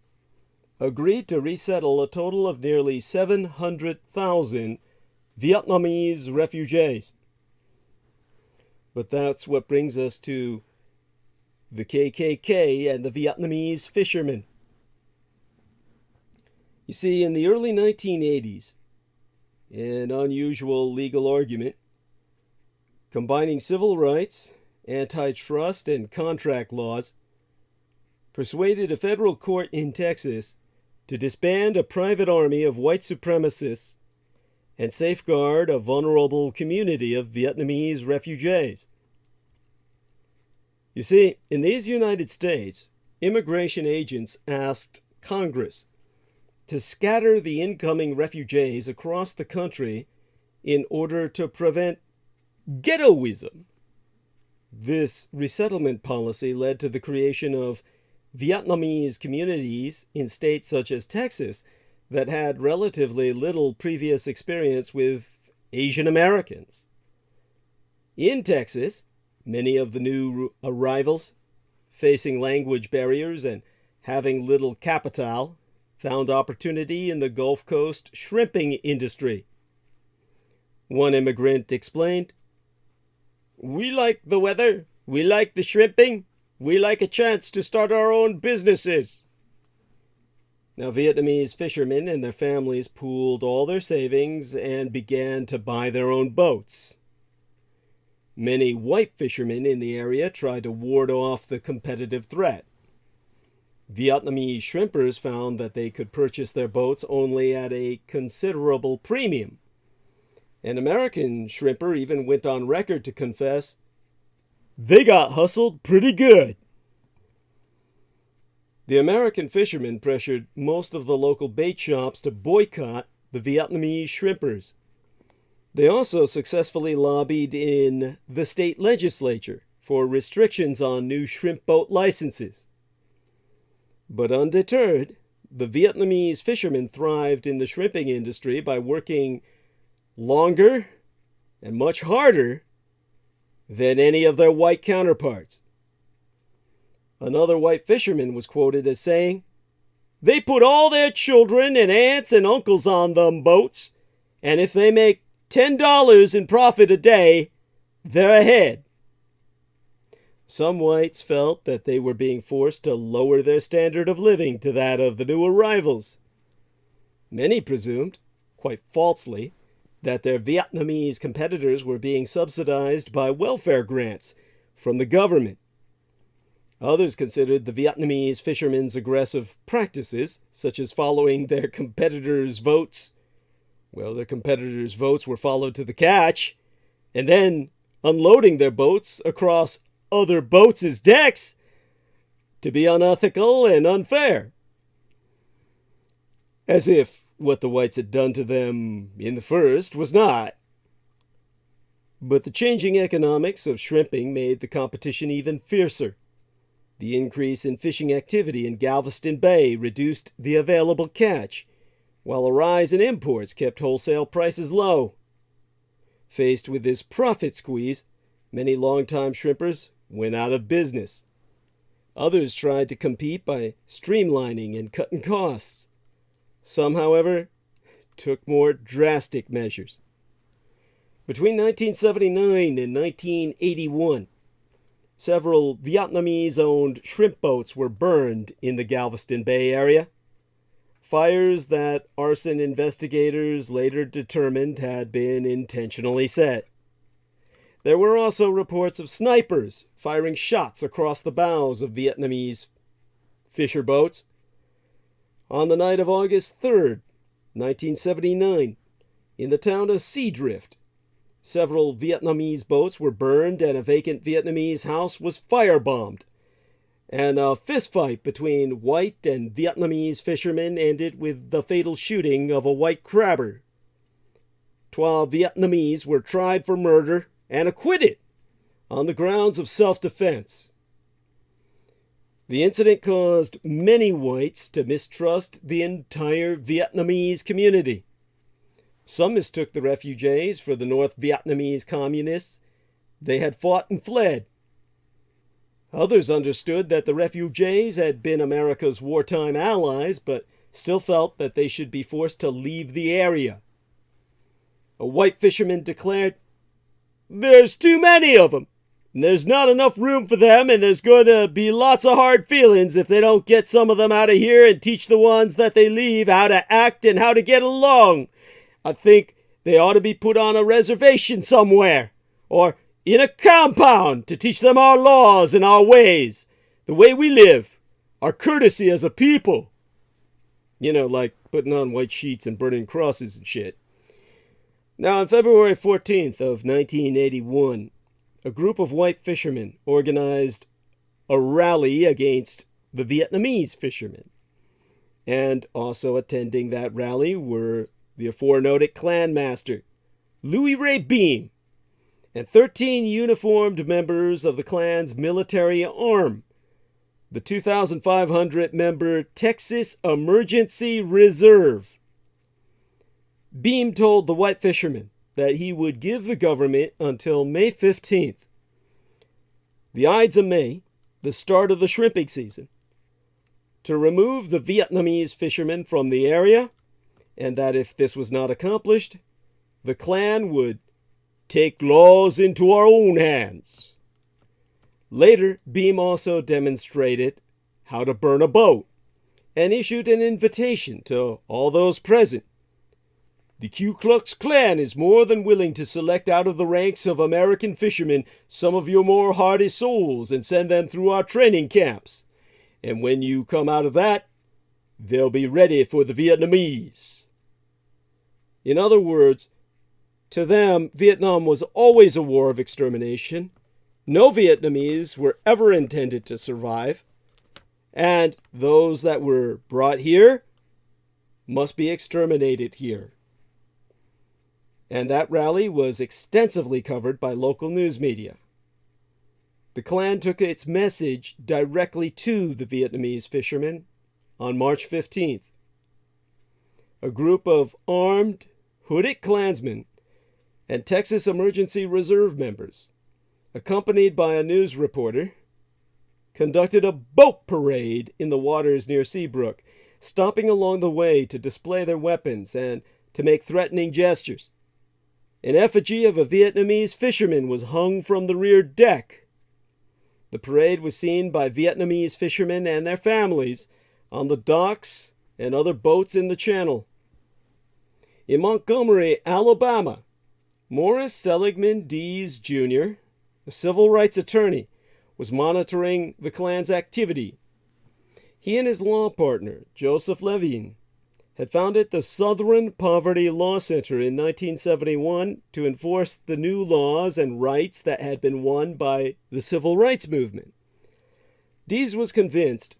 agreed to resettle a total of nearly 700,000 Vietnamese refugees. But that's what brings us to the KKK and the Vietnamese fishermen. You see, in the early 1980s, an unusual legal argument combining civil rights, antitrust, and contract laws persuaded a federal court in Texas to disband a private army of white supremacists and safeguard a vulnerable community of Vietnamese refugees. You see, in these United States, immigration agents asked Congress to scatter the incoming refugees across the country in order to prevent ghettoism. This resettlement policy led to the creation of Vietnamese communities in states such as Texas that had relatively little previous experience with Asian Americans. In Texas, many of the new arrivals, facing language barriers and having little capital, found opportunity in the Gulf Coast shrimping industry. One immigrant explained, "We like the weather, we like the shrimping, we like a chance to start our own businesses." Now, Vietnamese fishermen and their families pooled all their savings and began to buy their own boats. Many white fishermen in the area tried to ward off the competitive threat. Vietnamese shrimpers found that they could purchase their boats only at a considerable premium. An American shrimper even went on record to confess, "They got hustled pretty good." The American fishermen pressured most of the local bait shops to boycott the Vietnamese shrimpers. They also successfully lobbied in the state legislature for restrictions on new shrimp boat licenses. But undeterred, the Vietnamese fishermen thrived in the shrimping industry by working longer and much harder than any of their white counterparts. Another white fisherman was quoted as saying, "They put all their children and aunts and uncles on them boats, and if they make $10 in profit a day, they're ahead." Some whites felt that they were being forced to lower their standard of living to that of the new arrivals. Many presumed, quite falsely, that their Vietnamese competitors were being subsidized by welfare grants from the government. Others considered the Vietnamese fishermen's aggressive practices, such as following their competitors' votes. Well, their competitors' votes were followed to the catch, and then unloading their boats across other boats' decks, to be unethical and unfair. As if what the whites had done to them in the first was not. But the changing economics of shrimping made the competition even fiercer. The increase in fishing activity in Galveston Bay reduced the available catch, while a rise in imports kept wholesale prices low. Faced with this profit squeeze, many longtime shrimpers went out of business. Others tried to compete by streamlining and cutting costs. Some, however, took more drastic measures. Between 1979 and 1981, several Vietnamese-owned shrimp boats were burned in the Galveston Bay area. Fires that arson investigators later determined had been intentionally set. There were also reports of snipers firing shots across the bows of Vietnamese fisher boats. On the night of August 3rd, 1979, in the town of Seadrift, several Vietnamese boats were burned and a vacant Vietnamese house was firebombed. And a fistfight between white and Vietnamese fishermen ended with the fatal shooting of a white crabber. 12 Vietnamese were tried for murder and acquitted on the grounds of self-defense. The incident caused many whites to mistrust the entire Vietnamese community. Some mistook the refugees for the North Vietnamese communists. They had fought and fled. Others understood that the refugees had been America's wartime allies, but still felt that they should be forced to leave the area. A white fisherman declared, "There's too many of them. And there's not enough room for them, and there's going to be lots of hard feelings if they don't get some of them out of here and teach the ones that they leave how to act and how to get along. I think they ought to be put on a reservation somewhere, or in a compound to teach them our laws and our ways, the way we live, our courtesy as a people." You know, like putting on white sheets and burning crosses and shit. Now, on February 14th of 1981, a group of white fishermen organized a rally against the Vietnamese fishermen. And also attending that rally were the aforementioned clan master, Louis Ray Beam, and 13 uniformed members of the clan's military arm, the 2,500-member Texas Emergency Reserve. Beam told the white fishermen that he would give the government until May 15th, the Ides of May, the start of the shrimping season, to remove the Vietnamese fishermen from the area, and that if this was not accomplished, the clan would take laws into our own hands. Later, Beam also demonstrated how to burn a boat and issued an invitation to all those present. "The Ku Klux Klan is more than willing to select out of the ranks of American fishermen some of your more hardy souls and send them through our training camps. And when you come out of that, they'll be ready for the Vietnamese." In other words, to them, Vietnam was always a war of extermination. No Vietnamese were ever intended to survive. And those that were brought here must be exterminated here. And that rally was extensively covered by local news media. The Klan took its message directly to the Vietnamese fishermen on March 15th. A group of armed, hooded Klansmen and Texas Emergency Reserve members, accompanied by a news reporter, conducted a boat parade in the waters near Seabrook, stopping along the way to display their weapons and to make threatening gestures. An effigy of a Vietnamese fisherman was hung from the rear deck. The parade was seen by Vietnamese fishermen and their families on the docks and other boats in the channel. In Montgomery, Alabama, Morris Seligman Dees Jr., a civil rights attorney, was monitoring the Klan's activity. He and his law partner, Joseph Levine, had founded the Southern Poverty Law Center in 1971 to enforce the new laws and rights that had been won by the civil rights movement. Dees was convinced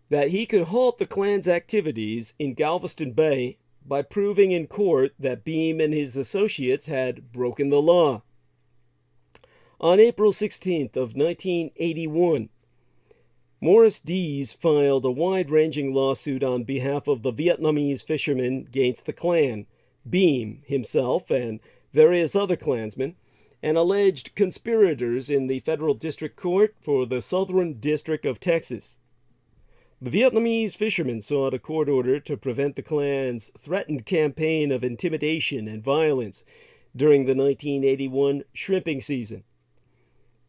that he could halt the Klan's activities in Galveston Bay by proving in court that Beam and his associates had broken the law. On April 16th of 1981, Morris Dees filed a wide-ranging lawsuit on behalf of the Vietnamese fishermen against the Klan, Beam himself, and various other Klansmen, and alleged conspirators in the Federal District Court for the Southern District of Texas. The Vietnamese fishermen sought a court order to prevent the Klan's threatened campaign of intimidation and violence during the 1981 shrimping season.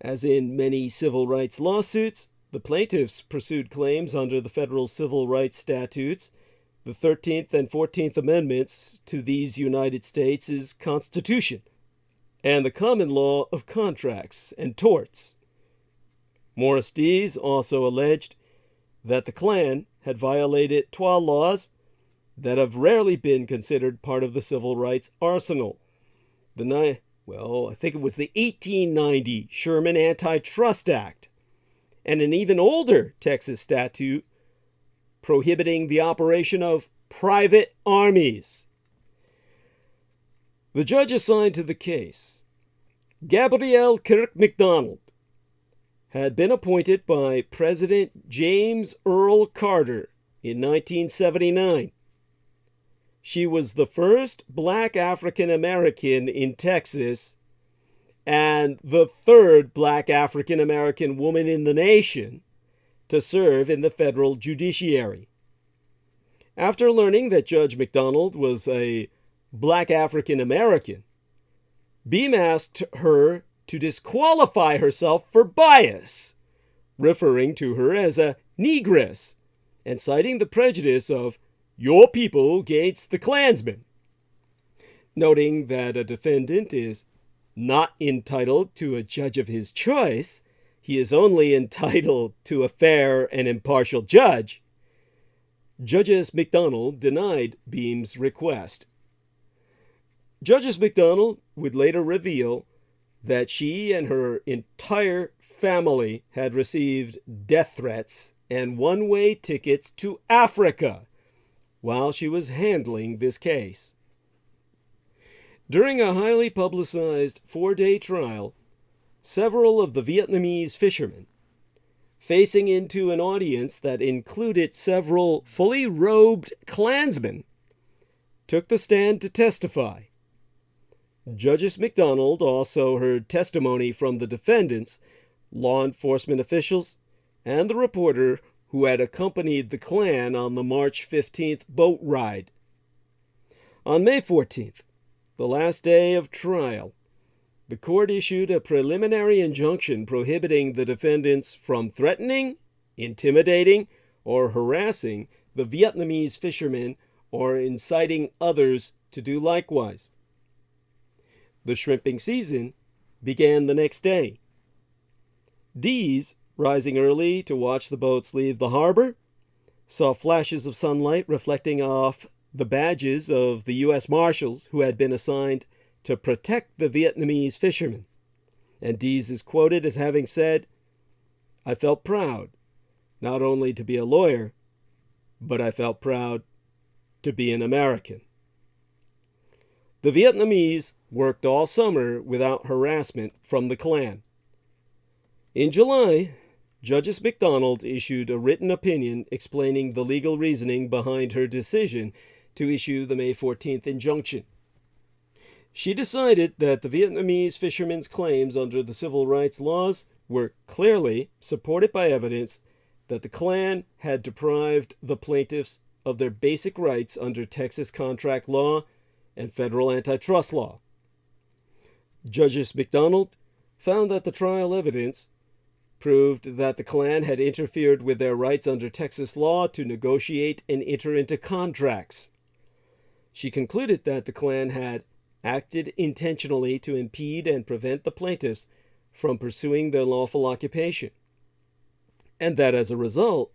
As in many civil rights lawsuits, the plaintiffs pursued claims under the federal civil rights statutes, the 13th and 14th Amendments to these United States' Constitution, and the common law of contracts and torts. Morris Dees also alleged that the Klan had violated TWA laws that have rarely been considered part of the civil rights arsenal. I think it was the 1890 Sherman Antitrust Act, and an even older Texas statute prohibiting the operation of private armies. The judge assigned to the case, Gabrielle Kirk MacDonald, had been appointed by President James Earl Carter in 1979. She was the first Black African American in Texas and the third Black African American woman in the nation to serve in the federal judiciary. After learning that Judge MacDonald was a Black African American, Beam asked her to disqualify herself for bias, referring to her as a negress and citing the prejudice of your people against the Klansmen. Noting that a defendant is not entitled to a judge of his choice, he is only entitled to a fair and impartial judge, Judges MacDonald denied Beam's request. Judges MacDonald would later reveal that she and her entire family had received death threats and one-way tickets to Africa while she was handling this case. During a highly publicized 4-day trial, several of the Vietnamese fishermen, facing into an audience that included several fully robed Klansmen, took the stand to testify. Judges MacDonald also heard testimony from the defendants, law enforcement officials, and the reporter who had accompanied the Klan on the March 15th boat ride. On May 14th, the last day of trial, the court issued a preliminary injunction prohibiting the defendants from threatening, intimidating, or harassing the Vietnamese fishermen or inciting others to do likewise. The shrimping season began the next day. Dees, rising early to watch the boats leave the harbor, saw flashes of sunlight reflecting off the badges of the U.S. Marshals who had been assigned to protect the Vietnamese fishermen. And Dees is quoted as having said, "I felt proud, not only to be a lawyer, but I felt proud to be an American." The Vietnamese worked all summer without harassment from the Klan. In July, Judges MacDonald issued a written opinion explaining the legal reasoning behind her decision to issue the May 14th injunction. She decided that the Vietnamese fishermen's claims under the civil rights laws were clearly supported by evidence that the Klan had deprived the plaintiffs of their basic rights under Texas contract law and federal antitrust law. Judges MacDonald found that the trial evidence proved that the Klan had interfered with their rights under Texas law to negotiate and enter into contracts. She concluded that the Klan had acted intentionally to impede and prevent the plaintiffs from pursuing their lawful occupation, and that as a result,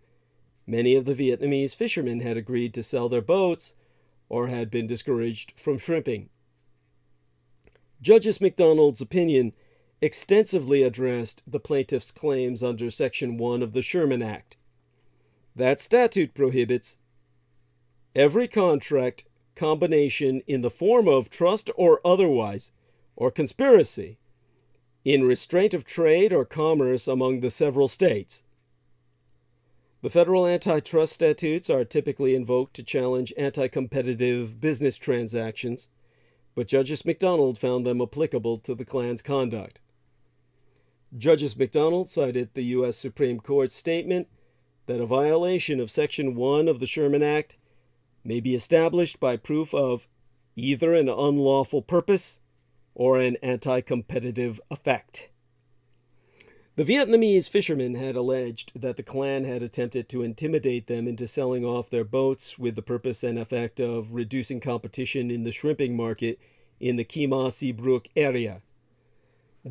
many of the Vietnamese fishermen had agreed to sell their boats or had been discouraged from shrimping. Justice MacDonald's opinion extensively addressed the plaintiffs' claims under Section 1 of the Sherman Act. That statute prohibits every contract, combination in the form of trust or otherwise, or conspiracy, in restraint of trade or commerce among the several states. The federal antitrust statutes are typically invoked to challenge anti-competitive business transactions, but Justice MacDonald found them applicable to the Klan's conduct. Justice MacDonald cited the U.S. Supreme Court's statement that a violation of Section 1 of the Sherman Act may be established by proof of either an unlawful purpose or an anti-competitive effect. The Vietnamese fishermen had alleged that the Klan had attempted to intimidate them into selling off their boats with the purpose and effect of reducing competition in the shrimping market in the Kima Brook area.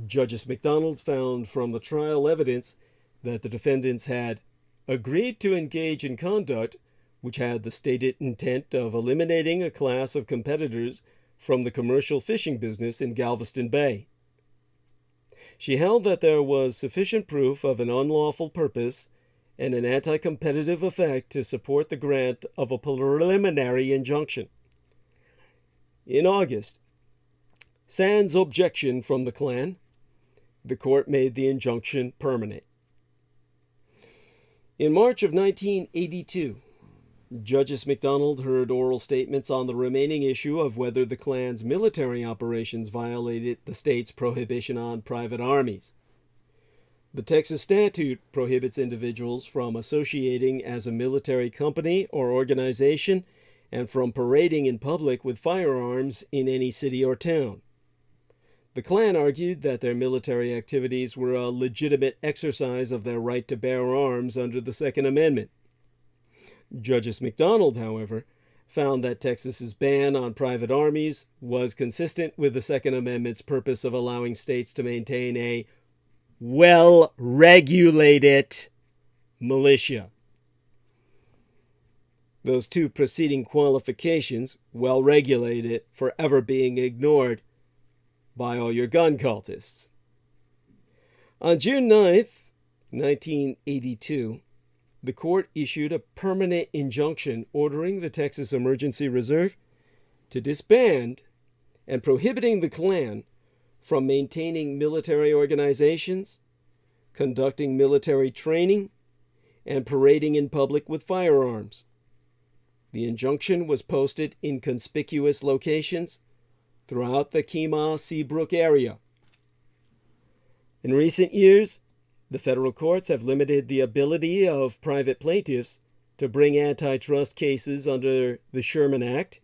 Justice MacDonald found from the trial evidence that the defendants had agreed to engage in conduct which had the stated intent of eliminating a class of competitors from the commercial fishing business in Galveston Bay. She held that there was sufficient proof of an unlawful purpose and an anti-competitive effect to support the grant of a preliminary injunction. In August, sans objection from the Klan, the court made the injunction permanent. In March of 1982, Justice MacDonald heard oral statements on the remaining issue of whether the Klan's military operations violated the state's prohibition on private armies. The Texas statute prohibits individuals from associating as a military company or organization and from parading in public with firearms in any city or town. The Klan argued that their military activities were a legitimate exercise of their right to bear arms under the Second Amendment. Justice MacDonald, however, found that Texas's ban on private armies was consistent with the Second Amendment's purpose of allowing states to maintain a well-regulated militia. Those two preceding qualifications, well-regulated, forever being ignored by all your gun cultists. On June 9th, 1982, the court issued a permanent injunction ordering the Texas Emergency Reserve to disband and prohibiting the Klan from maintaining military organizations, conducting military training, and parading in public with firearms. The injunction was posted in conspicuous locations throughout the Kima Brook area. In recent years, the federal courts have limited the ability of private plaintiffs to bring antitrust cases under the Sherman Act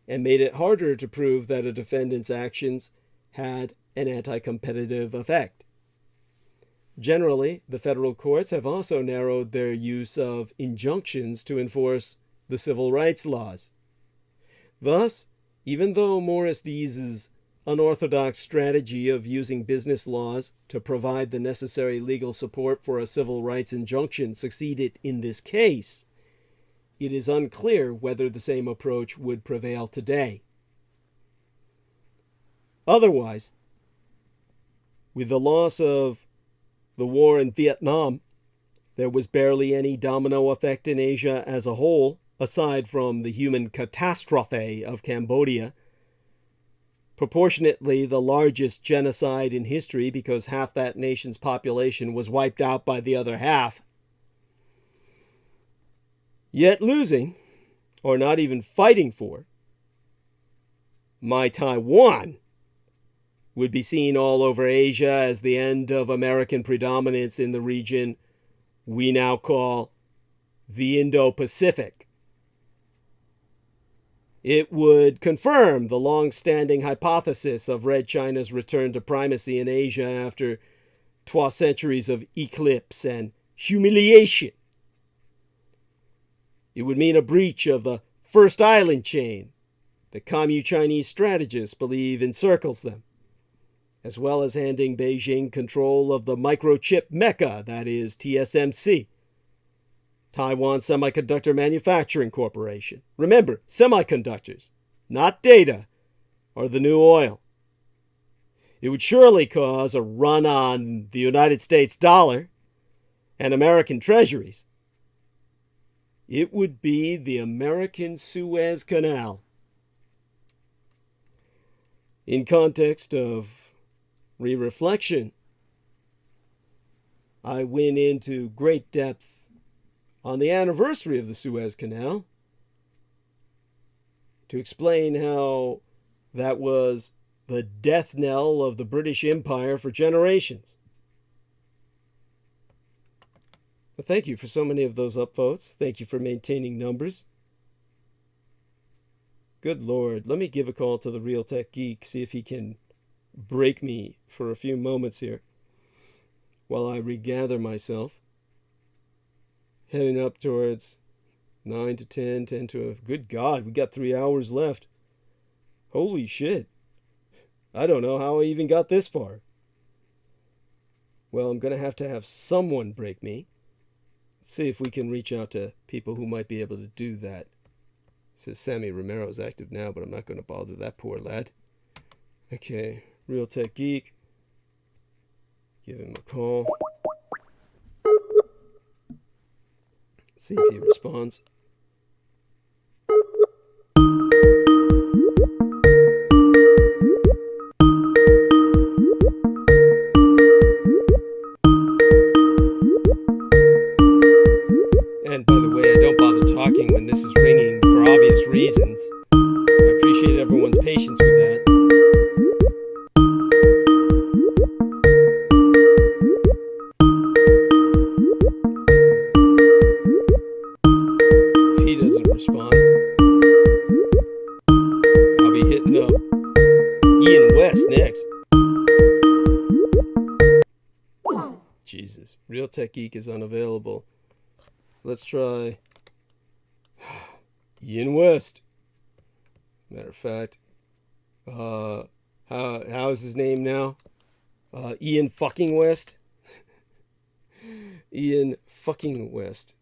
and made it harder to prove that a defendant's actions had an anti-competitive effect. Generally, the federal courts have also narrowed their use of injunctions to enforce the civil rights laws. Thus, even though MEMqədy's unorthodox strategy of using business laws to provide the necessary legal support for a civil rights injunction succeeded in this case, it is unclear whether the same approach would prevail today. Otherwise, with the loss of the war in Vietnam, there was barely any domino effect in Asia as a whole, aside from the human catastrophe of Cambodia, proportionately the largest genocide in history because half that nation's population was wiped out by the other half. Yet losing, or not even fighting for, my Taiwan would be seen all over Asia as the end of American predominance in the region we now call the Indo-Pacific. It would confirm the long-standing hypothesis of Red China's return to primacy in Asia after 2 centuries of eclipse and humiliation. It would mean a breach of the first island chain the Commu-Chinese strategists believe encircles them, as well as handing Beijing control of the microchip mecca, that is TSMC, Taiwan Semiconductor Manufacturing Corporation. Remember, semiconductors, not data, are the new oil. It would surely cause a run on the United States dollar and American treasuries. It would be the American Suez Canal. In context of re-reflection, I went into great depth on the anniversary of the Suez Canal to explain how that was the death knell of the British Empire for generations. But thank you for so many of those upvotes. Thank you for maintaining numbers. Good Lord. Let me give a call to the Real Tech Geek, see if he can break me for a few moments here while I regather myself. Heading up towards 9 to 10, 10 to... Good God, we got 3 hours left. Holy shit. I don't know how I even got this far. Well, I'm going to have someone break me. Let's see if we can reach out to people who might be able to do that. It says Sammy Romero is active now, but I'm not going to bother that poor lad. Okay, Real Tech Geek. Give him a call. See if he responds. And by the way, I don't bother talking when this is ringing for obvious reasons. I appreciate everyone's patience with that. If he doesn't respond, I'll be hitting up Ian West next. Jesus, Real Tech Geek is unavailable. Let's try Ian West. Matter of fact, how is his name now? Ian fucking West. Ian fucking West.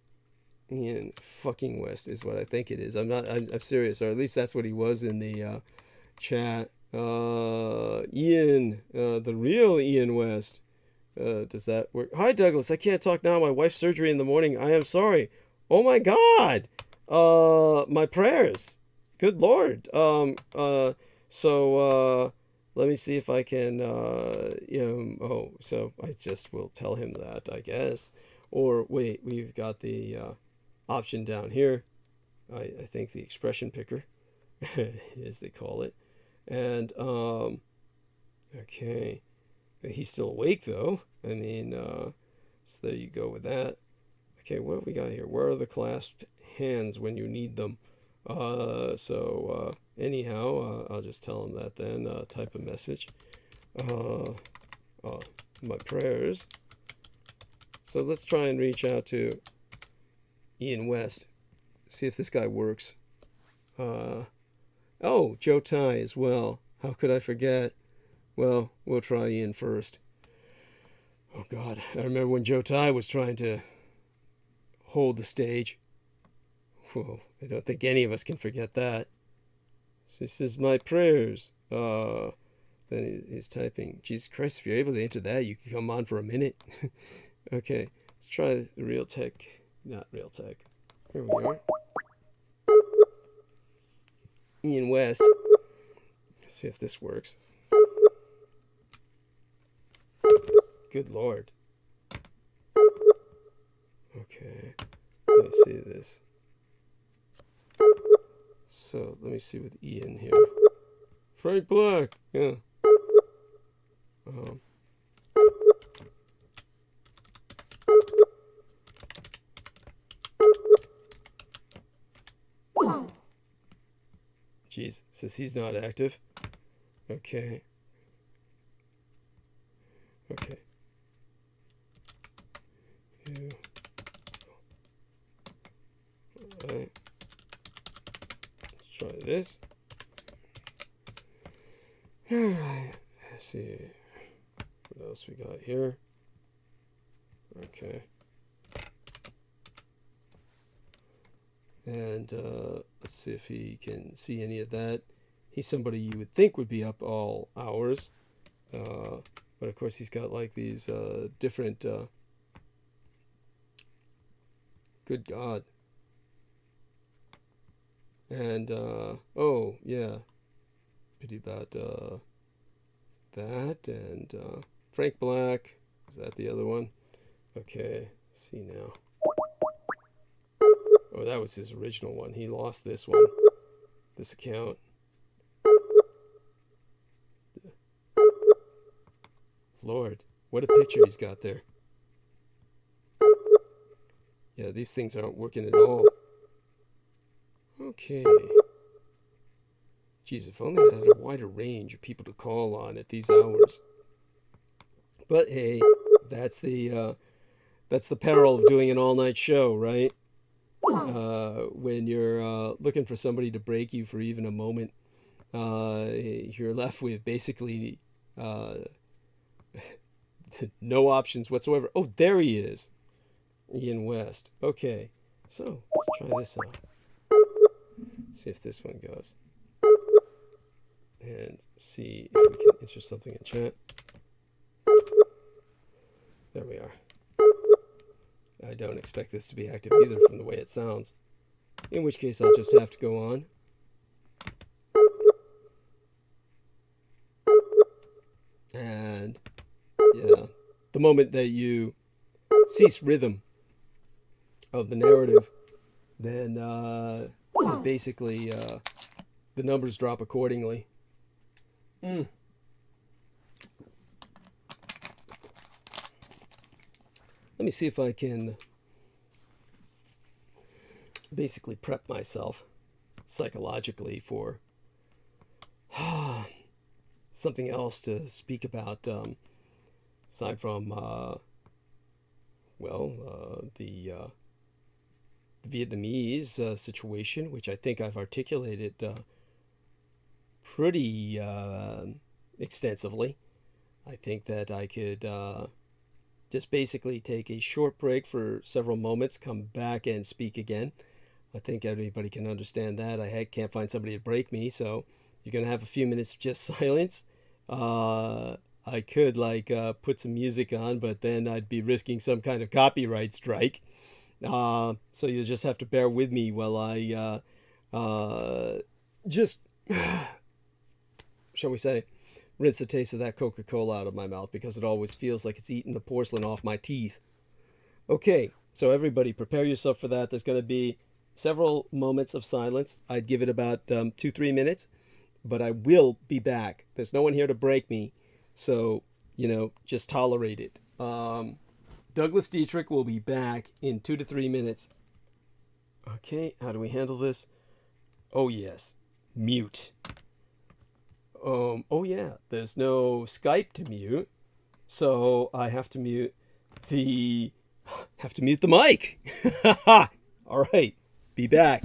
Ian fucking West is what I think it is. I'm serious, or at least that's what he was in the chat. Ian, the real Ian West. Does that work? Hi, Douglas. I can't talk now. My wife's surgery in the morning. I am sorry. Oh my God. My prayers. Good Lord. So let me see if I can. So I just will tell him that, I guess. Or wait, we've got the option down here. I think the expression picker, as they call it. And okay. He's still awake, though. I mean, so there you go with that. Okay, what have we got here? Where are the clasped hands when you need them? Anyhow, I'll just tell him that then. Type a message. My prayers. So let's try and reach out to Ian West. See if this guy works. Oh, Joe Tai as well. How could I forget? Well, we'll try Ian first. Oh, God. I remember when Joe Tai was trying to hold the stage. Whoa, I don't think any of us can forget that. So this is my prayers. Then he's typing. Jesus Christ, if you're able to enter that, you can come on for a minute. Okay, let's try the Real Tech. Not Real Tech. Here we are. Ian West. Let's see if this works. Good Lord. Okay. Let me see this. So, let me see with Ian here. Frank Black. Yeah. Jeez, says he's not active. Okay. Okay. Alright. Let's try this. All right. Let's see. What else we got here? Okay. And let's see if he can see any of that. He's somebody you would think would be up all hours. But of course he's got like these different... good God. And, oh, yeah. Pity about that. And Frank Black. Is that the other one? Okay. Let's see now. Oh, that was his original one. He lost this one. This account. Lord, what a picture he's got there. Yeah, these things aren't working at all. Okay. Geez, if only I had a wider range of people to call on at these hours. But hey, that's the peril of doing an all-night show, right? When you're looking for somebody to break you for even a moment, you're left with basically no options whatsoever. Oh, there he is. Ian West. Okay, so let's try this out. See if this one goes. And see if we can enter something in chat. There we are. I don't expect this to be active either from the way it sounds. In which case I'll just have to go on. And yeah, the moment that you cease rhythm of the narrative, then basically the numbers drop accordingly. Let me see if I can basically prep myself psychologically for something else to speak about, aside from the Vietnamese situation, which I think I've articulated pretty extensively. I think that I could just basically take a short break for several moments, come back and speak again. I think everybody can understand that. I can't find somebody to break me, so you're going to have a few minutes of just silence. I could put some music on, but then I'd be risking some kind of copyright strike. So you'll just have to bear with me while I just, shall we say, rinse the taste of that Coca-Cola out of my mouth, because it always feels like it's eating the porcelain off my teeth. Okay, so everybody prepare yourself for that. There's going to be several moments of silence. I'd give it about 2-3 minutes, but I will be back. There's no one here to break me, so, just tolerate it. Douglas Dietrich will be back in 2 to 3 minutes. Okay, how do we handle this? Oh, yes, mute. Oh yeah, there's no Skype to mute, so I have to mute the mic. All right, be back.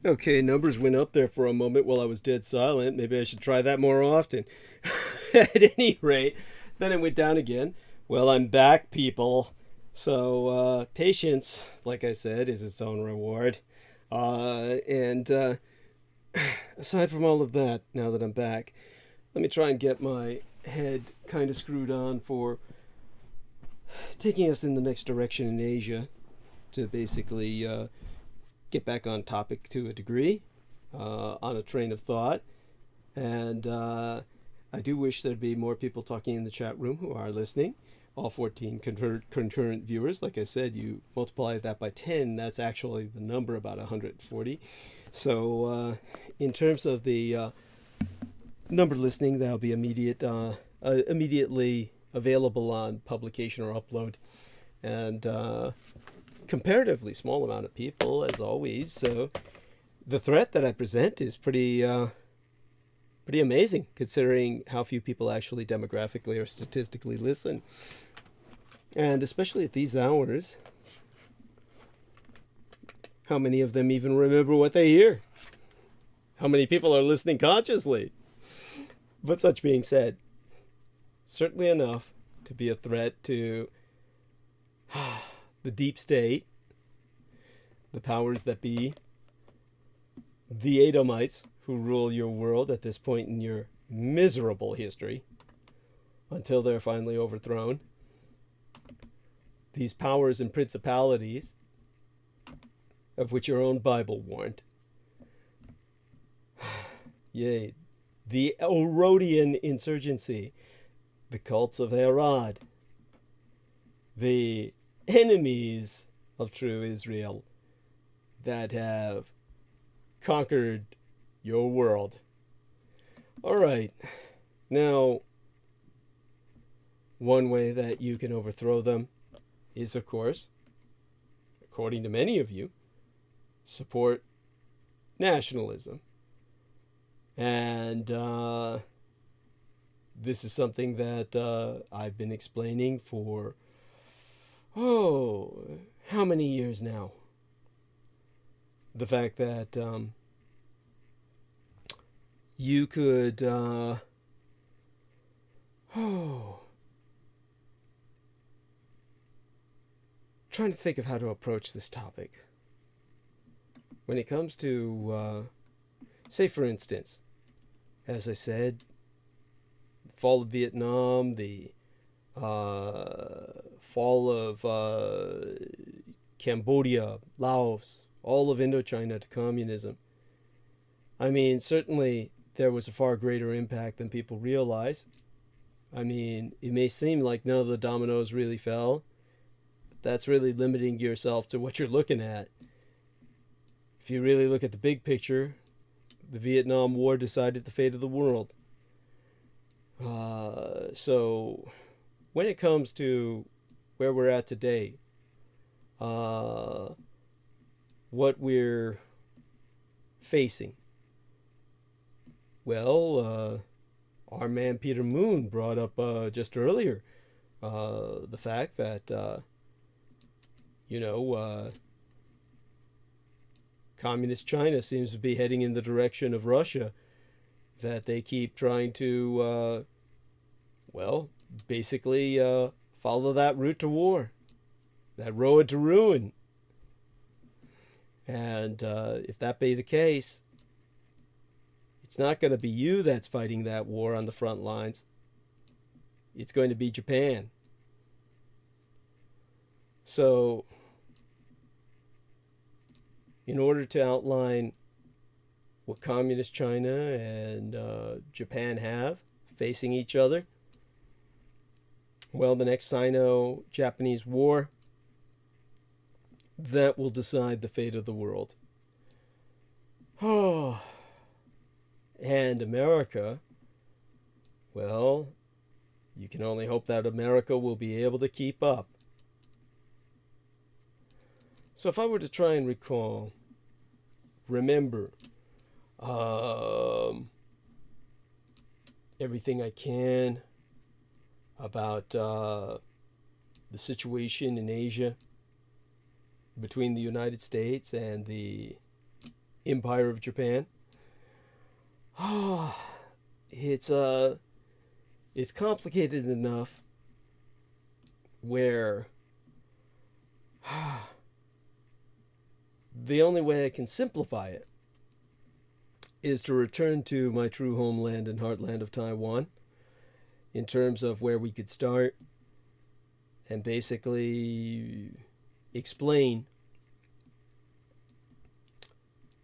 Okay, numbers went up there for a moment while I was dead silent. Maybe I should try that more often. At any rate, then it went down again. Well, I'm back, people. So, patience, like I said, is its own reward. And aside from all of that, now that I'm back, let me try and get my head kind of screwed on for taking us in the next direction in Asia to basically get back on topic to a degree, on a train of thought. And I do wish there'd be more people talking in the chat room who are listening. All 14 concurrent viewers. Like I said, you multiply that by 10, that's actually the number, about 140. So in terms of the number listening, that'll be immediately available on publication or upload. And comparatively small amount of people, as always. So the threat that I present is pretty amazing, considering how few people actually demographically or statistically listen. And especially at these hours, how many of them even remember what they hear? How many people are listening consciously? But such being said, certainly enough to be a threat to the deep state, the powers that be, the Edomites who rule your world at this point in your miserable history, until they're finally overthrown. These powers and principalities, of which your own Bible warned. Yea, the Herodian insurgency, the cults of Herod, the enemies of true Israel that have conquered your world. All right, now, one way that you can overthrow them is, of course, according to many of you, support nationalism. And this is something that I've been explaining for, how many years now? The fact that you could, trying to think of how to approach this topic. When it comes to, say for instance, as I said, fall of Vietnam, the fall of Cambodia, Laos, all of Indochina to communism. I mean, certainly there was a far greater impact than people realize. I mean, it may seem like none of the dominoes really fell. But that's really limiting yourself to what you're looking at. If you really look at the big picture, the Vietnam War decided the fate of the world. So when it comes to where we're at today, what we're facing, well, our man Peter Moon brought up just earlier the fact that, Communist China seems to be heading in the direction of Russia, that they keep trying to, basically follow that route to war, that road to ruin. And if that be the case, it's not going to be you that's fighting that war on the front lines. It's going to be Japan. So, in order to outline what Communist China and Japan have facing each other, well, the next Sino-Japanese war, that will decide the fate of the world. Oh, and America, well, you can only hope that America will be able to keep up. So if I were to try and remember everything I can about the situation in Asia between the United States and the Empire of Japan. It's complicated enough where the only way I can simplify it is to return to my true homeland and heartland of Taiwan in terms of where we could start and basically explain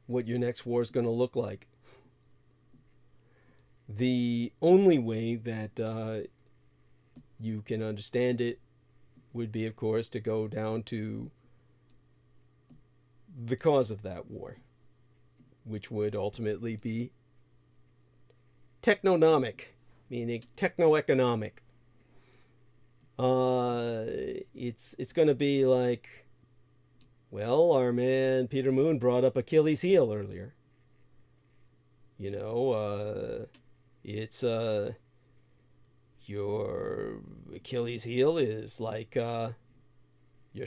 what your next war is going to look like. The only way that you can understand it would be, of course, to go down to the cause of that war, which would ultimately be technonomic, meaning techno-economic. It's going to be like, well, our man Peter Moon brought up Achilles' heel earlier. You know, it's your Achilles' heel is like your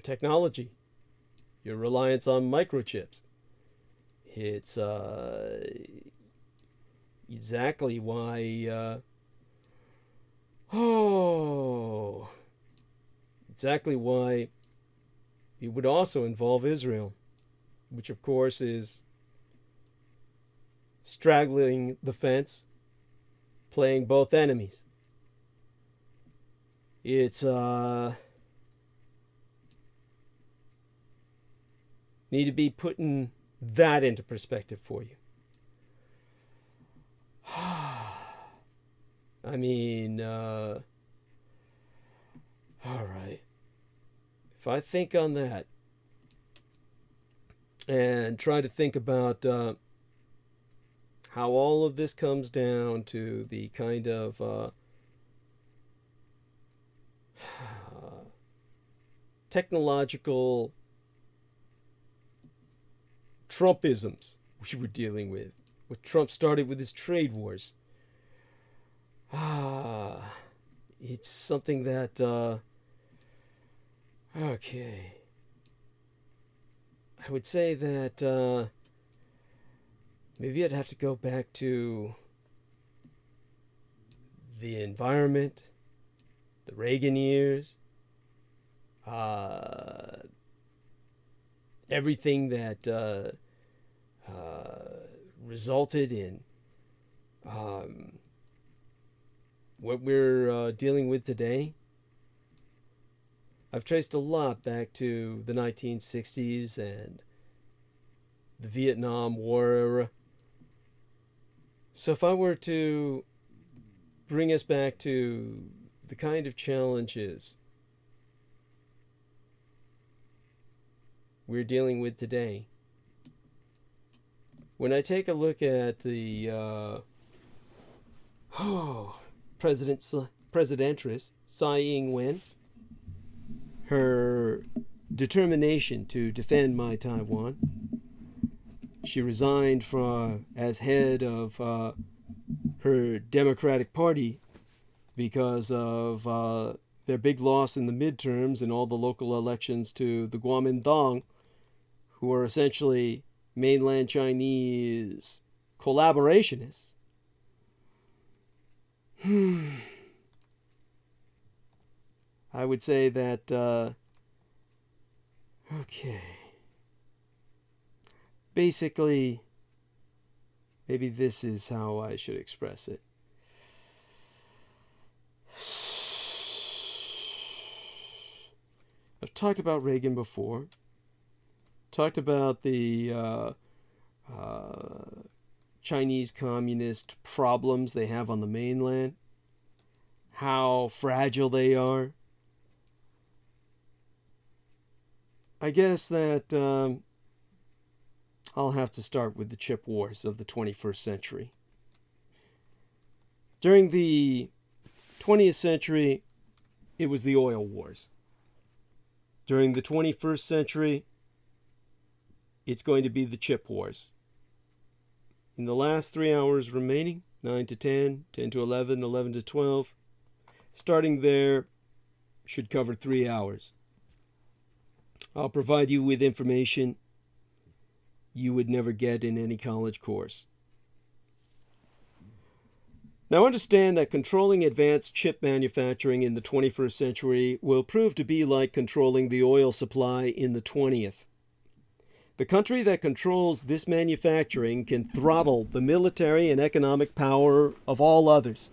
technology, your reliance on microchips. It's exactly why exactly why it would also involve Israel, which of course is straddling the fence, playing both enemies. It's need to be putting that into perspective for you. I mean, all right. If I think on that and try to think about how all of this comes down to the kind of technological Trumpisms we were dealing with, what Trump started with his trade wars. It's something that, okay. I would say that maybe I'd have to go back to the environment, the Reagan years, everything that resulted in what we're dealing with today. I've traced a lot back to the 1960s and the Vietnam War era. So if I were to bring us back to the kind of challenges we're dealing with today, when I take a look at the Presidentess Tsai Ing-wen, her determination to defend my Taiwan, she resigned as head of her Democratic Party because of their big loss in the midterms and all the local elections to the Kuomintang, who are essentially mainland Chinese collaborationists. I would say that, okay, basically, maybe this is how I should express it. I've talked about Reagan before, talked about the Chinese communist problems they have on the mainland, how fragile they are. I guess that I'll have to start with the chip wars of the 21st century. During the 20th century, it was the oil wars. During the 21st century, it's going to be the chip wars. In the last 3 hours remaining, 9 to 10, 10 to 11, 11 to 12, starting there should cover 3 hours. I'll provide you with information you would never get in any college course. Now understand that controlling advanced chip manufacturing in the 21st century will prove to be like controlling the oil supply in the 20th. The country that controls this manufacturing can throttle the military and economic power of all others.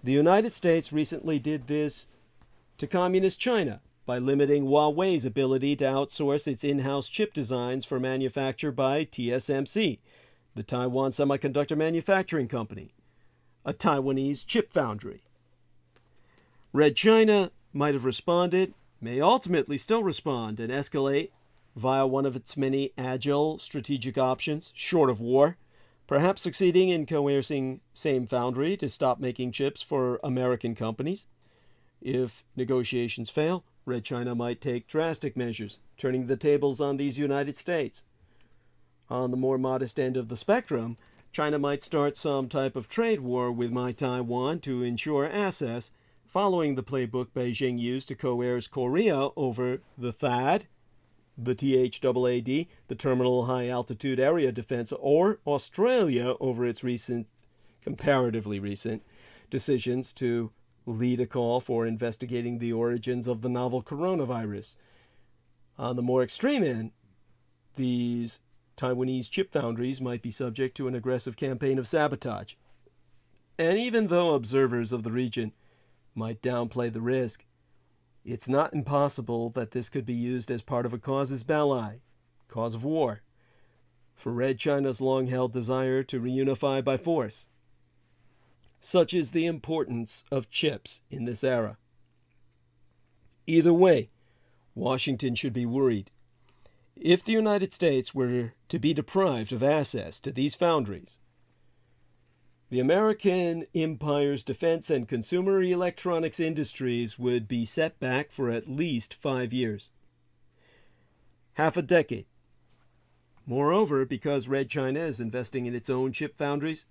The United States recently did this to Communist China by limiting Huawei's ability to outsource its in-house chip designs for manufacture by TSMC, the Taiwan Semiconductor Manufacturing Company, a Taiwanese chip foundry. Red China might have responded, may ultimately still respond and escalate via one of its many agile strategic options, short of war, perhaps succeeding in coercing Same Foundry to stop making chips for American companies. If negotiations fail, Red China might take drastic measures, turning the tables on these United States. On the more modest end of the spectrum, China might start some type of trade war with my Taiwan to ensure access, following the playbook Beijing used to coerce Korea over the THAAD, the THAAD, the Terminal High Altitude Area Defense, or Australia over its comparatively recent, decisions to lead a call for investigating the origins of the novel coronavirus. On the more extreme end, these Taiwanese chip foundries might be subject to an aggressive campaign of sabotage. And even though observers of the region might downplay the risk, it's not impossible that this could be used as part of a casus belli, cause of war, for Red China's long-held desire to reunify by force. Such is the importance of chips in this era. Either way, Washington should be worried. If the United States were to be deprived of access to these foundries, the American empire's defense and consumer electronics industries would be set back for at least 5 years. Half a decade. Moreover, because Red China is investing in its own chip foundries,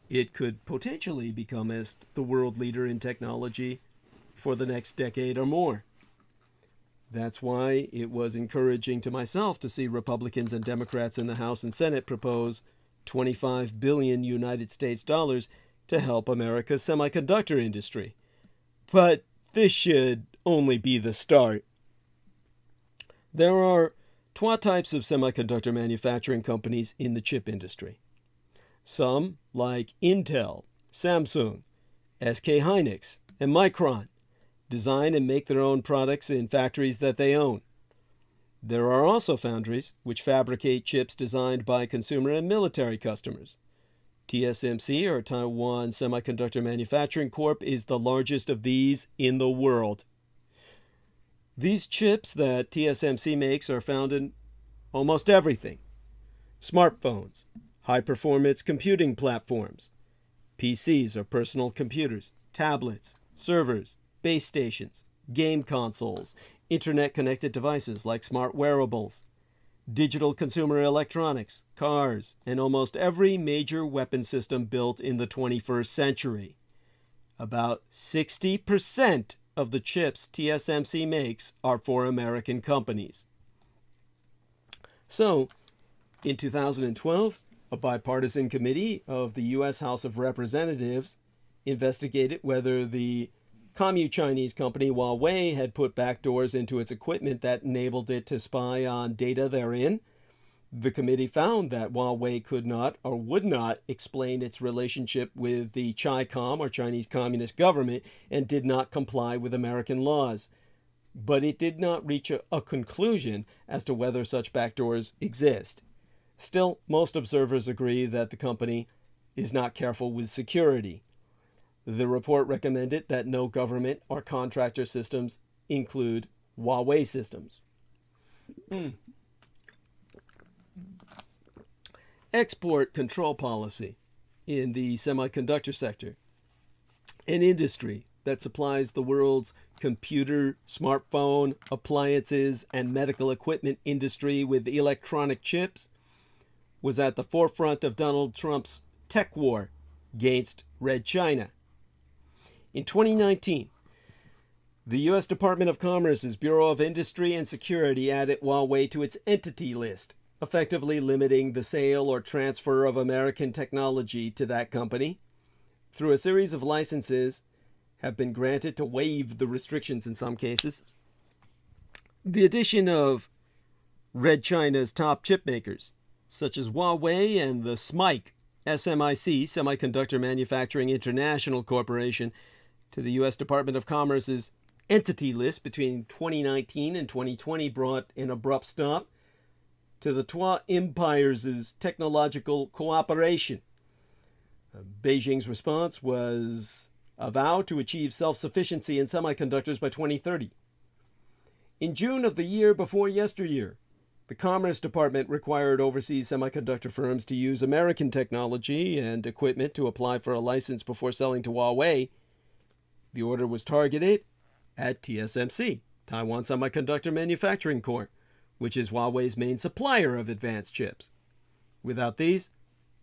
it could potentially become the world leader in technology for the next decade or more. That's why it was encouraging to myself to see Republicans and Democrats in the House and Senate propose $25 billion United States dollars to help America's semiconductor industry. But this should only be the start. There are two types of semiconductor manufacturing companies in the chip industry. Some, like Intel, Samsung, SK Hynix, and Micron, design and make their own products in factories that they own. There are also foundries which fabricate chips designed by consumer and military customers. TSMC, or Taiwan Semiconductor Manufacturing Corp., is the largest of these in the world. These chips that TSMC makes are found in almost everything. Smartphones, high-performance computing platforms, PCs or personal computers, tablets, servers, base stations, game consoles, internet-connected devices like smart wearables, digital consumer electronics, cars, and almost every major weapon system built in the 21st century. About 60% of the chips TSMC makes are for American companies. So, in 2012, a bipartisan committee of the U.S. House of Representatives investigated whether the Commu-Chinese company Huawei had put backdoors into its equipment that enabled it to spy on data therein. The committee found that Huawei could not or would not explain its relationship with the Chi-Com, or Chinese Communist government, and did not comply with American laws. But it did not reach a conclusion as to whether such backdoors exist. Still, most observers agree that the company is not careful with security. The report recommended that no government or contractor systems include Huawei systems. Export control policy in the semiconductor sector, an industry that supplies the world's computer, smartphone, appliances, and medical equipment industry with electronic chips, was at the forefront of Donald Trump's tech war against Red China. In 2019, the U.S. Department of Commerce's Bureau of Industry and Security added Huawei to its entity list, effectively limiting the sale or transfer of American technology to that company through a series of licenses have been granted to waive the restrictions in some cases. The addition of Red China's top chip makers, such as Huawei and the SMIC, Semiconductor Manufacturing International Corporation, to the U.S. Department of Commerce's entity list between 2019 and 2020 brought an abrupt stop to the Twa Empire's technological cooperation. Beijing's response was a vow to achieve self-sufficiency in semiconductors by 2030. In June of the year before yesteryear, the Commerce Department required overseas semiconductor firms to use American technology and equipment to apply for a license before selling to Huawei. The order was targeted at TSMC, Taiwan Semiconductor Manufacturing Corp., which is Huawei's main supplier of advanced chips. Without these,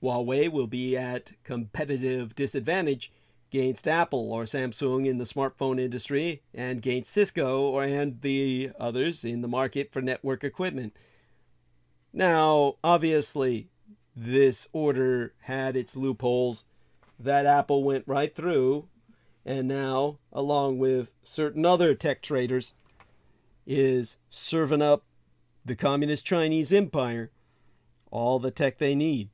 Huawei will be at competitive disadvantage against Apple or Samsung in the smartphone industry and against Cisco and the others in the market for network equipment. Now, obviously, this order had its loopholes that Apple went right through, and now, along with certain other tech traders, is serving up the Communist Chinese Empire all the tech they need.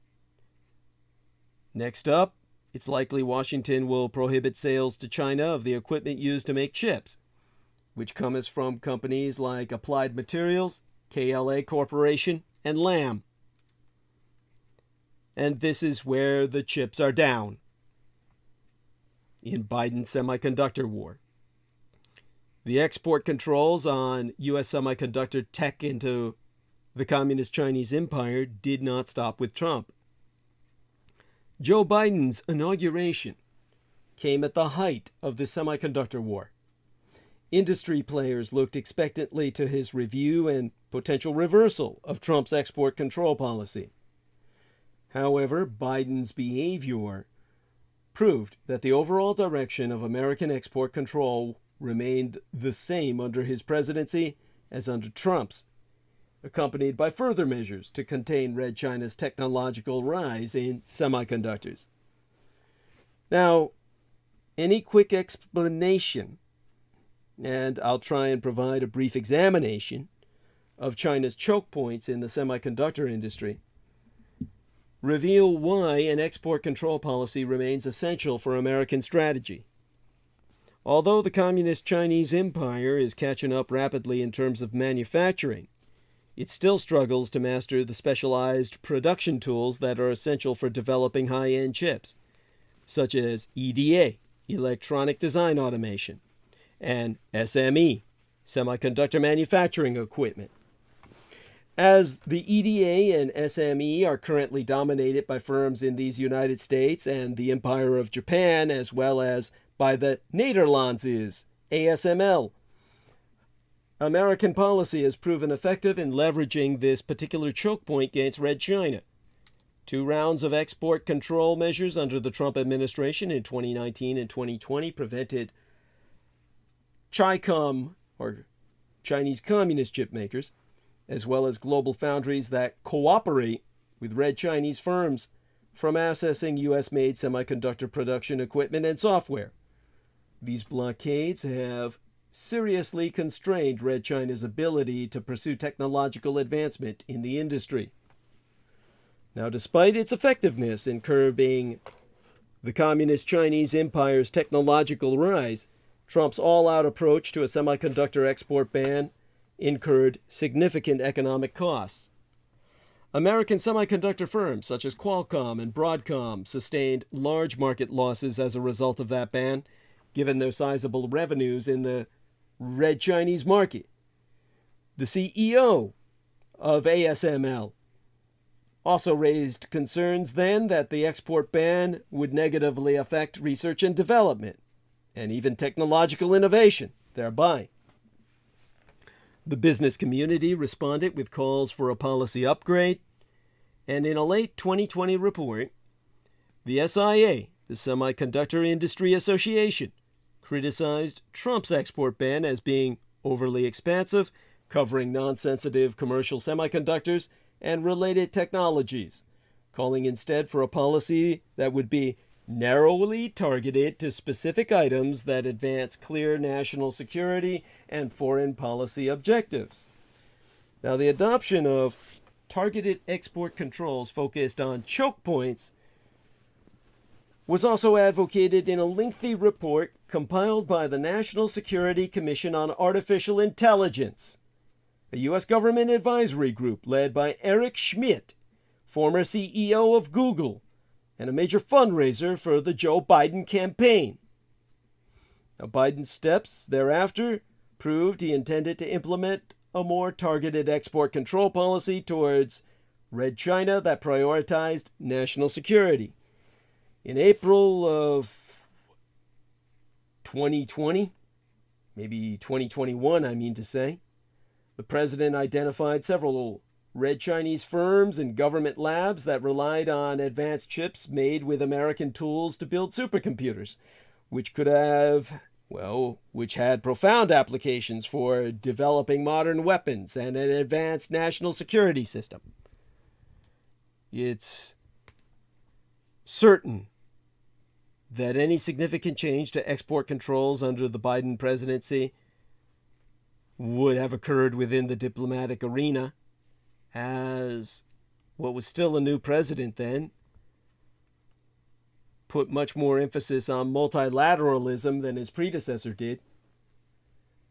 Next up, it's likely Washington will prohibit sales to China of the equipment used to make chips, which comes from companies like Applied Materials, KLA Corporation, and Lam. And this is where the chips are down in Biden's semiconductor war. The export controls on U.S. semiconductor tech into the Communist Chinese Empire did not stop with Trump. Joe Biden's inauguration came at the height of the semiconductor war. Industry players looked expectantly to his review and potential reversal of Trump's export control policy. However, Biden's behavior proved that the overall direction of American export control remained the same under his presidency as under Trump's, accompanied by further measures to contain Red China's technological rise in semiconductors. Now, any quick explanation, and I'll try and provide a brief examination of China's choke points in the semiconductor industry, reveal why an export control policy remains essential for American strategy. Although the Communist Chinese Empire is catching up rapidly in terms of manufacturing, it still struggles to master the specialized production tools that are essential for developing high-end chips, such as EDA, electronic design automation, and SME, semiconductor manufacturing equipment. As the EDA and SME are currently dominated by firms in these United States and the Empire of Japan, as well as by the Nederlandse ASML, American policy has proven effective in leveraging this particular choke point against Red China. 2 rounds of export control measures under the Trump administration in 2019 and 2020 prevented Chicom, or Chinese communist chip makers, as well as global foundries that cooperate with Red Chinese firms, from accessing U.S.-made semiconductor production equipment and software. These blockades have seriously constrained Red China's ability to pursue technological advancement in the industry. Now, despite its effectiveness in curbing the Communist Chinese Empire's technological rise, Trump's all-out approach to a semiconductor export ban incurred significant economic costs. American semiconductor firms such as Qualcomm and Broadcom sustained large market losses as a result of that ban, given their sizable revenues in the Red Chinese market. The CEO of ASML also raised concerns then that the export ban would negatively affect research and development, and even technological innovation thereby. The business community responded with calls for a policy upgrade, and in a late 2020 report, the SIA, the Semiconductor Industry Association, criticized Trump's export ban as being overly expansive, covering non-sensitive commercial semiconductors, and related technologies, calling instead for a policy that would be narrowly targeted to specific items that advance clear national security and foreign policy objectives. Now, the adoption of targeted export controls focused on choke points was also advocated in a lengthy report compiled by the National Security Commission on Artificial Intelligence, a U.S. government advisory group led by Eric Schmidt, former CEO of Google, and a major fundraiser for the Joe Biden campaign. Now, Biden's steps thereafter proved he intended to implement a more targeted export control policy towards Red China that prioritized national security. In April of 2020, maybe 2021, I mean to say, the president identified several Red Chinese firms and government labs that relied on advanced chips made with American tools to build supercomputers, which had profound applications for developing modern weapons and an advanced national security system. It's certain that any significant change to export controls under the Biden presidency would have occurred within the diplomatic arena, as what was still a new president then put much more emphasis on multilateralism than his predecessor did.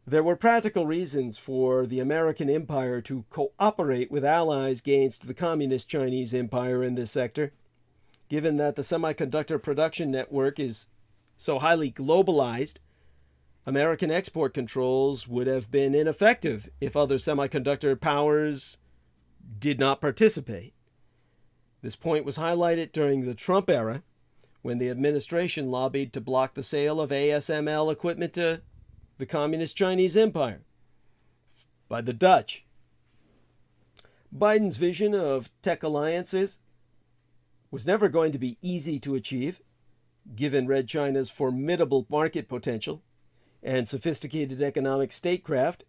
There were practical reasons for the American empire to cooperate with allies against the communist Chinese empire in this sector, given that the semiconductor production network is so highly globalized. American export controls would have been ineffective if other semiconductor powers did not participate. This point was highlighted during the Trump era, when the administration lobbied to block the sale of ASML equipment to the Communist Chinese Empire by the Dutch. Biden's vision of tech alliances was never going to be easy to achieve, given Red China's formidable market potential and sophisticated economic statecraft,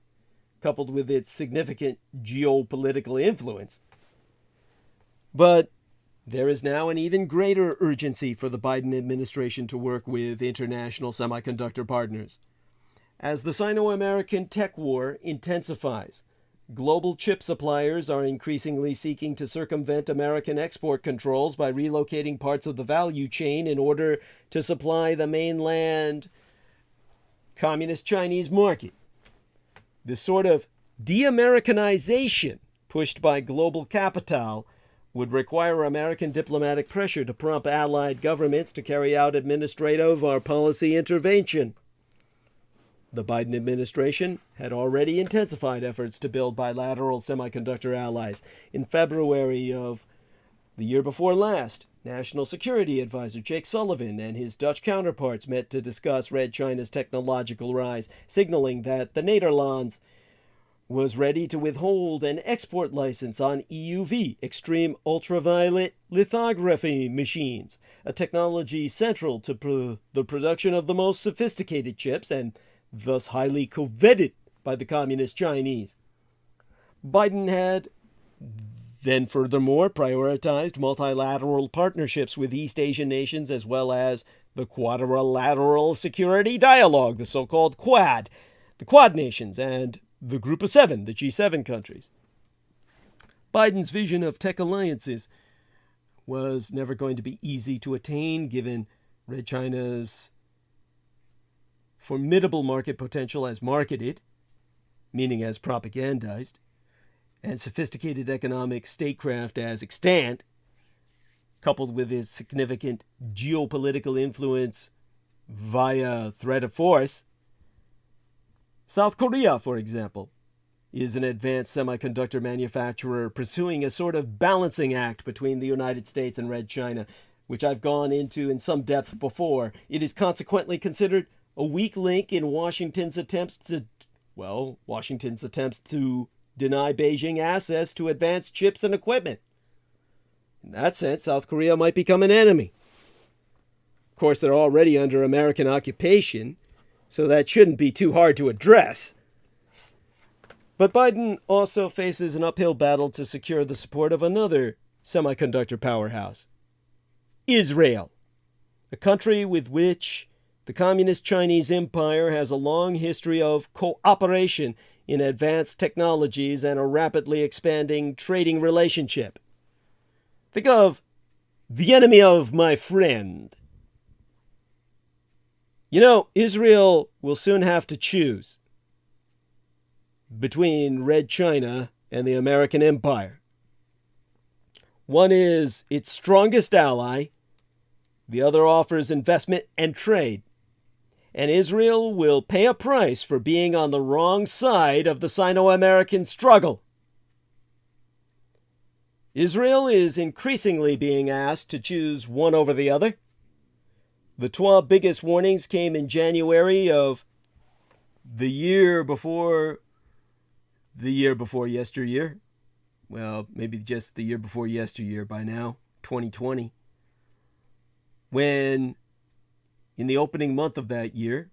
coupled with its significant geopolitical influence. But there is now an even greater urgency for the Biden administration to work with international semiconductor partners. As the Sino-American tech war intensifies, global chip suppliers are increasingly seeking to circumvent American export controls by relocating parts of the value chain in order to supply the mainland Communist Chinese market. This sort of de-Americanization pushed by global capital would require American diplomatic pressure to prompt allied governments to carry out administrative or policy intervention. The Biden administration had already intensified efforts to build bilateral semiconductor allies. In February of the year before last, National Security Advisor Jake Sullivan and his Dutch counterparts met to discuss Red China's technological rise, signaling that the Nederlands was ready to withhold an export license on EUV, extreme ultraviolet lithography machines, a technology central to the production of the most sophisticated chips and thus highly coveted by the Communist Chinese. Biden had then furthermore prioritized multilateral partnerships with East Asian nations as well as the Quadrilateral Security Dialogue, the so-called Quad, the Quad nations, and the Group of Seven, the G7 countries. Biden's vision of tech alliances was never going to be easy to attain, given Red China's formidable market potential as marketed, meaning as propagandized, and sophisticated economic statecraft as extant, coupled with its significant geopolitical influence via threat of force. South Korea, for example, is an advanced semiconductor manufacturer pursuing a sort of balancing act between the United States and Red China, which I've gone into in some depth before. It is consequently considered a weak link in Washington's attempts to deny Beijing access to advanced chips and equipment. In that sense, South Korea might become an enemy. Of course, they're already under American occupation, so that shouldn't be too hard to address. But Biden also faces an uphill battle to secure the support of another semiconductor powerhouse, Israel, a country with which the Communist Chinese Empire has a long history of cooperation in advanced technologies and a rapidly expanding trading relationship. Think of the enemy of my friend. You know, Israel will soon have to choose between Red China and the American Empire. One is its strongest ally, the other offers investment and trade. And Israel will pay a price for being on the wrong side of the Sino-American struggle. Israel is increasingly being asked to choose one over the other. The 12 biggest warnings came in January of the year before yesteryear. Well, maybe just the year before yesteryear by now, 2020. When, in the opening month of that year,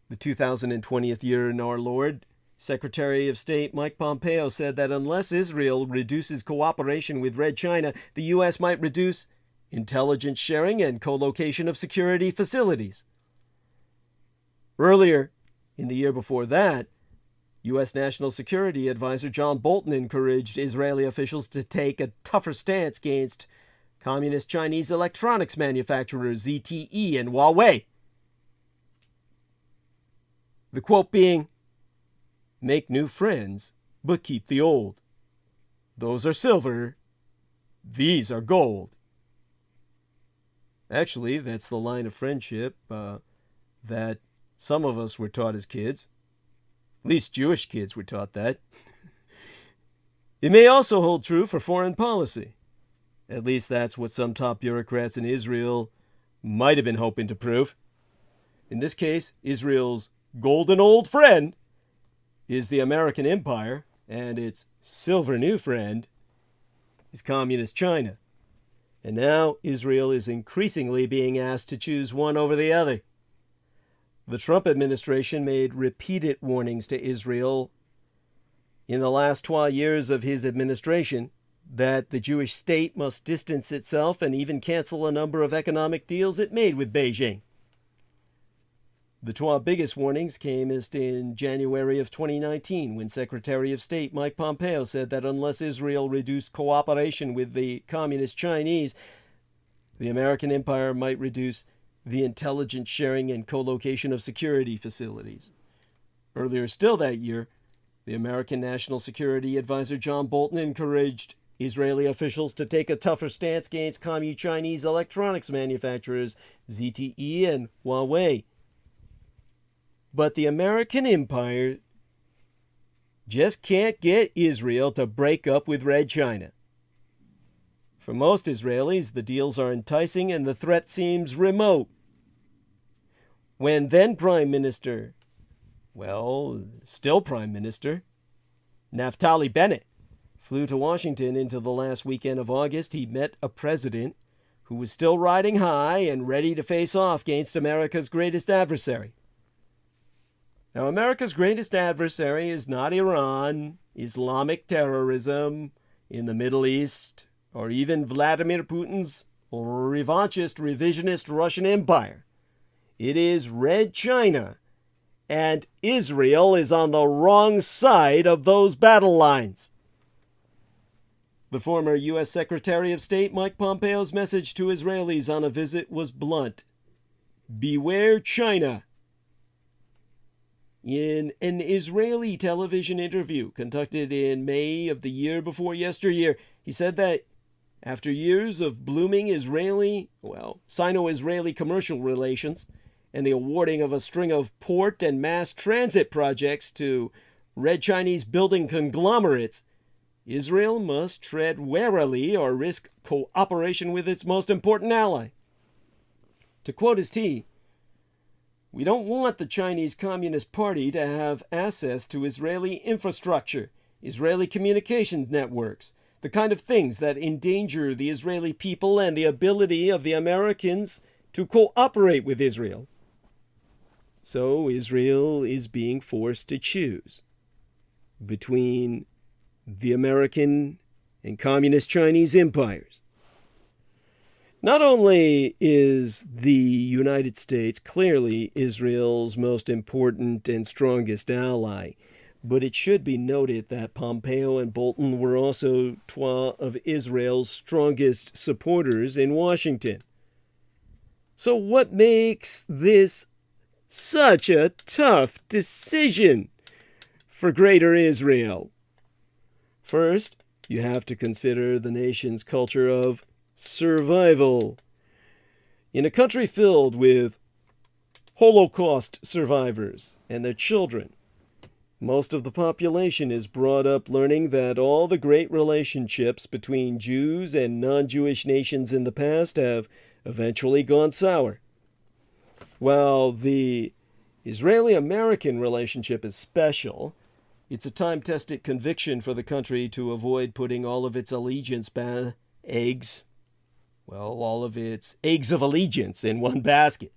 the 2020th year in our Lord, Secretary of State Mike Pompeo said that unless Israel reduces cooperation with Red China, the U.S. might reduce intelligence sharing and co-location of security facilities. Earlier, in the year before that, U.S. National Security Advisor John Bolton encouraged Israeli officials to take a tougher stance against Communist Chinese electronics manufacturers ZTE and Huawei. The quote being, "Make new friends, but keep the old. Those are silver, these are gold." Actually, that's the line of friendship that some of us were taught as kids. At least Jewish kids were taught that. It may also hold true for foreign policy. At least that's what some top bureaucrats in Israel might have been hoping to prove. In this case, Israel's golden old friend is the American Empire, and its silver new friend is Communist China. And now Israel is increasingly being asked to choose one over the other. The Trump administration made repeated warnings to Israel in the last 12 years of his administration that the Jewish state must distance itself and even cancel a number of economic deals it made with Beijing. The 12 biggest warnings came in January of 2019, when Secretary of State Mike Pompeo said that unless Israel reduced cooperation with the Communist Chinese, the American Empire might reduce the intelligence sharing and co-location of security facilities. Earlier still that year, the American National Security Advisor John Bolton encouraged Israeli officials to take a tougher stance against Communist Chinese electronics manufacturers ZTE and Huawei. But the American Empire just can't get Israel to break up with Red China. For most Israelis, the deals are enticing and the threat seems remote. When then Prime Minister, still Prime Minister, Naftali Bennett flew to Washington into the last weekend of August, he met a president who was still riding high and ready to face off against America's greatest adversary. Now, America's greatest adversary is not Iran, Islamic terrorism in the Middle East, or even Vladimir Putin's revanchist, revisionist Russian Empire. It is Red China, and Israel is on the wrong side of those battle lines. The former U.S. Secretary of State Mike Pompeo's message to Israelis on a visit was blunt. Beware China. In an Israeli television interview conducted in May of the year before yesteryear, he said that after years of blooming Sino-Israeli commercial relations and the awarding of a string of port and mass transit projects to Red Chinese building conglomerates, Israel must tread warily or risk cooperation with its most important ally. To quote his T, "We don't want the Chinese Communist Party to have access to Israeli infrastructure, Israeli communications networks, the kind of things that endanger the Israeli people and the ability of the Americans to cooperate with Israel." So Israel is being forced to choose. between the American and Communist Chinese empires. Not only is the United States clearly Israel's most important and strongest ally, but it should be noted that Pompeo and Bolton were also two of Israel's strongest supporters in Washington. So what makes this such a tough decision for Greater Israel? First, you have to consider the nation's culture of survival. In a country filled with Holocaust survivors and their children, most of the population is brought up learning that all the great relationships between Jews and non-Jewish nations in the past have eventually gone sour. While the Israeli-American relationship is special, it's a time-tested conviction for the country to avoid putting all of its eggs of allegiance in one basket.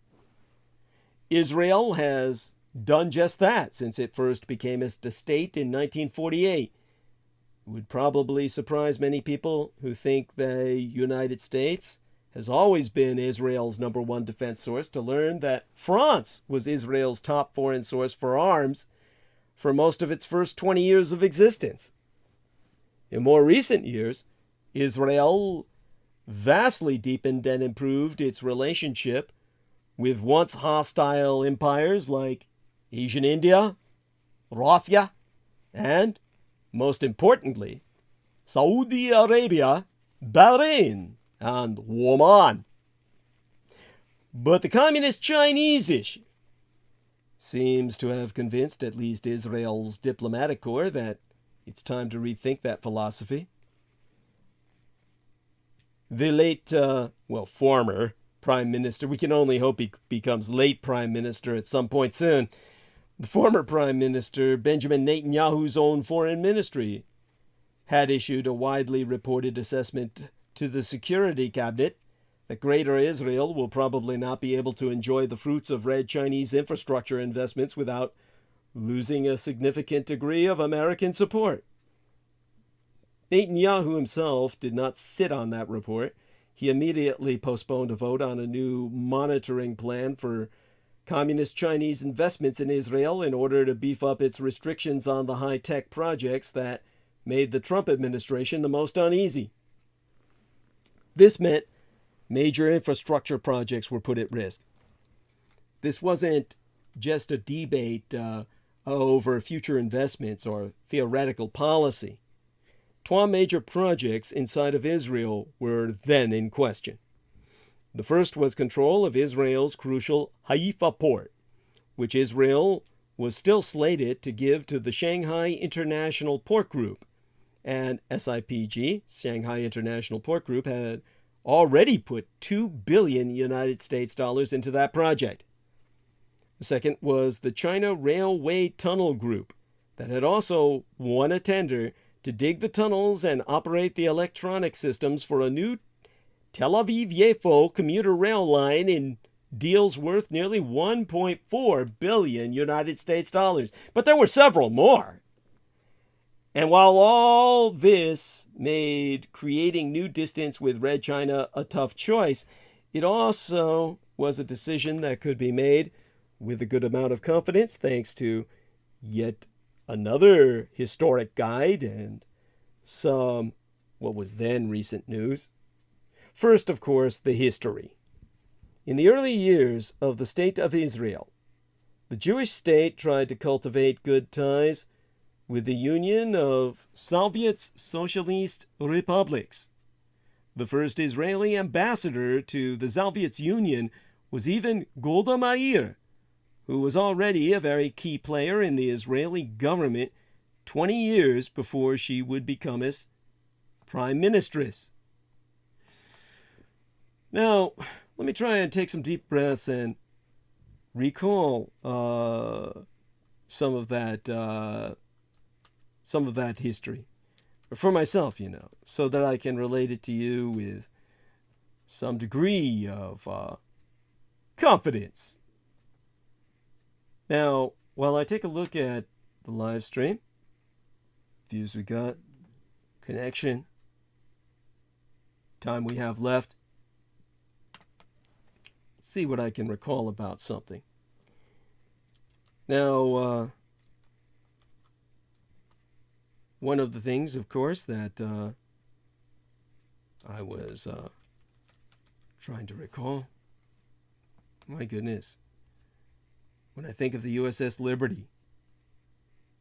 Israel has done just that since it first became a state in 1948. It would probably surprise many people who think the United States has always been Israel's number one defense source to learn that France was Israel's top foreign source for arms for most of its first 20 years of existence. In more recent years, Israel vastly deepened and improved its relationship with once hostile empires like Asian India, Russia, and, most importantly, Saudi Arabia, Bahrain, and Oman. But the Communist Chinese issue seems to have convinced at least Israel's diplomatic corps that it's time to rethink that philosophy. The late, former Prime Minister, we can only hope he becomes late Prime Minister at some point soon, the former Prime Minister, Benjamin Netanyahu's own foreign ministry, had issued a widely reported assessment to the Security Cabinet that Greater Israel will probably not be able to enjoy the fruits of Red Chinese infrastructure investments without losing a significant degree of American support. Netanyahu himself did not sit on that report. He immediately postponed a vote on a new monitoring plan for Communist Chinese investments in Israel in order to beef up its restrictions on the high-tech projects that made the Trump administration the most uneasy. This meant major infrastructure projects were put at risk. This wasn't just a debate over future investments or theoretical policy. 2 major projects inside of Israel were then in question. The first was control of Israel's crucial Haifa port, which Israel was still slated to give to the Shanghai International Port Group, and SIPG, Shanghai International Port Group, had already put $2 billion United States dollars into that project. The second was the China Railway Tunnel Group that had also won a tender to dig the tunnels and operate the electronic systems for a new Tel Aviv-Yafo commuter rail line in deals worth nearly $1.4 billion United States dollars. But there were several more. And while all this made creating new distance with Red China a tough choice, it also was a decision that could be made with a good amount of confidence thanks to yet another historic guide and some what was then recent news. First, of course, the history. In the early years of the State of Israel, the Jewish state tried to cultivate good ties with the Union of Soviet Socialist Republics. The first Israeli ambassador to the Soviet Union was even Golda Meir, who was already a very key player in the Israeli government 20 years before she would become its prime ministress. Now, let me try and take some deep breaths and recall some of that history for myself, so that I can relate it to you with some degree of confidence. Now, while I take a look at the live stream, views we got, connection, time we have left. See what I can recall about something. Now, one of the things, of course, that I was trying to recall, my goodness, when I think of the USS Liberty,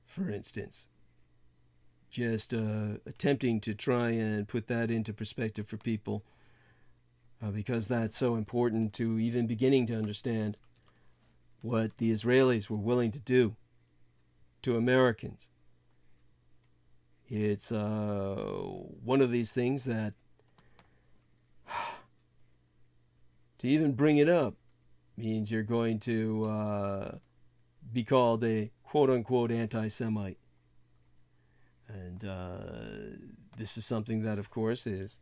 for instance, just attempting to try and put that into perspective for people, because that's so important to even beginning to understand what the Israelis were willing to do to Americans. It's one of these things that to even bring it up means you're going to be called a quote-unquote anti-Semite. And this is something that, of course, is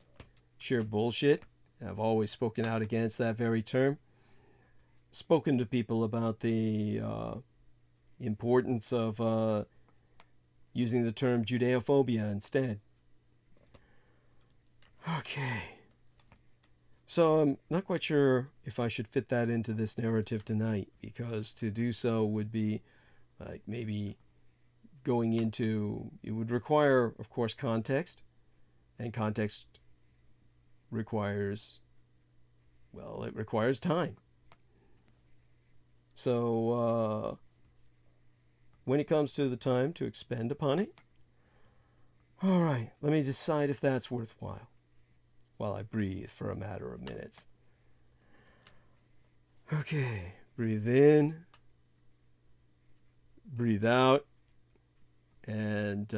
sheer bullshit. I've always spoken out against that very term. Spoken to people about the importance of using the term Judeophobia instead. Okay. So I'm not quite sure if I should fit that into this narrative tonight, because to do so would be like maybe going into, it would require, of course, context, and context requires, well, it requires time. So when it comes to the time to expend upon it, all right, let me decide if that's worthwhile while I breathe for a matter of minutes. Okay, breathe in, breathe out, and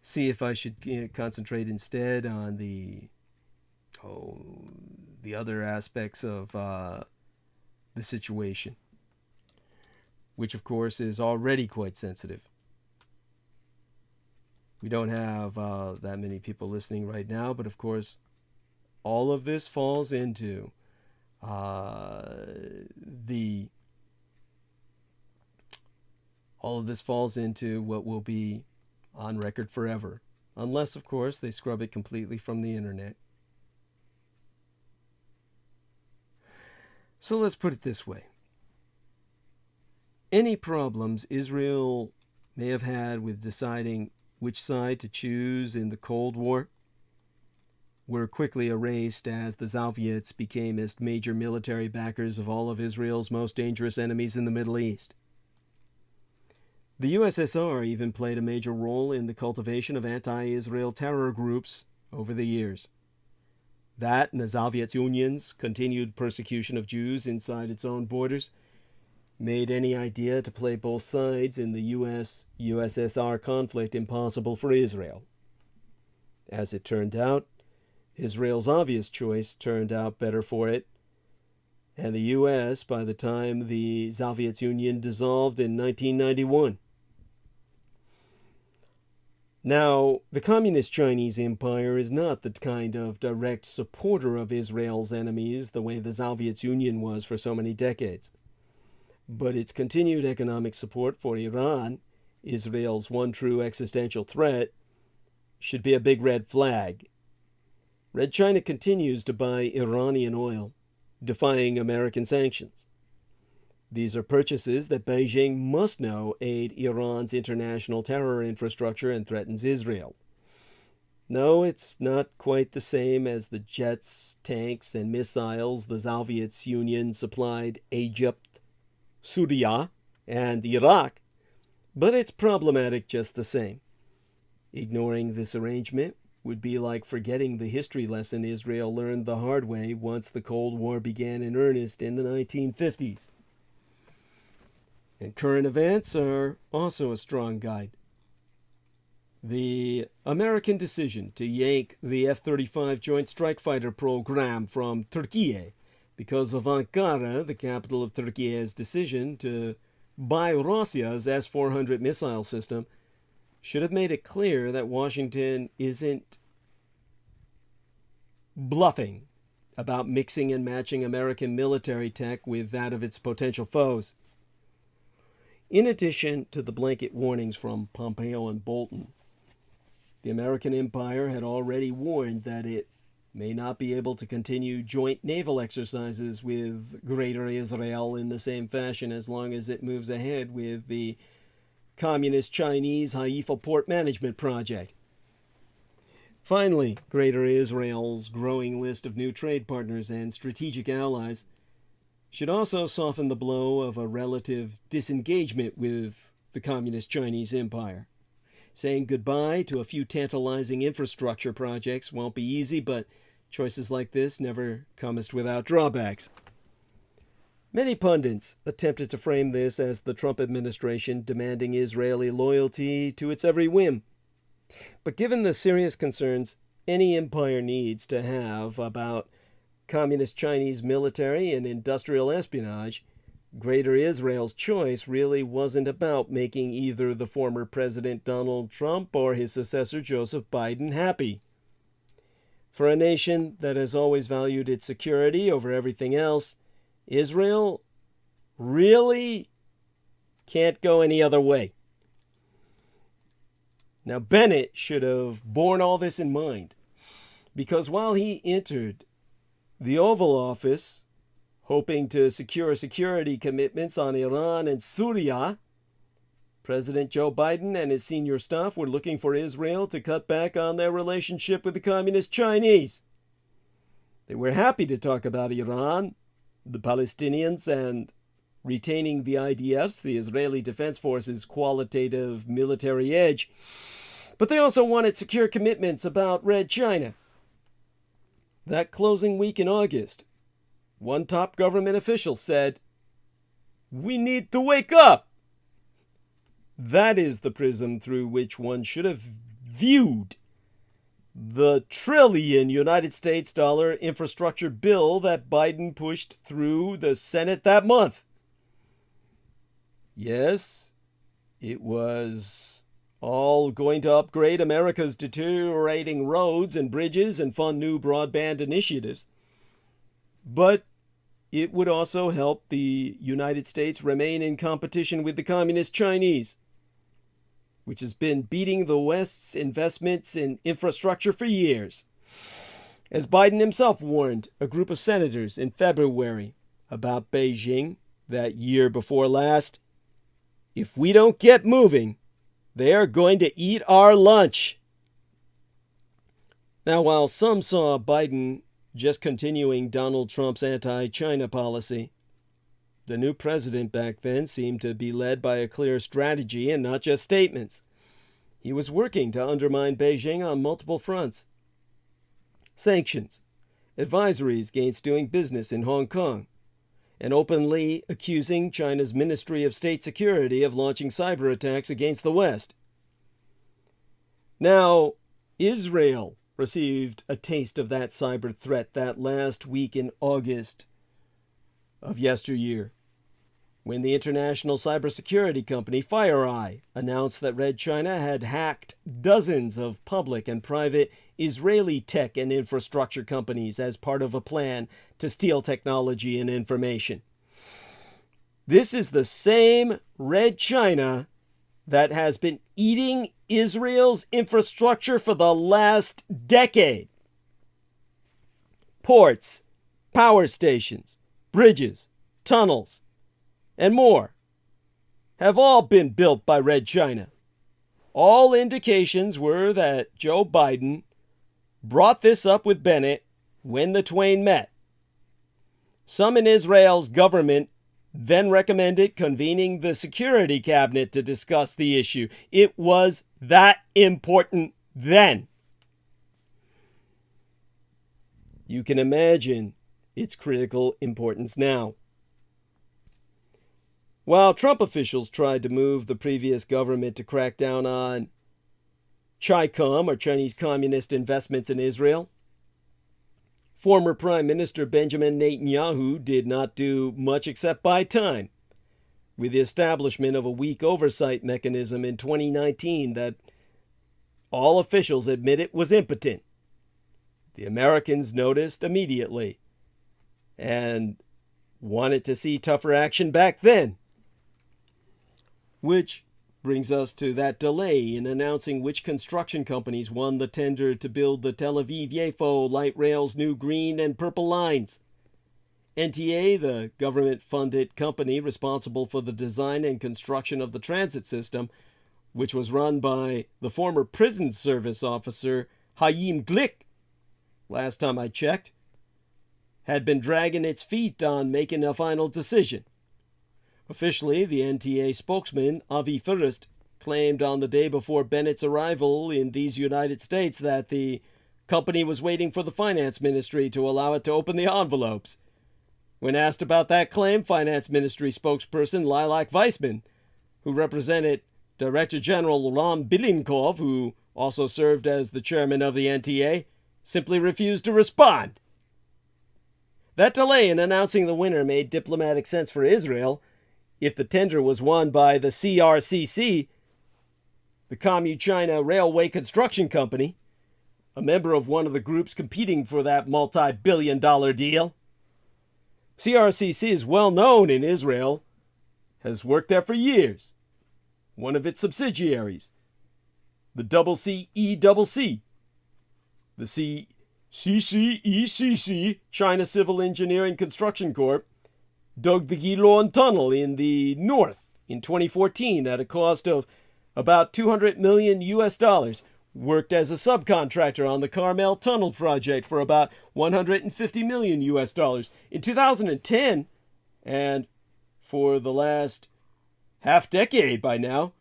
see if I should concentrate instead on the other aspects of the situation, which of course is already quite sensitive. We don't have that many people listening right now, but of course all of this falls into what will be on record forever, unless of course they scrub it completely from the internet. So let's put it this way. Any problems Israel may have had with deciding which side to choose in the Cold War were quickly erased as the Soviets became as major military backers of all of Israel's most dangerous enemies in the Middle East. The USSR even played a major role in the cultivation of anti-Israel terror groups over the years. That and the Soviet Union's continued persecution of Jews inside its own borders made any idea to play both sides in the US-USSR conflict impossible for Israel. As it turned out, Israel's obvious choice turned out better for it, and the US by the time the Soviet Union dissolved in 1991. Now, the Communist Chinese Empire is not the kind of direct supporter of Israel's enemies the way the Soviet Union was for so many decades. But its continued economic support for Iran, Israel's one true existential threat, should be a big red flag. Red China continues to buy Iranian oil, defying American sanctions. These are purchases that Beijing must know aid Iran's international terror infrastructure and threatens Israel. No, it's not quite the same as the jets, tanks, and missiles the Soviet Union supplied Egypt, Syria, and Iraq, but it's problematic just the same. Ignoring this arrangement would be like forgetting the history lesson Israel learned the hard way once the Cold War began in earnest in the 1950s. And current events are also a strong guide. The American decision to yank the F-35 Joint Strike Fighter program from Turkey because of Ankara, the capital of Turkey's decision to buy Russia's S-400 missile system, should have made it clear that Washington isn't bluffing about mixing and matching American military tech with that of its potential foes. In addition to the blanket warnings from Pompeo and Bolton, the American empire had already warned that it may not be able to continue joint naval exercises with Greater Israel in the same fashion as long as it moves ahead with the Communist Chinese Haifa Port Management Project. Finally, Greater Israel's growing list of new trade partners and strategic allies should also soften the blow of a relative disengagement with the Communist Chinese Empire. Saying goodbye to a few tantalizing infrastructure projects won't be easy, but choices like this never comest without drawbacks. Many pundits attempted to frame this as the Trump administration demanding Israeli loyalty to its every whim. But given the serious concerns any empire needs to have about Communist Chinese military and industrial espionage, Greater Israel's choice really wasn't about making either the former President Donald Trump or his successor Joseph Biden happy. For a nation that has always valued its security over everything else, Israel really can't go any other way. Now, Bennett should have borne all this in mind, because while he entered the Oval Office hoping to secure security commitments on Iran and Syria, President Joe Biden and his senior staff were looking for Israel to cut back on their relationship with the Communist Chinese. They were happy to talk about Iran, the Palestinians, and retaining the IDF's, the Israeli Defense Forces, qualitative military edge. But they also wanted secure commitments about Red China. That closing week in August, one top government official said, "We need to wake up." That is the prism through which one should have viewed the trillion United States dollar infrastructure bill that Biden pushed through the Senate that month. Yes, it was all going to upgrade America's deteriorating roads and bridges and fund new broadband initiatives. But it would also help the United States remain in competition with the Communist Chinese, which has been beating the West's investments in infrastructure for years. As Biden himself warned a group of senators in February about Beijing that year before last, if we don't get moving, they are going to eat our lunch. Now, while some saw Biden just continuing Donald Trump's anti-China policy, the new president back then seemed to be led by a clear strategy and not just statements. He was working to undermine Beijing on multiple fronts. Sanctions, advisories against doing business in Hong Kong, and openly accusing China's Ministry of State Security of launching cyber attacks against the West. Now, Israel received a taste of that cyber threat that last week in August of yesteryear, when the international cybersecurity company FireEye announced that Red China had hacked dozens of public and private Israeli tech and infrastructure companies as part of a plan to steal technology and information. This is the same Red China that has been eating Israel's infrastructure for the last decade. Ports, power stations, bridges, tunnels, and more have all been built by Red China. All indications were that Joe Biden brought this up with Bennett when the twain met. Some in Israel's government then recommended convening the Security Cabinet to discuss the issue. It was that important then. You can imagine its critical importance now. While Trump officials tried to move the previous government to crack down on CHICOM, or Chinese Communist investments in Israel, former Prime Minister Benjamin Netanyahu did not do much except buy time, with the establishment of a weak oversight mechanism in 2019 that all officials admitted was impotent. The Americans noticed immediately and wanted to see tougher action back then. Which brings us to that delay in announcing which construction companies won the tender to build the Tel Aviv-Yafo light rail's new green and purple lines. NTA, the government-funded company responsible for the design and construction of the transit system, which was run by the former prison service officer Haim Glick, last time I checked, had been dragging its feet on making a final decision. Officially, the NTA spokesman, Avi Forrest, claimed on the day before Bennett's arrival in these United States that the company was waiting for the finance ministry to allow it to open the envelopes. When asked about that claim, finance ministry spokesperson Lilac Weissman, who represented Director General Ram Bilinkov, who also served as the chairman of the NTA, simply refused to respond. That delay in announcing the winner made diplomatic sense for Israel if the tender was won by the CRCC, the Commu-China Railway Construction Company, a member of one of the groups competing for that multi-billion-dollar deal. CRCC is well known in Israel, has worked there for years. One of its subsidiaries, the CCECC, the CCECC, China Civil Engineering Construction Corp., dug the Gilon Tunnel in the north in 2014 at a cost of about $200 million, worked as a subcontractor on the Carmel Tunnel project for about $150 million. In 2010, and for the last half-decade by now,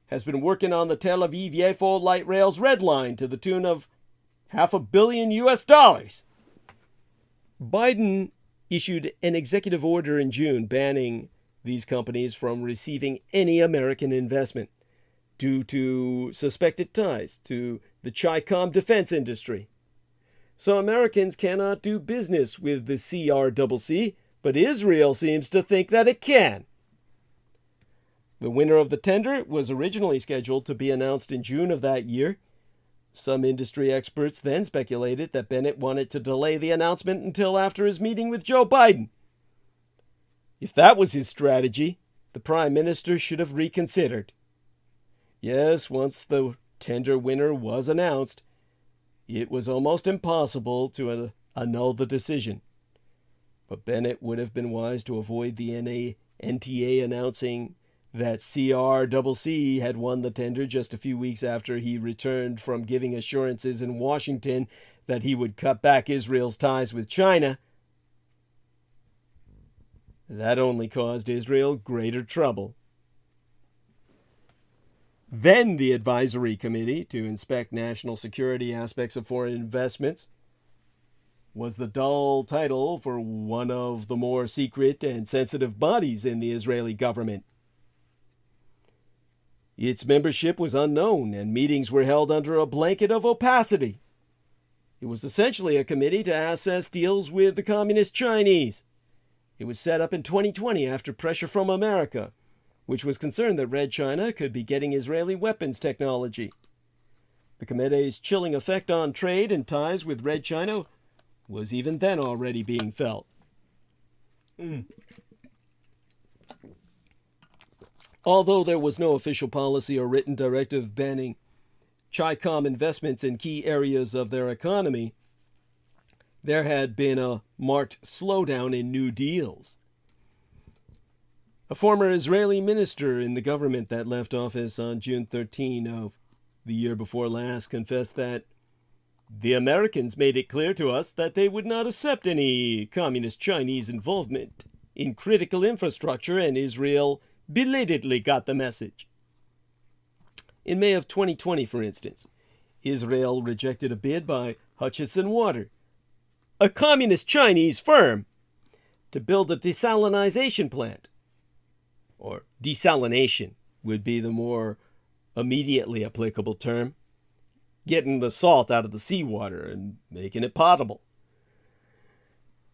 has been working on the Tel Aviv-Yafo light rail's red line to the tune of $500 million. Biden issued an executive order in June banning these companies from receiving any American investment due to suspected ties to the Chi-Com defense industry. So Americans cannot do business with the CRCC, but Israel seems to think that it can. The winner of the tender was originally scheduled to be announced in June of that year. Some industry experts then speculated that Bennett wanted to delay the announcement until after his meeting with Joe Biden. If that was his strategy, the Prime Minister should have reconsidered. Yes, once the tender winner was announced, it was almost impossible to annul the decision. But Bennett would have been wise to avoid the NTA announcing that CRCC had won the tender just a few weeks after he returned from giving assurances in Washington that he would cut back Israel's ties with China. That only caused Israel greater trouble. Then the Advisory Committee to inspect national security aspects of foreign investments was the dull title for one of the more secret and sensitive bodies in the Israeli government. Its membership was unknown, and meetings were held under a blanket of opacity. It was essentially a committee to assess deals with the Communist Chinese. It was set up in 2020 after pressure from America, which was concerned that Red China could be getting Israeli weapons technology. The committee's chilling effect on trade and ties with Red China was even then already being felt. Although there was no official policy or written directive banning Chi-Com investments in key areas of their economy, there had been a marked slowdown in new deals. A former Israeli minister in the government that left office on June 13 of the year before last confessed that the Americans made it clear to us that they would not accept any communist Chinese involvement in critical infrastructure, and Israel belatedly got the message. In May of 2020, for instance, Israel rejected a bid by Hutchison Water, a communist Chinese firm, to build a desalinization plant. Or desalination would be the more immediately applicable term, getting the salt out of the seawater and making it potable.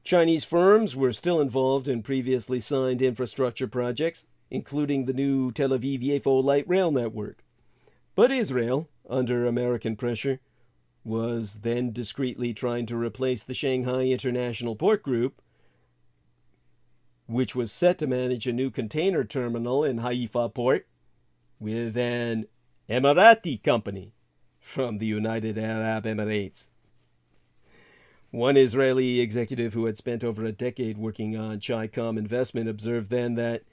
Chinese firms were still involved in previously signed infrastructure projects, including the new Tel Aviv-Yafo light rail network. But Israel, under American pressure, was then discreetly trying to replace the Shanghai International Port Group, which was set to manage a new container terminal in Haifa port, with an Emirati company from the United Arab Emirates. One Israeli executive who had spent over a decade working on Chi-Com investment observed then that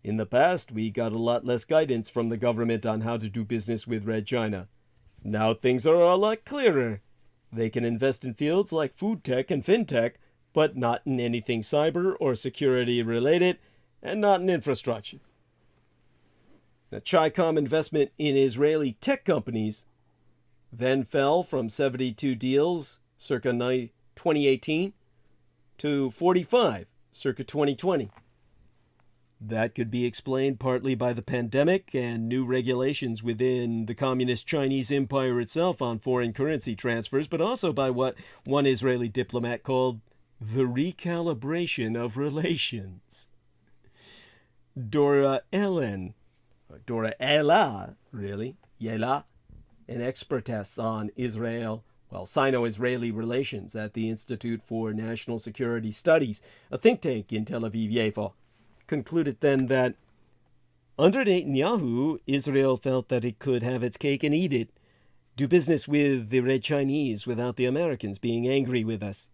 in the past we got a lot less guidance from the government on how to do business with Red China. Now things are a lot clearer. They can invest in fields like food tech and fintech, but not in anything cyber or security related, and not in infrastructure. The Chi-Com investment in Israeli tech companies then fell from 72 deals circa 2018 to 45 circa 2020. That could be explained partly by the pandemic and new regulations within the Communist Chinese Empire itself on foreign currency transfers, but also by what one Israeli diplomat called the recalibration of relations. Dora Ella, really, Yela, an expertess on Sino-Israeli relations at the Institute for National Security Studies, a think tank in Tel Aviv-Yafo, concluded then that under Netanyahu, Israel felt that it could have its cake and eat it, do business with the Red Chinese without the Americans being angry with us.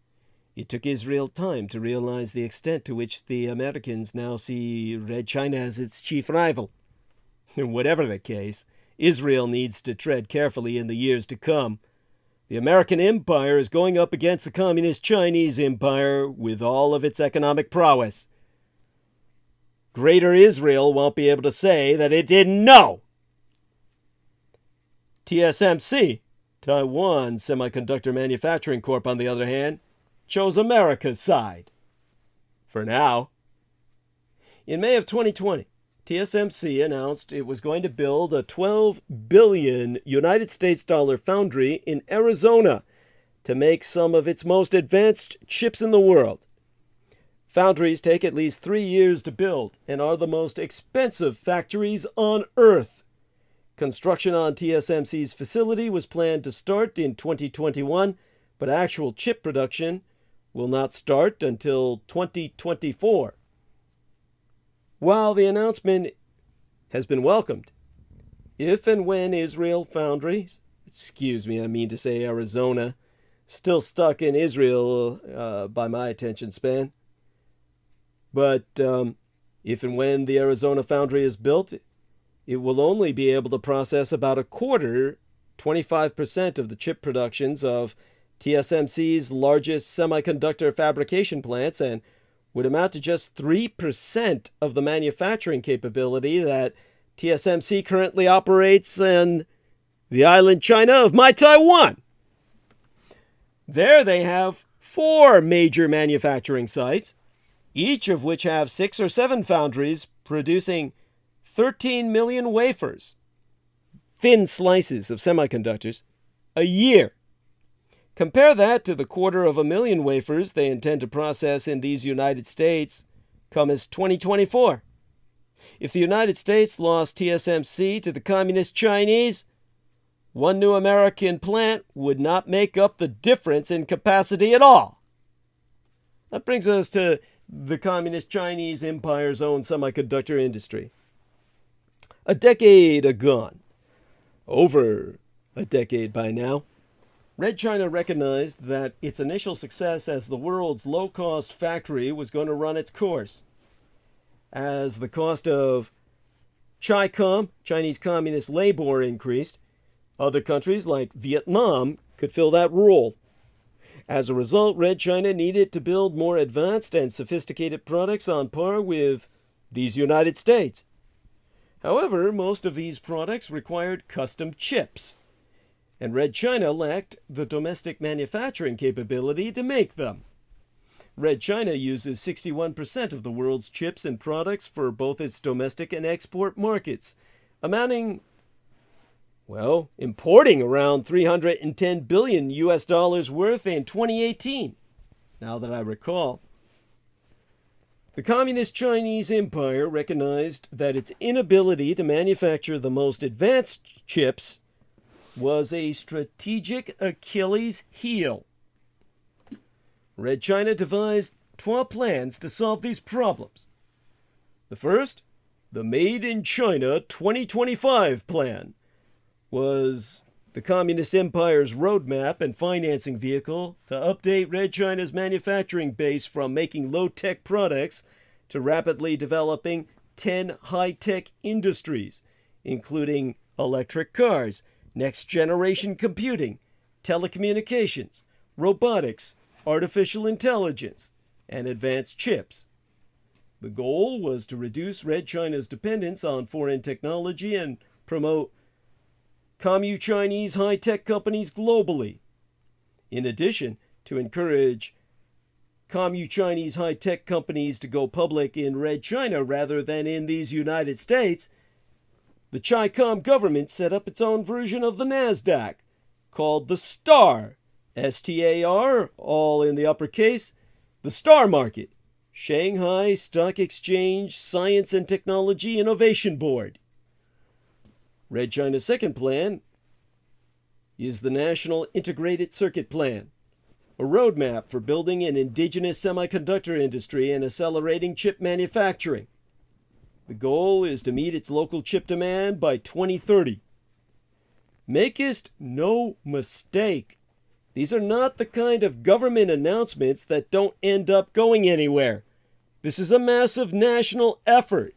It took Israel time to realize the extent to which the Americans now see Red China as its chief rival. Whatever the case, Israel needs to tread carefully in the years to come. The American empire is going up against the Communist Chinese Empire with all of its economic prowess. Greater Israel won't be able to say that it didn't know. TSMC, Taiwan Semiconductor Manufacturing Corp., on the other hand, chose America's side. For now. In May of 2020, TSMC announced it was going to build a $12 billion United States dollar foundry in Arizona to make some of its most advanced chips in the world. Foundries take at least 3 years to build and are the most expensive factories on Earth. Construction on TSMC's facility was planned to start in 2021, but actual chip production will not start until 2024. While the announcement has been welcomed, if and when Israel foundries, Arizona, still stuck in Israel by my attention span, but if and when the Arizona foundry is built, it will only be able to process about a quarter, 25% of the chip productions of TSMC's largest semiconductor fabrication plants, and would amount to just 3% of the manufacturing capability that TSMC currently operates in the island China of my Taiwan. There they have 4 major manufacturing sites, each of which have 6 or 7 foundries producing 13 million wafers, thin slices of semiconductors, a year. Compare that to the 250,000 wafers they intend to process in these United States come as 2024. If the United States lost TSMC to the Communist Chinese, one new American plant would not make up the difference in capacity at all. That brings us to the Communist Chinese Empire's own semiconductor industry. A decade agone, over a decade by now, Red China recognized that its initial success as the world's low-cost factory was going to run its course. As the cost of Chi-Com, Chinese Communist labor, increased, other countries like Vietnam could fill that role. As a result, Red China needed to build more advanced and sophisticated products on par with these United States. However, most of these products required custom chips, and Red China lacked the domestic manufacturing capability to make them. Red China uses 61% of the world's chips and products for both its domestic and export markets, importing around $310 billion worth in 2018, now that I recall. The Communist Chinese Empire recognized that its inability to manufacture the most advanced chips was a strategic Achilles heel. Red China devised 12 plans to solve these problems. The first The Made in China 2025 plan was the Communist Empire's roadmap and financing vehicle to update Red China's manufacturing base from making low-tech products to rapidly developing 10 high-tech industries, including electric cars, next-generation computing, telecommunications, robotics, artificial intelligence, and advanced chips. The goal was to reduce Red China's dependence on foreign technology and promote Commu-Chinese high-tech companies globally. In addition, to encourage Commu-Chinese high-tech companies to go public in Red China rather than in these United States, the Chi-Com government set up its own version of the NASDAQ, called the STAR, S-T-A-R, all in the uppercase, the STAR Market, Shanghai Stock Exchange Science and Technology Innovation Board. Red China's second plan is the National Integrated Circuit Plan, a roadmap for building an indigenous semiconductor industry and accelerating chip manufacturing. The goal is to meet its local chip demand by 2030. Makest no mistake, these are not the kind of government announcements that don't end up going anywhere. This is a massive national effort.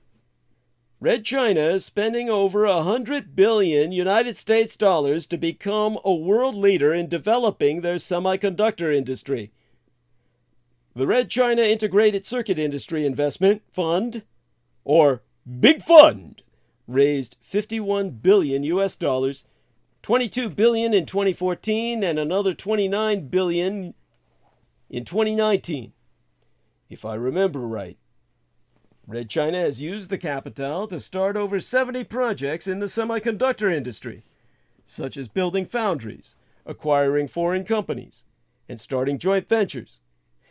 Red China is spending over 100 billion United States dollars to become a world leader in developing their semiconductor industry. The Red China Integrated Circuit Industry Investment Fund, or Big Fund, raised 51 billion US dollars, 22 billion in 2014 and another 29 billion in 2019. If I remember right. Red China has used the capital to start over 70 projects in the semiconductor industry, such as building foundries, acquiring foreign companies, and starting joint ventures,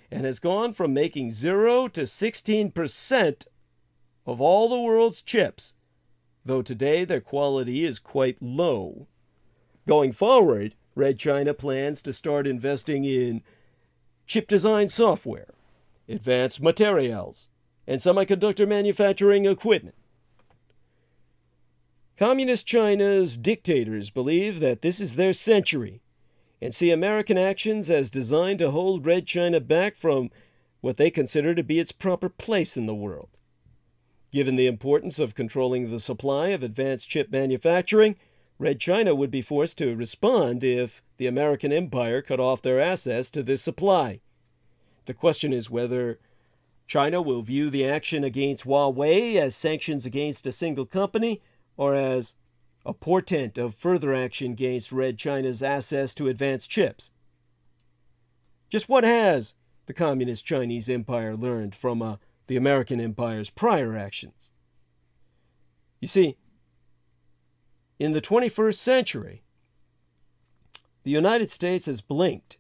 and has gone from making 0 to 16% of all the world's chips, though today their quality is quite low. Going forward, Red China plans to start investing in chip design software, advanced materials, and semiconductor manufacturing equipment. Communist China's dictators believe that this is their century and see American actions as designed to hold Red China back from what they consider to be its proper place in the world. Given the importance of controlling the supply of advanced chip manufacturing, Red China would be forced to respond if the American empire cut off their access to this supply. The question is whether China will view the action against Huawei as sanctions against a single company or as a portent of further action against Red China's access to advanced chips. Just what has the Communist Chinese Empire learned from the American Empire's prior actions? You see, in the 21st century, the United States has blinked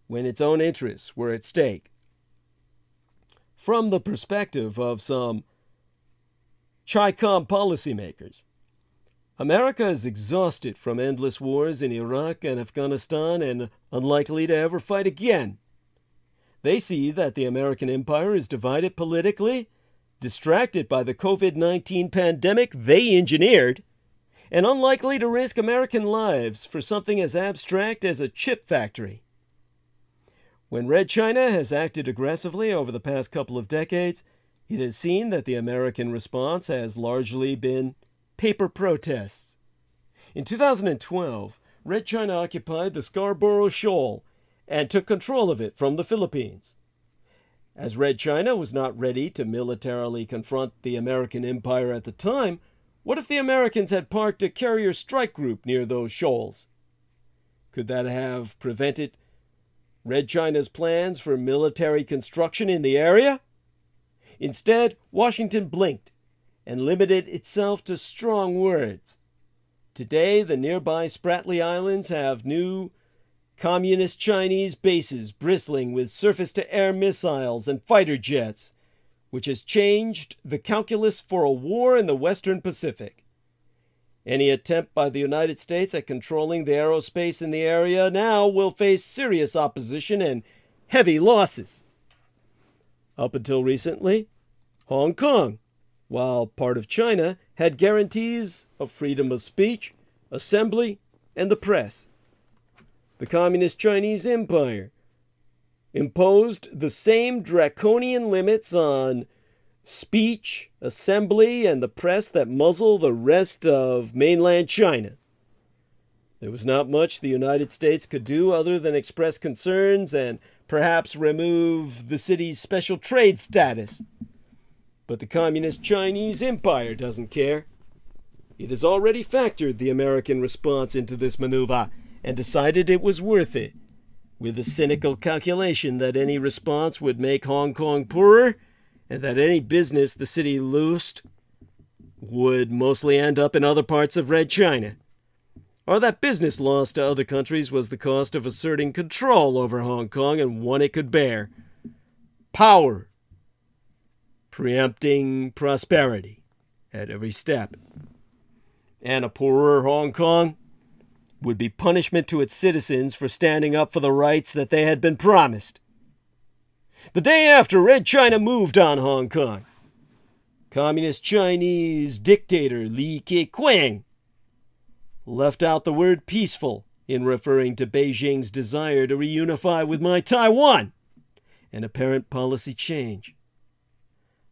when its own interests were at stake. From the perspective of some Chi-Com policymakers, America is exhausted from endless wars in Iraq and Afghanistan and unlikely to ever fight again. They see that the American empire is divided politically, distracted by the COVID-19 pandemic they engineered, and unlikely to risk American lives for something as abstract as a chip factory. When Red China has acted aggressively over the past couple of decades, it has seen that the American response has largely been paper protests. In 2012, Red China occupied the Scarborough Shoal and took control of it from the Philippines. As Red China was not ready to militarily confront the American empire at the time, what if the Americans had parked a carrier strike group near those shoals? Could that have prevented Red China's plans for military construction in the area? Instead, Washington blinked and limited itself to strong words. Today, the nearby Spratly Islands have new communist Chinese bases bristling with surface-to-air missiles and fighter jets, which has changed the calculus for a war in the Western Pacific. Any attempt by the United States at controlling the aerospace in the area now will face serious opposition and heavy losses. Up until recently, Hong Kong while part of China had guarantees of freedom of speech, assembly, and the press. The Communist Chinese Empire imposed the same draconian limits on speech, assembly, and the press that muzzle the rest of mainland China. There was not much the United States could do other than express concerns and perhaps remove the city's special trade status. But the Communist Chinese Empire doesn't care. It has already factored the American response into this maneuver and decided it was worth it, with the cynical calculation that any response would make Hong Kong poorer and that any business the city loosed would mostly end up in other parts of Red China, or that business lost to other countries was the cost of asserting control over Hong Kong and one it could bear. Power, preempting prosperity at every step. And a poorer Hong Kong would be punishment to its citizens for standing up for the rights that they had been promised. The day after Red China moved on Hong Kong, Communist Chinese dictator Li Keqiang left out the word peaceful in referring to Beijing's desire to reunify with my Taiwan, an apparent policy change.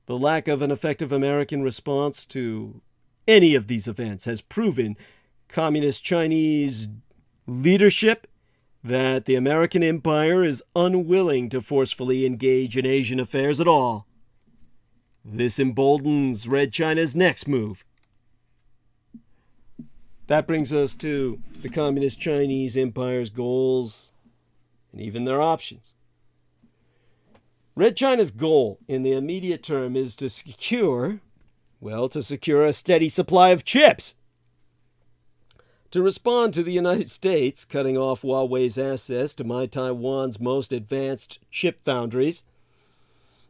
The lack of an effective American response to any of these events has proven Communist Chinese leadership that the American empire is unwilling to forcefully engage in Asian affairs at all. This emboldens Red China's next move. That brings us to the Communist Chinese Empire's goals and even their options. Red China's goal in the immediate term is to secure a steady supply of chips. To respond to the United States cutting off Huawei's access to my Taiwan's most advanced chip foundries,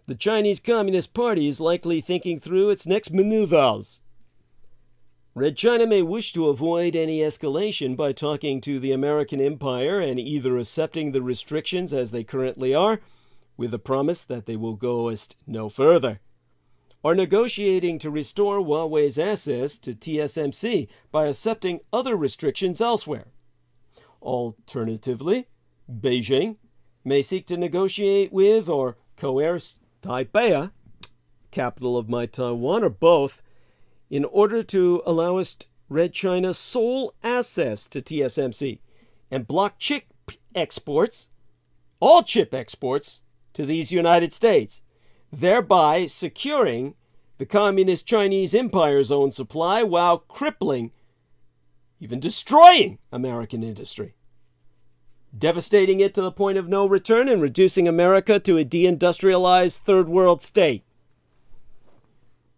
the Chinese Communist Party is likely thinking through its next maneuvers. Red China may wish to avoid any escalation by talking to the American empire and either accepting the restrictions as they currently are, with the promise that they will go no further, or negotiating to restore Huawei's access to TSMC by accepting other restrictions elsewhere. Alternatively, Beijing may seek to negotiate with or coerce Taipei, capital of my Taiwan, or both, in order to allow Red China sole access to TSMC and block all chip exports to these United States, thereby securing the Communist Chinese Empire's own supply while crippling, even destroying American industry, devastating it to the point of no return and reducing America to a deindustrialized third world state.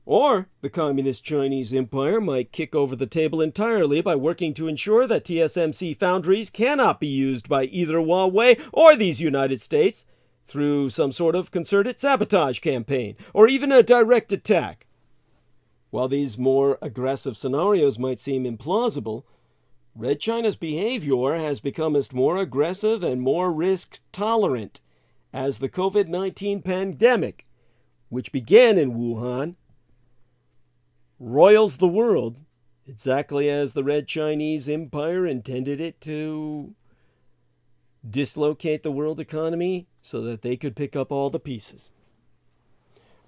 Or the Communist Chinese Empire might kick over the table entirely by working to ensure that TSMC foundries cannot be used by either Huawei or these United States through some sort of concerted sabotage campaign, or even a direct attack. While these more aggressive scenarios might seem implausible, Red China's behavior has become more aggressive and more risk-tolerant as the COVID-19 pandemic, which began in Wuhan, roils the world exactly as the Red Chinese Empire intended it to dislocate the world economy so that they could pick up all the pieces.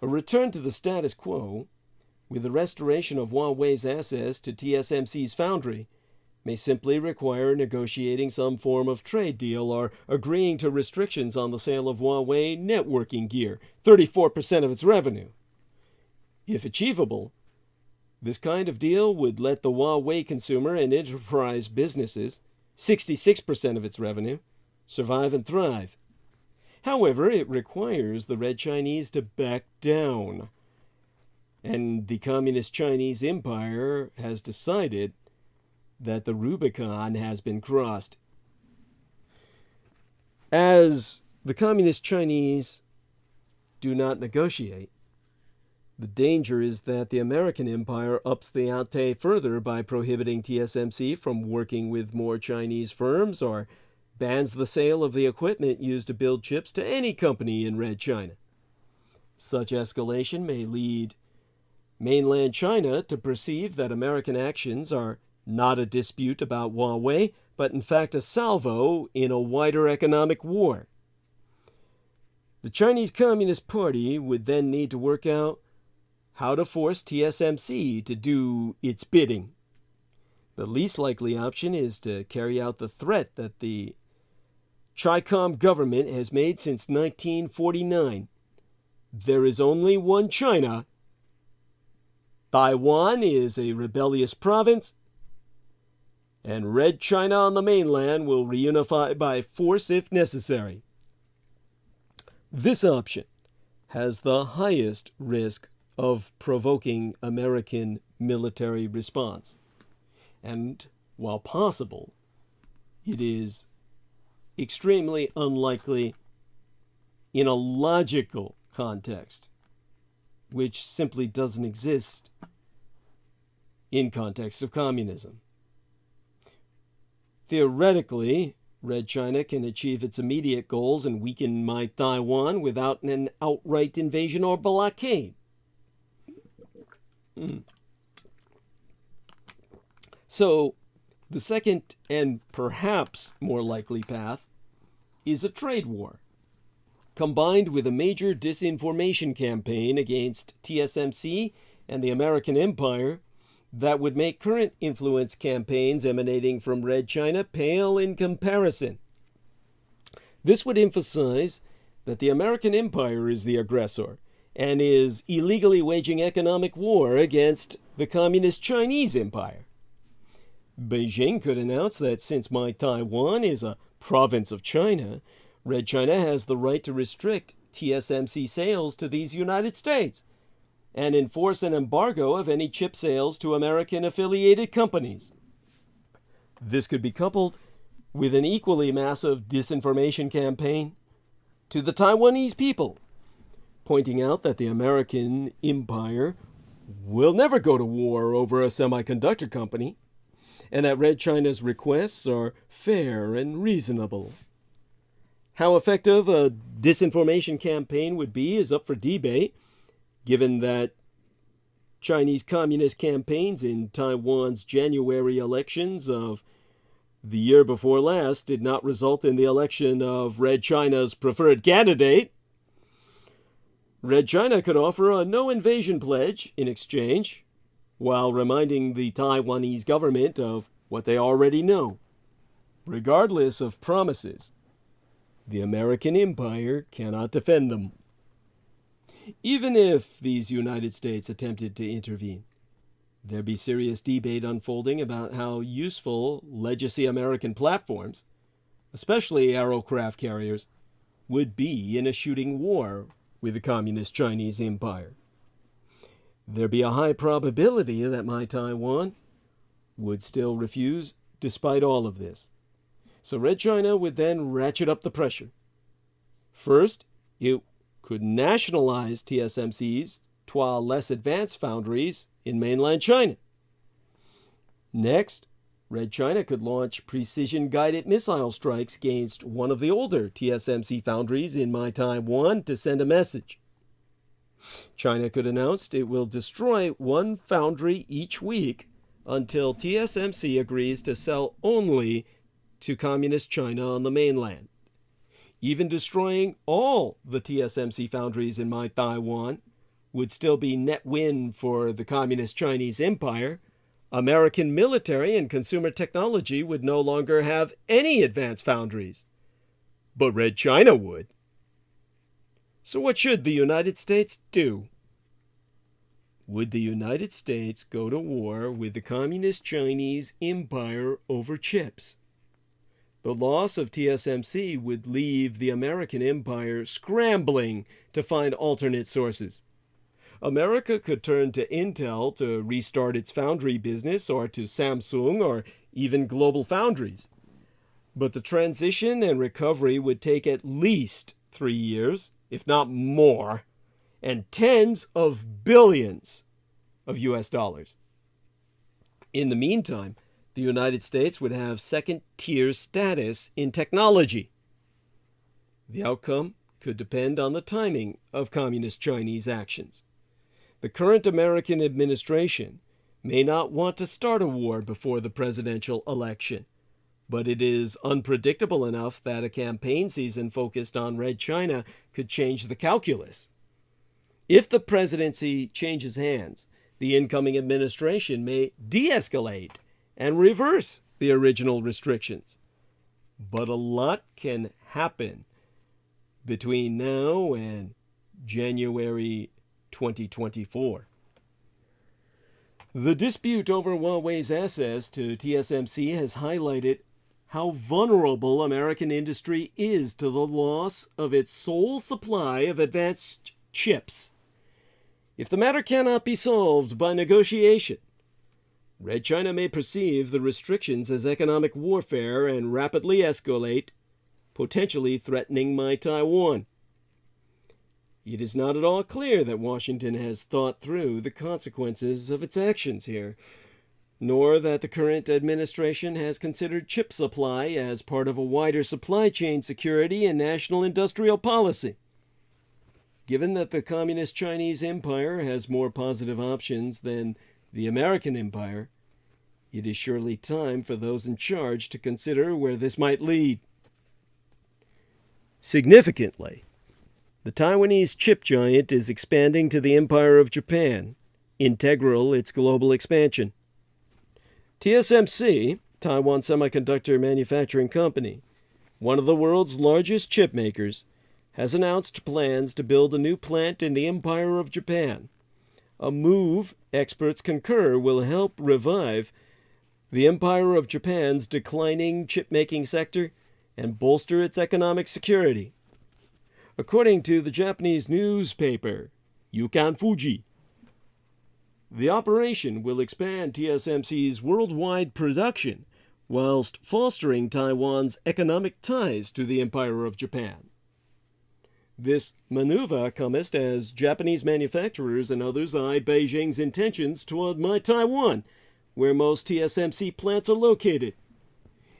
A return to the status quo, with the restoration of Huawei's access to TSMC's foundry, may simply require negotiating some form of trade deal or agreeing to restrictions on the sale of Huawei networking gear, 34% of its revenue. If achievable, this kind of deal would let the Huawei consumer and enterprise businesses, 66% of its revenue, survive and thrive. However, it requires the Red Chinese to back down. And the Communist Chinese Empire has decided that the Rubicon has been crossed. As the Communist Chinese do not negotiate, the danger is that the American empire ups the ante further by prohibiting TSMC from working with more Chinese firms or bans the sale of the equipment used to build chips to any company in Red China. Such escalation may lead mainland China to perceive that American actions are not a dispute about Huawei, but in fact a salvo in a wider economic war. The Chinese Communist Party would then need to work out how to force TSMC to do its bidding. The least likely option is to carry out the threat that the Chi-Com government has made since 1949. There is only one China. Taiwan is a rebellious province, and Red China on the mainland will reunify by force if necessary. This option has the highest risk of provoking American military response. And while possible, it is extremely unlikely in a logical context, which simply doesn't exist in context of communism. Theoretically, Red China can achieve its immediate goals and weaken my Taiwan without an outright invasion or blockade. So, the second and perhaps more likely path is a trade war, combined with a major disinformation campaign against TSMC and the American empire that would make current influence campaigns emanating from Red China pale in comparison. This would emphasize that the American empire is the aggressor and is illegally waging economic war against the communist Chinese empire. Beijing could announce that since my Taiwan is a province of China, Red China has the right to restrict TSMC sales to these United States and enforce an embargo of any chip sales to American-affiliated companies. This could be coupled with an equally massive disinformation campaign to the Taiwanese people, pointing out that the American empire will never go to war over a semiconductor company, and that Red China's requests are fair and reasonable. How effective a disinformation campaign would be is up for debate, given that Chinese communist campaigns in Taiwan's January elections of the year before last did not result in the election of Red China's preferred candidate. Red China could offer a no-invasion pledge in exchange, while reminding the Taiwanese government of what they already know. Regardless of promises, the American empire cannot defend them. Even if these United States attempted to intervene, there'd be serious debate unfolding about how useful legacy American platforms, especially aerocraft carriers, would be in a shooting war with the communist Chinese empire. There'd be a high probability that my Taiwan would still refuse despite all of this. So Red China would then ratchet up the pressure. First, it could nationalize TSMC's TWA less advanced foundries in mainland China. Next, Red China could launch precision-guided missile strikes against one of the older TSMC foundries in my Taiwan to send a message. China could announce it will destroy one foundry each week until TSMC agrees to sell only to Communist China on the mainland. Even destroying all the TSMC foundries in my Taiwan would still be net win for the Communist Chinese Empire. American military and consumer technology would no longer have any advanced foundries. But Red China would. So what should the United States do? Would the United States go to war with the Communist Chinese Empire over chips? The loss of TSMC would leave the American empire scrambling to find alternate sources. America could turn to Intel to restart its foundry business, or to Samsung, or even Global Foundries. But the transition and recovery would take at least 3 years, if not more, and tens of billions of US dollars. In the meantime, the United States would have second-tier status in technology. The outcome could depend on the timing of Communist Chinese actions. The current American administration may not want to start a war before the presidential election, but it is unpredictable enough that a campaign season focused on Red China could change the calculus. If the presidency changes hands, the incoming administration may de-escalate and reverse the original restrictions. But a lot can happen between now and January 2024. The dispute over Huawei's access to TSMC has highlighted how vulnerable American industry is to the loss of its sole supply of advanced chips. If the matter cannot be solved by negotiation, Red China may perceive the restrictions as economic warfare and rapidly escalate, potentially threatening my Taiwan. It is not at all clear that Washington has thought through the consequences of its actions here, nor that the current administration has considered chip supply as part of a wider supply chain security and national industrial policy. Given that the Communist Chinese Empire has more positive options than the American Empire, it is surely time for those in charge to consider where this might lead. Significantly, the Taiwanese chip giant is expanding to the Empire of Japan, integral its global expansion. TSMC, Taiwan Semiconductor Manufacturing Company, one of the world's largest chip makers, has announced plans to build a new plant in the Empire of Japan, a move experts concur will help revive the Empire of Japan's declining chip-making sector and bolster its economic security. According to the Japanese newspaper Yukan Fuji, the operation will expand TSMC's worldwide production whilst fostering Taiwan's economic ties to the Empire of Japan. This maneuver comes as Japanese manufacturers and others eye Beijing's intentions toward my Taiwan, where most TSMC plants are located.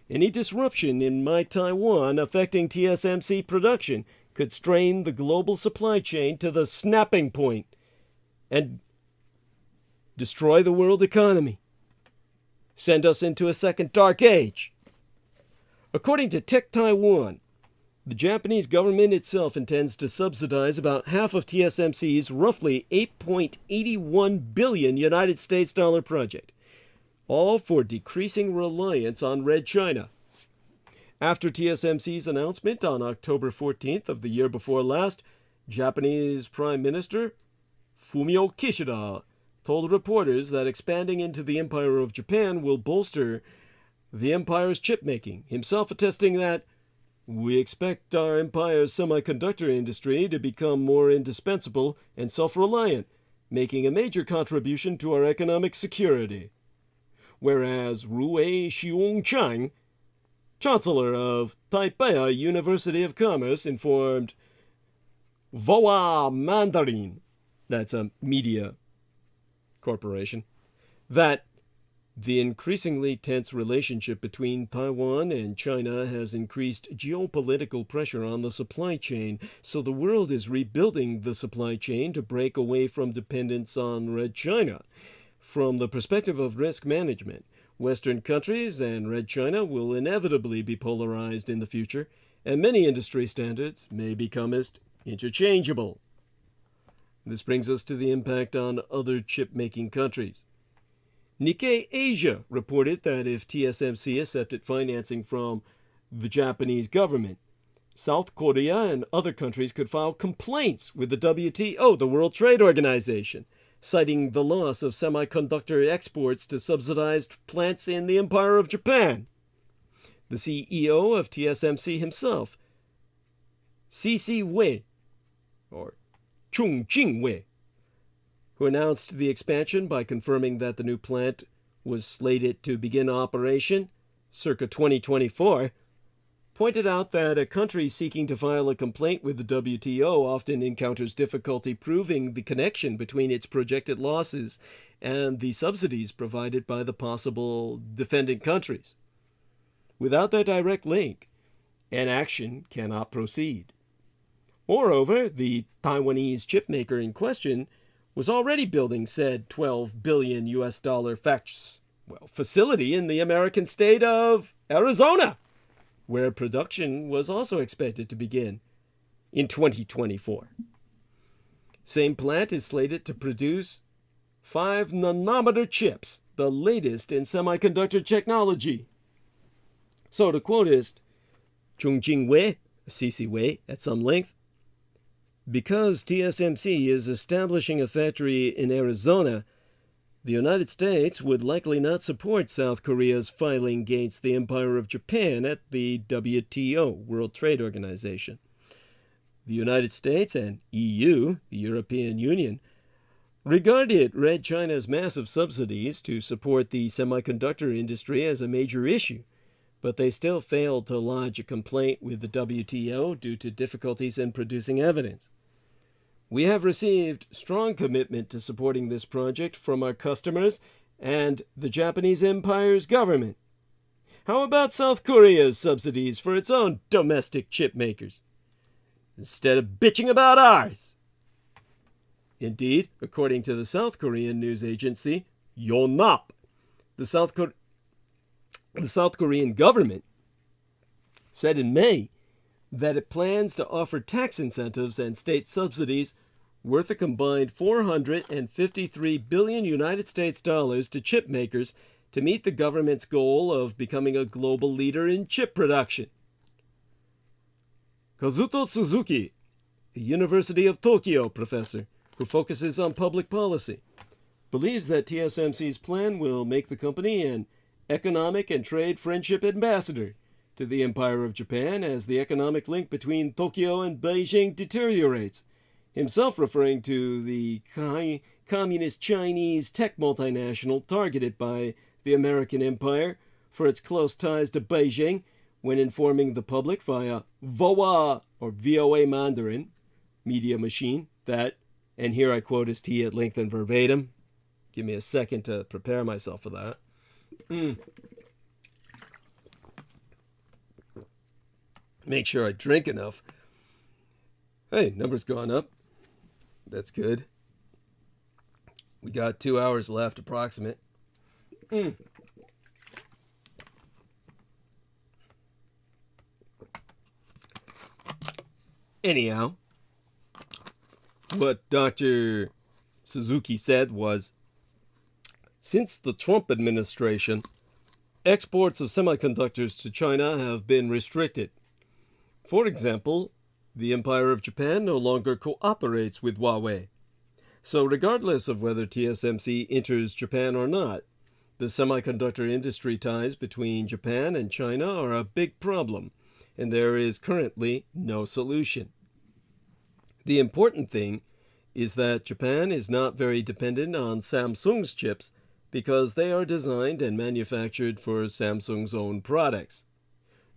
Any disruption in my Taiwan affecting TSMC production could strain the global supply chain to the snapping point and destroy the world economy, send us into a second dark age. According to Tech Taiwan, the Japanese government itself intends to subsidize about half of TSMC's roughly $8.81 billion United States dollar project, all for decreasing reliance on Red China. After TSMC's announcement on October 14th of the year before last, Japanese Prime Minister Fumio Kishida told reporters that expanding into the Empire of Japan will bolster the empire's chip-making, himself attesting that we expect our empire's semiconductor industry to become more indispensable and self-reliant, making a major contribution to our economic security. Whereas Rui Xiongchang, Chancellor of Taipei University of Commerce, informed VOA Mandarin, that's a media corporation, that the increasingly tense relationship between Taiwan and China has increased geopolitical pressure on the supply chain, so the world is rebuilding the supply chain to break away from dependence on Red China. From the perspective of risk management, Western countries and Red China will inevitably be polarized in the future, and many industry standards may become interchangeable. This brings us to the impact on other chip-making countries. Nikkei Asia reported that if TSMC accepted financing from the Japanese government, South Korea and other countries could file complaints with the WTO, the World Trade Organization, citing the loss of semiconductor exports to subsidized plants in the Empire of Japan. The CEO of TSMC himself, C.C. Wei, or Chung Jing Wei, who announced the expansion by confirming that the new plant was slated to begin operation circa 2024, pointed out that a country seeking to file a complaint with the WTO often encounters difficulty proving the connection between its projected losses and the subsidies provided by the possible defendant countries. Without that direct link, an action cannot proceed. Moreover, the Taiwanese chipmaker in question was already building said $12 billion facility in the American state of Arizona, where production was also expected to begin in 2024. Same plant is slated to produce 5 nanometer chips, the latest in semiconductor technology. So the quote is, Chongjin Wei, CC Wei, at some length, because TSMC is establishing a factory in Arizona, the United States would likely not support South Korea's filing against the Empire of Japan at the WTO, World Trade Organization. The United States and EU, the European Union, regarded Red China's massive subsidies to support the semiconductor industry as a major issue, but they still failed to lodge a complaint with the WTO due to difficulties in producing evidence. We have received strong commitment to supporting this project from our customers and the Japanese Empire's government. How about South Korea's subsidies for its own domestic chip makers, instead of bitching about ours? Indeed, according to the South Korean news agency Yonhap, the South Korean government said in May that it plans to offer tax incentives and state subsidies worth a combined $453 billion United States dollars to chip makers to meet the government's goal of becoming a global leader in chip production. Kazuto Suzuki, a University of Tokyo professor who focuses on public policy, believes that TSMC's plan will make the company an economic and trade friendship ambassador to the Empire of Japan as the economic link between Tokyo and Beijing deteriorates, himself referring to the communist Chinese tech multinational targeted by the American Empire for its close ties to Beijing when informing the public via VOA or VOA Mandarin media machine that, and here I quote his T at length and verbatim. Give me a second to prepare myself for that. Make sure I drink enough. Hey, number's gone up. That's good. We got 2 hours left, approximate. Anyhow, what Dr. Suzuki said was, since the Trump administration, exports of semiconductors to China have been restricted. For example, the Empire of Japan no longer cooperates with Huawei. So regardless of whether TSMC enters Japan or not, the semiconductor industry ties between Japan and China are a big problem, and there is currently no solution. The important thing is that Japan is not very dependent on Samsung's chips because they are designed and manufactured for Samsung's own products.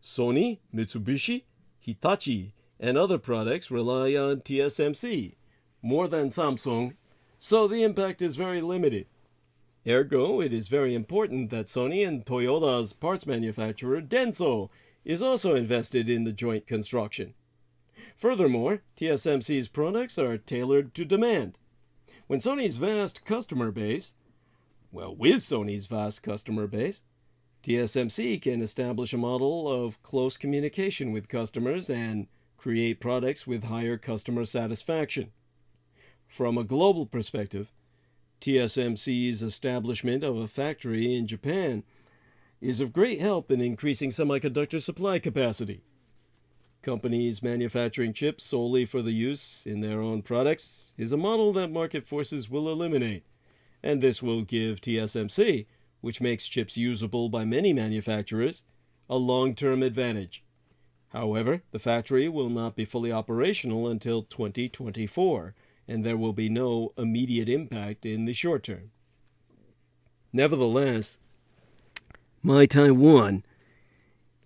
Sony, Mitsubishi, Hitachi, and other products rely on TSMC more than Samsung, so the impact is very limited. Ergo, it is very important that Sony and Toyota's parts manufacturer Denso is also invested in the joint construction. Furthermore, TSMC's products are tailored to demand. With Sony's vast customer base, TSMC can establish a model of close communication with customers and create products with higher customer satisfaction. From a global perspective, TSMC's establishment of a factory in Japan is of great help in increasing semiconductor supply capacity. Companies manufacturing chips solely for the use in their own products is a model that market forces will eliminate, and this will give TSMC, which makes chips usable by many manufacturers, a long-term advantage. However, the factory will not be fully operational until 2024, and there will be no immediate impact in the short term. Nevertheless, my Taiwan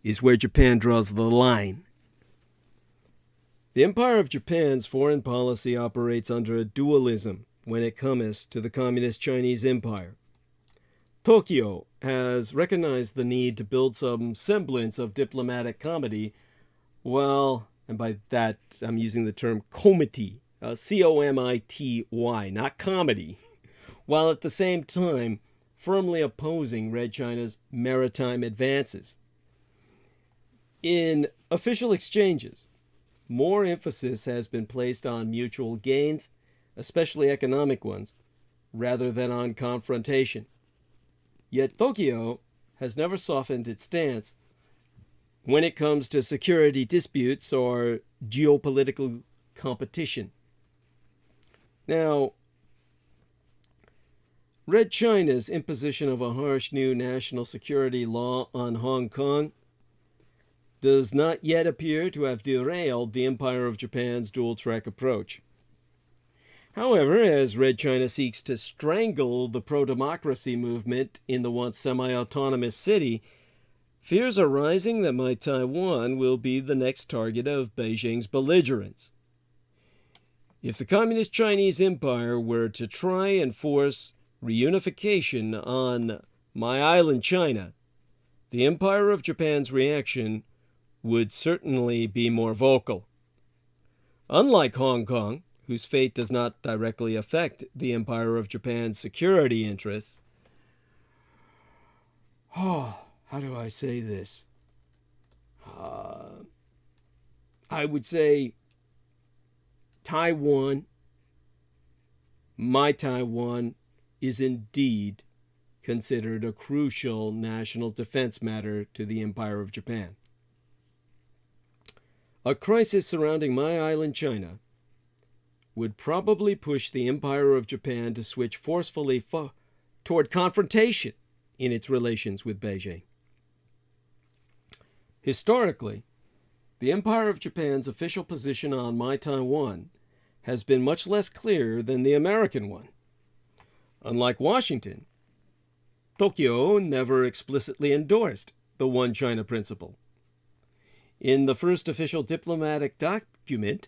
is where Japan draws the line. The Empire of Japan's foreign policy operates under a dualism when it comes to the Communist Chinese Empire. Tokyo has recognized the need to build some semblance of diplomatic comity, and by that I'm using the term comity Comity, not comedy, while at the same time firmly opposing Red China's maritime advances. In official exchanges, more emphasis has been placed on mutual gains, especially economic ones, rather than on confrontation. Yet Tokyo has never softened its stance when it comes to security disputes or geopolitical competition. Now, Red China's imposition of a harsh new national security law on Hong Kong does not yet appear to have derailed the Empire of Japan's dual-track approach. However, as Red China seeks to strangle the pro-democracy movement in the once semi-autonomous city, fears are rising that my Taiwan will be the next target of Beijing's belligerence. If the Communist Chinese Empire were to try and force reunification on my island China, the Empire of Japan's reaction would certainly be more vocal. Unlike Hong Kong, whose fate does not directly affect the Empire of Japan's security interests, how do I say this? I would say Taiwan, my Taiwan, is indeed considered a crucial national defense matter to the Empire of Japan. A crisis surrounding my island China would probably push the Empire of Japan to switch forcefully toward confrontation in its relations with Beijing. Historically, the Empire of Japan's official position on my Taiwan has been much less clear than the American one. Unlike Washington, Tokyo never explicitly endorsed the One China principle. In the first official diplomatic document,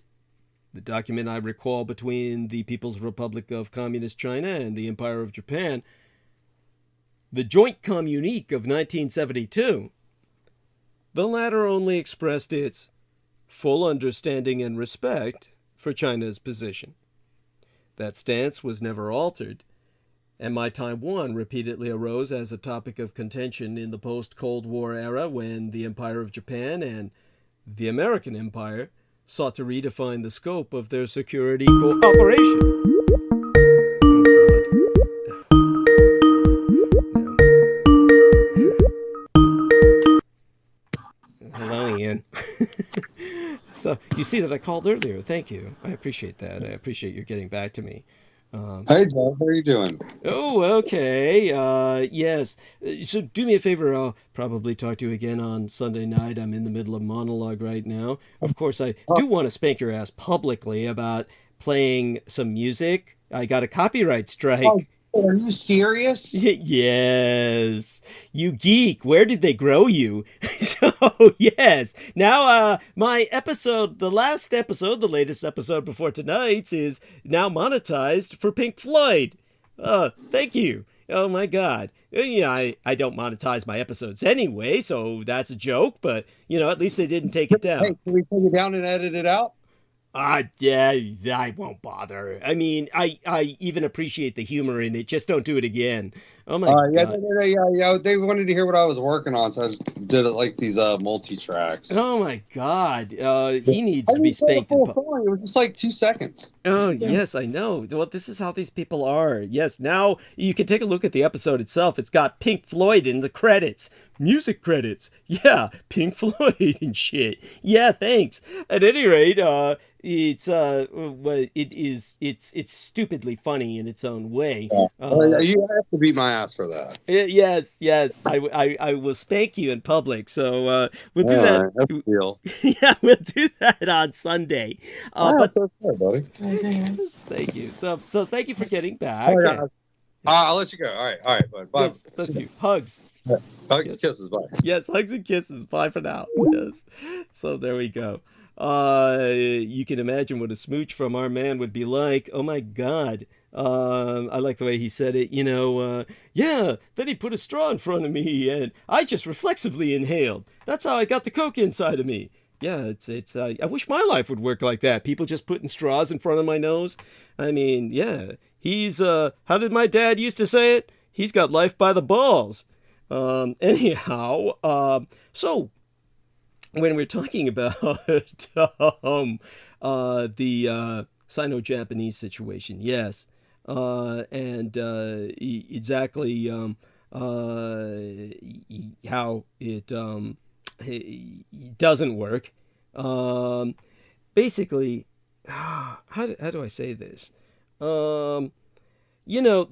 the document I recall between the People's Republic of Communist China and the Empire of Japan, the Joint Communique of 1972, the latter only expressed its full understanding and respect for China's position. That stance was never altered, and my Taiwan repeatedly arose as a topic of contention in the post-Cold War era when the Empire of Japan and the American Empire sought to redefine the scope of their security cooperation. Hello, Ian. So you see that I called earlier. Thank you. I appreciate that. I appreciate you getting back to me. Hey, John, how are you doing? Oh, okay. Yes. So do me a favor. I'll probably talk to you again on Sunday night. I'm in the middle of monologue right now. Of course, I do want to spank your ass publicly about playing some music. I got a copyright strike. Oh, are you serious? Yes. You geek. Where did they grow you? So, yes. Now, my episode, the latest episode before tonight's, is now monetized for Pink Floyd. Thank you. Oh, my God. Yeah, I don't monetize my episodes anyway, so that's a joke, but, at least they didn't take it down. Hey, can we take it down and edit it out? Yeah, I won't bother. I mean, I even appreciate the humor in it. Just don't do it again. Oh my God. Yeah. They wanted to hear what I was working on, so I just did it like these multi-tracks. Oh my God. He needs to be spanked. It was just like 2 seconds. Oh, yes, I know. Well, this is how these people are. Yes, now you can take a look at the episode itself. It's got Pink Floyd in the credits. Music credits. Yeah, Pink Floyd and shit. Yeah, thanks. At any rate, it's stupidly funny in its own way. You have to beat my ass for that. Yes. I will spank you in public. So we'll do that. That's deal. Yeah, we'll do that on Sunday. But that's okay, buddy. Thank you. So thank you for getting back. Oh, yeah. I'll let you go. All right, bud. Bye. Yes, bless you. Hugs. Hugs, kisses, bye. Yes, hugs and kisses. Bye for now. Yes. So there we go. You can imagine what a smooch from our man would be like. Oh my God. I like the way he said it. Yeah, then he put a straw in front of me and I just reflexively inhaled. That's how I got the coke inside of me. Yeah, it's. I wish my life would work like that. People just putting straws in front of my nose. I mean, yeah, he's. How did my dad used to say it? He's got life by the balls. Anyhow, so when we're talking about the Sino-Japanese situation, yes, and exactly how it doesn't work. Basically, how do I say this? The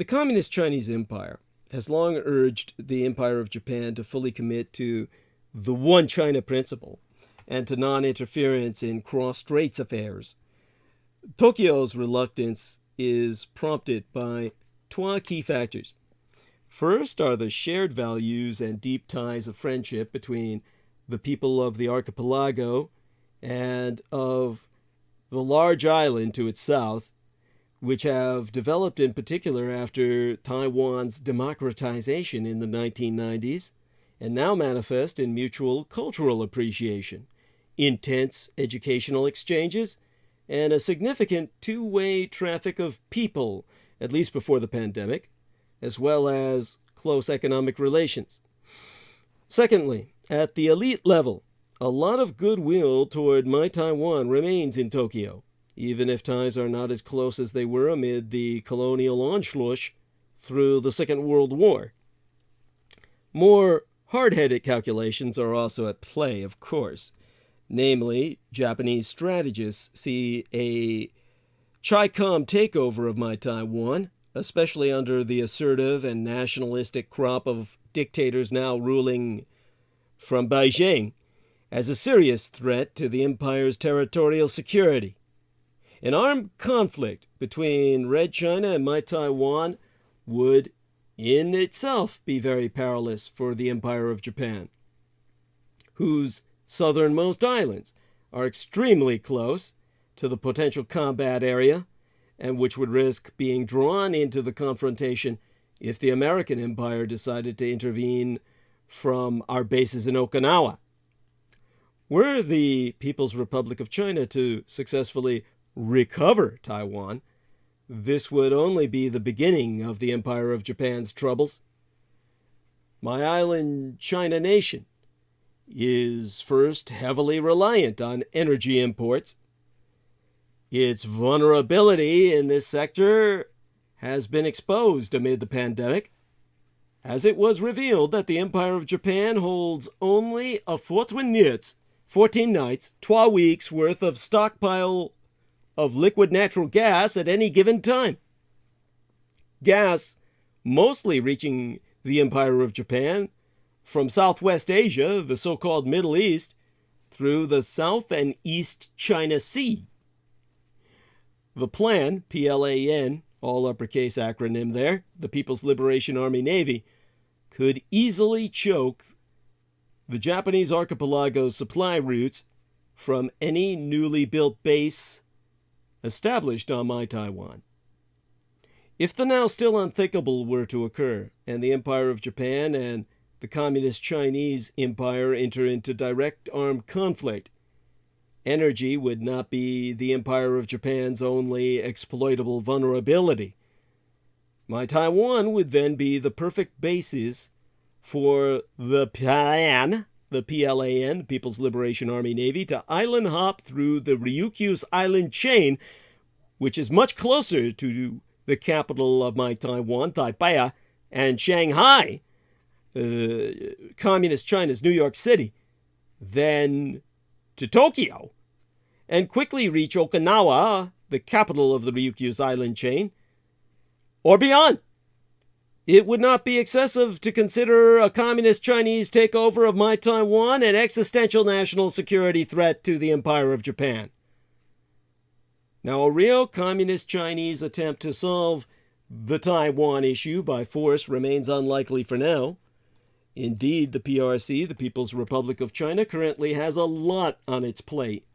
Communist Chinese Empire has long urged the Empire of Japan to fully commit to the One China principle and to non-interference in cross-straits affairs. Tokyo's reluctance is prompted by two key factors. First are the shared values and deep ties of friendship between the people of the archipelago and of the large island to its south, which have developed in particular after Taiwan's democratization in the 1990s, and now manifest in mutual cultural appreciation, intense educational exchanges, and a significant two-way traffic of people, at least before the pandemic, as well as close economic relations. Secondly, at the elite level, a lot of goodwill toward My Taiwan remains in Tokyo, even if ties are not as close as they were amid the colonial onslaught through the Second World War. More hard-headed calculations are also at play, of course. Namely, Japanese strategists see a Chi-Com takeover of My Taiwan, especially under the assertive and nationalistic crop of dictators now ruling from Beijing, as a serious threat to the empire's territorial security. An armed conflict between Red China and My Taiwan would in itself be very perilous for the Empire of Japan, whose southernmost islands are extremely close to the potential combat area and which would risk being drawn into the confrontation if the American Empire decided to intervene from our bases in Okinawa. Were the People's Republic of China to successfully recover Taiwan, this would only be the beginning of the Empire of Japan's troubles. My island China nation is first heavily reliant on energy imports. Its vulnerability in this sector has been exposed amid the pandemic, as it was revealed that the Empire of Japan holds only a 14 nights, 12 weeks worth of stockpile of liquid natural gas at any given time. Gas mostly reaching the Empire of Japan from Southwest Asia, the so-called Middle East, through the South and East China Sea. The plan, PLAN, all uppercase acronym there, the People's Liberation Army Navy, could easily choke the Japanese archipelago's supply routes from any newly built base established on My Taiwan. If the now still unthinkable were to occur, and the Empire of Japan and the Communist Chinese Empire enter into direct armed conflict, energy would not be the Empire of Japan's only exploitable vulnerability. My Taiwan would then be the perfect basis for the PLAN, the People's Liberation Army Navy, to island hop through the Ryukyu's island chain, which is much closer to the capital of My Taiwan, Taipei, and Shanghai, Communist China's New York City, than to Tokyo, and quickly reach Okinawa, the capital of the Ryukyu's island chain, or beyond. It would not be excessive to consider a Communist Chinese takeover of My Taiwan an existential national security threat to the Empire of Japan. Now, a real Communist Chinese attempt to solve the Taiwan issue by force remains unlikely for now. Indeed, the PRC, the People's Republic of China, currently has a lot on its plate.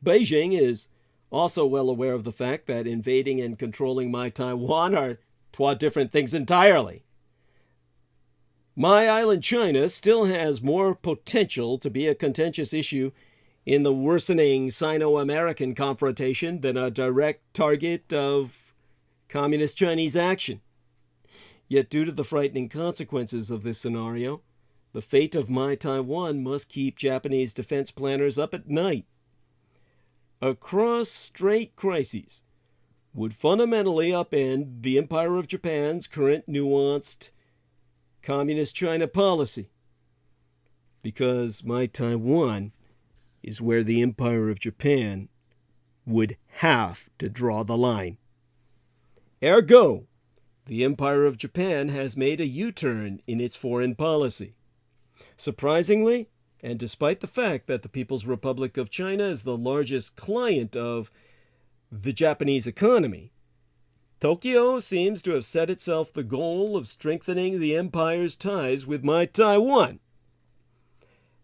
Beijing is also well aware of the fact that invading and controlling My Taiwan are two different things entirely. My island China still has more potential to be a contentious issue in the worsening Sino-American confrontation than a direct target of Communist Chinese action. Yet due to the frightening consequences of this scenario, the fate of my Taiwan must keep Japanese defense planners up at night. A cross-strait crisis would fundamentally upend the Empire of Japan's current nuanced Communist China policy, because my Taiwan is where the Empire of Japan would have to draw the line. Ergo, the Empire of Japan has made a U-turn in its foreign policy. Surprisingly, and despite the fact that the People's Republic of China is the largest client of the Japanese economy, Tokyo seems to have set itself the goal of strengthening the empire's ties with my Taiwan.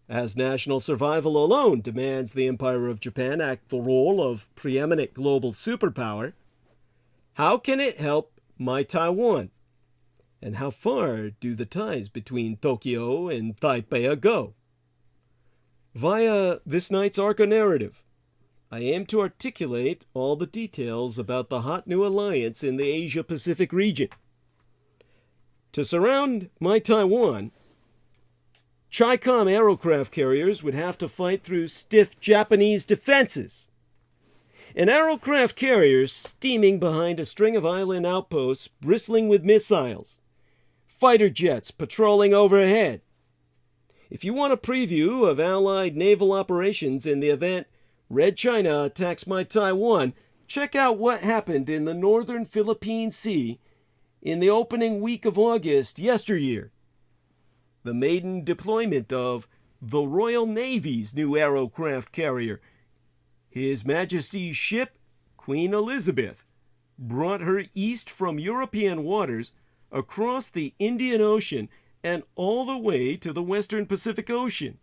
As national survival alone demands the Empire of Japan act the role of preeminent global superpower, how can it help my Taiwan? And how far do the ties between Tokyo and Taipei go? Via this night's Arca narrative, I aim to articulate all the details about the hot new alliance in the Asia-Pacific region. To surround my Taiwan, Chi-Com aerocraft carriers would have to fight through stiff Japanese defenses. An aerocraft carrier steaming behind a string of island outposts bristling with missiles. Fighter jets patrolling overhead. If you want a preview of Allied naval operations in the event Red China attacks my Taiwan, check out what happened in the northern Philippine Sea in the opening week of August yesteryear. The maiden deployment of the Royal Navy's new aerocraft carrier, His Majesty's ship, Queen Elizabeth, brought her east from European waters across the Indian Ocean and all the way to the western Pacific Ocean.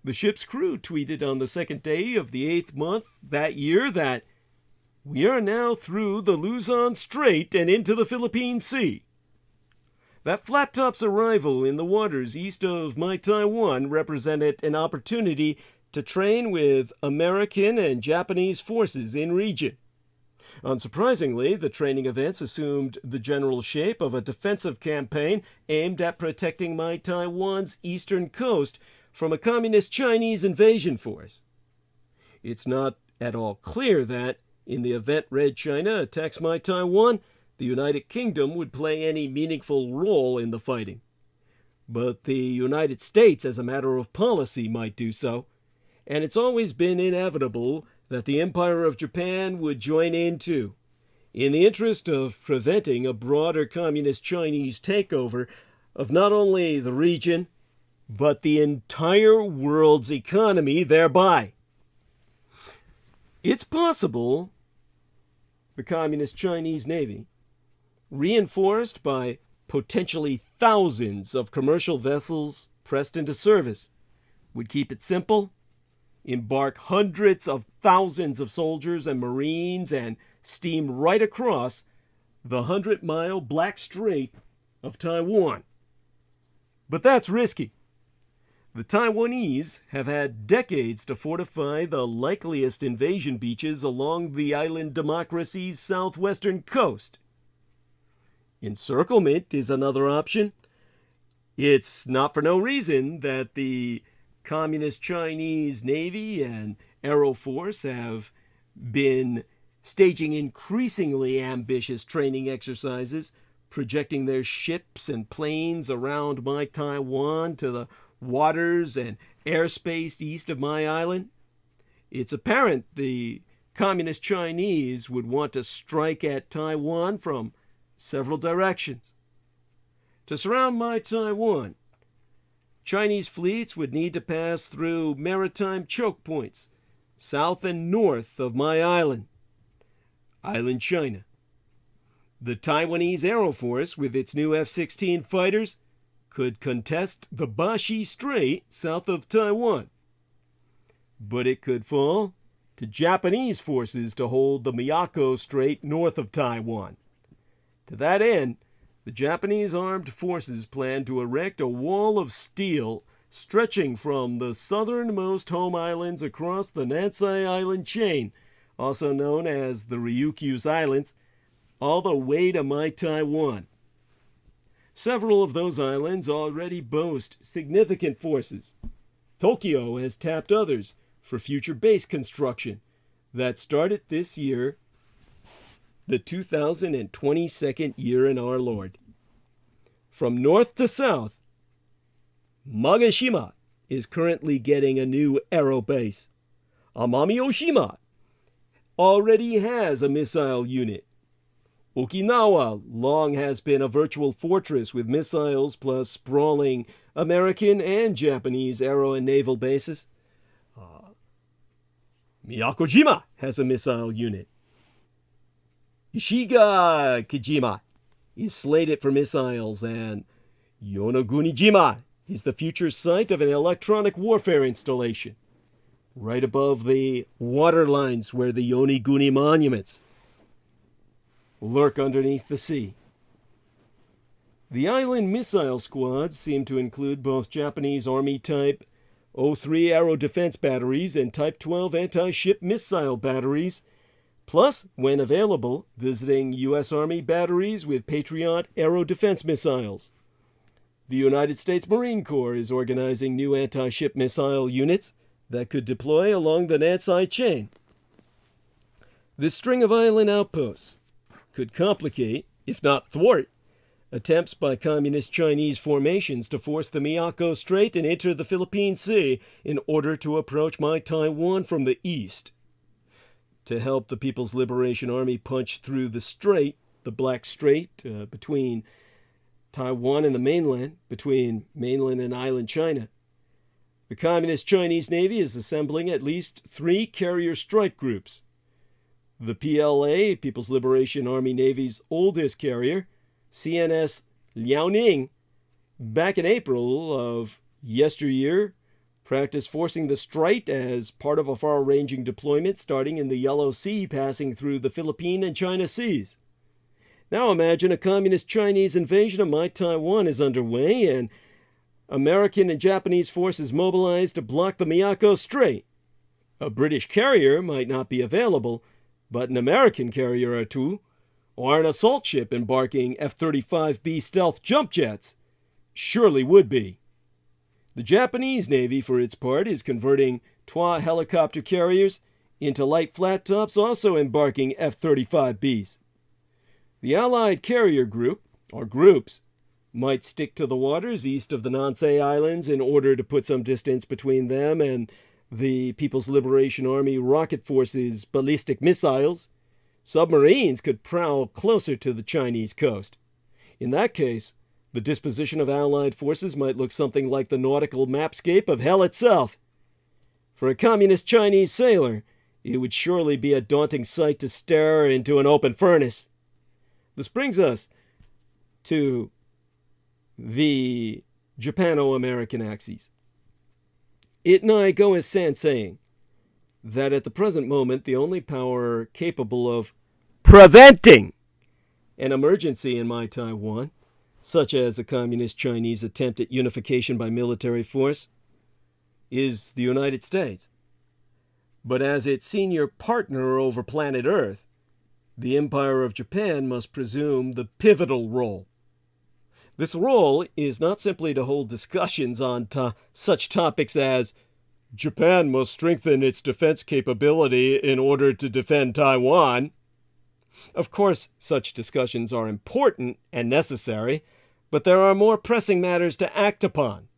The ship's crew tweeted on the second day of the 8th month that year that we are now through the Luzon Strait and into the Philippine Sea. That flat top's arrival in the waters east of my Taiwan represented an opportunity to train with American and Japanese forces in region. Unsurprisingly, the training events assumed the general shape of a defensive campaign aimed at protecting my Taiwan's eastern coast from a communist Chinese invasion force. It's not at all clear that, in the event Red China attacks my Taiwan, the United Kingdom would play any meaningful role in the fighting. But the United States, as a matter of policy, might do so, and it's always been inevitable that the Empire of Japan would join in too, in the interest of preventing a broader communist Chinese takeover of not only the region, but the entire world's economy thereby. It's possible the Communist Chinese Navy, reinforced by potentially thousands of commercial vessels pressed into service, would keep it simple, embark hundreds of thousands of soldiers and Marines, and steam right across the 100-mile Black Strait of Taiwan. But that's risky. The Taiwanese have had decades to fortify the likeliest invasion beaches along the island democracy's southwestern coast. Encirclement is another option. It's not for no reason that the Communist Chinese Navy and Aero Force have been staging increasingly ambitious training exercises, projecting their ships and planes around my Taiwan to the waters and airspace east of my island. It's apparent the Communist Chinese would want to strike at Taiwan from several directions. To surround my Taiwan, Chinese fleets would need to pass through maritime choke points south and north of my island, Island China. The Taiwanese Aero Force, with its new F-16 fighters, could contest the Bashi Strait south of Taiwan. But it could fall to Japanese forces to hold the Miyako Strait north of Taiwan. To that end, the Japanese armed forces plan to erect a wall of steel stretching from the southernmost home islands across the Nansei Island chain, also known as the Ryukyus Islands, all the way to my Taiwan. Several of those islands already boast significant forces. Tokyo has tapped others for future base construction that started this year, the 2022nd year in our Lord. From north to south, Magashima is currently getting a new aero base. Amami Oshima already has a missile unit. Okinawa long has been a virtual fortress with missiles plus sprawling American and Japanese aero and naval bases. Miyakojima has a missile unit. Ishigakijima is slated for missiles, and Yonogunijima is the future site of an electronic warfare installation, right above the water lines where the Yoniguni monuments lurk underneath the sea. The island missile squads seem to include both Japanese Army Type 03 aero defense batteries and Type 12 anti-ship missile batteries, plus, when available, visiting U.S. Army batteries with Patriot aero defense missiles. The United States Marine Corps is organizing new anti-ship missile units that could deploy along the Nansei chain. This string of island outposts could complicate, if not thwart, attempts by communist Chinese formations to force the Miyako Strait and enter the Philippine Sea in order to approach my Taiwan from the east. To help the People's Liberation Army punch through the strait, the Black Strait, between Taiwan and the mainland, between mainland and island China, the Communist Chinese Navy is assembling at least 3 carrier strike groups. The PLA, People's Liberation Army Navy's oldest carrier, CNS Liaoning, back in April of yesteryear, practiced forcing the strait as part of a far-ranging deployment starting in the Yellow Sea passing through the Philippine and China seas. Now imagine a communist Chinese invasion of my Taiwan is underway and American and Japanese forces mobilized to block the Miyako Strait. A British carrier might not be available, but an American carrier or two, or an assault ship embarking F-35B stealth jump jets, surely would be. The Japanese Navy, for its part, is converting TWA helicopter carriers into light flat tops also embarking F-35Bs. The Allied carrier group, or groups, might stick to the waters east of the Nansei Islands in order to put some distance between them and the People's Liberation Army rocket forces' ballistic missiles. Submarines could prowl closer to the Chinese coast. In that case, the disposition of Allied forces might look something like the nautical mapscape of hell itself. For a communist Chinese sailor, it would surely be a daunting sight to stare into an open furnace. This brings us to the Japano-American axis. It nigh goes sans saying that at the present moment the only power capable of preventing an emergency in my Taiwan, such as a communist Chinese attempt at unification by military force, is the United States. But as its senior partner over planet Earth, the Empire of Japan must presume the pivotal role. This role is not simply to hold discussions on such topics as Japan must strengthen its defense capability in order to defend Taiwan. Of course, such discussions are important and necessary, but there are more pressing matters to act upon.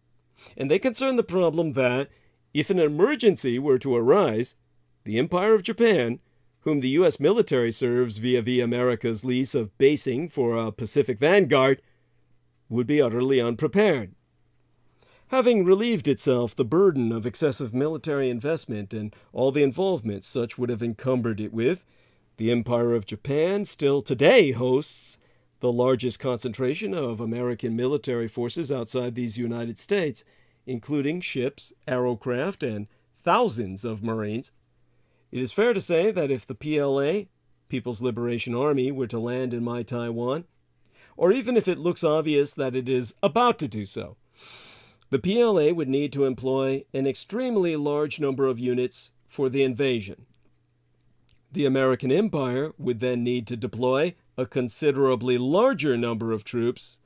And they concern the problem that, if an emergency were to arise, the Empire of Japan, whom the U.S. military serves via America's lease of basing for a Pacific Vanguard, would be utterly unprepared. Having relieved itself the burden of excessive military investment and all the involvement such would have encumbered it with, the Empire of Japan still today hosts the largest concentration of American military forces outside these United States, including ships, aerocraft, and thousands of Marines. It is fair to say that if the PLA, People's Liberation Army, were to land in my Taiwan, or even if it looks obvious that it is about to do so. The PLA would need to employ an extremely large number of units for the invasion. The American Empire would then need to deploy a considerably larger number of troops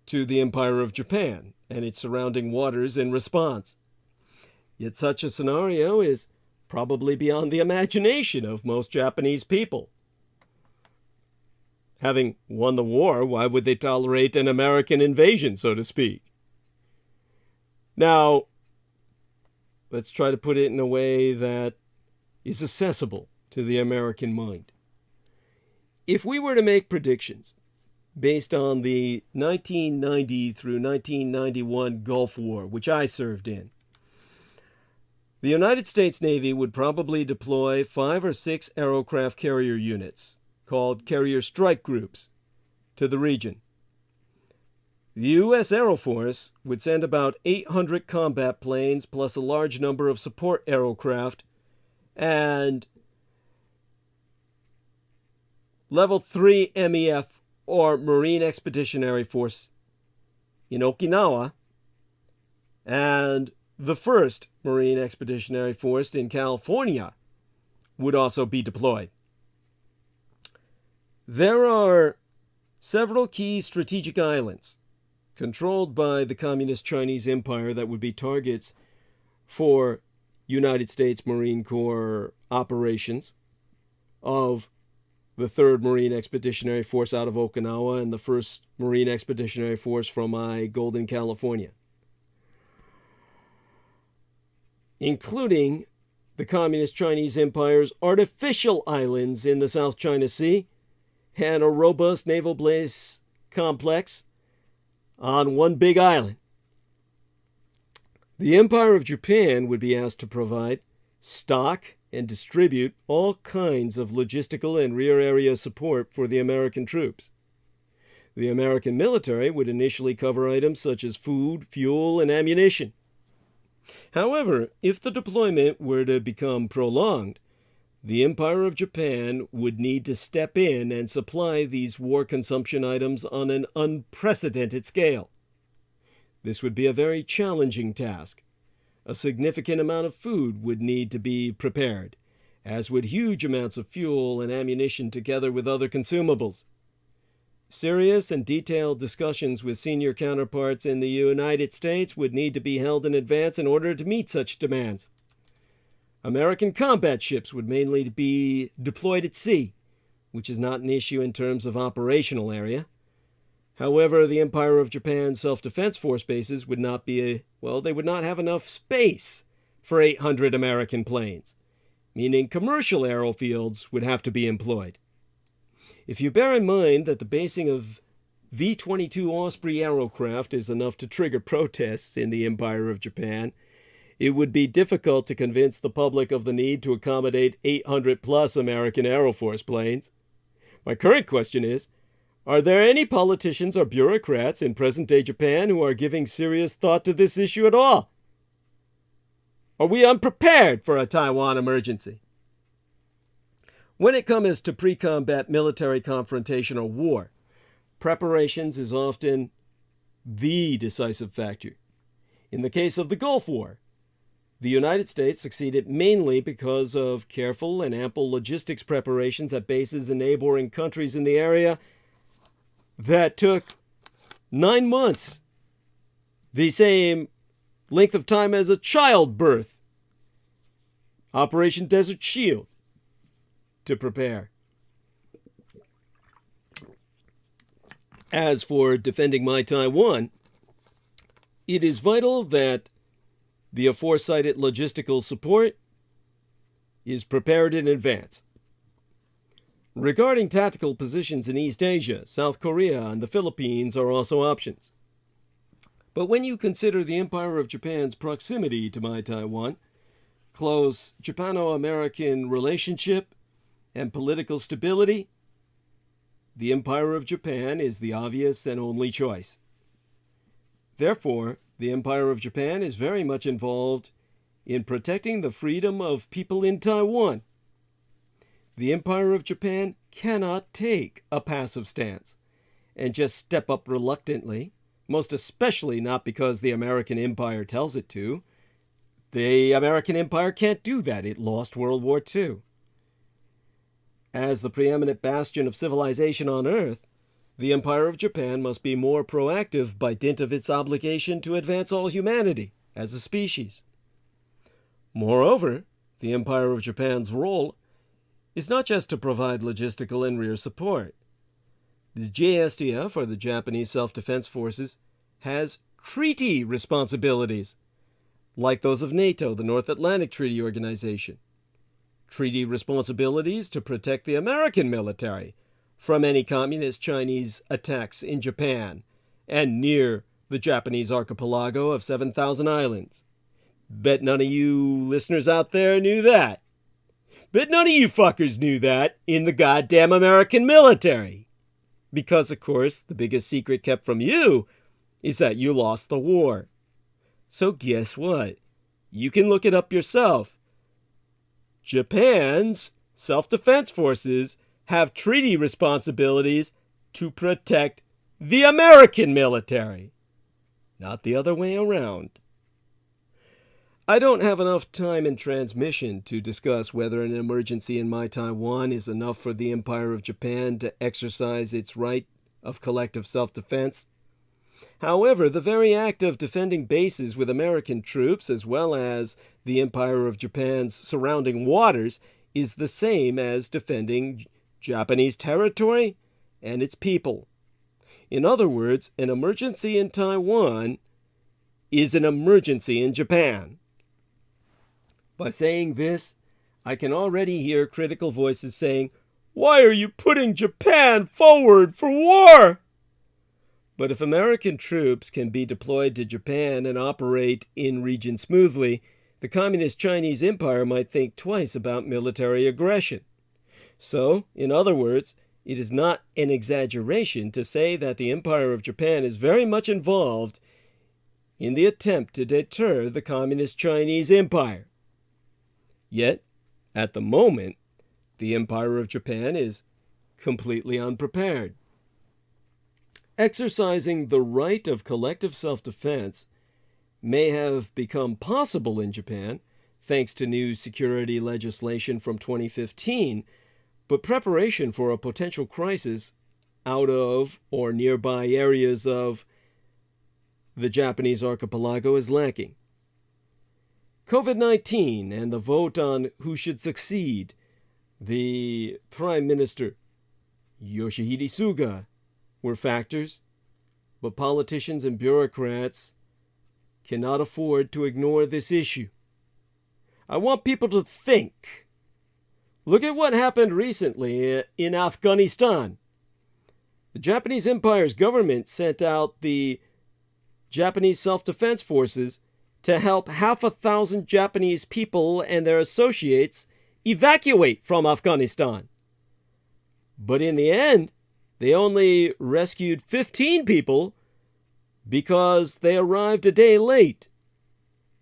to the Empire of Japan and its surrounding waters in response. Yet such a scenario is probably beyond the imagination of most Japanese people. Having won the war, why would they tolerate an American invasion, so to speak? Now, let's try to put it in a way that is accessible to the American mind. If we were to make predictions based on the 1990 through 1991 Gulf War, which I served in, the United States Navy would probably deploy 5 or 6 aircraft carrier units, called carrier strike groups, to the region. The U.S. Air Force would send about 800 combat planes plus a large number of support aircraft and Level 3 MEF, or Marine Expeditionary Force, in Okinawa, and the 1st Marine Expeditionary Force in California would also be deployed. There are several key strategic islands controlled by the Communist Chinese Empire that would be targets for United States Marine Corps operations of the 3rd Marine Expeditionary Force out of Okinawa and the 1st Marine Expeditionary Force from Golden, California, including the Communist Chinese Empire's artificial islands in the South China Sea and a robust naval base complex on one big island. The Empire of Japan would be asked to provide, stock, and distribute all kinds of logistical and rear area support for the American troops. The American military would initially cover items such as food, fuel, and ammunition. However, if the deployment were to become prolonged, the Empire of Japan would need to step in and supply these war consumption items on an unprecedented scale. This would be a very challenging task. A significant amount of food would need to be prepared, as would huge amounts of fuel and ammunition together with other consumables. Serious and detailed discussions with senior counterparts in the United States would need to be held in advance in order to meet such demands. American combat ships would mainly be deployed at sea, which is not an issue in terms of operational area. However, the Empire of Japan's self-defense force bases would not be they would not have enough space for 800 American planes, meaning commercial airfields would have to be employed. If you bear in mind that the basing of V-22 Osprey aircraft is enough to trigger protests in the Empire of Japan, it would be difficult to convince the public of the need to accommodate 800-plus American Air Force planes. My current question is, are there any politicians or bureaucrats in present-day Japan who are giving serious thought to this issue at all? Are we unprepared for a Taiwan emergency? When it comes to pre-combat military confrontation or war, preparations is often the decisive factor. In the case of the Gulf War, the United States succeeded mainly because of careful and ample logistics preparations at bases in neighboring countries in the area that took 9 months, the same length of time as a childbirth. Operation Desert Shield, to prepare. As for defending my Taiwan, it is vital that the aforecited logistical support is prepared in advance. Regarding tactical positions in East Asia, South Korea, and the Philippines are also options. But when you consider the Empire of Japan's proximity to my Taiwan, close Japano-American relationship, and political stability, the Empire of Japan is the obvious and only choice. Therefore, the Empire of Japan is very much involved in protecting the freedom of people in Taiwan. The Empire of Japan cannot take a passive stance, and just step up reluctantly, most especially not because the American empire tells it to. The American empire can't do that. It lost World War II. As the preeminent bastion of civilization on Earth, the Empire of Japan must be more proactive by dint of its obligation to advance all humanity as a species. Moreover, the Empire of Japan's role is not just to provide logistical and rear support. The JSDF, or the Japanese Self-Defense Forces, has treaty responsibilities, like those of NATO, the North Atlantic Treaty Organization. Treaty responsibilities to protect the American military from any communist Chinese attacks in Japan and near the Japanese archipelago of 7,000 islands. Bet none of you listeners out there knew that. Bet none of you fuckers knew that in the goddamn American military. Because, of course, the biggest secret kept from you is that you lost the war. So guess what? You can look it up yourself. Japan's self-defense forces have treaty responsibilities to protect the American military, not the other way around. I don't have enough time in transmission to discuss whether an emergency in my Taiwan is enough for the Empire of Japan to exercise its right of collective self-defense. However, the very act of defending bases with American troops, as well as the Empire of Japan's surrounding waters, is the same as defending Japanese territory and its people. In other words, an emergency in Taiwan is an emergency in Japan. By saying this, I can already hear critical voices saying, "Why are you putting Japan forward for war?" But if American troops can be deployed to Japan and operate in region smoothly, the Communist Chinese Empire might think twice about military aggression. So, in other words, it is not an exaggeration to say that the Empire of Japan is very much involved in the attempt to deter the Communist Chinese Empire. Yet, at the moment, the Empire of Japan is completely unprepared. Exercising the right of collective self-defense may have become possible in Japan, thanks to new security legislation from 2015, but preparation for a potential crisis out of or nearby areas of the Japanese archipelago is lacking. COVID-19 and the vote on who should succeed the Prime Minister Yoshihide Suga were factors, but politicians and bureaucrats cannot afford to ignore this issue. I want people to think. Look at what happened recently in Afghanistan. The Japanese Empire's government sent out the Japanese Self-Defense Forces to help 500,000 Japanese people and their associates evacuate from Afghanistan. But in the end, they only rescued 15 people because they arrived a day late,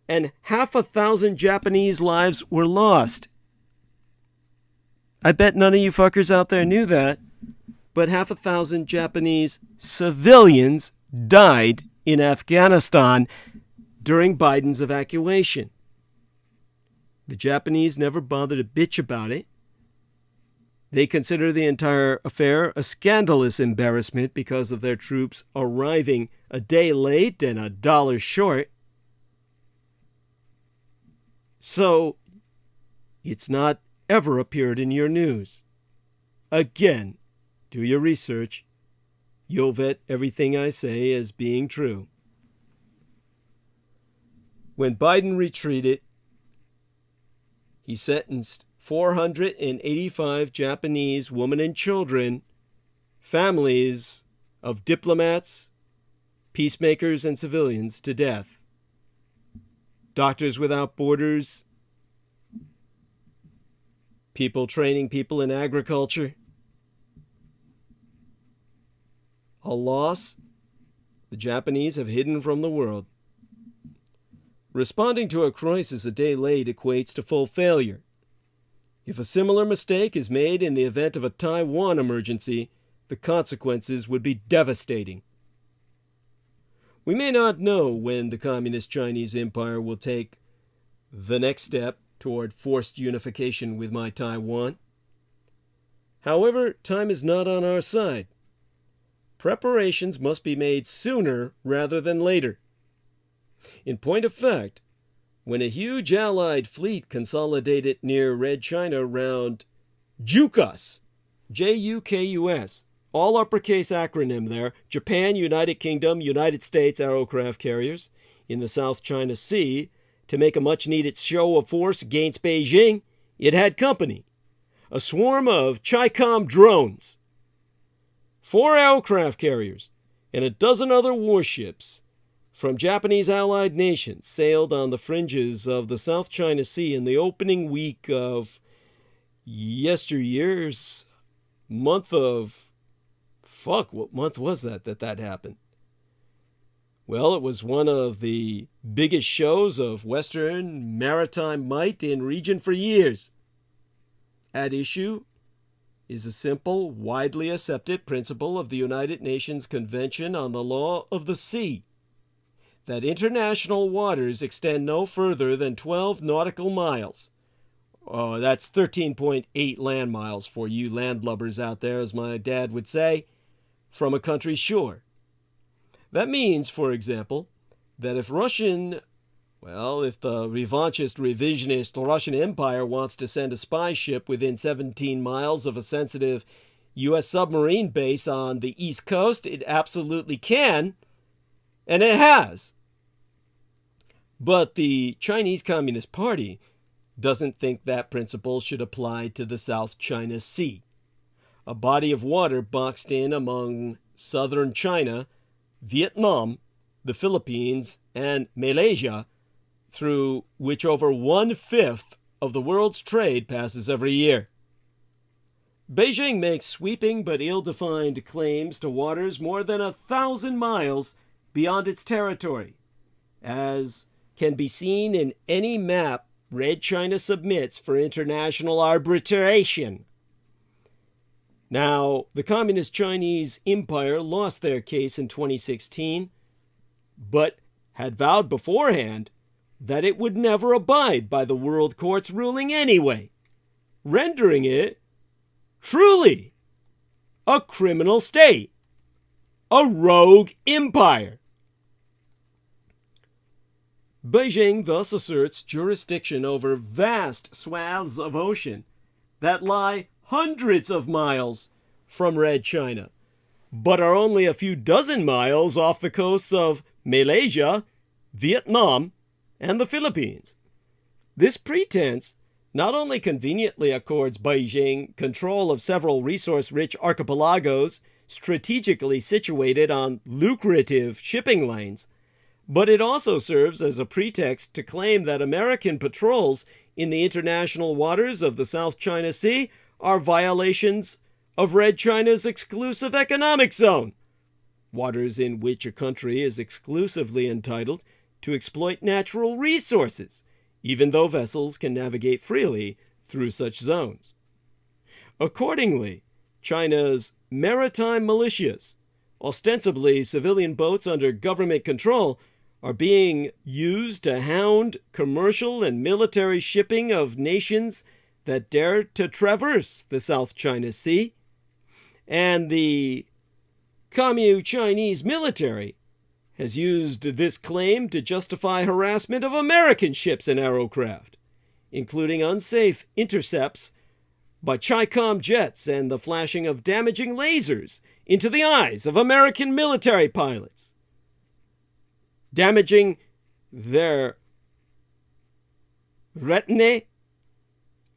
and 500,000 Japanese lives were lost. I bet none of you fuckers out there knew that, but 500,000 Japanese civilians died in Afghanistan during Biden's evacuation. The Japanese never bothered to bitch about it. They consider the entire affair a scandalous embarrassment because of their troops arriving a day late and $1 short. So, it's not ever appeared in your news. Again, do your research. You'll vet everything I say as being true. When Biden retreated, he sentenced 485 Japanese women and children, families of diplomats, peacemakers, and civilians to death. Doctors Without Borders, people training people in agriculture. A loss the Japanese have hidden from the world. Responding to a crisis a day late equates to full failure. If a similar mistake is made in the event of a Taiwan emergency, the consequences would be devastating. We may not know when the Communist Chinese Empire will take the next step toward forced unification with my Taiwan. However, time is not on our side. Preparations must be made sooner rather than later. In point of fact, when a huge Allied fleet consolidated near Red China around JUKUS, J-U-K-U-S, all uppercase acronym there, Japan, United Kingdom, United States aerocraft carriers, in the South China Sea, to make a much-needed show of force against Beijing, it had company. A swarm of Chi-Com drones, 4 aircraft carriers, and a dozen other warships from Japanese allied nations sailed on the fringes of the South China Sea in the opening week of yesteryear's month of... what month was that happened? Well, it was one of the biggest shows of Western maritime might in region for years. At issue is a simple, widely accepted principle of the United Nations Convention on the Law of the Sea, that international waters extend no further than 12 nautical miles. Oh, that's 13.8 land miles for you landlubbers out there, as my dad would say, from a country's shore. That means, for example, that if the revanchist, revisionist Russian Empire wants to send a spy ship within 17 miles of a sensitive U.S. submarine base on the East Coast, it absolutely can, and it has. But the Chinese Communist Party doesn't think that principle should apply to the South China Sea, a body of water boxed in among southern China, Vietnam, the Philippines, and Malaysia, through which over 1/5 of the world's trade passes every year. Beijing makes sweeping but ill-defined claims to waters more than 1,000 miles beyond its territory, as can be seen in any map Red China submits for international arbitration. Now, the Communist Chinese Empire lost their case in 2016, but had vowed beforehand that it would never abide by the World Court's ruling anyway, rendering it truly a criminal state, a rogue empire. Beijing thus asserts jurisdiction over vast swaths of ocean that lie hundreds of miles from Red China, but are only a few dozen miles off the coasts of Malaysia, Vietnam, and the Philippines. This pretense not only conveniently accords Beijing control of several resource-rich archipelagos strategically situated on lucrative shipping lanes, but it also serves as a pretext to claim that American patrols in the international waters of the South China Sea are violations of Red China's exclusive economic zone, waters in which a country is exclusively entitled to exploit natural resources, even though vessels can navigate freely through such zones. Accordingly, China's maritime militias, ostensibly civilian boats under government control, are being used to hound commercial and military shipping of nations that dare to traverse the South China Sea, and the Communist Chinese military has used this claim to justify harassment of American ships and aerocraft, including unsafe intercepts by Chi-Com jets and the flashing of damaging lasers into the eyes of American military pilots, damaging their retina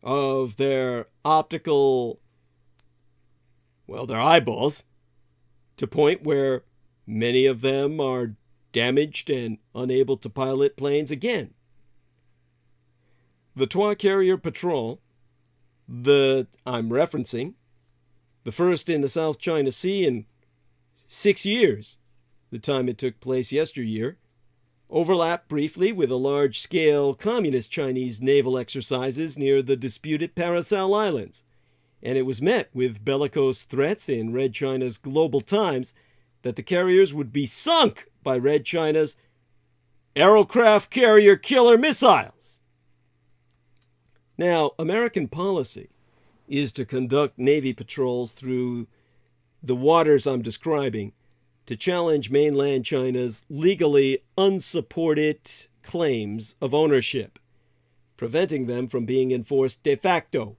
of their their eyeballs, to point where many of them are damaged and unable to pilot planes again. The Twa carrier patrol that I'm referencing, the first in the South China Sea in 6 years, the time it took place yesteryear, overlapped briefly with a large-scale communist Chinese naval exercises near the disputed Paracel Islands, and it was met with bellicose threats in Red China's Global Times that the carriers would be sunk by Red China's aircraft carrier killer missiles. Now, American policy is to conduct Navy patrols through the waters I'm describing to challenge mainland China's legally unsupported claims of ownership, preventing them from being enforced de facto.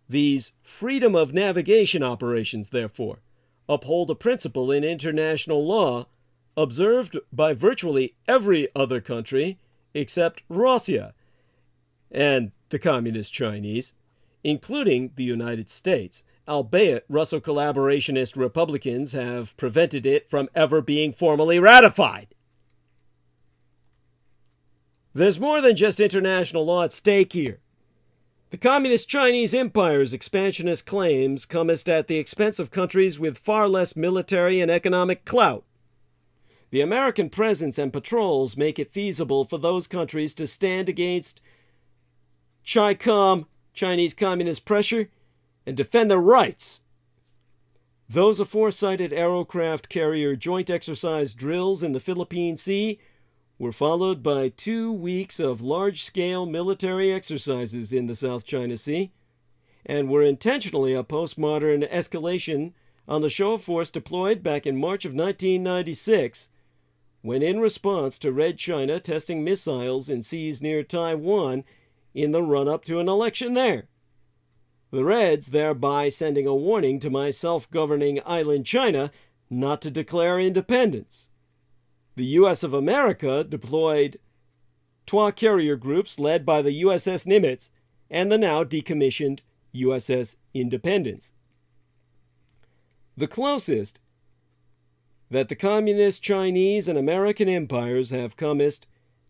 These freedom of navigation operations, therefore, uphold a principle in international law observed by virtually every other country except Russia and the Communist Chinese, including the United States, albeit Russo-collaborationist Republicans have prevented it from ever being formally ratified. There's more than just international law at stake here. The Communist Chinese Empire's expansionist claims comest at the expense of countries with far less military and economic clout. The American presence and patrols make it feasible for those countries to stand against Chi-Com, Chinese Communist pressure, and defend their rights. Those aforesided aerocraft carrier joint exercise drills in the Philippine Sea were followed by 2 weeks of large-scale military exercises in the South China Sea, and were intentionally a postmodern escalation on the show of force deployed back in March of 1996, when in response to Red China testing missiles in seas near Taiwan in the run-up to an election there. The Reds thereby sending a warning to my self-governing island China not to declare independence. The U.S. of America deployed TWA carrier groups led by the USS Nimitz and the now decommissioned USS Independence. The closest that the Communist Chinese and American empires have comest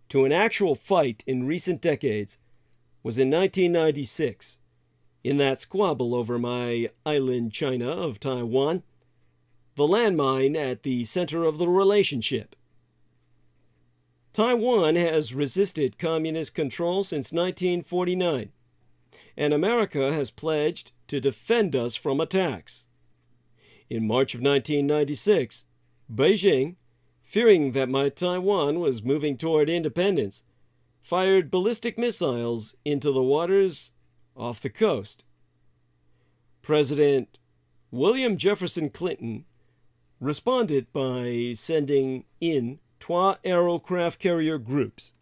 to an actual fight in recent decades was in 1996, in that squabble over my island China of Taiwan, the landmine at the center of the relationship. Taiwan has resisted communist control since 1949, and America has pledged to defend us from attacks. In March of 1996, Beijing, fearing that my Taiwan was moving toward independence, fired ballistic missiles into the waters off the coast. President William Jefferson Clinton responded by sending in TWA aerocraft carrier groups.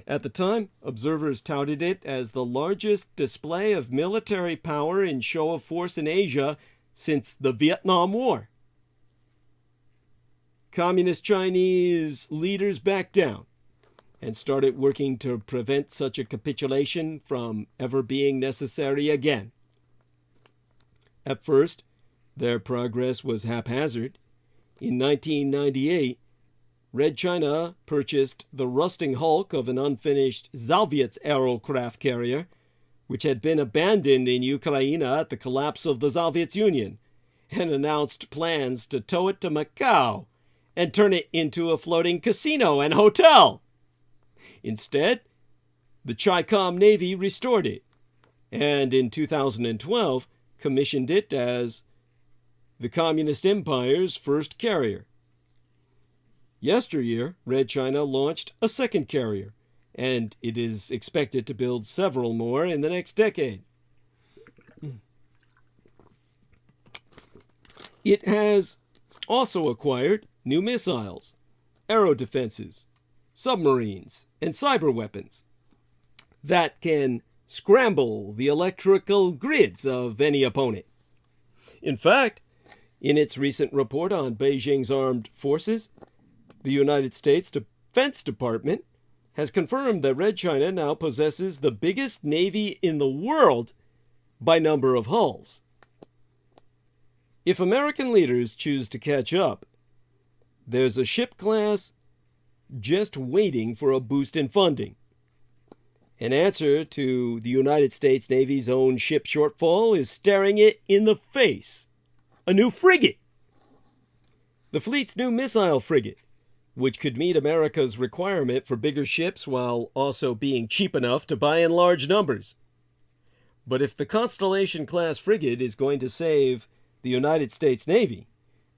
At the time, observers touted it as the largest display of military power in show of force in Asia since the Vietnam War. Communist Chinese leaders backed down and started working to prevent such a capitulation from ever being necessary again. At first, their progress was haphazard. In 1998, Red China purchased the rusting hulk of an unfinished Soviet aerocraft carrier, which had been abandoned in Ukraine at the collapse of the Soviet Union, and announced plans to tow it to Macau and turn it into a floating casino and hotel. Instead, the Chi-Com Navy restored it, and in 2012 commissioned it as the Communist Empire's first carrier. Yesteryear, Red China launched a second carrier, and it is expected to build several more in the next decade. It has also acquired new missiles, aero defenses, submarines, and cyber weapons that can scramble the electrical grids of any opponent. In fact, in its recent report on Beijing's armed forces, the United States Defense Department has confirmed that Red China now possesses the biggest navy in the world by number of hulls. If American leaders choose to catch up, there's a ship class just waiting for a boost in funding. An answer to the United States Navy's own ship shortfall is staring it in the face. A new frigate. The fleet's new missile frigate, which could meet America's requirement for bigger ships while also being cheap enough to buy in large numbers. But if the Constellation-class frigate is going to save the United States Navy,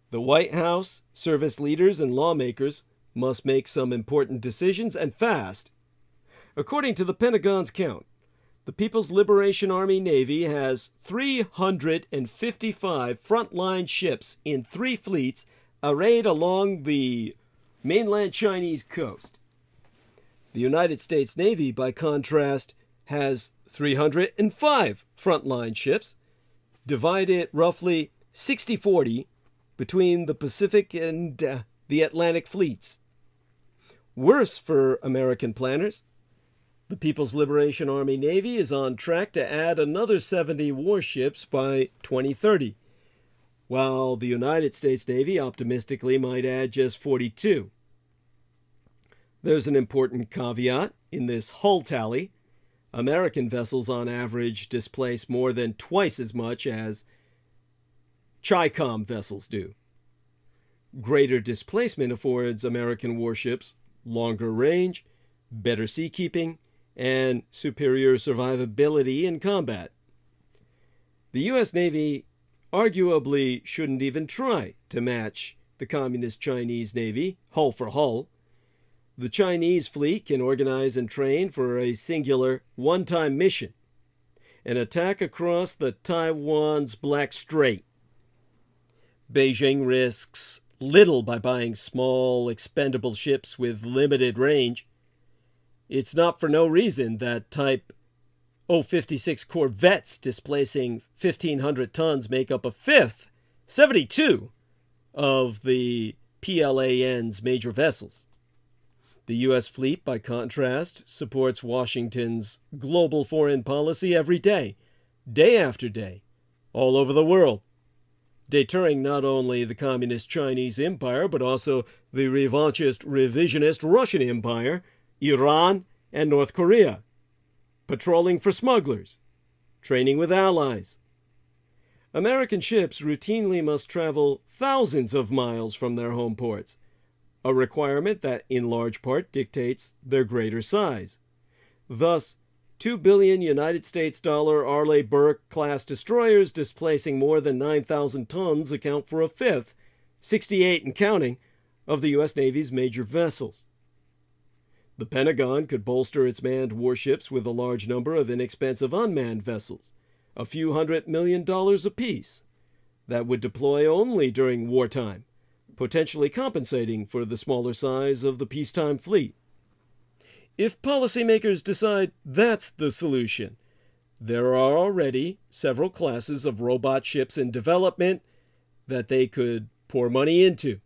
the White House, service leaders, and lawmakers must make some important decisions, and fast. According to the Pentagon's count, the People's Liberation Army Navy has 355 frontline ships in 3 fleets arrayed along the mainland Chinese coast. The United States Navy, by contrast, has 305 frontline ships, divided roughly 60-40 between the Pacific and the Atlantic fleets. Worse for American planners, the People's Liberation Army Navy is on track to add another 70 warships by 2030, while the United States Navy optimistically might add just 42. There's an important caveat in this hull tally. American vessels on average displace more than twice as much as CHICOM vessels do. Greater displacement affords American warships longer range, better seakeeping, and superior survivability in combat. The U.S. Navy arguably shouldn't even try to match the Communist Chinese Navy, hull for hull. The Chinese fleet can organize and train for a singular, one-time mission, an attack across the Taiwan's Black Strait. Beijing risks little by buying small, expendable ships with limited range. It's not for no reason that Type 056 corvettes displacing 1,500 tons make up a fifth, 72, of the PLAN's major vessels. The U.S. fleet, by contrast, supports Washington's global foreign policy every day after day, all over the world, deterring not only the Communist Chinese Empire, but also the revanchist, revisionist Russian Empire, Iran, and North Korea, patrolling for smugglers, training with allies. American ships routinely must travel thousands of miles from their home ports, a requirement that in large part dictates their greater size. Thus, $2 billion United States Arleigh Burke-class destroyers displacing more than 9,000 tons account for a fifth, 68 and counting, of the U.S. Navy's major vessels. The Pentagon could bolster its manned warships with a large number of inexpensive unmanned vessels, a few $100 million apiece, that would deploy only during wartime, potentially compensating for the smaller size of the peacetime fleet. If policymakers decide that's the solution, there are already several classes of robot ships in development that they could pour money into.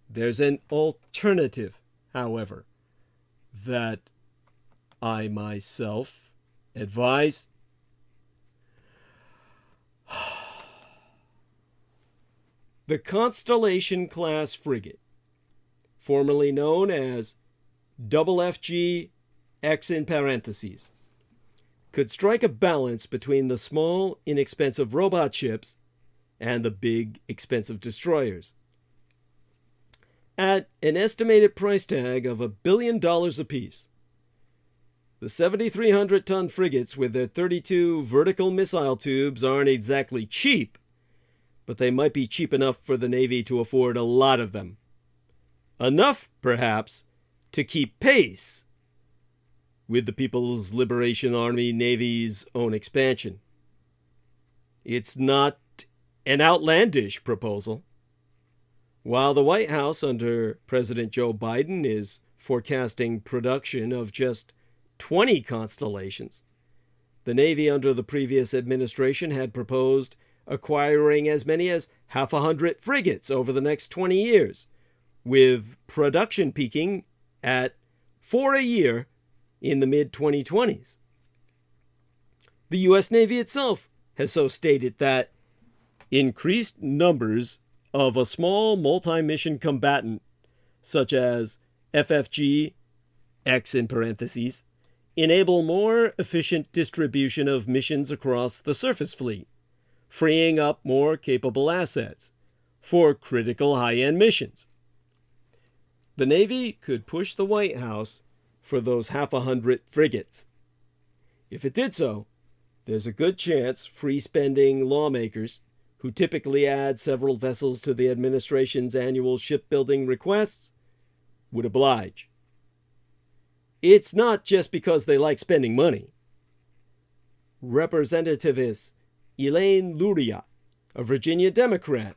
There's an alternative, however, that I myself advise. The Constellation-class frigate, formerly known as FFG X in parentheses, could strike a balance between the small, inexpensive robot ships and the big, expensive destroyers. At an estimated price tag of $1 billion apiece, the 7,300-ton frigates with their 32 vertical missile tubes aren't exactly cheap, but they might be cheap enough for the Navy to afford a lot of them. Enough, perhaps, to keep pace with the People's Liberation Army Navy's own expansion. It's not an outlandish proposal. While the White House under President Joe Biden is forecasting production of just 20 Constellations, the Navy under the previous administration had proposed acquiring as many as 600 frigates over the next 20 years, with production peaking at 4 a year in the mid-2020s. The U.S. Navy itself has so stated that increased numbers of a small multi-mission combatant, such as FFG X in parentheses, enable more efficient distribution of missions across the surface fleet, freeing up more capable assets for critical high-end missions. The Navy could push the White House for those 600 frigates. If it did so, there's a good chance free-spending lawmakers, who typically add several vessels to the administration's annual shipbuilding requests, would oblige. It's not just because they like spending money. Representativess Elaine Luria, a Virginia Democrat,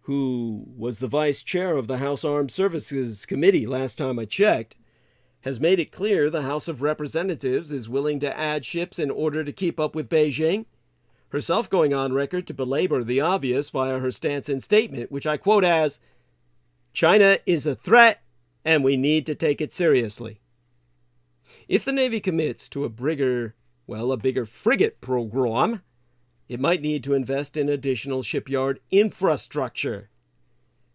who was the vice chair of the House Armed Services Committee last time I checked, has made it clear the House of Representatives is willing to add ships in order to keep up with Beijing, herself going on record to belabor the obvious via her stance and statement, which I quote as, "China is a threat, and we need to take it seriously." If the Navy commits to a bigger frigate program, it might need to invest in additional shipyard infrastructure.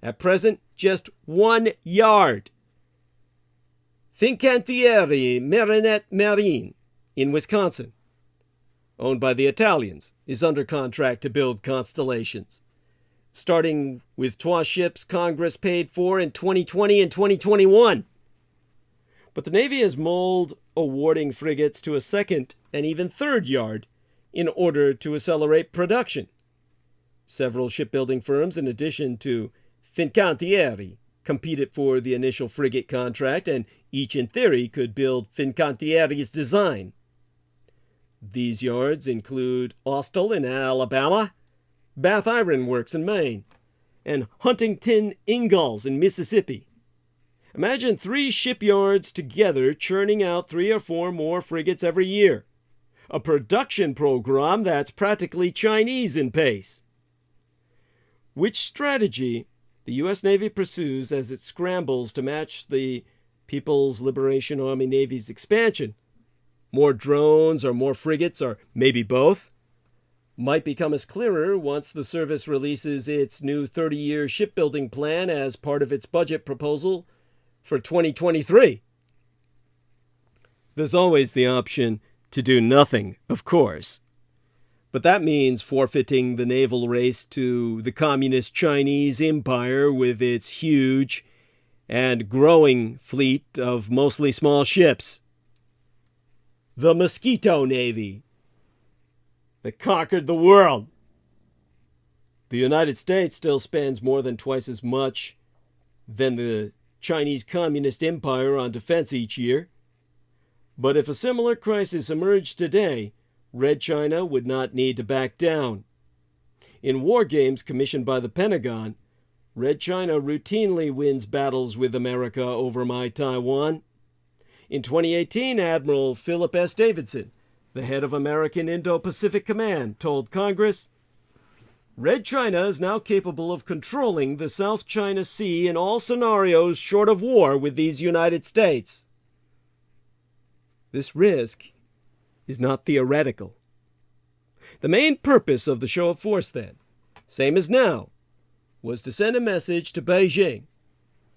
At present, just one yard. Fincantieri Marine in Wisconsin, owned by the Italians, is under contract to build Constellations, starting with 2 ships Congress paid for in 2020 and 2021. But the Navy has mulled awarding frigates to a second and even third yard in order to accelerate production. Several shipbuilding firms, in addition to Fincantieri, competed for the initial frigate contract, and each in theory could build Fincantieri's design. These yards include Austell in Alabama, Bath Iron Works in Maine, and Huntington Ingalls in Mississippi. Imagine 3 shipyards together churning out 3 or 4 more frigates every year. A production program that's practically Chinese in pace. Which strategy the U.S. Navy pursues as it scrambles to match the People's Liberation Army Navy's expansion, more drones or more frigates or maybe both, might become as clearer once the service releases its new 30-year shipbuilding plan as part of its budget proposal for 2023. There's always the option to do nothing, of course. But that means forfeiting the naval race to the Communist Chinese Empire with its huge and growing fleet of mostly small ships. The Mosquito Navy that conquered the world. The United States still spends more than twice as much than the Chinese Communist Empire on defense each year. But if a similar crisis emerged today, Red China would not need to back down. In war games commissioned by the Pentagon, Red China routinely wins battles with America over my Taiwan. In 2018, Admiral Philip S. Davidson, the head of American Indo-Pacific Command, told Congress, "Red China is now capable of controlling the South China Sea in all scenarios short of war with these United States." This risk is not theoretical. The main purpose of the show of force then, same as now, was to send a message to Beijing,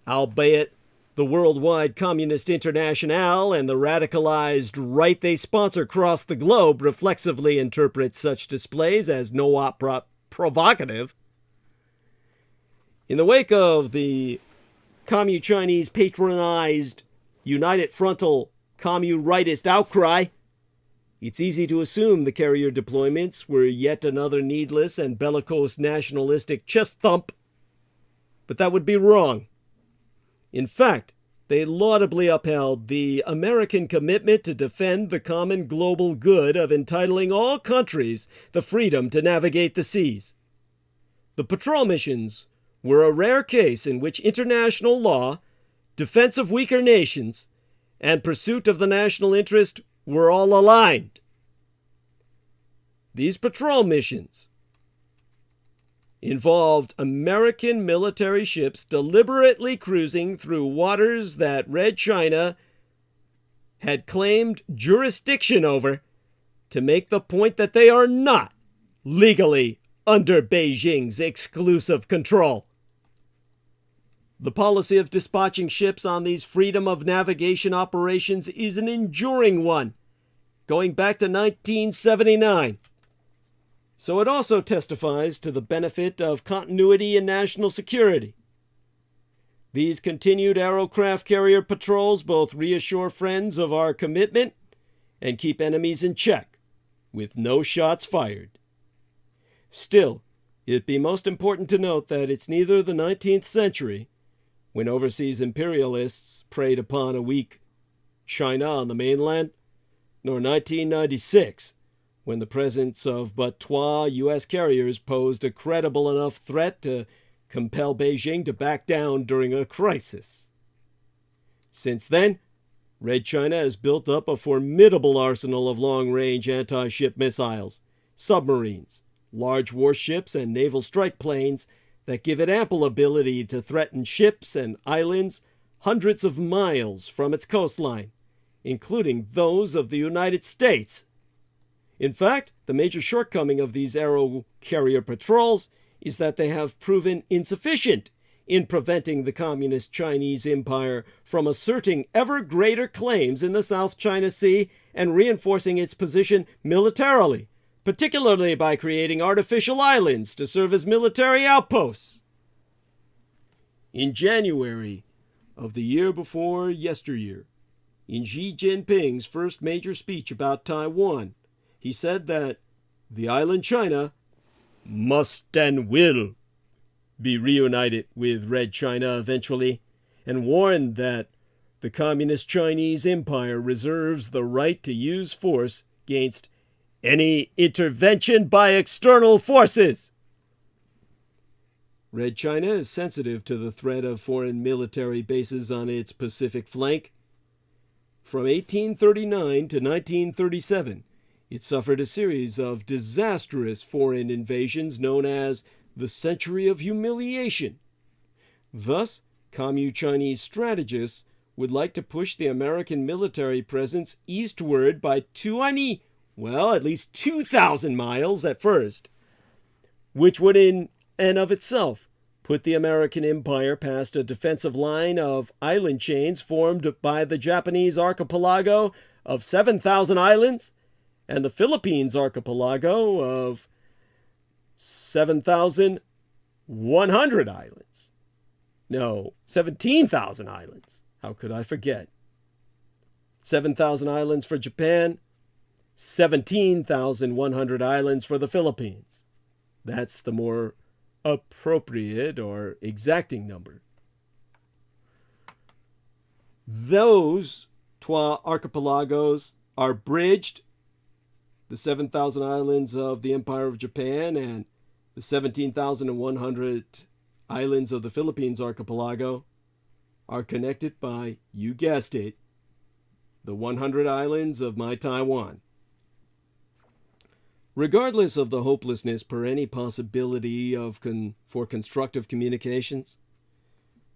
albeit the worldwide Communist Internationale and the radicalized right they sponsor across the globe reflexively interpret such displays as no provocative. In the wake of the Commu-Chinese patronized United Frontal Commu-Rightist outcry, it's easy to assume the carrier deployments were yet another needless and bellicose nationalistic chest thump, but that would be wrong. In fact, they laudably upheld the American commitment to defend the common global good of entitling all countries the freedom to navigate the seas. The patrol missions were a rare case in which international law, defense of weaker nations, and pursuit of the national interest were all aligned. These patrol missions involved American military ships deliberately cruising through waters that Red China had claimed jurisdiction over to make the point that they are not legally under Beijing's exclusive control. The policy of dispatching ships on these freedom of navigation operations is an enduring one, going back to 1979. So it also testifies to the benefit of continuity in national security. These continued aerocraft carrier patrols both reassure friends of our commitment and keep enemies in check. with no shots fired. Still, it'd be most important to note that it's neither the 19th century, when overseas imperialists preyed upon a weak China on the mainland, nor 1996, when the presence of but Twa U.S. carriers posed a credible enough threat to compel Beijing to back down during a crisis. Since then, Red China has built up a formidable arsenal of long-range anti-ship missiles, submarines, large warships, and naval strike planes that give it ample ability to threaten ships and islands hundreds of miles from its coastline, including those of the United States. In fact, the major shortcoming of these aero carrier patrols is that they have proven insufficient in preventing the Communist Chinese Empire from asserting ever greater claims in the South China Sea and reinforcing its position militarily, particularly by creating artificial islands to serve as military outposts. In January of the year before yesteryear, in Xi Jinping's first major speech about Taiwan, he said that the island China must and will be reunited with Red China eventually, and warned that the Communist Chinese Empire reserves the right to use force against any intervention by external forces. Red China is sensitive to the threat of foreign military bases on its Pacific flank. From 1839 to 1937, it suffered a series of disastrous foreign invasions known as the Century of Humiliation. Thus, Commu-Chinese strategists would like to push the American military presence eastward by at least 2,000 miles at first, which would in and of itself put the American empire past a defensive line of island chains formed by the Japanese archipelago of 7,000 islands and the Philippines archipelago of 7,100 islands. No, 17,000 islands. How could I forget? 7,000 islands for Japan, 17,100 islands for the Philippines. That's the more appropriate or exacting number. Those Twa archipelagos are bridged. The 7,000 islands of the Empire of Japan and the 17,100 islands of the Philippines archipelago are connected by, you guessed it, the 100 islands of my Taiwan. Regardless of the hopelessness per any possibility for constructive communications,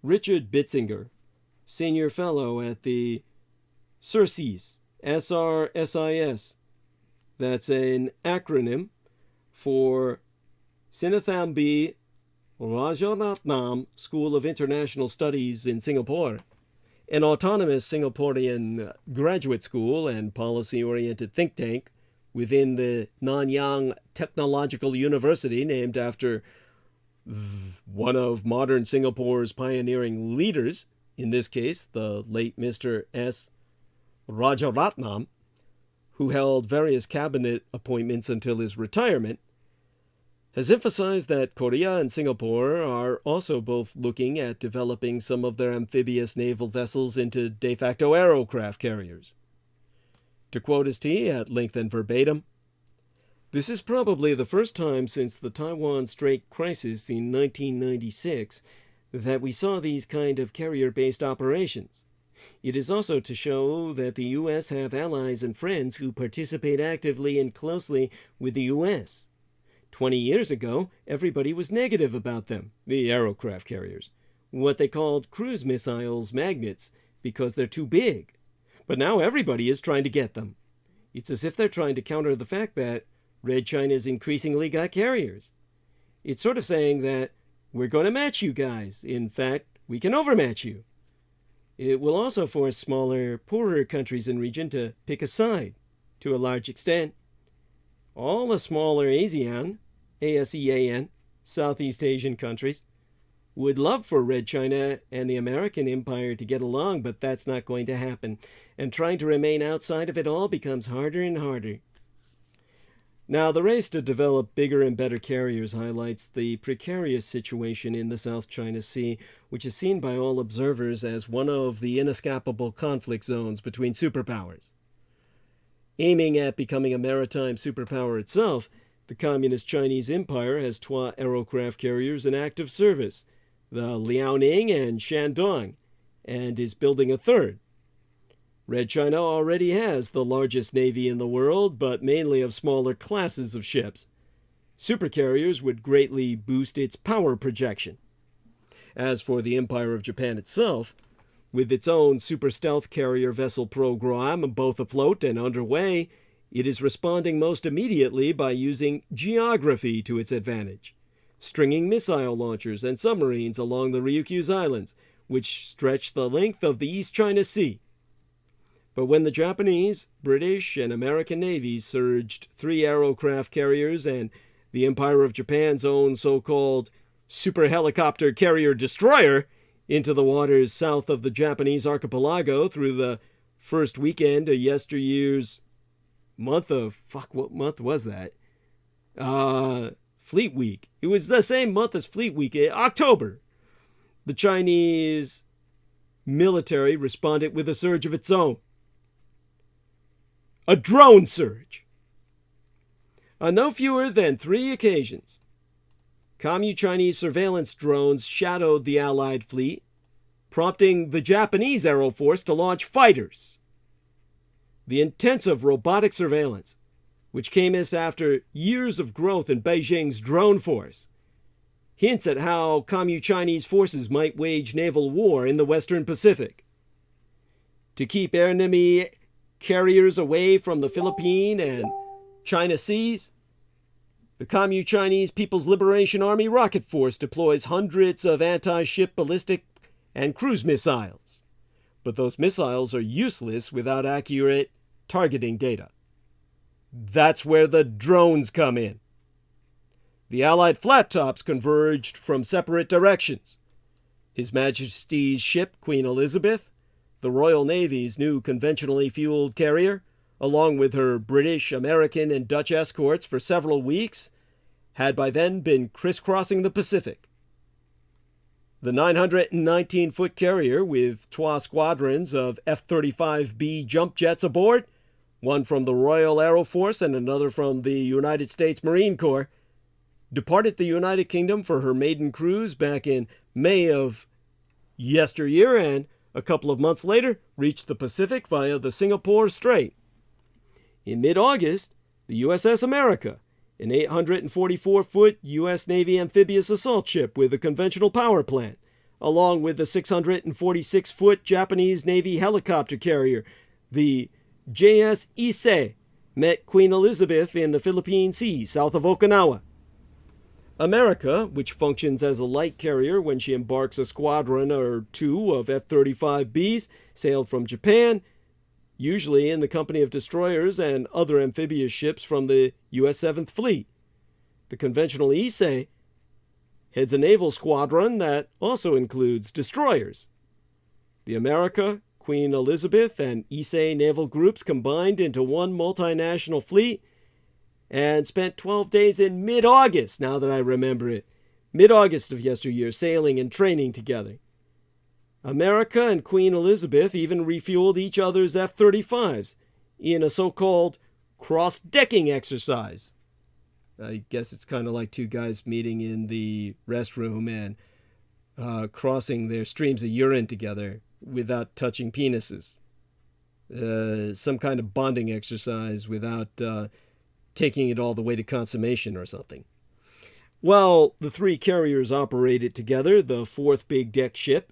Richard Bitzinger, senior fellow at the SEREN, SRSIS, that's an acronym for Sinnathamby Rajaratnam School of International Studies in Singapore, an autonomous Singaporean graduate school and policy-oriented think tank within the Nanyang Technological University, named after one of modern Singapore's pioneering leaders, in this case, the late Mr. S. Rajaratnam, who held various cabinet appointments until his retirement, has emphasized that Korea and Singapore are also both looking at developing some of their amphibious naval vessels into de facto aerocraft carriers. To quote his T at length and verbatim, "This is probably the first time since the Taiwan Strait crisis in 1996 that we saw these kind of carrier-based operations. It is also to show that the U.S. have allies and friends who participate actively and closely with the U.S. 20 years ago, everybody was negative about them, the aerocraft carriers, what they called cruise missiles magnets, because they're too big. But now everybody is trying to get them. It's as if they're trying to counter the fact that Red China's increasingly got carriers. It's sort of saying that we're going to match you guys. In fact, we can overmatch you. It will also force smaller, poorer countries in region to pick a side, to a large extent. All the smaller ASEAN, Southeast Asian countries, would love for Red China and the American empire to get along, but that's not going to happen, and trying to remain outside of it all becomes harder and harder. Now, the race to develop bigger and better carriers highlights the precarious situation in the South China Sea, which is seen by all observers as one of the inescapable conflict zones between superpowers. Aiming at becoming a maritime superpower itself, the Communist Chinese Empire has Twa aerocraft carriers in active service, the Liaoning and Shandong, and is building a third. Red China already has the largest navy in the world, but mainly of smaller classes of ships. Supercarriers would greatly boost its power projection. As for the Empire of Japan itself, with its own super stealth carrier vessel program both afloat and underway, it is responding most immediately by using geography to its advantage, stringing missile launchers and submarines along the Ryukyus Islands, which stretch the length of the East China Sea. But when the Japanese, British, and American navies surged 3 aerocraft carriers and the Empire of Japan's own so-called super helicopter carrier destroyer into the waters south of the Japanese archipelago through the first weekend of yesteryear's month of... what month was that? Fleet Week. It was the same month as Fleet Week, October. The Chinese military responded with a surge of its own. A drone surge. On no fewer than 3 occasions, Commu-Chinese surveillance drones shadowed the Allied fleet, prompting the Japanese Aero Force to launch fighters. The intensive robotic surveillance, which came as after years of growth in Beijing's drone force, hints at how Commu-Chinese forces might wage naval war in the Western Pacific. To keep enemy carriers away from the Philippine and China seas, the Commu-Chinese People's Liberation Army Rocket Force deploys hundreds of anti-ship ballistic and cruise missiles. But those missiles are useless without accurate targeting data. That's where the drones come in. The Allied flat tops converged from separate directions. His Majesty's ship, Queen Elizabeth, the Royal Navy's new conventionally fueled carrier, along with her British, American, and Dutch escorts for several weeks, had by then been crisscrossing the Pacific. The 919-foot carrier, with Twa squadrons of F-35B jump jets aboard, one from the Royal Aero Force and another from the United States Marine Corps, departed the United Kingdom for her maiden cruise back in May of yesteryear, and a couple of months later reached the Pacific via the Singapore Strait. In mid-August, the USS America, an 844-foot U.S. Navy amphibious assault ship with a conventional power plant, along with the 646-foot Japanese Navy helicopter carrier, the JS Issei, met Queen Elizabeth in the Philippine Sea south of Okinawa. America, which functions as a light carrier when she embarks a squadron or 2 of F-35Bs, sailed from Japan, usually in the company of destroyers and other amphibious ships from the U.S. 7th Fleet. The conventional Issei heads a naval squadron that also includes destroyers. The America, Queen Elizabeth, and Issei naval groups combined into one multinational fleet and spent 12 days in mid-August, now that I remember it, mid-August of yesteryear, sailing and training together. America and Queen Elizabeth even refueled each other's F-35s in a so-called cross-decking exercise. I guess it's kind of like 2 guys meeting in the restroom and crossing their streams of urine together without touching penises. Some kind of bonding exercise without taking it all the way to consummation or something. While the 3 carriers operated together, the 4th big deck ship,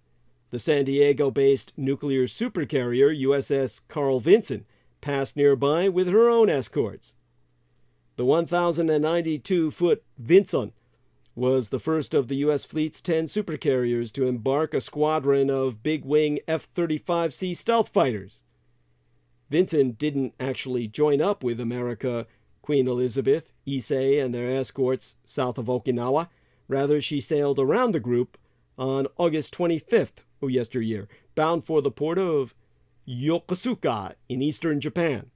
the San Diego-based nuclear supercarrier USS Carl Vinson, passed nearby with her own escorts. The 1,092-foot Vinson was the first of the U.S. fleet's 10 supercarriers to embark a squadron of big-wing F-35C stealth fighters. Vinson didn't actually join up with America, Queen Elizabeth, Issei, and their escorts south of Okinawa. Rather, she sailed around the group on August 25th of yesteryear, bound for the port of Yokosuka in eastern Japan.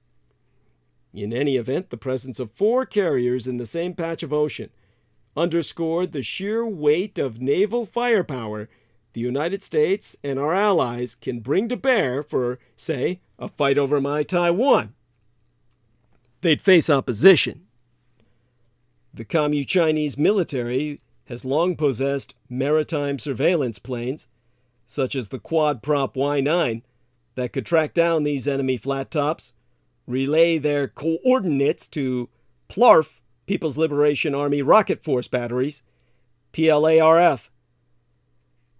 In any event, the presence of 4 carriers in the same patch of ocean underscored the sheer weight of naval firepower the United States and our allies can bring to bear for, say, a fight over my Taiwan. They'd face opposition. The Communist Chinese military has long possessed maritime surveillance planes, such as the quad-prop Y-9, that could track down these enemy flat tops, relay their coordinates to PLARF, People's Liberation Army Rocket Force batteries, PLARF,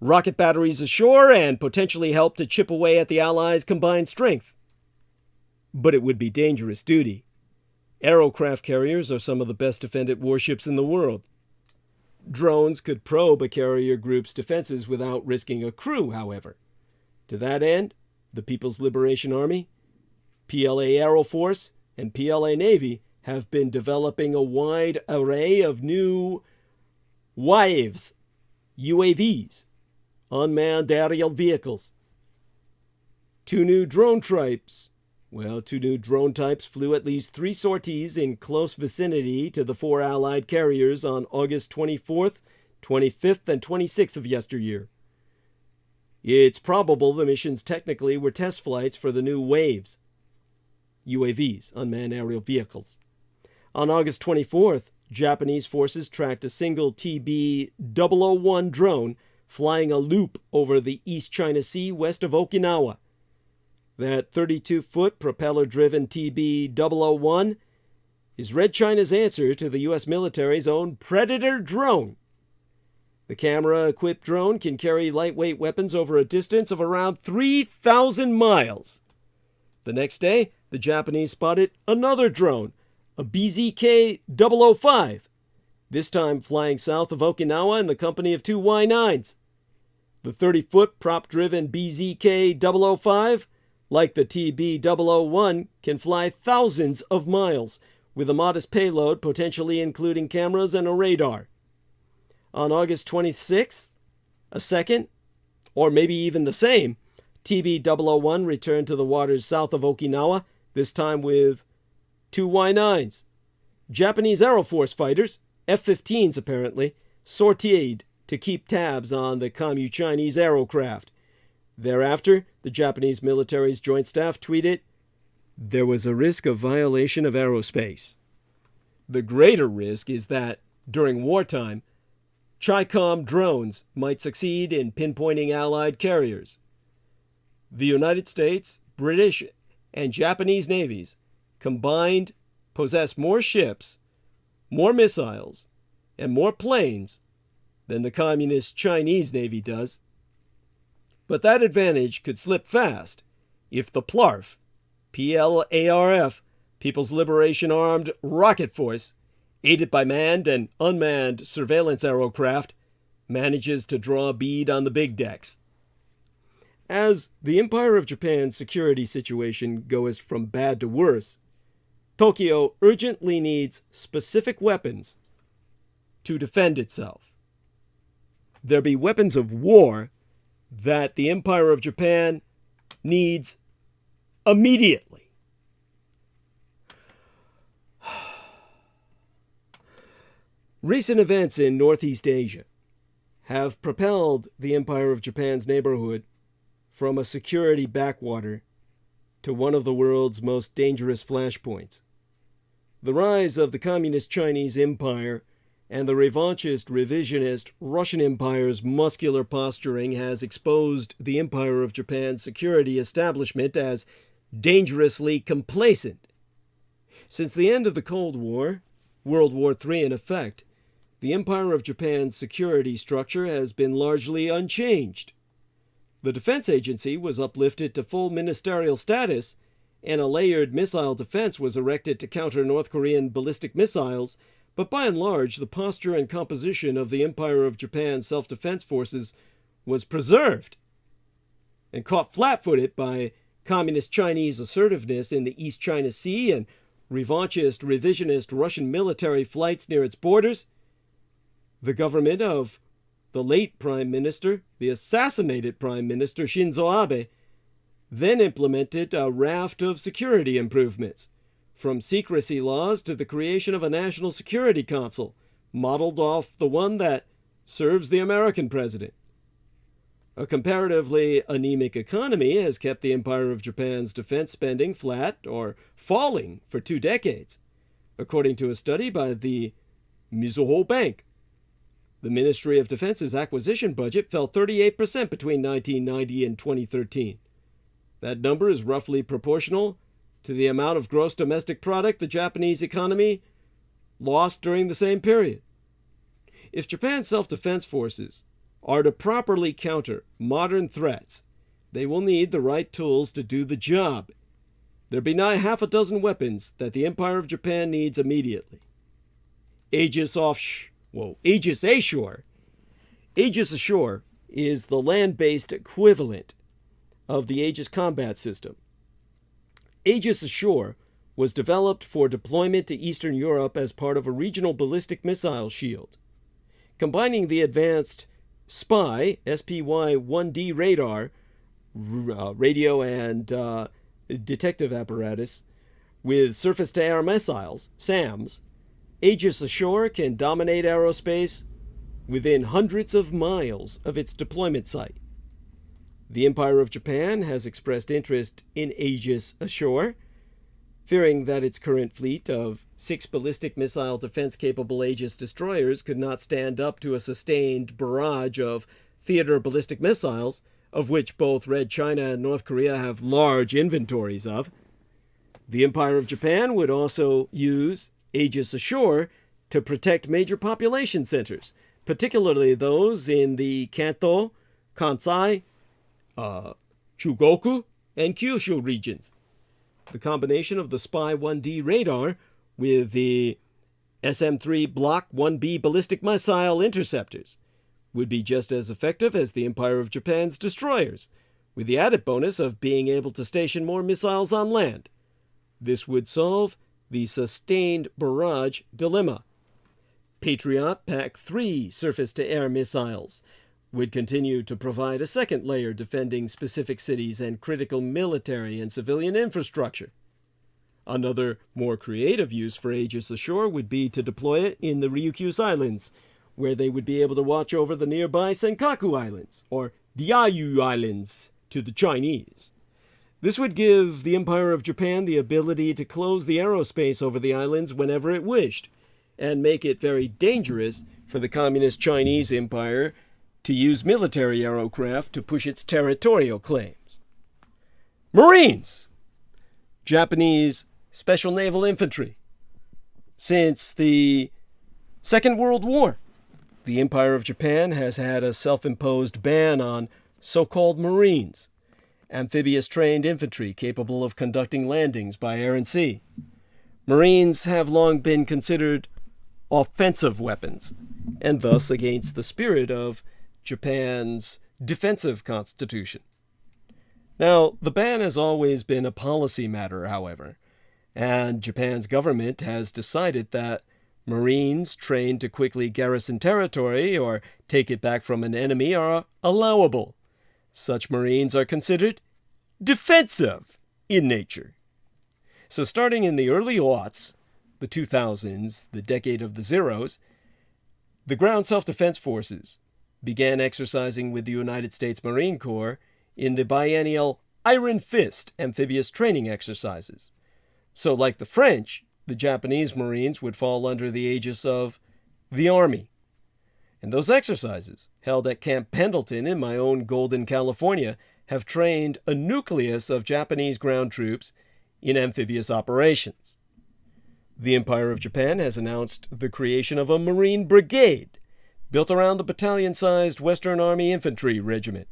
rocket batteries ashore, and potentially help to chip away at the Allies' combined strength. But it would be dangerous duty. Aerocraft carriers are some of the best defended warships in the world. Drones could probe a carrier group's defenses without risking a crew, however. To that end, the People's Liberation Army, PLA Aero Force, and PLA Navy have been developing a wide array of new WAVs, UAVs, unmanned aerial vehicles. Two new drone types flew at least 3 sorties in close vicinity to the 4 Allied carriers on August 24th, 25th, and 26th of yesteryear. It's probable the missions technically were test flights for the new WAVs, UAVs, unmanned aerial vehicles. On August 24th, Japanese forces tracked a single TB-001 drone flying a loop over the East China Sea west of Okinawa. That 32-foot propeller-driven TB-001 is Red China's answer to the U.S. military's own Predator drone. The camera-equipped drone can carry lightweight weapons over a distance of around 3,000 miles. The next day, the Japanese spotted another drone, a BZK-005, this time flying south of Okinawa in the company of 2 Y-9s. The 30-foot prop-driven BZK-005, like the TB-001, can fly thousands of miles, with a modest payload potentially including cameras and a radar. On August 26th, a second, or maybe even the same, TB-001 returned to the waters south of Okinawa, this time with 2 Y-9s. Japanese Air Force fighters, F-15s apparently, sortied to keep tabs on the Communist Chinese aerocraft. Thereafter, the Japanese military's joint staff tweeted, "There was a risk of violation of aerospace. The greater risk is that, during wartime, Chi-Com drones might succeed in pinpointing Allied carriers. The United States, British, and Japanese navies combined possess more ships, more missiles, and more planes than the Communist Chinese Navy does. But that advantage could slip fast if the PLARF, PLARF, People's Liberation Armed Rocket Force, aided by manned and unmanned surveillance aerocraft, manages to draw a bead on the big decks." As the Empire of Japan's security situation goes from bad to worse, Tokyo urgently needs specific weapons to defend itself. There be weapons of war that the Empire of Japan needs immediately. Recent events in Northeast Asia have propelled the Empire of Japan's neighborhood from a security backwater to one of the world's most dangerous flashpoints. The rise of the Communist Chinese Empire and the revanchist, revisionist Russian Empire's muscular posturing has exposed the Empire of Japan's security establishment as dangerously complacent. Since the end of the Cold War, World War III in effect, the Empire of Japan's security structure has been largely unchanged. The Defense Agency was uplifted to full ministerial status, and a layered missile defense was erected to counter North Korean ballistic missiles, but by and large, the posture and composition of the Empire of Japan's self-defense forces was preserved and caught flat-footed by Communist Chinese assertiveness in the East China Sea and revanchist, revisionist Russian military flights near its borders. The government of the late Prime Minister, the assassinated Prime Minister Shinzo Abe, then implemented a raft of security improvements, from secrecy laws to the creation of a National Security Council, modeled off the one that serves the American president. A comparatively anemic economy has kept the Empire of Japan's defense spending flat or falling for 2 decades, according to a study by the Mizuho Bank. The Ministry of Defense's acquisition budget fell 38% between 1990 and 2013. That number is roughly proportional to the amount of gross domestic product the Japanese economy lost during the same period. If Japan's self-defense forces are to properly counter modern threats, they will need the right tools to do the job. There be nigh half a dozen weapons that the Empire of Japan needs immediately. Aegis Ashore. Aegis Ashore is the land-based equivalent of the Aegis combat system. Aegis Ashore was developed for deployment to Eastern Europe as part of a regional ballistic missile shield. Combining the advanced SPY, SPY-1D radar, radio and detective apparatus, with surface-to-air missiles, SAMs, Aegis Ashore can dominate aerospace within hundreds of miles of its deployment site. The Empire of Japan has expressed interest in Aegis Ashore, fearing that its current fleet of 6 ballistic missile defense-capable Aegis destroyers could not stand up to a sustained barrage of theater ballistic missiles, of which both Red China and North Korea have large inventories of. The Empire of Japan would also use Aegis Ashore to protect major population centers, particularly those in the Kanto, Kansai, Chugoku, and Kyushu regions. The combination of the SPY-1D radar with the SM-3 Block 1B ballistic missile interceptors would be just as effective as the Empire of Japan's destroyers, with the added bonus of being able to station more missiles on land. This would solve the sustained barrage dilemma. Patriot PAC-3 surface-to-air missiles would continue to provide a second layer defending specific cities and critical military and civilian infrastructure. Another, more creative use for Aegis Ashore would be to deploy it in the Ryukyu Islands, where they would be able to watch over the nearby Senkaku Islands, or Diaoyu Islands, to the Chinese. This would give the Empire of Japan the ability to close the aerospace over the islands whenever it wished, and make it very dangerous for the Communist Chinese Empire to use military aircraft to push its territorial claims. Marines! Japanese Special Naval Infantry. Since the Second World War, the Empire of Japan has had a self-imposed ban on so-called Marines, amphibious-trained infantry capable of conducting landings by air and sea. Marines have long been considered offensive weapons, and thus against the spirit of Japan's defensive constitution. Now, the ban has always been a policy matter, however, and Japan's government has decided that Marines trained to quickly garrison territory or take it back from an enemy are allowable. Such Marines are considered defensive in nature. So starting in the early aughts, the 2000s, the decade of the zeros, the ground self-defense forces began exercising with the United States Marine Corps in the biennial Iron Fist amphibious training exercises. So like the French, the Japanese Marines would fall under the aegis of the Army. And those exercises, held at Camp Pendleton in my own Golden, California, have trained a nucleus of Japanese ground troops in amphibious operations. The Empire of Japan has announced the creation of a Marine Brigade, built around the battalion-sized Western Army Infantry Regiment.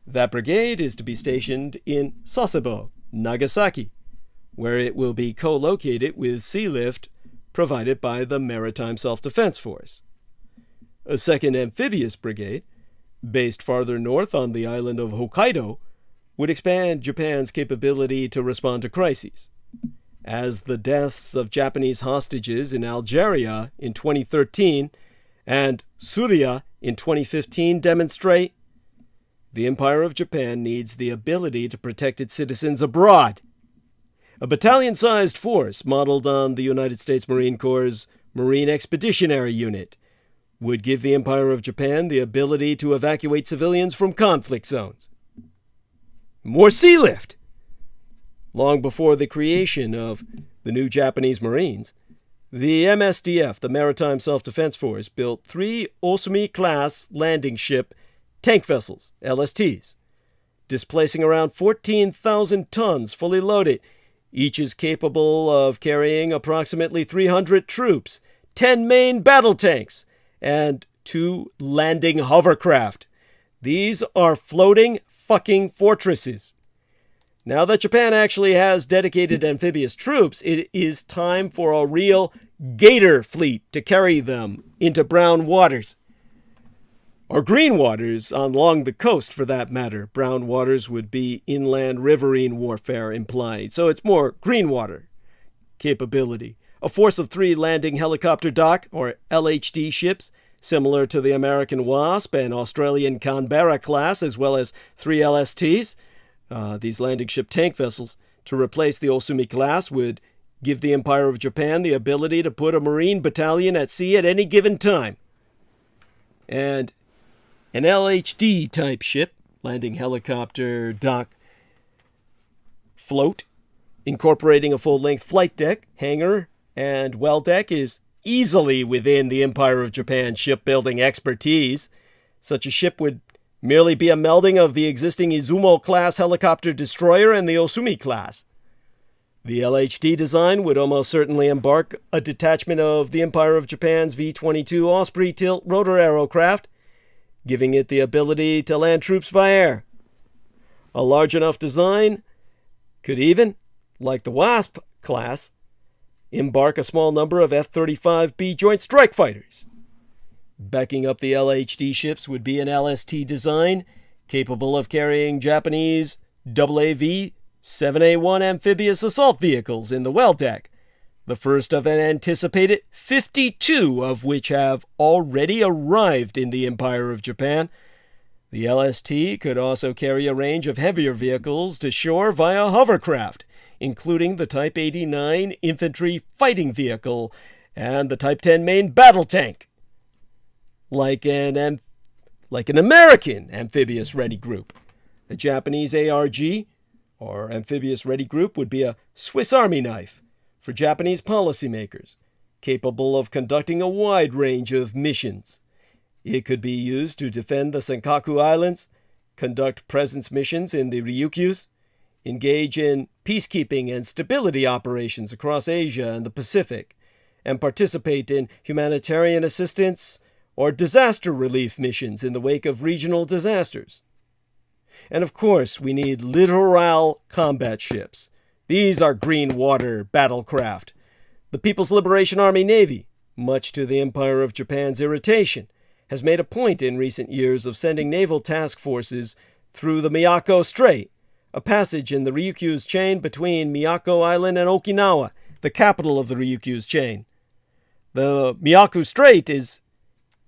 That brigade is to be stationed in Sasebo, Nagasaki, where it will be co-located with sea lift provided by the Maritime Self-Defense Force. A second amphibious brigade, based farther north on the island of Hokkaido, would expand Japan's capability to respond to crises. As the deaths of Japanese hostages in Algeria in 2013 and Syria in 2015 demonstrate, the Empire of Japan needs the ability to protect its citizens abroad. A battalion-sized force modeled on the United States Marine Corps' Marine Expeditionary Unit would give the Empire of Japan the ability to evacuate civilians from conflict zones. More sea lift! Long before the creation of the new Japanese Marines, the MSDF, the Maritime Self-Defense Force, built 3 Osumi-class landing ship tank vessels, LSTs, displacing around 14,000 tons fully loaded. Each is capable of carrying approximately 300 troops, 10 main battle tanks, and 2 landing hovercraft. These are floating fucking fortresses. Now that Japan actually has dedicated amphibious troops, it is time for a real gator fleet to carry them into brown waters. Or green waters along the coast, for that matter. Brown waters would be inland riverine warfare implied, so it's more green water capability. A force of 3 landing helicopter dock, or LHD ships, similar to the American Wasp and Australian Canberra class, as well as 3 LSTs. These landing ship tank vessels, to replace the Osumi class, would give the Empire of Japan the ability to put a Marine battalion at sea at any given time. And an LHD-type ship, landing helicopter dock float, incorporating a full-length flight deck, hangar, and well deck, is easily within the Empire of Japan's shipbuilding expertise. Such a ship would merely be a melding of the existing Izumo-class helicopter destroyer and the Osumi class. The LHD design would almost certainly embark a detachment of the Empire of Japan's V-22 Osprey tilt rotor aerocraft, giving it the ability to land troops by air. A large enough design could even, like the Wasp class, embark a small number of F-35B Joint Strike Fighters. Backing up the LHD ships would be an LST design capable of carrying Japanese AAV 7A1 amphibious assault vehicles in the well deck, the first of an anticipated 52 of which have already arrived in the Empire of Japan. The LST could also carry a range of heavier vehicles to shore via hovercraft, including the Type 89 infantry fighting vehicle and the Type 10 main battle tank. Like an American amphibious ready group, the Japanese ARG, or amphibious ready group, would be a Swiss Army knife for Japanese policymakers, capable of conducting a wide range of missions. It could be used to defend the Senkaku Islands, conduct presence missions in the Ryukyus, engage in peacekeeping and stability operations across Asia and the Pacific, and participate in humanitarian assistance or disaster relief missions in the wake of regional disasters. And of course, we need littoral combat ships. These are green water battlecraft. The People's Liberation Army Navy, much to the Empire of Japan's irritation, has made a point in recent years of sending naval task forces through the Miyako Strait, a passage in the Ryukyu's chain between Miyako Island and Okinawa, the capital of the Ryukyu's chain. The Miyako Strait is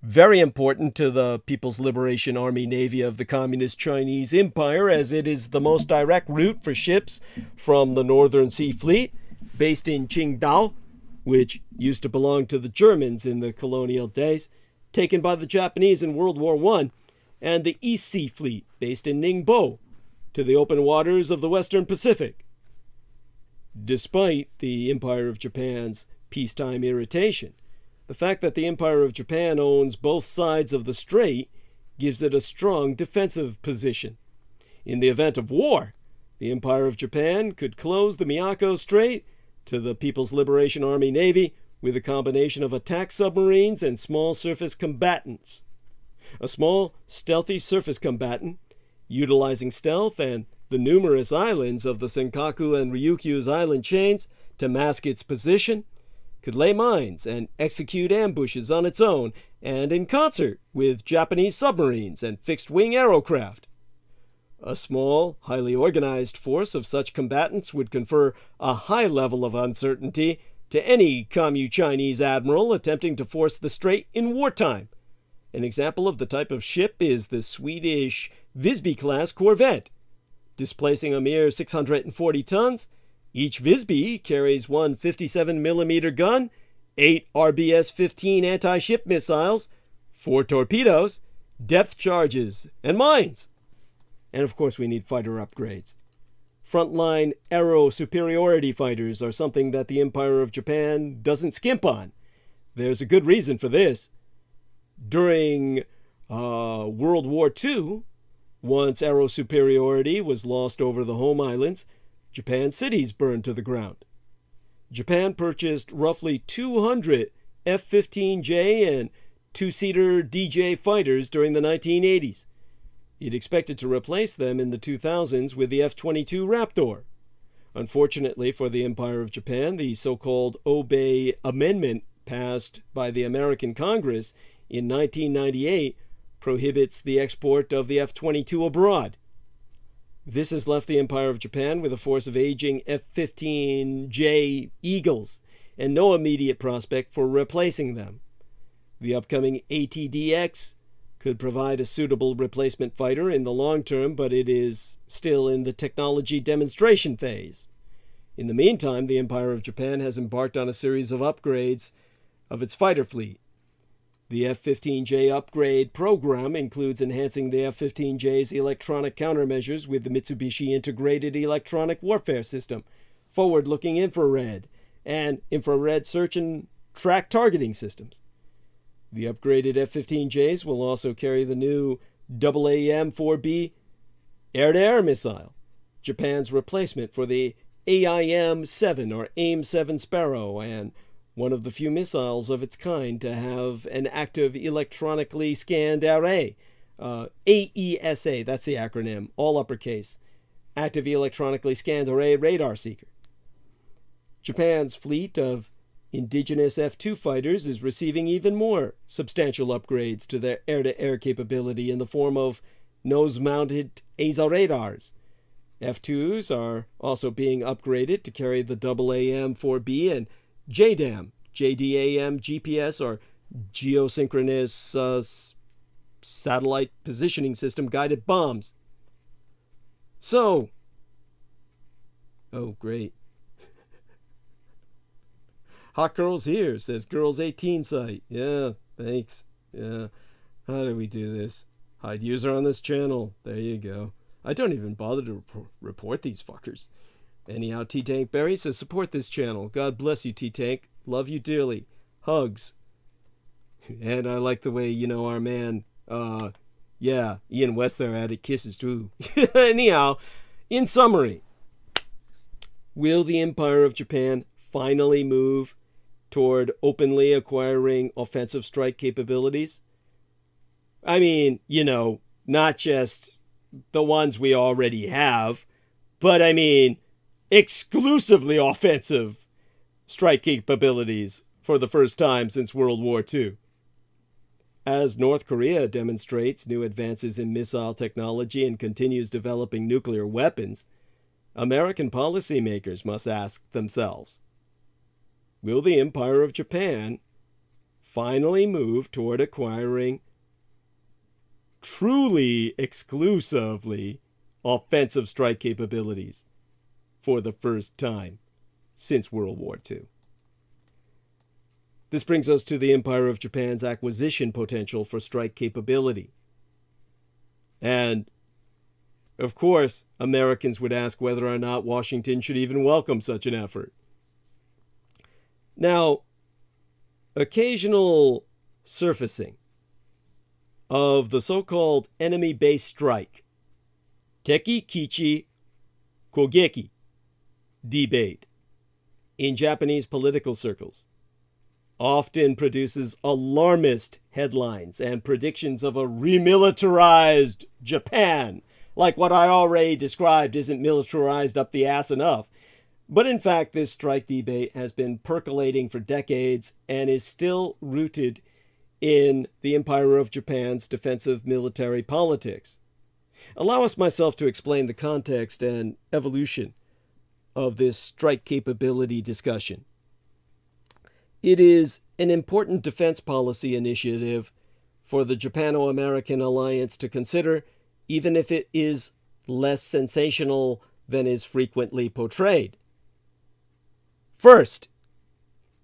very important to the People's Liberation Army Navy of the Communist Chinese Empire, as it is the most direct route for ships from the Northern Sea Fleet, based in Qingdao, which used to belong to the Germans in the colonial days, taken by the Japanese in World War I, and the East Sea Fleet, based in Ningbo, to the open waters of the Western Pacific. Despite the Empire of Japan's peacetime irritation, the fact that the Empire of Japan owns both sides of the strait gives it a strong defensive position. In the event of war, the Empire of Japan could close the Miyako Strait to the People's Liberation Army Navy with a combination of attack submarines and small surface combatants. A small, stealthy surface combatant, utilizing stealth and the numerous islands of the Senkaku and Ryukyu's island chains to mask its position, could lay mines and execute ambushes on its own and in concert with Japanese submarines and fixed-wing aerocraft. A small, highly organized force of such combatants would confer a high level of uncertainty to any Commu-Chinese admiral attempting to force the strait in wartime. An example of the type of ship is the Swedish Visby-class corvette. Displacing a mere 640 tons, Each VISB carries one 57mm gun, 8 RBS-15 anti-ship missiles, 4 torpedoes, depth charges, and mines. And of course we need fighter upgrades. Frontline aero superiority fighters are something that the Empire of Japan doesn't skimp on. There's a good reason for this. During World War II, once aero superiority was lost over the home islands, Japan's cities burned to the ground. Japan purchased roughly 200 F-15J and two-seater DJ fighters during the 1980s. It expected to replace them in the 2000s with the F-22 Raptor. Unfortunately for the Empire of Japan, the so-called Obey Amendment passed by the American Congress in 1998 prohibits the export of the F-22 abroad. This has left the Empire of Japan with a force of aging F-15J Eagles and no immediate prospect for replacing them. The upcoming ATDX could provide a suitable replacement fighter in the long term, but it is still in the technology demonstration phase. In the meantime, the Empire of Japan has embarked on a series of upgrades of its fighter fleet. The F-15J upgrade program includes enhancing the F-15J's electronic countermeasures with the Mitsubishi Integrated Electronic Warfare System, forward-looking infrared, and infrared search and track targeting systems. The upgraded F-15Js will also carry the new AAM-4B air-to-air missile, Japan's replacement for the AIM-7 or AIM-7 Sparrow, and one of the few missiles of its kind to have an active electronically scanned array. AESA, that's the acronym, all uppercase. Active electronically scanned array radar seeker. Japan's fleet of indigenous F-2 fighters is receiving even more substantial upgrades to their air-to-air capability in the form of nose-mounted AESA radars. F-2s are also being upgraded to carry the AAM-4B and JDAM, JDAM GPS, or Gêōsynchronous Satellite Positioning System guided bombs. So, oh great. Hot Girls Here says Girls 18 site. Yeah, thanks. Yeah. How do we do this? Hide user on this channel. There you go. I don't even bother to report these fuckers. Anyhow, T-Tank Berry says support this channel. God bless you, T-Tank. Love you dearly. Hugs. And I like the way, our man, Ian West there added kisses too. Anyhow, in summary, will the Empire of Japan finally move toward openly acquiring offensive strike capabilities? I mean, not just the ones we already have, but I mean, exclusively offensive strike capabilities for the first time since World War II. As North Korea demonstrates new advances in missile technology and continues developing nuclear weapons, American policymakers must ask themselves, will the Empire of Japan finally move toward acquiring truly exclusively offensive strike capabilities for the first time since World War II? This brings us to the Empire of Japan's acquisition potential for strike capability. And, of course, Americans would ask whether or not Washington should even welcome such an effort. Now, occasional surfacing of the so-called enemy-based strike, Teki Kichi Kogeki debate, in Japanese political circles, often produces alarmist headlines and predictions of a remilitarized Japan, like what I already described isn't militarized up the ass enough. But in fact, this strike debate has been percolating for decades and is still rooted in the Empire of Japan's defensive military politics. Allow us myself to explain the context and evolution of this strike capability discussion. It is an important defense policy initiative for the Japano-American alliance to consider, even if it is less sensational than is frequently portrayed. First,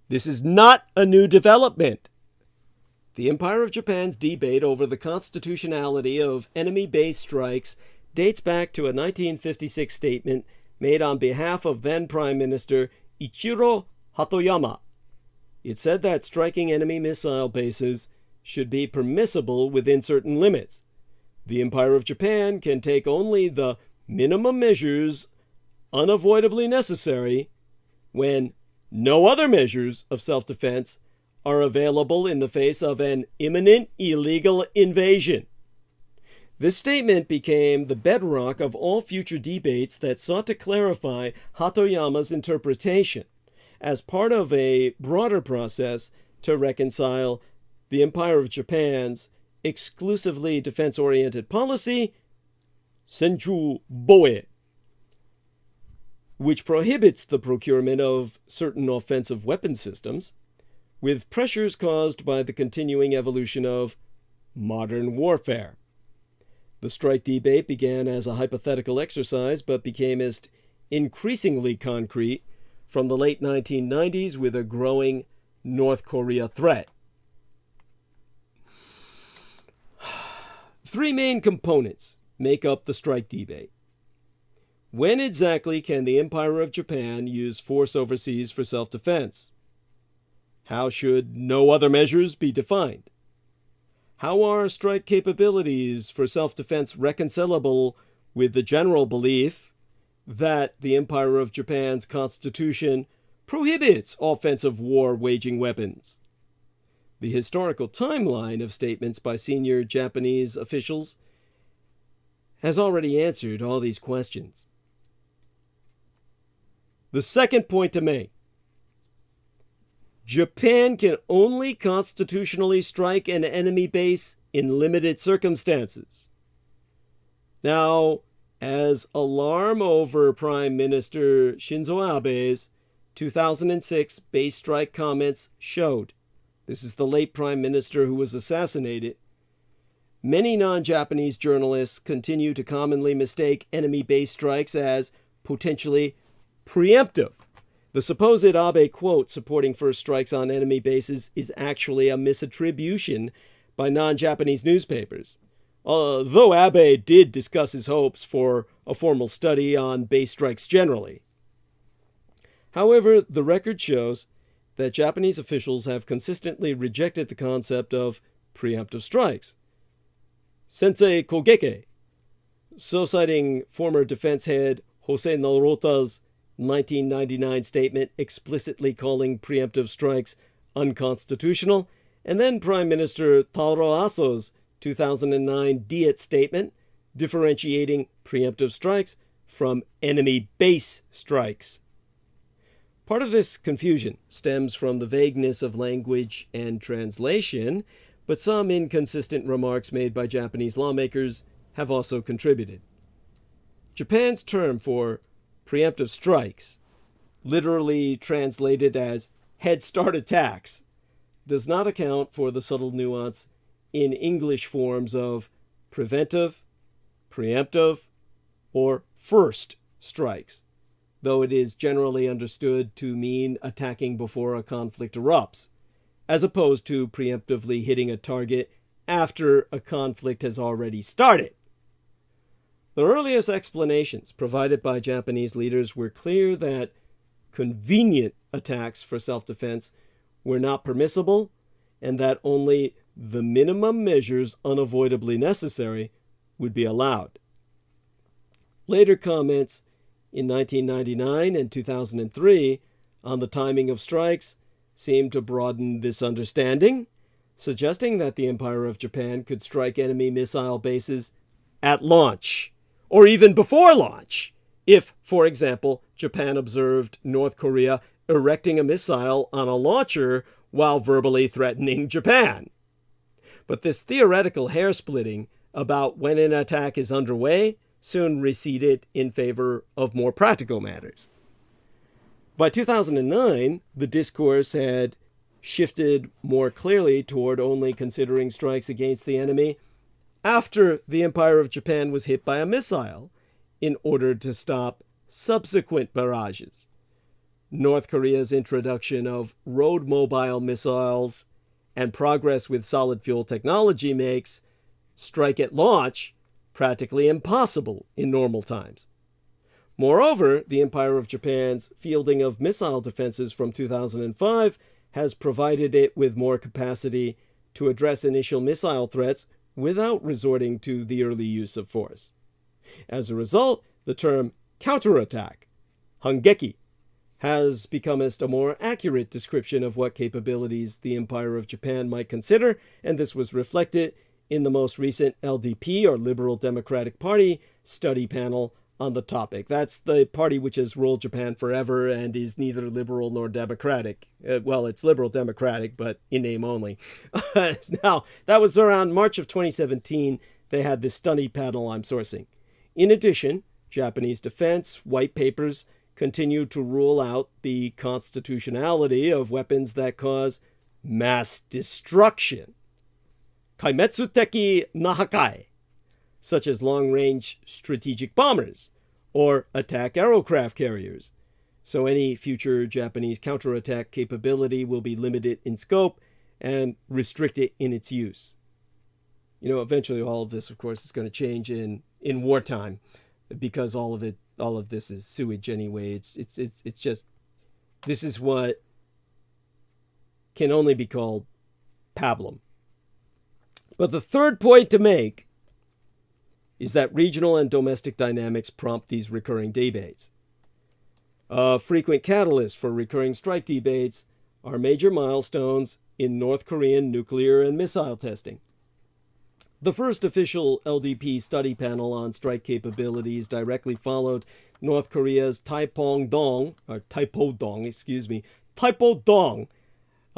this is not a new development. The Empire of Japan's debate over the constitutionality of enemy-based strikes dates back to a 1956 statement made on behalf of then Prime Minister Ichiro Hatoyama. It said that striking enemy missile bases should be permissible within certain limits. The Empire of Japan can take only the minimum measures unavoidably necessary when no other measures of self-defense are available in the face of an imminent illegal invasion. This statement became the bedrock of all future debates that sought to clarify Hatoyama's interpretation as part of a broader process to reconcile the Empire of Japan's exclusively defense-oriented policy, Senju Boe, which prohibits the procurement of certain offensive weapon systems, with pressures caused by the continuing evolution of modern warfare. The strike debate began as a hypothetical exercise, but became increasingly concrete from the late 1990s with a growing North Korea threat. Three main components make up the strike debate. When exactly can the Empire of Japan use force overseas for self-defense? How should no other measures be defined? How are strike capabilities for self-defense reconcilable with the general belief that the Empire of Japan's constitution prohibits offensive war-waging weapons? The historical timeline of statements by senior Japanese officials has already answered all these questions. The second point to make: Japan can only constitutionally strike an enemy base in limited circumstances. Now, as alarm over Prime Minister Shinzo Abe's 2006 base strike comments showed, this is the late Prime Minister who was assassinated, many non-Japanese journalists continue to commonly mistake enemy base strikes as potentially preemptive. The supposed Abe quote supporting first strikes on enemy bases is actually a misattribution by non-Japanese newspapers. Though Abe did discuss his hopes for a formal study on base strikes generally. However, the record shows that Japanese officials have consistently rejected the concept of preemptive strikes. Sensei Kogeke, so citing former defense head Jose Narota's 1999 statement explicitly calling preemptive strikes unconstitutional, and then Prime Minister Taro Aso's 2009 Diet statement differentiating preemptive strikes from enemy base strikes. Part of this confusion stems from the vagueness of language and translation, but some inconsistent remarks made by Japanese lawmakers have also contributed. Japan's term for preemptive strikes, literally translated as head start attacks, does not account for the subtle nuance in English forms of preventive, preemptive, or first strikes, though it is generally understood to mean attacking before a conflict erupts, as opposed to preemptively hitting a target after a conflict has already started. The earliest explanations provided by Japanese leaders were clear that convenient attacks for self-defense were not permissible, and that only the minimum measures unavoidably necessary would be allowed. Later comments in 1999 and 2003 on the timing of strikes seemed to broaden this understanding, suggesting that the Empire of Japan could strike enemy missile bases at launch, or even before launch, if, for example, Japan observed North Korea erecting a missile on a launcher while verbally threatening Japan. But this theoretical hair-splitting about when an attack is underway soon receded in favor of more practical matters. By 2009, the discourse had shifted more clearly toward only considering strikes against the enemy after the Empire of Japan was hit by a missile in order to stop subsequent barrages. North Korea's introduction of road-mobile missiles and progress with solid fuel technology makes strike at launch practically impossible in normal times. Moreover, the Empire of Japan's fielding of missile defenses from 2005 has provided it with more capacity to address initial missile threats without resorting to the early use of force. As a result, the term counterattack, hangeki, has become a more accurate description of what capabilities the Empire of Japan might consider, and this was reflected in the most recent LDP, or Liberal Democratic Party, study panel on the topic. That's the party which has ruled Japan forever and is neither liberal nor democratic. Well, it's liberal democratic, but in name only. Now, that was around March of 2017. They had this study panel I'm sourcing. In addition, Japanese defense white papers continue to rule out the constitutionality of weapons that cause mass destruction, kaimetsuteki nahakai, such as long-range strategic bombers or attack aircraft carriers. So any future Japanese counterattack capability will be limited in scope and restricted in its use. You know, eventually all of this, of course, is going to change in wartime, because all of this is sewage anyway. It's just, this is what can only be called pablum. But the third point to make is that regional and domestic dynamics prompt these recurring debates. A frequent catalyst for recurring strike debates are major milestones in North Korean nuclear and missile testing. The first official LDP study panel on strike capabilities directly followed North Korea's Taepodong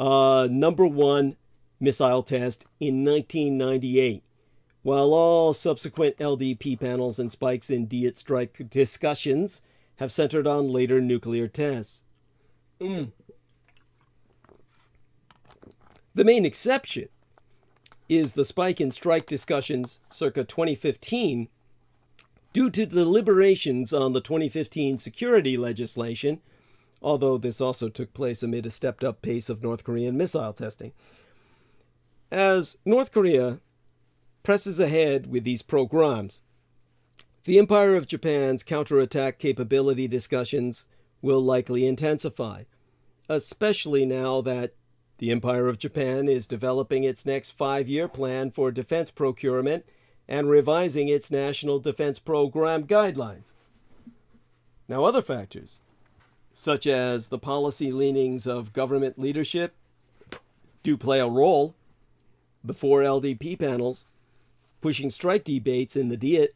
#1 missile test in 1998, while all subsequent LDP panels and spikes in Diet strike discussions have centered on later nuclear tests. The main exception is the spike in strike discussions circa 2015 due to deliberations on the 2015 security legislation, although this also took place amid a stepped-up pace of North Korean missile testing. As North Korea presses ahead with these programs, the Empire of Japan's counterattack capability discussions will likely intensify, especially now that the Empire of Japan is developing its next 5-year plan for defense procurement and revising its national defense program guidelines. Now, other factors, such as the policy leanings of government leadership, do play a role. The 4 LDP panels pushing strike debates in the Diet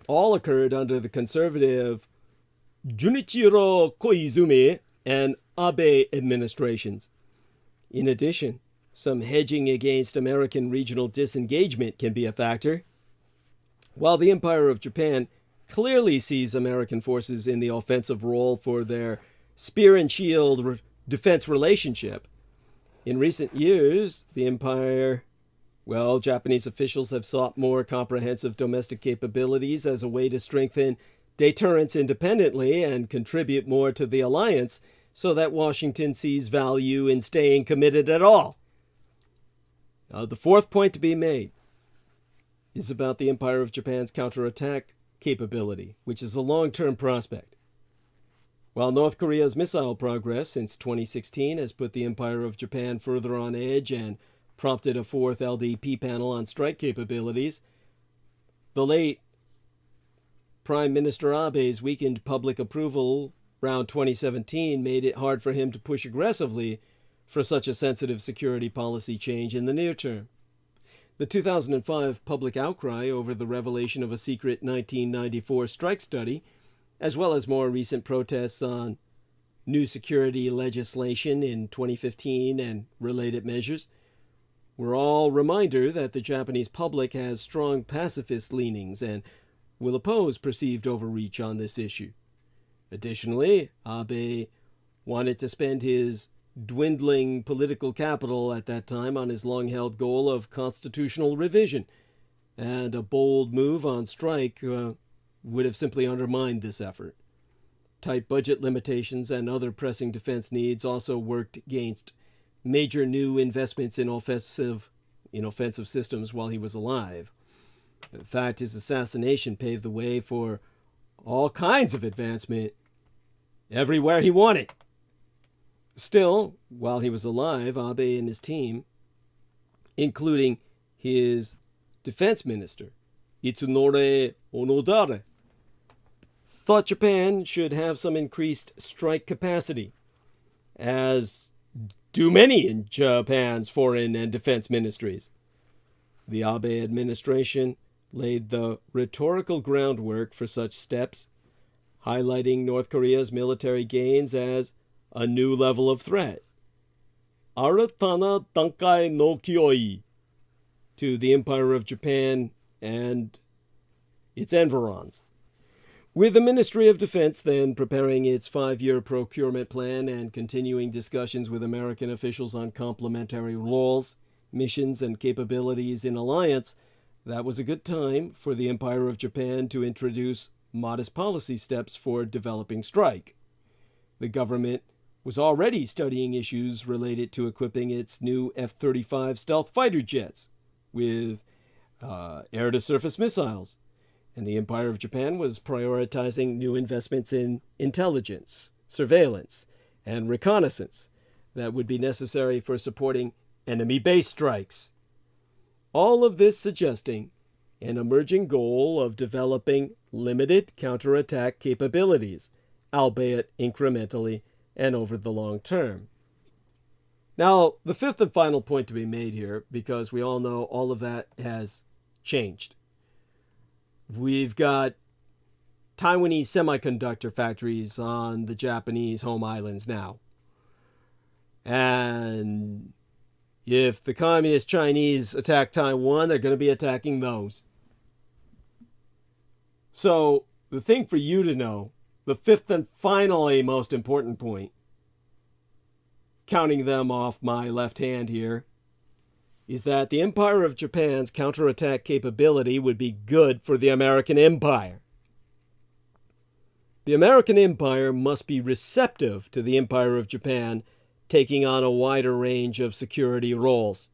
all occurred under the conservative Junichiro Koizumi and Abe administrations. In addition, some hedging against American regional disengagement can be a factor. While the Empire of Japan clearly sees American forces in the offensive role for their spear and shield defense relationship, in recent years, Japanese officials have sought more comprehensive domestic capabilities as a way to strengthen deterrence independently and contribute more to the alliance, so that Washington sees value in staying committed at all. Now, the fourth point to be made is about the Empire of Japan's counterattack capability, which is a long-term prospect. While North Korea's missile progress since 2016 has put the Empire of Japan further on edge and prompted a 4th LDP panel on strike capabilities, the late Prime Minister Abe's weakened public approval around 2017 made it hard for him to push aggressively for such a sensitive security policy change in the near term. The 2005 public outcry over the revelation of a secret 1994 strike study, as well as more recent protests on new security legislation in 2015 and related measures, were all reminder that the Japanese public has strong pacifist leanings and will oppose perceived overreach on this issue. Additionally, Abe wanted to spend his dwindling political capital at that time on his long-held goal of constitutional revision, and a bold move on strike would have simply undermined this effort. tight budget limitations and other pressing defense needs also worked against major new investments in offensive systems while he was alive. In fact, his assassination paved the way for all kinds of advancement everywhere he wanted. Still, while he was alive, Abe and his team, including his defense minister, Itsunori Onodare, thought Japan should have some increased strike capacity, as do many in Japan's foreign and defense ministries. The Abe administration laid the rhetorical groundwork for such steps, highlighting North Korea's military gains as a new level of threat. Aratana Dankai no Kyoi to the Empire of Japan and its environs. With the Ministry of Defense then preparing its 5-year procurement plan and continuing discussions with American officials on complementary roles, missions, and capabilities in alliance, that was a good time for the Empire of Japan to introduce modest policy steps for developing strike. The government was already studying issues related to equipping its new F-35 stealth fighter jets with air-to-surface missiles, and the Empire of Japan was prioritizing new investments in intelligence, surveillance, and reconnaissance that would be necessary for supporting enemy base strikes. All of this suggesting an emerging goal of developing limited counterattack capabilities, albeit incrementally and over the long term. Now, the fifth and final point to be made here, because we all know all of that has changed. We've got Taiwanese semiconductor factories on the Japanese home islands now. And if the communist Chinese attack Taiwan, they're going to be attacking those. So the thing for you to know, the fifth and finally most important point, counting them off my left hand here, is that the Empire of Japan's counterattack capability would be good for the American Empire. The American Empire must be receptive to the Empire of Japan taking on a wider range of security roles,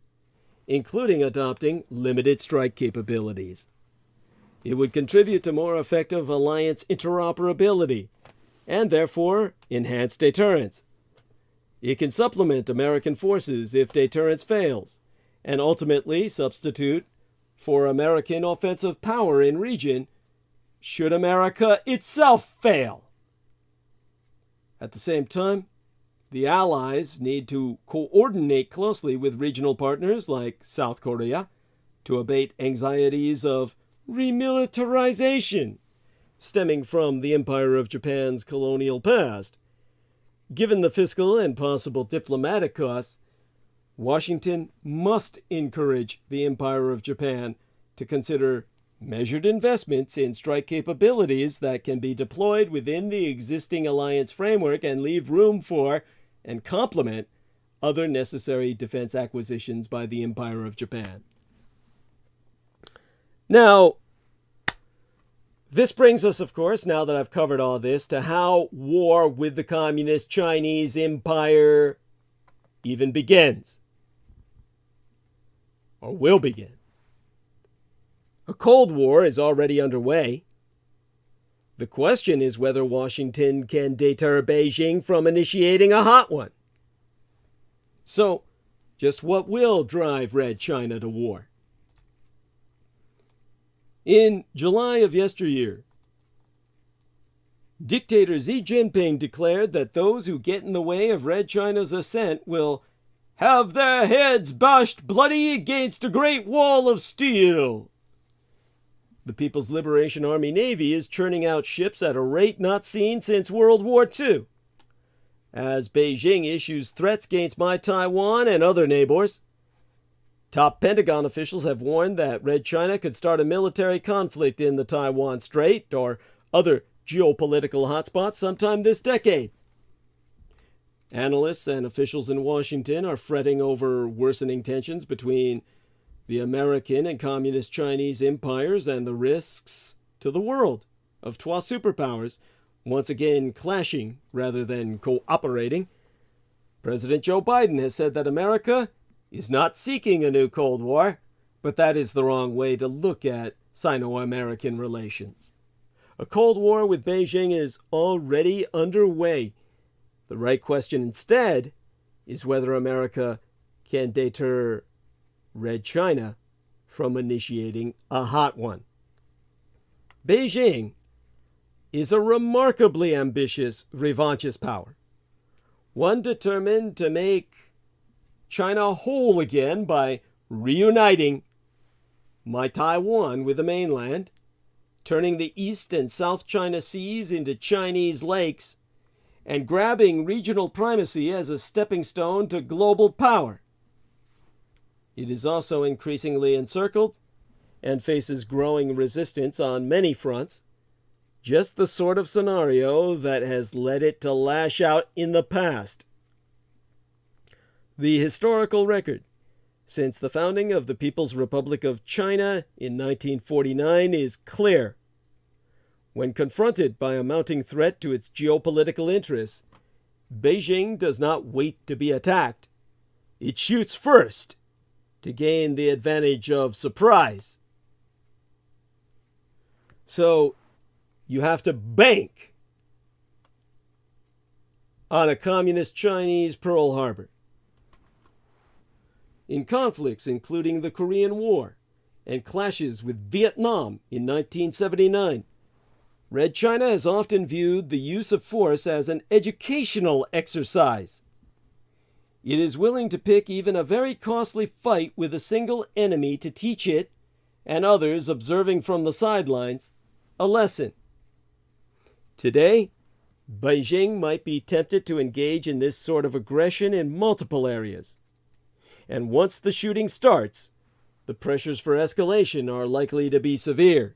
including adopting limited strike capabilities. It would contribute to more effective alliance interoperability and therefore enhanced deterrence. It can supplement American forces if deterrence fails, and ultimately substitute for American offensive power in region should America itself fail. At the same time, the Allies need to coordinate closely with regional partners like South Korea to abate anxieties of remilitarization stemming from the Empire of Japan's colonial past. Given the fiscal and possible diplomatic costs, Washington must encourage the Empire of Japan to consider measured investments in strike capabilities that can be deployed within the existing alliance framework and leave room for and complement other necessary defense acquisitions by the Empire of Japan. Now, this brings us, of course, now that I've covered all this, to how war with the Communist Chinese Empire even begins. Or will begin. A Cold War is already underway. The question is whether Washington can deter Beijing from initiating a hot one. So, just what will drive Red China to war? In July of yesteryear, dictator Xi Jinping declared that those who get in the way of Red China's ascent will have their heads bashed bloody against a great wall of steel. The People's Liberation Army Navy is churning out ships at a rate not seen since World War II. As Beijing issues threats against my Taiwan and other neighbors, top Pentagon officials have warned that Red China could start a military conflict in the Taiwan Strait or other geopolitical hotspots sometime this decade. Analysts and officials in Washington are fretting over worsening tensions between the American and Communist Chinese empires and the risks to the world of TWA superpowers once again clashing rather than cooperating. President Joe Biden has said that America is not seeking a new Cold War, but that is the wrong way to look at Sino-American relations. A Cold War with Beijing is already underway. The right question instead is whether America can deter Red China from initiating a hot one. Beijing is a remarkably ambitious revanchist power, one determined to make China whole again by reuniting my Taiwan with the mainland, turning the East and South China Seas into Chinese lakes, and grabbing regional primacy as a stepping stone to global power. It is also increasingly encircled and faces growing resistance on many fronts, just the sort of scenario that has led it to lash out in the past. The historical record since the founding of the People's Republic of China in 1949 is clear. When confronted by a mounting threat to its geopolitical interests, Beijing does not wait to be attacked. It shoots first to gain the advantage of surprise. So you have to bank on a communist Chinese Pearl Harbor. In conflicts including the Korean War and clashes with Vietnam in 1979, Red China has often viewed the use of force as an educational exercise. It is willing to pick even a very costly fight with a single enemy to teach it, and others observing from the sidelines, a lesson. Today, Beijing might be tempted to engage in this sort of aggression in multiple areas. And once the shooting starts, the pressures for escalation are likely to be severe.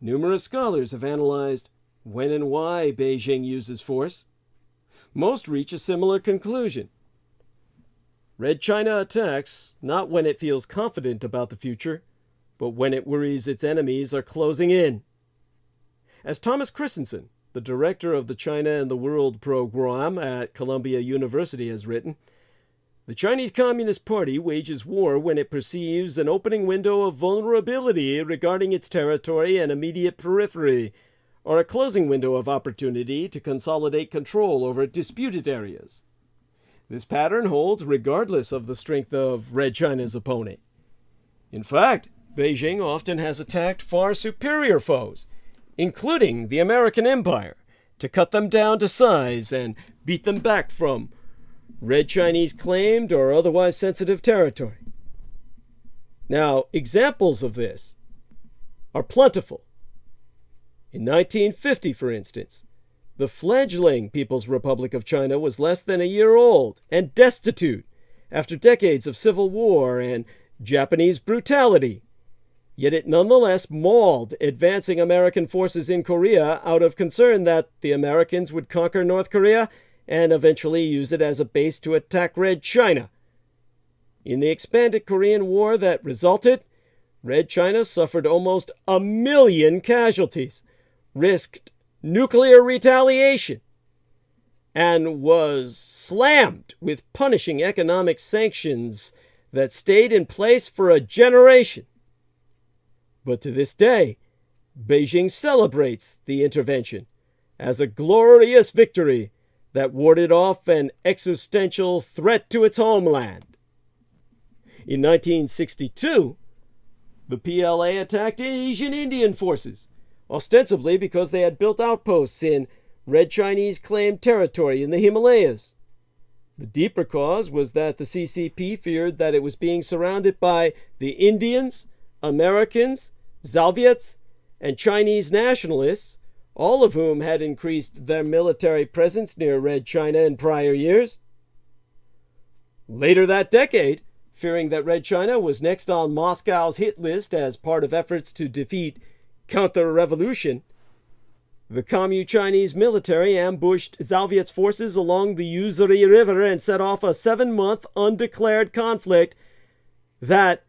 Numerous scholars have analyzed when and why Beijing uses force. Most reach a similar conclusion. Red China attacks not when it feels confident about the future, but when it worries its enemies are closing in. As Thomas Christensen, the director of the China and the World program at Columbia University, has written, the Chinese Communist Party wages war when it perceives an opening window of vulnerability regarding its territory and immediate periphery, or a closing window of opportunity to consolidate control over disputed areas. This pattern holds regardless of the strength of Red China's opponent. In fact, Beijing often has attacked far superior foes, including the American Empire, to cut them down to size and beat them back from Red Chinese claimed or otherwise sensitive territory. Now, examples of this are plentiful. In 1950, for instance, the fledgling People's Republic of China was less than a year old and destitute after decades of civil war and Japanese brutality. Yet it nonetheless mauled advancing American forces in Korea out of concern that the Americans would conquer North Korea and eventually use it as a base to attack Red China. In the expanded Korean War that resulted, Red China suffered almost 1 million casualties, risked nuclear retaliation, and was slammed with punishing economic sanctions that stayed in place for a generation. But to this day, Beijing celebrates the intervention as a glorious victory that warded off an existential threat to its homeland. In 1962, the PLA attacked Asian Indian forces, ostensibly because they had built outposts in Red Chinese-claimed territory in the Himalayas. The deeper cause was that the CCP feared that it was being surrounded by the Indians, Americans, Soviets, and Chinese nationalists, all of whom had increased their military presence near Red China in prior years. Later that decade, fearing that Red China was next on Moscow's hit list as part of efforts to defeat counter-revolution, the Communist Chinese military ambushed Soviet forces along the Usuri River and set off a 7-month undeclared conflict that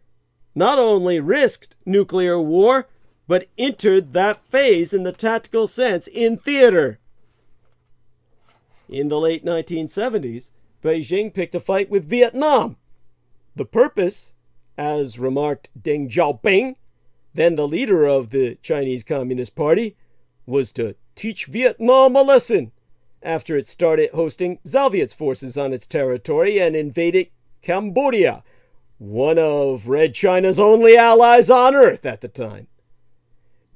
not only risked nuclear war, but entered that phase in the tactical sense in theater. In the late 1970s, Beijing picked a fight with Vietnam. The purpose, as remarked Deng Xiaoping, then the leader of the Chinese Communist Party, was to teach Vietnam a lesson after it started hosting Soviet forces on its territory and invaded Cambodia, one of Red China's only allies on Earth at the time.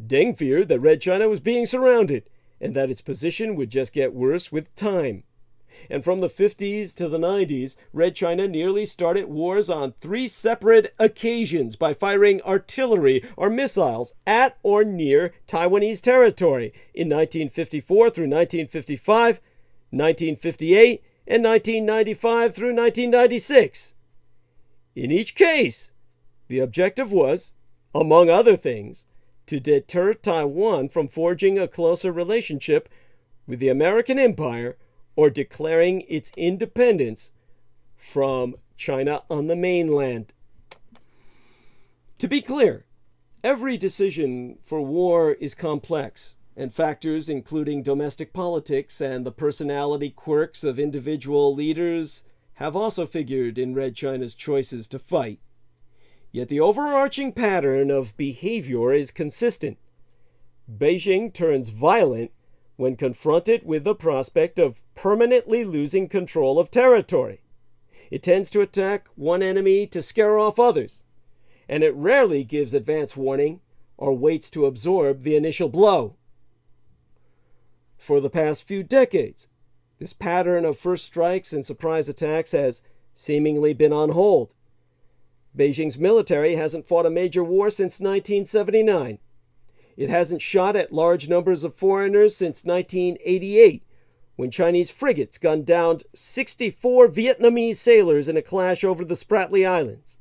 Deng feared that Red China was being surrounded and that its position would just get worse with time. And from the 50s to the 90s, Red China nearly started wars on 3 separate occasions by firing artillery or missiles at or near Taiwanese territory in 1954 through 1955, 1958, and 1995 through 1996. In each case, the objective was, among other things, to deter Taiwan from forging a closer relationship with the American Empire or declaring its independence from China on the mainland. To be clear, every decision for war is complex, and factors including domestic politics and the personality quirks of individual leaders have also figured in Red China's choices to fight. Yet the overarching pattern of behavior is consistent. Beijing turns violent when confronted with the prospect of permanently losing control of territory. It tends to attack one enemy to scare off others, and it rarely gives advance warning or waits to absorb the initial blow. For the past few decades, this pattern of first strikes and surprise attacks has seemingly been on hold. Beijing's military hasn't fought a major war since 1979. It hasn't shot at large numbers of foreigners since 1988, when Chinese frigates gunned down 64 Vietnamese sailors in a clash over the Spratly Islands.